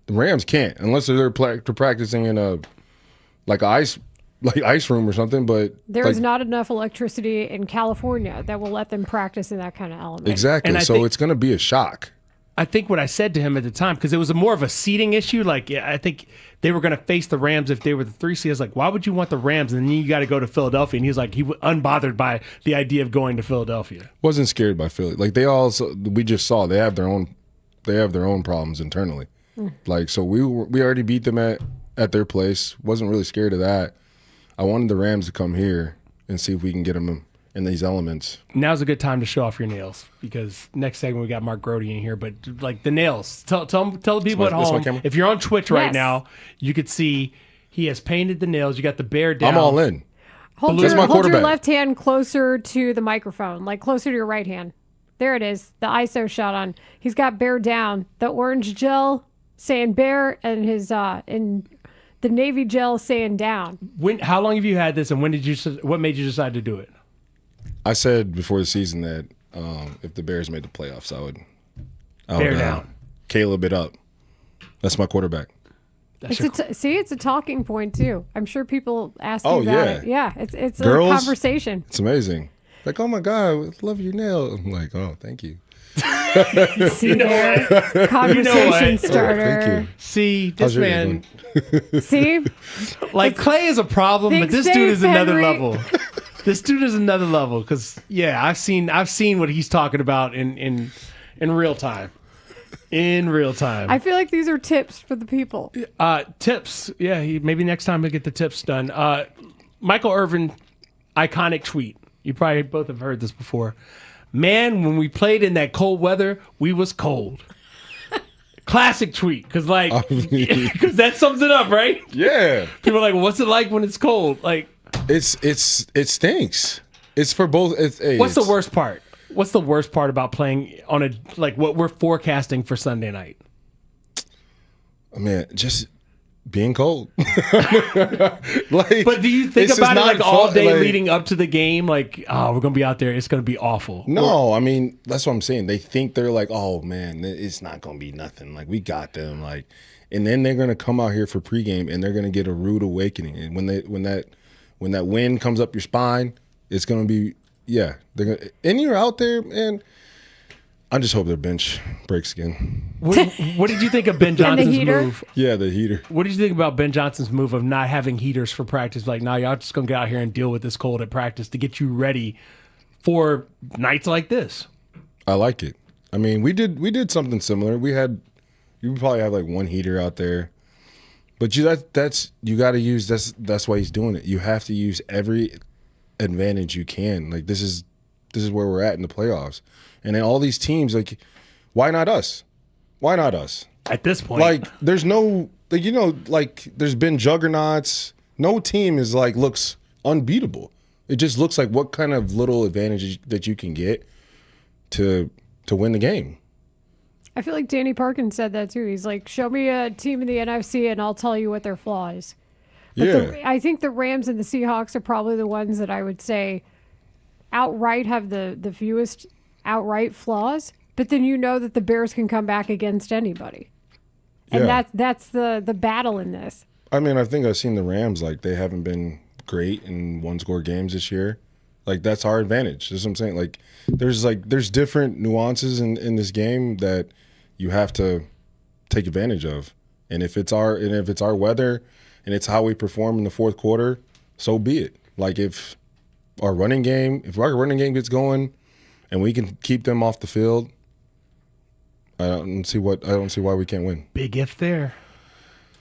The Rams can't, unless they're practicing in a ice room or something. But There is not enough electricity in California that will let them practice in that kind of element. Exactly. And I So think- it's going to be a shock. I think what I said to him at the time, because it was more of a seating issue. Like, I think they were going to face the Rams if they were the 3 seed. I was like, why would you want the Rams? And then you got to go to Philadelphia. And he was like, unbothered by the idea of going to Philadelphia. Wasn't scared by Philly. Like, we just saw they have their own problems internally. Like, so we already beat them at their place. Wasn't really scared of that. I wanted the Rams to come here and see if we can get them in these elements. Now's a good time to show off your nails, because next segment we got Mark Grody in here. But like the nails, tell the people at home. If you're on Twitch right now, you could see he has painted the nails. You got the bear down. I'm all in. Hold That's my hold your quarterback. left hand closer to the microphone, like closer to your right hand. There it is, the ISO shot on. He's got bear down. The orange gel saying bear, and his in the navy gel saying down. How long have you had this, and what made you decide to do it? I said before the season that if the Bears made the playoffs, I would Bear down. Caleb it up. That's my quarterback. It's a talking point too. I'm sure people ask you Oh, about yeah. it. Yeah, it's Girls, a conversation. It's amazing. Like, oh my God, I love your nail. I'm like, oh, thank you. See there, conversation starter. Thank you. See, this How's your man. See, Like, Clay is a problem, but Think this safe, dude is another Henry. level. This dude is another level, because I've seen what he's talking about in real time. In real time. I feel like these are tips for the people. Tips. Yeah, maybe next time we'll get the tips done. Michael Irvin, iconic tweet. You probably both have heard this before. Man, when we played in that cold weather, we was cold. Classic tweet, because that sums it up, right? Yeah. People are like, what's it like when it's cold? Like, it stinks. It's for both. what's the worst part? What's the worst part about playing on what we're forecasting for Sunday night? Man, just being cold. But do you think about it all day leading up to the game? Like, oh, we're gonna be out there. It's gonna be awful. No, I mean, that's what I'm saying. They think they're like, oh man, it's not gonna be nothing. Like, we got them. Like, and then they're gonna come out here for pregame and they're gonna get a rude awakening. And when that wind comes up your spine, it's gonna be they're gonna, and you're out there, and I just hope their bench breaks again. What did you think of Ben Johnson's move? Yeah, the heater. What did you think about Ben Johnson's move of not having heaters for practice? Like, nah, y'all just gonna get out here and deal with this cold at practice to get you ready for nights like this. I like it. I mean, we did something similar. You probably have like one heater out there, but you got to use. That's why he's doing it. You have to use every advantage you can. Like, this is where we're at in the playoffs, and then all these teams, like, why not us? Why not us? At this point, like, there's no, like, there's been juggernauts. No team is looks unbeatable. It just looks like what kind of little advantage that you can get to win the game. I feel like Danny Parkins said that too. He's like, show me a team in the NFC and I'll tell you what their flaw is. But I think the Rams and the Seahawks are probably the ones that I would say outright have the fewest outright flaws. But then you know that the Bears can come back against anybody. And that's the battle in this. I mean, I think I've seen the Rams, like, they haven't been great in one-score games this year. Like, that's our advantage. That's what I'm saying. Like, there's different nuances in this game that you have to take advantage of. And if it's our weather and it's how we perform in the fourth quarter, so be it. Like, if our running game gets going and we can keep them off the field, I don't see why we can't win. Big if there.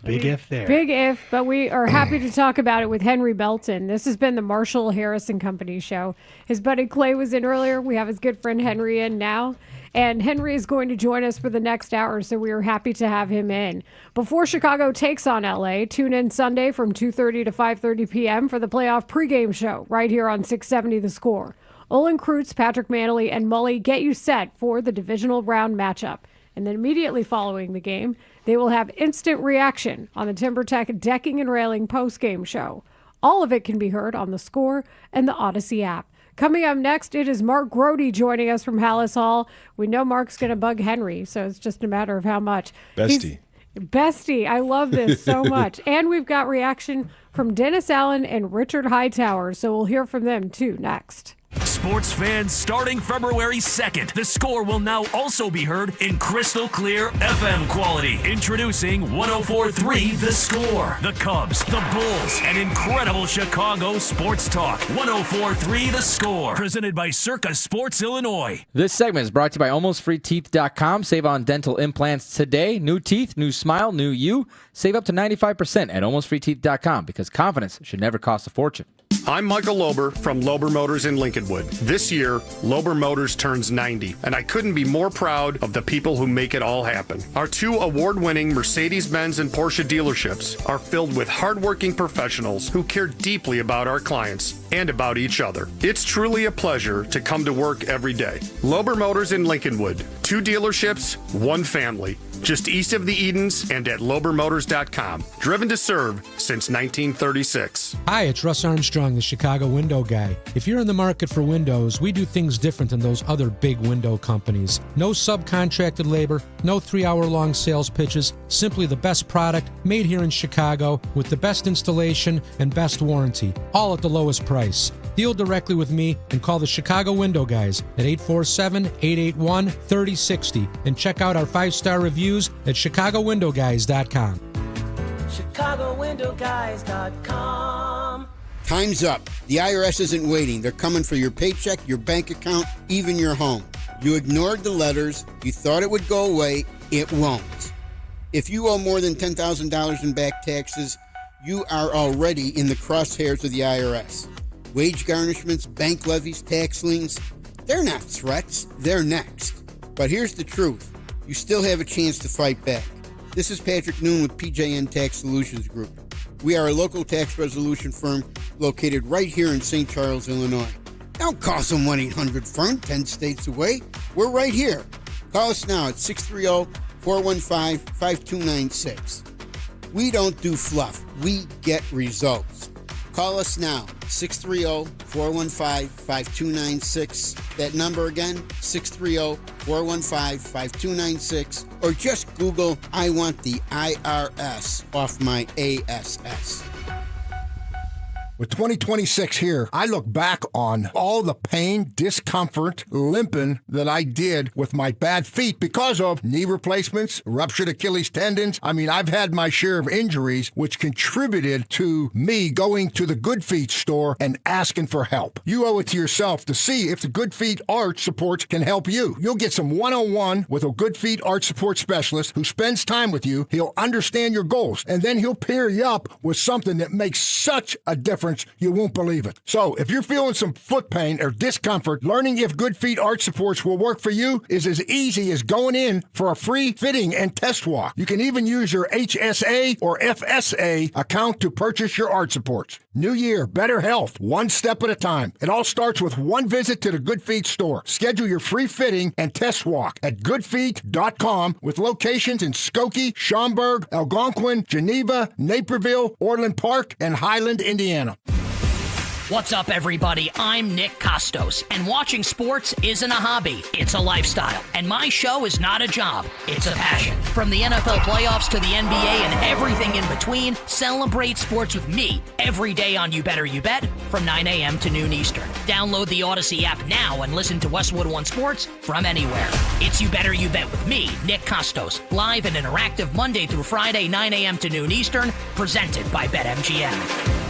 Big if there. Big if, but we are happy to talk about it with Henry Belton. This has been the Marshall Harrison Company show. His buddy Clay was in earlier. We have his good friend Henry in now. And Henry is going to join us for the next hour, so we are happy to have him in. Before Chicago takes on LA, tune in Sunday from 2:30 to 5:30 p.m. for the playoff pregame show right here on 670 The Score. Olin Kreutz, Patrick Manley, and Mully get you set for the divisional round matchup. And then immediately following the game, they will have instant reaction on the TimberTech Decking and Railing postgame show. All of it can be heard on the Score and the Odyssey app. Coming up next, it is Mark Grody joining us from Hallis Hall. We know Mark's going to bug Henry, so it's just a matter of how much. Bestie. Bestie. I love this so much. And we've got reaction from Dennis Allen and Richard Hightower, so we'll hear from them too next. Sports fans, starting February 2nd, The Score will now also be heard in crystal clear FM quality. Introducing 104.3 The Score. The Cubs, the Bulls, and incredible Chicago sports talk. 104.3 The Score. Presented by Circa Sports Illinois. This segment is brought to you by AlmostFreeTeeth.com. Save on dental implants today. New teeth, new smile, new you. Save up to 95% at AlmostFreeTeeth.com because confidence should never cost a fortune. I'm Michael Lober from Lober Motors in Lincolnwood. This year, Lober Motors turns 90, and I couldn't be more proud of the people who make it all happen. Our 2 award-winning Mercedes-Benz and Porsche dealerships are filled with hardworking professionals who care deeply about our clients and about each other. It's truly a pleasure to come to work every day. Lober Motors in Lincolnwood. 2 dealerships, 1 family. Just east of the Edens and at LoberMotors.com. Driven to serve since 1936. Hi, it's Russ Armstrong, the Chicago window guy. If you're in the market for windows, we do things different than those other big window companies. No subcontracted labor, no 3-hour-long sales pitches, simply the best product made here in Chicago with the best installation and best warranty, all at the lowest price. Deal directly with me and call the Chicago Window Guys at 847-881-3060 and check out our 5-star reviews at ChicagoWindowGuys.com. ChicagoWindowGuys.com. Time's up. The IRS isn't waiting. They're coming for your paycheck, your bank account, even your home. You ignored the letters. You thought it would go away. It won't. If you owe more than $10,000 in back taxes, you are already in the crosshairs of the IRS. Wage garnishments, bank levies, tax liens, they're not threats, they're next. But here's the truth. You still have a chance to fight back. This is Patrick Noon with PJN Tax Solutions Group. We are a local tax resolution firm located right here in St. Charles, Illinois. Don't call some 1-800-FIRM 10 states away. We're right here. Call us now at 630-415-5296. We don't do fluff. We get results. Call us now, 630-415-5296. That number again, 630-415-5296. Or just Google, I want the IRS off my ASS. With 2026 here, I look back on all the pain, discomfort, limping that I did with my bad feet because of knee replacements, ruptured Achilles tendons. I mean, I've had my share of injuries, which contributed to me going to the Good Feet store and asking for help. You owe it to yourself to see if the Good Feet Arch Supports can help you. You'll get some one-on-one with a Good Feet Arch Support specialist who spends time with you. He'll understand your goals, and then he'll pair you up with something that makes such a difference you won't believe it. So if you're feeling some foot pain or discomfort, learning if Good Feet Arch Supports will work for you is as easy as going in for a free fitting and test walk. You can even use your HSA or FSA account to purchase your arch supports. New year, better health, one step at a time. It all starts with one visit to the Good Feet store. Schedule your free fitting and test walk at goodfeet.com with locations in Skokie, Schaumburg, Algonquin, Geneva, Naperville, Orland Park, and Highland, Indiana. What's up, everybody? I'm Nick Costos, and watching sports isn't a hobby, it's a lifestyle. And my show is not a job, it's a passion. From the NFL playoffs to the NBA and everything in between, celebrate sports with me every day on You Better You Bet from 9 a.m. to noon Eastern. Download the Odyssey app now and listen to Westwood One Sports from anywhere. It's You Better You Bet with me, Nick Costos, live and interactive Monday through Friday, 9 a.m. to noon Eastern, presented by BetMGM.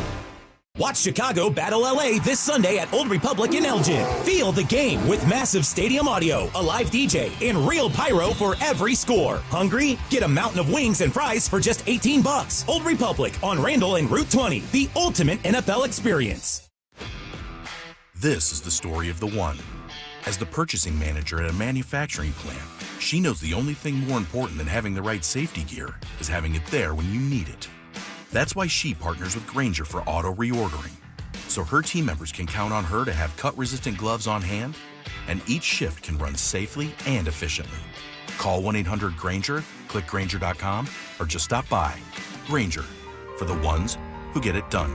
Watch Chicago battle LA this Sunday at Old Republic in Elgin. Feel the game with massive stadium audio, a live DJ, and real pyro for every score. Hungry? Get a mountain of wings and fries for just $18. Old Republic on Randall and Route 20, the ultimate NFL experience. This is the story of the one. As the purchasing manager at a manufacturing plant, she knows the only thing more important than having the right safety gear is having it there when you need it. That's why she partners with Grainger for auto reordering, so her team members can count on her to have cut-resistant gloves on hand, and each shift can run safely and efficiently. Call 1-800-GRANGER, click Grainger.com, or just stop by. Grainger, for the ones who get it done.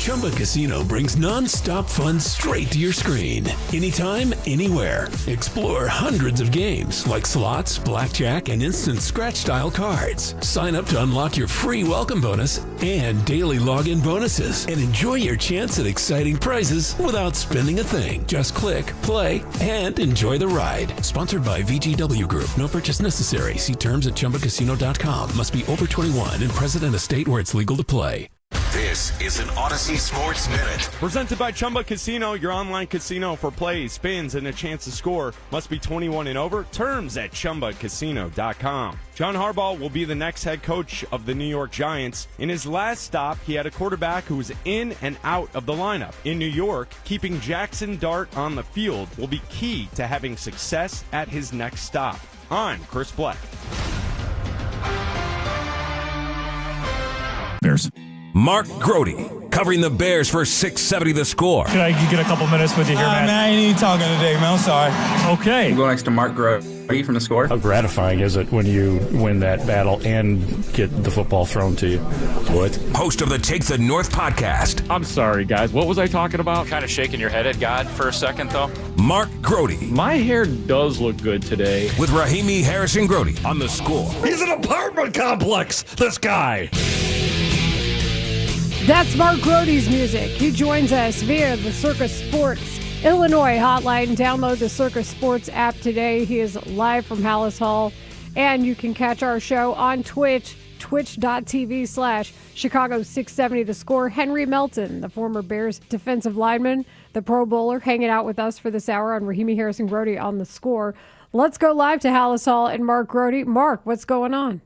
Chumba Casino brings non-stop fun straight to your screen. Anytime, anywhere. Explore hundreds of games like slots, blackjack, and instant scratch-style cards. Sign up to unlock your free welcome bonus and daily login bonuses. And enjoy your chance at exciting prizes without spending a thing. Just click, play, and enjoy the ride. Sponsored by VGW Group. No purchase necessary. See terms at ChumbaCasino.com. Must be over 21 and present in a state where it's legal to play. This is an Odyssey Sports Minute. Presented by Chumba Casino, your online casino for plays, spins, and a chance to score. Must be 21 and over. Terms at ChumbaCasino.com. John Harbaugh will be the next head coach of the New York Giants. In his last stop, he had a quarterback who was in and out of the lineup. In New York, keeping Jackson Dart on the field will be key to having success at his next stop. I'm Chris Black. Bears. Mark Grody, covering the Bears for 670 The Score. Can I get a couple minutes with you here, man? Man, I ain't even talking today, man. I'm sorry. Okay. We'll go next to Mark Grody from The Score. How gratifying is it when you win that battle and get the football thrown to you? What? Host of the Take the North podcast. I'm sorry, guys. What was I talking about? Kind of shaking your head at God for a second, though. Mark Grody. My hair does look good today. With Rahimi Harrison Grody on The Score. He's an apartment complex, this guy. That's Mark Grody's music. He joins us via the Circus Sports Illinois hotline. Download the Circus Sports app today. He is live from Hallis Hall. And you can catch our show on Twitch, twitch.tv/Chicago 670 The Score. Henry Melton, the former Bears defensive lineman, the Pro Bowler, hanging out with us for this hour on Rahimi Harrison Grody on The Score. Let's go live to Hallis Hall and Mark Grody. Mark, what's going on?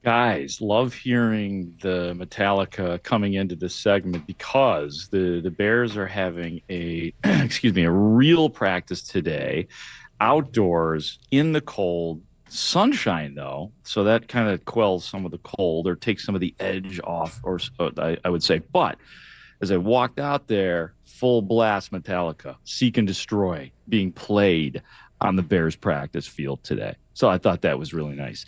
Guys, love hearing the Metallica coming into this segment because the Bears are having a real practice today, outdoors in the cold, sunshine though, so that kind of quells some of the cold or takes some of the edge off, or I would say. But as I walked out there, full blast Metallica, Seek and Destroy being played on the Bears practice field today. So I thought that was really nice.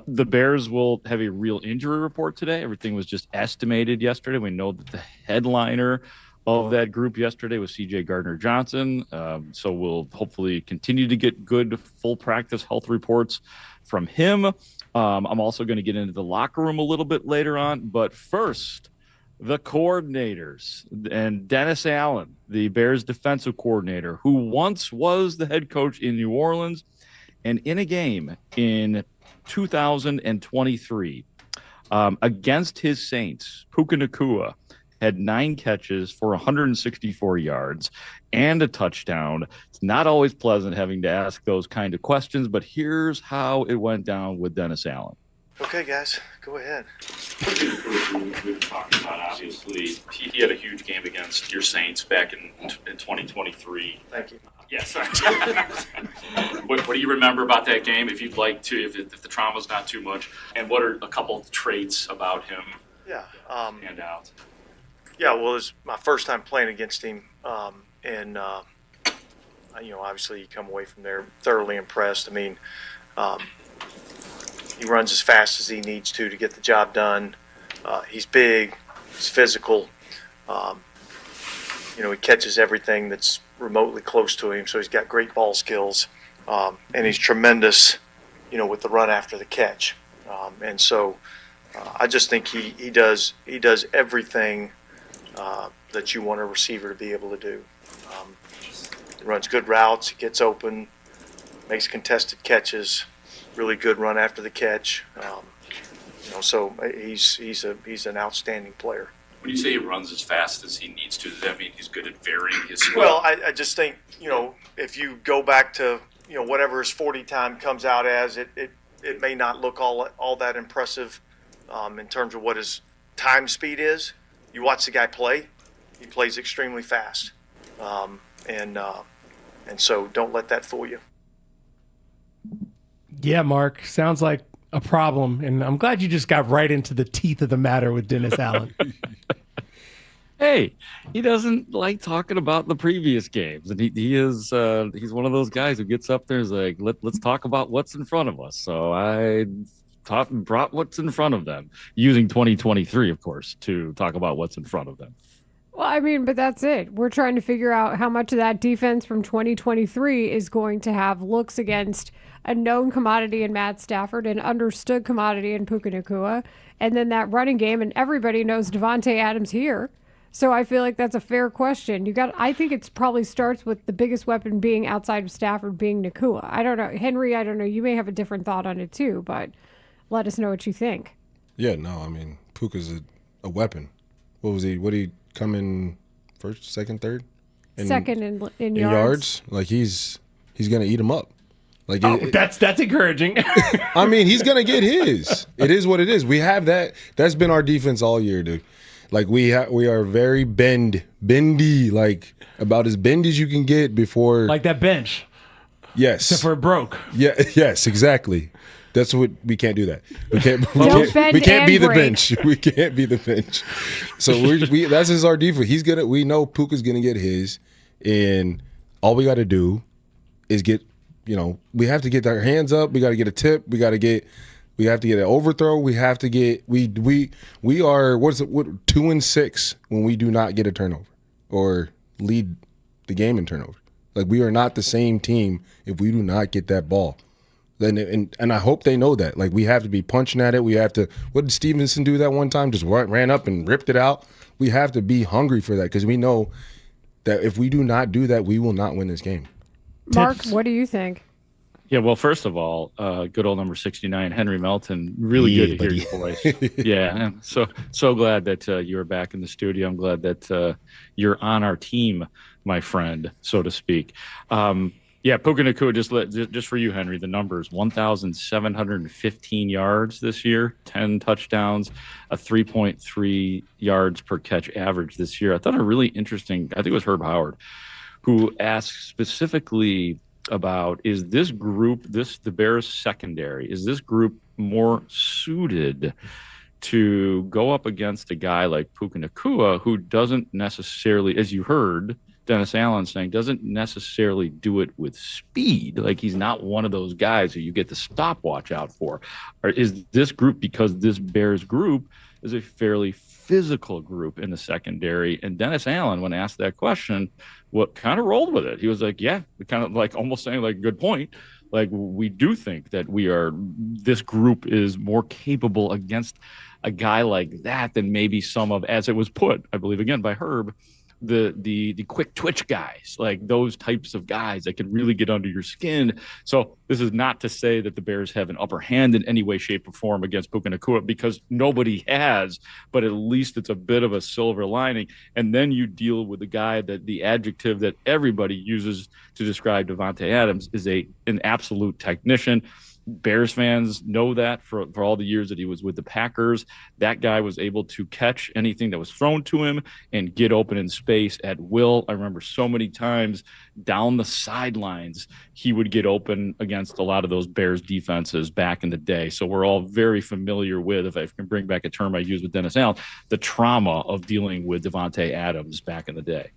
The Bears will have a real injury report today. Everything was just estimated yesterday. We know that the headliner of that group yesterday was C.J. Gardner-Johnson. So we'll hopefully continue to get good full practice health reports from him. I'm also going to get into the locker room a little bit later on. But first, the coordinators and Dennis Allen, the Bears defensive coordinator, who once was the head coach in New Orleans. And in a game in 2023 against his Saints, Puka Nacua had 9 catches for 164 yards and a touchdown. It's not always pleasant having to ask those kind of questions, but here's how it went down with Dennis Allen. Okay, guys, go ahead. Talking about, obviously, he had a huge game against your Saints back in 2023. Thank you. Yes. What do you remember about that game, if you'd like to, if the trauma's not too much? And what are a couple of traits about him stand out? Yeah, well, it was my first time playing against him. Obviously you come away from there thoroughly impressed. I mean, he runs as fast as he needs to get the job done. He's big. He's physical. He catches everything that's remotely close to him, so he's got great ball skills, and he's tremendous, with the run after the catch. I just think he does everything that you want a receiver to be able to do. He runs good routes, he gets open, makes contested catches, really good run after the catch. So he's an outstanding player. When you say he runs as fast as he needs to, does that mean he's good at varying his speed? Well, I just think, if you go back to, whatever his 40 time comes out as, it may not look all that impressive in terms of what his time speed is. You watch the guy play, he plays extremely fast. So don't let that fool you. Yeah, Mark, sounds like a problem, and I'm glad you just got right into the teeth of the matter with Dennis Allen. Hey, he doesn't like talking about the previous games, and he's one of those guys who gets up there and is like, let's talk about what's in front of us. So I brought what's in front of them, using 2023, of course, to talk about what's in front of them. Well, I mean, but that's it. We're trying to figure out how much of that defense from 2023 is going to have looks against a known commodity in Matt Stafford, an understood commodity in Puka Nacua, and then that running game, and everybody knows Davante Adams here. So I feel like that's a fair question. I think it probably starts with the biggest weapon being outside of Stafford being Nacua. I don't know. Henry, I don't know. You may have a different thought on it too, but let us know what you think. Yeah, no, I mean, Puka's a weapon. What was he? What did he come in first, second, third? Second in yards. Like he's gonna eat him up. Like that's encouraging. I mean, he's gonna get his. It is what it is. We have that. That's been our defense all year, dude. Like we are very bendy, like about as bendy as you can get before. Like that bench. Yes. Except for it broke. Yeah. Yes. Exactly. That's what we can't do. That we can't. We can't be the break. bench. We can't be the bench. So that's just our defense. We know Puka's gonna get his, and all we got to do is get. We have to get our hands up. We got to get a tip. We have to get an overthrow. We have to get we are 2-6 when we do not get a turnover or lead the game in turnover. Like we are not the same team if we do not get that ball. And I hope they know that. Like we have to be punching at it. We have to. What did Stevenson do that one time? Just ran up and ripped it out. We have to be hungry for that because we know that if we do not do that, we will not win this game. Mark, what do you think? Yeah, well, first of all, good old number 69, Henry Melton. Really good to hear your voice. Yeah, I'm so glad that you are back in the studio. I'm glad that you're on our team, my friend, so to speak. Yeah, Puka Nacua, just for you, Henry, the numbers: 1,715 yards this year, 10 touchdowns, a 3.3 yards per catch average this year. I thought a really interesting. I think it was Herb Howard who asked specifically about, is this group, the Bears secondary, is this group more suited to go up against a guy like Puka Nacua, who doesn't necessarily, as you heard Dennis Allen saying, doesn't necessarily do it with speed. Like he's not one of those guys who you get the stopwatch out for. Or is this group, because this Bears group is a fairly physical group in the secondary? And Dennis Allen, when asked that question, what kind of rolled with it? He was like, yeah, kind of like almost saying like, good point. Like we do think that this group is more capable against a guy like that than maybe some of, as it was put, I believe again by Herb, the quick twitch guys, like those types of guys that can really get under your skin. So this is not to say that the Bears have an upper hand in any way, shape, or form against Puka Nacua, because nobody has, but at least it's a bit of a silver lining. And then you deal with the guy that the adjective that everybody uses to describe Davante Adams is an absolute technician. Bears fans know that for all the years that he was with the Packers. That guy was able to catch anything that was thrown to him and get open in space at will. I remember so many times down the sidelines, he would get open against a lot of those Bears defenses back in the day. So we're all very familiar with, if I can bring back a term I used with Dennis Allen, the trauma of dealing with Davante Adams back in the day.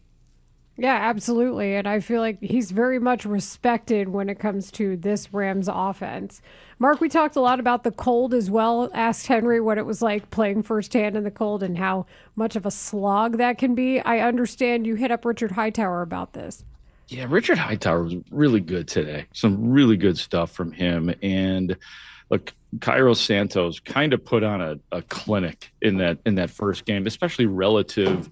Yeah, absolutely. And I feel like he's very much respected when it comes to this Rams offense. Mark, we talked a lot about the cold as well. Asked Henry what it was like playing firsthand in the cold and how much of a slog that can be. I understand you hit up Richard Hightower about this. Yeah, Richard Hightower was really good today. Some really good stuff from him. And look, Cairo Santos kind of put on a clinic in that first game, especially relative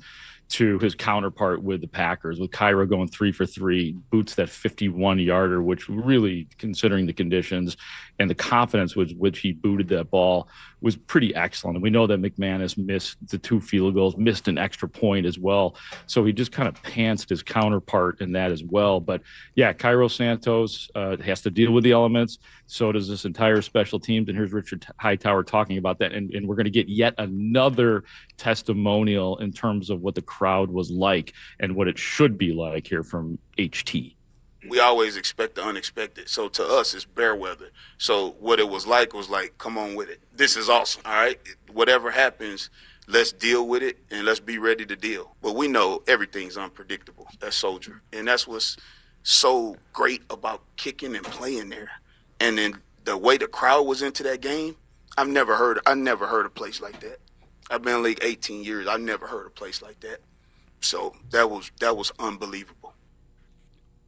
to his counterpart with the Packers, with Cairo going 3 for 3, boots that 51-yarder, which really, considering the conditions and the confidence with which he booted that ball, was pretty excellent. And we know that McManus missed the 2 field goals, missed an extra point as well. So he just kind of pantsed his counterpart in that as well. But yeah, Cairo Santos has to deal with the elements. So does this entire special teams. And here's Richard Hightower talking about that. And we're going to get yet another testimonial in terms of what the crowd was like and what it should be like here from HT. We always expect the unexpected. So to us, it's bear weather. So what it was like, come on with it. This is awesome, all right? Whatever happens, let's deal with it and let's be ready to deal. But we know everything's unpredictable. That's Soldier. And that's what's so great about kicking and playing there. And then the way the crowd was into that game, I never heard a place like that. I've been in the league 18 years. I never heard a place like that. So that was unbelievable.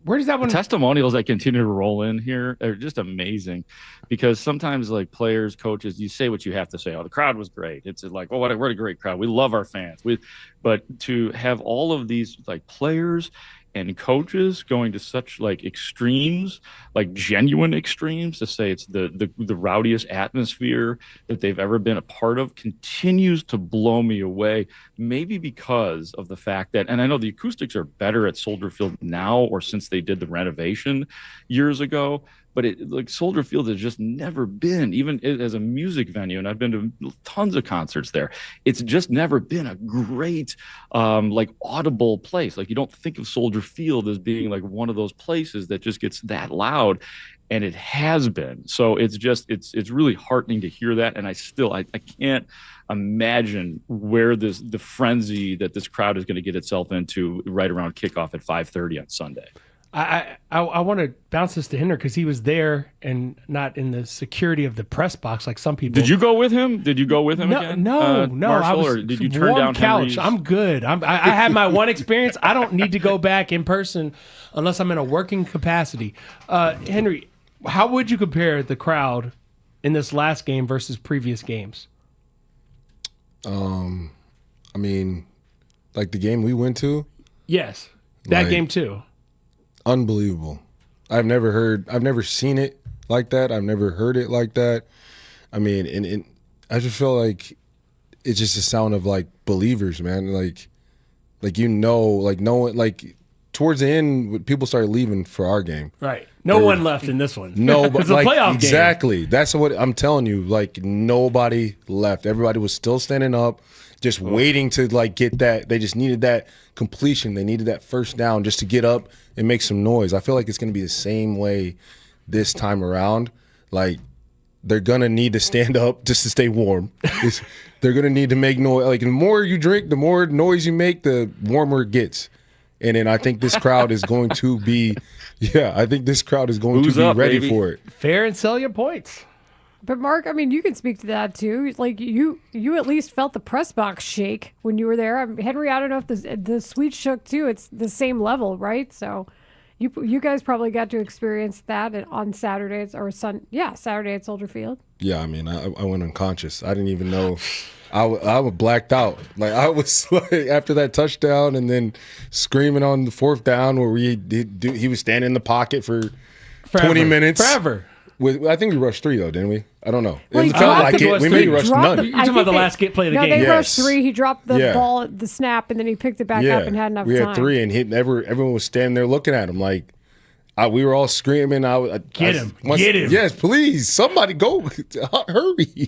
Where does that one? The testimonials that continue to roll in here are just amazing, because sometimes like players, coaches, you say what you have to say. Oh, the crowd was great. It's like, oh, what a great crowd. We love our fans. But to have all of these like players and coaches going to such like extremes, like genuine extremes, to say it's the rowdiest atmosphere that they've ever been a part of, continues to blow me away. Maybe because of the fact that, and I know the acoustics are better at Soldier Field now, or since they did the renovation years ago, but like Soldier Field has just never been, even as a music venue, and I've been to tons of concerts there, it's just never been a great like audible place. Like you don't think of Soldier Field as being like one of those places that just gets that loud, and it has been. So it's just it's really heartening to hear that, and I can't imagine where the frenzy that this crowd is going to get itself into right around kickoff at 5:30 on Sunday. I want to bounce this to Hinder because he was there and not in the security of the press box like some people. Did you go with him? Again? No. Marshall, or did you turn down couch? Henry's? I'm good. I had my one experience. I don't need to go back in person unless I'm in a working capacity. Henry, how would you compare the crowd in this last game versus previous games? I mean, like the game we went to? Yes, that game too. Unbelievable. I've never seen it like that. I've never heard it like that. I mean, and I just feel like it's just a sound of like believers, man. Like knowing, like towards the end, people started leaving for our game. Right. No one left in this one. No, but it's a like playoff exactly. game. That's what I'm telling you. Like nobody left. Everybody was still standing up, just waiting to like get that. They just needed that completion. They needed that first down just to get up and make some noise. I feel like it's going to be the same way this time around. Like they're going to need to stand up just to stay warm. They're going to need to make noise. Like the more you drink, the more noise you make, the warmer it gets. And then I think this crowd is going to be, I think this crowd is going to be ready for it. Fair and sell your points. But Mark, I mean, you can speak to that too. Like you at least felt the press box shake when you were there. Henry, I don't know if the suite shook too. It's the same level, right? So you guys probably got to experience that on Saturdays or Saturday at Soldier Field. Yeah, I mean, I went unconscious. I didn't even know. I was blacked out. Like I was like after that touchdown, and then screaming on the fourth down where he was standing in the pocket for 20 minutes. Forever. I think we rushed 3 though, didn't we? I don't know. Well, it felt like it. We maybe rushed none. You're talking about the last play of the game. No, they rushed 3. He dropped the ball at the snap, and then he picked it back up and had enough time. We had 3, and everyone was standing there looking at him like we were all screaming. Get him! Get him! Yes, please, somebody go, hurry!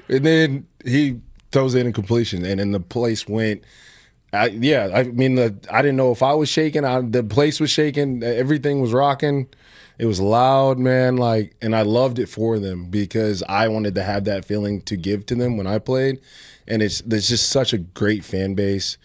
And then he throws in a completion, and then the place went. I mean, I didn't know if I was shaking. The place was shaking. Everything was rocking. It was loud, man. Like, and I loved it for them because I wanted to have that feeling to give to them when I played. And there's just such a great fan base,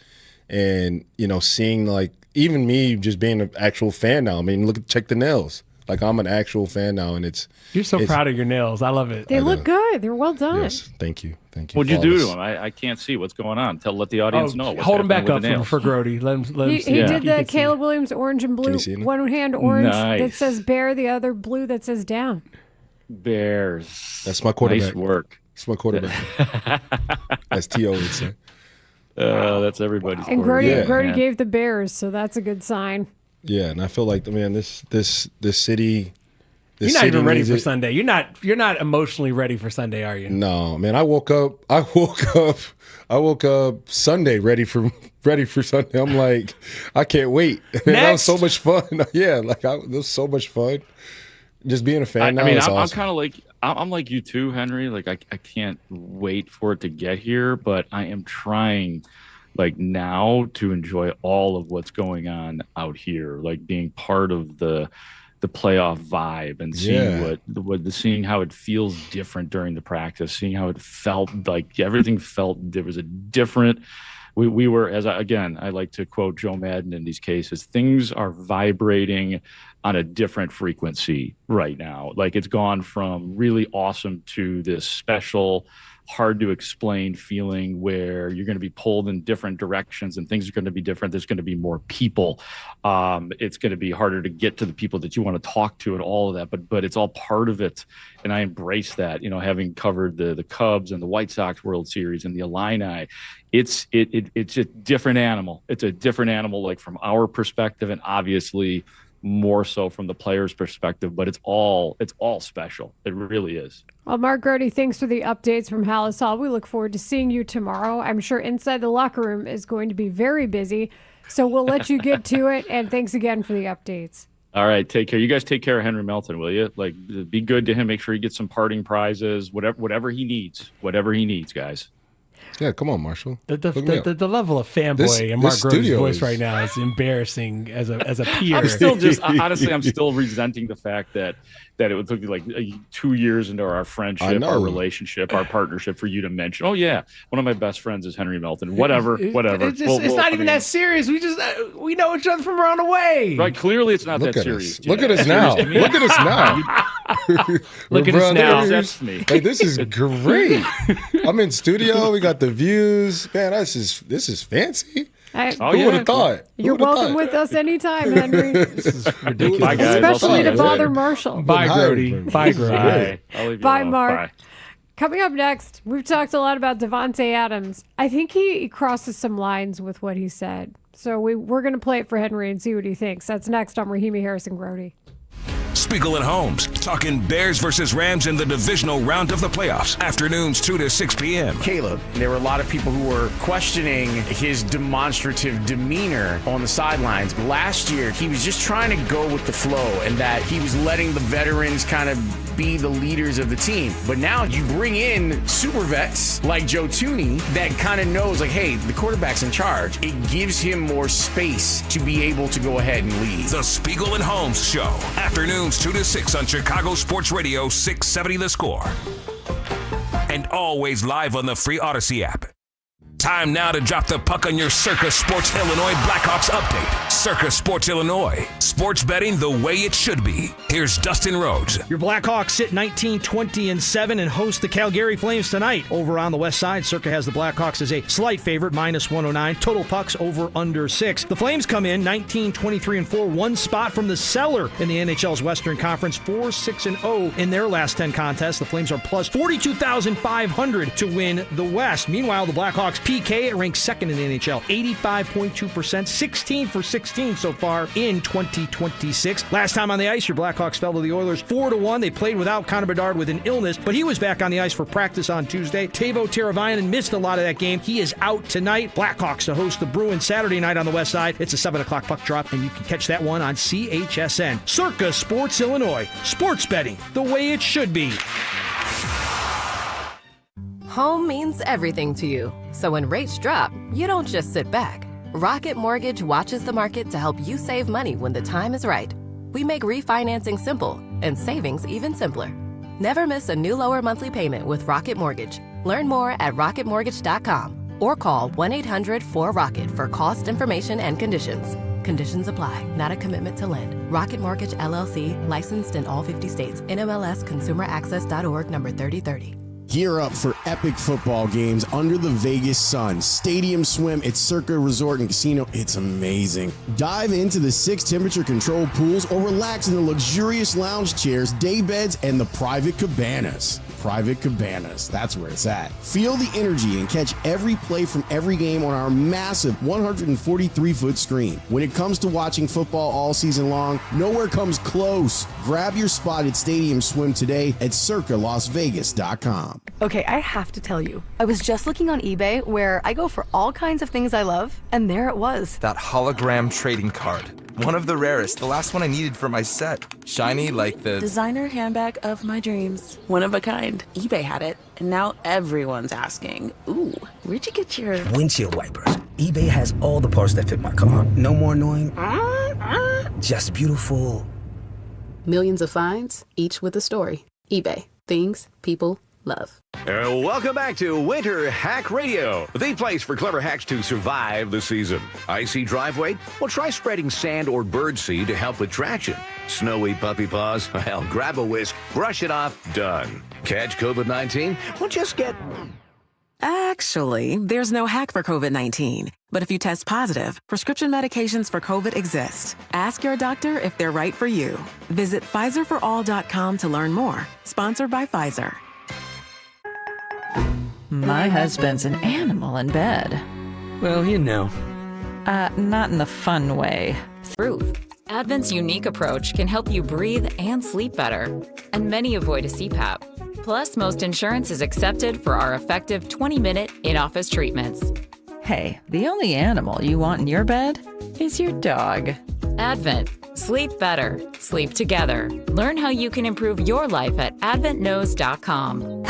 and seeing like even me just being an actual fan now. I mean, check the nails. Like I'm an actual fan now, and you're so proud of your nails. I love it. They look good. They're well done. Yes, thank you. What'd you do to him? I can't see what's going on. Let the audience know. Hold him back up for Grody. Let him see. He did the Caleb Williams orange and blue. One hand orange that says bear, the other blue that says down. Bears. That's my quarterback. Nice work. That's my quarterback. As T.O. would say. That's everybody's. And Grody gave the Bears, so that's a good sign. Yeah, and I feel like, man, this city. You're not even ready for Sunday. You're not emotionally ready for Sunday, are you? No, man. I woke up Sunday ready for Sunday. I'm like, I can't wait. Man, that was so much fun. Yeah, it was so much fun. Just being a fan now. I mean, is I'm awesome. kind of like I'm like you too, Henry. Like I can't wait for it to get here, but I am trying like now to enjoy all of what's going on out here, like being part of the the playoff vibe and seeing how it feels different during the practice, seeing how it felt, like everything felt, there was a different, we were, I like to quote Joe Madden in these cases, things are vibrating on a different frequency right now. Like it's gone from really awesome to this special, hard to explain feeling where you're going to be pulled in different directions and things are going to be different. There's going to be more people. It's going to be harder to get to the people that you want to talk to and all of that, but it's all part of it. And I embrace that, having covered the Cubs and the White Sox World Series and the Illini, it's a different animal. It's a different animal, like from our perspective, and obviously more so from the player's perspective, but it's all special. It really is. Well, Mark Grody, thanks for the updates from Haugh. We look forward to seeing you tomorrow. I'm sure inside the locker room is going to be very busy, so we'll let you get to it. And thanks again for the updates. All right, take care. You guys take care of Henry Melton, will you? Like, be good to him. Make sure he gets some parting prizes, whatever he needs, guys. Yeah, come on, Marshall. The level of fanboy in Mark Grody's voice right now is embarrassing as a peer. I'm still honestly, I'm still resenting the fact that it took like 2 years into our friendship, our relationship, our partnership for you to mention, oh yeah, one of my best friends is Henry Melton. Whatever. It's not even that serious. We know each other from around the way. Right. Clearly it's not that serious. Look at us now. Look at us now. Look at us now. Hey, this is great. I'm in studio. We got the views. Man, this is fancy. Who would have thought? You're welcome with us anytime, Henry. This is ridiculous. Bye, guys. Especially to bother Marshall. Bye, Grody. Bye, Grody. Bye, Mark. Bye. Coming up next, we've talked a lot about Davante Adams. I think he crosses some lines with what he said. So we're going to play it for Henry and see what he thinks. That's next on Rahimi Harrison Grody. Spiegel and Holmes talking Bears versus Rams in the divisional round of the playoffs. Afternoons 2 to 6 p.m. Caleb, there were a lot of people who were questioning his demonstrative demeanor on the sidelines. Last year, he was just trying to go with the flow and that he was letting the veterans kind of be the leaders of the team. But now you bring in super vets like Joe Thuney that kind of knows, like, hey, the quarterback's in charge. It gives him more space to be able to go ahead and lead. The Spiegel and Holmes Show. Afternoons 2 to 6 on Chicago Sports Radio 670 The Score. And always live on the free Odyssey app. Time now to drop the puck on your Circa Sports Illinois Blackhawks update. Circa Sports Illinois. Sports betting the way it should be. Here's Dustin Rhodes. Your Blackhawks sit 19-20-7 and host the Calgary Flames tonight. Over on the west side, Circa has the Blackhawks as a slight favorite, -109. Total pucks over under 6. The Flames come in 19-23-4, one spot from the cellar in the NHL's Western Conference, 4-6-0 in their last 10 contests. The Flames are plus 42,500 to win the West. Meanwhile, the Blackhawks PK ranks second in the NHL, 85.2%, 16 for 16 so far in 2026. Last time on the ice, your Blackhawks fell to the Oilers 4-1. They played without Connor Bedard with an illness, but he was back on the ice for practice on Tuesday. Teuvo Teravainen missed a lot of that game. He is out tonight. Blackhawks to host the Bruins Saturday night on the west side. It's a 7 o'clock puck drop, and you can catch that one on CHSN. Circa Sports Illinois. Sports betting the way it should be. Home means everything to you. So when rates drop, you don't just sit back. Rocket Mortgage watches the market to help you save money when the time is right. We make refinancing simple and savings even simpler. Never miss a new lower monthly payment with Rocket Mortgage. Learn more at rocketmortgage.com or call 1-800-4ROCKET for cost information and conditions. Conditions apply. Not a commitment to lend. Rocket Mortgage LLC, licensed in all 50 states. NMLS ConsumerAccess.org number 3030. Gear up for epic football games under the Vegas sun. Stadium swim at Circa Resort and Casino. It's amazing. Dive into the 6 temperature-controlled pools or relax in the luxurious lounge chairs, day beds, and the private cabanas. Private cabanas. That's where it's at. Feel the energy and catch every play from every game on our massive 143-foot screen. When it comes to watching football all season long, nowhere comes close. Grab your spot at Stadium Swim today at circalasvegas.com. Okay, I have to tell you, I was just looking on eBay where I go for all kinds of things I love, and there it was. That hologram trading card. One of the rarest, the last one I needed for my set. Shiny like the designer handbag of my dreams. One of a kind. eBay had it, and now everyone's asking, ooh, where'd you get your windshield wipers? eBay has all the parts that fit my car. No more annoying, just beautiful Millions of finds, each with a story. eBay. Things people love. Welcome back to Winter Hack Radio, the place for clever hacks to survive the season. Icy driveway? Well, try spreading sand or birdseed to help with traction. Snowy puppy paws? Well, grab a whisk, brush it off, done. Catch COVID-19? Well, just get... Actually, there's no hack for COVID-19. But if you test positive, prescription medications for COVID exist. Ask your doctor if they're right for you. Visit PfizerForAll.com to learn more. Sponsored by Pfizer. My husband's an animal in bed. Well, you know. Not in the fun way. Proof. Advent's unique approach can help you breathe and sleep better. And many avoid a CPAP. Plus, most insurance is accepted for our effective 20-minute in-office treatments. Hey, the only animal you want in your bed is your dog. Advent. Sleep better. Sleep together. Learn how you can improve your life at adventknows.com.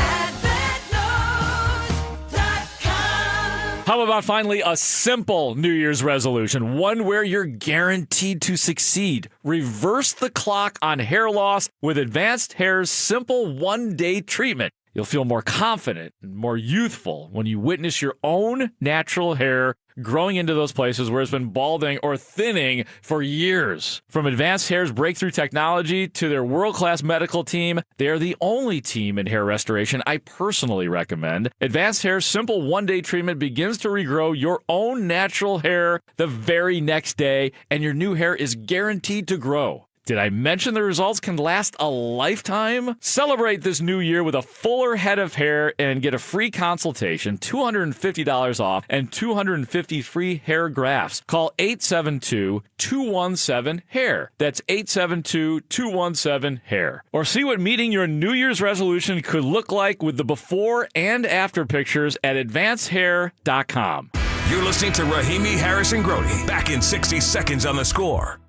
How about finally a simple New Year's resolution, one where you're guaranteed to succeed? Reverse the clock on hair loss with Advanced Hair's simple one-day treatment. You'll feel more confident and more youthful when you witness your own natural hair growing into those places where it's been balding or thinning for years. From Advanced Hair's breakthrough technology to their world-class medical team, they are the only team in hair restoration I personally recommend. Advanced Hair's simple one-day treatment begins to regrow your own natural hair the very next day, and your new hair is guaranteed to grow. Did I mention the results can last a lifetime? Celebrate this new year with a fuller head of hair and get a free consultation, $250 off, and 250 free hair grafts. Call 872-217-HAIR. That's 872-217-HAIR. Or see what meeting your New Year's resolution could look like with the before and after pictures at advancedhair.com. You're listening to Rahimi Harrison Grody. Back in 60 seconds on The Score.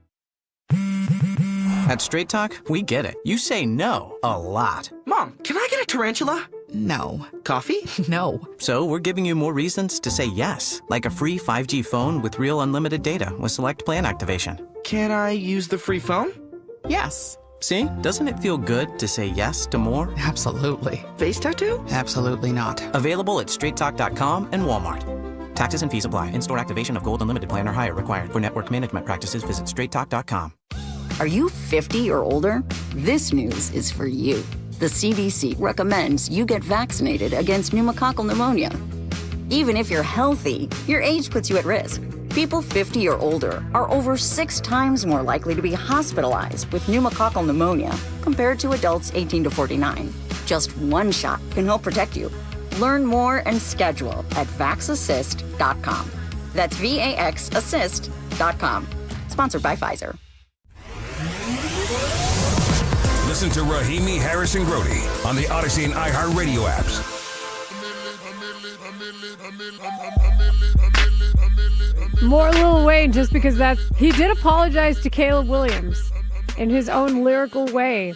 At Straight Talk, we get it. You say no a lot. Mom, can I get a tarantula? No. Coffee? No. So we're giving you more reasons to say yes, like a free 5G phone with real unlimited data with select plan activation. Can I use the free phone? Yes. See? Doesn't it feel good to say yes to more? Absolutely. Face tattoo? Absolutely not. Available at straighttalk.com and Walmart. Taxes and fees apply. In-store activation of Gold Unlimited plan or higher required. For network management practices, visit straighttalk.com. Are you 50 or older? This news is for you. The CDC recommends you get vaccinated against pneumococcal pneumonia. Even if you're healthy, your age puts you at risk. People 50 or older are over 6 times more likely to be hospitalized with pneumococcal pneumonia compared to adults 18 to 49. Just one shot can help protect you. Learn more and schedule at vaxassist.com. That's VAXassist.com. Sponsored by Pfizer. Listen to Rahimi Harrison Grody on the Odyssey and iHeartRadio apps. More Lil Wayne, just because he did apologize to Caleb Williams in his own lyrical way.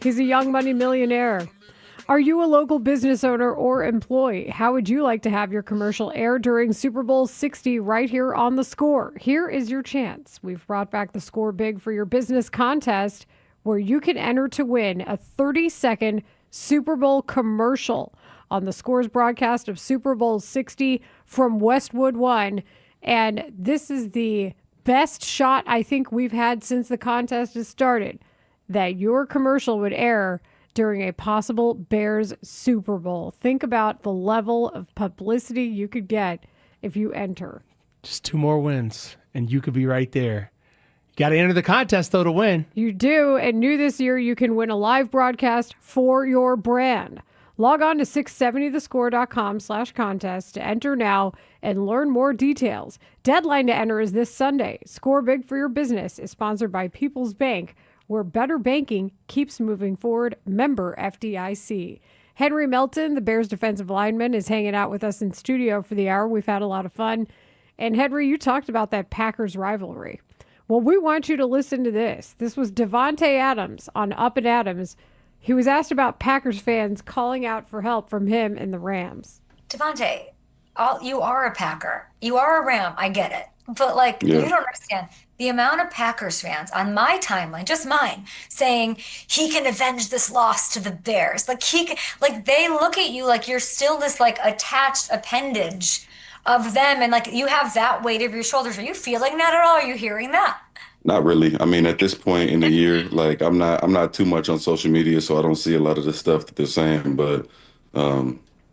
He's a young money millionaire. Are you a local business owner or employee? How would you like to have your commercial air during Super Bowl 60 right here on The Score? Here is your chance. We've brought back the Score Big for Your Business contest, where you can enter to win a 30-second Super Bowl commercial on The Score's broadcast of Super Bowl 60 from Westwood One. And this is the best shot I think we've had since the contest has started, that your commercial would air during a possible Bears Super Bowl. Think about the level of publicity you could get if you enter. Just 2 more wins, and you could be right there. You got to enter the contest, though, to win. You do, and new this year, you can win a live broadcast for your brand. Log on to 670thescore.com/contest to enter now and learn more details. Deadline to enter is this Sunday. Score Big for Your Business is sponsored by People's Bank, where better banking keeps moving forward. Member FDIC. Henry Melton, the Bears defensive lineman, is hanging out with us in studio for the hour. We've had a lot of fun. And Henry, you talked about that Packers rivalry. Well, we want you to listen to this. This was Devontae Adams on Up and Adams. He was asked about Packers fans calling out for help from him and the Rams. Devontae, you are a Packer. You are a Ram. I get it. But like, Yeah. you don't understand the amount of Packers fans on my timeline, just mine, saying he can avenge this loss to the Bears. Like like they look at you like you're still this like attached appendage of them, and like you have that weight of your shoulders. Are you feeling that at all? Are you hearing that? Not really. I mean, at this point in the year, like I'm not too much on social media, so I don't see a lot of the stuff that they're saying. But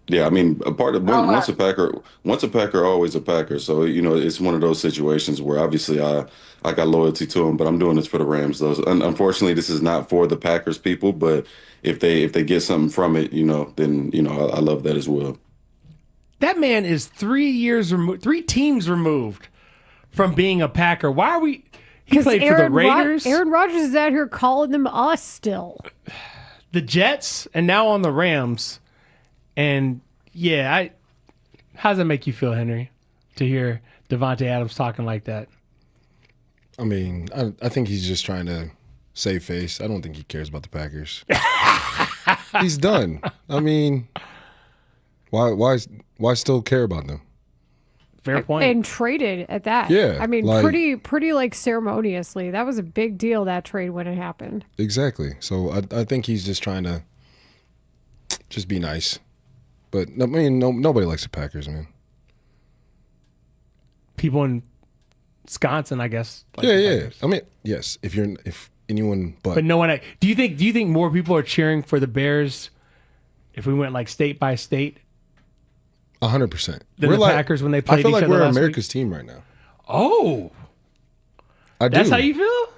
yeah, I mean, a part of once a Packer, always a Packer. So it's one of those situations where obviously I got loyalty to them, but I'm doing this for the Rams. Though, unfortunately, this is not for the Packers people. But if they get something from it, then I love that as well. That man is 3 years removed, 3 teams removed from being a Packer. Why are we? He played for the Raiders. Aaron Rodgers is out here calling them us still. The Jets, and now on the Rams. And yeah, how does that make you feel, Henry, to hear Devontae Adams talking like that? I mean, I think he's just trying to save face. I don't think he cares about the Packers. He's done. I mean, why still care about them? Fair point. And traded at that. Yeah, I mean, like- pretty like ceremoniously. That was a big deal, that trade, when it happened. Exactly. So I think he's just trying to just be nice. But I mean, nobody likes the Packers, man. People in Wisconsin, I guess. like Yeah, the yeah. Packers. I mean, yes. If anyone, But no one. Do you think more people are cheering for the Bears if we went like state by state 100%. than the Packers when they played I feel each like other we're last America's week? team right now. Oh, I do. that's how you feel?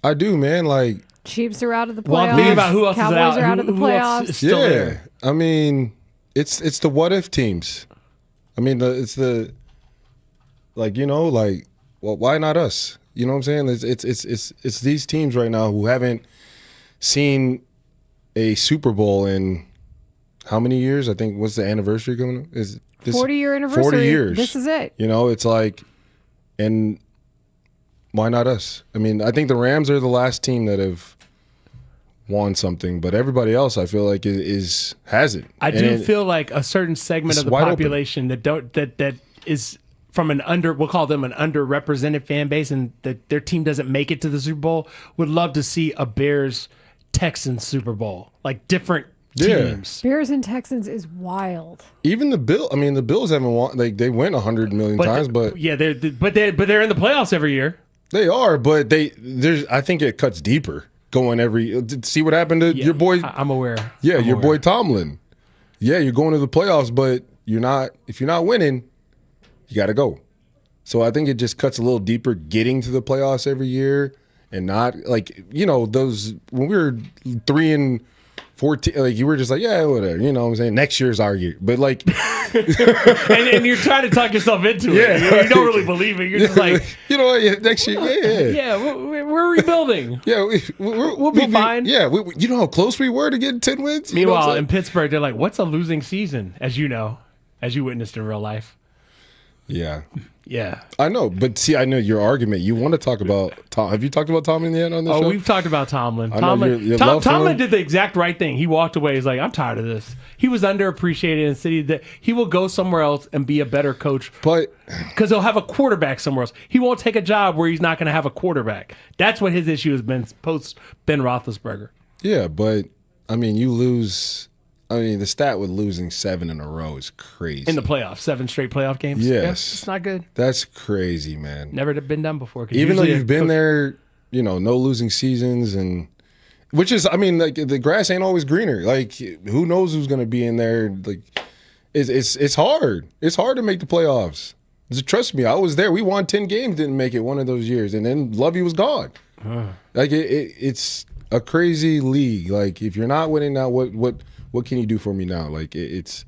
I do, man. Like, Chiefs are out of the playoffs. Well, I'm thinking about who else is Cowboys out. are out of the Who else playoffs. is still there? I mean, it's the what if teams. I mean, it's the well, why not us? You know what I'm saying? It's these teams right now who haven't seen a Super Bowl in how many years? I think what's the anniversary coming up? Is this 40-year anniversary. 40 years. This is it. It's like, and why not us? I mean, I think the Rams are the last team that have won something, but everybody else I feel like hasn't. I do feel like a certain segment of the wide open. population that is from we'll call them an underrepresented fan base, and that their team doesn't make it to the Super Bowl, would love to see a Bears Texans Super Bowl, like different teams. Bears and Texans is wild. Even the Bills haven't won. They win 100 million times, but yeah, they're in the playoffs every year. They are, but I think it cuts deeper. Going see what happened to your boy. I'm aware. Yeah, your boy Tomlin. Yeah, you're going to the playoffs, but if you're not winning, you got to go. So I think it just cuts a little deeper getting to the playoffs every year, and not like those when we were 3-14, like you were just like, yeah, whatever. You know what I'm saying? Next year's our year, but like, and you're trying to talk yourself into it. You don't really believe it. You're just like, next year, yeah, we're rebuilding. Yeah, we'll be fine. Yeah, you know how close we were to getting 10 wins. Meanwhile, in Pittsburgh, they're like, "What's a losing season?" As you witnessed in real life. Yeah. Yeah. I know, but see, I know your argument. You want to talk about Tom. Have you talked about Tomlin yet on the show? Oh, we've talked about Tomlin. I know your love for Tomlin him. did the exact right thing. He walked away. He's like, I'm tired of this. He was underappreciated in the city. That he will go somewhere else and be a better coach. But because he'll have a quarterback somewhere else. He won't take a job where he's not going to have a quarterback. That's what his issue has been post Ben Roethlisberger. Yeah, but I mean, you lose. I mean, the stat with losing 7 in a row is crazy. In the playoffs, 7 straight playoff games. Yes. Yeah, it's not good. That's crazy, man. Never been done before. Even though you've been there, no losing seasons, and which is, I mean, like the grass ain't always greener. Like, who knows who's going to be in there? Like, it's hard. It's hard to make the playoffs. Just trust me, I was there. We won 10 games, didn't make it one of those years, and then Lovey was gone. Like it's a crazy league. Like, if you're not winning now, what can you do for me now? Like it's,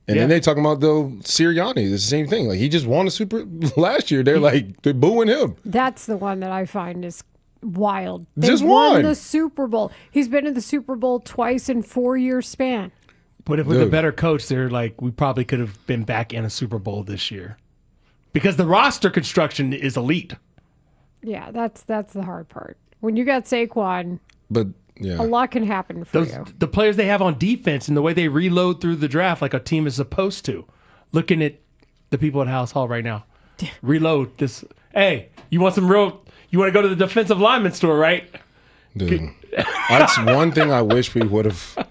and then they talking about Sirianni. It's the same thing. Like, he just won a Super last year. They're booing him. That's the one that I find is wild. Just won won the Super Bowl. He's been in the Super Bowl twice in 4-year span. But if with a better coach, they're like, we probably could have been back in a Super Bowl this year, because the roster construction is elite. Yeah, that's the hard part. When you got Saquon, but yeah, a lot can happen for you. The players they have on defense and the way they reload through the draft like a team is supposed to. Looking at the people at House Hall right now. reload this. Hey, you want some real? You want to go to the defensive lineman store, right? Dude, that's one thing I wish we would have.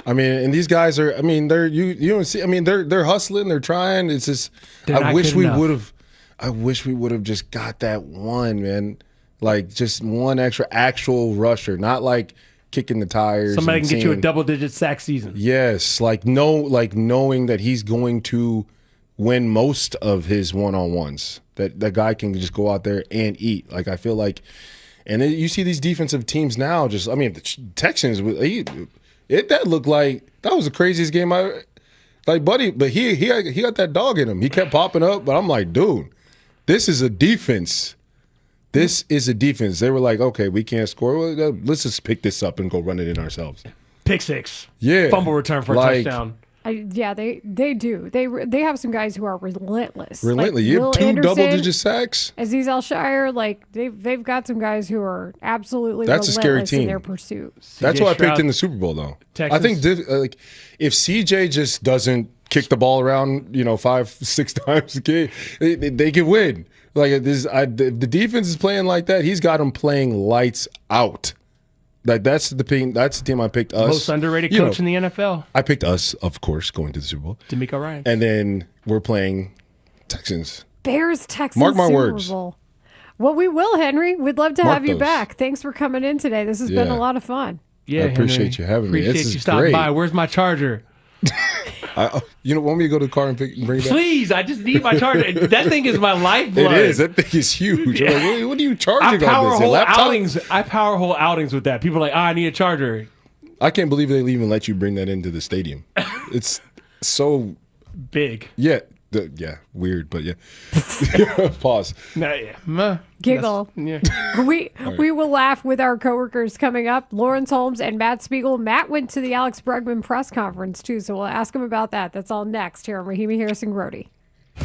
I mean, and these guys are. I mean, they're you don't see. I mean, they're hustling. They're trying. It's just. I wish we would have. I wish we would have just got that one, man. Like just one extra actual rusher, not like kicking the tires. Somebody can get you a double-digit sack season. Yes, knowing that he's going to win most of his one-on-ones. That guy can just go out there and eat. Like I feel like, and you see these defensive teams now. Just I mean, the Texans. That looked like that was the craziest game I. Like, buddy, but he got that dog in him. He kept popping up, but I'm like, dude, this is a defense. This is a defense. They were like, okay, we can't score. Well, let's just pick this up and go run it in ourselves. Pick six. Yeah. Fumble return for a touchdown. They do. They have some guys who are relentless. Relentless. You have 2 double-digit sacks. Azeez Al-Shire, they've got some guys who are absolutely That's relentless a scary team. in their pursuit. That's who I picked in the Super Bowl, though. Texas. I think if CJ just doesn't kick the ball around, 5-6 times a game, they can win. Like the defense is playing like that. He's got them playing lights out. Like that's the team I picked. Us, most underrated coach in the NFL. I picked us, of course, going to the Super Bowl. D'Amico Ryan. And then we're playing Texans. Bears, Texans. Mark my Super words. Bowl. Well, we will, Henry. We'd love to have you those. back. Thanks for coming in today. This has been a lot of fun. Yeah, I appreciate you having me. Appreciate you stopping by. Where's my charger? Want me to go to the car and bring it back? Please, I just need my charger. That thing is my lifeblood. It is. That thing is huge. Yeah. Like, what are you charging I on this? power whole outings with that. People are like, I need a charger. I can't believe they even let you bring that into the stadium. It's so big. Yeah. Weird, but yeah. Pause. Giggle. Yeah. We will laugh with our coworkers coming up. Lawrence Holmes and Matt Spiegel. Matt went to the Alex Bregman press conference too, so we'll ask him about that. That's all next here on Rahimi Harrison Grody.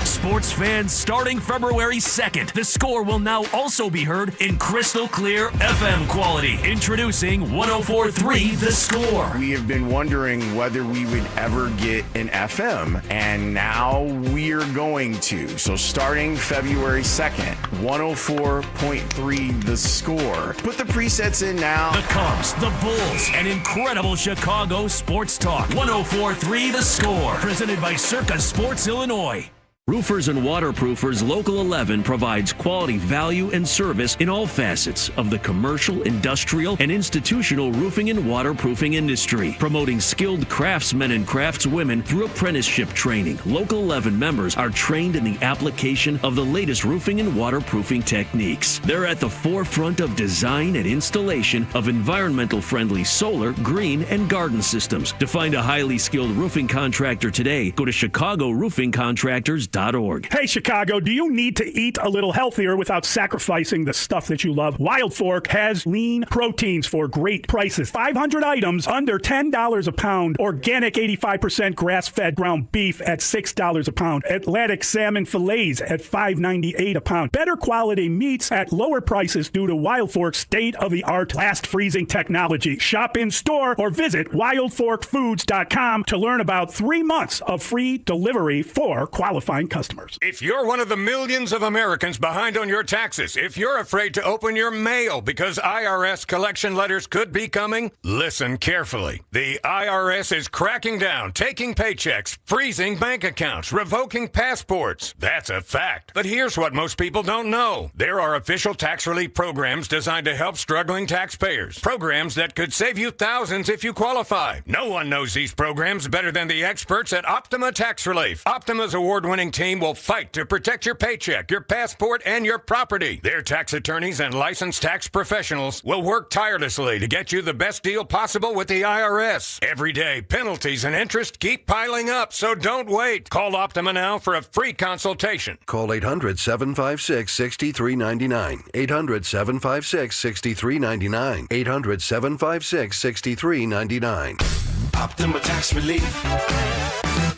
Sports fans, starting February 2nd, The Score will now also be heard in crystal clear FM quality. Introducing 104.3 The Score. We have been wondering whether we would ever get an FM, and now we're going to. So starting February 2nd, 104.3 The Score. Put the presets in now. The Cubs, the Bulls, and incredible Chicago sports talk. 104.3 The Score. Presented by Circa Sports Illinois. Roofers and Waterproofers Local 11 provides quality value and service in all facets of the commercial, industrial, and institutional roofing and waterproofing industry, promoting skilled craftsmen and craftswomen through apprenticeship training. Local 11 members are trained in the application of the latest roofing and waterproofing techniques. They're at the forefront of design and installation of environmental friendly solar, green, and garden systems. To find a highly skilled roofing contractor today, go to ChicagoRoofingContractors.com. Hey, Chicago, do you need to eat a little healthier without sacrificing the stuff that you love? Wild Fork has lean proteins for great prices. 500 items under $10 a pound. Organic 85% grass-fed ground beef at $6 a pound. Atlantic salmon fillets at $5.98 a pound. Better quality meats at lower prices due to Wild Fork's state-of-the-art blast freezing technology. Shop in store or visit wildforkfoods.com to learn about 3 months of free delivery for qualifying customers. If you're one of the millions of Americans behind on your taxes, if you're afraid to open your mail because IRS collection letters could be coming, listen carefully. The IRS is cracking down, taking paychecks, freezing bank accounts, revoking passports. That's a fact. But here's what most people don't know. There are official tax relief programs designed to help struggling taxpayers. Programs that could save you thousands if you qualify. No one knows these programs better than the experts at Optima Tax Relief. Optima's award-winning team will fight to protect your paycheck, your passport, and your property. Their tax attorneys and licensed tax professionals will work tirelessly to get you the best deal possible with the IRS. Every day, penalties and interest keep piling up, so don't wait. Call Optima now for a free consultation. Call 800-756-6399. 800-756-6399. 800-756-6399. Optima Tax Relief.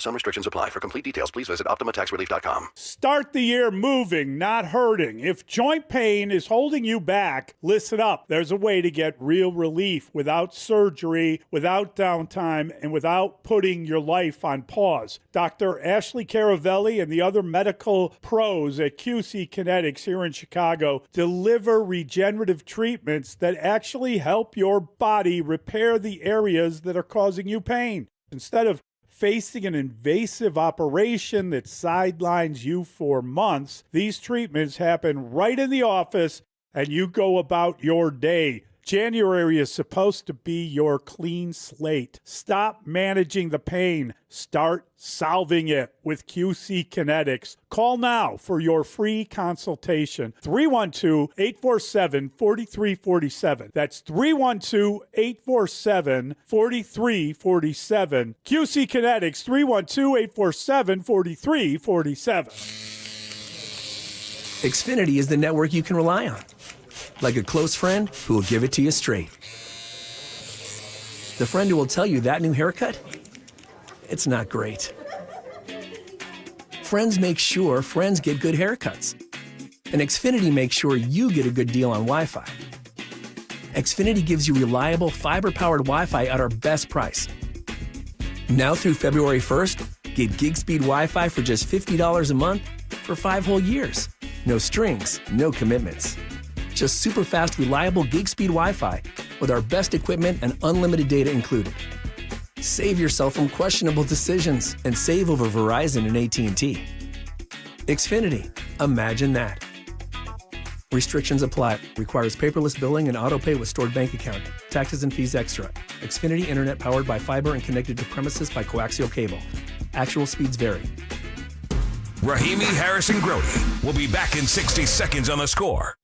Some restrictions apply. For complete details, please visit OptimaTaxRelief.com. Start the year moving, not hurting. If joint pain is holding you back, listen up. There's a way to get real relief without surgery, without downtime, and without putting your life on pause. Dr. Ashley Caravelli and the other medical pros at QC Kinetics here in Chicago deliver regenerative treatments that actually help your body repair the areas that are causing you pain. Instead of facing an invasive operation that sidelines you for months, these treatments happen right in the office and you go about your day. January is supposed to be your clean slate. Stop managing the pain. Start solving it with QC Kinetics. Call now for your free consultation. 312-847-4347. That's 312-847-4347. QC Kinetics, 312-847-4347. Xfinity is the network you can rely on. Like a close friend who will give it to you straight. The friend who will tell you that new haircut, it's not great. Friends make sure friends get good haircuts. And Xfinity makes sure you get a good deal on Wi-Fi. Xfinity gives you reliable fiber-powered Wi-Fi at our best price. Now through February 1st, get gig speed Wi-Fi for just $50 a month for 5 whole years. No strings, no commitments. Just super fast, reliable gig speed Wi-Fi with our best equipment and unlimited data included. Save yourself from questionable decisions and save over Verizon and AT&T. Xfinity, imagine that. Restrictions apply. Requires paperless billing and autopay with stored bank account. Taxes and fees extra. Xfinity Internet powered by fiber and connected to premises by coaxial cable. Actual speeds vary. Rahimi Harrison Grody will be back in 60 seconds on The Score.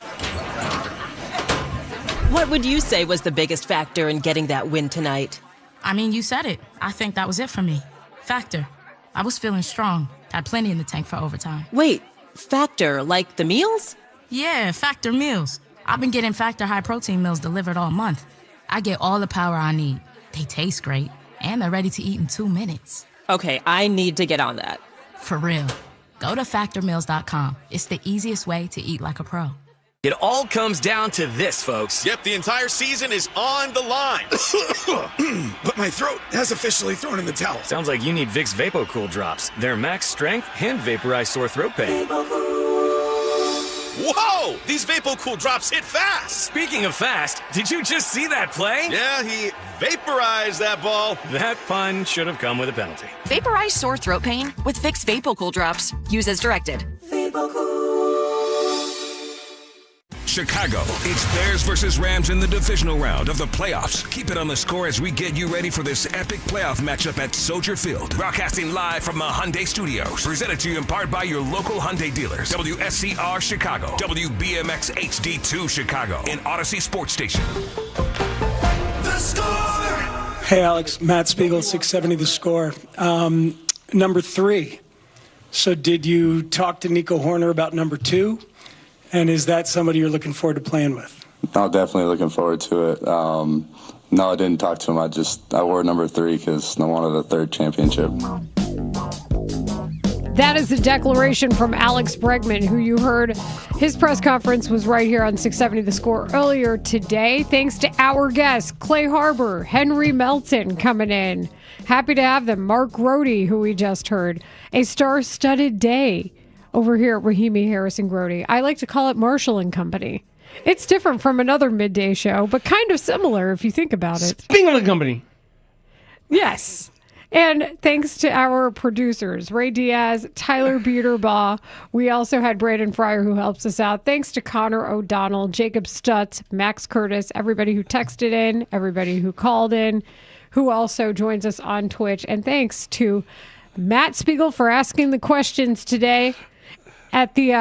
What would you say was the biggest factor in getting that win tonight? I mean, you said it. I think that was it for me. Factor. I was feeling strong. Had plenty in the tank for overtime. Wait, Factor, like the meals? Yeah, Factor meals. I've been getting Factor high protein meals delivered all month. I get all the power I need. They taste great, and they're ready to eat in 2 minutes. Okay, I need to get on that. For real. Go to factormeals.com. It's the easiest way to eat like a pro. It all comes down to this, folks. Yep, the entire season is on the line. But my throat has officially thrown in the towel. Sounds like you need Vicks VapoCool drops. They're max strength and vaporize sore throat pain. Whoa! These VapoCool drops hit fast. Speaking of fast, did you just see that play? Yeah, he vaporized that ball. That pun should have come with a penalty. Vaporize sore throat pain with Vicks VapoCool drops. Use as directed. Chicago, it's Bears versus Rams in the divisional round of the playoffs. Keep it on The Score as we get you ready for this epic playoff matchup at Soldier Field. Broadcasting live from the Hyundai Studios. Presented to you in part by your local Hyundai dealers. WSCR Chicago, WBMX HD2 Chicago, and Odyssey Sports Station. The Score! Hey, Alex. Matt Spiegel, 670 The Score. Number 3. So did you talk to Nico Horner about number 2? And is that somebody you're looking forward to playing with? No, definitely looking forward to it. No, I didn't talk to him. I wore number 3 because I wanted a 3rd championship. That is the declaration from Alex Bregman, who you heard. His press conference was right here on 670 The Score earlier today. Thanks to our guests, Clay Harbor, Henry Melton coming in. Happy to have them. Mark Grody, who we just heard. A star-studded day over here at Rahimi Harrison Grody. I like to call it Marshall and Company. It's different from another midday show, but kind of similar if you think about it. Spiegel and Company. Yes. And thanks to our producers, Ray Diaz, Tyler Beaterbaugh. We also had Brandon Fryer, who helps us out. Thanks to Connor O'Donnell, Jacob Stutz, Max Curtis, everybody who texted in, everybody who called in, who also joins us on Twitch. And thanks to Matt Spiegel for asking the questions today. At the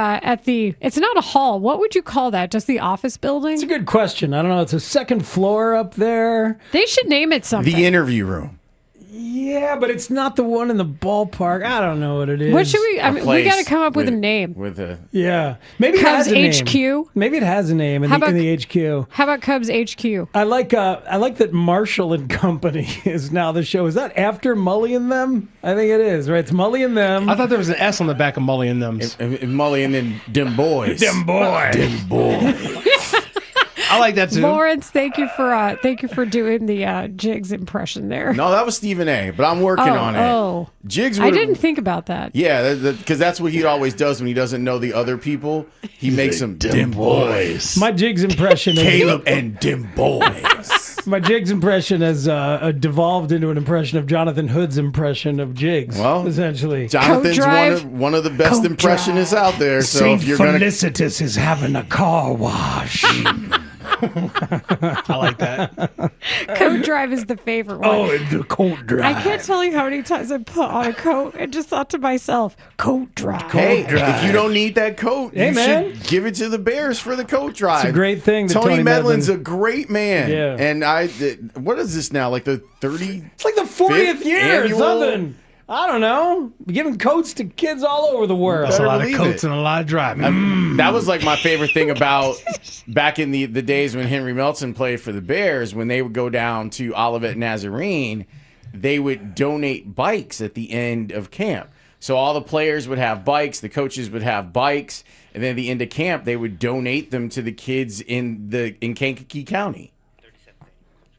it's not a hall. What would you call that? Just the office building? It's a good question. I don't know. It's a second floor up there. They should name it something. The interview room. Yeah. Yeah, but it's not the one in the ballpark. I don't know what it is. What should we? I mean, we got to come up with a name. Yeah, maybe Cubs it has a name. HQ. Maybe it has a name in the HQ. How about Cubs HQ? I like that Marshall and Company is now the show. Is that after Mully and them? I think it is. Right, it's Mully and them. I thought there was an S on the back of Mully and them. Mully and then them boys. Them boys. Them boys. I like that too. Lawrence, thank you for doing the Jigs impression there. No, that was Stephen A. But I'm working on it. Oh, Jigs. I didn't think about that. Yeah, because that's what he always does when he doesn't know the other people. He makes them dim boys. My Jigs impression, Caleb and dim boys. My Jigs impression has devolved into an impression of Jonathan Hood's impression of Jigs. Well, essentially, Jonathan's one of the best impressionists out there. So Saint if you're Felicitas is having a car wash. I like that. Coat drive is the favorite one. Oh, the coat drive. I can't tell you how many times I put on a coat and just thought to myself, coat drive. Hey, if you don't need that coat, Hey, you man. should give it to the Bears for the coat drive. It's a great thing that Tony Tony Medlin's Medlin- a great man. Yeah. And what is this now? Like the 30? It's like the 40th year or annual? something. I don't know. Giving coats to kids all over the world. That's a lot of believe coats it. and a lot of driving. That was like my favorite thing about back in the days when Henry Melton played for the Bears. When they would go down to Olivet Nazarene, they would donate bikes at the end of camp. So all the players would have bikes, the coaches would have bikes, and then at the end of camp, they would donate them to the kids in Kankakee County.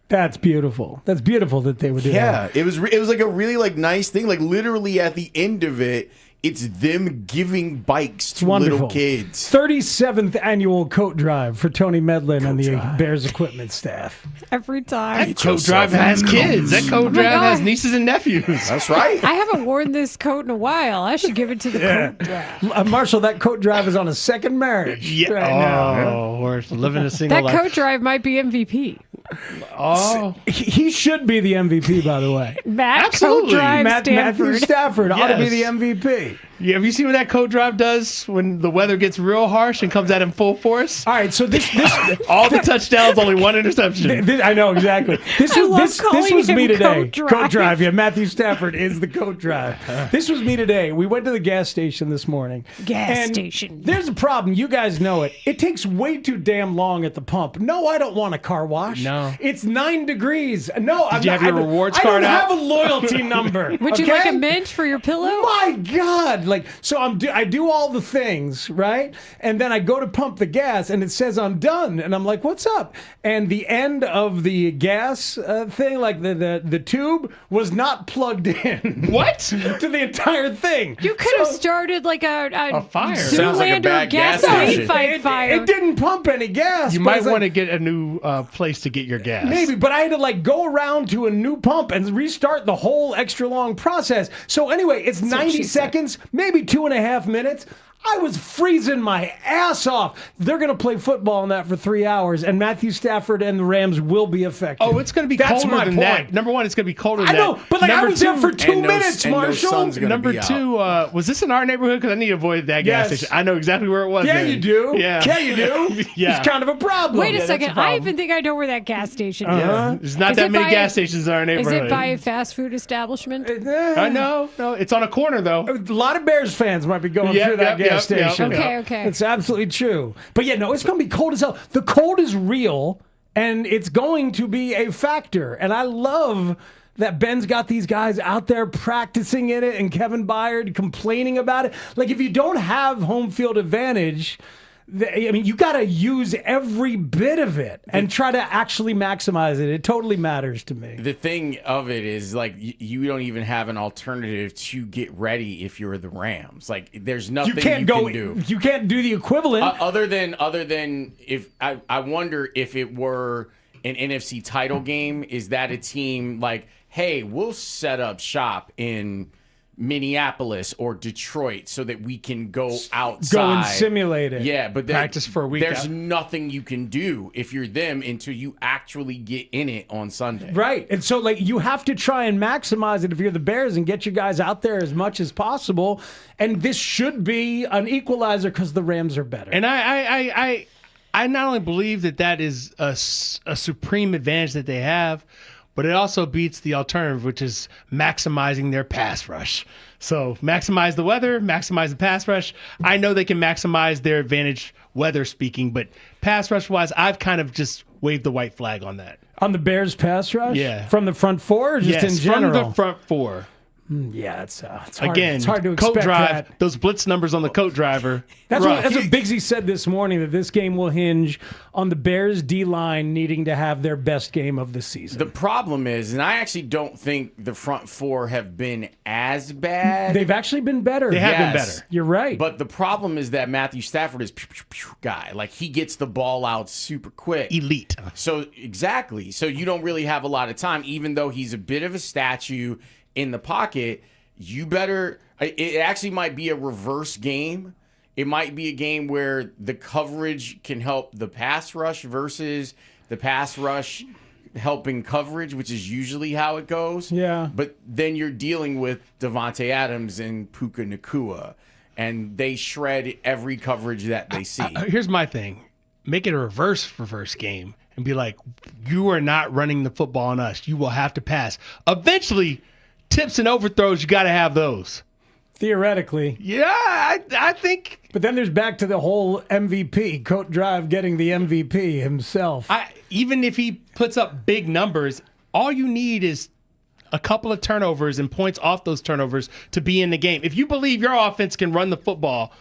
That's beautiful. That's beautiful that they would do that. Yeah, it was like a really nice thing. Like literally at the end of it, it's them giving bikes to little kids. 37th annual coat drive for Tony Medlin and the Bears equipment staff. Every time. That coat drive has kids. That coat drive has nieces and nephews. That's right. I haven't worn this coat in a while. I should give it to the coat drive. Marshall, that coat drive is on a second marriage right now. We're living a single That life. coat drive might be MVP. Oh, he should be the MVP, by the way. Matt Absolutely. Coat Drive Matthew Stanford. Stafford ought to be Yes. the MVP. Yeah, have you seen what that coat drive does when the weather gets real harsh and comes out in full force? All right, so this all the touchdowns, only one interception. I know exactly. This was me today. Coat drive. Yeah, Matthew Stafford is the coat drive. This was me today. We went to the gas station this morning. Station. There's a problem. You guys know it. It takes way too damn long at the pump. No, I don't want a car wash. No. It's 9 degrees. No, Did you have your rewards card I out? don't have a loyalty number. Would you okay? like a mint for your pillow? My God! So I do all the things, right? And then I go to pump the gas, and it says I'm done, and I'm like, "What's up?" And the end of the gas thing, like the tube, was not plugged in. What? To the entire thing. You could have started like a fire. Sounds like a Zoolander bad gas gasoline station. fight fire. It didn't pump any gas. You but might it's like- want to get a new place to get your gas. Maybe, but I had to go around to a new pump and restart the whole extra long process. So anyway, it's 90 seconds, maybe 2.5 minutes. I was freezing my ass off. They're going to play football in that for 3 hours, and Matthew Stafford and the Rams will be affected. Oh, it's going to be That's colder my than point. that. Number one, it's going to be colder than I know, that. but I Number was there two- for 2 and no- minutes, and no Marshall. sun's gonna Number be out. two, was this in our neighborhood? Because I need to avoid that gas Yes. station. I know exactly where it was. Yeah, then. you do. Yeah, you do. Yeah. It's kind of a problem. Wait a that's second. a problem. I even think I know where that gas station is. There's not Is that it many by gas a- stations in our Is neighborhood. it by a fast food establishment? I know. No, it's on a corner though. A lot of Bears fans might be going Yep, through that yep, gas yep, yep. station. Okay. It's absolutely true. But yeah, no, it's going to be cold as hell. The cold is real, and it's going to be a factor. And I love that Ben's got these guys out there practicing in it and Kevin Byard complaining about it. Like, if you don't have home field advantage, you got to use every bit of it and try to actually maximize it. It totally matters to me. The thing of it is, you don't even have an alternative to get ready if you're the Rams. There's nothing you can do. You can't do the equivalent. Other than if I wonder if it were an NFC title game, is that a team hey, we'll set up shop in Minneapolis or Detroit so that we can go outside. Go and simulate it. Yeah, but practice for a week. There's nothing you can do if you're them until you actually get in it on Sunday. Right. And so you have to try and maximize it if you're the Bears and get your guys out there as much as possible. And this should be an equalizer because the Rams are better. And I not only believe that is a supreme advantage that they have, but it also beats the alternative, which is maximizing their pass rush. So maximize the weather, maximize the pass rush. I know they can maximize their advantage weather speaking, but pass rush wise, I've kind of just waved the white flag on that. On the Bears pass rush? Yeah. From the front four or just in general? From the front four. Yeah, it's hard. Again, It's hard to coat expect drive, that. those blitz numbers on the coat driver. That's rough. what Bigsy said this morning, that this game will hinge on the Bears D-line needing to have their best game of the season. The problem is, and I actually don't think the front four have been as bad. They've actually been better. They have been better. You're right. But the problem is that Matthew Stafford is pew, pew, pew guy. Like, he gets the ball out super quick. Elite. So, exactly. So you don't really have a lot of time, even though he's a bit of a statue in the pocket. You better, it actually might be a reverse game. It might be a game where the coverage can help the pass rush versus the pass rush helping coverage, which is usually how it goes. Yeah. But then you're dealing with Devontae Adams and Puka Nacua, and they shred every coverage that they see. Here's my thing. Make it a reverse game and be like, you are not running the football on us. You will have to pass. Eventually, tips and overthrows, you got to have those. Theoretically. Yeah, I think. But then there's back to the whole MVP, Coat Drive getting the MVP himself. Even if he puts up big numbers, all you need is a couple of turnovers and points off those turnovers to be in the game. If you believe your offense can run the football,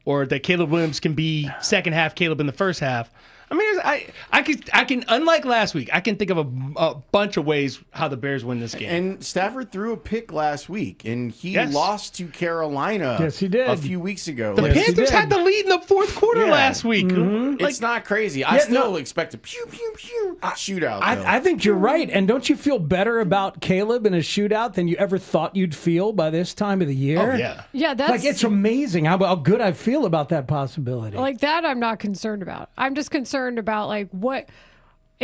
or that Caleb Williams can be second half Caleb in the first half, I mean, I can unlike last week, I can think of a bunch of ways how the Bears win this game. And Stafford threw a pick last week, and he Yes. lost to Carolina Yes, he did. a few weeks ago. The Panthers had the lead in the fourth quarter last week. Mm-hmm. It's not crazy. I still expect a pew, pew, pew shootout. though. I think you're right. And don't you feel better about Caleb in a shootout than you ever thought you'd feel by this time of the year? Oh, yeah. Yeah, that's Like, it's amazing how good I feel about that possibility. like that. I'm not concerned about. I'm just concerned about like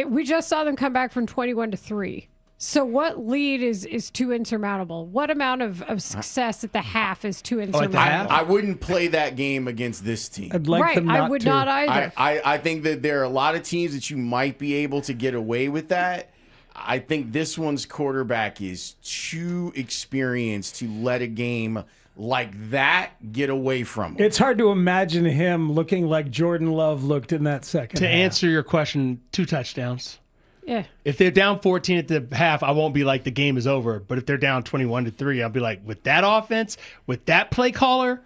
we just saw them come back from 21-3. So what lead is too insurmountable? What amount of success at the half is too insurmountable? I wouldn't play that game against this team. I'd like right, them not I would to. not either. I think that there are a lot of teams that you might be able to get away with that. I think this one's quarterback is too experienced to let a game like that get away from him. It's hard to imagine him looking like Jordan Love looked in that second To half. answer your question, 2 touchdowns. Yeah. If they're down 14 at the half, I won't be like the game is over. But if they're down 21-3, I'll be like, with that offense, with that play caller.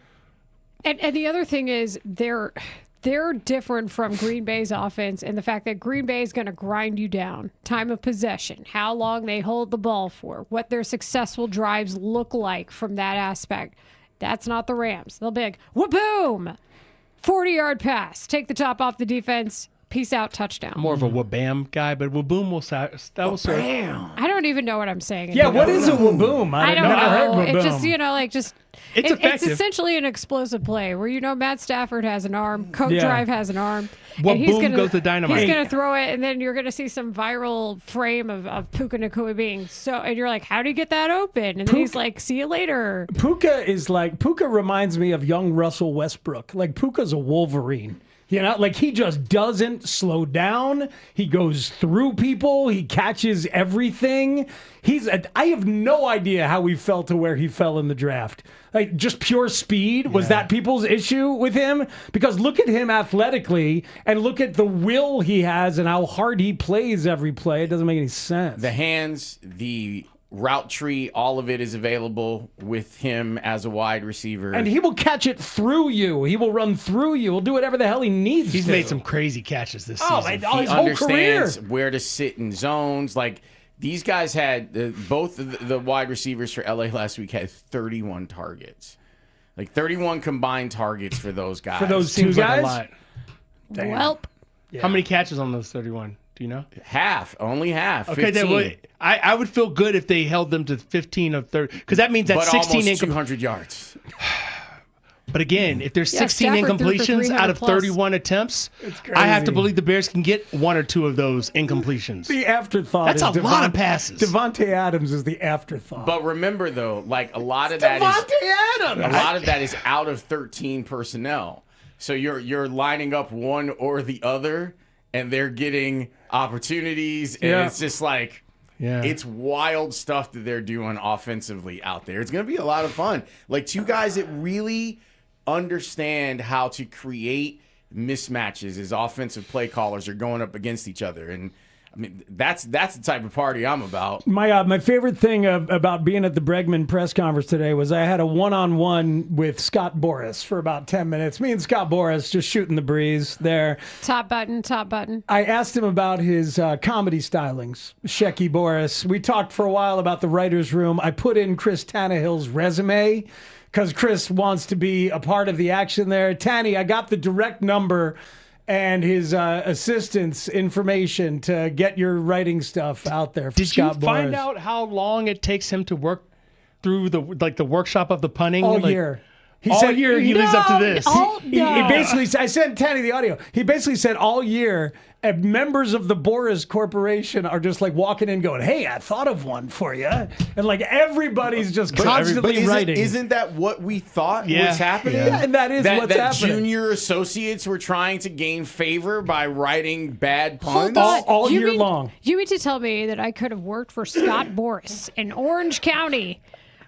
And the other thing is they're different from Green Bay's offense in the fact that Green Bay is going to grind you down. Time of possession, how long they hold the ball for, what their successful drives look like from that aspect. That's not the Rams. They'll be like, wha-boom! 40-yard pass. Take the top off the defense. Peace out, touchdown. I'm more of a wha-bam guy, but wha-boom will serve. I don't even know what I'm saying. Yeah, what is a wha-boom? I don't never know. heard wha-boom. It just, like just... It's effective. It's essentially an explosive play where, Matt Stafford has an arm, Coat Yeah. Drive has an arm. What and he's boom gonna, goes the dynamite. He's going to throw it, and then you're going to see some viral frame of Puka Nacua being so... And you're like, how do you get that open? And then he's like, see you later. Puka reminds me of young Russell Westbrook. Like, Puka's a Wolverine. Like he just doesn't slow down. He goes through people. He catches everything. I have no idea how he fell to where he fell in the draft. Like just pure speed. Was that people's issue with him? Because look at him athletically and look at the will he has and how hard he plays every play. It doesn't make any sense. The hands, the route tree, all of it is available with him as a wide receiver. And he will catch it through you. He will run through you. He'll do whatever the hell he needs He's to. made some crazy catches this season. His He whole career. understands where to sit in zones. Like, these guys had both of the wide receivers for LA last week had 31 targets. Like 31 combined targets for those guys. For those two Seems like guys? a lot. Damn. Welp. How many catches on those 31? Do you know? Half. Only half. Okay, 15. I would feel good if they held them to 15 of 30, because that means that's But 16 almost 200 yards. But again, if there's Yeah, 16 Stafford threw for incompletions 300 out of plus. 31 attempts, I have to believe the Bears can get 1 or 2 of those incompletions. The afterthought. That's is a lot of passes. Devontae Adams is the afterthought. But remember, though, like a lot of that is out of 13 personnel. So you're lining up one or the other, and they're getting opportunities, and it's just like Yeah. It's wild stuff that they're doing offensively out there. It's going to be a lot of fun. Like two guys that really understand how to create mismatches as offensive play callers are going up against each other. And I mean, that's the type of party I'm about. My favorite thing about being at the Bregman press conference today was I had a one-on-one with Scott Boras for about 10 minutes. Me and Scott Boras just shooting the breeze there. Top button. I asked him about his comedy stylings, Shecky Boras. We talked for a while about the writer's room. I put in Chris Tannehill's resume because Chris wants to be a part of the action there. Tanny, I got the direct number and his assistant's information to get your writing stuff out there for Did Scott you find Boras. out how long it takes him to work through the workshop of the punting? All year. He all said, year he leads up to this. He basically, I sent Tanny the audio. He basically said all year, members of the Boras Corporation are just like walking in going, hey, I thought of one for you. And like everybody's just constantly writing. Isn't that what we thought Yeah. was happening? Yeah, and that is what's that happening. Junior associates were trying to gain favor by writing bad puns. All year long. You mean to tell me that I could have worked for Scott Boras in Orange County,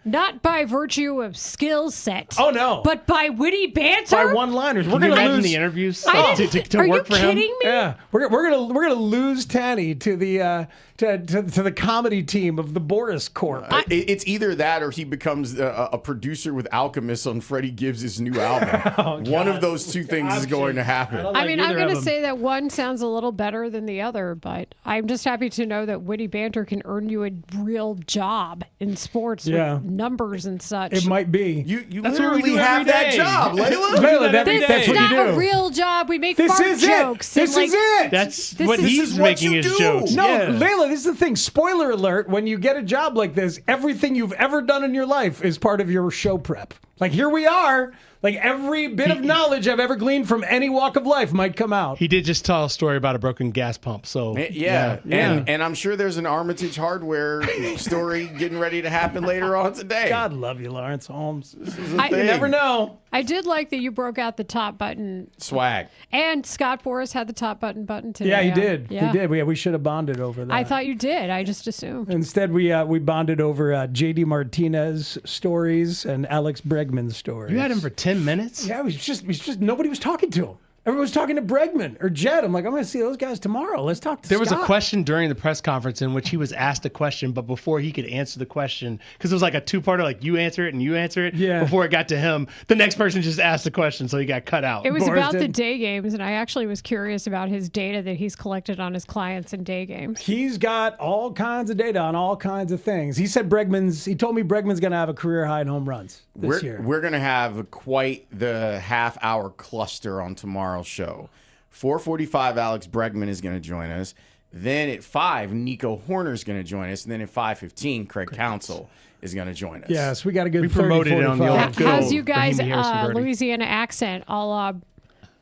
not by virtue of skill set. Oh, no. But by witty banter? By one-liners. We're Can you going to imagine lose the interviews I to didn't- work Are you for him? kidding me? Yeah, we're gonna lose Tanny to the to the comedy team of the Boras Corp. It's either that or he becomes a producer with Alchemist on Freddie Gibbs' new album. One of those two things is going to happen. I mean, I'm going to say that one sounds a little better than the other, but I'm just happy to know that witty banter can earn you a real job in sports with numbers and such. It might be. You That's what we literally do have every that day. job, Layla. Layla, that's This is what you not do. a real job. We make This fart is jokes. it. This and is it. That's This what is- he's This is what making you his do. jokes. No, Yeah. Layla, this is the thing. Spoiler alert, when you get a job like this, everything you've ever done in your life is part of your show prep. Like, here we are. Like, every bit of knowledge I've ever gleaned from any walk of life might come out. He did just tell a story about a broken gas pump. So Yeah. And I'm sure there's an Armitage Hardware story getting ready to happen later on today. God love you, Lawrence Holmes. You thing. never know. I did like that you broke out the top button. Swag. And Scott Boras had the top button today. Yeah, he did. Yeah. He did. We should have bonded over that. I thought you did. I just assumed. Instead, we bonded over JD Martinez stories and Alex Bregman stories. You had him for 10 minutes? Yeah, it was just nobody was talking to him. Everyone was talking to Bregman or Jed. I'm like, I'm going to see those guys tomorrow. Let's talk to There was a Scott. question during the press conference in which he was asked a question, but before he could answer the question, because it was like a two-parter, like you answer it and you answer it. Yeah. Before it got to him, the next person just asked the question, so he got cut out. It was Boras about the did. day games, and I actually was curious about his data that he's collected on his clients in day games. He's got all kinds of data on all kinds of things. He told me Bregman's going to have a career high in home runs this year. We're going to have quite the half-hour cluster on tomorrow's show. 4:45, Alex Bregman is going to join us. Then at 5, Nico Horner's going to join us. And then at 5:15, Craig Counsell is going to join us. Yes, we got a good We promoted it on the 30-45. old good How's old you guys Raheem Harrison-Burdy. Louisiana accent a la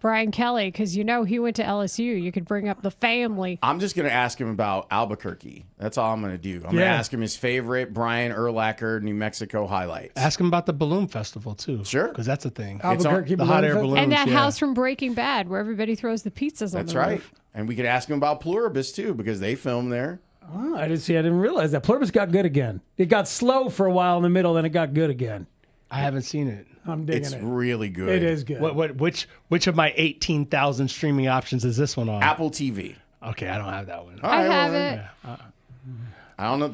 Brian Kelly? Because you know he went to LSU. You could bring up the family. I'm just going to ask him about Albuquerque. That's all I'm going to do. I'm going to ask him his favorite Brian Urlacher, New Mexico highlights. Ask him about the balloon festival, too. Sure. Because that's a thing. Albuquerque the hot air Balloon balloons. And that yeah. house from Breaking Bad where everybody throws the pizzas on That's the right. roof. And we could ask him about Pluribus, too, because they film there. Oh, I didn't realize that. Pluribus got good again. It got slow for a while in the middle, then it got good again. I haven't seen it. I'm digging It's it. really good. It is good. Which of my 18,000 streaming options is this one on? Apple TV. Okay, I don't have that one. All I right, have well, it. I don't know.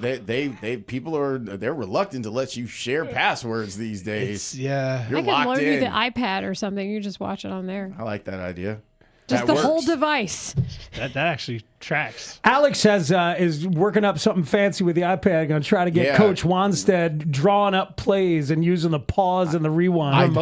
They're reluctant to let you share passwords these days. Yeah. You're I can locked loan in. you the iPad or something. You just watch it on there. I like that idea. Just That the whole works. device. That actually tracks. Alex is working up something fancy with the iPad, going to try to get Yeah. Coach Wanstead drawing up plays and using the pause and the rewind.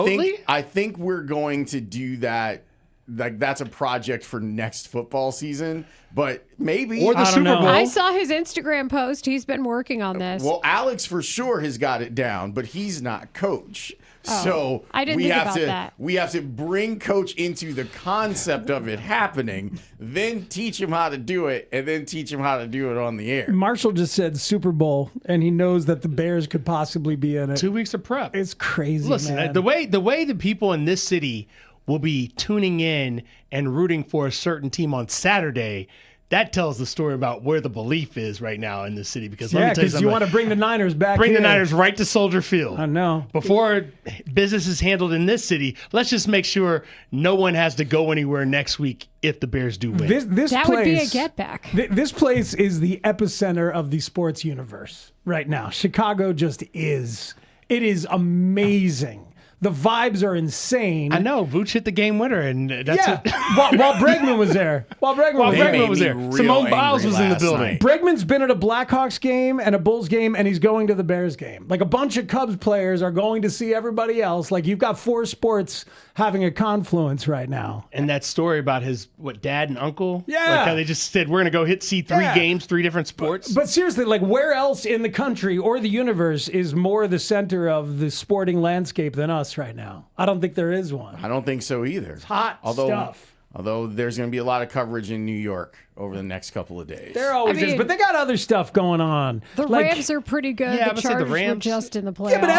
I think we're going to do that. Like that's a project for next football season, but maybe Or the I don't Super know. Bowl. I saw his Instagram post. He's been working on this. Well, Alex for sure has got it down, but he's not coach. So I didn't we think have about to that. we have to bring coach into the concept of it happening, then teach him how to do it, and then teach him how to do it on the air. Marshall just said Super Bowl, and he knows that the Bears could possibly be in it. 2 weeks of prep. It's crazy, Listen, man. the way the people in this city will be tuning in and rooting for a certain team on Saturday, that tells the story about where the belief is right now in the city. Because let me tell you because something. you want to bring the Niners back. Bring here. the Niners right to Soldier Field. I know. Before business is handled in this city, let's just make sure no one has to go anywhere next week if the Bears do win. This That place, would be a get back. This place is the epicenter of the sports universe right now. Chicago just is. It is amazing. The vibes are insane. I know. Vooch hit the game winner, and that's it. while Bregman was there. While Bregman was there. Simone Biles was in the building. Bregman's been at a Blackhawks game and a Bulls game, and he's going to the Bears game. Like, a bunch of Cubs players are going to see everybody else. Like, you've got 4 sports having a confluence right now. And that story about his dad and uncle. Yeah. Like how they just said we're gonna see 3 games, 3 different sports. But seriously, like, where else in the country or the universe is more the center of the sporting landscape than us right now? I don't think there is one. I don't think so either. It's hot stuff. Although there's going to be a lot of coverage in New York over the next couple of days. There always is, but they got other stuff going on. The Rams are pretty good. Yeah, the Chargers were just in the playoffs. Yeah, but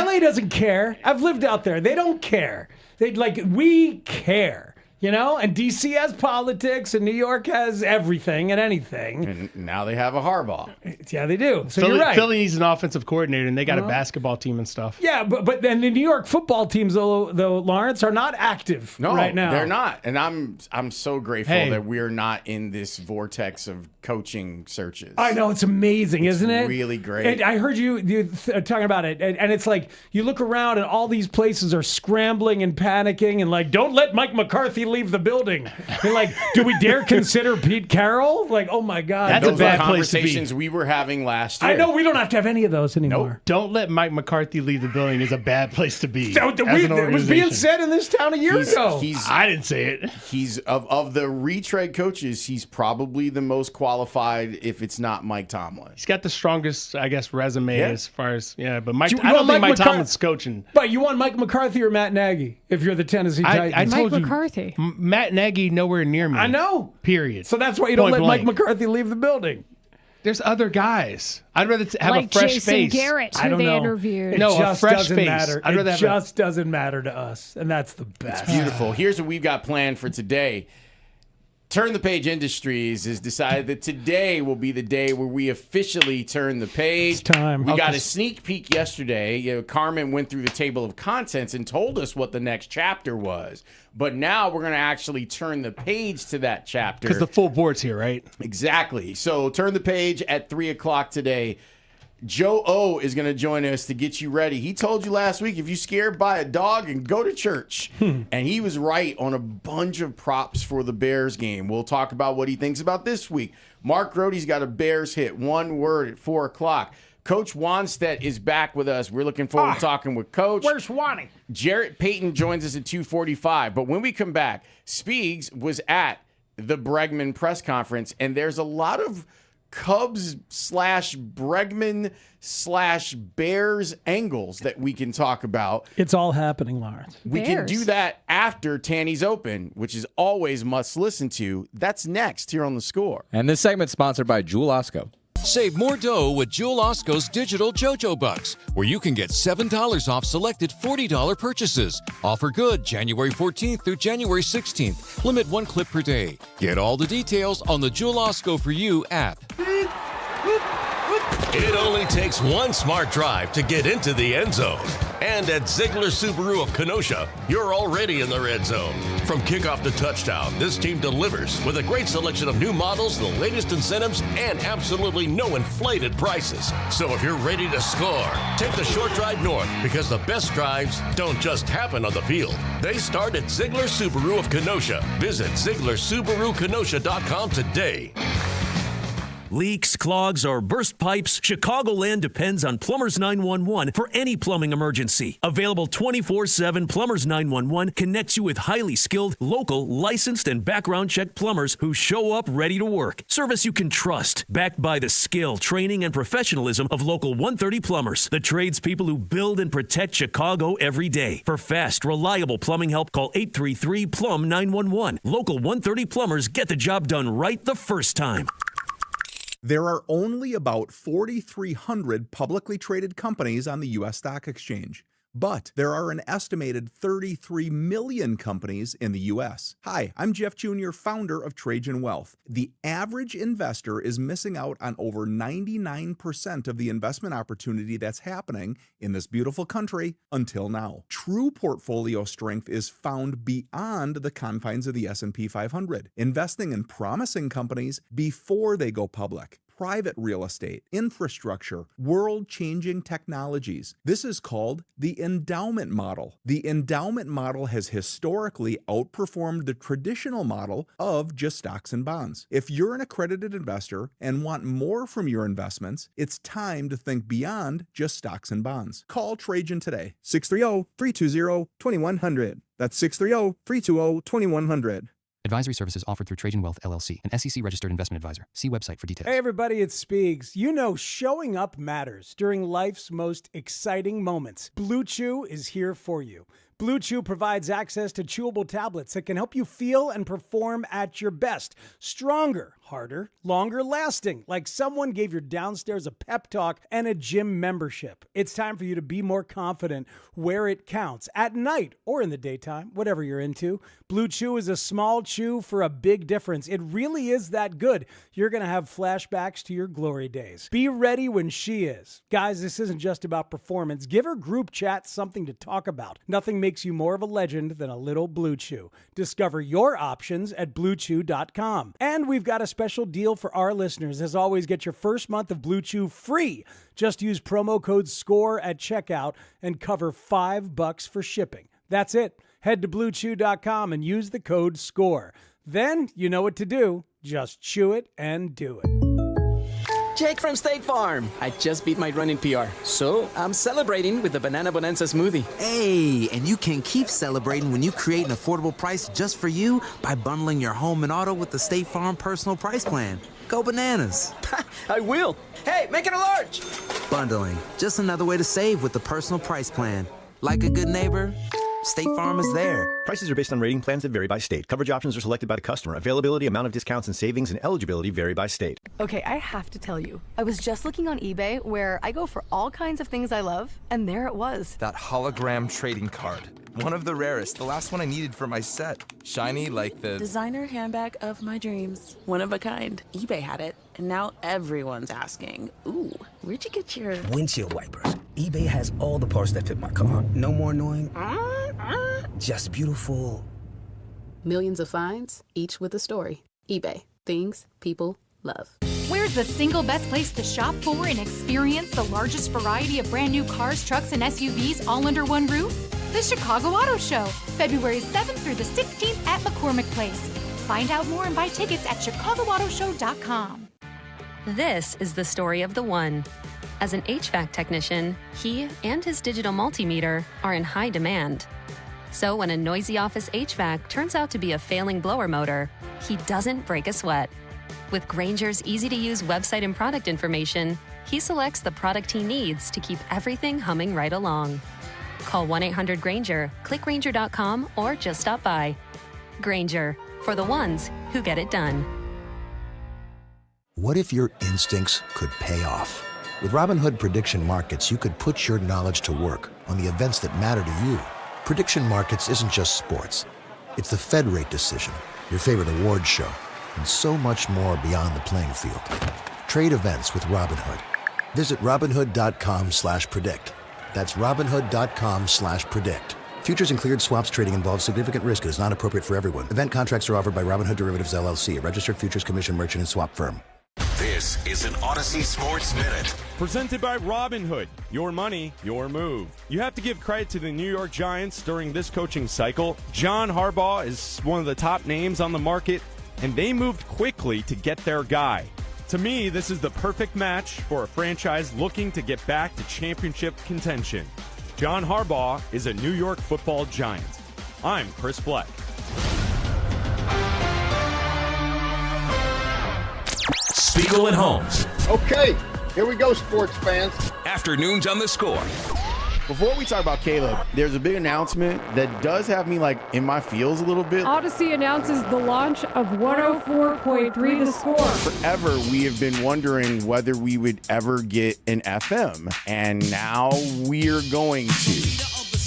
LA doesn't care. I've lived out there. They don't care. We care. You know, and DC has politics, and New York has everything and anything. And now they have a Harbaugh. Yeah, they do. So Philly, you're right. Philly needs an offensive coordinator, and they got a basketball team and stuff. Yeah, but then the New York football teams, though, Lawrence, are not active right now. They're not. And I'm so grateful Hey. that we're not in this vortex of coaching searches. I know, it's amazing, isn't it? Really great. And I heard you talking about it, and it's like you look around and all these places are scrambling and panicking and like, don't let Mike McCarthy leave the building. And like, do we dare consider Pete Carroll? Like, oh my God. That's Those a bad are place to be. conversations we were having last year. I know we don't have to have any of those anymore. Don't let Mike McCarthy leave the building is a bad place to be. So, as an it was being organization. said in this town a year ago. I didn't say it. He's of the retread coaches, he's probably the most qualified if it's not Mike Tomlin. He's got the strongest, I guess, resume as far as but Mike. You I don't think want Mike Tomlin's coaching. But you want Mike McCarthy or Matt Nagy if you're the Tennessee Titans? I told Mike you, McCarthy. Matt Nagy nowhere near me. I know. Period. So that's why you don't Point let blank. Mike McCarthy leave the building. There's other guys. I'd rather have Like a fresh Jason face. Garrett, I who don't they know. interviewed. It No, a just fresh doesn't face. matter. I'd rather It have just doesn't matter to us, and that's the best. Beautiful. Here's what we've got planned for today. Turn the Page Industries has decided that today will be the day where we officially turn the page. It's time. We got a sneak peek yesterday. Carmen went through the table of contents and told us what the next chapter was. But now we're going to actually turn the page to that chapter. Because the full board's here, right? Exactly. So turn the page at 3 o'clock today. Joe O is going to join us to get you ready. He told you last week, if you're scared by a dog, and go to church. And he was right on a bunch of props for the Bears game. We'll talk about what he thinks about this week. Mark Grote's got a Bears hit, one word at 4 o'clock. Coach Wanstedt is back with us. We're looking forward to talking with Coach. Where's Wani? Jarrett Payton joins us at 2:45. But when we come back, Spiegs was at the Bregman press conference, and there's a lot of Cubs/Bregman/Bears angles that we can talk about. It's all happening, Lawrence. We can do that after Tanny's Open, which is always must listen to. That's next here on The Score. And this segment's sponsored by Jewel Osco. Save more dough with Jewel Osco's digital JoJo Bucks, where you can get $7 off selected $40 purchases. Offer good January 14th through January 16th. Limit 1 clip per day. Get all the details on the Jewel Osco for You app. It only takes one smart drive to get into the end zone. And at Ziegler Subaru of Kenosha, you're already in the red zone. From kickoff to touchdown, this team delivers with a great selection of new models, the latest incentives, and absolutely no inflated prices. So if you're ready to score, take the short drive north, because the best drives don't just happen on the field. They start at Ziegler Subaru of Kenosha. Visit ZieglerSubaruKenosha.com today. Leaks, clogs, or burst pipes, Chicagoland depends on Plumbers 911 for any plumbing emergency. Available 24/7, Plumbers 911 connects you with highly skilled, local, licensed, and background check plumbers who show up ready to work. Service you can trust, backed by the skill, training, and professionalism of Local 130 Plumbers, the tradespeople who build and protect Chicago every day. For fast, reliable plumbing help, call 833-PLUM-911. Local 130 Plumbers get the job done right the first time. There are only about 4,300 publicly traded companies on the U.S. stock exchange. But there are an estimated 33 million companies in the U.S. Hi, I'm Jeff Jr., founder of Trajan Wealth. The average investor is missing out on over 99% of the investment opportunity that's happening in this beautiful country until now. True portfolio strength is found beyond the confines of the S&P 500, investing in promising companies before they go public. Private real estate, infrastructure, world-changing technologies. This is called the endowment model. The endowment model has historically outperformed the traditional model of just stocks and bonds. If you're an accredited investor and want more from your investments, it's time to think beyond just stocks and bonds. Call Trajan today, 630-320-2100. That's 630-320-2100. Advisory services offered through Trajan Wealth, LLC, an SEC-registered investment advisor. See website for details. Hey, everybody, it's Spiegs. You know showing up matters during life's most exciting moments. Blue Chew is here for you. Blue Chew provides access to chewable tablets that can help you feel and perform at your best. Stronger, harder, longer lasting, like someone gave your downstairs a pep talk and a gym membership. It's time for you to be more confident where it counts, at night or in the daytime, whatever you're into. Blue Chew is a small chew for a big difference. It really is that good. You're going to have flashbacks to your glory days. Be ready when she is. Guys, this isn't just about performance. Give her group chat something to talk about. Nothing makes you more of a legend than a little Blue Chew. Discover your options at BlueChew.com. And we've got a special deal for our listeners. As always, get your first month of Blue Chew free. Just use promo code SCORE at checkout and cover $5 for shipping. That's it. Head to BlueChew.com and use the code SCORE. Then you know what to do. Just chew it and do it. Jake from State Farm. I just beat my running PR, so I'm celebrating with the Banana Bonanza smoothie. Hey, and you can keep celebrating when you create an affordable price just for you by bundling your home and auto with the State Farm Personal Price Plan. Go bananas. I will. Hey, make it a large. Bundling, just another way to save with the Personal Price Plan. Like a good neighbor, State Farm is there. Prices are based on rating plans that vary by state. Coverage options are selected by the customer. Availability, amount of discounts and savings, and eligibility vary by state. Okay, I have to tell you. I was just looking on eBay where I go for all kinds of things I love, and there it was. That hologram trading card. One of the rarest. The last one I needed for my set. Shiny like the designer handbag of my dreams. One of a kind. eBay had it, and now everyone's asking, ooh, where'd you get your windshield wipers? eBay has all the parts that fit my car. No more annoying. Just beautiful. Millions of finds, each with a story. eBay. Things people love. Where's the single best place to shop for and experience the largest variety of brand new cars, trucks, and SUVs all under one roof? The Chicago Auto Show, February 7th through the 16th at McCormick Place. Find out more and buy tickets at ChicagoAutoShow.com. This is the story of the one. As an HVAC technician, he and his digital multimeter are in high demand. So when a noisy office HVAC turns out to be a failing blower motor, he doesn't break a sweat. With Grainger's easy-to-use website and product information, he selects the product he needs to keep everything humming right along. Call 1-800-GRAINGER, click Grainger.com, or just stop by. Grainger, for the ones who get it done. What if your instincts could pay off? With Robinhood Prediction Markets, you could put your knowledge to work on the events that matter to you. Prediction Markets isn't just sports. It's the Fed rate decision, your favorite awards show, and so much more beyond the playing field. Trade events with Robinhood. Visit Robinhood.com/predict. That's Robinhood.com/predict. Futures and cleared swaps trading involves significant risk and is not appropriate for everyone. Event contracts are offered by Robinhood Derivatives LLC, a registered futures commission merchant and swap firm. This is an Odyssey Sports Minute. Presented by Robinhood. Your money, your move. You have to give credit to the New York Giants during this coaching cycle. John Harbaugh is one of the top names on the market, and they moved quickly to get their guy. To me, this is the perfect match for a franchise looking to get back to championship contention. John Harbaugh is a New York Football Giant. I'm Chris Black. Spiegel and Holmes. Okay, here we go, sports fans. Afternoons on the Score. Before we talk about Caleb, there's a big announcement that does have me like in my feels a little bit. Odyssey announces the launch of 104.3 The Score. Forever, we have been wondering whether we would ever get an FM, and now we're going to.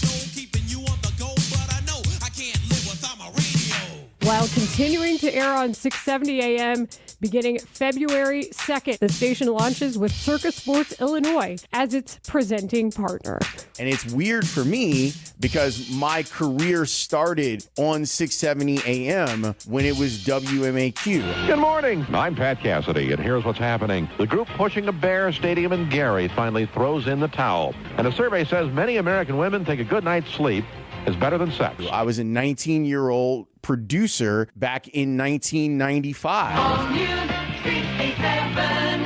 while continuing to air on 670 AM beginning February 2nd. The station launches with Circus Sports Illinois as its presenting partner. And it's weird for me because my career started on 670 AM when it was WMAQ. Good morning. I'm Pat Cassidy, and here's what's happening. The group pushing a Bear Stadium in Gary finally throws in the towel. And a survey says many American women think a good night's sleep is better than sex. I was a 19-year-old producer back in 1995. Commune 57,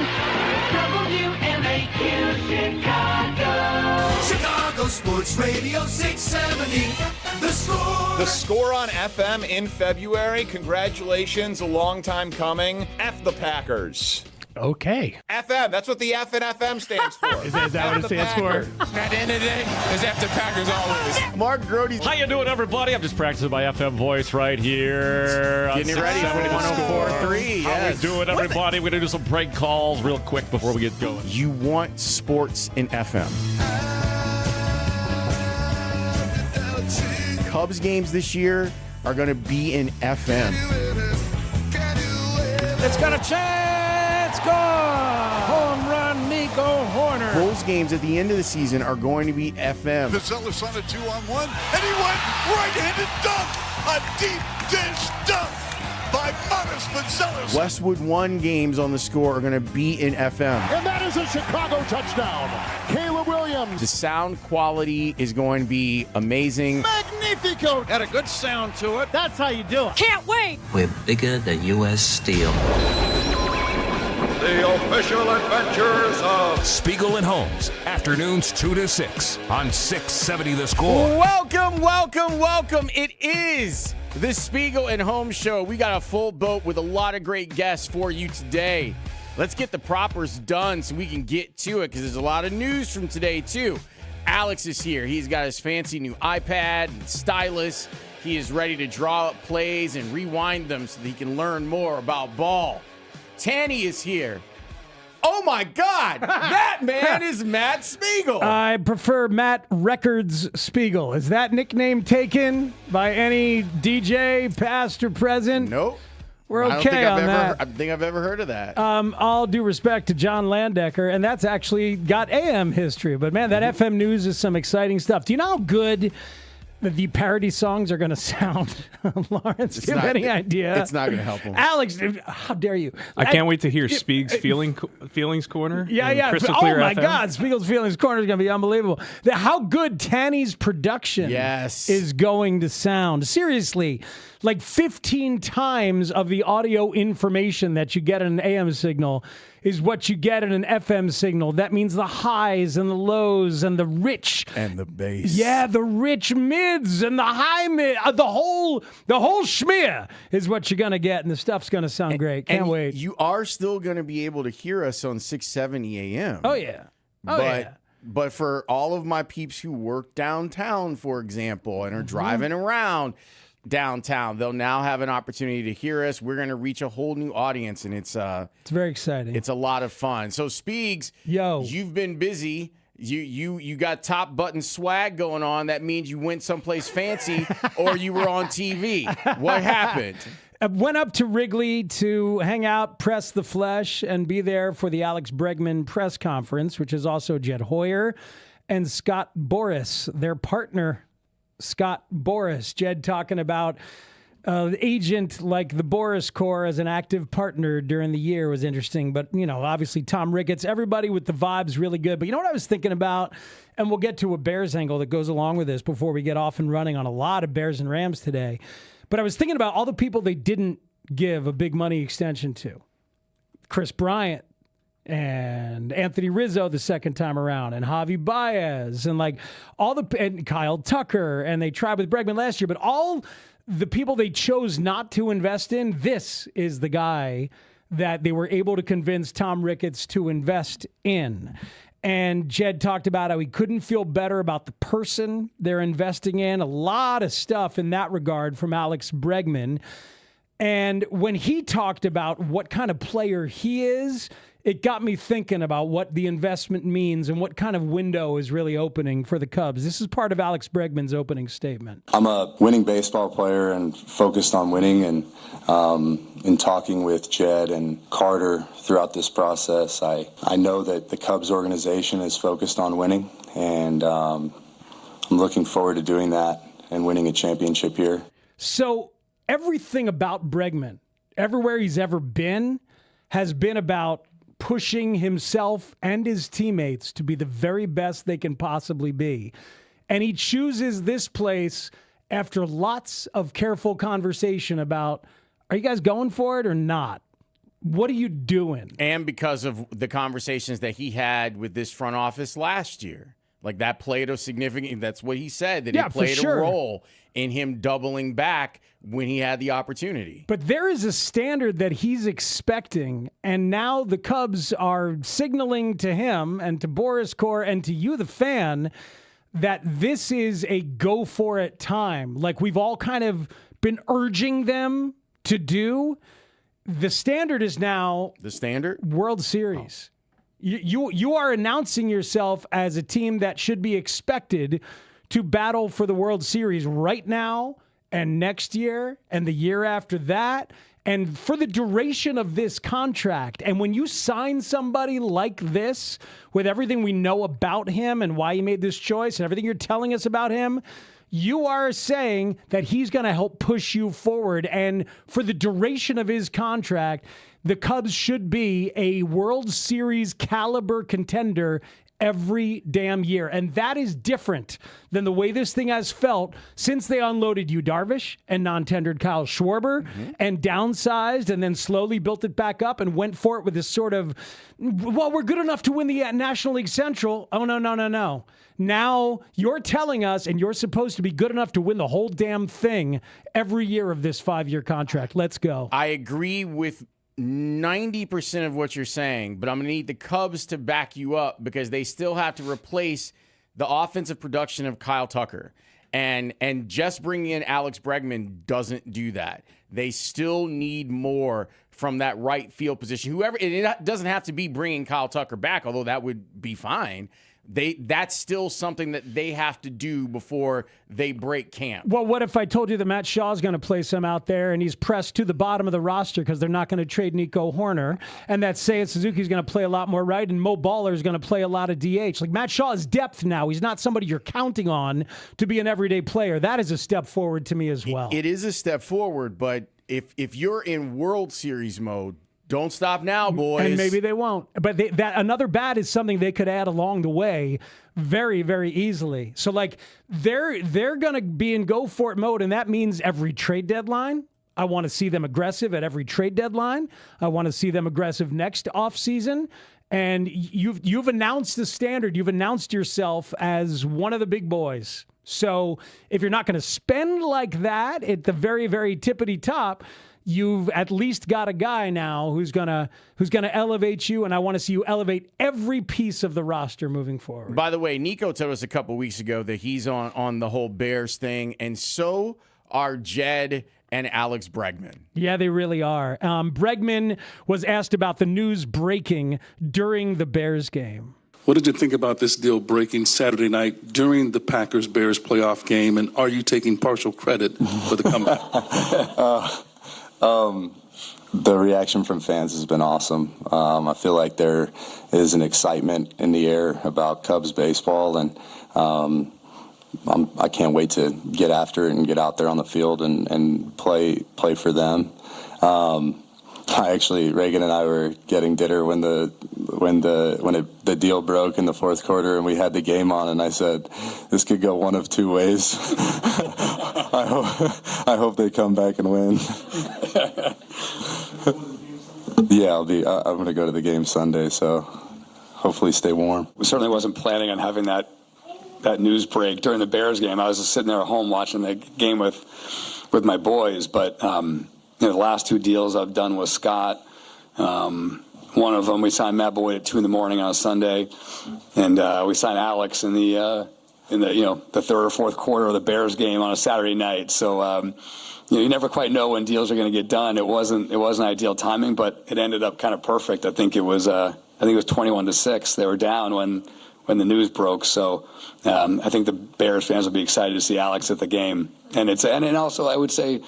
WMAQ Chicago. Chicago Sports Radio 670, The Score. The Score on FM in February. Congratulations, a long time coming. F the Packers. Okay. FM, that's what the F in FM stands for. Is that what it stands for? At the end of the day, it's F the Packers always. Mark Grody. How you doing, everybody? I'm just practicing my FM voice right here. Getting it ready for 104.3. How Yes. we doing, everybody? We're going to do some prank calls real quick before we get going. You want sports in FM. Cubs games this year are going to be in FM. It's got a chance. Score! Home run, Nico Horner. Bulls games at the end of the season are going to be FM. Vizellus on a 2-on-1, and he went right-handed dunk. A deep dish dunk by Marcus Vizellus. Westwood 1 games on the Score are going to be in FM. And that is a Chicago touchdown. Caleb Williams. The sound quality is going to be amazing. Magnifico. Had a good sound to it. That's how you do it. Can't wait. We're bigger than U.S. Steel. The official adventures of Spiegel and Holmes, afternoons 2 to 6 on 670 The Score. Welcome, welcome, welcome. It is the Spiegel and Holmes show. We got a full boat with a lot of great guests for you today. Let's get the propers done so we can get to it because there's a lot of news from today, too. Alex is here. He's got his fancy new iPad and stylus. He is ready to draw up plays and rewind them so that he can learn more about ball. Tanny is here. Oh, my God. That man is Matt Spiegel. I prefer Matt Records Spiegel. Is that nickname taken by any DJ, past or present? Nope. We're okay on that. I don't think I've ever heard of that. All due respect to John Landecker, and that's actually got AM history. But, man, that FM news is some exciting stuff. Do you know how good the parody songs are going to sound? Lawrence, do you have any idea? It's not going to help him. Alex, how dare you? I can't wait to hear Spieg's Feelings Corner. Yeah. Crystal-clear Oh, my FM. God. Spiegel's Feelings Corner is going to be unbelievable. How good Tanny's production is going to sound. Seriously, like 15 times of the audio information that you get in an AM signal is what you get in an FM signal. That means the highs and the lows and the rich. And the bass. Yeah, the rich mids and the high mid. The whole schmear is what you're going to get, and the stuff's going to sound great. Can't wait. You are still going to be able to hear us on 670 AM. Oh, yeah. But for all of my peeps who work downtown, for example, and are driving around downtown, they'll now have an opportunity to hear us. We're going to reach a whole new audience, and it's very exciting. It's a lot of fun. So, Spiegs, you've been busy. You got top button swag going on. That means you went someplace fancy or you were on TV. What happened? I went up to Wrigley to hang out, press the flesh, and be there for the Alex Bregman press conference, which is also Jed Hoyer and Scott Boras, their partner, Scott Boras. Jed talking about agent like the Boras Corps as an active partner during the year was interesting. But, obviously Tom Ricketts, everybody with the vibes really good. But you know what I was thinking about? And we'll get to a Bears angle that goes along with this before we get off and running on a lot of Bears and Rams today. But I was thinking about all the people they didn't give a big money extension to. Chris Bryant and Anthony Rizzo the second time around, and Javi Baez, and and Kyle Tucker, and they tried with Bregman last year, but all the people they chose not to invest in, this is the guy that they were able to convince Tom Ricketts to invest in. And Jed talked about how he couldn't feel better about the person they're investing in. A lot of stuff in that regard from Alex Bregman. And when he talked about what kind of player he is, it got me thinking about what the investment means and what kind of window is really opening for the Cubs. This is part of Alex Bregman's opening statement. I'm a winning baseball player and focused on winning, and in talking with Jed and Carter throughout this process, I know that the Cubs organization is focused on winning, and I'm looking forward to doing that and winning a championship here. So everything about Bregman, everywhere he's ever been, has been about pushing himself and his teammates to be the very best they can possibly be. And he chooses this place after lots of careful conversation about, are you guys going for it or not? What are you doing? And because of the conversations that he had with this front office last year. Like that played a significant, that's what he said, that it played a role in him doubling back when he had the opportunity. But there is a standard that he's expecting, and now the Cubs are signaling to him and to Boris Core and to you, the fan, that this is a go-for-it time. Like we've all kind of been urging them to do. The standard is now... The standard? World Series. You are announcing yourself as a team that should be expected to battle for the World Series right now and next year and the year after that and for the duration of this contract. And when you sign somebody like this with everything we know about him and why he made this choice and everything you're telling us about him, you are saying that he's going to help push you forward. And for the duration of his contract, the Cubs should be a World Series caliber contender every damn year. And that is different than the way this thing has felt since they unloaded Yu Darvish and non-tendered Kyle Schwarber and downsized and then slowly built it back up and went for it with this sort of, well, we're good enough to win the National League Central. Oh, no. Now you're telling us, and you're supposed to be good enough to win the whole damn thing every year of this 5-year contract. Let's go. I agree with 90% of what you're saying, but I'm going to need the Cubs to back you up because they still have to replace the offensive production of Kyle Tucker. And just bringing in Alex Bregman doesn't do that. They still need more from that right field position. Whoever, it doesn't have to be bringing Kyle Tucker back, although that would be fine. That's still something that they have to do before they break camp. Well, what if I told you that Matt Shaw's going to play some out there and he's pressed to the bottom of the roster because they're not going to trade Nico Horner, and that Seiya Suzuki's going to play a lot more right and Mo Baller is going to play a lot of DH. Like Matt Shaw is depth now. He's not somebody you're counting on to be an everyday player. That is a step forward to me as well. It is a step forward, but if you're in World Series mode, don't stop now, boys. And maybe they won't. But that another bat is something they could add along the way very, very easily. So, like, they're going to be in go-for-it mode, and that means every trade deadline. I want to see them aggressive at every trade deadline. I want to see them aggressive next offseason. And you've announced the standard. You've announced yourself as one of the big boys. So if you're not going to spend like that at the very, very tippity top, you've at least got a guy now who's gonna elevate you, and I want to see you elevate every piece of the roster moving forward. By the way, Nico told us a couple weeks ago that he's on the whole Bears thing, and so are Jed and Alex Bregman. Yeah, they really are. Bregman was asked about the news breaking during the Bears game. What did you think about this deal breaking Saturday night during the Packers-Bears playoff game, and are you taking partial credit for the comeback? The reaction from fans has been awesome. I feel like there is an excitement in the air about Cubs baseball, and I can't wait to get after it and get out there on the field and play for them. Reagan and I were getting dinner when the deal broke in the fourth quarter and we had the game on, and I said, this could go one of two ways. I hope they come back and win. Yeah, I'm going to go to the game Sunday, so hopefully stay warm. We certainly wasn't planning on having that news break during the Bears game. I was just sitting there at home watching the game with my boys, but the last two deals I've done with Scott, one of them we signed Matt Boyd at 2 a.m. on a Sunday, and we signed Alex in the in the third or fourth quarter of the Bears game on a Saturday night. So, you never quite know when deals are going to get done. It wasn't ideal timing, but it ended up kind of perfect. I think it was 21-6. They were down when the news broke. So I think the Bears fans will be excited to see Alex at the game. And also I would say,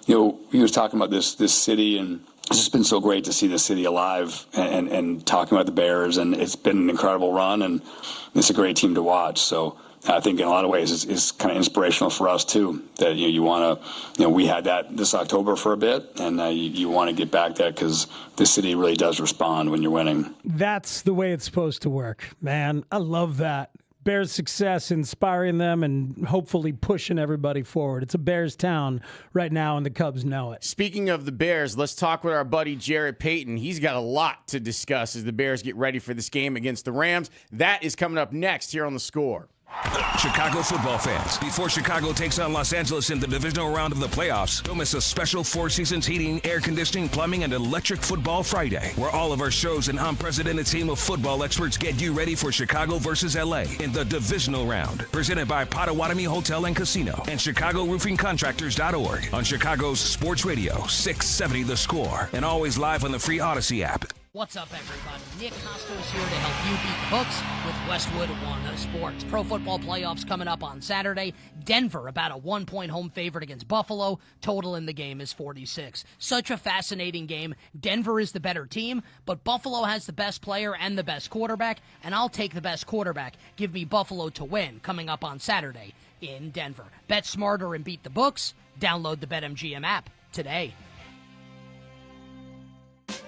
he was talking about this city, and it's just been so great to see the city alive and talking about the Bears, and it's been an incredible run, and it's a great team to watch. So I think in a lot of ways it's kind of inspirational for us too, that you want to, we had that this October for a bit, and you want to get back that because the city really does respond when you're winning. That's the way it's supposed to work, man. I love that. Bears' success inspiring them and hopefully pushing everybody forward. It's a Bears town right now, and the Cubs know it. Speaking of the Bears, let's talk with our buddy Jarrett Payton. He's got a lot to discuss as the Bears get ready for this game against the Rams. That is coming up next here on The Score. Chicago football fans, before Chicago takes on Los Angeles in the divisional round of the playoffs, don't miss a special Four Seasons heating, air conditioning, plumbing, and electric football Friday, where all of our shows and unprecedented team of football experts get you ready for Chicago versus LA in the divisional round. Presented by Potawatomi Hotel and Casino and ChicagoRoofingContractors.org on Chicago's Sports Radio 670 The Score, and always live on the free Odyssey app. What's up, everybody? Nick Costos here to help you beat the books with Westwood One Sports. Pro football playoffs coming up on Saturday. Denver about a 1-point home favorite against Buffalo. Total in the game is 46. Such a fascinating game. Denver is the better team, but Buffalo has the best player and the best quarterback, and I'll take the best quarterback. Give me Buffalo to win coming up on Saturday in Denver. Bet smarter and beat the books. Download the BetMGM app today.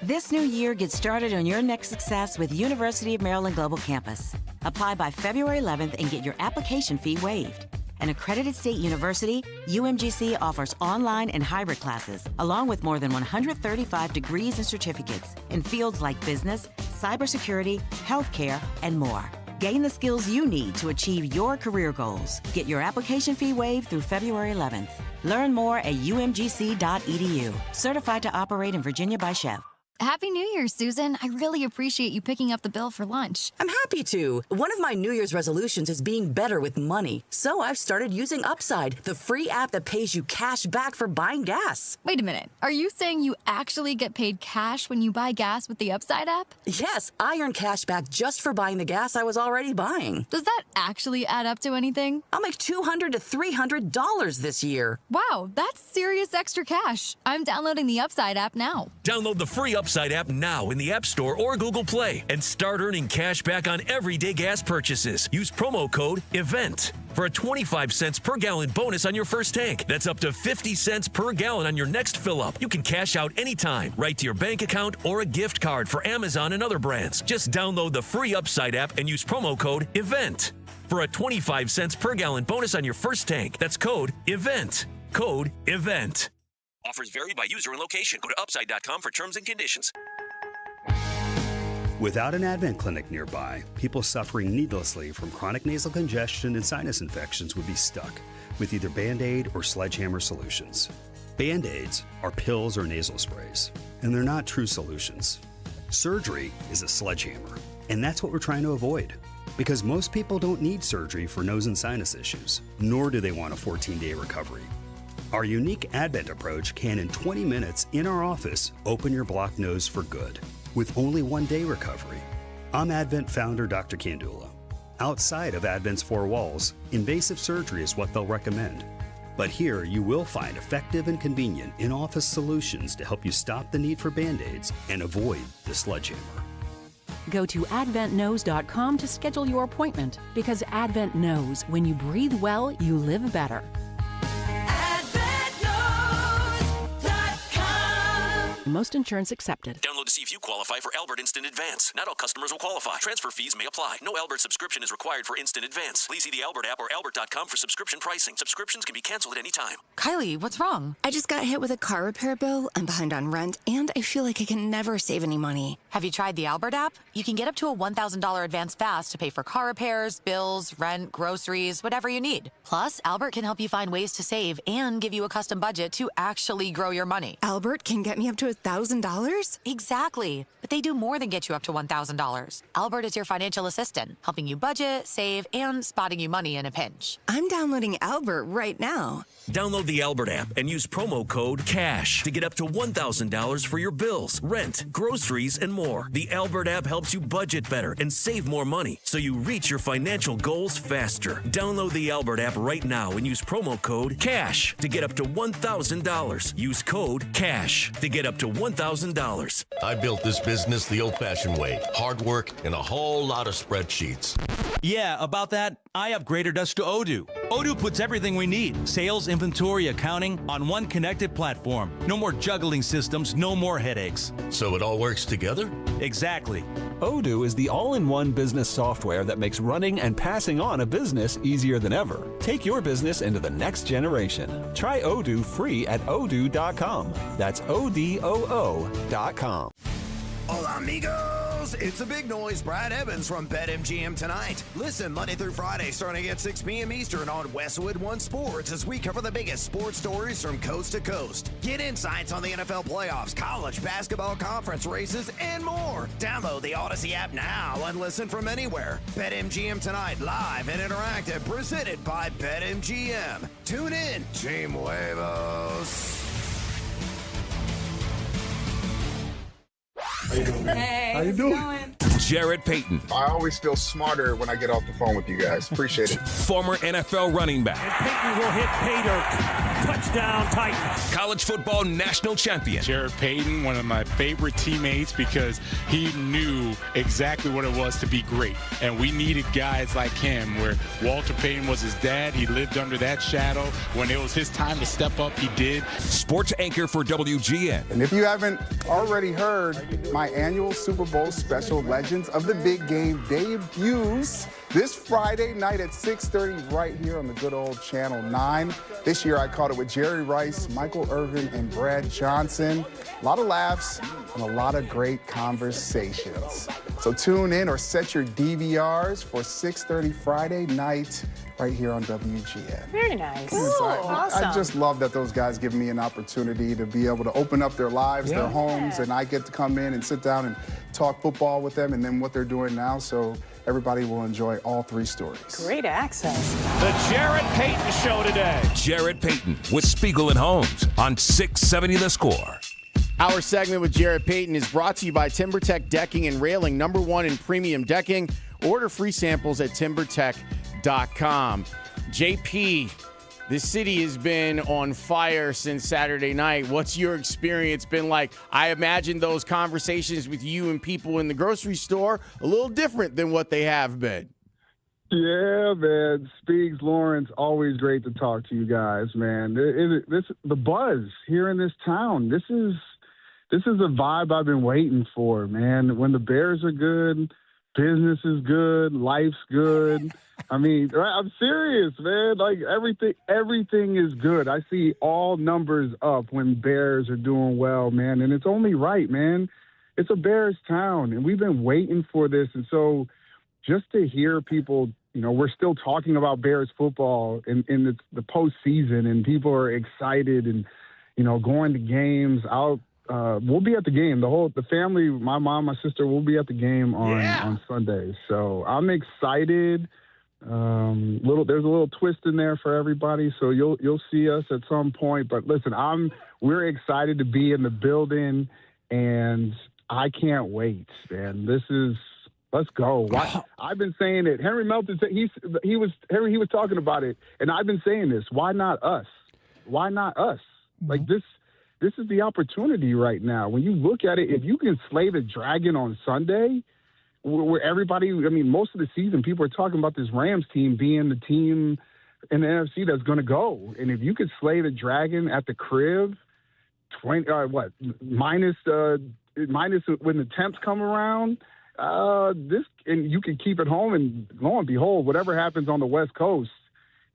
This new year, get started on your next success with University of Maryland Global Campus. Apply by February 11th and get your application fee waived. An accredited state university, UMGC offers online and hybrid classes, along with more than 135 degrees and certificates in fields like business, cybersecurity, healthcare, and more. Gain the skills you need to achieve your career goals. Get your application fee waived through February 11th. Learn more at umgc.edu. Certified to operate in Virginia by Chef. Happy New Year, Susan. I really appreciate you picking up the bill for lunch. I'm happy to. One of my New Year's resolutions is being better with money. So I've started using Upside, the free app that pays you cash back for buying gas. Wait a minute. Are you saying you actually get paid cash when you buy gas with the Upside app? Yes, I earn cash back just for buying the gas I was already buying. Does that actually add up to anything? I'll make $200 to $300 this year. Wow, that's serious extra cash. I'm downloading the Upside app now. Download the free Upside app now in the App Store or Google Play and start earning cash back on everyday gas purchases. Use promo code EVENT for a 25 cents per gallon bonus on your first tank. That's up to 50 cents per gallon on your next fill up. You can cash out anytime, right to your bank account or a gift card for Amazon and other brands. Just download the free Upside app and use promo code EVENT for a 25 cents per gallon bonus on your first tank. That's code EVENT. Code EVENT. Offers vary by user and location. Go to upside.com for terms and conditions. Without an Advent clinic nearby, people suffering needlessly from chronic nasal congestion and sinus infections would be stuck with either Band-Aid or Sledgehammer solutions. Band-Aids are pills or nasal sprays, and they're not true solutions. Surgery is a sledgehammer, and that's what we're trying to avoid. Because most people don't need surgery for nose and sinus issues, nor do they want a 14-day recovery. Our unique Advent approach can, in 20 minutes in our office, open your blocked nose for good, with only 1 day recovery. I'm Advent founder Dr. Kandula. Outside of Advent's four walls, invasive surgery is what they'll recommend. But here you will find effective and convenient in-office solutions to help you stop the need for Band-Aids and avoid the sledgehammer. Go to adventknows.com to schedule your appointment, because Advent knows when you breathe well, you live better. Most insurance accepted. Download to see if you qualify for Albert Instant Advance. Not all customers will qualify. Transfer fees may apply. No Albert subscription is required for Instant Advance. Please see the Albert app or albert.com for subscription pricing. Subscriptions can be canceled at any time. Kylie, what's wrong? I just got hit with a car repair bill. I'm behind on rent, and I feel like I can never save any money. Have you tried the Albert app? You can get up to a $1,000 advance fast to pay for car repairs, bills, rent, groceries, whatever you need. Plus, Albert can help you find ways to save and give you a custom budget to actually grow your money. Albert can get me up to $1,000? Exactly. But they do more than get you up to $1,000. Albert is your financial assistant, helping you budget, save, and spotting you money in a pinch. I'm downloading Albert right now. Download the Albert app and use promo code CASH to get up to $1,000 for your bills, rent, groceries, and more. The Albert app helps you budget better and save more money so you reach your financial goals faster. Download the Albert app right now and use promo code CASH to get up to $1,000. Use code CASH to get up to $1,000. I built this business the old-fashioned way. Hard work and a whole lot of spreadsheets. Yeah, about that, I upgraded us to Odoo. Odoo puts everything we need, sales, inventory, accounting, on one connected platform. No more juggling systems, no more headaches. So it all works together? Exactly. Odoo is the all-in-one business software that makes running and passing on a business easier than ever. Take your business into the next generation. Try Odoo free at odoo.com. That's ODOO.com. Hola, amigos! It's a big noise. Brad Evans from BetMGM tonight. Listen Monday through Friday starting at 6 p.m. Eastern on Westwood One Sports as we cover the biggest sports stories from coast to coast. Get insights on the NFL playoffs, college basketball conference races, and more. Download the Odyssey app now and listen from anywhere. BetMGM tonight, live and interactive, presented by BetMGM. Tune in, Team Huevos. Hey, how you doing? Jarrett Payton. I always feel smarter when I get off the phone with you guys. Appreciate it. Former NFL running back. And Payton will hit pay dirt. Touchdown Titans. College football national champion. Jarrett Payton, one of my favorite teammates because he knew exactly what it was to be great. And we needed guys like him where Walter Payton was his dad. He lived under that shadow. When it was his time to step up, he did. Sports anchor for WGN. And if you haven't already heard, my annual Super Bowl special Legends of the Big Game debuts this Friday night at 6:30 right here on the good old Channel 9. This year I caught it with Jerry Rice, Michael Irvin, and Brad Johnson. A lot of laughs and a lot of great conversations. So tune in or set your DVRs for 6:30 Friday night right here on WGN. Very nice. Cool. Awesome. I just love that those guys give me an opportunity to be able to open up their lives, their homes, and I get to come in and sit down and talk football with them and then what they're doing now. So everybody will enjoy all three stories. Great access. The Jarrett Payton Show today. Jarrett Payton with Spiegel and Holmes on 670 The Score. Our segment with Jarrett Payton is brought to you by TimberTech Decking and Railing, #1 in premium decking. Order free samples at timbertech.com. JP, the city has been on fire since Saturday night. What's your experience been like? I imagine those conversations with you and people in the grocery store a little different than what they have been. Yeah, man. Speaks, Lawrence, always great to talk to you guys, man. The buzz here in this town. This is a vibe I've been waiting for, man. When the Bears are good, business is good, life's good. I mean, I'm serious, man. Like everything is good. I see all numbers up when Bears are doing well, man. And it's only right, man. It's a Bears town, and we've been waiting for this. And so just to hear people, we're still talking about Bears football in the postseason, and people are excited and, going to games. We'll be at the game. The family, my mom, my sister, will be at the game on Sunday. So I'm excited. There's a little twist in there for everybody, so you'll see us at some point. But listen, we're excited to be in the building, and I can't wait, man. Let's go. I've been saying it. Henry Melton said he was talking about it, and I've been saying this. Why not us? Why not us? Like this is the opportunity right now. When you look at it, if you can slay the dragon on Sunday, where everybody, most of the season, people are talking about this Rams team being the team in the NFC that's going to go. And if you could slay the dragon at the crib, minus when the temps come around, and you can keep it home, and lo and behold, whatever happens on the West Coast,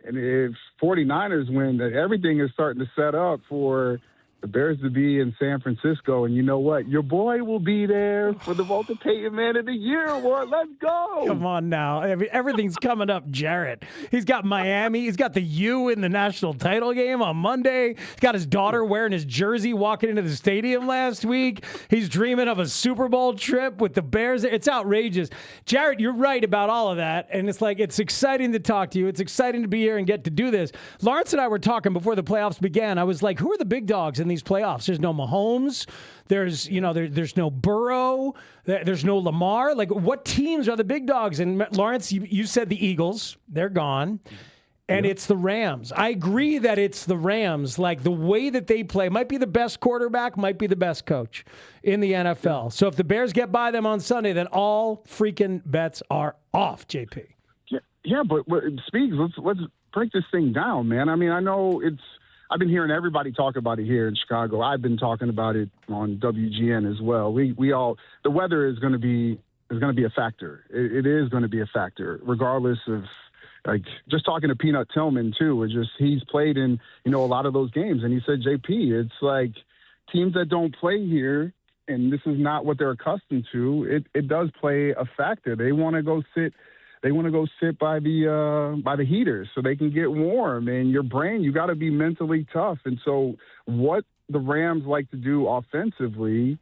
and if 49ers win, everything is starting to set up for the Bears to be in San Francisco, and you know what? Your boy will be there for the Walter Payton Man of the Year award. Let's go. Come on now. Everything's coming up, Jarrett. He's got Miami. He's got the U in the national title game on Monday. He's got his daughter wearing his jersey walking into the stadium last week. He's dreaming of a Super Bowl trip with the Bears. It's outrageous. Jarrett, you're right about all of that, and it's exciting to talk to you. It's exciting to be here and get to do this. Lawrence and I were talking before the playoffs began. I was like, who are the big dogs in these playoffs? There's no Mahomes. There's no Burrow. There's no Lamar. Like, what teams are the big dogs? And Lawrence, you said the Eagles. They're gone. And it's the Rams. I agree that it's the Rams. Like, the way that they play might be the best quarterback, might be the best coach in the NFL. So if the Bears get by them on Sunday, then all freaking bets are off, JP. Yeah, but Speaks, let's break this thing down, man. I mean, I know I've been hearing everybody talk about it here in Chicago. I've been talking about it on WGN as well. We all, the weather is going to be a factor. It is going to be a factor, regardless of, like, just talking to Peanut Tillman too. He's played in a lot of those games, and he said, JP, it's like teams that don't play here, and this is not what they're accustomed to. It does play a factor. They want to go sit. They want to go sit by the heaters so they can get warm. And your brain, you got to be mentally tough. And so what the Rams like to do offensively,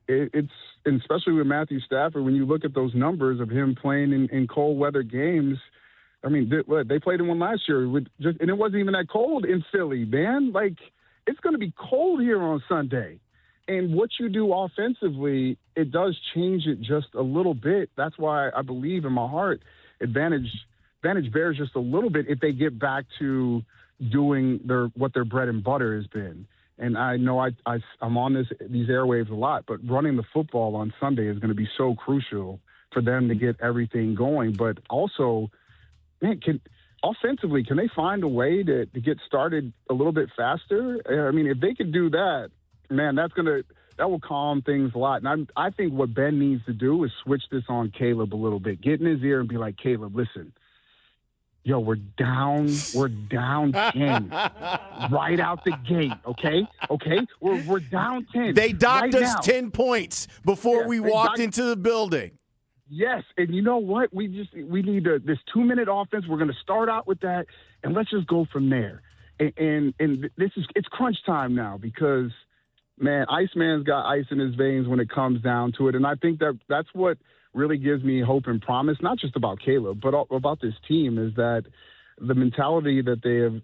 and especially with Matthew Stafford, when you look at those numbers of him playing in cold weather games, I mean, they played in one last year, and it wasn't even that cold in Philly, man. Like, it's going to be cold here on Sunday. And what you do offensively, it does change it just a little bit. That's why I believe in my heart advantage Bears just a little bit if they get back to doing what their bread and butter has been. And I know I'm on these airwaves a lot, but running the football on Sunday is going to be so crucial for them to get everything going. But also, man, offensively, can they find a way to get started a little bit faster? I mean, if they could do that, man, that will calm things a lot. And I think what Ben needs to do is switch this on Caleb a little bit. Get in his ear and be like, Caleb, listen, yo, we're down 10 right out the gate, okay? We're down 10. They docked right us now. 10 points before we walked into the building. Yes, and you know what? We need this 2-minute offense. We're going to start out with that, and let's just go from there. And it's crunch time now because, man, Iceman's got ice in his veins when it comes down to it. And I think that's what really gives me hope and promise, not just about Caleb, but about this team, is that the mentality that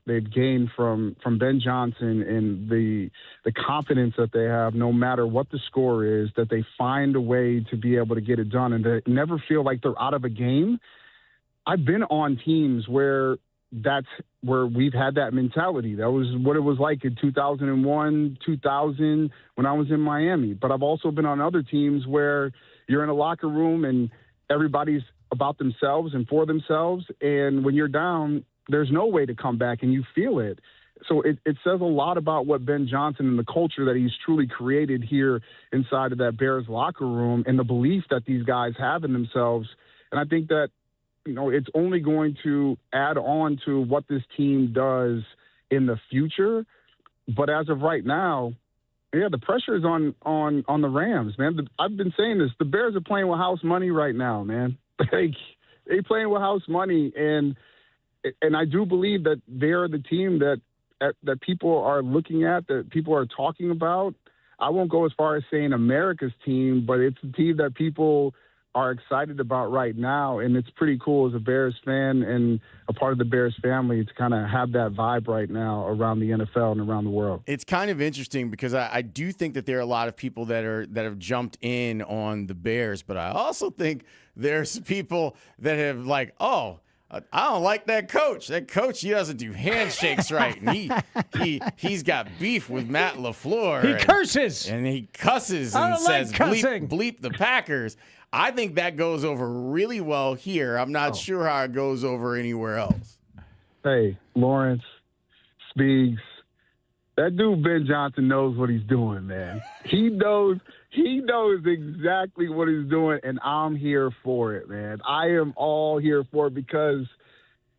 they've gained from Ben Johnson and the confidence that they have, no matter what the score is, that they find a way to be able to get it done and to never feel like they're out of a game. I've been on teams where that's where we've had that mentality. That was what it was like in 2001, 2000 when I was in Miami. But I've also been on other teams where you're in a locker room and everybody's about themselves and for themselves. And when you're down, there's no way to come back and you feel it. So it says a lot about what Ben Johnson and the culture that he's truly created here inside of that Bears locker room and the belief that these guys have in themselves. And I think that, it's only going to add on to what this team does in the future. But as of right now, yeah, the pressure is on the Rams, man. I've been saying this. The Bears are playing with house money right now, man. Like, they playing with house money, and I do believe that they're the team that people are looking at, that people are talking about. I won't go as far as saying America's team, but it's the team that people are excited about right now, and it's pretty cool as a Bears fan and a part of the Bears family to kind of have that vibe right now around the NFL and around the world. It's kind of interesting because I do think that there are a lot of people that have jumped in on the Bears, but I also think there's people that have like, I don't like that coach. That coach, he doesn't do handshakes right. And he's got beef with Matt LaFleur. He curses. And he cusses and says, bleep the Packers. I think that goes over really well here. I'm not sure how it goes over anywhere else. Hey, Lawrence, Speaks, that dude Ben Johnson knows what he's doing, man. He knows exactly what he's doing, and I'm here for it, man. I am all here for it because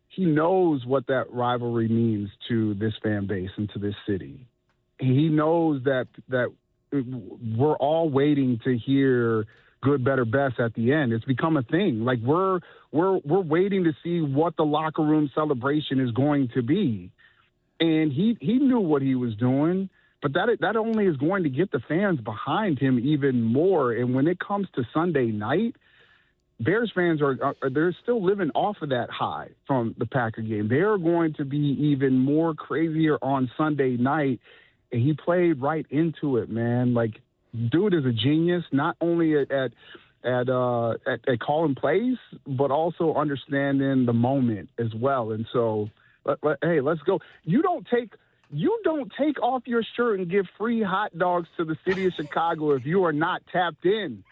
he knows what that rivalry means to this fan base and to this city. he knows that we're all waiting to hear good, better, best at the end. It's become a thing. Like we're waiting to see what the locker room celebration is going to be. And he knew what he was doing, but that only is going to get the fans behind him even more. And when it comes to Sunday night, Bears fans they're still living off of that high from the Packer game. They're going to be even more crazier on Sunday night. And he played right into it, man. Like, dude is a genius, not only at calling plays, but also understanding the moment as well. And so, hey, let's go. You don't take off your shirt and give free hot dogs to the city of Chicago if you are not tapped in.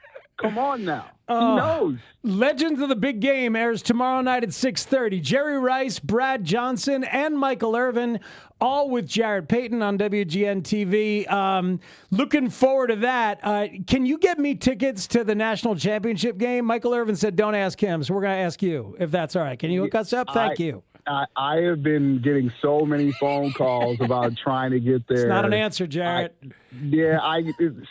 Come on now. He knows. Legends of the Big Game airs tomorrow night at 6:30. Jerry Rice, Brad Johnson, and Michael Irvin, all with Jarrett Payton on WGN TV. Looking forward to that. Can you get me tickets to the national championship game? Michael Irvin said don't ask him, so we're going to ask you, if that's all right. Can you hook us up? Thank you. I have been getting so many phone calls about trying to get there. It's not an answer, Jarrett.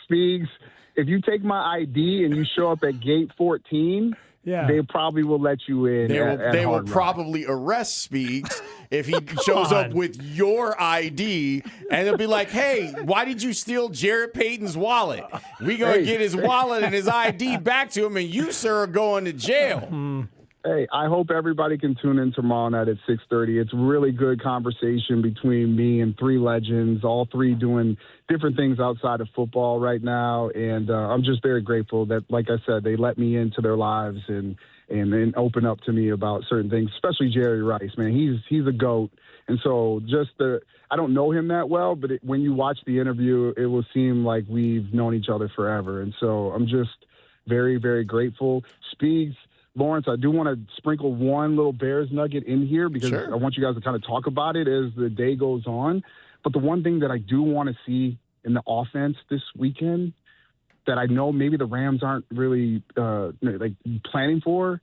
Speaks. If you take my ID and you show up at gate 14, they probably will let you in. They will probably arrest Speaks if he shows up with your ID, and they'll be like, hey, why did you steal Jarrett Payton's wallet? We're going to get his wallet and his ID back to him, and you, sir, are going to jail. Hey, I hope everybody can tune in tomorrow night at 6:30. It's really good conversation between me and three legends, all three doing different things outside of football right now. And I'm just very grateful that, like I said, they let me into their lives and then open up to me about certain things, especially Jerry Rice, man. He's a GOAT. And so I don't know him that well, but when you watch the interview, it will seem like we've known each other forever. And so I'm just very, very grateful. Speaks. Lawrence, I do want to sprinkle one little Bears nugget in here because I want you guys to kind of talk about it as the day goes on. But the one thing that I do want to see in the offense this weekend that I know maybe the Rams aren't really planning for,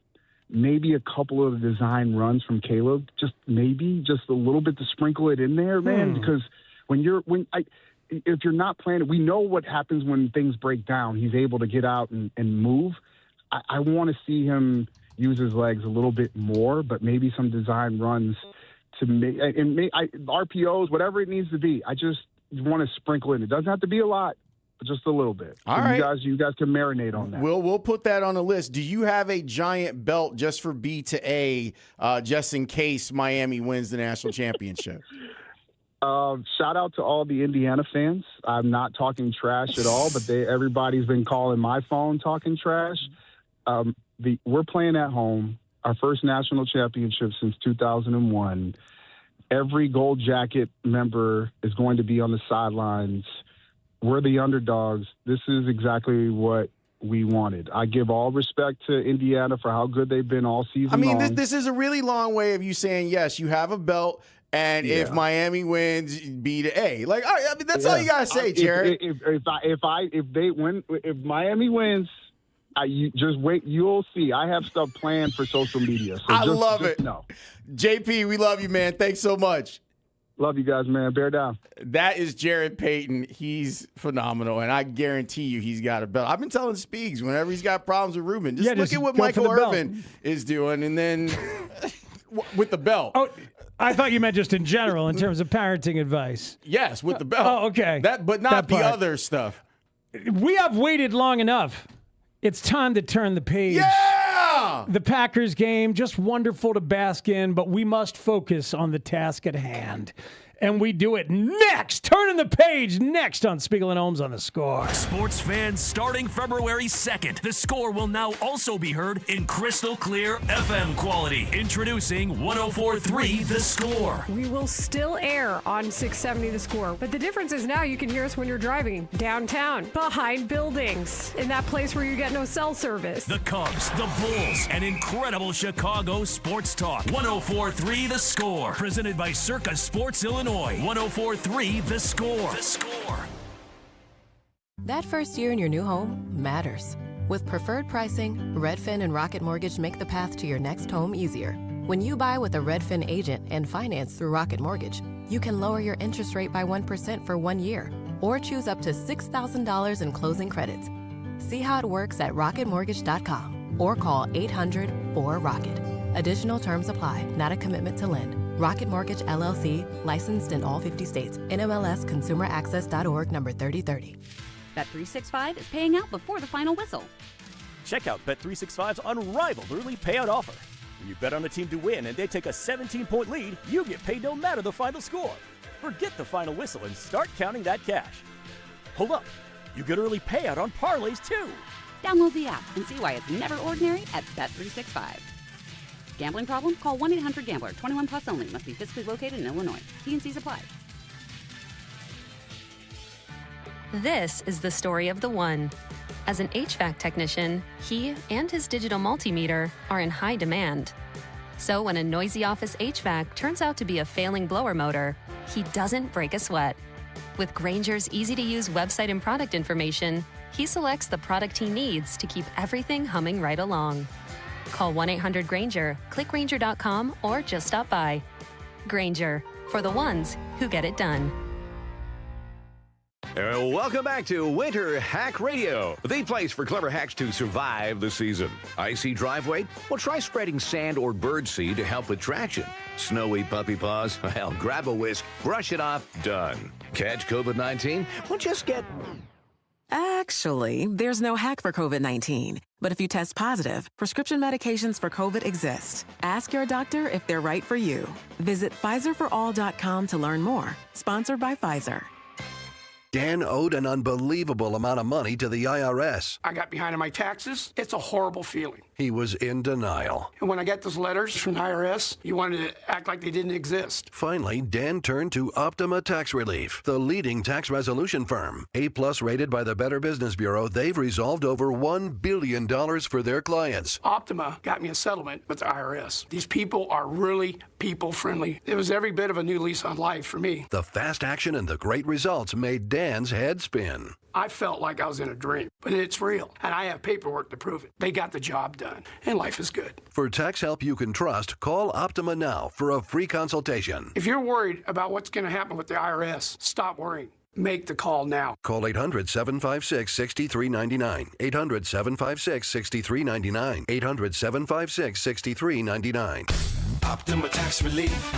maybe a couple of design runs from Caleb, just a little bit to sprinkle it in there, man, because if you're not planning, we know what happens when things break down. He's able to get out and move. I want to see him use his legs a little bit more, but maybe some design runs to make RPOs, whatever it needs to be. I just want to sprinkle in. It doesn't have to be a lot, but just a little bit. All right. You guys can marinate on that. We'll put that on the list. Do you have a giant belt just for B to A, just in case Miami wins the national championship? Shout out to all the Indiana fans. I'm not talking trash at all, but everybody's been calling my phone talking trash. We're playing at home, our first national championship since 2001. Every Gold Jacket member is going to be on the sidelines. We're the underdogs. This is exactly what we wanted. I give all respect to Indiana for how good they've been all season long. This is a really long way of you saying, yes, you have a belt, and if Miami wins, B to A. Like, that's all you got to say, Jared. If Miami wins, you just wait. You'll see. I have stuff planned for social media. So I love it. No. JP, we love you, man. Thanks so much. Love you guys, man. Bear down. That is Jarrett Payton. He's phenomenal, and I guarantee you he's got a belt. I've been telling Speaks whenever he's got problems with Ruben, just look at what Michael Irvin is doing, and then with the belt. Oh, I thought you meant just in general in terms of parenting advice. Yes, with the belt. Oh, okay. But not the other stuff. We have waited long enough. It's time to turn the page. Yeah! The Packers game, just wonderful to bask in, but we must focus on the task at hand. And we do it next. Turning the page next on Spiegel and Holmes on The Score. Sports fans, starting February 2nd, The Score will now also be heard in crystal clear FM quality. Introducing 104.3 The Score. We will still air on 670 The Score, but the difference is now you can hear us when you're driving downtown, behind buildings, in that place where you get no cell service. The Cubs, the Bulls, and incredible Chicago sports talk. 104.3 The Score. Presented by Circa Sports Illinois. 104.3 The Score. The Score. That first year in your new home matters. With preferred pricing, Redfin and Rocket Mortgage make the path to your next home easier. When you buy with a Redfin agent and finance through Rocket Mortgage, you can lower your interest rate by 1% for 1 year or choose up to $6,000 in closing credits. See how it works at rocketmortgage.com or call 800-4ROCKET. Additional terms apply, not a commitment to lend. Rocket Mortgage, LLC, licensed in all 50 states. NMLS ConsumerAccess.org number 3030. Bet365 is paying out before the final whistle. Check out Bet365's unrivaled early payout offer. When you bet on a team to win and they take a 17-point lead, you get paid no matter the final score. Forget the final whistle and start counting that cash. Hold up. You get early payout on parlays, too. Download the app and see why it's never ordinary at Bet365. Gambling problem? Call 1-800-GAMBLER. 21 plus only. Must be physically located in Illinois. T&Cs apply. This is the story of the one. As an HVAC technician, he and his digital multimeter are in high demand. So when a noisy office HVAC turns out to be a failing blower motor, he doesn't break a sweat. With Grainger's easy-to-use website and product information, he selects the product he needs to keep everything humming right along. Call 1-800-GRAINGER, click Grainger.com, or just stop by. Grainger, for the ones who get it done. Welcome back to Winter Hack Radio, the place for clever hacks to survive the season. Icy driveway? Well, try spreading sand or birdseed to help with traction. Snowy puppy paws? Well, grab a whisk, brush it off, done. Catch COVID-19? Well, just get... Actually, there's no hack for COVID-19. But if you test positive, prescription medications for COVID exist. Ask your doctor if they're right for you. Visit PfizerForAll.com to learn more. Sponsored by Pfizer. Dan owed an unbelievable amount of money to the IRS. I got behind on my taxes. It's a horrible feeling. He was in denial. And when I got those letters from the IRS, you wanted to act like they didn't exist. Finally, Dan turned to Optima Tax Relief, the leading tax resolution firm. A-plus rated by the Better Business Bureau, they've resolved over $1 billion for their clients. Optima got me a settlement with the IRS. These people are really people-friendly. It was every bit of a new lease on life for me. The fast action and the great results made Dan's head spin. I felt like I was in a dream, but it's real, and I have paperwork to prove it. They got the job done, and life is good. For tax help you can trust, call Optima now for a free consultation. If you're worried about what's going to happen with the IRS, stop worrying. Make the call now. Call 800-756-6399. 800-756-6399. 800-756-6399. Optima Tax Relief.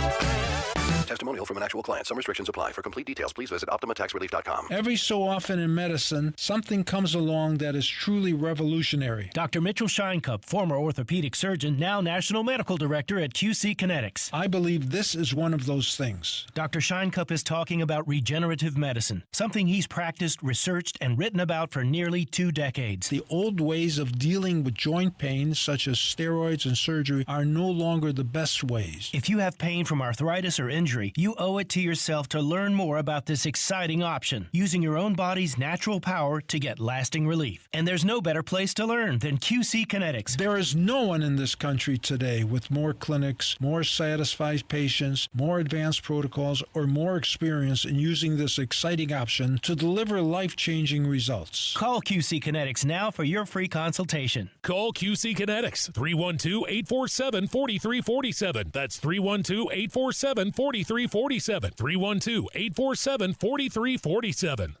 Testimonial from an actual client. Some restrictions apply. For complete details, please visit OptimaTaxRelief.com. Every so often in medicine, something comes along that is truly revolutionary. Dr. Mitchell Scheinkup, former orthopedic surgeon, now National Medical Director at QC Kinetics. I believe this is one of those things. Dr. Scheinkup is talking about regenerative medicine, something he's practiced, researched, and written about for nearly 2 decades. The old ways of dealing with joint pain, such as steroids and surgery, are no longer the best ways. If you have pain from arthritis or injury, you owe it to yourself to learn more about this exciting option, using your own body's natural power to get lasting relief. And there's no better place to learn than QC Kinetics. There is no one in this country today with more clinics, more satisfied patients, more advanced protocols, or more experience in using this exciting option to deliver life-changing results. Call QC Kinetics now for your free consultation. Call QC Kinetics, 312-847-4347. That's 312-847-4347. 312-847-4347.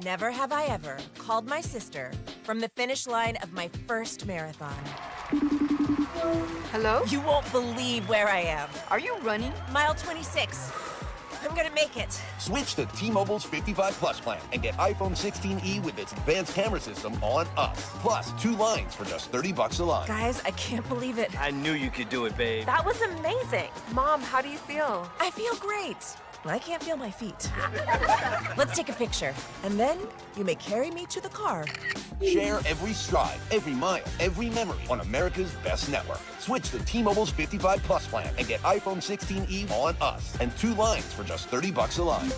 Never have I ever called my sister from the finish line of my first marathon. Hello? You won't believe where I am. Are you running? Mile 26. I'm gonna make it. Switch to T-Mobile's 55 Plus plan and get iPhone 16e with its advanced camera system on us. Plus 2 lines for just $30 a line. Guys, I can't believe it. I knew you could do it, babe. That was amazing. Mom, how do you feel? I feel great. I can't feel my feet. Let's take a picture, and then you may carry me to the car. Share every stride, every mile, every memory on America's best network. Switch to T-Mobile's 55 Plus plan and get iPhone 16e on us and 2 lines for just $30 a line.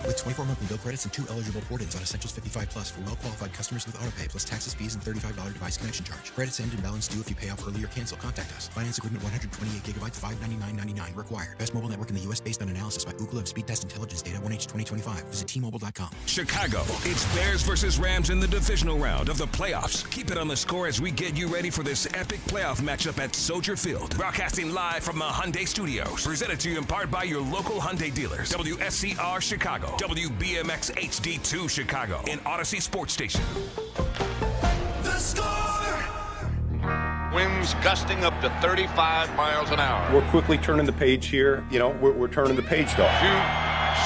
With 24 monthly bill credits and 2 eligible port-ins on Essentials 55 Plus for well-qualified customers with autopay plus taxes, fees, and $35 device connection charge. Credits end and balance due if you pay off early or cancel. Contact us. Finance agreement 128 gigabytes, $599.99 required. Best mobile network in the U.S. based on analysis by Ookla Download Speed Test Intelligence Data 1H 2025. Visit T-Mobile.com. Chicago, it's Bears versus Rams in the divisional round of the playoffs. Keep it on the score as we get you ready for this epic playoff matchup at Soldier Field. Broadcasting live from the Hyundai Studios. Presented to you in part by your local Hyundai dealers. WSCR Chicago, WBMX HD2 Chicago, and Odyssey Sports Station. The Score! Winds gusting up to 35 miles an hour. We're quickly turning the page here. You know, we're turning the page, though. Few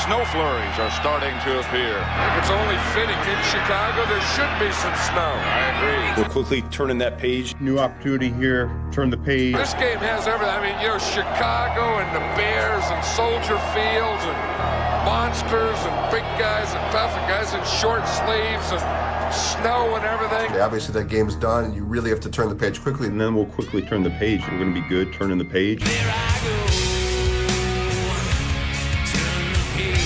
snow flurries are starting to appear. I think it's only fitting. In Chicago, there should be some snow. I agree. We're quickly turning that page. New opportunity here. Turn the page. This game has everything. I mean, Chicago and the Bears and Soldier Field and monsters and big guys and tough guys in short sleeves and snow and everything. Yeah, obviously that game's done and you really have to turn the page quickly. And then we'll quickly turn the page. We're going to be good turning the page. There I go. Turn the page.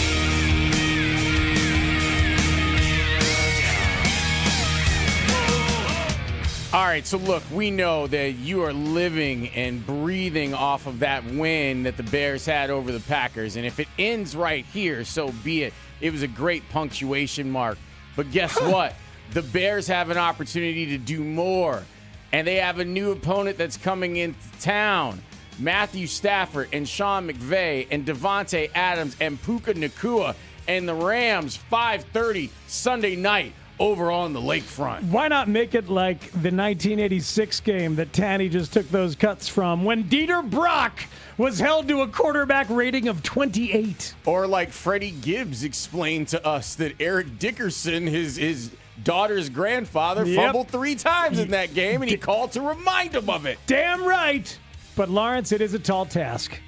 All right, so look, we know that you are living and breathing off of that win that the Bears had over the Packers. And if it ends right here, so be it. It was a great punctuation mark. But guess what? The Bears have an opportunity to do more. And they have a new opponent that's coming into town. Matthew Stafford and Sean McVay and Devontae Adams and Puka Nacua and the Rams, 5:30 Sunday night over on the lakefront. Why not make it like the 1986 game that Tanny just took those cuts from when Dieter Brock was held to a quarterback rating of 28? Or like Freddie Gibbs explained to us that Eric Dickerson, his daughter's grandfather, fumbled 3 times in that game, and he called to remind him of it. Damn right. But, Lawrence, it is a tall task.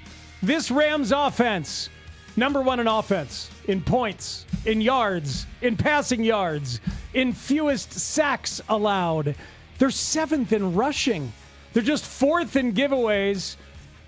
This Rams offense, number 1 in offense, in points, in yards, in passing yards, in fewest sacks allowed. They're 7th in rushing. They're just 4th in giveaways,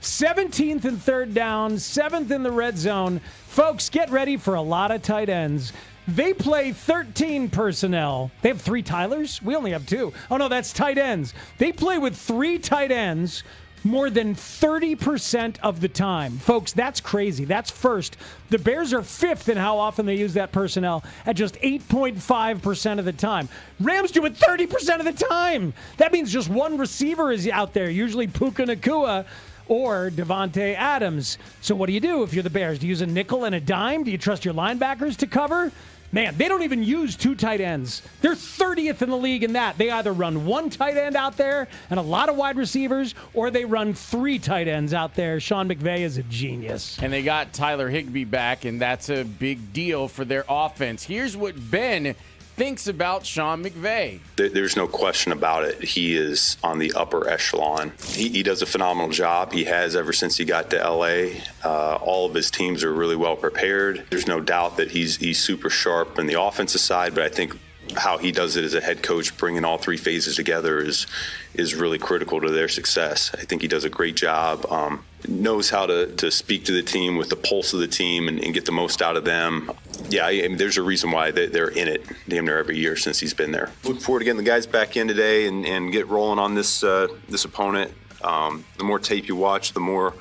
17th in third down, 7th in the red zone. Folks, get ready for a lot of tight ends. They play 13 personnel. They have 3 Tylers? We only have 2. Oh, no, that's tight ends. They play with 3 tight ends more than 30% of the time. Folks, that's crazy. That's first. The Bears are 5th in how often they use that personnel at just 8.5% of the time. Rams do it 30% of the time. That means just one receiver is out there, usually Puka Nacua or Devontae Adams. So what do you do if you're the Bears? Do you use a nickel and a dime? Do you trust your linebackers to cover? Man, they don't even use 2 tight ends. They're 30th in the league in that. They either run 1 tight end out there and a lot of wide receivers, or they run 3 tight ends out there. Sean McVay is a genius. And they got Tyler Higbee back, and that's a big deal for their offense. Here's what Ben thinks about Sean McVay. There's no question about it. He is on the upper echelon. He does a phenomenal job. He has ever since he got to L.A. All of his teams are really well prepared. There's no doubt that he's super sharp on the offensive side, but I think how he does it as a head coach, bringing all 3 phases together is really critical to their success. I think he does a great job. Knows how to speak to the team with the pulse of the team and get the most out of them. Yeah, I mean, there's a reason why they're in it damn near every year since he's been there. Look forward to getting the guys back in today and get rolling on this opponent. The more tape you watch, the more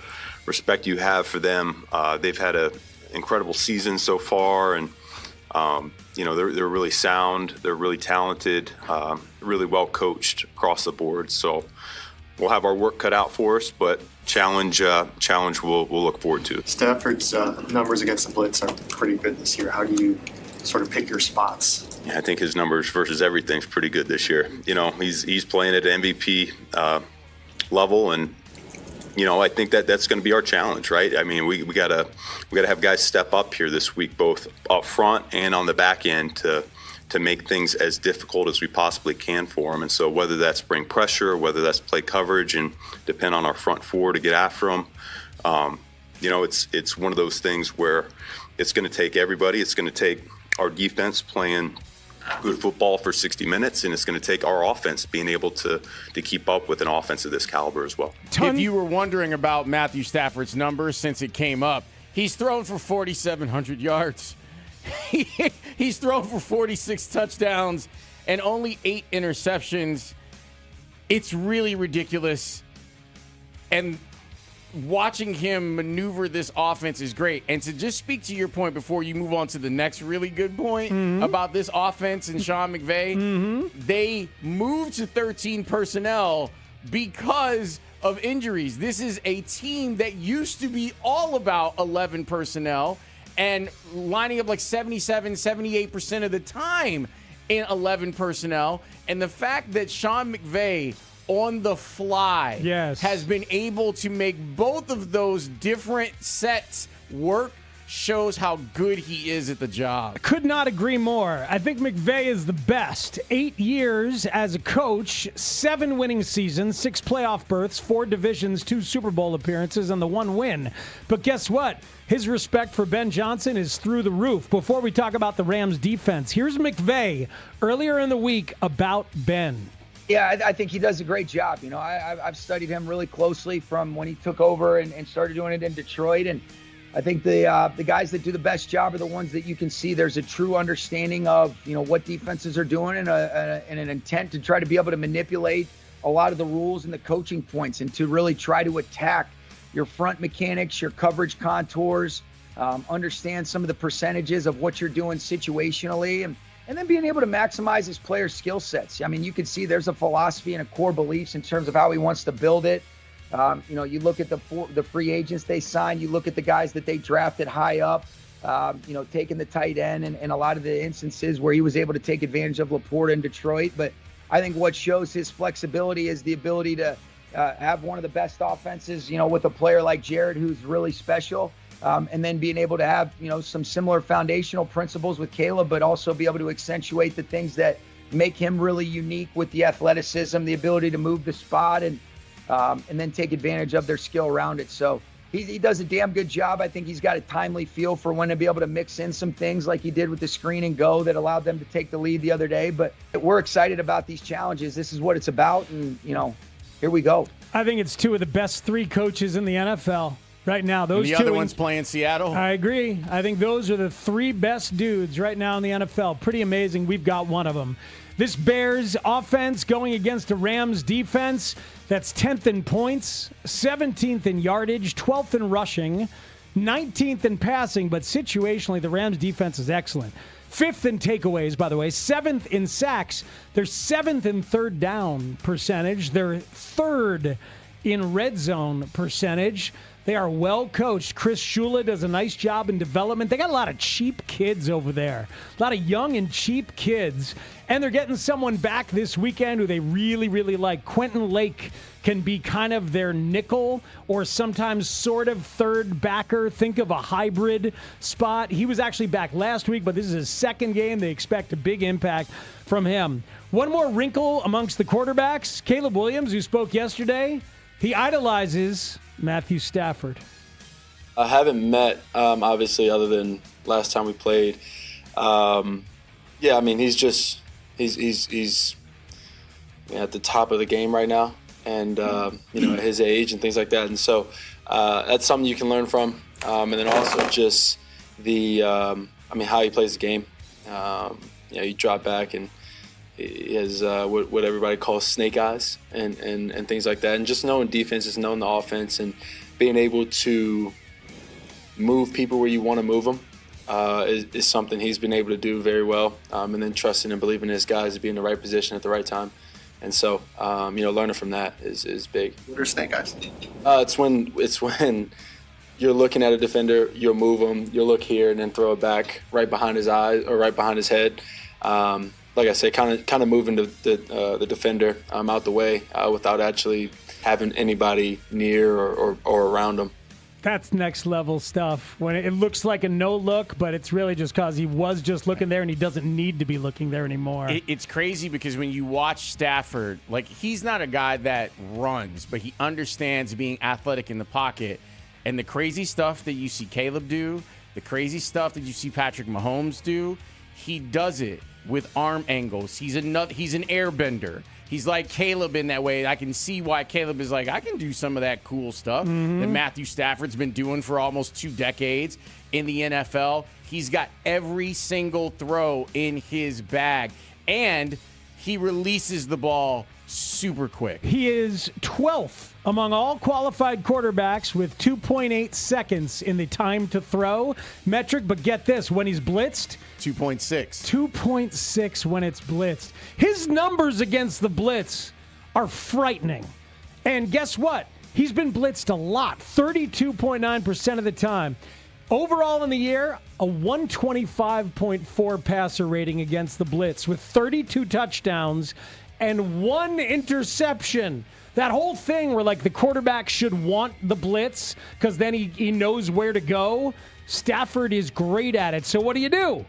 respect you have for them. They've had an incredible season so far, and they're really sound. They're really talented, really well coached across the board. So we'll have our work cut out for us, but challenge we'll look forward to. Stafford's numbers against the blitz are pretty good this year. How do you sort of pick your spots? Yeah, I think his numbers versus everything's pretty good this year. He's playing at MVP level, and I think that's going to be our challenge, right? I mean, we gotta have guys step up here this week, both up front and on the back end, to make things as difficult as we possibly can for them. And so whether that's bring pressure, whether that's play coverage, and depend on our front 4 to get after them, it's one of those things where it's going to take everybody. It's going to take our defense playing good football for 60 minutes, and it's going to take our offense being able to keep up with an offense of this caliber as well. If you were wondering about Matthew Stafford's numbers since it came up, he's thrown for 4,700 yards. He's thrown for 46 touchdowns and only 8 interceptions. It's really ridiculous. And watching him maneuver this offense is great. And to just speak to your point before you move on to the next really good point about this offense and Sean McVay, they moved to 13 personnel because of injuries. This is a team that used to be all about 11 personnel and lining up like 77, 78% of the time in 11 personnel. And the fact that Sean McVay on the fly has been able to make both of those different sets work shows how good he is at the job. Could not agree more. I think McVay is the best. 8 years as a coach, 7 winning seasons, 6 playoff berths, 4 divisions, 2 Super Bowl appearances, and the 1 win. But guess what? His respect for Ben Johnson is through the roof. Before we talk about the Rams defense, here's McVay earlier in the week about Ben. Yeah, I think he does a great job. You know, I've studied him really closely from when he took over and started doing it in Detroit. And I think the guys that do the best job are the ones that you can see there's a true understanding of, you know, what defenses are doing and an intent to try to be able to manipulate a lot of the rules and the coaching points and to really try to attack your front mechanics, your coverage contours, understand some of the percentages of what you're doing situationally, and then being able to maximize his players' skill sets. I mean, you can see there's a philosophy and a core beliefs in terms of how he wants to build it. You know, you look at the free agents they signed, you look at the guys that they drafted high up, you know, taking the tight end and a lot of the instances where he was able to take advantage of Laporta in Detroit. But I think what shows his flexibility is the ability to have one of the best offenses, you know, with a player like Jared, who's really special. And then being able to have, you know, some similar foundational principles with Caleb, but also be able to accentuate the things that make him really unique with the athleticism, the ability to move the spot, and then take advantage of their skill around it. So he does a damn good job. I think he's got a timely feel for when to be able to mix in some things like he did with the screen and go that allowed them to take the lead the other day. But we're excited about these challenges. This is what it's about. And, you know, here we go. I think it's 2 of the best 3 coaches in the NFL. Right now, those and the other one's playing Seattle. I agree. I think those are the 3 best dudes right now in the NFL. Pretty amazing. We've got one of them. This Bears offense going against the Rams defense that's 10th in points, 17th in yardage, 12th in rushing, 19th in passing, but situationally the Rams defense is excellent. 5th in takeaways, by the way, 7th in sacks. They're 7th in third down percentage. They're 3rd in red zone percentage. They are well coached. Chris Shula does a nice job in development. They got a lot of cheap kids over there, a lot of young and cheap kids. And they're getting someone back this weekend who they really, really like. Quentin Lake can be kind of their nickel or sometimes sort of third backer. Think of a hybrid spot. He was actually back last week, but this is his 2nd game. They expect a big impact from him. One more wrinkle amongst the quarterbacks. Caleb Williams, who spoke yesterday, he idolizes Matthew Stafford. I haven't met, obviously, other than last time we played. Yeah, I mean, he's at the top of the game right now, and you know, at his age and things like that. And so that's something you can learn from. And then also just the, how he plays the game. You know, you drop back and he has what everybody calls snake eyes and things like that. And just knowing defenses, knowing the offense, and being able to move people where you want to move them is something he's been able to do very well. And then trusting and believing in his guys to be in the right position at the right time. And so, you know, learning from that is big. What are snake eyes? It's when you're looking at a defender, you'll move him, you'll look here, and then throw it back right behind his eyes or right behind his head. Like I said, kind of moving the defender out the way without actually having anybody near or around him. That's next level stuff. When it looks like a no look, but it's really just because he was just looking there and he doesn't need to be looking there anymore. It's crazy because when you watch Stafford, like, he's not a guy that runs, but he understands being athletic in the pocket. And the crazy stuff that you see Caleb do, the crazy stuff that you see Patrick Mahomes do, he does it with arm angles. He's an airbender. He's like Caleb in that way. I can see why Caleb is like, I can do some of that cool stuff that Matthew Stafford's been doing for almost 2 decades in the NFL. He's got every single throw in his bag, and he releases the ball super quick. He is 12th among all qualified quarterbacks with 2.8 seconds in the time to throw metric. But get this, when he's blitzed, 2.6. 2.6 when it's blitzed. His numbers against the blitz are frightening. And guess what? He's been blitzed a lot, 32.9% of the time. Overall in the year, a 125.4 passer rating against the blitz with 32 touchdowns and 1 interception. That whole thing where, like, the quarterback should want the blitz because then he knows where to go. Stafford is great at it. So what do?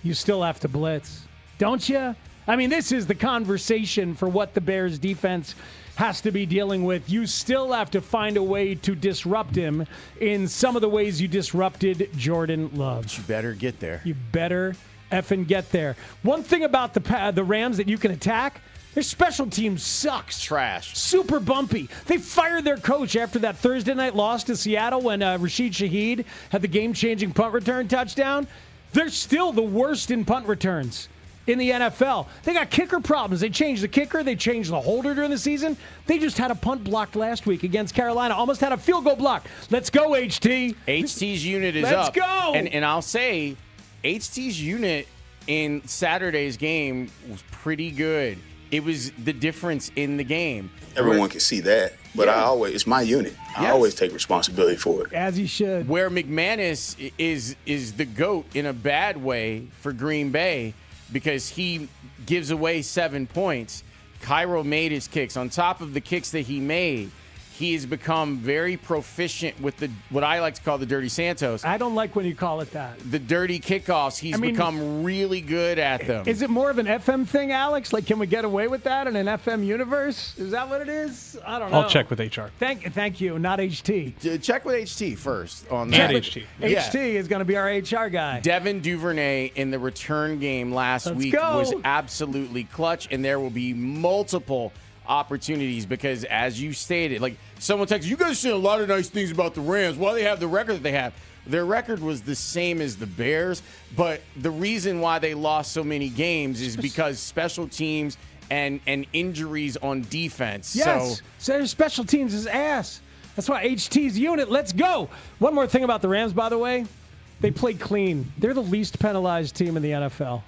You still have to blitz, don't you? I mean, this is the conversation for what the Bears defense has to be dealing with. You still have to find a way to disrupt him in some of the ways you disrupted Jordan Love. You better get there. You better effing get there. One thing about the Rams that you can attack, their special team sucks. Trash. Super bumpy. They fired their coach after that Thursday night loss to Seattle when Rashid Shaheed had the game-changing punt return touchdown. They're still the worst in punt returns in the NFL. They got kicker problems. They changed the kicker. They changed the holder during the season. They just had a punt blocked last week against Carolina. Almost had a field goal block. Let's go, HT. HT's unit is Let's up. Let's go. And I'll say, HT's unit in Saturday's game was pretty good. It was the difference in the game. Everyone can see that, but it's my unit. I always take responsibility for it. As he should. Where McManus is the GOAT in a bad way for Green Bay because he gives away 7 points. Cairo made his kicks. On top of the kicks that he made, he has become very proficient with what I like to call the Dirty Santos. I don't like when you call it that. The dirty kickoffs. He's become really good at them. Is it more of an FM thing, Alex? Like, can we get away with that in an FM universe? Is that what it is? I don't know. I'll check with HR. Thank you, not HT. Check with HT first on that. And HT. HT is going to be our HR guy. Devin Duvernay in the return game last week was absolutely clutch, and there will be multiple opportunities because, as you stated, like someone texted, you guys said a lot of nice things about the Rams. Why they have the record that they have? Their record was the same as the Bears, but the reason why they lost so many games is because special teams and injuries on defense. Yes, so their special teams is ass. That's why HT's unit. Let's go. One more thing about the Rams, by the way, they played clean. They're the least penalized team in the NFL.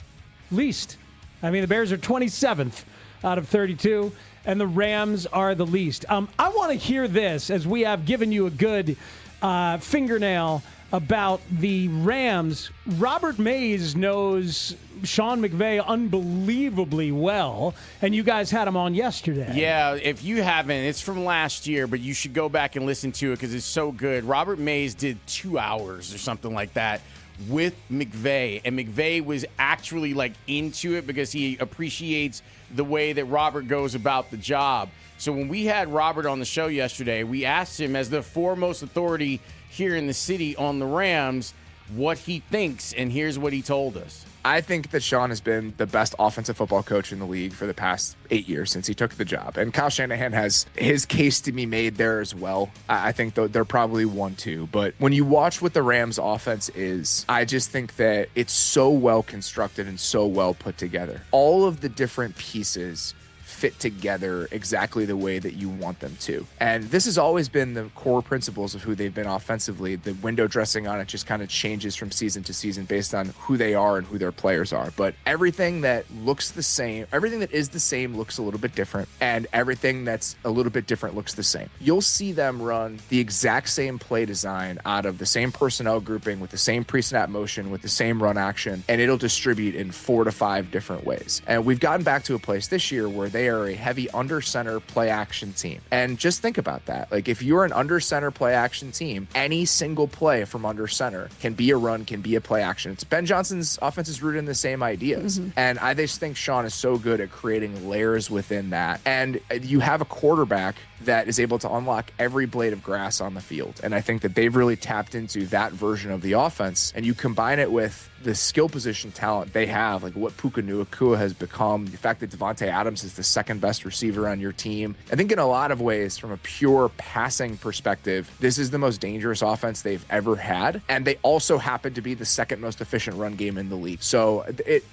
Least. I mean, the Bears are 27th out of 32. And the Rams are the least. I want to hear this as we have given you a good fingernail about the Rams. Robert Mays knows Sean McVay unbelievably well, and you guys had him on yesterday. Yeah, if you haven't, it's from last year, but you should go back and listen to it because it's so good. Robert Mays did 2 hours or something like that with McVay, and McVay was actually like into it because he appreciates the way that Robert goes about the job. So when we had Robert on the show yesterday, we asked him, as the foremost authority here in the city on the Rams, what he thinks, and here's what he told us. I think that Sean has been the best offensive football coach in the league for the past 8 years since he took the job. And Kyle Shanahan has his case to be made there as well. I think they're probably 1-2. But when you watch what the Rams offense is, I just think that it's so well constructed and so well put together. All of the different pieces fit together exactly the way that you want them to. And this has always been the core principles of who they've been offensively. The window dressing on it just kind of changes from season to season based on who they are and who their players are. But everything that looks the same, everything that is the same looks a little bit different, and everything that's a little bit different looks the same. You'll see them run the exact same play design out of the same personnel grouping with the same pre-snap motion, with the same run action, and it'll distribute in 4 to 5 different ways. And we've gotten back to a place this year where they are a heavy under center play action team. And just think about that. Like, if you're an under center play action team, any single play from under center can be a run, can be a play action. It's Ben Johnson's offense is rooted in the same ideas. And I just think Sean is so good at creating layers within that. And you have a quarterback that is able to unlock every blade of grass on the field. And I think that they've really tapped into that version of the offense. And you combine it with the skill position talent they have, like what Puka Nacua has become, the fact that Devontae Adams is the second best receiver on your team. I think in a lot of ways, from a pure passing perspective, this is the most dangerous offense they've ever had. And they also happen to be the second most efficient run game in the league. So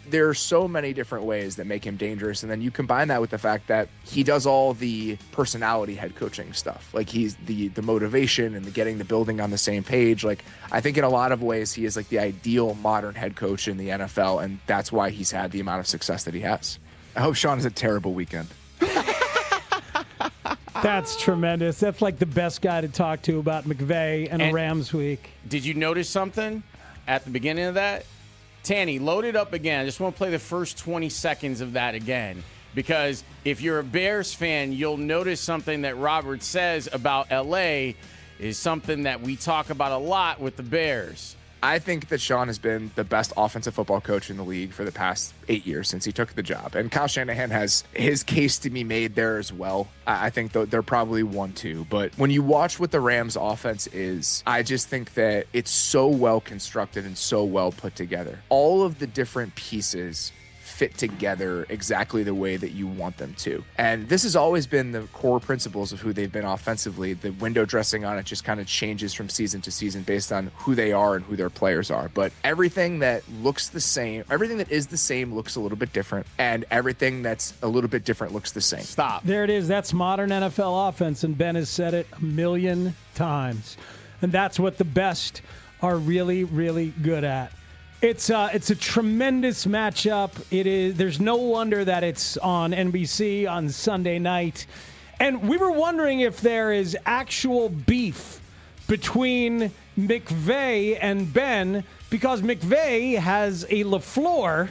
there are so many different ways that make him dangerous. And then you combine that with the fact that he does all the personality head coaching stuff. Like he's the motivation and the getting the building on the same page. Like I think in a lot of ways, he is like the ideal modern head coach in the NFL. And that's why he's had the amount of success that he has. I hope Sean has a terrible weekend. That's tremendous. That's like the best guy to talk to about McVay and a Rams week. Did you notice something at the beginning of that? Tanny, load it up again. I just want to play the first 20 seconds of that again. Because if you're a Bears fan, you'll notice something that Robert says about L.A. is something that we talk about a lot with the Bears. I think that Sean has been the best offensive football coach in the league for the past 8 years since he took the job. And Kyle Shanahan has his case to be made there as well. I think they're probably 1-2. But when you watch what the Rams offense is, I just think that it's so well constructed and so well put together. All of the different pieces fit together exactly the way that you want them to. And this has always been the core principles of who they've been offensively. The window dressing on it just kind of changes from season to season based on who they are and who their players are. But everything that looks the same, everything that is the same looks a little bit different, and everything that's a little bit different looks the same. Stop. There it is. That's modern NFL offense, and Ben has said it a million times. And that's what the best are really, really good at. It's a tremendous matchup. It is. There's no wonder that it's on NBC on Sunday night. And we were wondering if there is actual beef between McVay and Ben, because McVay has a LaFleur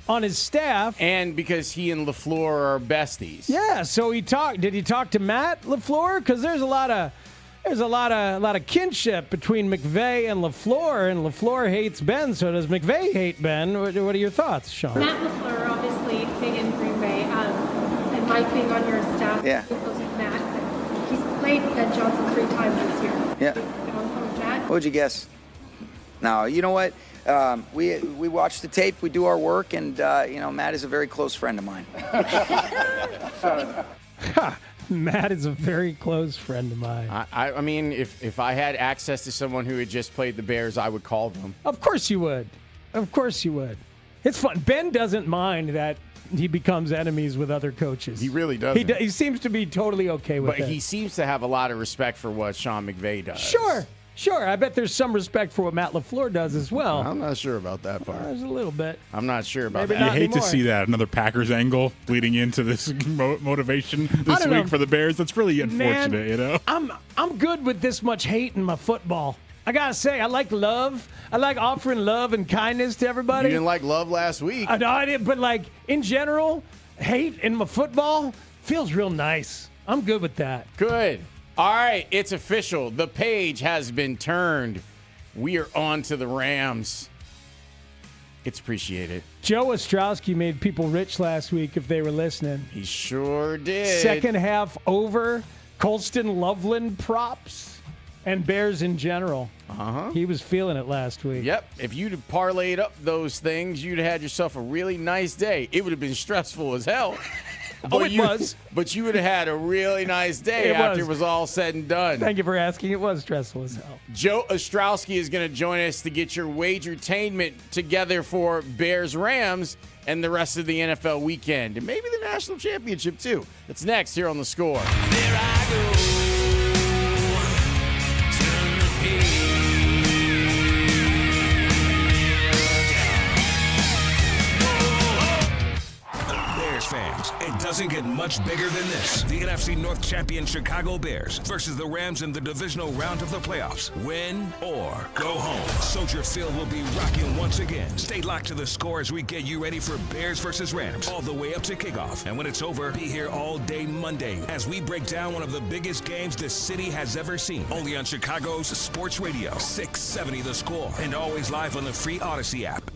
on his staff. And because he and LaFleur are besties. Yeah, so did he talk to Matt LaFleur? Because there's a lot of kinship between McVay and LaFleur hates Ben. So does McVay hate Ben? What are your thoughts, Sean? Matt LaFleur, obviously big in Green Bay, and Mike being on your staff. Yeah. Close with Matt. He's played Ben Johnson 3 times this year. Yeah. What would you guess? No, you know what? We watch the tape, we do our work, and Matt is a very close friend of mine. Matt is a very close friend of mine. I mean, if I had access to someone who had just played the Bears, I would call them. Of course you would. Of course you would. It's fun. Ben doesn't mind that he becomes enemies with other coaches. He really doesn't. He seems to be totally okay with it. But he seems to have a lot of respect for what Sean McVay does. Sure. I bet there's some respect for what Matt LaFleur does as well. I'm not sure about that part. There's a little bit. I'm not sure about Maybe that. not You hate anymore. to see that. Another Packers angle leading into this motivation this week for the Bears. That's really unfortunate, you know? I'm good with this much hate in my football. I got to say, I like love. I like offering love and kindness to everybody. You didn't like love last week. I know I did, but like in general, hate in my football feels real nice. I'm good with that. Good. All right, it's official. The page has been turned. We are on to the Rams. It's appreciated. Joe Ostrowski made people rich last week if they were listening. He sure did. Second half over. Colston Loveland props and Bears in general. He was feeling it last week. Yep. If you'd have parlayed up those things, you'd have had yourself a really nice day. It would have been stressful as hell. It was. But you would have had a really nice day after it was all said and done. Thank you for asking. It was stressful as hell. Joe Ostrowski is going to join us to get your wagertainment together for Bears-Rams and the rest of the NFL weekend. And maybe the national championship, too. That's next here on The Score. There I go. Turn the page. Bears fans, it doesn't get much bigger than this. The NFC North champion Chicago Bears versus the Rams in the divisional round of the playoffs. Win or go home. Soldier Field will be rocking once again. Stay locked to The Score as we get you ready for Bears versus Rams all the way up to kickoff. And when it's over, be here all day Monday as we break down one of the biggest games this city has ever seen. Only on Chicago's Sports Radio, 670 The Score, and always live on the free Odyssey app.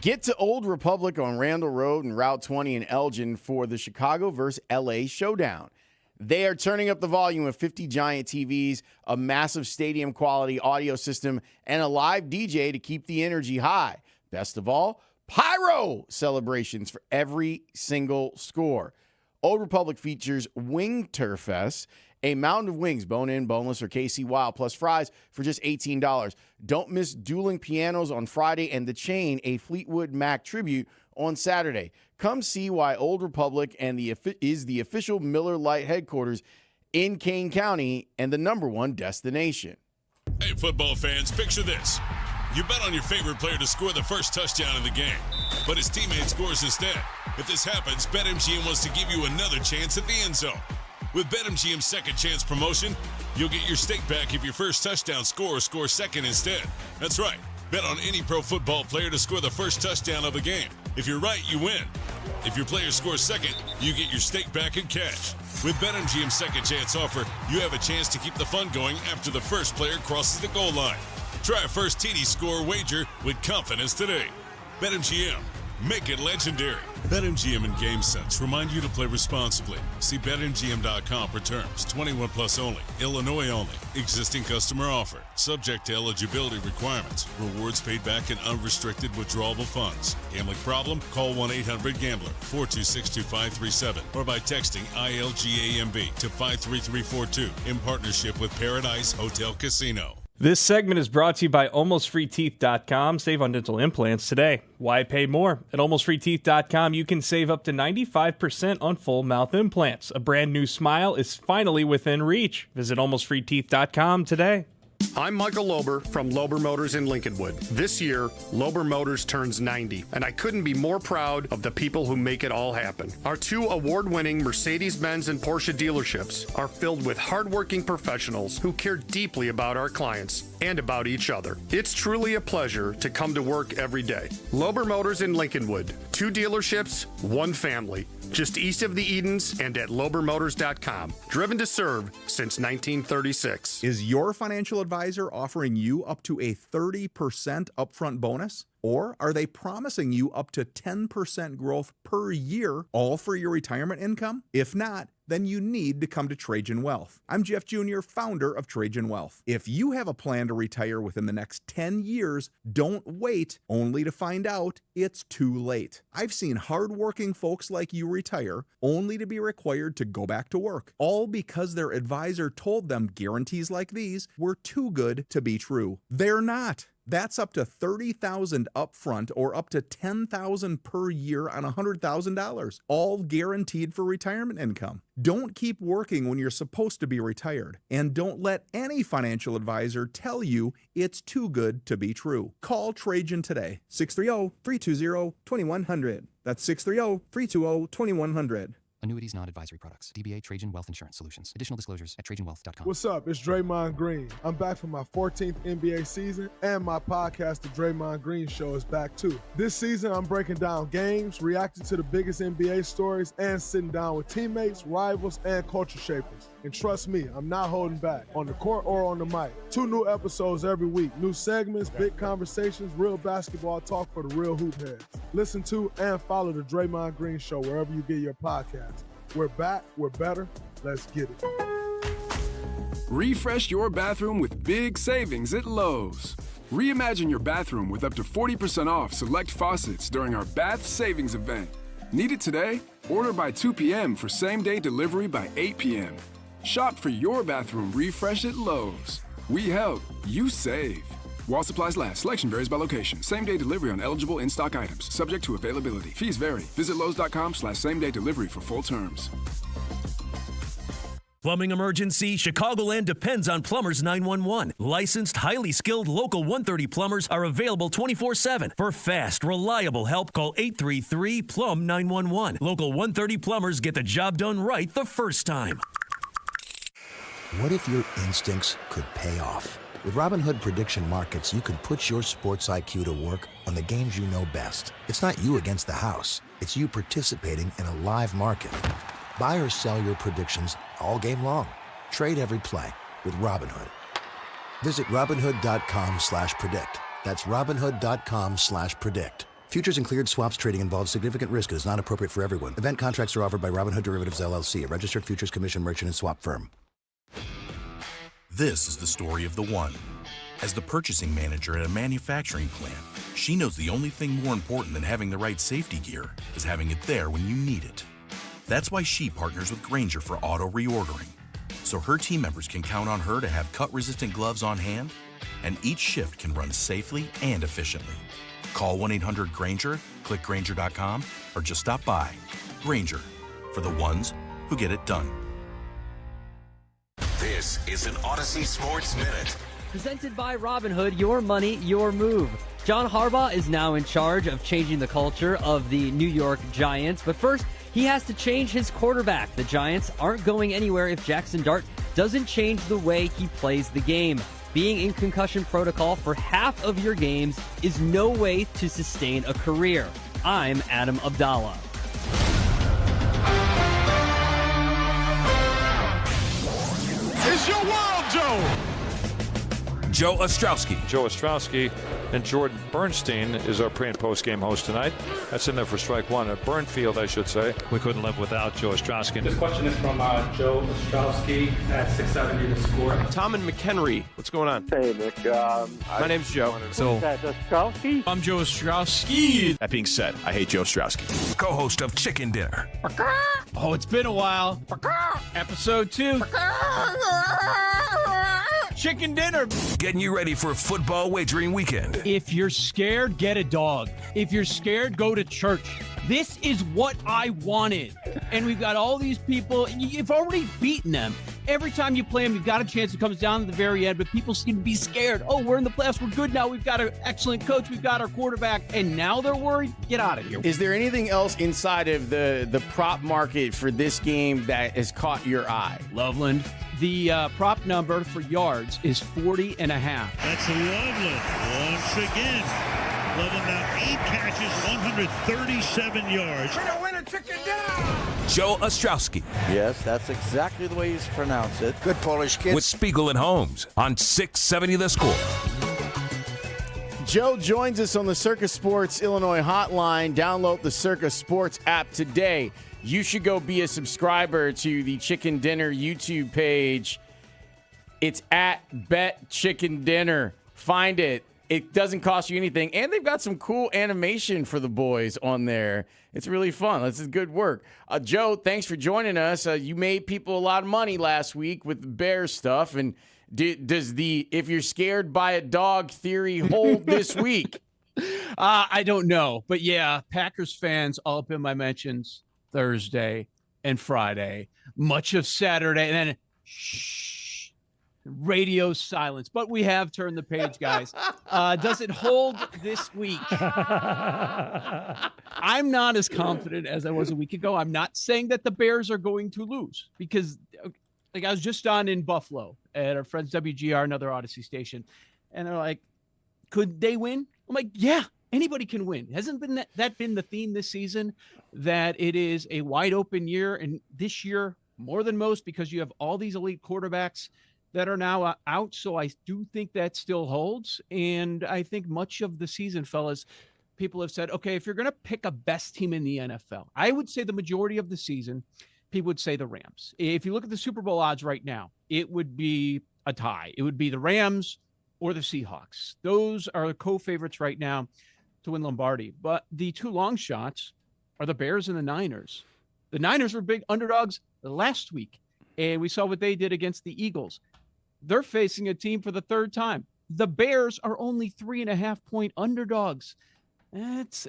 Get to Old Republic on Randall Road and Route 20 in Elgin for the Chicago versus LA showdown. They are turning up the volume with 50 giant TVs, a massive stadium quality audio system, and a live DJ to keep the energy high. Best of all, pyro celebrations for every single score. Old Republic features Wingterfest, a mountain of wings, bone-in, boneless, or KC Wild, plus fries for just $18. Don't miss Dueling Pianos on Friday and The Chain, a Fleetwood Mac tribute, on Saturday. Come see why Old Republic is the official Miller Lite headquarters in Kane County and the #1 destination. Hey, football fans, picture this. You bet on your favorite player to score the first touchdown in the game, but his teammate scores instead. If this happens, BetMGM wants to give you another chance at the end zone. With BetMGM's second chance promotion, you'll get your stake back if your first touchdown scorer scores second instead. That's right. Bet on any pro football player to score the first touchdown of the game. If you're right, you win. If your player scores second, you get your stake back in cash. With BetMGM's second chance offer, you have a chance to keep the fun going after the first player crosses the goal line. Try a first TD score wager with confidence today. BetMGM. Make it legendary. BetMGM and GameSense remind you to play responsibly. See BetMGM.com for terms. 21 plus only. Illinois only. Existing customer offer. Subject to eligibility requirements. Rewards paid back in unrestricted withdrawable funds. Gambling problem? Call 1-800-GAMBLER 426-2537 or by texting ILGAMB to 53342 in partnership with Paradise Hotel Casino. This segment is brought to you by AlmostFreeTeeth.com. Save on dental implants today. Why pay more? At AlmostFreeTeeth.com, you can save up to 95% on full mouth implants. A brand new smile is finally within reach. Visit AlmostFreeTeeth.com today. I'm Michael Lober from Lober Motors in Lincolnwood. This year, Lober Motors turns 90, and I couldn't be more proud of the people who make it all happen. Our 2 award-winning Mercedes-Benz and Porsche dealerships are filled with hardworking professionals who care deeply about our clients and about each other. It's truly a pleasure to come to work every day. Lober Motors in Lincolnwood. 2 dealerships, 1 family. Just east of the Edens and at LoberMotors.com. Driven to serve since 1936. Is your financial advisor offering you up to a 30% upfront bonus? Or are they promising you up to 10% growth per year, all for your retirement income? If not, then you need to come to Trajan Wealth. I'm Jeff Jr., founder of Trajan Wealth. If you have a plan to retire within the next 10 years, don't wait only to find out it's too late. I've seen hardworking folks like you retire only to be required to go back to work, all because their advisor told them guarantees like these were too good to be true. They're not. That's up to $30,000 upfront or up to $10,000 per year on $100,000, all guaranteed for retirement income. Don't keep working when you're supposed to be retired, and don't let any financial advisor tell you it's too good to be true. Call Trajan today, 630-320-2100. That's 630-320-2100. Annuities, non-advisory products. DBA Trajan Wealth Insurance Solutions. Additional disclosures at TrajanWealth.com. What's up? It's Draymond Green. I'm back for my 14th NBA season, and my podcast, The Draymond Green Show, is back too. This season, I'm breaking down games, reacting to the biggest NBA stories, and sitting down with teammates, rivals, and culture shapers. And trust me, I'm not holding back, on the court or on the mic. 2 new episodes every week. New segments, big conversations, real basketball talk for the real hoop heads. Listen to and follow The Draymond Green Show wherever you get your podcast. We're back, we're better, let's get it. Refresh your bathroom with big savings at Lowe's. Reimagine your bathroom with up to 40% off select faucets during our Bath Savings event. Need it today? Order by 2 p.m. for same-day delivery by 8 p.m. Shop for your bathroom refresh at Lowe's. We help, you save. While supplies last, selection varies by location. Same-day delivery on eligible in-stock items. Subject to availability. Fees vary. Visit Lowes.com/same-day delivery for full terms. Plumbing emergency? Chicagoland depends on Plumbers 911. Licensed, highly skilled Local 130 plumbers are available 24/7. For fast, reliable help, call 833-PLUM-911. Local 130 plumbers get the job done right the first time. What if your instincts could pay off? With Robinhood Prediction Markets, you can put your sports IQ to work on the games you know best. It's not you against the house. It's you participating in a live market. Buy or sell your predictions all game long. Trade every play with Robinhood. Visit Robinhood.com/predict. That's Robinhood.com/predict. Futures and cleared swaps trading involves significant risk and is not appropriate for everyone. Event contracts are offered by Robinhood Derivatives LLC, a registered futures commission merchant and swap firm. This is the story of the one. As the purchasing manager at a manufacturing plant, she knows the only thing more important than having the right safety gear is having it there when you need it. That's why she partners with Grainger for auto reordering, so her team members can count on her to have cut-resistant gloves on hand, and each shift can run safely and efficiently. Call 1-800-GRAINGER, click Grainger.com, or just stop by. Grainger, for the ones who get it done. This is an Odyssey Sports Minute. Presented by Robinhood, your money, your move. John Harbaugh is now in charge of changing the culture of the New York Giants. But first, he has to change his quarterback. The Giants aren't going anywhere if Jackson Dart doesn't change the way he plays the game. Being in concussion protocol for half of your games is no way to sustain a career. I'm Adam Abdallah. It's your world, Joe. Joe Ostrowski. Joe Ostrowski and Jordan Bernstein is our pre- and post-game host tonight. That's in there for strike one. At Burnfield, I should say. We couldn't live without Joe Ostrowski. This question is from Joe Ostrowski at 670 The Score. Tom and McHenry, what's going on? Hey, Nick. My name's Joe. So, Ostrowski? I'm Joe Ostrowski. That being said, I hate Joe Ostrowski. Co-host of Chicken Dinner. Oh, it's been a while. Episode 2. Chicken Dinner. Getting you ready for a football wagering weekend. If you're scared, get a dog. If you're scared, go to church. This is what I wanted. And we've got all these people, and you've already beaten them. Every time you play them, you've got a chance. It comes down to the very end, but people seem to be scared. Oh, we're in the playoffs. We're good now. We've got an excellent coach. We've got our quarterback. And now they're worried. Get out of here. Is there anything else inside of the prop market for this game that has caught your eye? Loveland. The prop number for yards is 40.5. That's Loveland once again. Loveland now 8 catches, 137 yards. We're gonna win a chicken dinner. Joe Ostrowski. Yes, that's exactly the way you pronounce it. Good Polish kid. With Spiegel and Holmes on 670 The Score. Joe joins us on the Circus Sports Illinois hotline. Download the Circus Sports app today. You should go be a subscriber to the Chicken Dinner YouTube page. It's at Bet Chicken Dinner. Find it. It doesn't cost you anything. And they've got some cool animation for the boys on there. It's really fun. This is good work. Joe, thanks for joining us. You made people a lot of money last week with the Bears stuff. And does the if you're scared by a dog theory hold this week? I don't know. But yeah, Packers fans all up in my mentions Thursday and Friday, much of Saturday, and then radio silence. But we have turned the page, guys. Does it hold this week? I'm not as confident as I was a week ago. I'm not saying that the Bears are going to lose because, like, I was just on in Buffalo at our friends WGR, another Odyssey station, and they're like, could they win? I'm like, yeah. Anybody can win. Hasn't been that been the theme this season, that it is a wide open year, and this year more than most because you have all these elite quarterbacks that are now out. So I do think that still holds. And I think much of the season, fellas, people have said, okay, if you're going to pick a best team in the NFL, I would say the majority of the season, people would say the Rams. If you look at the Super Bowl odds right now, it would be a tie. It would be the Rams or the Seahawks. Those are the co-favorites right now to win Lombardi. But the two long shots are the Bears and the Niners. The Niners were big underdogs last week, and we saw what they did against the Eagles. They're facing a team for the third time. The Bears are only 3.5-point underdogs. It's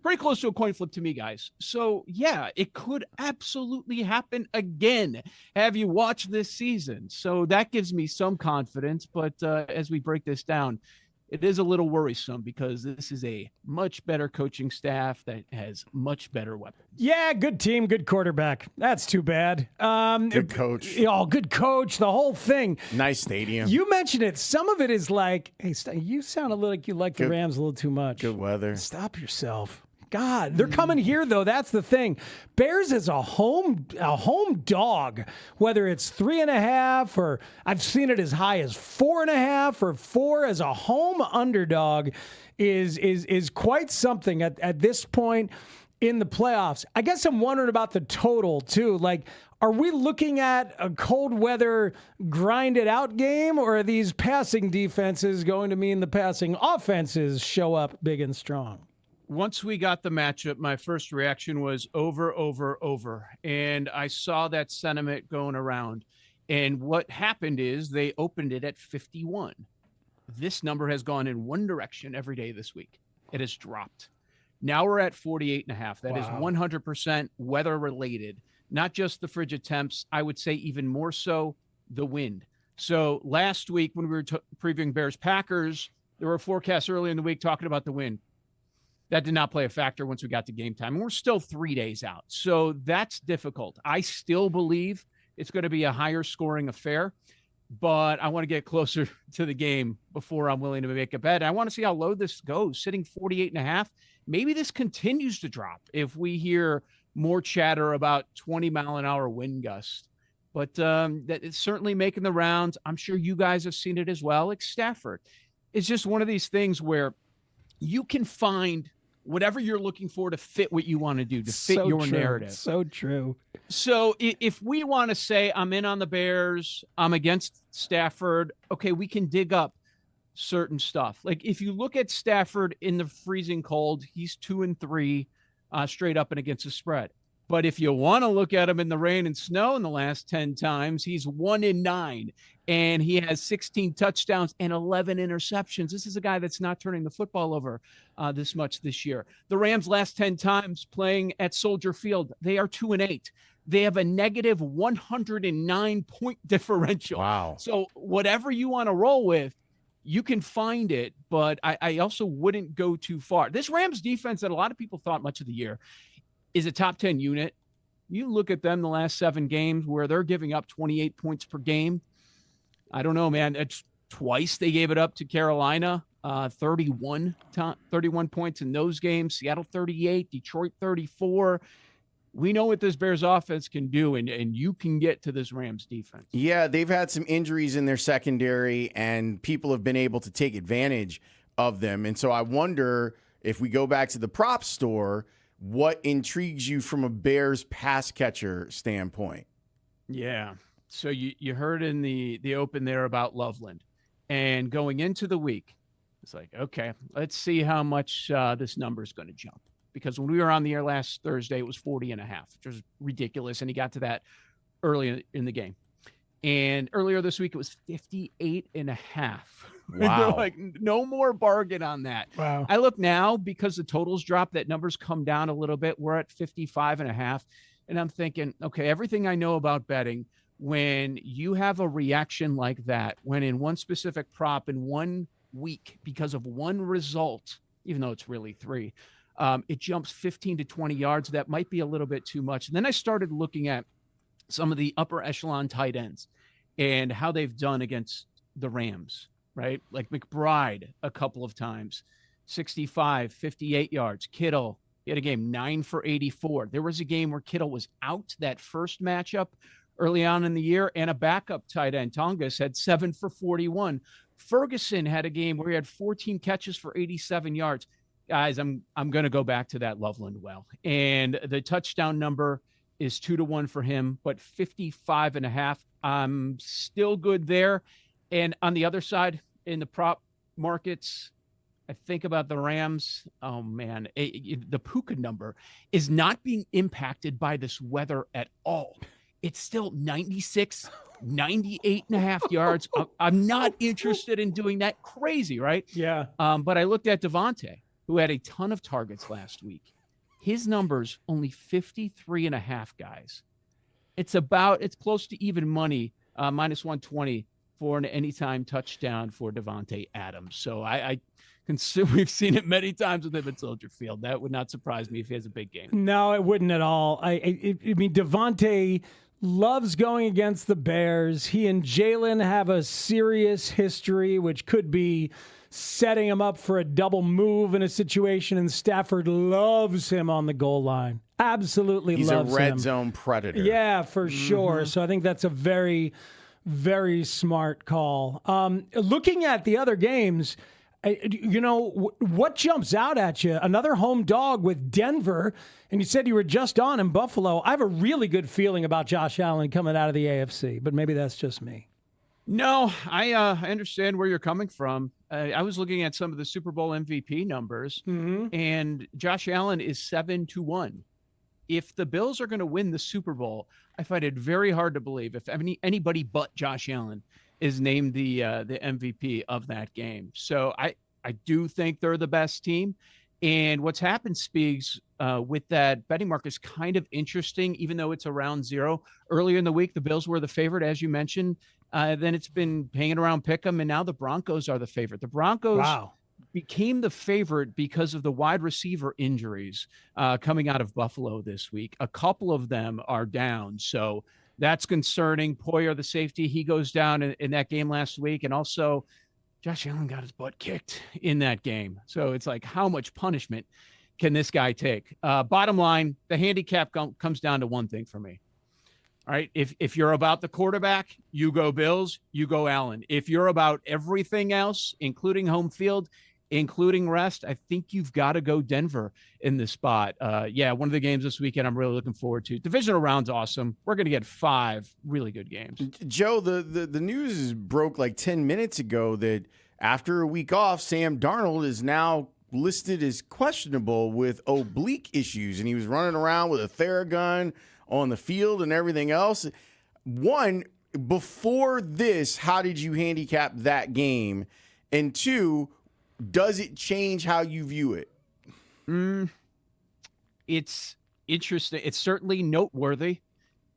pretty close to a coin flip to me, guys. So, yeah, it could absolutely happen again. Have you watched this season? So that gives me some confidence. But as we break this down, it is a little worrisome because this is a much better coaching staff that has much better weapons. Yeah, good team, good quarterback. That's too bad. Good coach. Good coach, the whole thing. Nice stadium. You mentioned it. Some of it is like, hey, you sound a little like you like the Rams a little too much. Good weather. Stop yourself. God, they're coming here, though. That's the thing. Bears is a home dog, whether it's 3.5 or I've seen it as high as 4.5 or 4 as a home underdog is quite something at this point. in the playoffs. I guess I'm wondering about the total too. Like, are we looking at a cold weather grinded out game, or are these passing defenses going to mean the passing offenses show up big and strong? Once we got the matchup, my first reaction was over. And I saw that sentiment going around. And what happened is they opened it at 51. This number has gone in one direction every day this week. It has dropped. Now we're at 48.5. That is 100% weather related, not just the frigid temps. I would say even more so the wind. So last week when we were previewing Bears-Packers, there were forecasts early in the week talking about the wind. That did not play a factor once we got to game time. And we're still 3 days out. So that's difficult. I still believe it's going to be a higher scoring affair, but I want to get closer to the game before I'm willing to make a bet. I want to see how low this goes. Sitting 48.5. Maybe this continues to drop if we hear more chatter about 20-mile-an-hour wind gusts. But that it's certainly making the rounds. I'm sure you guys have seen it as well. Like Stafford. It's just one of these things where you can find whatever you're looking for to fit what you want to do, to fit your narrative. So true. So if we want to say I'm in on the Bears, I'm against Stafford, okay, we can dig up certain stuff. Like if you look at Stafford in the freezing cold, he's 2-3 straight up and against the spread. But if you want to look at him in the rain and snow in the last 10 times, he's 1-9, and he has 16 touchdowns and 11 interceptions. This is a guy that's not turning the football over this much this year. The Rams last 10 times playing at Soldier Field, they are 2-8. They have a negative 109 point differential. Wow. So whatever you want to roll with, you can find it, but I also wouldn't go too far. This Rams defense that a lot of people thought much of the year is a top 10 unit. You look at them the last 7 games where they're giving up 28 points per game. I don't know, man. It's twice they gave it up to Carolina, 31 points in those games. Seattle 38, Detroit 34. We know what this Bears offense can do, and you can get to this Rams defense. Yeah, they've had some injuries in their secondary, and people have been able to take advantage of them. And so I wonder if we go back to the prop store, what intrigues you from a Bears pass catcher standpoint? Yeah. So you heard in the open there about Loveland, and going into the week, it's like, okay, let's see how much this number is going to jump. Because when we were on the air last Thursday, it was 40.5, which was ridiculous. And he got to that early in the game. And earlier this week, it was 58.5. Wow. Like, no more bargain on that. Wow. I look now, because the totals dropped, that number's come down a little bit. We're at 55.5. And I'm thinking, okay, everything I know about betting, when you have a reaction like that, when in one specific prop in 1 week, because of one result, even though it's really 3, it jumps 15 to 20 yards. That might be a little bit too much. And then I started looking at some of the upper echelon tight ends and how they've done against the Rams, right? Like McBride a couple of times, 65, 58 yards. Kittle, he had a game 9 for 84. There was a game where Kittle was out that first matchup early on in the year, and a backup tight end, Tongas, had 7 for 41. Ferguson had a game where he had 14 catches for 87 yards. Guys, I'm going to go back to that Loveland well. And the touchdown number is 2-1 for him, but 55.5. I'm still good there. And on the other side, in the prop markets, I think about the Rams. Oh, man, the Puka number is not being impacted by this weather at all. It's still 96, 98.5 yards. I'm not interested in doing that. Crazy, right? Yeah. But I looked at Devontae, who had a ton of targets last week. His number's only 53.5, guys. It's close to even money, minus 120 for an anytime touchdown for Devontae Adams. So we've seen it many times with him at Soldier Field. That would not surprise me if he has a big game. No, it wouldn't at all. I mean, Devontae loves going against the Bears. He and Jalen have a serious history, which could be setting him up for a double move in a situation, and Stafford loves him on the goal line. Absolutely loves him. He's a red zone predator. Yeah, for sure. So I think that's a very, very smart call. Looking at the other games, What jumps out at you? Another home dog with Denver, and you said you were just on in Buffalo. I have a really good feeling about Josh Allen coming out of the AFC, but maybe that's just me. No, I understand where you're coming from. I was looking at some of the Super Bowl MVP numbers, and Josh Allen is 7-1. If the Bills are going to win the Super Bowl, I find it very hard to believe if anybody but Josh Allen is named the MVP of that game. So I do think they're the best team. And what's happened, Speaks, with that betting market is kind of interesting, even though it's around zero. Earlier in the week, the Bills were the favorite, as you mentioned. Then it's been hanging around Pick'em, and now the Broncos are the favorite. The Broncos became the favorite because of the wide receiver injuries coming out of Buffalo this week. A couple of them are down, so that's concerning. Poyer, the safety, he goes down in that game last week, and also Josh Allen got his butt kicked in that game. So it's like, how much punishment can this guy take? Bottom line, the handicap comes down to one thing for me. All right, if you're about the quarterback, you go Bills, you go Allen. If you're about everything else, including home field, including rest, I think you've got to go Denver in this spot. One of the games this weekend I'm really looking forward to. Divisional round's awesome. We're going to get 5 really good games. Joe, the news broke like 10 minutes ago that after a week off, Sam Darnold is now listed as questionable with oblique issues, and he was running around with a Theragun on the field and everything else. One, before this, how did you handicap that game? And two, does it change how you view it? It's interesting. It's certainly noteworthy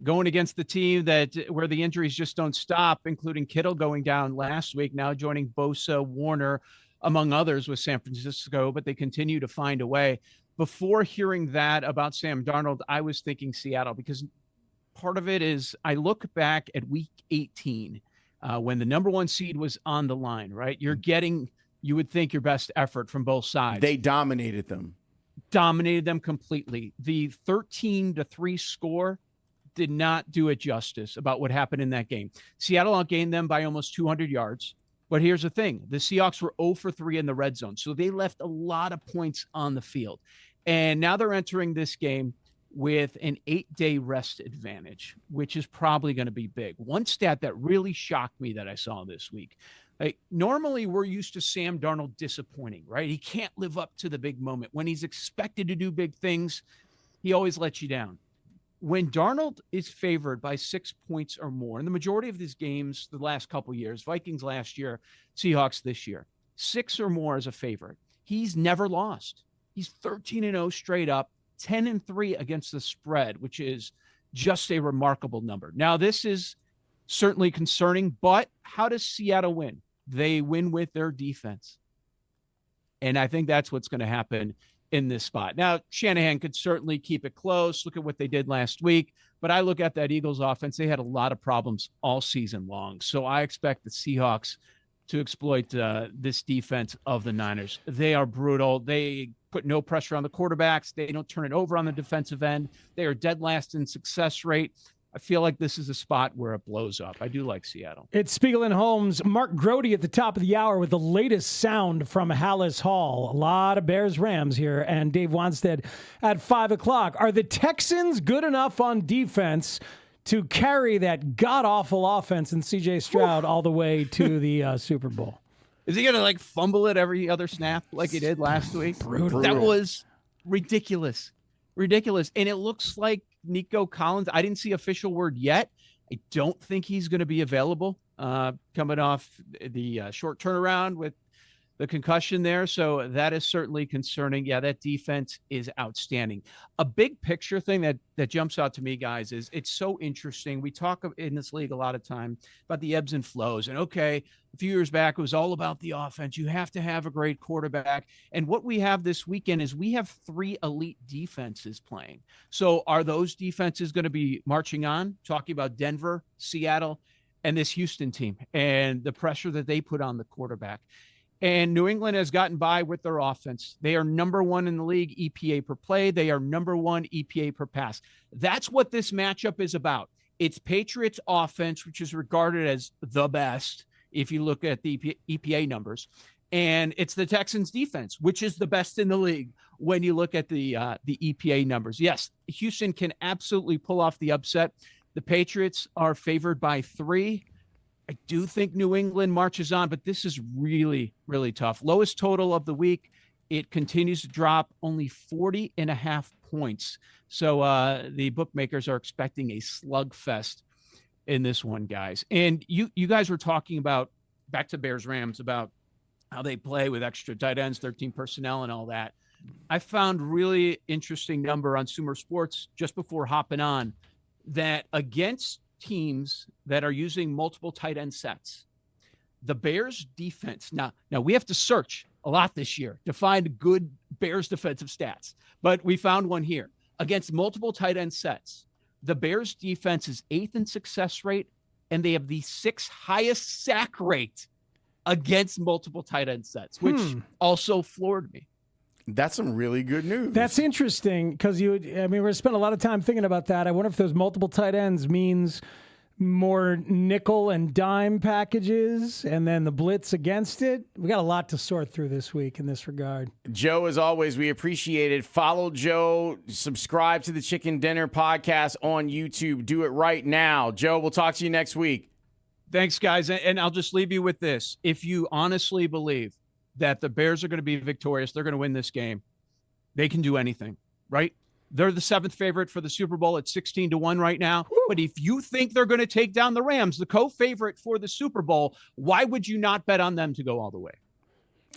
going against the team where the injuries just don't stop, including Kittle going down last week, now joining Bosa, Warner, among others with San Francisco, but they continue to find a way. Before hearing that about Sam Darnold, I was thinking Seattle, because part of it is I look back at week 18 when the number 1 seed was on the line, right? You're getting, you would think, your best effort from both sides. They dominated them completely. The 13-3 score did not do it justice about what happened in that game. Seattle outgained them by almost 200 yards. But here's the thing. The Seahawks were 0 for 3 in the red zone. So they left a lot of points on the field. And now they're entering this game with an 8-day rest advantage, which is probably going to be big. One stat that really shocked me that I saw this week. Normally, we're used to Sam Darnold disappointing, right? He can't live up to the big moment. When he's expected to do big things, he always lets you down. When Darnold is favored by 6 points or more, in the majority of these games the last couple years, Vikings last year, Seahawks this year, 6 or more as a favorite, he's never lost. He's 13-0 straight up, 10-3 against the spread, which is just a remarkable number. Now, this is certainly concerning, but how does Seattle win? They win with their defense. And I think that's what's going to happen in this spot. Now, Shanahan could certainly keep it close. Look at what they did last week. But I look at that Eagles offense. They had a lot of problems all season long. So I expect the Seahawks to exploit this defense of the Niners. They are brutal. They put no pressure on the quarterbacks. They don't turn it over on the defensive end. They are dead last in success rate. I feel like this is a spot where it blows up. I do like Seattle. It's Spiegel and Holmes. Mark Grody at the top of the hour with the latest sound from Haugh. A lot of Bears-Rams here, and Dave Wanstead at 5 o'clock. Are the Texans good enough on defense to carry that god-awful offense and C.J. Stroud all the way to the Super Bowl? Is he going to fumble it every other snap like he did last week? Brutal. That was ridiculous. And it looks like Nico Collins, I didn't see official word yet. I don't think he's going to be available coming off the short turnaround with the concussion there. So that is certainly concerning. Yeah, that defense is outstanding. A big picture thing that jumps out to me, guys, is it's so interesting. We talk in this league a lot of time about the ebbs and flows. And okay, a few years back, it was all about the offense. You have to have a great quarterback. And what we have this weekend is we have 3 elite defenses playing. So are those defenses going to be marching on? Talking about Denver, Seattle, and this Houston team and the pressure that they put on the quarterback. And New England has gotten by with their offense. They are number 1 in the league EPA per play. They are number 1 EPA per pass. That's what this matchup is about. It's Patriots offense, which is regarded as the best if you look at the EPA numbers, And it's the Texans defense, which is the best in the league when you look at the EPA numbers. Yes, Houston can absolutely pull off the upset. The Patriots are favored by 3. I do think New England marches on, but this is really, really tough. Lowest total of the week. It continues to drop, only 40.5 points. So the bookmakers are expecting a slugfest in this one, guys. And you guys were talking about, back to Bears-Rams, about how they play with extra tight ends, 13 personnel and all that. I found really interesting number on Sumer Sports just before hopping on that against teams that are using multiple tight end sets, the Bears defense, now we have to search a lot this year to find good Bears defensive stats, but we found one here. Against multiple tight end sets, the Bears defense is 8th in success rate, and they have the 6th highest sack rate against multiple tight end sets, which also floored me. That's some really good news. That's interesting because we're going to spend a lot of time thinking about that. I wonder if those multiple tight ends means more nickel and dime packages and then the blitz against it. We got a lot to sort through this week in this regard. Joe, as always, we appreciate it. Follow Joe. Subscribe to the Chicken Dinner podcast on YouTube. Do it right now. Joe, we'll talk to you next week. Thanks, guys. And I'll just leave you with this. If you honestly believe that the Bears are going to be victorious, they're going to win this game, they can do anything, right? They're the 7th favorite for the Super Bowl at 16-1 right now. Woo. But if you think they're going to take down the Rams, the co-favorite for the Super Bowl, why would you not bet on them to go all the way?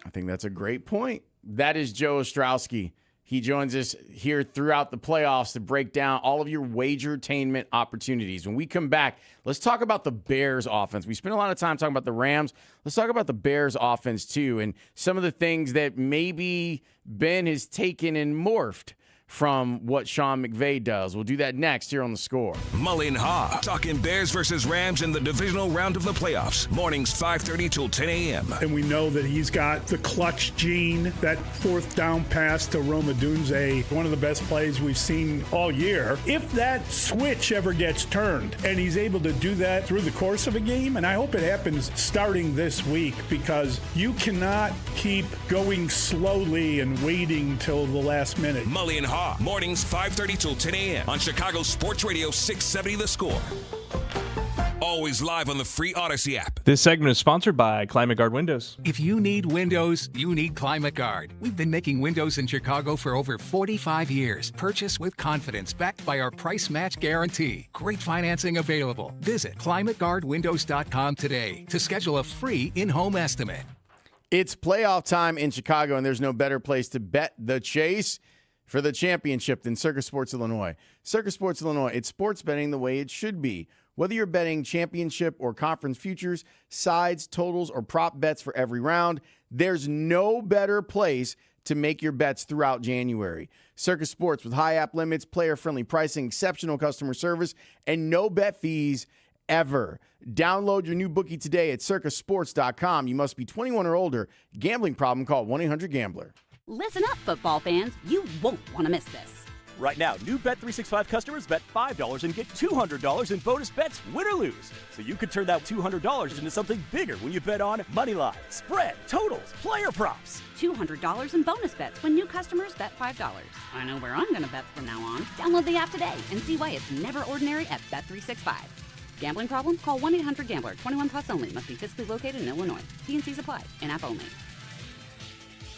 I think that's a great point. That is Joe Ostrowski. He joins us here throughout the playoffs to break down all of your wagertainment opportunities. When we come back, let's talk about the Bears offense. We spent a lot of time talking about the Rams. Let's talk about the Bears offense too, and some of the things that maybe Ben has taken and morphed from what Sean McVay does. We'll do that next here on The Score. Mully and Haugh talking Bears versus Rams in the divisional round of the playoffs. Mornings 5:30 till 10 a.m. And we know that he's got the clutch gene, that 4th down pass to Roma Dunze, one of the best plays we've seen all year. If that switch ever gets turned and he's able to do that through the course of a game, and I hope it happens starting this week, because you cannot keep going slowly and waiting till the last minute. Mully and Haugh, mornings 5:30 till 10 a.m. on Chicago Sports Radio 670 The Score. Always live on the free Odyssey app. This segment is sponsored by Climate Guard Windows. If you need windows, you need Climate Guard. We've been making windows in Chicago for over 45 years. Purchase with confidence, backed by our price match guarantee. Great financing available. Visit climateguardwindows.com today to schedule a free in-home estimate. It's playoff time in Chicago, and there's no better place to bet the chase for the championship than Circus Sports Illinois. Circus Sports Illinois, it's sports betting the way it should be. Whether you're betting championship or conference futures, sides, totals, or prop bets for every round, there's no better place to make your bets throughout January. Circus Sports, with high app limits, player-friendly pricing, exceptional customer service, and no bet fees ever. Download your new bookie today at circusports.com. You must be 21 or older. Gambling problem, call 1-800-GAMBLER. Listen up, football fans. You won't want to miss this. Right now, new Bet365 customers bet $5 and get $200 in bonus bets, win or lose. So you could turn that $200 into something bigger when you bet on money line, spread, totals, player props. $200 in bonus bets when new customers bet $5. I know where I'm going to bet from now on. Download the app today and see why it's never ordinary at Bet365. Gambling problem? Call 1-800-GAMBLER. 21 plus only. Must be physically located in Illinois. T&Cs apply. In-app only.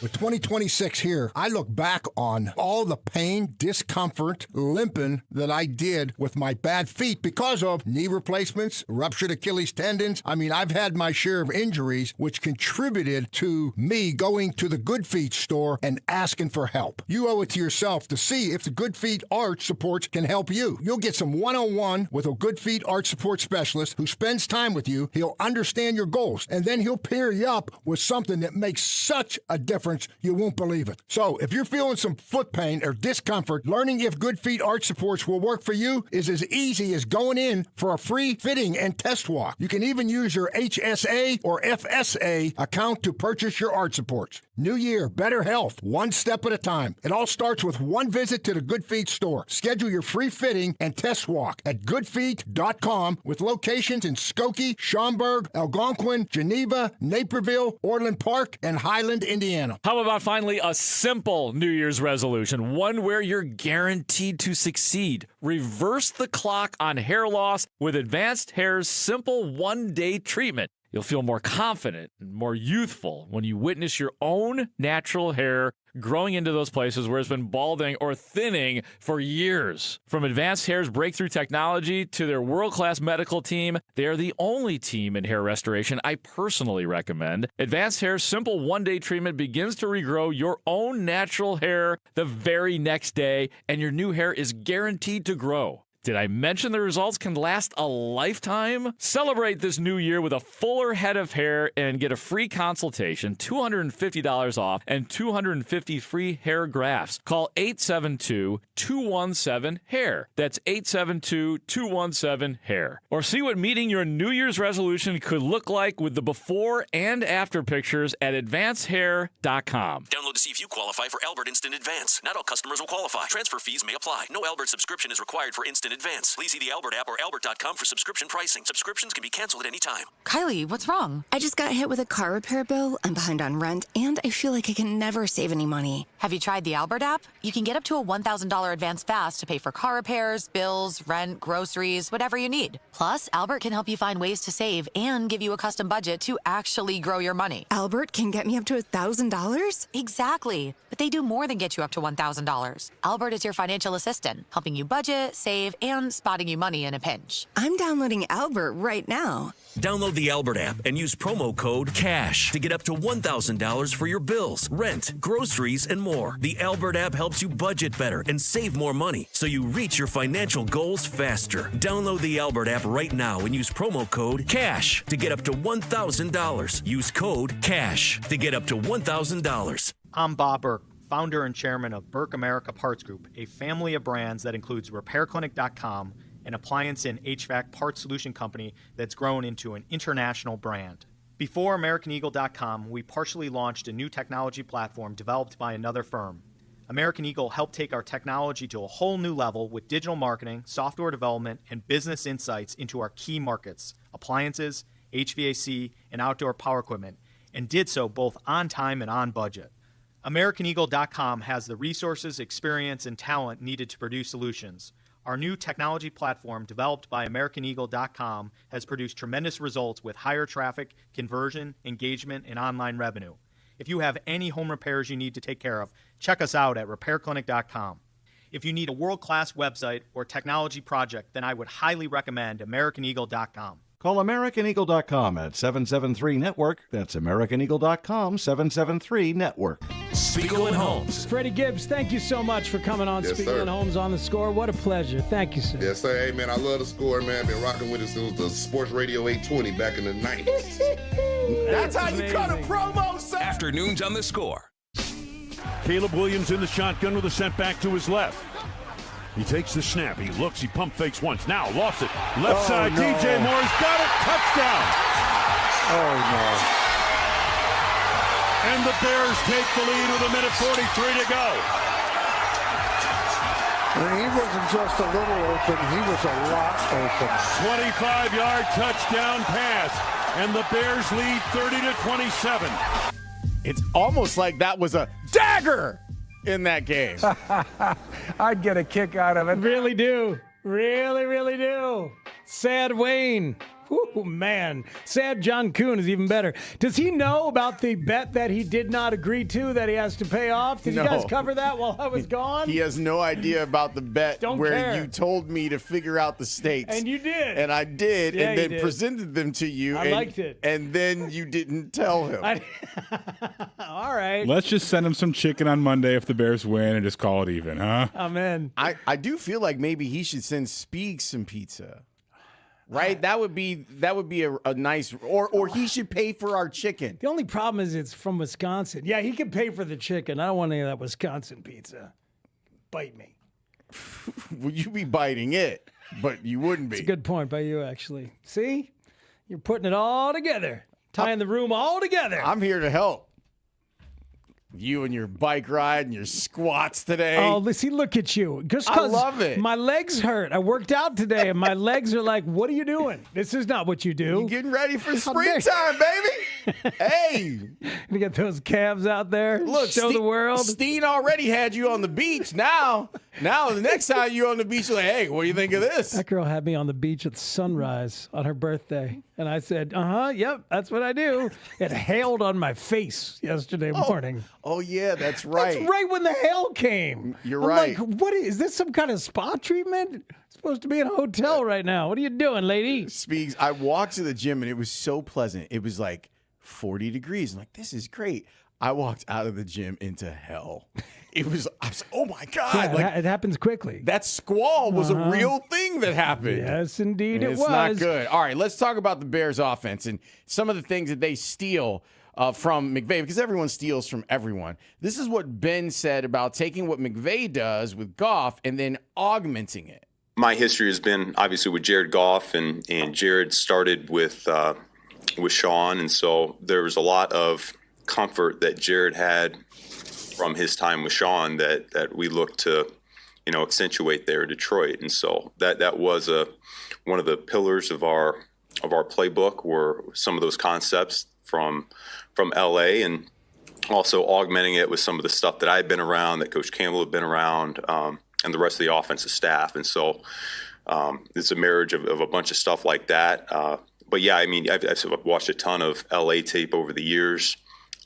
With 2026 here, I look back on all the pain, discomfort, limping that I did with my bad feet because of knee replacements, ruptured Achilles tendons. I mean, I've had my share of injuries, which contributed to me going to the Good Feet store and asking for help. You owe it to yourself to see if the Good Feet Arch Supports can help you. You'll get some one-on-one with a Good Feet Arch Support specialist who spends time with you. He'll understand your goals, and then he'll pair you up with something that makes such a difference difference, you won't believe it. So, if you're feeling some foot pain or discomfort, learning if Good Feet arch supports will work for you is as easy as going in for a free fitting and test walk. You can even use your HSA or FSA account to purchase your arch supports. New year, better health, one step at a time. It all starts with one visit to the Good Feet store. Schedule your free fitting and test walk at goodfeet.com with locations in Skokie, Schaumburg, Algonquin, Geneva, Naperville, Orland Park, and Highland, Indiana. How about finally a simple New Year's resolution, one where you're guaranteed to succeed? Reverse the clock on hair loss with Advanced Hair's simple one-day treatment. You'll feel more confident and more youthful when you witness your own natural hair growing into those places where it's been balding or thinning for years. From Advanced Hair's breakthrough technology to their world-class medical team, they are the only team in hair restoration I personally recommend. Advanced Hair's simple one-day treatment begins to regrow your own natural hair the very next day, and your new hair is guaranteed to grow. Did I mention the results can last a lifetime? Celebrate this new year with a fuller head of hair and get a free consultation, $250 off, and 250 free hair grafts. Call 872-217-HAIR. That's 872-217-HAIR. Or see what meeting your New Year's resolution could look like with the before and after pictures at advancedhair.com. Download to see if you qualify for Albert Instant Advance. Not all customers will qualify. Transfer fees may apply. No Albert subscription is required for Instant Advance. Please see the Albert app or albert.com for subscription pricing. Subscriptions can be canceled at any time. Kylie, what's wrong? I just got hit with a car repair bill. I'm behind on rent, and I feel like I can never save any money. Have you tried the Albert app? You can get up to a $1,000 advance fast to pay for car repairs, bills, rent, groceries, whatever you need. Plus, Albert can help you find ways to save and give you a custom budget to actually grow your money. Albert can get me up to $1,000? Exactly. But they do more than get you up to $1,000. Albert is your financial assistant, helping you budget, save, and spotting you money in a pinch. I'm downloading Albert right now. Download the Albert app and use promo code CASH to get up to $1,000 for your bills, rent, groceries, and more. The Albert app helps you budget better and save more money so you reach your financial goals faster. Download the Albert app right now and use promo code CASH to get up to $1,000. Use code CASH to get up to $1,000. I'm Bob Burke, founder and chairman of Burke America Parts Group, a family of brands that includes RepairClinic.com, an appliance and HVAC parts solution company that's grown into an international brand. Before AmericanEagle.com, we partially launched a new technology platform developed by another firm. American Eagle helped take our technology to a whole new level with digital marketing, software development, and business insights into our key markets, appliances, HVAC, and outdoor power equipment, and did so both on time and on budget. AmericanEagle.com has the resources, experience, and talent needed to produce solutions. Our new technology platform, developed by AmericanEagle.com, has produced tremendous results with higher traffic, conversion, engagement, and online revenue. If you have any home repairs you need to take care of, check us out at RepairClinic.com. If you need a world-class website or technology project, then I would highly recommend AmericanEagle.com. Call AmericanEagle.com at 773-NETWORK. That's AmericanEagle.com, 773-NETWORK. Spiegel and Holmes. Freddie Gibbs, thank you so much for coming on Yes, Spiegel sir. and Holmes on The Score. What a pleasure. Thank you, sir. Yes, sir. Hey, man, I love The Score, man. Been rocking with it since the Sports Radio 820 back in the 90s. That's how you cut a promo, sir. Afternoons on The Score. Caleb Williams in the shotgun with a set back to his left. He takes the snap. He looks. He pump fakes once. Now lost it. Left side. no. DJ Moore's got it. Touchdown. Oh, no. And the Bears take the lead with 1:43 to go. And he wasn't just a little open. He was a lot open. 25-yard touchdown pass. And the Bears lead 30-27. It's almost like that was a dagger in that game. I'd get a kick out of it. Really do. Really, really do. Sad Wayne. Ooh, man. Sad John Kuhn is even better. Does he know about the bet that he did not agree to that he has to pay off? Did No. you guys cover that while I was gone? He has no idea about the bet where care. you told me to figure out the states. And you did. And I did, Yeah, and you then did. presented them to you. I and, liked it. And then you didn't tell him. All right. Let's just send him some chicken on Monday if the Bears win and just call it even, huh? I'm in. I do feel like maybe he should send Spieg some pizza. right? That would be a nice, or he should pay for our chicken. The only problem is it's from Wisconsin. Yeah, he can pay for the chicken. I don't want any of that Wisconsin pizza. Bite me. Would you be biting it? But you wouldn't be. It's a good point by you, actually. See? You're putting it all together. Tying the room all together. I'm here to help. You and your bike ride and your squats today. Oh, look at you. Just I love it. My legs hurt. I worked out today, and my legs are like, what are you doing? This is not what you do. You getting ready for springtime, baby. Hey. You get those calves out there. Look, show the world. Steen already had you on the beach. Now the next time you're on the beach, you're like, hey, what do you think of this? That girl had me on the beach at sunrise on her birthday. And I said, yep, that's what I do. It hailed on my face yesterday morning. Oh, yeah, that's right. That's right when the hail came. You're I'm right. like, what is this, some kind of spa treatment? I'm supposed to be in a hotel right now. What are you doing, lady? Speaks, I walked to the gym, and it was so pleasant. It was like 40 degrees. I'm like, this is great. I walked out of the gym into hell. I was oh my God. Yeah, it happens quickly. That squall was a real thing that happened. Yes, indeed it was. It's not good. All right, let's talk about the Bears offense and some of the things that they steal from McVay, because everyone steals from everyone. This is what Ben said about taking what McVay does with Goff and then augmenting it. My history has been obviously with Jared Goff, and Jared started with Sean, and so there was a lot of comfort that Jared had from his time with Sean that we looked to, accentuate there in Detroit. And so that was one of the pillars of our playbook were some of those concepts from LA, and also augmenting it with some of the stuff that I had been around, that Coach Campbell had been around, and the rest of the offensive staff. And so it's a marriage of a bunch of stuff like that. But yeah, I mean, I've watched a ton of LA tape over the years.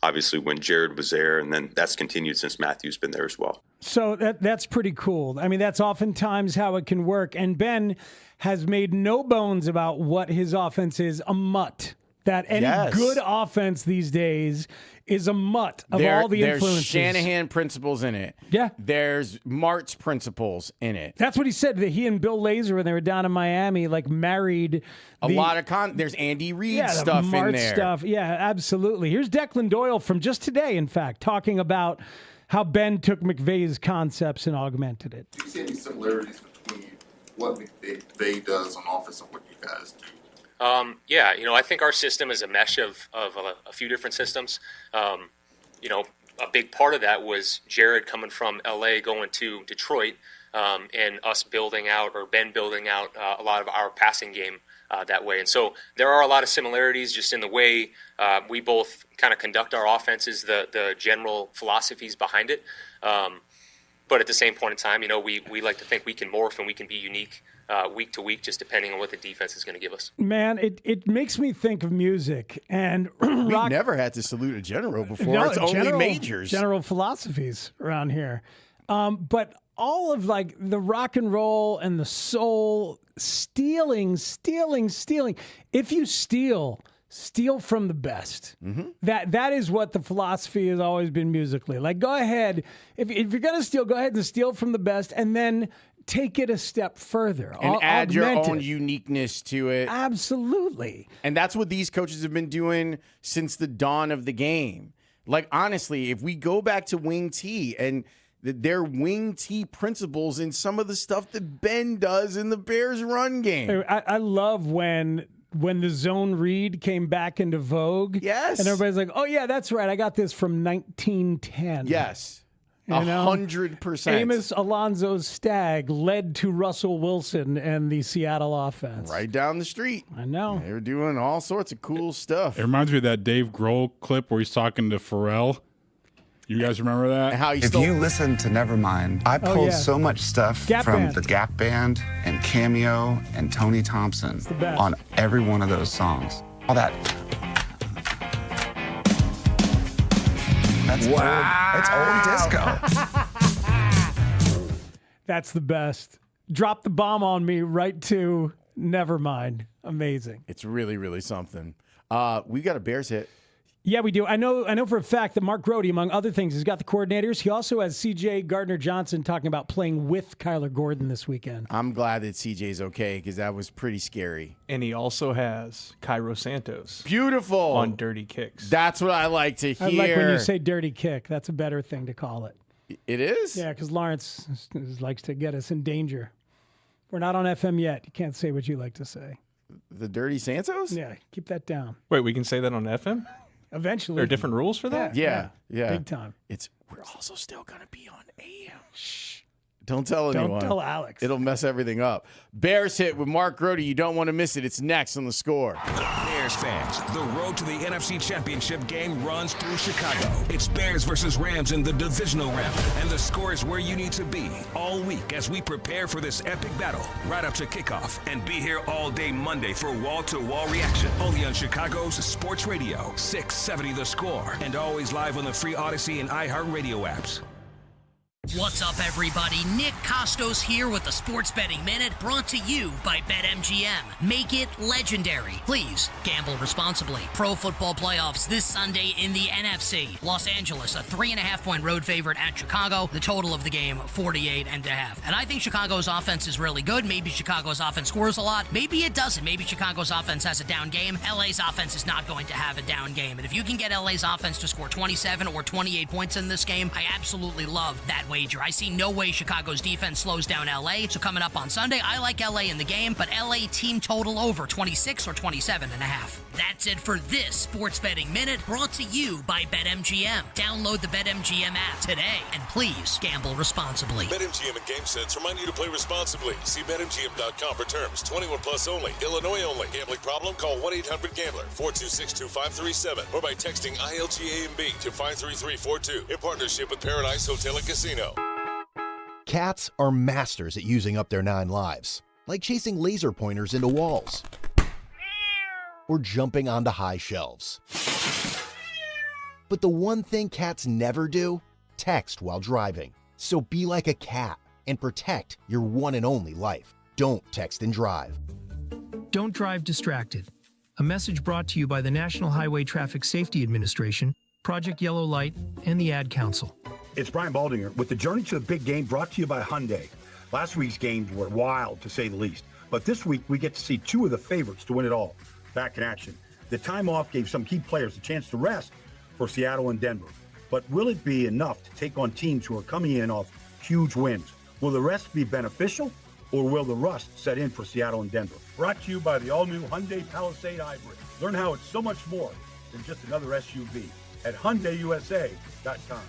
Obviously, when Jared was there, and then that's continued since Matthew's been there as well. So that's pretty cool. I mean, that's oftentimes how it can work. And Ben has made no bones about what his offense is, a mutt. That any good offense these days is a mutt of all the influences. There's Shanahan principles in it. Yeah. There's Mart's principles in it. That's what he said, that he and Bill Lazor, when they were down in Miami, married. A lot of there's Andy Reid stuff Mart in there. Stuff. Yeah, absolutely. Here's Declan Doyle from just today, in fact, talking about how Ben took McVay's concepts and augmented it. Do you see any similarities between what McVay does on offense and what you guys do? Yeah, I think our system is a mesh of a few different systems. A big part of that was Jared coming from LA going to Detroit, and us building out, or Ben building out a lot of our passing game that way. And so there are a lot of similarities just in the way we both kind of conduct our offenses, the general philosophies behind it. But at the same point in time, we like to think we can morph and we can be unique week to week, just depending on what the defense is going to give us. Man, it makes me think of music. And we've never had to salute a general before. No, it's only majors. General philosophies around here. But all of the rock and roll and the soul, stealing. If you steal from the best. Mm-hmm. That is what the philosophy has always been musically. Go ahead. If you're going to steal, go ahead and steal from the best, and then take it a step further. And add your own uniqueness to it. Absolutely. And that's what these coaches have been doing since the dawn of the game. Honestly, if we go back to wing T and their wing T principles and some of the stuff that Ben does in the Bears run game. I love when the zone read came back into vogue. Yes. And everybody's like, oh, yeah, that's right. I got this from 1910. Yes. 100%. Amos Alonzo's stag led to Russell Wilson and the Seattle offense. Right down the street. I know. They were doing all sorts of cool stuff. It reminds me of that Dave Grohl clip where he's talking to Pharrell. You guys remember that? If you listen to Nevermind, I pulled so much stuff from the Gap Band and Cameo and Tony Thompson on every one of those songs. All that. That's old disco. That's the best. Drop the bomb on me right to Nevermind. Amazing. It's really, really something. We got a Bears hit. Yeah, we do. I know for a fact that Mark Grody, among other things, has got the coordinators. He also has C.J. Gardner-Johnson talking about playing with Kyler Gordon this weekend. I'm glad that C.J.'s okay because that was pretty scary. And he also has Cairo Santos. Beautiful. On dirty kicks. That's what I like to hear. I like when you say dirty kick. That's a better thing to call it. It is? Yeah, because Lawrence likes to get us in danger. We're not on FM yet. You can't say what you like to say. The dirty Santos? Yeah, keep that down. Wait, we can say that on FM? Eventually. There are different rules for that? Yeah. Big time. We're also still going to be on AM. Shh. Don't tell anyone. Don't tell Alex. It'll mess everything up. Bears hit with Mark Grody. You don't want to miss it. It's next on The Score. Bears fans, the road to the NFC Championship game runs through Chicago. It's Bears versus Rams in the divisional round, and The Score is where you need to be all week as we prepare for this epic battle right up to kickoff, and be here all day Monday for wall-to-wall reaction, only on Chicago's Sports Radio, 670 The Score, and always live on the free Odyssey and iHeartRadio apps. What's up, everybody? Nick Costos here with the Sports Betting Minute, brought to you by BetMGM. Make it legendary. Please gamble responsibly. Pro football playoffs this Sunday in the NFC. Los Angeles, a 3.5-point road favorite at Chicago. The total of the game, 48.5. And I think Chicago's offense is really good. Maybe Chicago's offense scores a lot. Maybe it doesn't. Maybe Chicago's offense has a down game. LA's offense is not going to have a down game. And if you can get LA's offense to score 27 or 28 points in this game, I absolutely love that wager. I see no way Chicago's defense slows down LA. So coming up on Sunday, I like LA in the game, but LA team total over 26 or 27.5. That's it for this Sports Betting Minute, brought to you by BetMGM. Download the BetMGM app today, and please gamble responsibly. BetMGM and GameSense remind you to play responsibly. See BetMGM.com for terms. 21 plus only. Illinois only. Gambling problem? Call 1-800-GAMBLER. 426-2537. Or by texting ILGAMB to 53342. In partnership with Paradise Hotel and Casino. Cats are masters at using up their 9 lives, like chasing laser pointers into walls or jumping onto high shelves. But the one thing cats never do, text while driving. So be like a cat and protect your one and only life. Don't text and drive. Don't drive distracted. A message brought to you by the National Highway Traffic Safety Administration, Project Yellow Light, and the Ad Council. It's Brian Baldinger with the Journey to the Big Game, brought to you by Hyundai. Last week's games were wild, to say the least. But this week, we get to see 2 of the favorites to win it all back in action. The time off gave some key players a chance to rest for Seattle and Denver. But will it be enough to take on teams who are coming in off huge wins? Will the rest be beneficial, or will the rust set in for Seattle and Denver? Brought to you by the all-new Hyundai Palisade Hybrid. Learn how it's so much more than just another SUV at HyundaiUSA.com.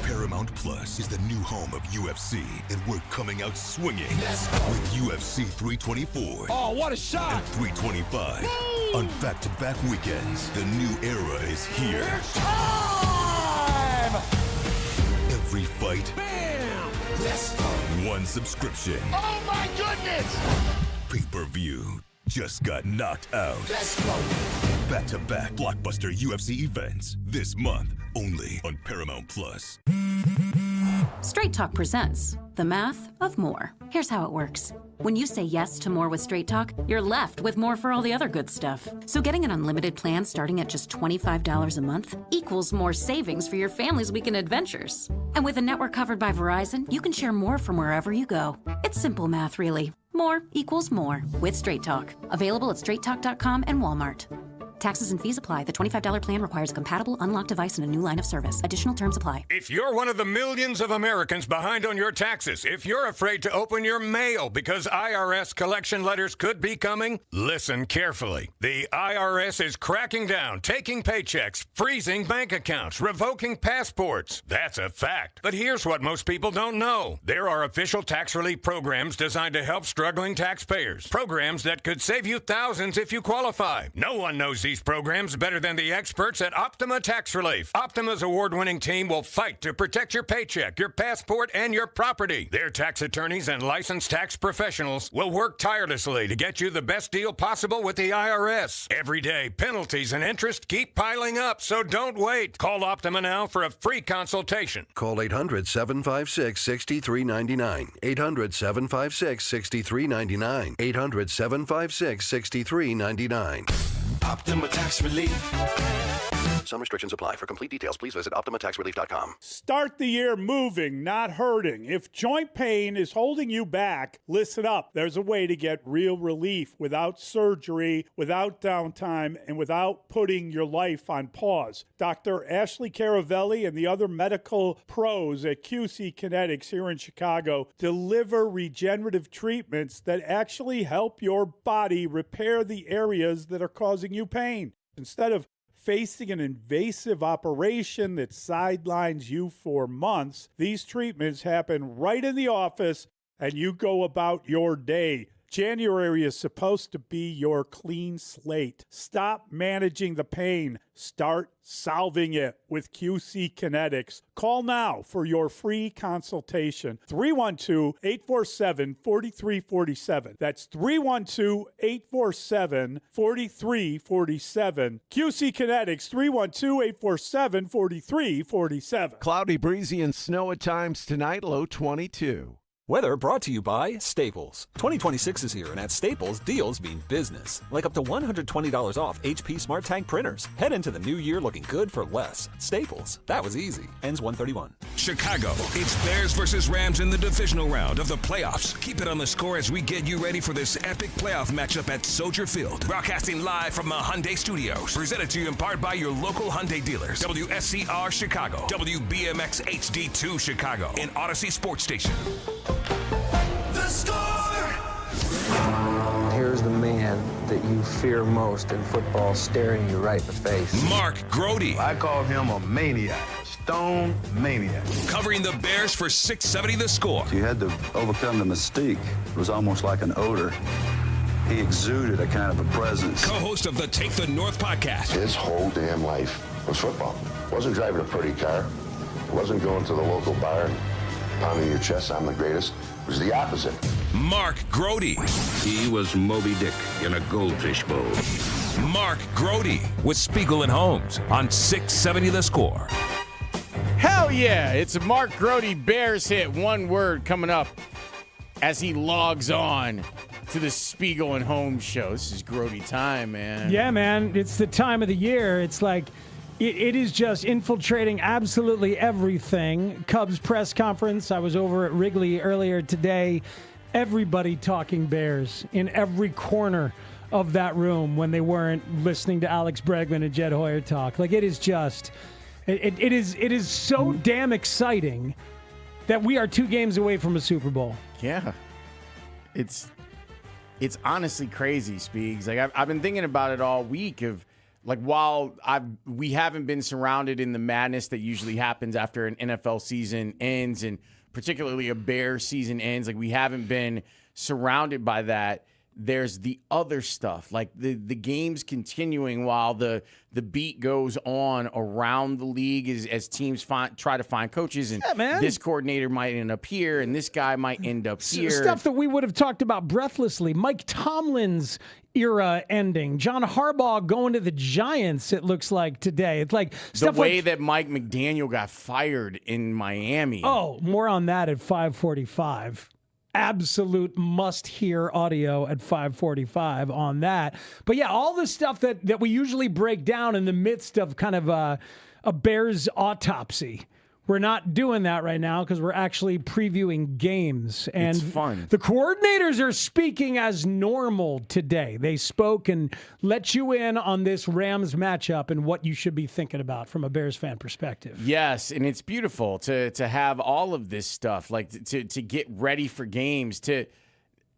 Paramount Plus is the new home of UFC, and we're coming out swinging with UFC 324. Oh, what a shot! And 325 on back-to-back weekends. The new era is here. It's time! Every fight. Bam! Let's go! One subscription. Oh my goodness! Pay-per-view just got knocked out. Let's go! Back-to-back blockbuster UFC events this month, only on Paramount Plus. Straight Talk presents The Math of More. Here's how it works. When you say yes to more with Straight Talk, you're left with more for all the other good stuff. So getting an unlimited plan starting at just $25 a month equals more savings for your family's weekend adventures. And with a network covered by Verizon, you can share more from wherever you go. It's simple math, really. More equals more with Straight Talk. Available at straighttalk.com and Walmart. Taxes and fees apply. The $25 plan requires a compatible unlocked device and a new line of service. Additional terms apply. If you're one of the millions of Americans behind on your taxes, if you're afraid to open your mail because IRS collection letters could be coming, listen carefully. The IRS is cracking down, taking paychecks, freezing bank accounts, revoking passports. That's a fact. But here's what most people don't know. There are official tax relief programs designed to help struggling taxpayers. Programs that could save you thousands if you qualify. No one knows these programs better than the experts at Optima Tax Relief. Optima's award-winning team will fight to protect your paycheck, your passport, and your property. Their tax attorneys and licensed tax professionals will work tirelessly to get you the best deal possible with the IRS. Every day, penalties and interest keep piling up, so don't wait. Call Optima now for a free consultation. Call 800-756-6399. 800-756-6399. 800-756-6399. Optima Tax Relief. Some restrictions apply. For complete details, please visit OptimaTaxRelief.com. Start the year moving, not hurting. If joint pain is holding you back, listen up. There's a way to get real relief without surgery, without downtime, and without putting your life on pause. Dr. Ashley Caravelli and the other medical pros at QC Kinetics here in Chicago deliver regenerative treatments that actually help your body repair the areas that are causing you pain. Instead of facing an invasive operation that sidelines you for months, these treatments happen right in the office and you go about your day. January is supposed to be your clean slate. Stop managing the pain. Start solving it with QC Kinetics. Call now for your free consultation. 312-847-4347. That's 312-847-4347. QC Kinetics, 312-847-4347. Cloudy, breezy, and snow at times tonight, low 22. Weather brought to you by Staples. 2026 is here, and at Staples, deals mean business. Like up to $120 off HP Smart Tank printers. Head into the new year looking good for less. Staples. That was easy. Ends 131. Chicago, it's Bears versus Rams in the divisional round of the playoffs. Keep it on the score as we get you ready for this epic playoff matchup at Soldier Field. Broadcasting live from the Hyundai Studios. Presented to you in part by your local Hyundai dealers. WSCR Chicago. WBMX HD2 Chicago. And Odyssey Sports Station. The Score! Here's the man that you fear most in football staring you right in the face. Mark Grody. I call him a maniac. Stone maniac. Covering the Bears for 670 The Score. You had to overcome the mystique. It was almost like an odor. He exuded a kind of a presence. Co-host of the Take the North podcast. His whole damn life was football. Wasn't driving a pretty car. Wasn't going to the local bar and pounding your chest, I'm the greatest. It was the opposite. Mark Grody. He was Moby Dick in a goldfish bowl. Mark Grody with Spiegel and Holmes on 670 The Score. Hell yeah. It's a Mark Grody Bears hit. One word coming up as he logs on to the Spiegel and Holmes show. This is Grody time, man. Yeah, man. It's the time of the year. It's like it is just infiltrating absolutely everything. Cubs press conference. I was over at Wrigley earlier today. Everybody talking Bears in every corner of that room when they weren't listening to Alex Bregman and Jed Hoyer talk. Like, it is just, it is so damn exciting that we are 2 games away from a Super Bowl. Yeah. It's honestly crazy, Speaks. Like, I've been thinking about it all week of, like, while we haven't been surrounded in the madness that usually happens after an NFL season ends, and particularly a Bears season ends, like, we haven't been surrounded by that. There's the other stuff, like the games continuing while the beat goes on around the league as teams try to find coaches, and this coordinator might end up here, and this guy might end up here. Stuff that we would have talked about breathlessly. Mike Tomlin's era ending. John Harbaugh going to the Giants, it looks like today. It's like the way that Mike McDaniel got fired in Miami. Oh, more on that at 5:45. Absolute must-hear audio at 5:45 on that. But yeah, all the stuff that we usually break down in the midst of kind of a Bears autopsy. We're not doing that right now because we're actually previewing games. And it's fun. The coordinators are speaking as normal today. They spoke and let you in on this Rams matchup and what you should be thinking about from a Bears fan perspective. Yes, and it's beautiful to have all of this stuff, like to get ready for games.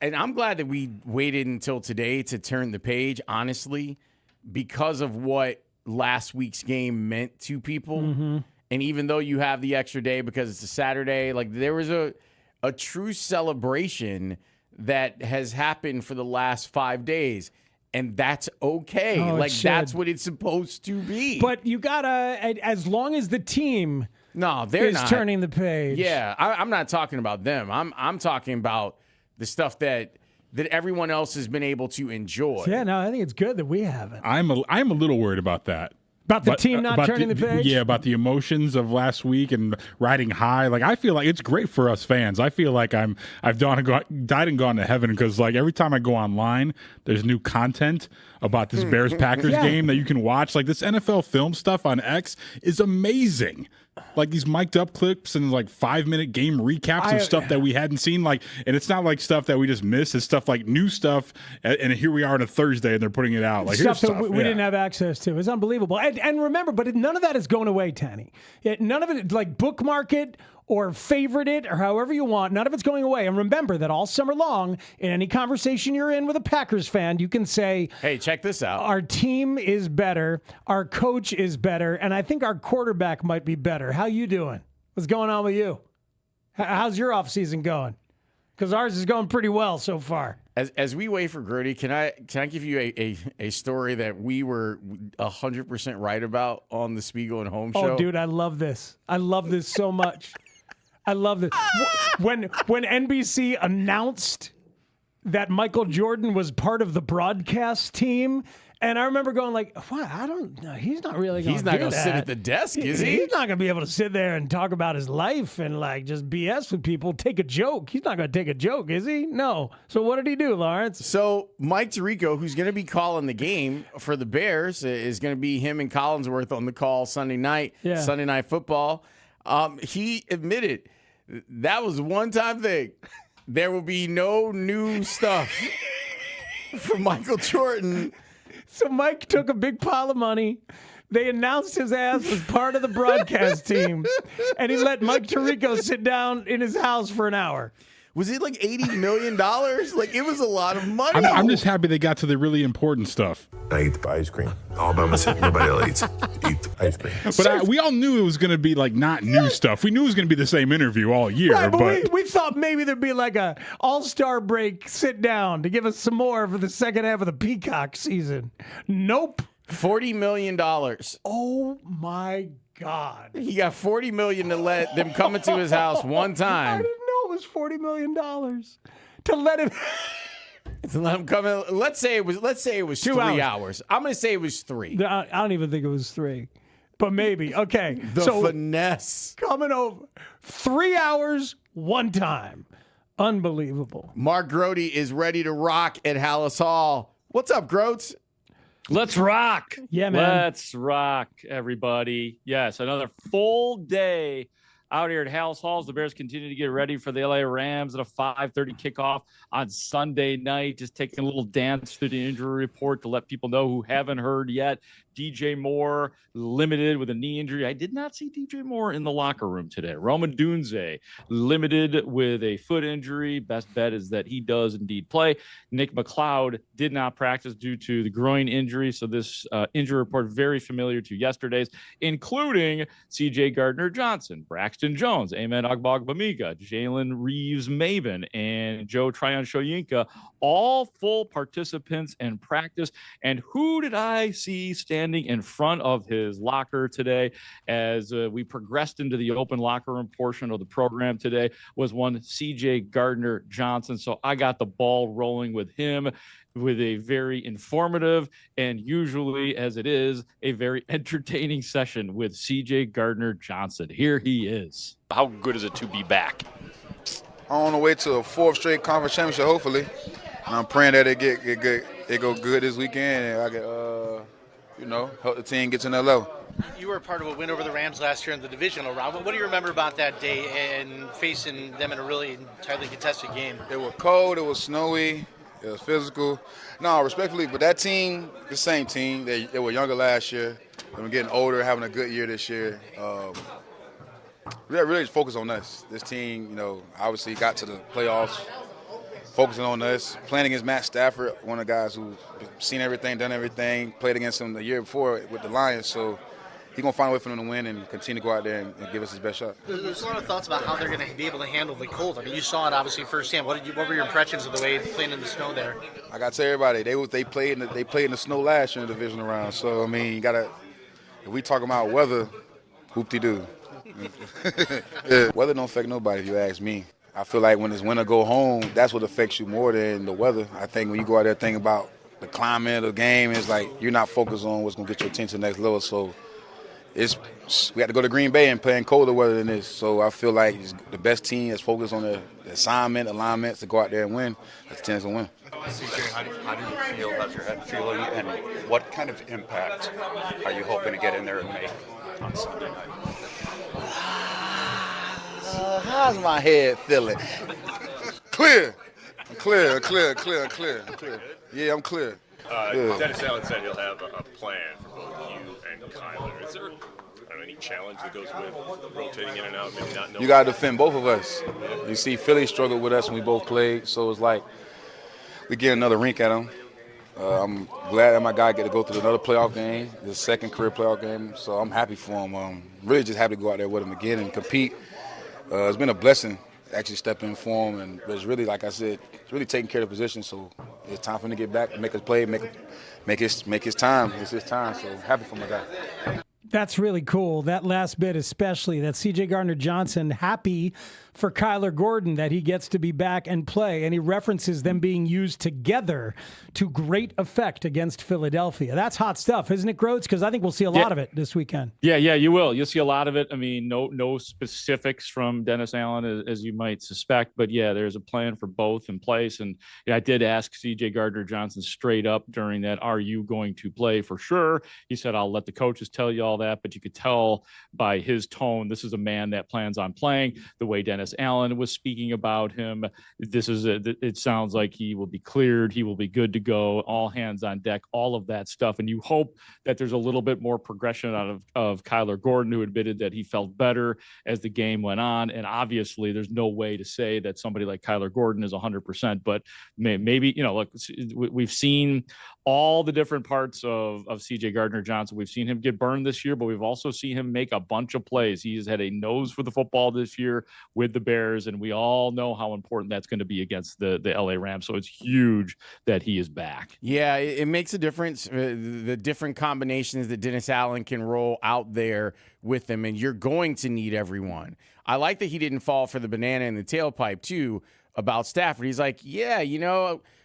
And I'm glad that we waited until today to turn the page, honestly, because of what last week's game meant to people. Mm-hmm. And even though you have the extra day because it's a Saturday, like, there was a true celebration that has happened for the last 5 days. And that's okay. Like, that's what it's supposed to be. But you gotta, as long as the team they're is not turning the page. Yeah, I'm not talking about them. I'm talking about the stuff that everyone else has been able to enjoy. Yeah, no, I think it's good that we haven't. I'm a little worried about that. About the team not turning the page? Yeah, about the emotions of last week and riding high. Like, I feel like it's great for us fans. I feel like I've died and gone to heaven because, like, every time I go online, there's new content about this Bears-Packers game that you can watch. Like, this NFL film stuff on X is amazing. Like, these mic'd up clips and, like, 5-minute game recaps of stuff that we hadn't seen. Like, and it's not like stuff that we just missed. It's stuff like new stuff. And here we are on a Thursday and they're putting it out. Like, stuff that we didn't have access to. It's unbelievable. And remember, but none of that is going away, Tanny. None of it, like, bookmark it or favorite it or however you want. None of it's going away. And remember that all summer long, in any conversation you're in with a Packers fan, you can say, hey, check this out. Our team is better. Our coach is better. And I think our quarterback might be better. How you doing? What's going on with you? How's your offseason going? Because ours is going pretty well so far. As we wait for Grody, can I give you a story that we were 100% right about on the Spiegel and Holmes show? Oh, dude, I love this. I love this so much. I love this. When NBC announced that Michael Jordan was part of the broadcast team, and I remember going like, "What? I don't know. He's not really going. He's not going to sit at the desk, is he? He's not going to be able to sit there and talk about his life and like just BS with people. Take a joke. He's not going to take a joke, is he? No. So what did he do, Lawrence? So Mike Tirico, who's going to be calling the game for the Bears, is going to be him and Collinsworth on the call Sunday night. Yeah. Sunday Night Football. He admitted that was a one-time thing. There will be no new stuff for Michael Jordan. So Mike took a big pile of money. They announced his ass as part of the broadcast team, and he let Mike Tirico sit down in his house for an hour. Was it like $80 million? Like, it was a lot of money. I'm just happy they got to the really important stuff. I eat the ice cream all by myself. Nobody else eats. Eat the ice cream. But we all knew it was going to be like not new stuff. We knew it was going to be the same interview all year. Right, but we thought maybe there'd be like a all-star break sit down to give us some more for the second half of the Peacock season. Nope. $40 million. Oh my God. He got $40 million to let them come into his house one time. I didn't know it was $40 million to let him. To let him come in. Let's say it was 3 hours. I'm going to say it was 3. I don't even think it was 3, but maybe. Okay. The finesse. Coming over 3 hours, one time. Unbelievable. Mark Grody is ready to rock at Haugh. What's up, Groats? Let's rock. Yeah, man. Let's rock, everybody. Yes, another full day out here at Haugh. The Bears continue to get ready for the LA Rams at a 5:30 kickoff on Sunday night. Just taking a little dance through the injury report to let people know who haven't heard yet. DJ Moore limited with a knee injury. I did not see DJ Moore in the locker room today. Roman Dunze limited with a foot injury. Best bet is that he does indeed play. Nick McLeod did not practice due to the groin injury. So this injury report very familiar to yesterday's, including C.J. Gardner-Johnson, Braxton Jones, Amen Agbogbamiga, Jalen Reeves-Maven, and Joe Tryon-Shoyinka, all full participants in practice. And who did I see standing in front of his locker today as we progressed into the open locker room portion of the program today was one C.J. Gardner-Johnson. So I got the ball rolling with him with a very informative and usually, as it is, a very entertaining session with C.J. Gardner-Johnson. Here he is. How good is it to be back? On the way to a 4th straight conference championship, hopefully. And I'm praying that it good. It go good this weekend, and I can, help the team get to that level. You were part of a win over the Rams last year in the divisional round. What do you remember about that day and facing them in a really entirely contested game? It was cold. It was snowy. It was physical. No, respectfully, but that team, the same team. They were younger last year. They were getting older, having a good year this year. We really just focus on us. This team, obviously got to the playoffs, focusing on us. Playing against Matt Stafford, one of the guys who's seen everything, done everything, played against him the year before with the Lions. So he's going to find a way for them to win and continue to go out there and give us his best shot. There's a lot of thoughts about how they're going to be able to handle the cold. I mean, you saw it obviously firsthand. What were your impressions of the way playing in the snow there? I got to tell everybody, they played in the snow last year in the divisional round. So, I mean, if we talking about weather, whoop-de-doo. Yeah. Weather don't affect nobody if you ask me. I feel like when it's winter go home, that's what affects you more than the weather. I think when you go out there thinking about the climate of the game is like you're not focused on what's gonna get your team to the next level. So we have to go to Green Bay and play in colder weather than this. So I feel like the best team is focused on the alignments to go out there and win. That's the team that's gonna win. CJ, how do you feel? How's your head feeling? And what kind of impact are you hoping to get in there and make on Sunday night? How's my head feeling? Clear. I'm clear. Yeah, I'm clear. Yeah. Dennis Allen said he'll have a plan for both you and Kyler. Is there any challenge that goes with rotating in and out, maybe not knowing? You got to defend both of us. You see, Philly struggled with us when we both played, so it's like we get another rink at them. I'm glad that my guy get to go through another playoff game, his second career playoff game, so I'm happy for him. Really just happy to go out there with him again and compete. It's been a blessing to actually step in for him, and it's really, like I said, it's really taking care of the position, so it's time for him to get back, make his play, make his time. It's his time, so happy for my guy. That's really cool. That last bit especially, that C.J. Gardner-Johnson happy for Kyler Gordon that he gets to be back and play, and he references them being used together to great effect against Philadelphia. That's hot stuff, isn't it, Groats? Because I think we'll see a lot of it this weekend. Yeah, you will. You'll see a lot of it. I mean, no specifics from Dennis Allen, as you might suspect, but yeah, there's a plan for both in place. And I did ask C.J. Gardner-Johnson straight up during that, are you going to play for sure? He said, I'll let the coaches tell you all that, but you could tell by his tone, this is a man that plans on playing. The way Dennis Allen was speaking about him, it sounds like he will be cleared, he will be good to go, all hands on deck, all of that stuff. And you hope that there's a little bit more progression out of Kyler Gordon, who admitted that he felt better as the game went on. And obviously there's no way to say that somebody like Kyler Gordon is 100%, but maybe, look, we've seen all the different parts of C.J. Gardner-Johnson. We've seen him get burned this year, but we've also seen him make a bunch of plays. He's had a nose for the football this year with the Bears, and we all know how important that's going to be against the L.A. Rams. So it's huge that he is back. Yeah, it makes a difference, the different combinations that Dennis Allen can roll out there with them, and you're going to need everyone. I like that he didn't fall for the banana in the tailpipe, too, about Stafford. He's like, yeah,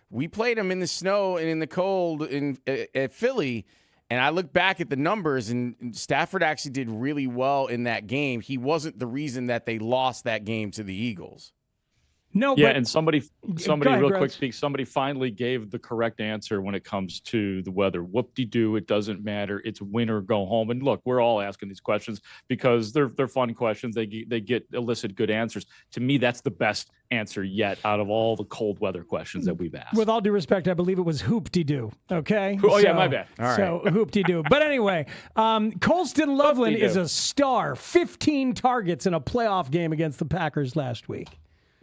we played him in the snow and in the cold at Philly, and I look back at the numbers, and Stafford actually did really well in that game. He wasn't the reason that they lost that game to the Eagles. No, yeah, but and somebody ahead, real Greg. quick speak. Somebody finally gave the correct answer when it comes to the weather. Whoop-de-doo, it doesn't matter. It's win or go home. And look, we're all asking these questions because they're fun questions. They get elicit good answers. To me, that's the best answer yet out of all the cold weather questions that we've asked. With all due respect, I believe it was hoop-de-doo, okay? Yeah, my bad. All right. So hoop-de-doo. But anyway, Colston Loveland is a star. 15 targets in a playoff game against the Packers last week.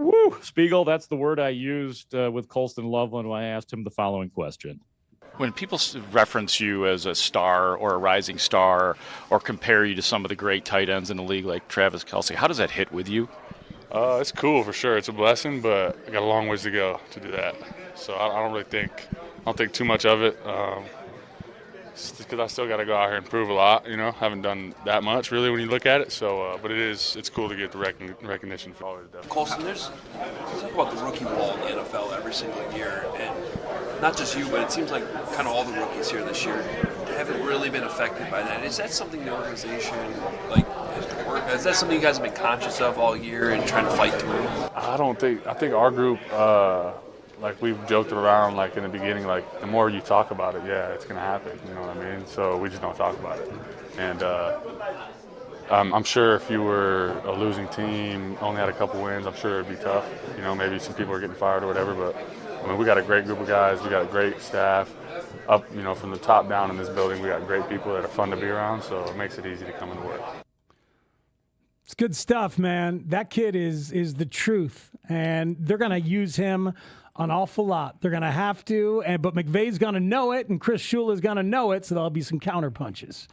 Woo, Spiegel, that's the word I used with Colston Loveland when I asked him the following question. When people reference you as a star or a rising star or compare you to some of the great tight ends in the league like Travis Kelce, how does that hit with you? It's cool for sure. It's a blessing, but I got a long ways to go to do that. So I don't think too much of it. Because I still got to go out here and prove a lot, Haven't done that much really when you look at it. So, but it's cool to get the recognition for all of it. Colston, there's talk about the rookie wall in the NFL every single year, and not just you, but it seems like kind of all the rookies here this year haven't really been affected by that. Is that something the organization has to work? Is that something you guys have been conscious of all year and trying to fight through? I think our group. We've joked around, in the beginning, the more you talk about it, yeah, it's going to happen, you know what I mean? So we just don't talk about it. And I'm sure if you were a losing team, only had a couple wins, I'm sure it'd be tough. Maybe some people are getting fired or whatever, but, we got a great group of guys. We got a great staff. Up, from the top down in this building, we got great people that are fun to be around, so it makes it easy to come and work. It's good stuff, man. That kid is the truth, and they're going to use him an awful lot. They're going to have to, but McVay's going to know it, and Chris Shula's going to know it, so there'll be some counter punches.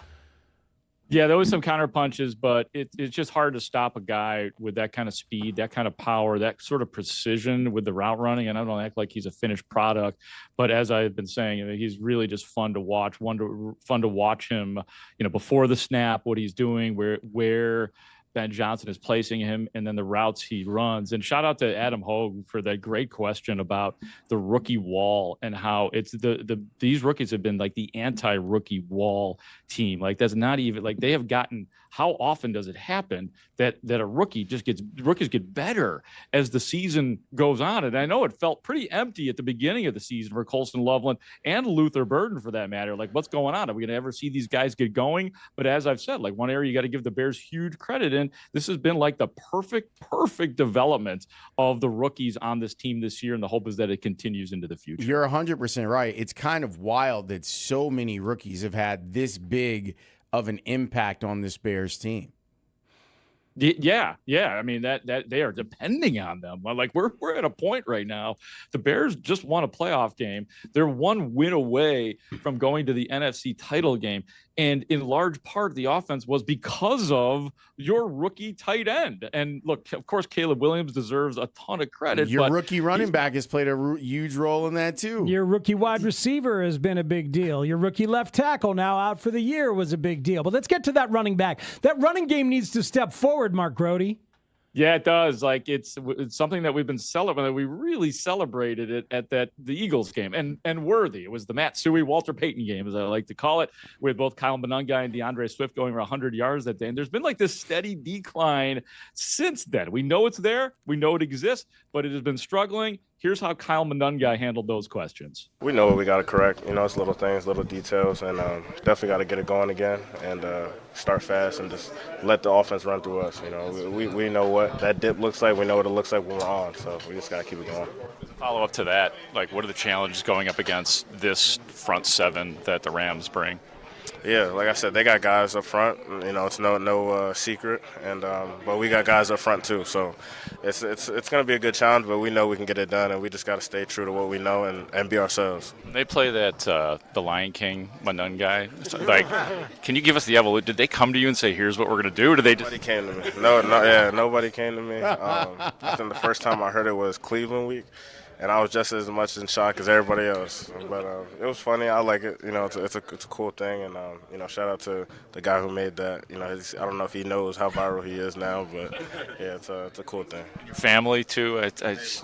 Yeah, there was some counter punches, but it's just hard to stop a guy with that kind of speed, that kind of power, that sort of precision with the route running. And I don't act like he's a finished product, but as I've been saying, he's really just fun to watch. Fun to watch him, before the snap, what he's doing, where Ben Johnson is placing him and then the routes he runs. And shout out to Adam Haugh for that great question about the rookie wall and how it's these rookies have been like the anti-rookie wall team. Like that's not even like they have gotten. How often does it happen that a rookies get better as the season goes on? And I know it felt pretty empty at the beginning of the season for Colston Loveland and Luther Burden for that matter. Like what's going on? Are we going to ever see these guys get going? But as I've said, like one area you got to give the Bears huge credit in. This has been like the perfect development of the rookies on this team this year. And the hope is that it continues into the future. You're 100% right. It's kind of wild that so many rookies have had this big of an impact on this Bears team. Yeah. I mean that they are depending on them. Like we're at a point right now. The Bears just won a playoff game. They're one win away from going to the NFC title game, and in large part the offense was because of your rookie tight end. And look, of course, Caleb Williams deserves a ton of credit. Your rookie running back has played a huge role in that too. Your rookie wide receiver has been a big deal. Your rookie left tackle now out for the year was a big deal. But let's get to that running back. That running game needs to step forward, Mark Grody. Yeah, it does. Like it's something that we've been celebrating. We really celebrated it at the Eagles game, and worthy. It was the Matt Suhey, Walter Payton game, as I like to call it, with both Kyle Monangai and DeAndre Swift going over 100 yards that day. And there's been like this steady decline since then. We know it's there, we know it exists, but it has been struggling. Here's how Kyle Monangai handled those questions. We know what we got to correct. It's little things, little details, and definitely got to get it going again and start fast and just let the offense run through us. We know what that dip looks like. We know what it looks like when we're on, so we just got to keep it going. Follow up to that, like what are the challenges going up against this front seven that the Rams bring? Yeah, like I said, they got guys up front. It's no secret, and but we got guys up front too. So it's going to be a good challenge, but we know we can get it done, and we just got to stay true to what we know and be ourselves. They play that the Lion King Monangai. Like, can you give us the evolution? Did they come to you and say, "Here's what we're going to do"? Or did they just? Nobody came to me. Nobody came to me. I think the first time I heard it was Cleveland week. And I was just as much in shock as everybody else. But it was funny. I like it. It's a cool thing. And, shout out to the guy who made that. I don't know if he knows how viral he is now, but, yeah, it's a cool thing. Your family, too? He's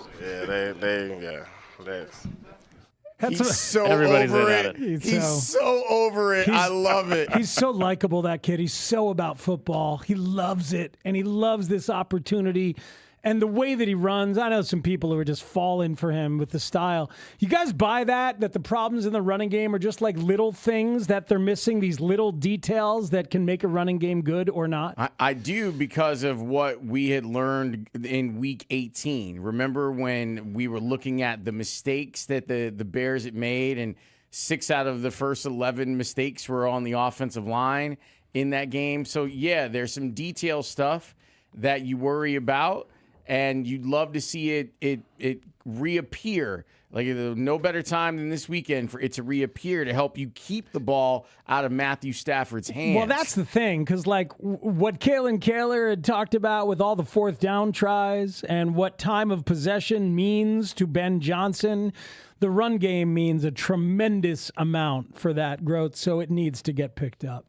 so Everybody's over in it. on it. He's so over it. I love it. He's so likable, that kid. He's so about football. He loves it, and he loves this opportunity. And the way that he runs, I know some people who are just falling for him with the style. You guys buy that the problems in the running game are just like little things that they're missing, these little details that can make a running game good or not? I do, because of what we had learned in Week 18. Remember when we were looking at the mistakes that the Bears had made, and 6 out of the first 11 mistakes were on the offensive line in that game? So, yeah, there's some detail stuff that you worry about. And you'd love to see it reappear. Like, no better time than this weekend for it to reappear to help you keep the ball out of Matthew Stafford's hands. Well, that's the thing, because like what Kalen Kaler had talked about with all the fourth down tries and what time of possession means to Ben Johnson, the run game means a tremendous amount for that growth, so it needs to get picked up.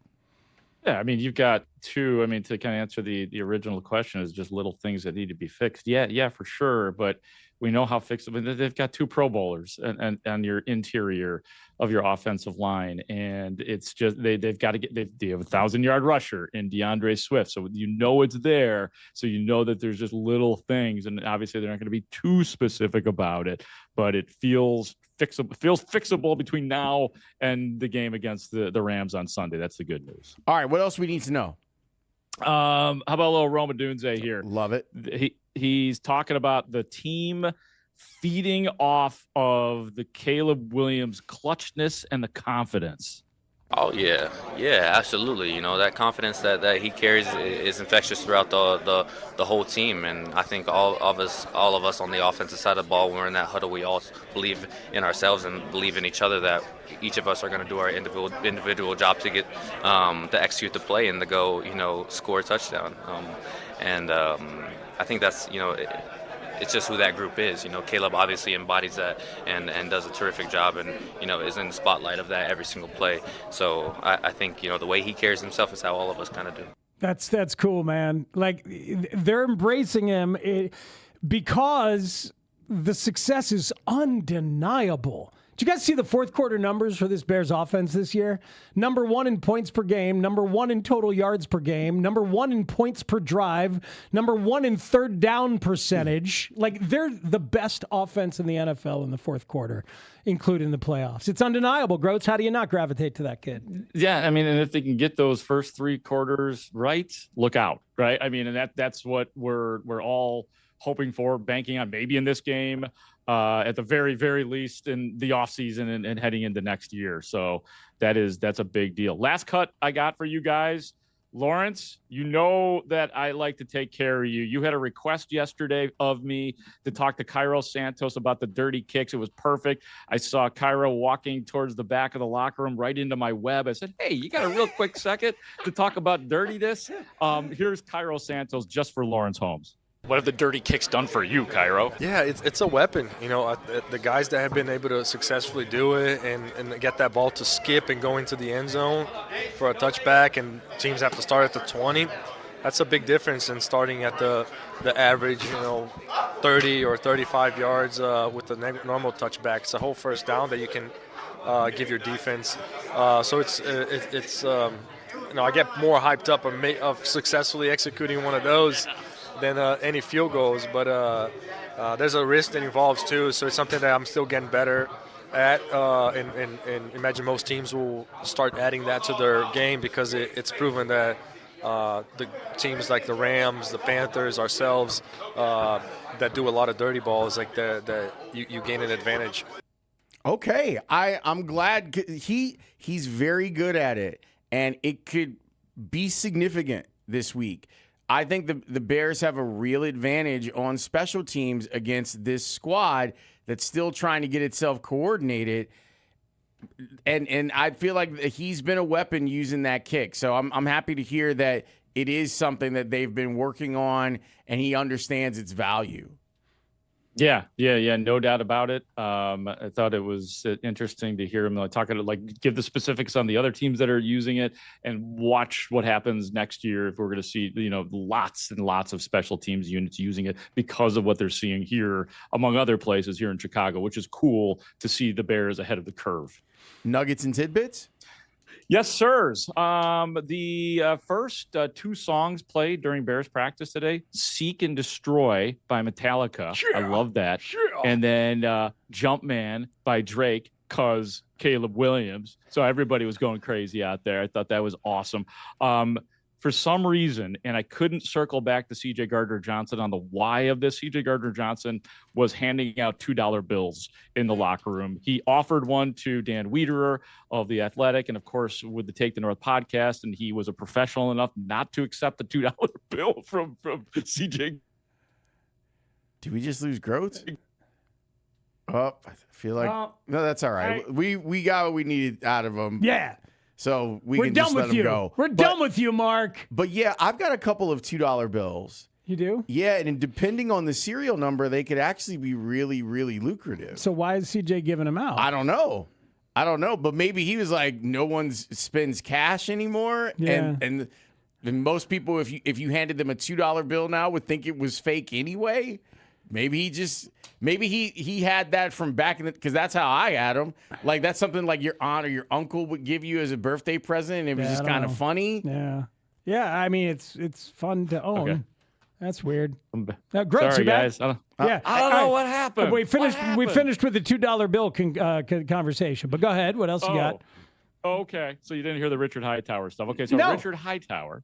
Yeah, I mean, you've got two. I mean, to kind of answer the original question, is just little things that need to be fixed. Yeah, for sure. But we know how fixable. They've got 2 Pro Bowlers and your interior of your offensive line, and it's just they've got to get. They have a 1,000-yard rusher in DeAndre Swift, so it's there. So that there's just little things, and obviously they're not going to be too specific about it, but it feels fixable between now and the game against the Rams on Sunday. That's the good news. All right, what else we need to know? How about a little Roma Dunze here? Love it. He's talking about the team feeding off of the Caleb Williams clutchness and the confidence. Oh, yeah, absolutely. That confidence that he carries is infectious throughout the whole team, and I think all of us on the offensive side of the ball, when we're in that huddle, we all believe in ourselves and believe in each other that each of us are going to do our individual job to get to execute the play and to go, score a touchdown. I think that's it's just who that group is. Caleb obviously embodies that and does a terrific job and, is in the spotlight of that every single play. So I think, the way he carries himself is how all of us kind of do. That's cool, man. Like, they're embracing him because the success is undeniable. Did you guys see the fourth quarter numbers for this Bears offense this year? Number 1 in points per game, number 1 in total yards per game, number 1 in points per drive, number 1 in third down percentage. Like, they're the best offense in the NFL in the fourth quarter, including the playoffs. It's undeniable, Groats. How do you not gravitate to that kid? Yeah, I mean, and if they can get those first 3 quarters right, look out, right? I mean, and that's what we're all hoping for, banking on maybe in this game, at the very, very least in the offseason and heading into next year. So that's a big deal. Last cut I got for you guys. Lawrence, you know that I like to take care of you. You had a request yesterday of me to talk to Cairo Santos about the dirty kicks. It was perfect. I saw Cairo walking towards the back of the locker room right into my web. I said, hey, you got a real quick second to talk about dirtiness? Here's Cairo Santos just for Lawrence Holmes. What have the dirty kicks done for you, Cairo? Yeah, it's a weapon. You know, the guys that have been able to successfully do it and get that ball to skip and go into the end zone for a touchback, and teams have to start at the 20, that's a big difference in starting at the average, 30 or 35 yards with the normal touchback. It's a whole first down that you can give your defense. So it's I get more hyped up of successfully executing one of those than any field goals, but there's a risk that involves too, so it's something that I'm still getting better at, and imagine most teams will start adding that to their game because it's proven that the teams like the Rams, the Panthers, ourselves, that do a lot of dirty balls, like that you gain an advantage. Okay, I'm glad he's very good at it, and it could be significant this week. I think the Bears have a real advantage on special teams against this squad that's still trying to get itself coordinated. And I feel like he's been a weapon using that kick. So I'm happy to hear that it is something that they've been working on and he understands its value. Yeah, no doubt about it. I thought it was interesting to hear him give the specifics on the other teams that are using it and watch what happens next year if we're going to see, lots and lots of special teams units using it because of what they're seeing here, among other places here in Chicago, which is cool to see the Bears ahead of the curve. Nuggets and tidbits? Yes, sirs. The first 2 songs played during Bears practice today, Seek and Destroy by Metallica. Yeah, I love that. Yeah. And then Jumpman by Drake, cause Caleb Williams. So everybody was going crazy out there. I thought that was awesome. For some reason, and I couldn't circle back to C.J. Gardner-Johnson on the why of this, C.J. Gardner-Johnson was handing out $2 bills in the locker room. He offered one to Dan Wiederer of The Athletic, and of course, with the Take the North podcast, and he was a professional enough not to accept the $2 bill from C.J. Did we just lose Groats? Oh, I feel like no, that's all right. We got what we needed out of him. Yeah. So we're can just let him go. We're done with you, Mark. But yeah, I've got a couple of $2 bills. You do? Yeah, and depending on the serial number, they could actually be really, really lucrative. So why is CJ giving them out? I don't know, but maybe he was like, no one spends cash anymore, yeah. and most people, if you handed them a $2 bill now, would think it was fake anyway. Maybe he had that from back in the, because that's how I had them. Like that's something like your aunt or your uncle would give you as a birthday present, and it was just kind of funny. Yeah. I mean, it's fun to own. Okay. That's weird. Gross, sorry, guys. I don't know what happened. We finished with the $2 bill conversation. But go ahead. What else you got? Okay. So you didn't hear the Richard Hightower stuff. Okay. So Richard Hightower,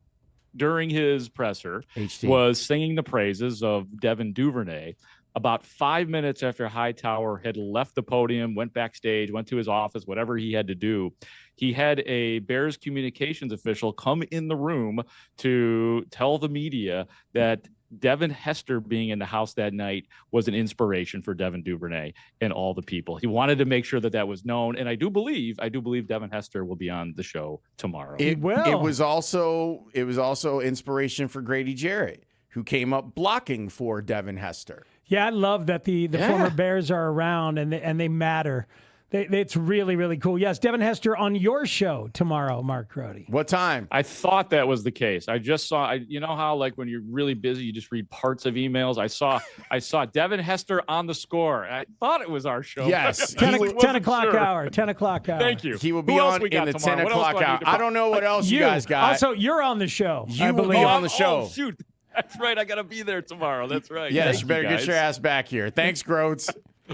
during his presser, was singing the praises of Devin Duvernay. About 5 minutes after Hightower had left the podium, went backstage, went to his office, whatever he had to do, he had a Bears communications official come in the room to tell the media that Devin Hester being in the house that night was an inspiration for Devin Duvernay and all the people. He wanted to make sure that was known, and I do believe Devin Hester will be on the show tomorrow. It was also inspiration for Grady Jarrett, who came up blocking for Devin Hester. Yeah, I love that the former Bears are around and they matter. It's really, really cool. Yes, Devin Hester on your show tomorrow, Mark Crody. What time? I thought that was the case. I just saw. You know how like when you're really busy, you just read parts of emails. I saw Devin Hester on the Score. I thought it was our show. Yes, 10 o'clock hour. 10 o'clock hour. Thank you. He will be Who else on we got in the tomorrow? 10 What else o'clock do I hour. need to I don't know what else you guys got. Also, you're on the show. You will be on the show. Oh, shoot. That's right. I got to be there tomorrow. That's right. Yes, Thank you better guys. get your ass back here. Thanks, Groats.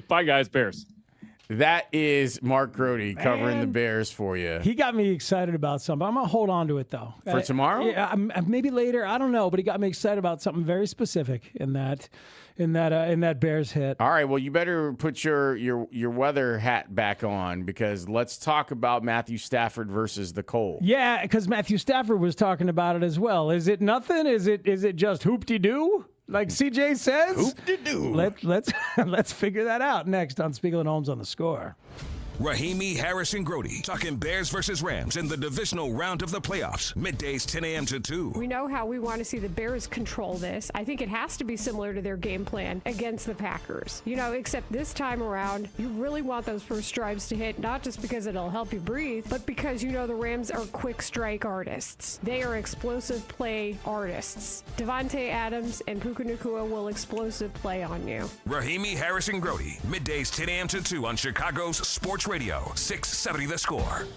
Bye, guys. Bears. That is Mark Grody covering the Bears for you. He got me excited about something. I'm going to hold on to it, though. For tomorrow? Yeah, maybe later. I don't know. But he got me excited about something very specific in that Bears hit. All right, well, you better put your weather hat back on because let's talk about Matthew Stafford versus the Colt. Yeah, because Matthew Stafford was talking about it as well. Is it nothing? Is it just hoop-de-doo? Like CJ says? Hoop-de-doo. Let's figure that out next on Spiegel and Holmes on the Score. Rahimi, Harris, and Grody talking Bears versus Rams in the divisional round of the playoffs. Middays 10 a.m. to 2. We know how we want to see the Bears control this. I think it has to be similar to their game plan against the Packers. Except this time around, you really want those first drives to hit, not just because it'll help you breathe, but because the Rams are quick strike artists. They are explosive play artists. Devontae Adams and Puka Nacua will explosive play on you. Rahimi, Harris, and Grody. Middays 10 a.m. to 2 on Chicago's Sports Radio, 670 The Score.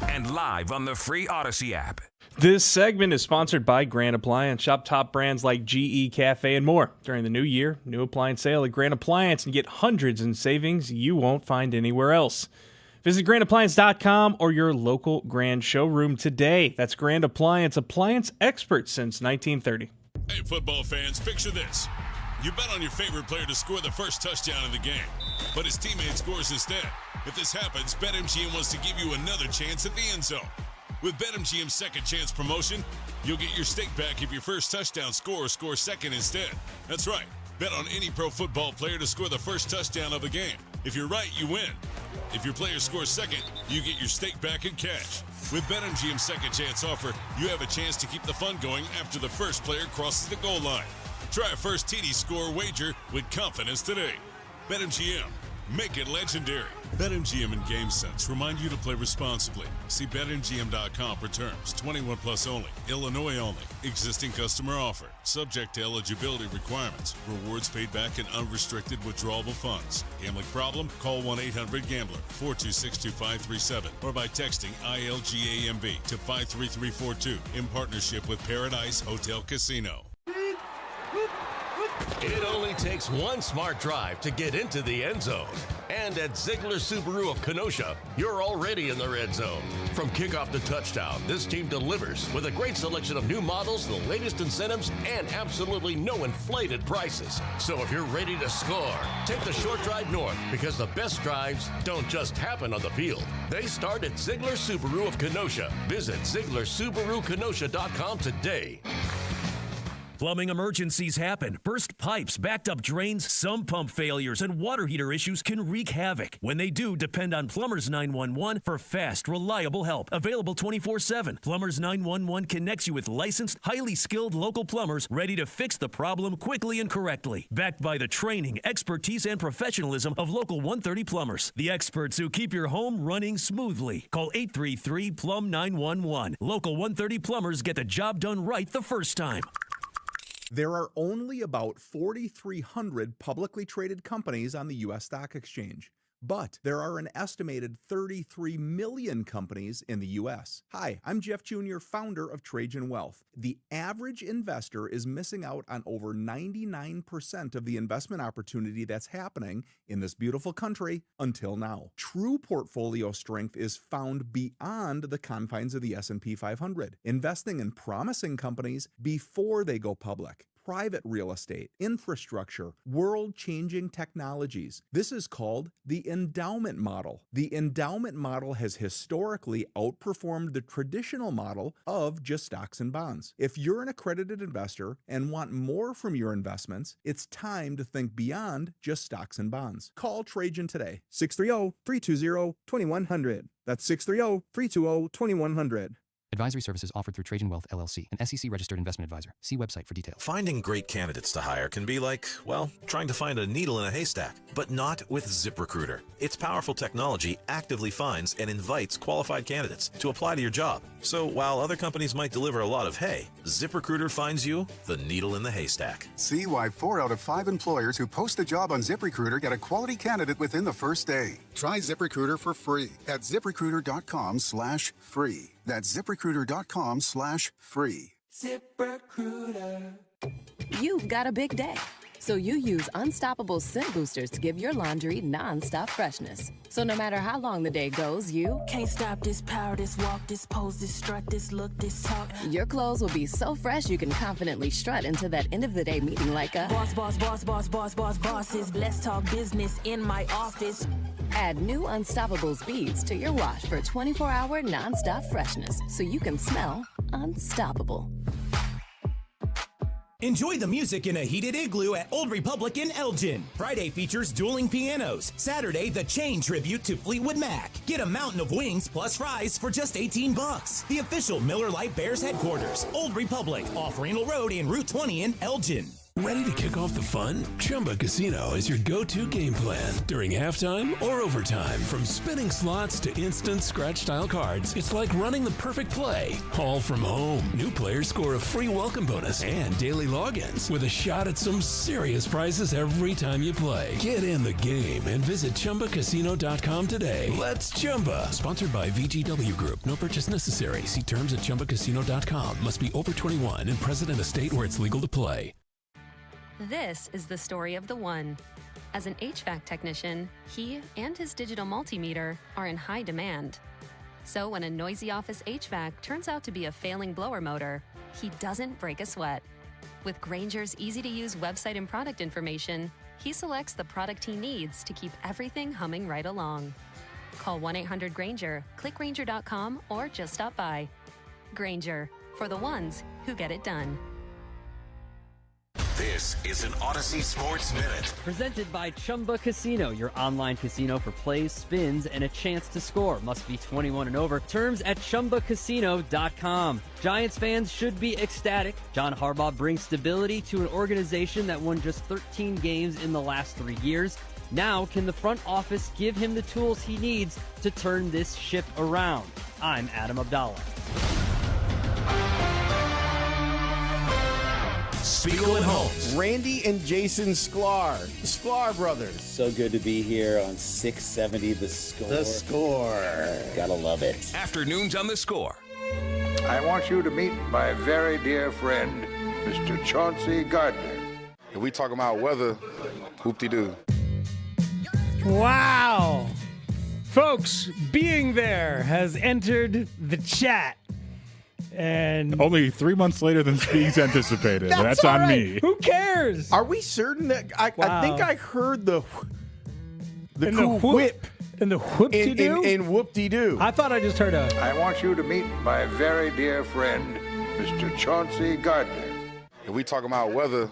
And live on the free Odyssey app. This segment is sponsored by Grand Appliance. Shop top brands like GE, Cafe, and more. During the new year, new appliance sale at Grand Appliance and get hundreds in savings you won't find anywhere else. Visit grandappliance.com or your local Grand showroom today. That's Grand Appliance, appliance experts since 1930. Hey, football fans, picture this. You bet on your favorite player to score the first touchdown in the game, but his teammate scores instead. If this happens, BetMGM wants to give you another chance at the end zone. With BetMGM's second chance promotion, you'll get your stake back if your first touchdown scores second instead. That's right. Bet on any pro football player to score the first touchdown of the game. If you're right, you win. If your player scores second, you get your stake back in cash. With BetMGM's second chance offer, you have a chance to keep the fun going after the first player crosses the goal line. Try a first TD score wager with confidence today. BetMGM. Make it legendary. BetMGM and GameSense remind you to play responsibly. See BetMGM.com for terms. 21 plus only. Illinois only. Existing customer offer. Subject to eligibility requirements. Rewards paid back in unrestricted withdrawable funds. Gambling problem? Call 1-800-GAMBLER 426-2537 or by texting ILGAMB to 53342 in partnership with Paradise Hotel Casino. It only takes one smart drive to get into the end zone. And at Ziegler Subaru of Kenosha, you're already in the red zone. From kickoff to touchdown, this team delivers with a great selection of new models, the latest incentives, and absolutely no inflated prices. So if you're ready to score, take the short drive north because the best drives don't just happen on the field. They start at Ziegler Subaru of Kenosha. Visit ZieglerSubaruKenosha.com today. Plumbing emergencies happen. Burst pipes, backed up drains, sump pump failures, and water heater issues can wreak havoc. When they do, depend on Plumbers 911 for fast, reliable help. Available 24/7. Plumbers 911 connects you with licensed, highly skilled local plumbers ready to fix the problem quickly and correctly. Backed by the training, expertise, and professionalism of Local 130 Plumbers. The experts who keep your home running smoothly. Call 833-PLUM-911. Local 130 Plumbers get the job done right the first time. There are only about 4,300 publicly traded companies on the U.S. Stock Exchange, but there are an estimated 33 million companies in the U.S. Hi, I'm Jeff Jr., founder of Trajan Wealth. The average investor is missing out on over 99% of the investment opportunity that's happening in this beautiful country until now. True portfolio strength is found beyond the confines of the S&P 500, investing in promising companies before they go public. Private real estate, infrastructure, world-changing technologies. This is called the endowment model. The endowment model has historically outperformed the traditional model of just stocks and bonds. If you're an accredited investor and want more from your investments, it's time to think beyond just stocks and bonds. Call Trajan today, 630-320-2100. That's 630-320-2100. Advisory services offered through Trajan Wealth, LLC, an SEC-registered investment advisor. See website for details. Finding great candidates to hire can be like, well, trying to find a needle in a haystack, but not with ZipRecruiter. Its powerful technology actively finds and invites qualified candidates to apply to your job. So while other companies might deliver a lot of hay, ZipRecruiter finds you the needle in the haystack. See why 4 out of 5 employers who post a job on ZipRecruiter get a quality candidate within the first day. Try ZipRecruiter for free at ZipRecruiter.com/free. That's ZipRecruiter.com/free. ZipRecruiter. You've got a big day, so you use Unstoppable scent boosters to give your laundry non-stop freshness. So no matter how long the day goes, you can't stop this power, this walk, this pose, this strut, this look, this talk. Your clothes will be so fresh you can confidently strut into that end of the day meeting like a boss, boss, boss, boss, boss, boss, bosses. Let's talk business in my office. Add new Unstoppables beads to your wash for 24-hour non-stop freshness so you can smell unstoppable. Enjoy the music in a heated igloo at Old Republic in Elgin. Friday features dueling pianos. Saturday, the Chain tribute to Fleetwood Mac. Get a mountain of wings plus fries for just $18. The official Miller Lite Bears headquarters, Old Republic, off Raynal Road in Route 20 in Elgin. Ready to kick off the fun? Chumba Casino is your go-to game plan during halftime or overtime. From spinning slots to instant scratch-style cards, it's like running the perfect play, all from home. New players score a free welcome bonus and daily logins with a shot at some serious prizes every time you play. Get in the game and visit ChumbaCasino.com today. Let's Chumba. Sponsored by VGW Group. No purchase necessary. See terms at ChumbaCasino.com. Must be over 21 and present in a state where it's legal to play. This is the story of the one. As an HVAC technician, he and his digital multimeter are in high demand. So when a noisy office HVAC turns out to be a failing blower motor, he doesn't break a sweat. With Grainger's easy-to-use website and product information, he selects the product he needs to keep everything humming right along. Call 1-800-GRAINGER, click Grainger.com, or just stop by. Grainger, for the ones who get it done. This is an Odyssey Sports Minute. Presented by Chumba Casino, your online casino for plays, spins, and a chance to score. Must be 21 and over. Terms at ChumbaCasino.com. Giants fans should be ecstatic. John Harbaugh brings stability to an organization that won just 13 games in the last 3 years. Now, can the front office give him the tools he needs to turn this ship around? I'm Adam Abdallah. Spiegel and Holmes. Randy and Jason Sklar. The Sklar brothers. So good to be here on 670 The Score. The Score. Gotta love it. Afternoons on The Score. I want you to meet my very dear friend, Mr. Chauncey Gardner. If we talking about weather, whoop-de-doo. Wow. Folks, being there has entered the chat. And only 3 months later than Speaks anticipated. That's on me. Who cares? Are we certain that I think I heard the And cool whip and the whoop-de-doo? in whoop-de-doo. I thought I just heard a... I want you to meet my very dear friend, Mr. Chauncey Gardner. If we talking about weather,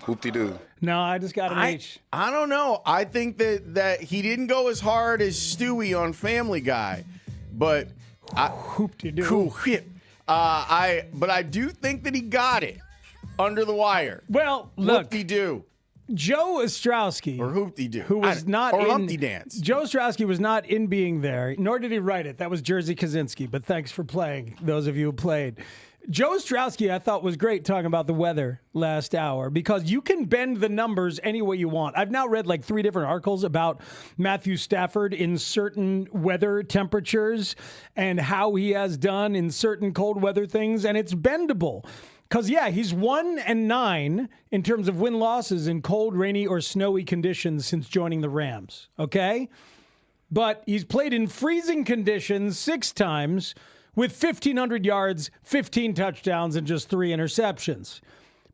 whoop-de-doo. No, I just got an H. I don't know. I think that he didn't go as hard as Stewie on Family Guy, but whoop-de-doo. Cool whip. But I do think that he got it under the wire. Well, look. Whoop-de-doo. Joe Ostrowski. Or hoop-de-doo. Who was not or in... Humpty Dance. Joe Ostrowski was not in Being There, nor did he write it. That was Jerzy Kaczynski, but thanks for playing, those of you who played. Joe Ostrowski, I thought, was great talking about the weather last hour because you can bend the numbers any way you want. I've now read like 3 different articles about Matthew Stafford in certain weather temperatures and how he has done in certain cold weather things, and it's bendable. Because, yeah, he's 1-9 in terms of win-losses in cold, rainy, or snowy conditions since joining the Rams, okay? But he's played in freezing conditions 6 times with 1,500 yards, 15 touchdowns, and just 3 interceptions.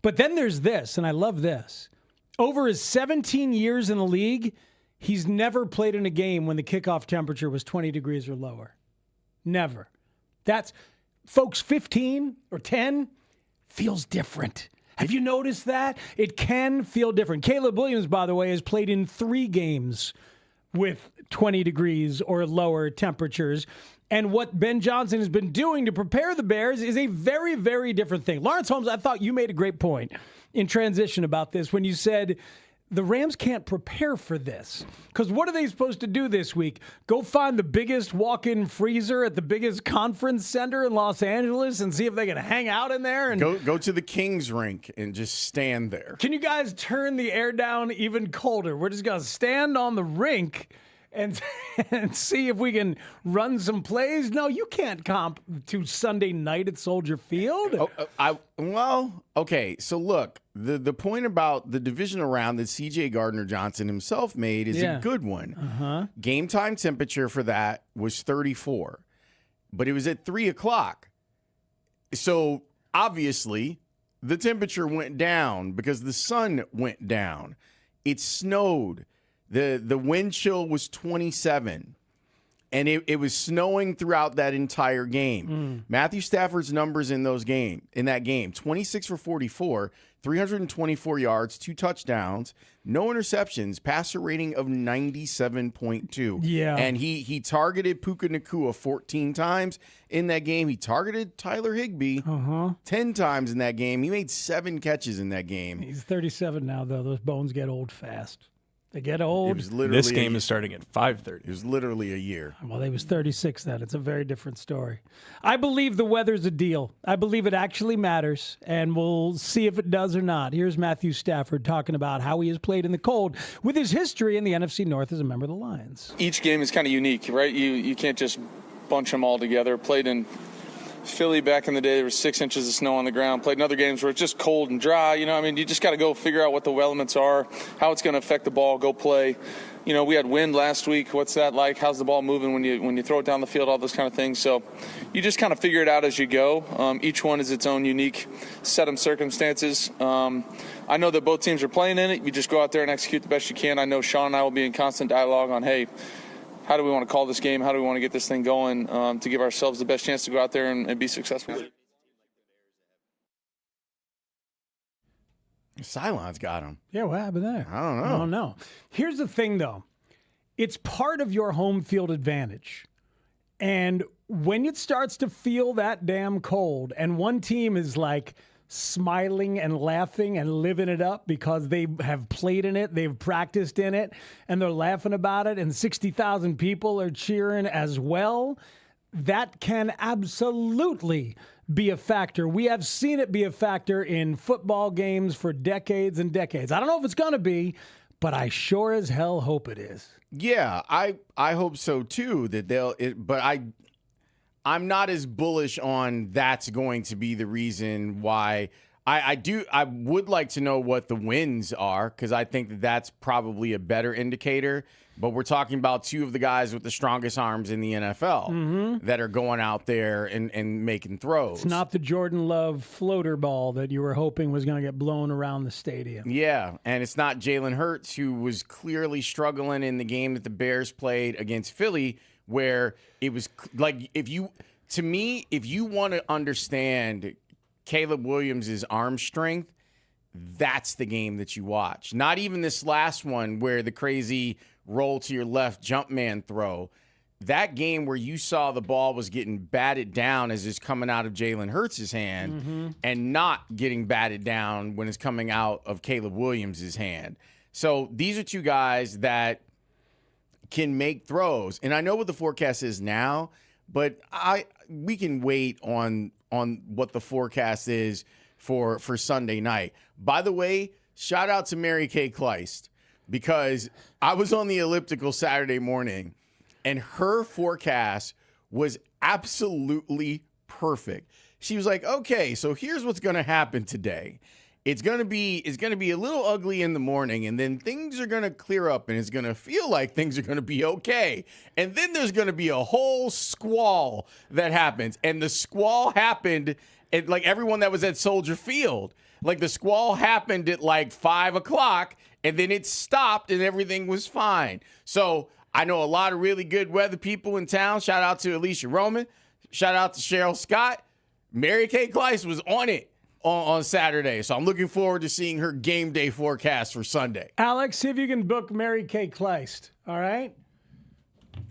But then there's this, and I love this. Over his 17 years in the league, he's never played in a game when the kickoff temperature was 20 degrees or lower. Never. That's, folks, 15 or 10 feels different. Have you noticed that? It can feel different. Caleb Williams, by the way, has played in 3 games with 20 degrees or lower temperatures. And what Ben Johnson has been doing to prepare the Bears is a very, very different thing. Lawrence Holmes, I thought you made a great point in transition about this when you said the Rams can't prepare for this. Because what are they supposed to do this week? Go find the biggest walk-in freezer at the biggest conference center in Los Angeles and see if they can hang out in there? And go to the Kings rink and just stand there. Can you guys turn the air down even colder? We're just going to stand on the rink and see if we can run some plays. No, you can't comp to Sunday night at Soldier Field. Okay. So look, the point about the divisional round that C.J. Gardner-Johnson himself made is a good one. Game time temperature for that was 34, but it was at 3 o'clock. So obviously the temperature went down because the sun went down. It snowed. The wind chill was 27, and it was snowing throughout that entire game. Matthew Stafford's numbers in that game, 26 for 44, 324 yards, 2 touchdowns, no interceptions, passer rating of 97.2. Yeah. And he targeted Puka Nacua 14 times in that game. He targeted Tyler Higbee 10 times in that game. He made 7 catches in that game. He's 37 now, though. Those bones get old fast. They get old. This game is starting at 5:30. It was literally a year. Well, they was 36 then. It's a very different story. I believe the weather's a deal. I believe it actually matters, and we'll see if it does or not. Here's Matthew Stafford talking about how he has played in the cold with his history in the NFC North as a member of the Lions. Each game is kind of unique, right? You can't just bunch them all together. Played in Philly back in the day, there was 6 inches of snow on the ground. Played in other games where it's just cold and dry. You just got to go figure out what the elements are, how it's going to affect the ball, go play. We had wind last week. What's that like? How's the ball moving when you throw it down the field, all those kind of things. So you just kind of figure it out as you go. Each one is its own unique set of circumstances. I know that both teams are playing in it. You just go out there and execute the best you can. I know Sean and I will be in constant dialogue on, hey, how do we want to call this game? How do we want to get this thing going to give ourselves the best chance to go out there and be successful? Cylon's got him. Yeah, what happened there? I don't know. I don't know. Here's the thing, though. It's part of your home field advantage. And when it starts to feel that damn cold and one team is like smiling and laughing and living it up because they have played in it, they've practiced in it, and they're laughing about it, and 60,000 people are cheering as well, that can absolutely be a factor. We have seen it be a factor in football games for decades and decades. I don't know if it's going to be, but I sure as hell hope it is. Yeah, I hope so too, but I'm not as bullish on that's going to be the reason why. I would like to know what the wins are, because I think that's probably a better indicator. But we're talking about 2 of the guys with the strongest arms in the NFL that are going out there and making throws. It's not the Jordan Love floater ball that you were hoping was going to get blown around the stadium. Yeah, and it's not Jalen Hurts, who was clearly struggling in the game that the Bears played against Philly, where it was like, if you want to understand Caleb Williams' arm strength, that's the game that you watch. Not even this last one where the crazy roll to your left jump man throw. That game where you saw the ball was getting batted down as it's coming out of Jalen Hurts' hand and not getting batted down when it's coming out of Caleb Williams' hand. So these are 2 guys that can make throws. And I know what the forecast is now, but we can wait on what the forecast is for Sunday night. By the way, shout out to Mary Kay Kleist, because I was on the elliptical Saturday morning and her forecast was absolutely perfect. She was like, okay, so here's what's going to happen today. It's going to be a little ugly in the morning, and then things are going to clear up, and it's going to feel like things are going to be okay. And then there's going to be a whole squall that happens. And the squall happened at, like, everyone that was at Soldier Field. Like, the squall happened at like 5 o'clock, and then it stopped, and everything was fine. So I know a lot of really good weather people in town. Shout out to Alicia Roman. Shout out to Cheryl Scott. Mary Kay Kleist was on it on Saturday. So I'm looking forward to seeing her game day forecast for Sunday. Alex, see if you can book Mary Kay Kleist, all right?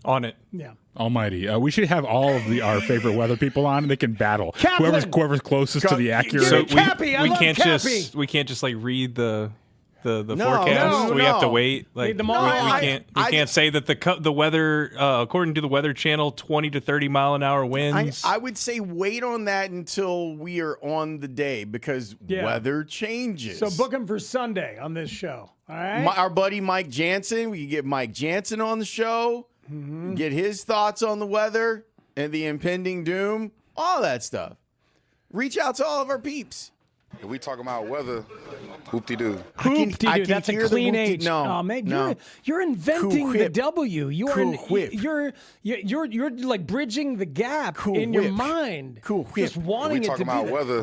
On it. Yeah. Almighty. We should have all of our favorite weather people on, and they can battle. Kaplan! Whoever's closest to the accurate. So Cappy, I we love can't Cappy. we can't just like read the No, forecast. no, we have to no. wait. Like Read them we all. can't say that the weather according to the Weather Channel 20 to 30 mile an hour winds. I would say wait on that until we are on the day because weather changes. So book him for Sunday on this show. All right. Our buddy Mike Jansen, we can get Mike Jansen on the show, get his thoughts on the weather and the impending doom, all that stuff. Reach out to all of our peeps. If we talking about weather, whoop-de-doo. Hoop-de-doo. That's a hear the clean whoop-de- H. No, Oh, man, no. you're inventing Cool the whip. W. You are Cool whip. you're like bridging the gap Cool in your whip. mind. Cool whip. Just If wanting we it to talking be. about that. weather,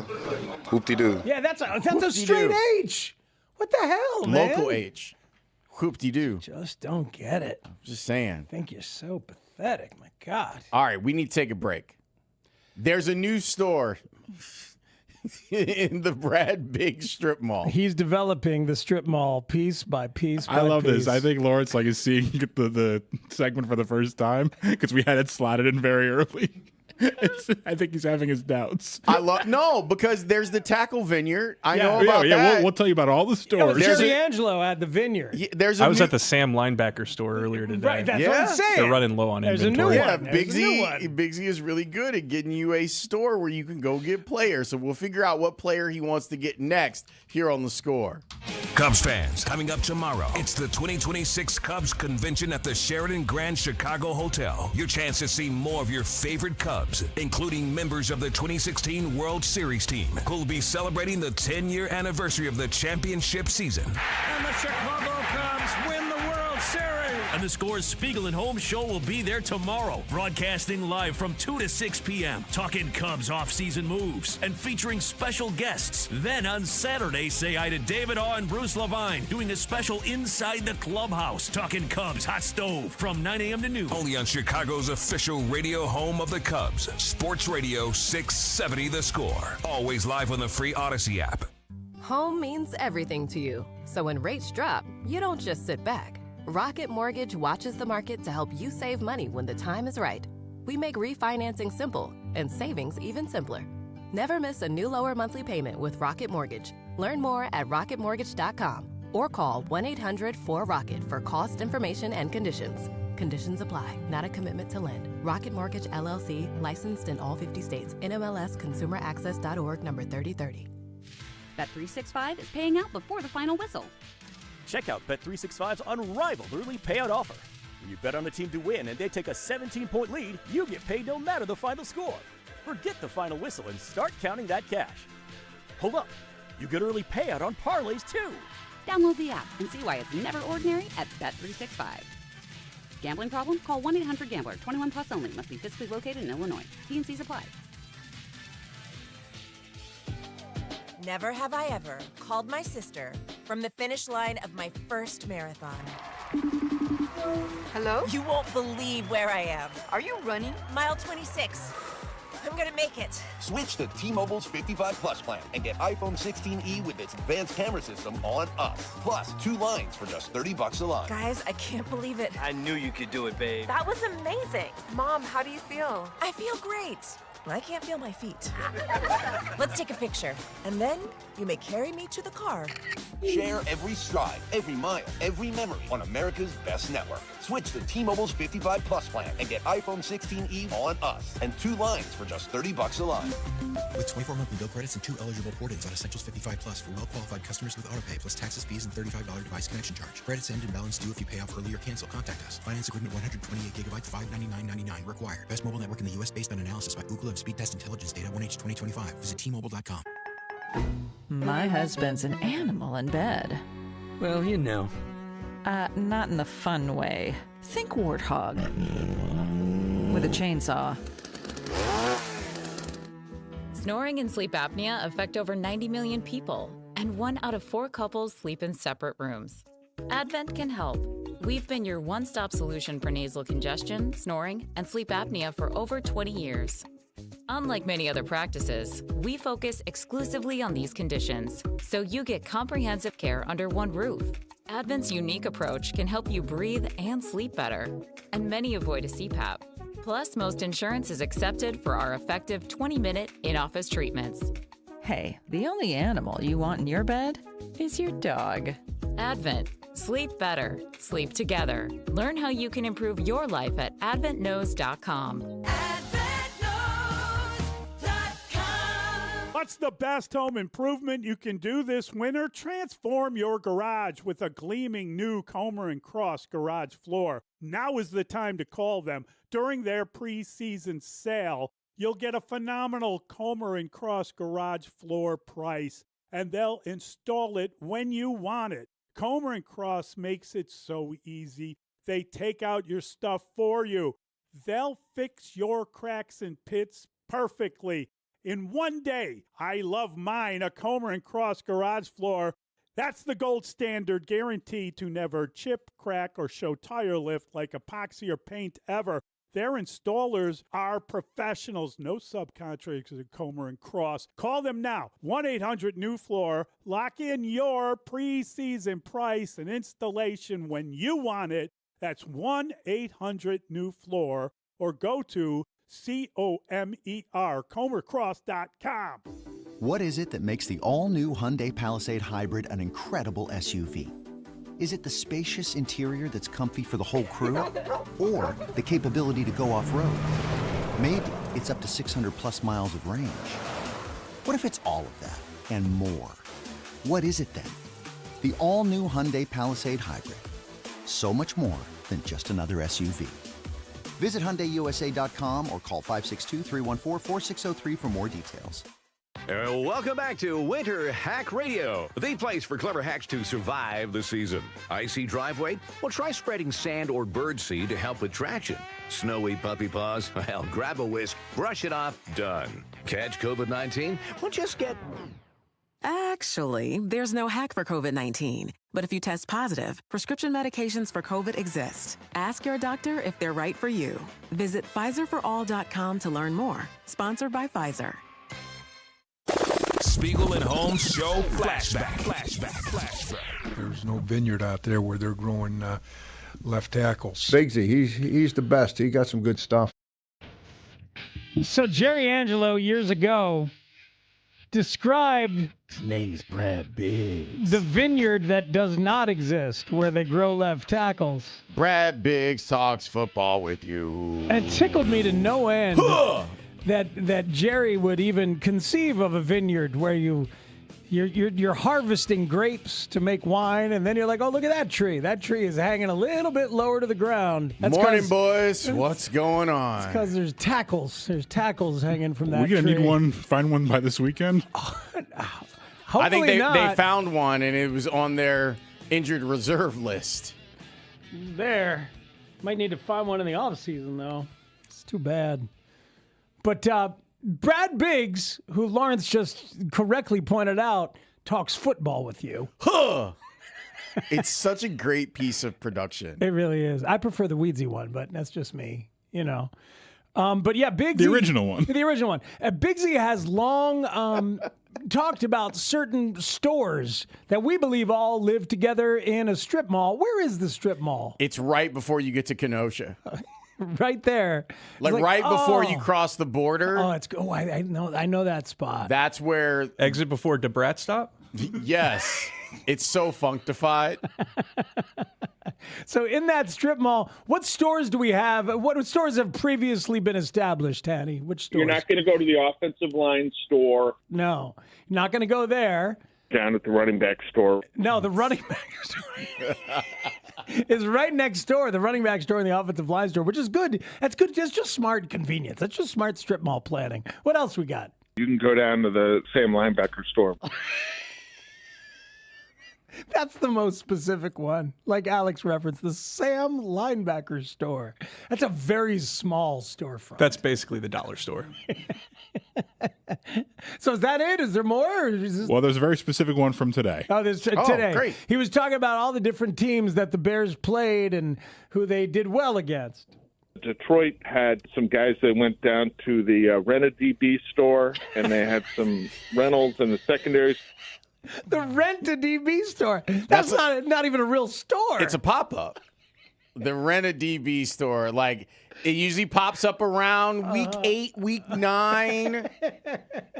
whoop-de-doo. Yeah, that's a Whoop-de-doo. straight H. What the hell, man? Local H. Whoop-de-doo. Just don't get it. Just saying. I think you're so pathetic. My God. All right, we need to take a break. There's a new store in the Brad Big Strip Mall. He's developing the strip mall piece by piece. I love this. piece. I think Lawrence is seeing the segment for the first time because we had it slotted in very early. I think he's having his doubts. Because there's the Tackle Vineyard. I know about yeah. that. We'll tell you about all the stores. Jerry Angelo at the Vineyard. Yeah, I was at the Sam Linebacker store earlier today. Right, that's what I'm saying. They're running low on There's a inventory. new Yeah, one. Big There's a new Z. one. Big Z is really good at getting you a store where you can go get players. So we'll figure out what player he wants to get next here on The Score. Cubs fans, coming up tomorrow, it's the 2026 Cubs Convention at the Sheraton Grand Chicago Hotel. Your chance to see more of your favorite Cubs, including members of the 2016 World Series team, who'll be celebrating the 10-year anniversary of the championship season. And the Chicago Cubs win the World Series. And the Score's Spiegel and Holmes show will be there tomorrow, broadcasting live from 2 to 6 p.m., talking Cubs off-season moves and featuring special guests. Then on Saturday, say hi to David Haugh and Bruce Levine, doing a special Inside the Clubhouse, talking Cubs hot stove from 9 a.m. to noon. Only on Chicago's official radio home of the Cubs, Sports Radio 670 The Score. Always live on the free Odyssey app. Home means everything to you. So when rates drop, you don't just sit back. Rocket Mortgage watches the market to help you save money when the time is right. We make refinancing simple and savings even simpler. Never miss a new lower monthly payment with Rocket Mortgage. Learn more at rocketmortgage.com or call 1-800-4ROCKET for cost information and conditions. Conditions apply. Not a commitment to lend. Rocket Mortgage, LLC, licensed in all 50 states. NMLS ConsumerAccess.org number 3030. Bet365 is paying out before the final whistle. Check out Bet365's unrivaled early payout offer. When you bet on the team to win and they take a 17-point lead, you get paid no matter the final score. Forget the final whistle and start counting that cash. Hold up. You get early payout on parlays too. Download the app and see why it's never ordinary at Bet365. Gambling problem? Call 1-800-GAMBLER. 21 plus only. Must be physically located in Illinois. T&Cs apply. Never have I ever called my sister from the finish line of my first marathon. Hello? You won't believe where I am. Are you running? Mile 26. I'm gonna make it. Switch to T-Mobile's 55 Plus plan and get iPhone 16e with its advanced camera system on us. Plus, 2 lines for just $30 a line. Guys, I can't believe it. I knew you could do it, babe. That was amazing. Mom, how do you feel? I feel great. I can't feel my feet. Let's take a picture. And then you may carry me to the car. Share every stride, every mile, every memory on America's best network. Switch to T-Mobile's 55 Plus plan and get iPhone 16e on us and 2 lines for just $30 a line. With 24 monthly bill credits and 2 eligible port-ins on Essentials 55 Plus for well-qualified customers with autopay plus taxes, fees, and $35 device connection charge. Credits end and balance due if you pay off early or cancel. Contact us. Finance agreement 128 gigabytes, $599.99 required. Best mobile network in the U.S. based on analysis by Ookla of Speed Test Intelligence data 1H 2025. Visit T-Mobile.com. My husband's an animal in bed. Well, you know. Not in the fun way. Think warthog. With a chainsaw. Snoring and sleep apnea affect over 90 million people, and 1 out of 4 couples sleep in separate rooms. Advent can help. We've been your one-stop solution for nasal congestion, snoring, and sleep apnea for over 20 years. Unlike many other practices, we focus exclusively on these conditions, so you get comprehensive care under one roof. Advent's unique approach can help you breathe and sleep better, and many avoid a CPAP. Plus, most insurance is accepted for our effective 20-minute in-office treatments. Hey, the only animal you want in your bed is your dog. Advent. Sleep better. Sleep together. Learn how you can improve your life at adventknows.com. What's the best home improvement you can do this winter? Transform your garage with a gleaming new Comer & Cross garage floor. Now is the time to call them. During their preseason sale, you'll get a phenomenal Comer & Cross garage floor price, and they'll install it when you want it. Comer & Cross makes it so easy. They take out your stuff for you. They'll fix your cracks and pits perfectly. In one day. I love mine, a Comer & Cross garage floor. That's the gold standard, guaranteed to never chip, crack, or show tire lift like epoxy or paint ever. Their installers are professionals, no subcontractors at Comer & Cross. Call them now, 1-800-NEW-FLOOR. Lock in your preseason price and installation when you want it. That's 1-800-NEW-FLOOR, or go to COMER, ComerCross.com. What is it that makes the all-new Hyundai Palisade Hybrid an incredible SUV? Is it the spacious interior that's comfy for the whole crew? Or the capability to go off-road? Maybe it's up to 600-plus miles of range. What if it's all of that and more? What is it then? The all-new Hyundai Palisade Hybrid. So much more than just another SUV. Visit HyundaiUSA.com or call 562-314-4603 for more details. Welcome back to Winter Hack Radio, the place for clever hacks to survive the season. Icy driveway? Well, try spreading sand or birdseed to help with traction. Snowy puppy paws? Well, grab a whisk, brush it off, done. Catch COVID-19? Well, just get... Actually, there's no hack for COVID-19. But if you test positive, prescription medications for COVID exist. Ask your doctor if they're right for you. Visit PfizerForAll.com to learn more. Sponsored by Pfizer. Spiegel and Holmes Show Flashback. There's no vineyard out there where they're growing left tackles. Bigsy, he's the best. He got some good stuff. So Jerry Angelo years ago described, His name's Brad Biggs, the vineyard that does not exist where they grow left tackles. Brad Biggs talks football with you. And it tickled me to no end that Jerry would even conceive of a vineyard where you're harvesting grapes to make wine, and then you're like, oh, look at that tree. That tree is hanging a little bit lower to the ground. Morning, boys. What's going on? It's because there's tackles. There's tackles hanging from that tree. We're going to need one, find one by this weekend? I think they found one, and it was on their injured reserve list. There. Might need to find one in the off season, though. It's too bad. But Brad Biggs, who Lawrence just correctly pointed out, talks football with you. Huh! It's such a great piece of production. It really is. I prefer the Weedsy one, but that's just me, you know. But yeah, Biggsy. The original one. The original one. Biggsy has long talked about certain stores that we believe all live together in a strip mall. Where is the strip mall? It's right before you get to Kenosha. Right there. Like right before you cross the border. Oh, it's go. I know that spot. That's where exit before DeBrat stop. Yes, it's so functified. So in that strip mall, what stores do we have? What stores have previously been established, Tanny? Which stores? You're not going to go to the offensive line store. No, you're not going to go there. Down at the running back store. No, the running back store is right next door. The running back store and the offensive line store, which is good. That's good. That's just smart convenience. That's just smart strip mall planning. What else we got? You can go down to the Sam linebacker store. That's the most specific one. Like Alex referenced, the Sam linebacker store. That's a very small storefront. That's basically the dollar store. So is that it? Is there more? Well, there's a very specific one from today. Oh, there's today. Great. He was talking about all the different teams that the Bears played and who they did well against. Detroit had some guys that went down to the Rent-A-DB store, and they had some rentals in the secondaries. The Rent-A-DB store. That's not even a real store. It's a pop-up. The Rent-A-DB store. Like, it usually pops up around week 8, week 9.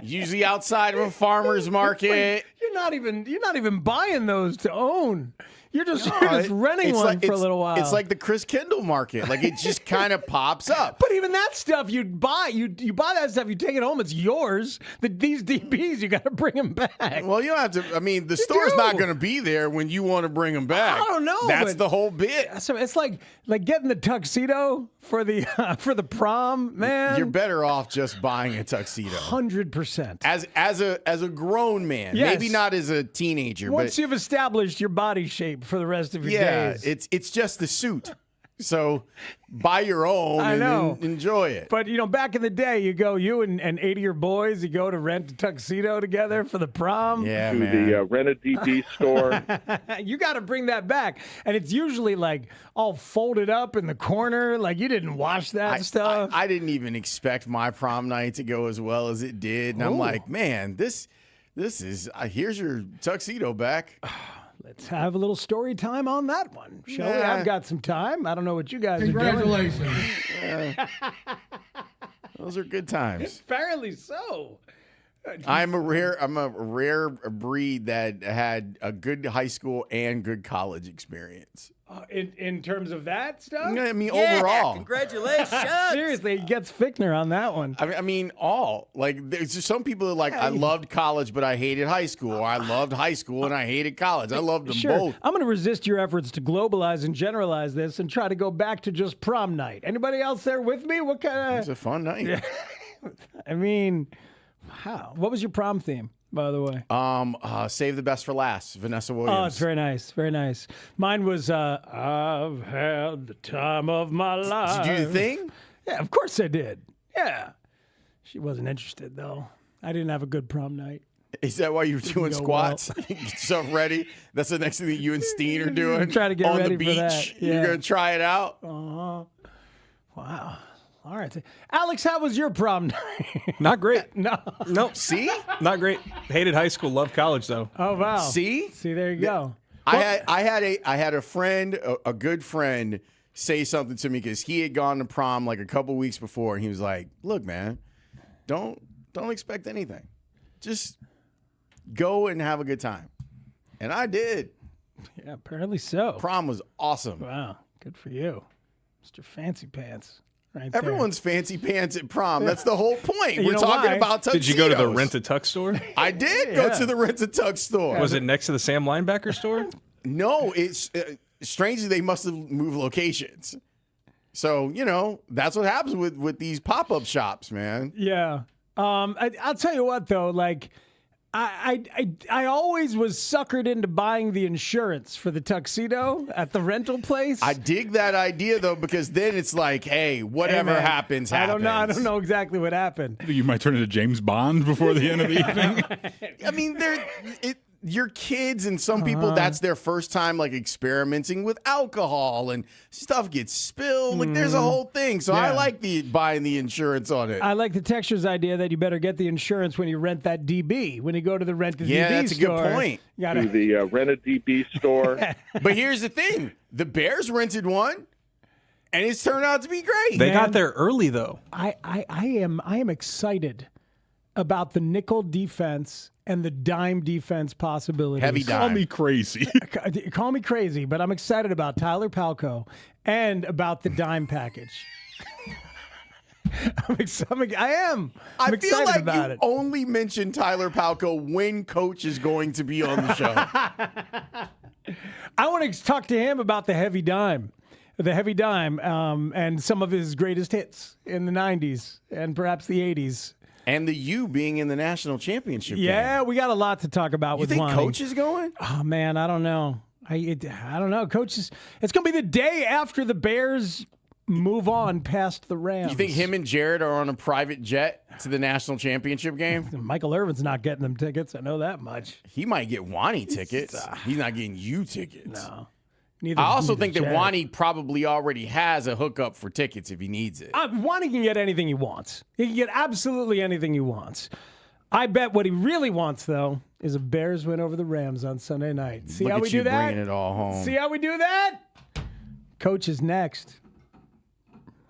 Usually outside of a farmer's market. You're not even buying those to own. You're just renting one for a little while. It's like the Chris Kendall market. Like, it just kind of pops up. But even that stuff you'd buy, you buy that stuff, you take it home, it's yours. These DBs, you got to bring them back. Well, you don't have to. I mean, the store's not going to be there when you want to bring them back. I don't know. That's the whole bit. So it's like getting the tuxedo for the prom, man. You're better off just buying a tuxedo. 100%. As a grown man, Yes. maybe not as a teenager. Once but you've established your body shape for the rest of your days. it's just the suit. So buy your own I know. and enjoy it. But, back in the day, you and 8 of your boys, you go to rent a tuxedo together for the prom. Yeah, to man. the Rent-A-DB store. You got to bring that back. And it's usually like all folded up in the corner. Like you didn't wash that stuff. I didn't even expect my prom night to go as well as it did. And I'm like, man, this is, here's your tuxedo back. Let's have a little story time on that one, shall we? I've got some time. I don't know what you guys are doing. Congratulations. Those are good times. Apparently so. I'm a rare breed that had a good high school and good college experience. In terms of that stuff? I mean, overall. Congratulations. Seriously, he gets Fichtner on that one. I mean, all. Like, there's just some people that I loved college, but I hated high school. Or I loved high school and I hated college. I loved them both. I'm going to resist your efforts to globalize and generalize this and try to go back to just prom night. Anybody else there with me? What kind of... It's a fun night. I mean, wow. What was your prom theme, by the way? Save the Best for Last, Vanessa Williams. Oh, it's very nice. Very nice. Mine was, I've had the time of my life. Did you do the thing? Yeah, of course I did. Yeah. She wasn't interested, though. I didn't have a good prom night. Is that why you were doing go squats? Get yourself ready. That's the next thing that you and Steen are doing. Try to get on ready the for beach. that. Yeah. You're gonna try it out. Wow. All right. Alex, how was your prom night? Not great. No. Nope. See? Not great. Hated high school, loved college though. Oh wow. See? See, there you go. I had a friend, a good friend, say something to me because he had gone to prom like a couple weeks before, and he was like, "Look, man, don't expect anything. Just go and have a good time." And I did. Yeah, apparently so. Prom was awesome. Wow, good for you, Mr. Fancy Pants. Right Everyone's fancy pants at prom. That's the whole point. You We're know talking why? about tuxedos. Did you go to the Rent-A-Tux store? I did go to the Rent-A-Tux store. Was it next to the Sam Linebacker store? No, it's strangely they must have moved locations. So that's what happens with these pop-up shops, man. Yeah. I'll tell you what though, like I always was suckered into buying the insurance for the tuxedo at the rental place. I dig that idea though, because then it's like, hey, whatever Hey, man, happens. I don't know exactly what happened. You might turn into James Bond before the end of the evening. I mean, your kids and some people, that's their first time like experimenting with alcohol and stuff gets spilled. Like there's a whole thing. So I like buying the insurance on it. I like the texture's idea that you better get the insurance when you rent that DB. When you go to the Rent-A-DB store. Yeah, that's a good point. To the Rent-A-DB store. But here's the thing. The Bears rented one, and it's turned out to be great. They got there early, though. I am excited about the nickel defense and the dime defense possibilities. Heavy dime. Call me crazy. Call me crazy, but I'm excited about Tyler Palco and about the dime package. I'm excited about it. Only mention Tyler Palco when Coach is going to be on the show. I want to talk to him about the heavy dime. And some of his greatest hits in the 90s and perhaps the 80s. And the U being in the national championship game. We got a lot to talk about with You think Lonnie. Coach is going? Oh, man, I don't know. I don't know. Coach is. It's going to be the day after the Bears move on past the Rams. You think him and Jared are on a private jet to the national championship game? Michael Irvin's not getting them tickets. I know that much. He might get Wani tickets. He's not getting you tickets. No. I also think that Wani probably already has a hookup for tickets if he needs it. Wani can get anything he wants. He can get absolutely anything he wants. I bet what he really wants, though, is a Bears win over the Rams on Sunday night. See Look how at we you do that? bringing it all home. See how we do that? Coach is next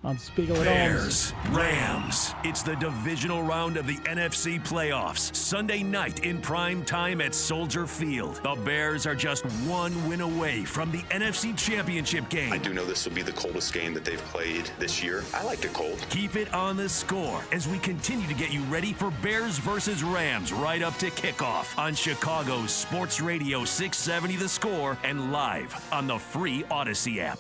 on Spiegel at Holmes. Bears, Rams. It's the divisional round of the NFC playoffs. Sunday night in prime time at Soldier Field. The Bears are just one win away from the NFC Championship game. I do know this will be the coldest game that they've played this year. I like it cold. Keep it on the score as we continue to get you ready for Bears versus Rams right up to kickoff on Chicago's Sports Radio 670 The Score and live on the free Odyssey app.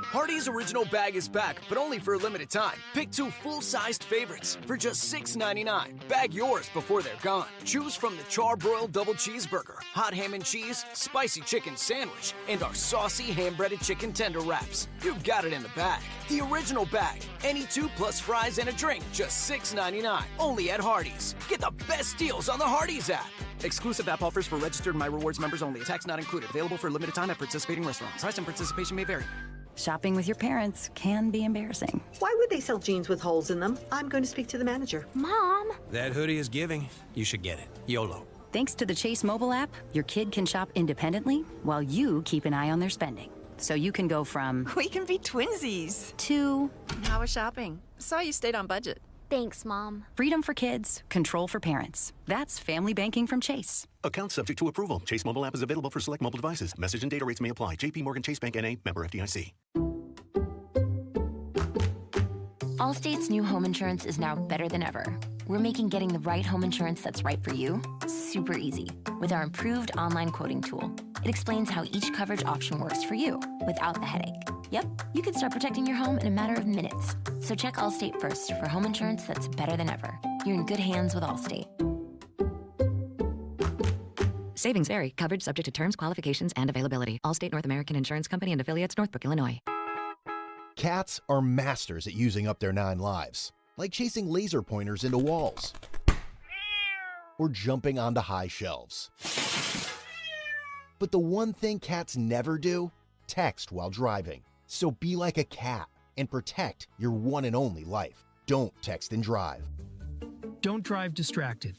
Hardee's Original Bag is back, but only for a limited time. Pick 2 full-sized favorites for just $6.99. Bag yours before they're gone. Choose from the charbroiled double cheeseburger, hot ham and cheese, spicy chicken sandwich, and our saucy ham-breaded chicken tender wraps. You've got it in the bag. The Original Bag. Any 2 plus fries and a drink, just $6.99. Only at Hardee's. Get the best deals on the Hardee's app. Exclusive app offers for registered My Rewards members only. Tax not included. Available for a limited time at participating restaurants. Price and participation may vary. Shopping with your parents can be embarrassing. Why would they sell jeans with holes in them? I'm going to speak to the manager. Mom! That hoodie is giving. You should get it. YOLO. Thanks to the Chase mobile app, your kid can shop independently while you keep an eye on their spending. So you can go from... We can be twinsies. ...to... How was shopping? Saw you stayed on budget. Thanks, Mom. Freedom for kids, control for parents. That's family banking from Chase. Account subject to approval. Chase mobile app is available for select mobile devices. Message and data rates may apply. JP Morgan Chase Bank N.A. Member FDIC. Allstate's new home insurance is now better than ever. We're making getting the right home insurance that's right for you super easy with our improved online quoting tool. It explains how each coverage option works for you without the headache. Yep, you can start protecting your home in a matter of minutes. So check Allstate first for home insurance that's better than ever. You're in good hands with Allstate. Savings vary. Coverage subject to terms, qualifications, and availability. Allstate North American Insurance Company and affiliates, Northbrook, Illinois. Cats are masters at using up their 9 lives, like chasing laser pointers into walls or jumping onto high shelves. But the one thing cats never do, text while driving. So be like a cat and protect your one and only life. Don't text and drive. Don't drive distracted.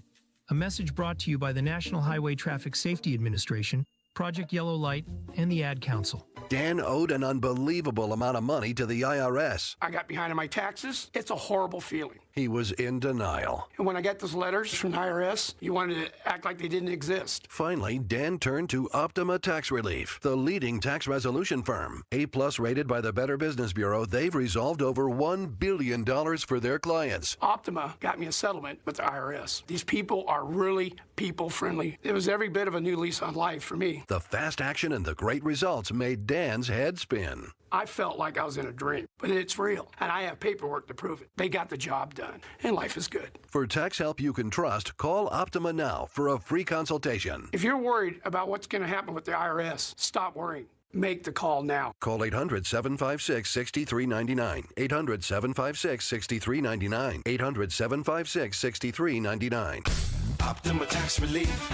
A message brought to you by the National Highway Traffic Safety Administration, Project Yellow Light, and the Ad Council. Dan owed an unbelievable amount of money to the IRS. I got behind on my taxes. It's a horrible feeling. He was in denial. And when I got those letters from the IRS, you wanted to act like they didn't exist. Finally, Dan turned to Optima Tax Relief, the leading tax resolution firm. A-plus rated by the Better Business Bureau, they've resolved over $1 billion for their clients. Optima got me a settlement with the IRS. These people are really people-friendly. It was every bit of a new lease on life for me. The fast action and the great results made Dan's head spin. I felt like I was in a dream, but it's real, and I have paperwork to prove it. They got the job done, and life is good. For tax help you can trust, call Optima now for a free consultation. If you're worried about what's going to happen with the IRS, stop worrying. Make the call now. Call 800-756-6399. 800-756-6399. 800-756-6399. Optima Tax Relief.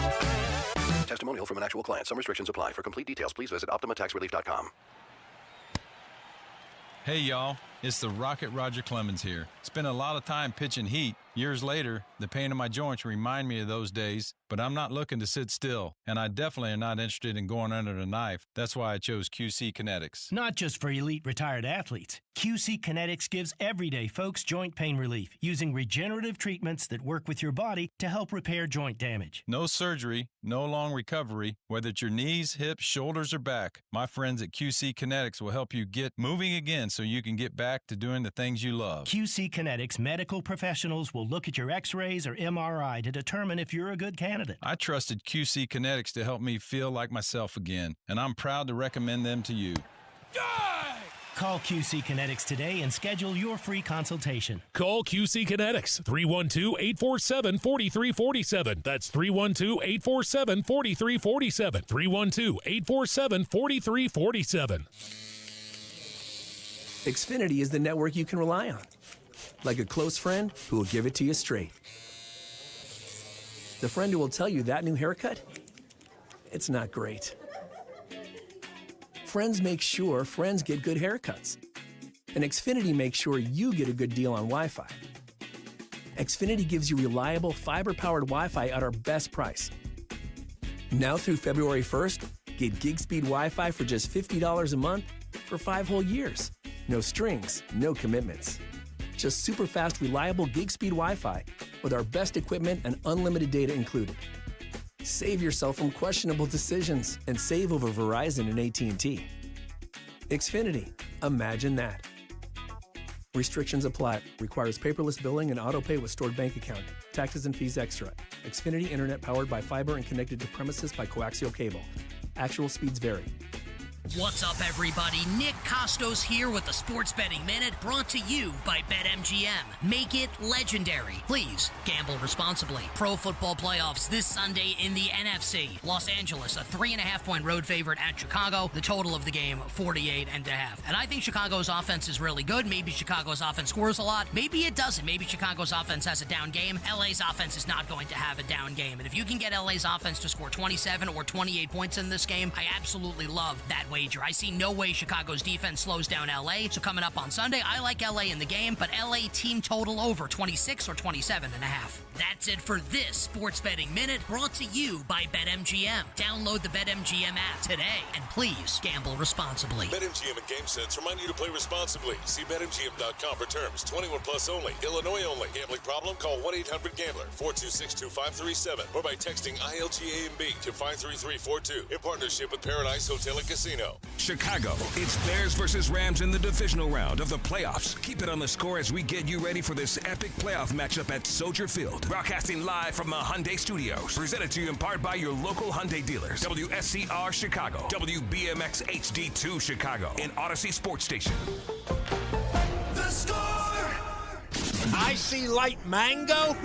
Testimonial from an actual client. Some restrictions apply. For complete details, please visit OptimaTaxRelief.com. Hey, y'all. It's the Rocket Roger Clemens here. Spent a lot of time pitching heat. Years later, the pain in my joints remind me of those days, but I'm not looking to sit still, and I definitely am not interested in going under the knife. That's why I chose QC Kinetics. Not just for elite retired athletes. QC Kinetics gives everyday folks joint pain relief using regenerative treatments that work with your body to help repair joint damage. No surgery, no long recovery, whether it's your knees, hips, shoulders, or back. My friends at QC Kinetics will help you get moving again so you can get back to doing the things you love. QC Kinetics medical professionals will look at your x-rays or MRI to determine if you're a good candidate. I trusted QC Kinetics to help me feel like myself again, and I'm proud to recommend them to you. Call QC Kinetics today and schedule your free consultation. Call QC Kinetics, 312-847-4347. That's 312-847-4347. 312-847-4347. Xfinity is the network you can rely on. Like a close friend who will give it to you straight. The friend who will tell you that new haircut, it's not great. Friends make sure friends get good haircuts. And Xfinity makes sure you get a good deal on Wi-Fi. Xfinity gives you reliable fiber-powered Wi-Fi at our best price. Now through February 1st, get gig speed Wi-Fi for just $50 a month for 5 whole years. No strings, no commitments. Just super fast, reliable gig speed Wi-Fi with our best equipment and unlimited data included. Save yourself from questionable decisions and save over Verizon and AT&T. Xfinity, imagine that. Restrictions apply. Requires paperless billing and auto-pay with stored bank account. Taxes and fees extra. Xfinity Internet powered by fiber and connected to premises by coaxial cable. Actual speeds vary. What's up, everybody? Nick Costos here with the Sports Betting Minute, brought to you by BetMGM. Make it legendary. Please gamble responsibly. Pro football playoffs this Sunday in the NFC. Los Angeles, a 3.5-point road favorite at Chicago. The total of the game, 48.5. And I think Chicago's offense is really good. Maybe Chicago's offense scores a lot. Maybe it doesn't. Maybe Chicago's offense has a down game. LA's offense is not going to have a down game. And if you can get LA's offense to score 27 or 28 points in this game, I absolutely love that wager. I see no way Chicago's defense slows down LA. So coming up on Sunday, I like LA in the game, but LA team total over 26 or 27.5. That's it for this Sports Betting Minute, brought to you by BetMGM. Download the BetMGM app today, and please gamble responsibly. BetMGM and GameSense remind you to play responsibly. See BetMGM.com for terms. 21 plus only. Illinois only. Gambling problem? Call 1-800-GAMBLER. 426-2537. Or by texting ILGA&B to 53342. In partnership with Paradise Hotel and Casino. Chicago, it's Bears versus Rams in the divisional round of the playoffs. Keep it on the score as we get you ready for this epic playoff matchup at Soldier Field. Broadcasting live from the Hyundai Studios. Presented to you in part by your local Hyundai dealers. WSCR Chicago. WBMX HD2 Chicago. And Odyssey Sports Station. The score! I see light mango.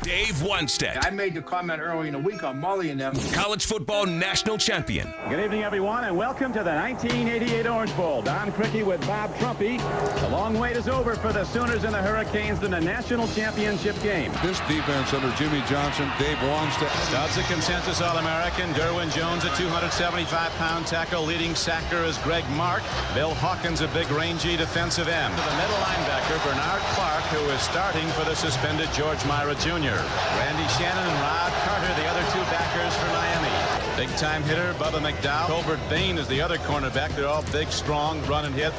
Dave Wannstedt. I made the comment earlier in the week on Mully and them. College football national champion. Good evening, everyone, and welcome to the 1988 Orange Bowl. Don Criqui with Bob Trumpy. The long wait is over for the Sooners and the Hurricanes in the national championship game. This defense under Jimmy Johnson, Dave Wannstedt. Stubbs a consensus All-American. Derwin Jones, a 275-pound tackle. Leading sacker is Greg Mark. Bill Hawkins, a big, rangy defensive end. To the middle linebacker, Bernard Clark, who is starting for the suspended George Myra Jr. Randy Shannon and Rod Carter, the other two backers for Miami. Big-time hitter, Bubba McDowell. Colbert Bain is the other cornerback. They're all big, strong, run and hit.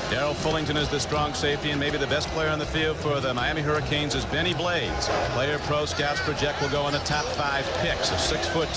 Darrell Fullington is the strong safety, and maybe the best player on the field for the Miami Hurricanes is Benny Blades. Player pro scouts project will go in the top 5 picks. A 6'2"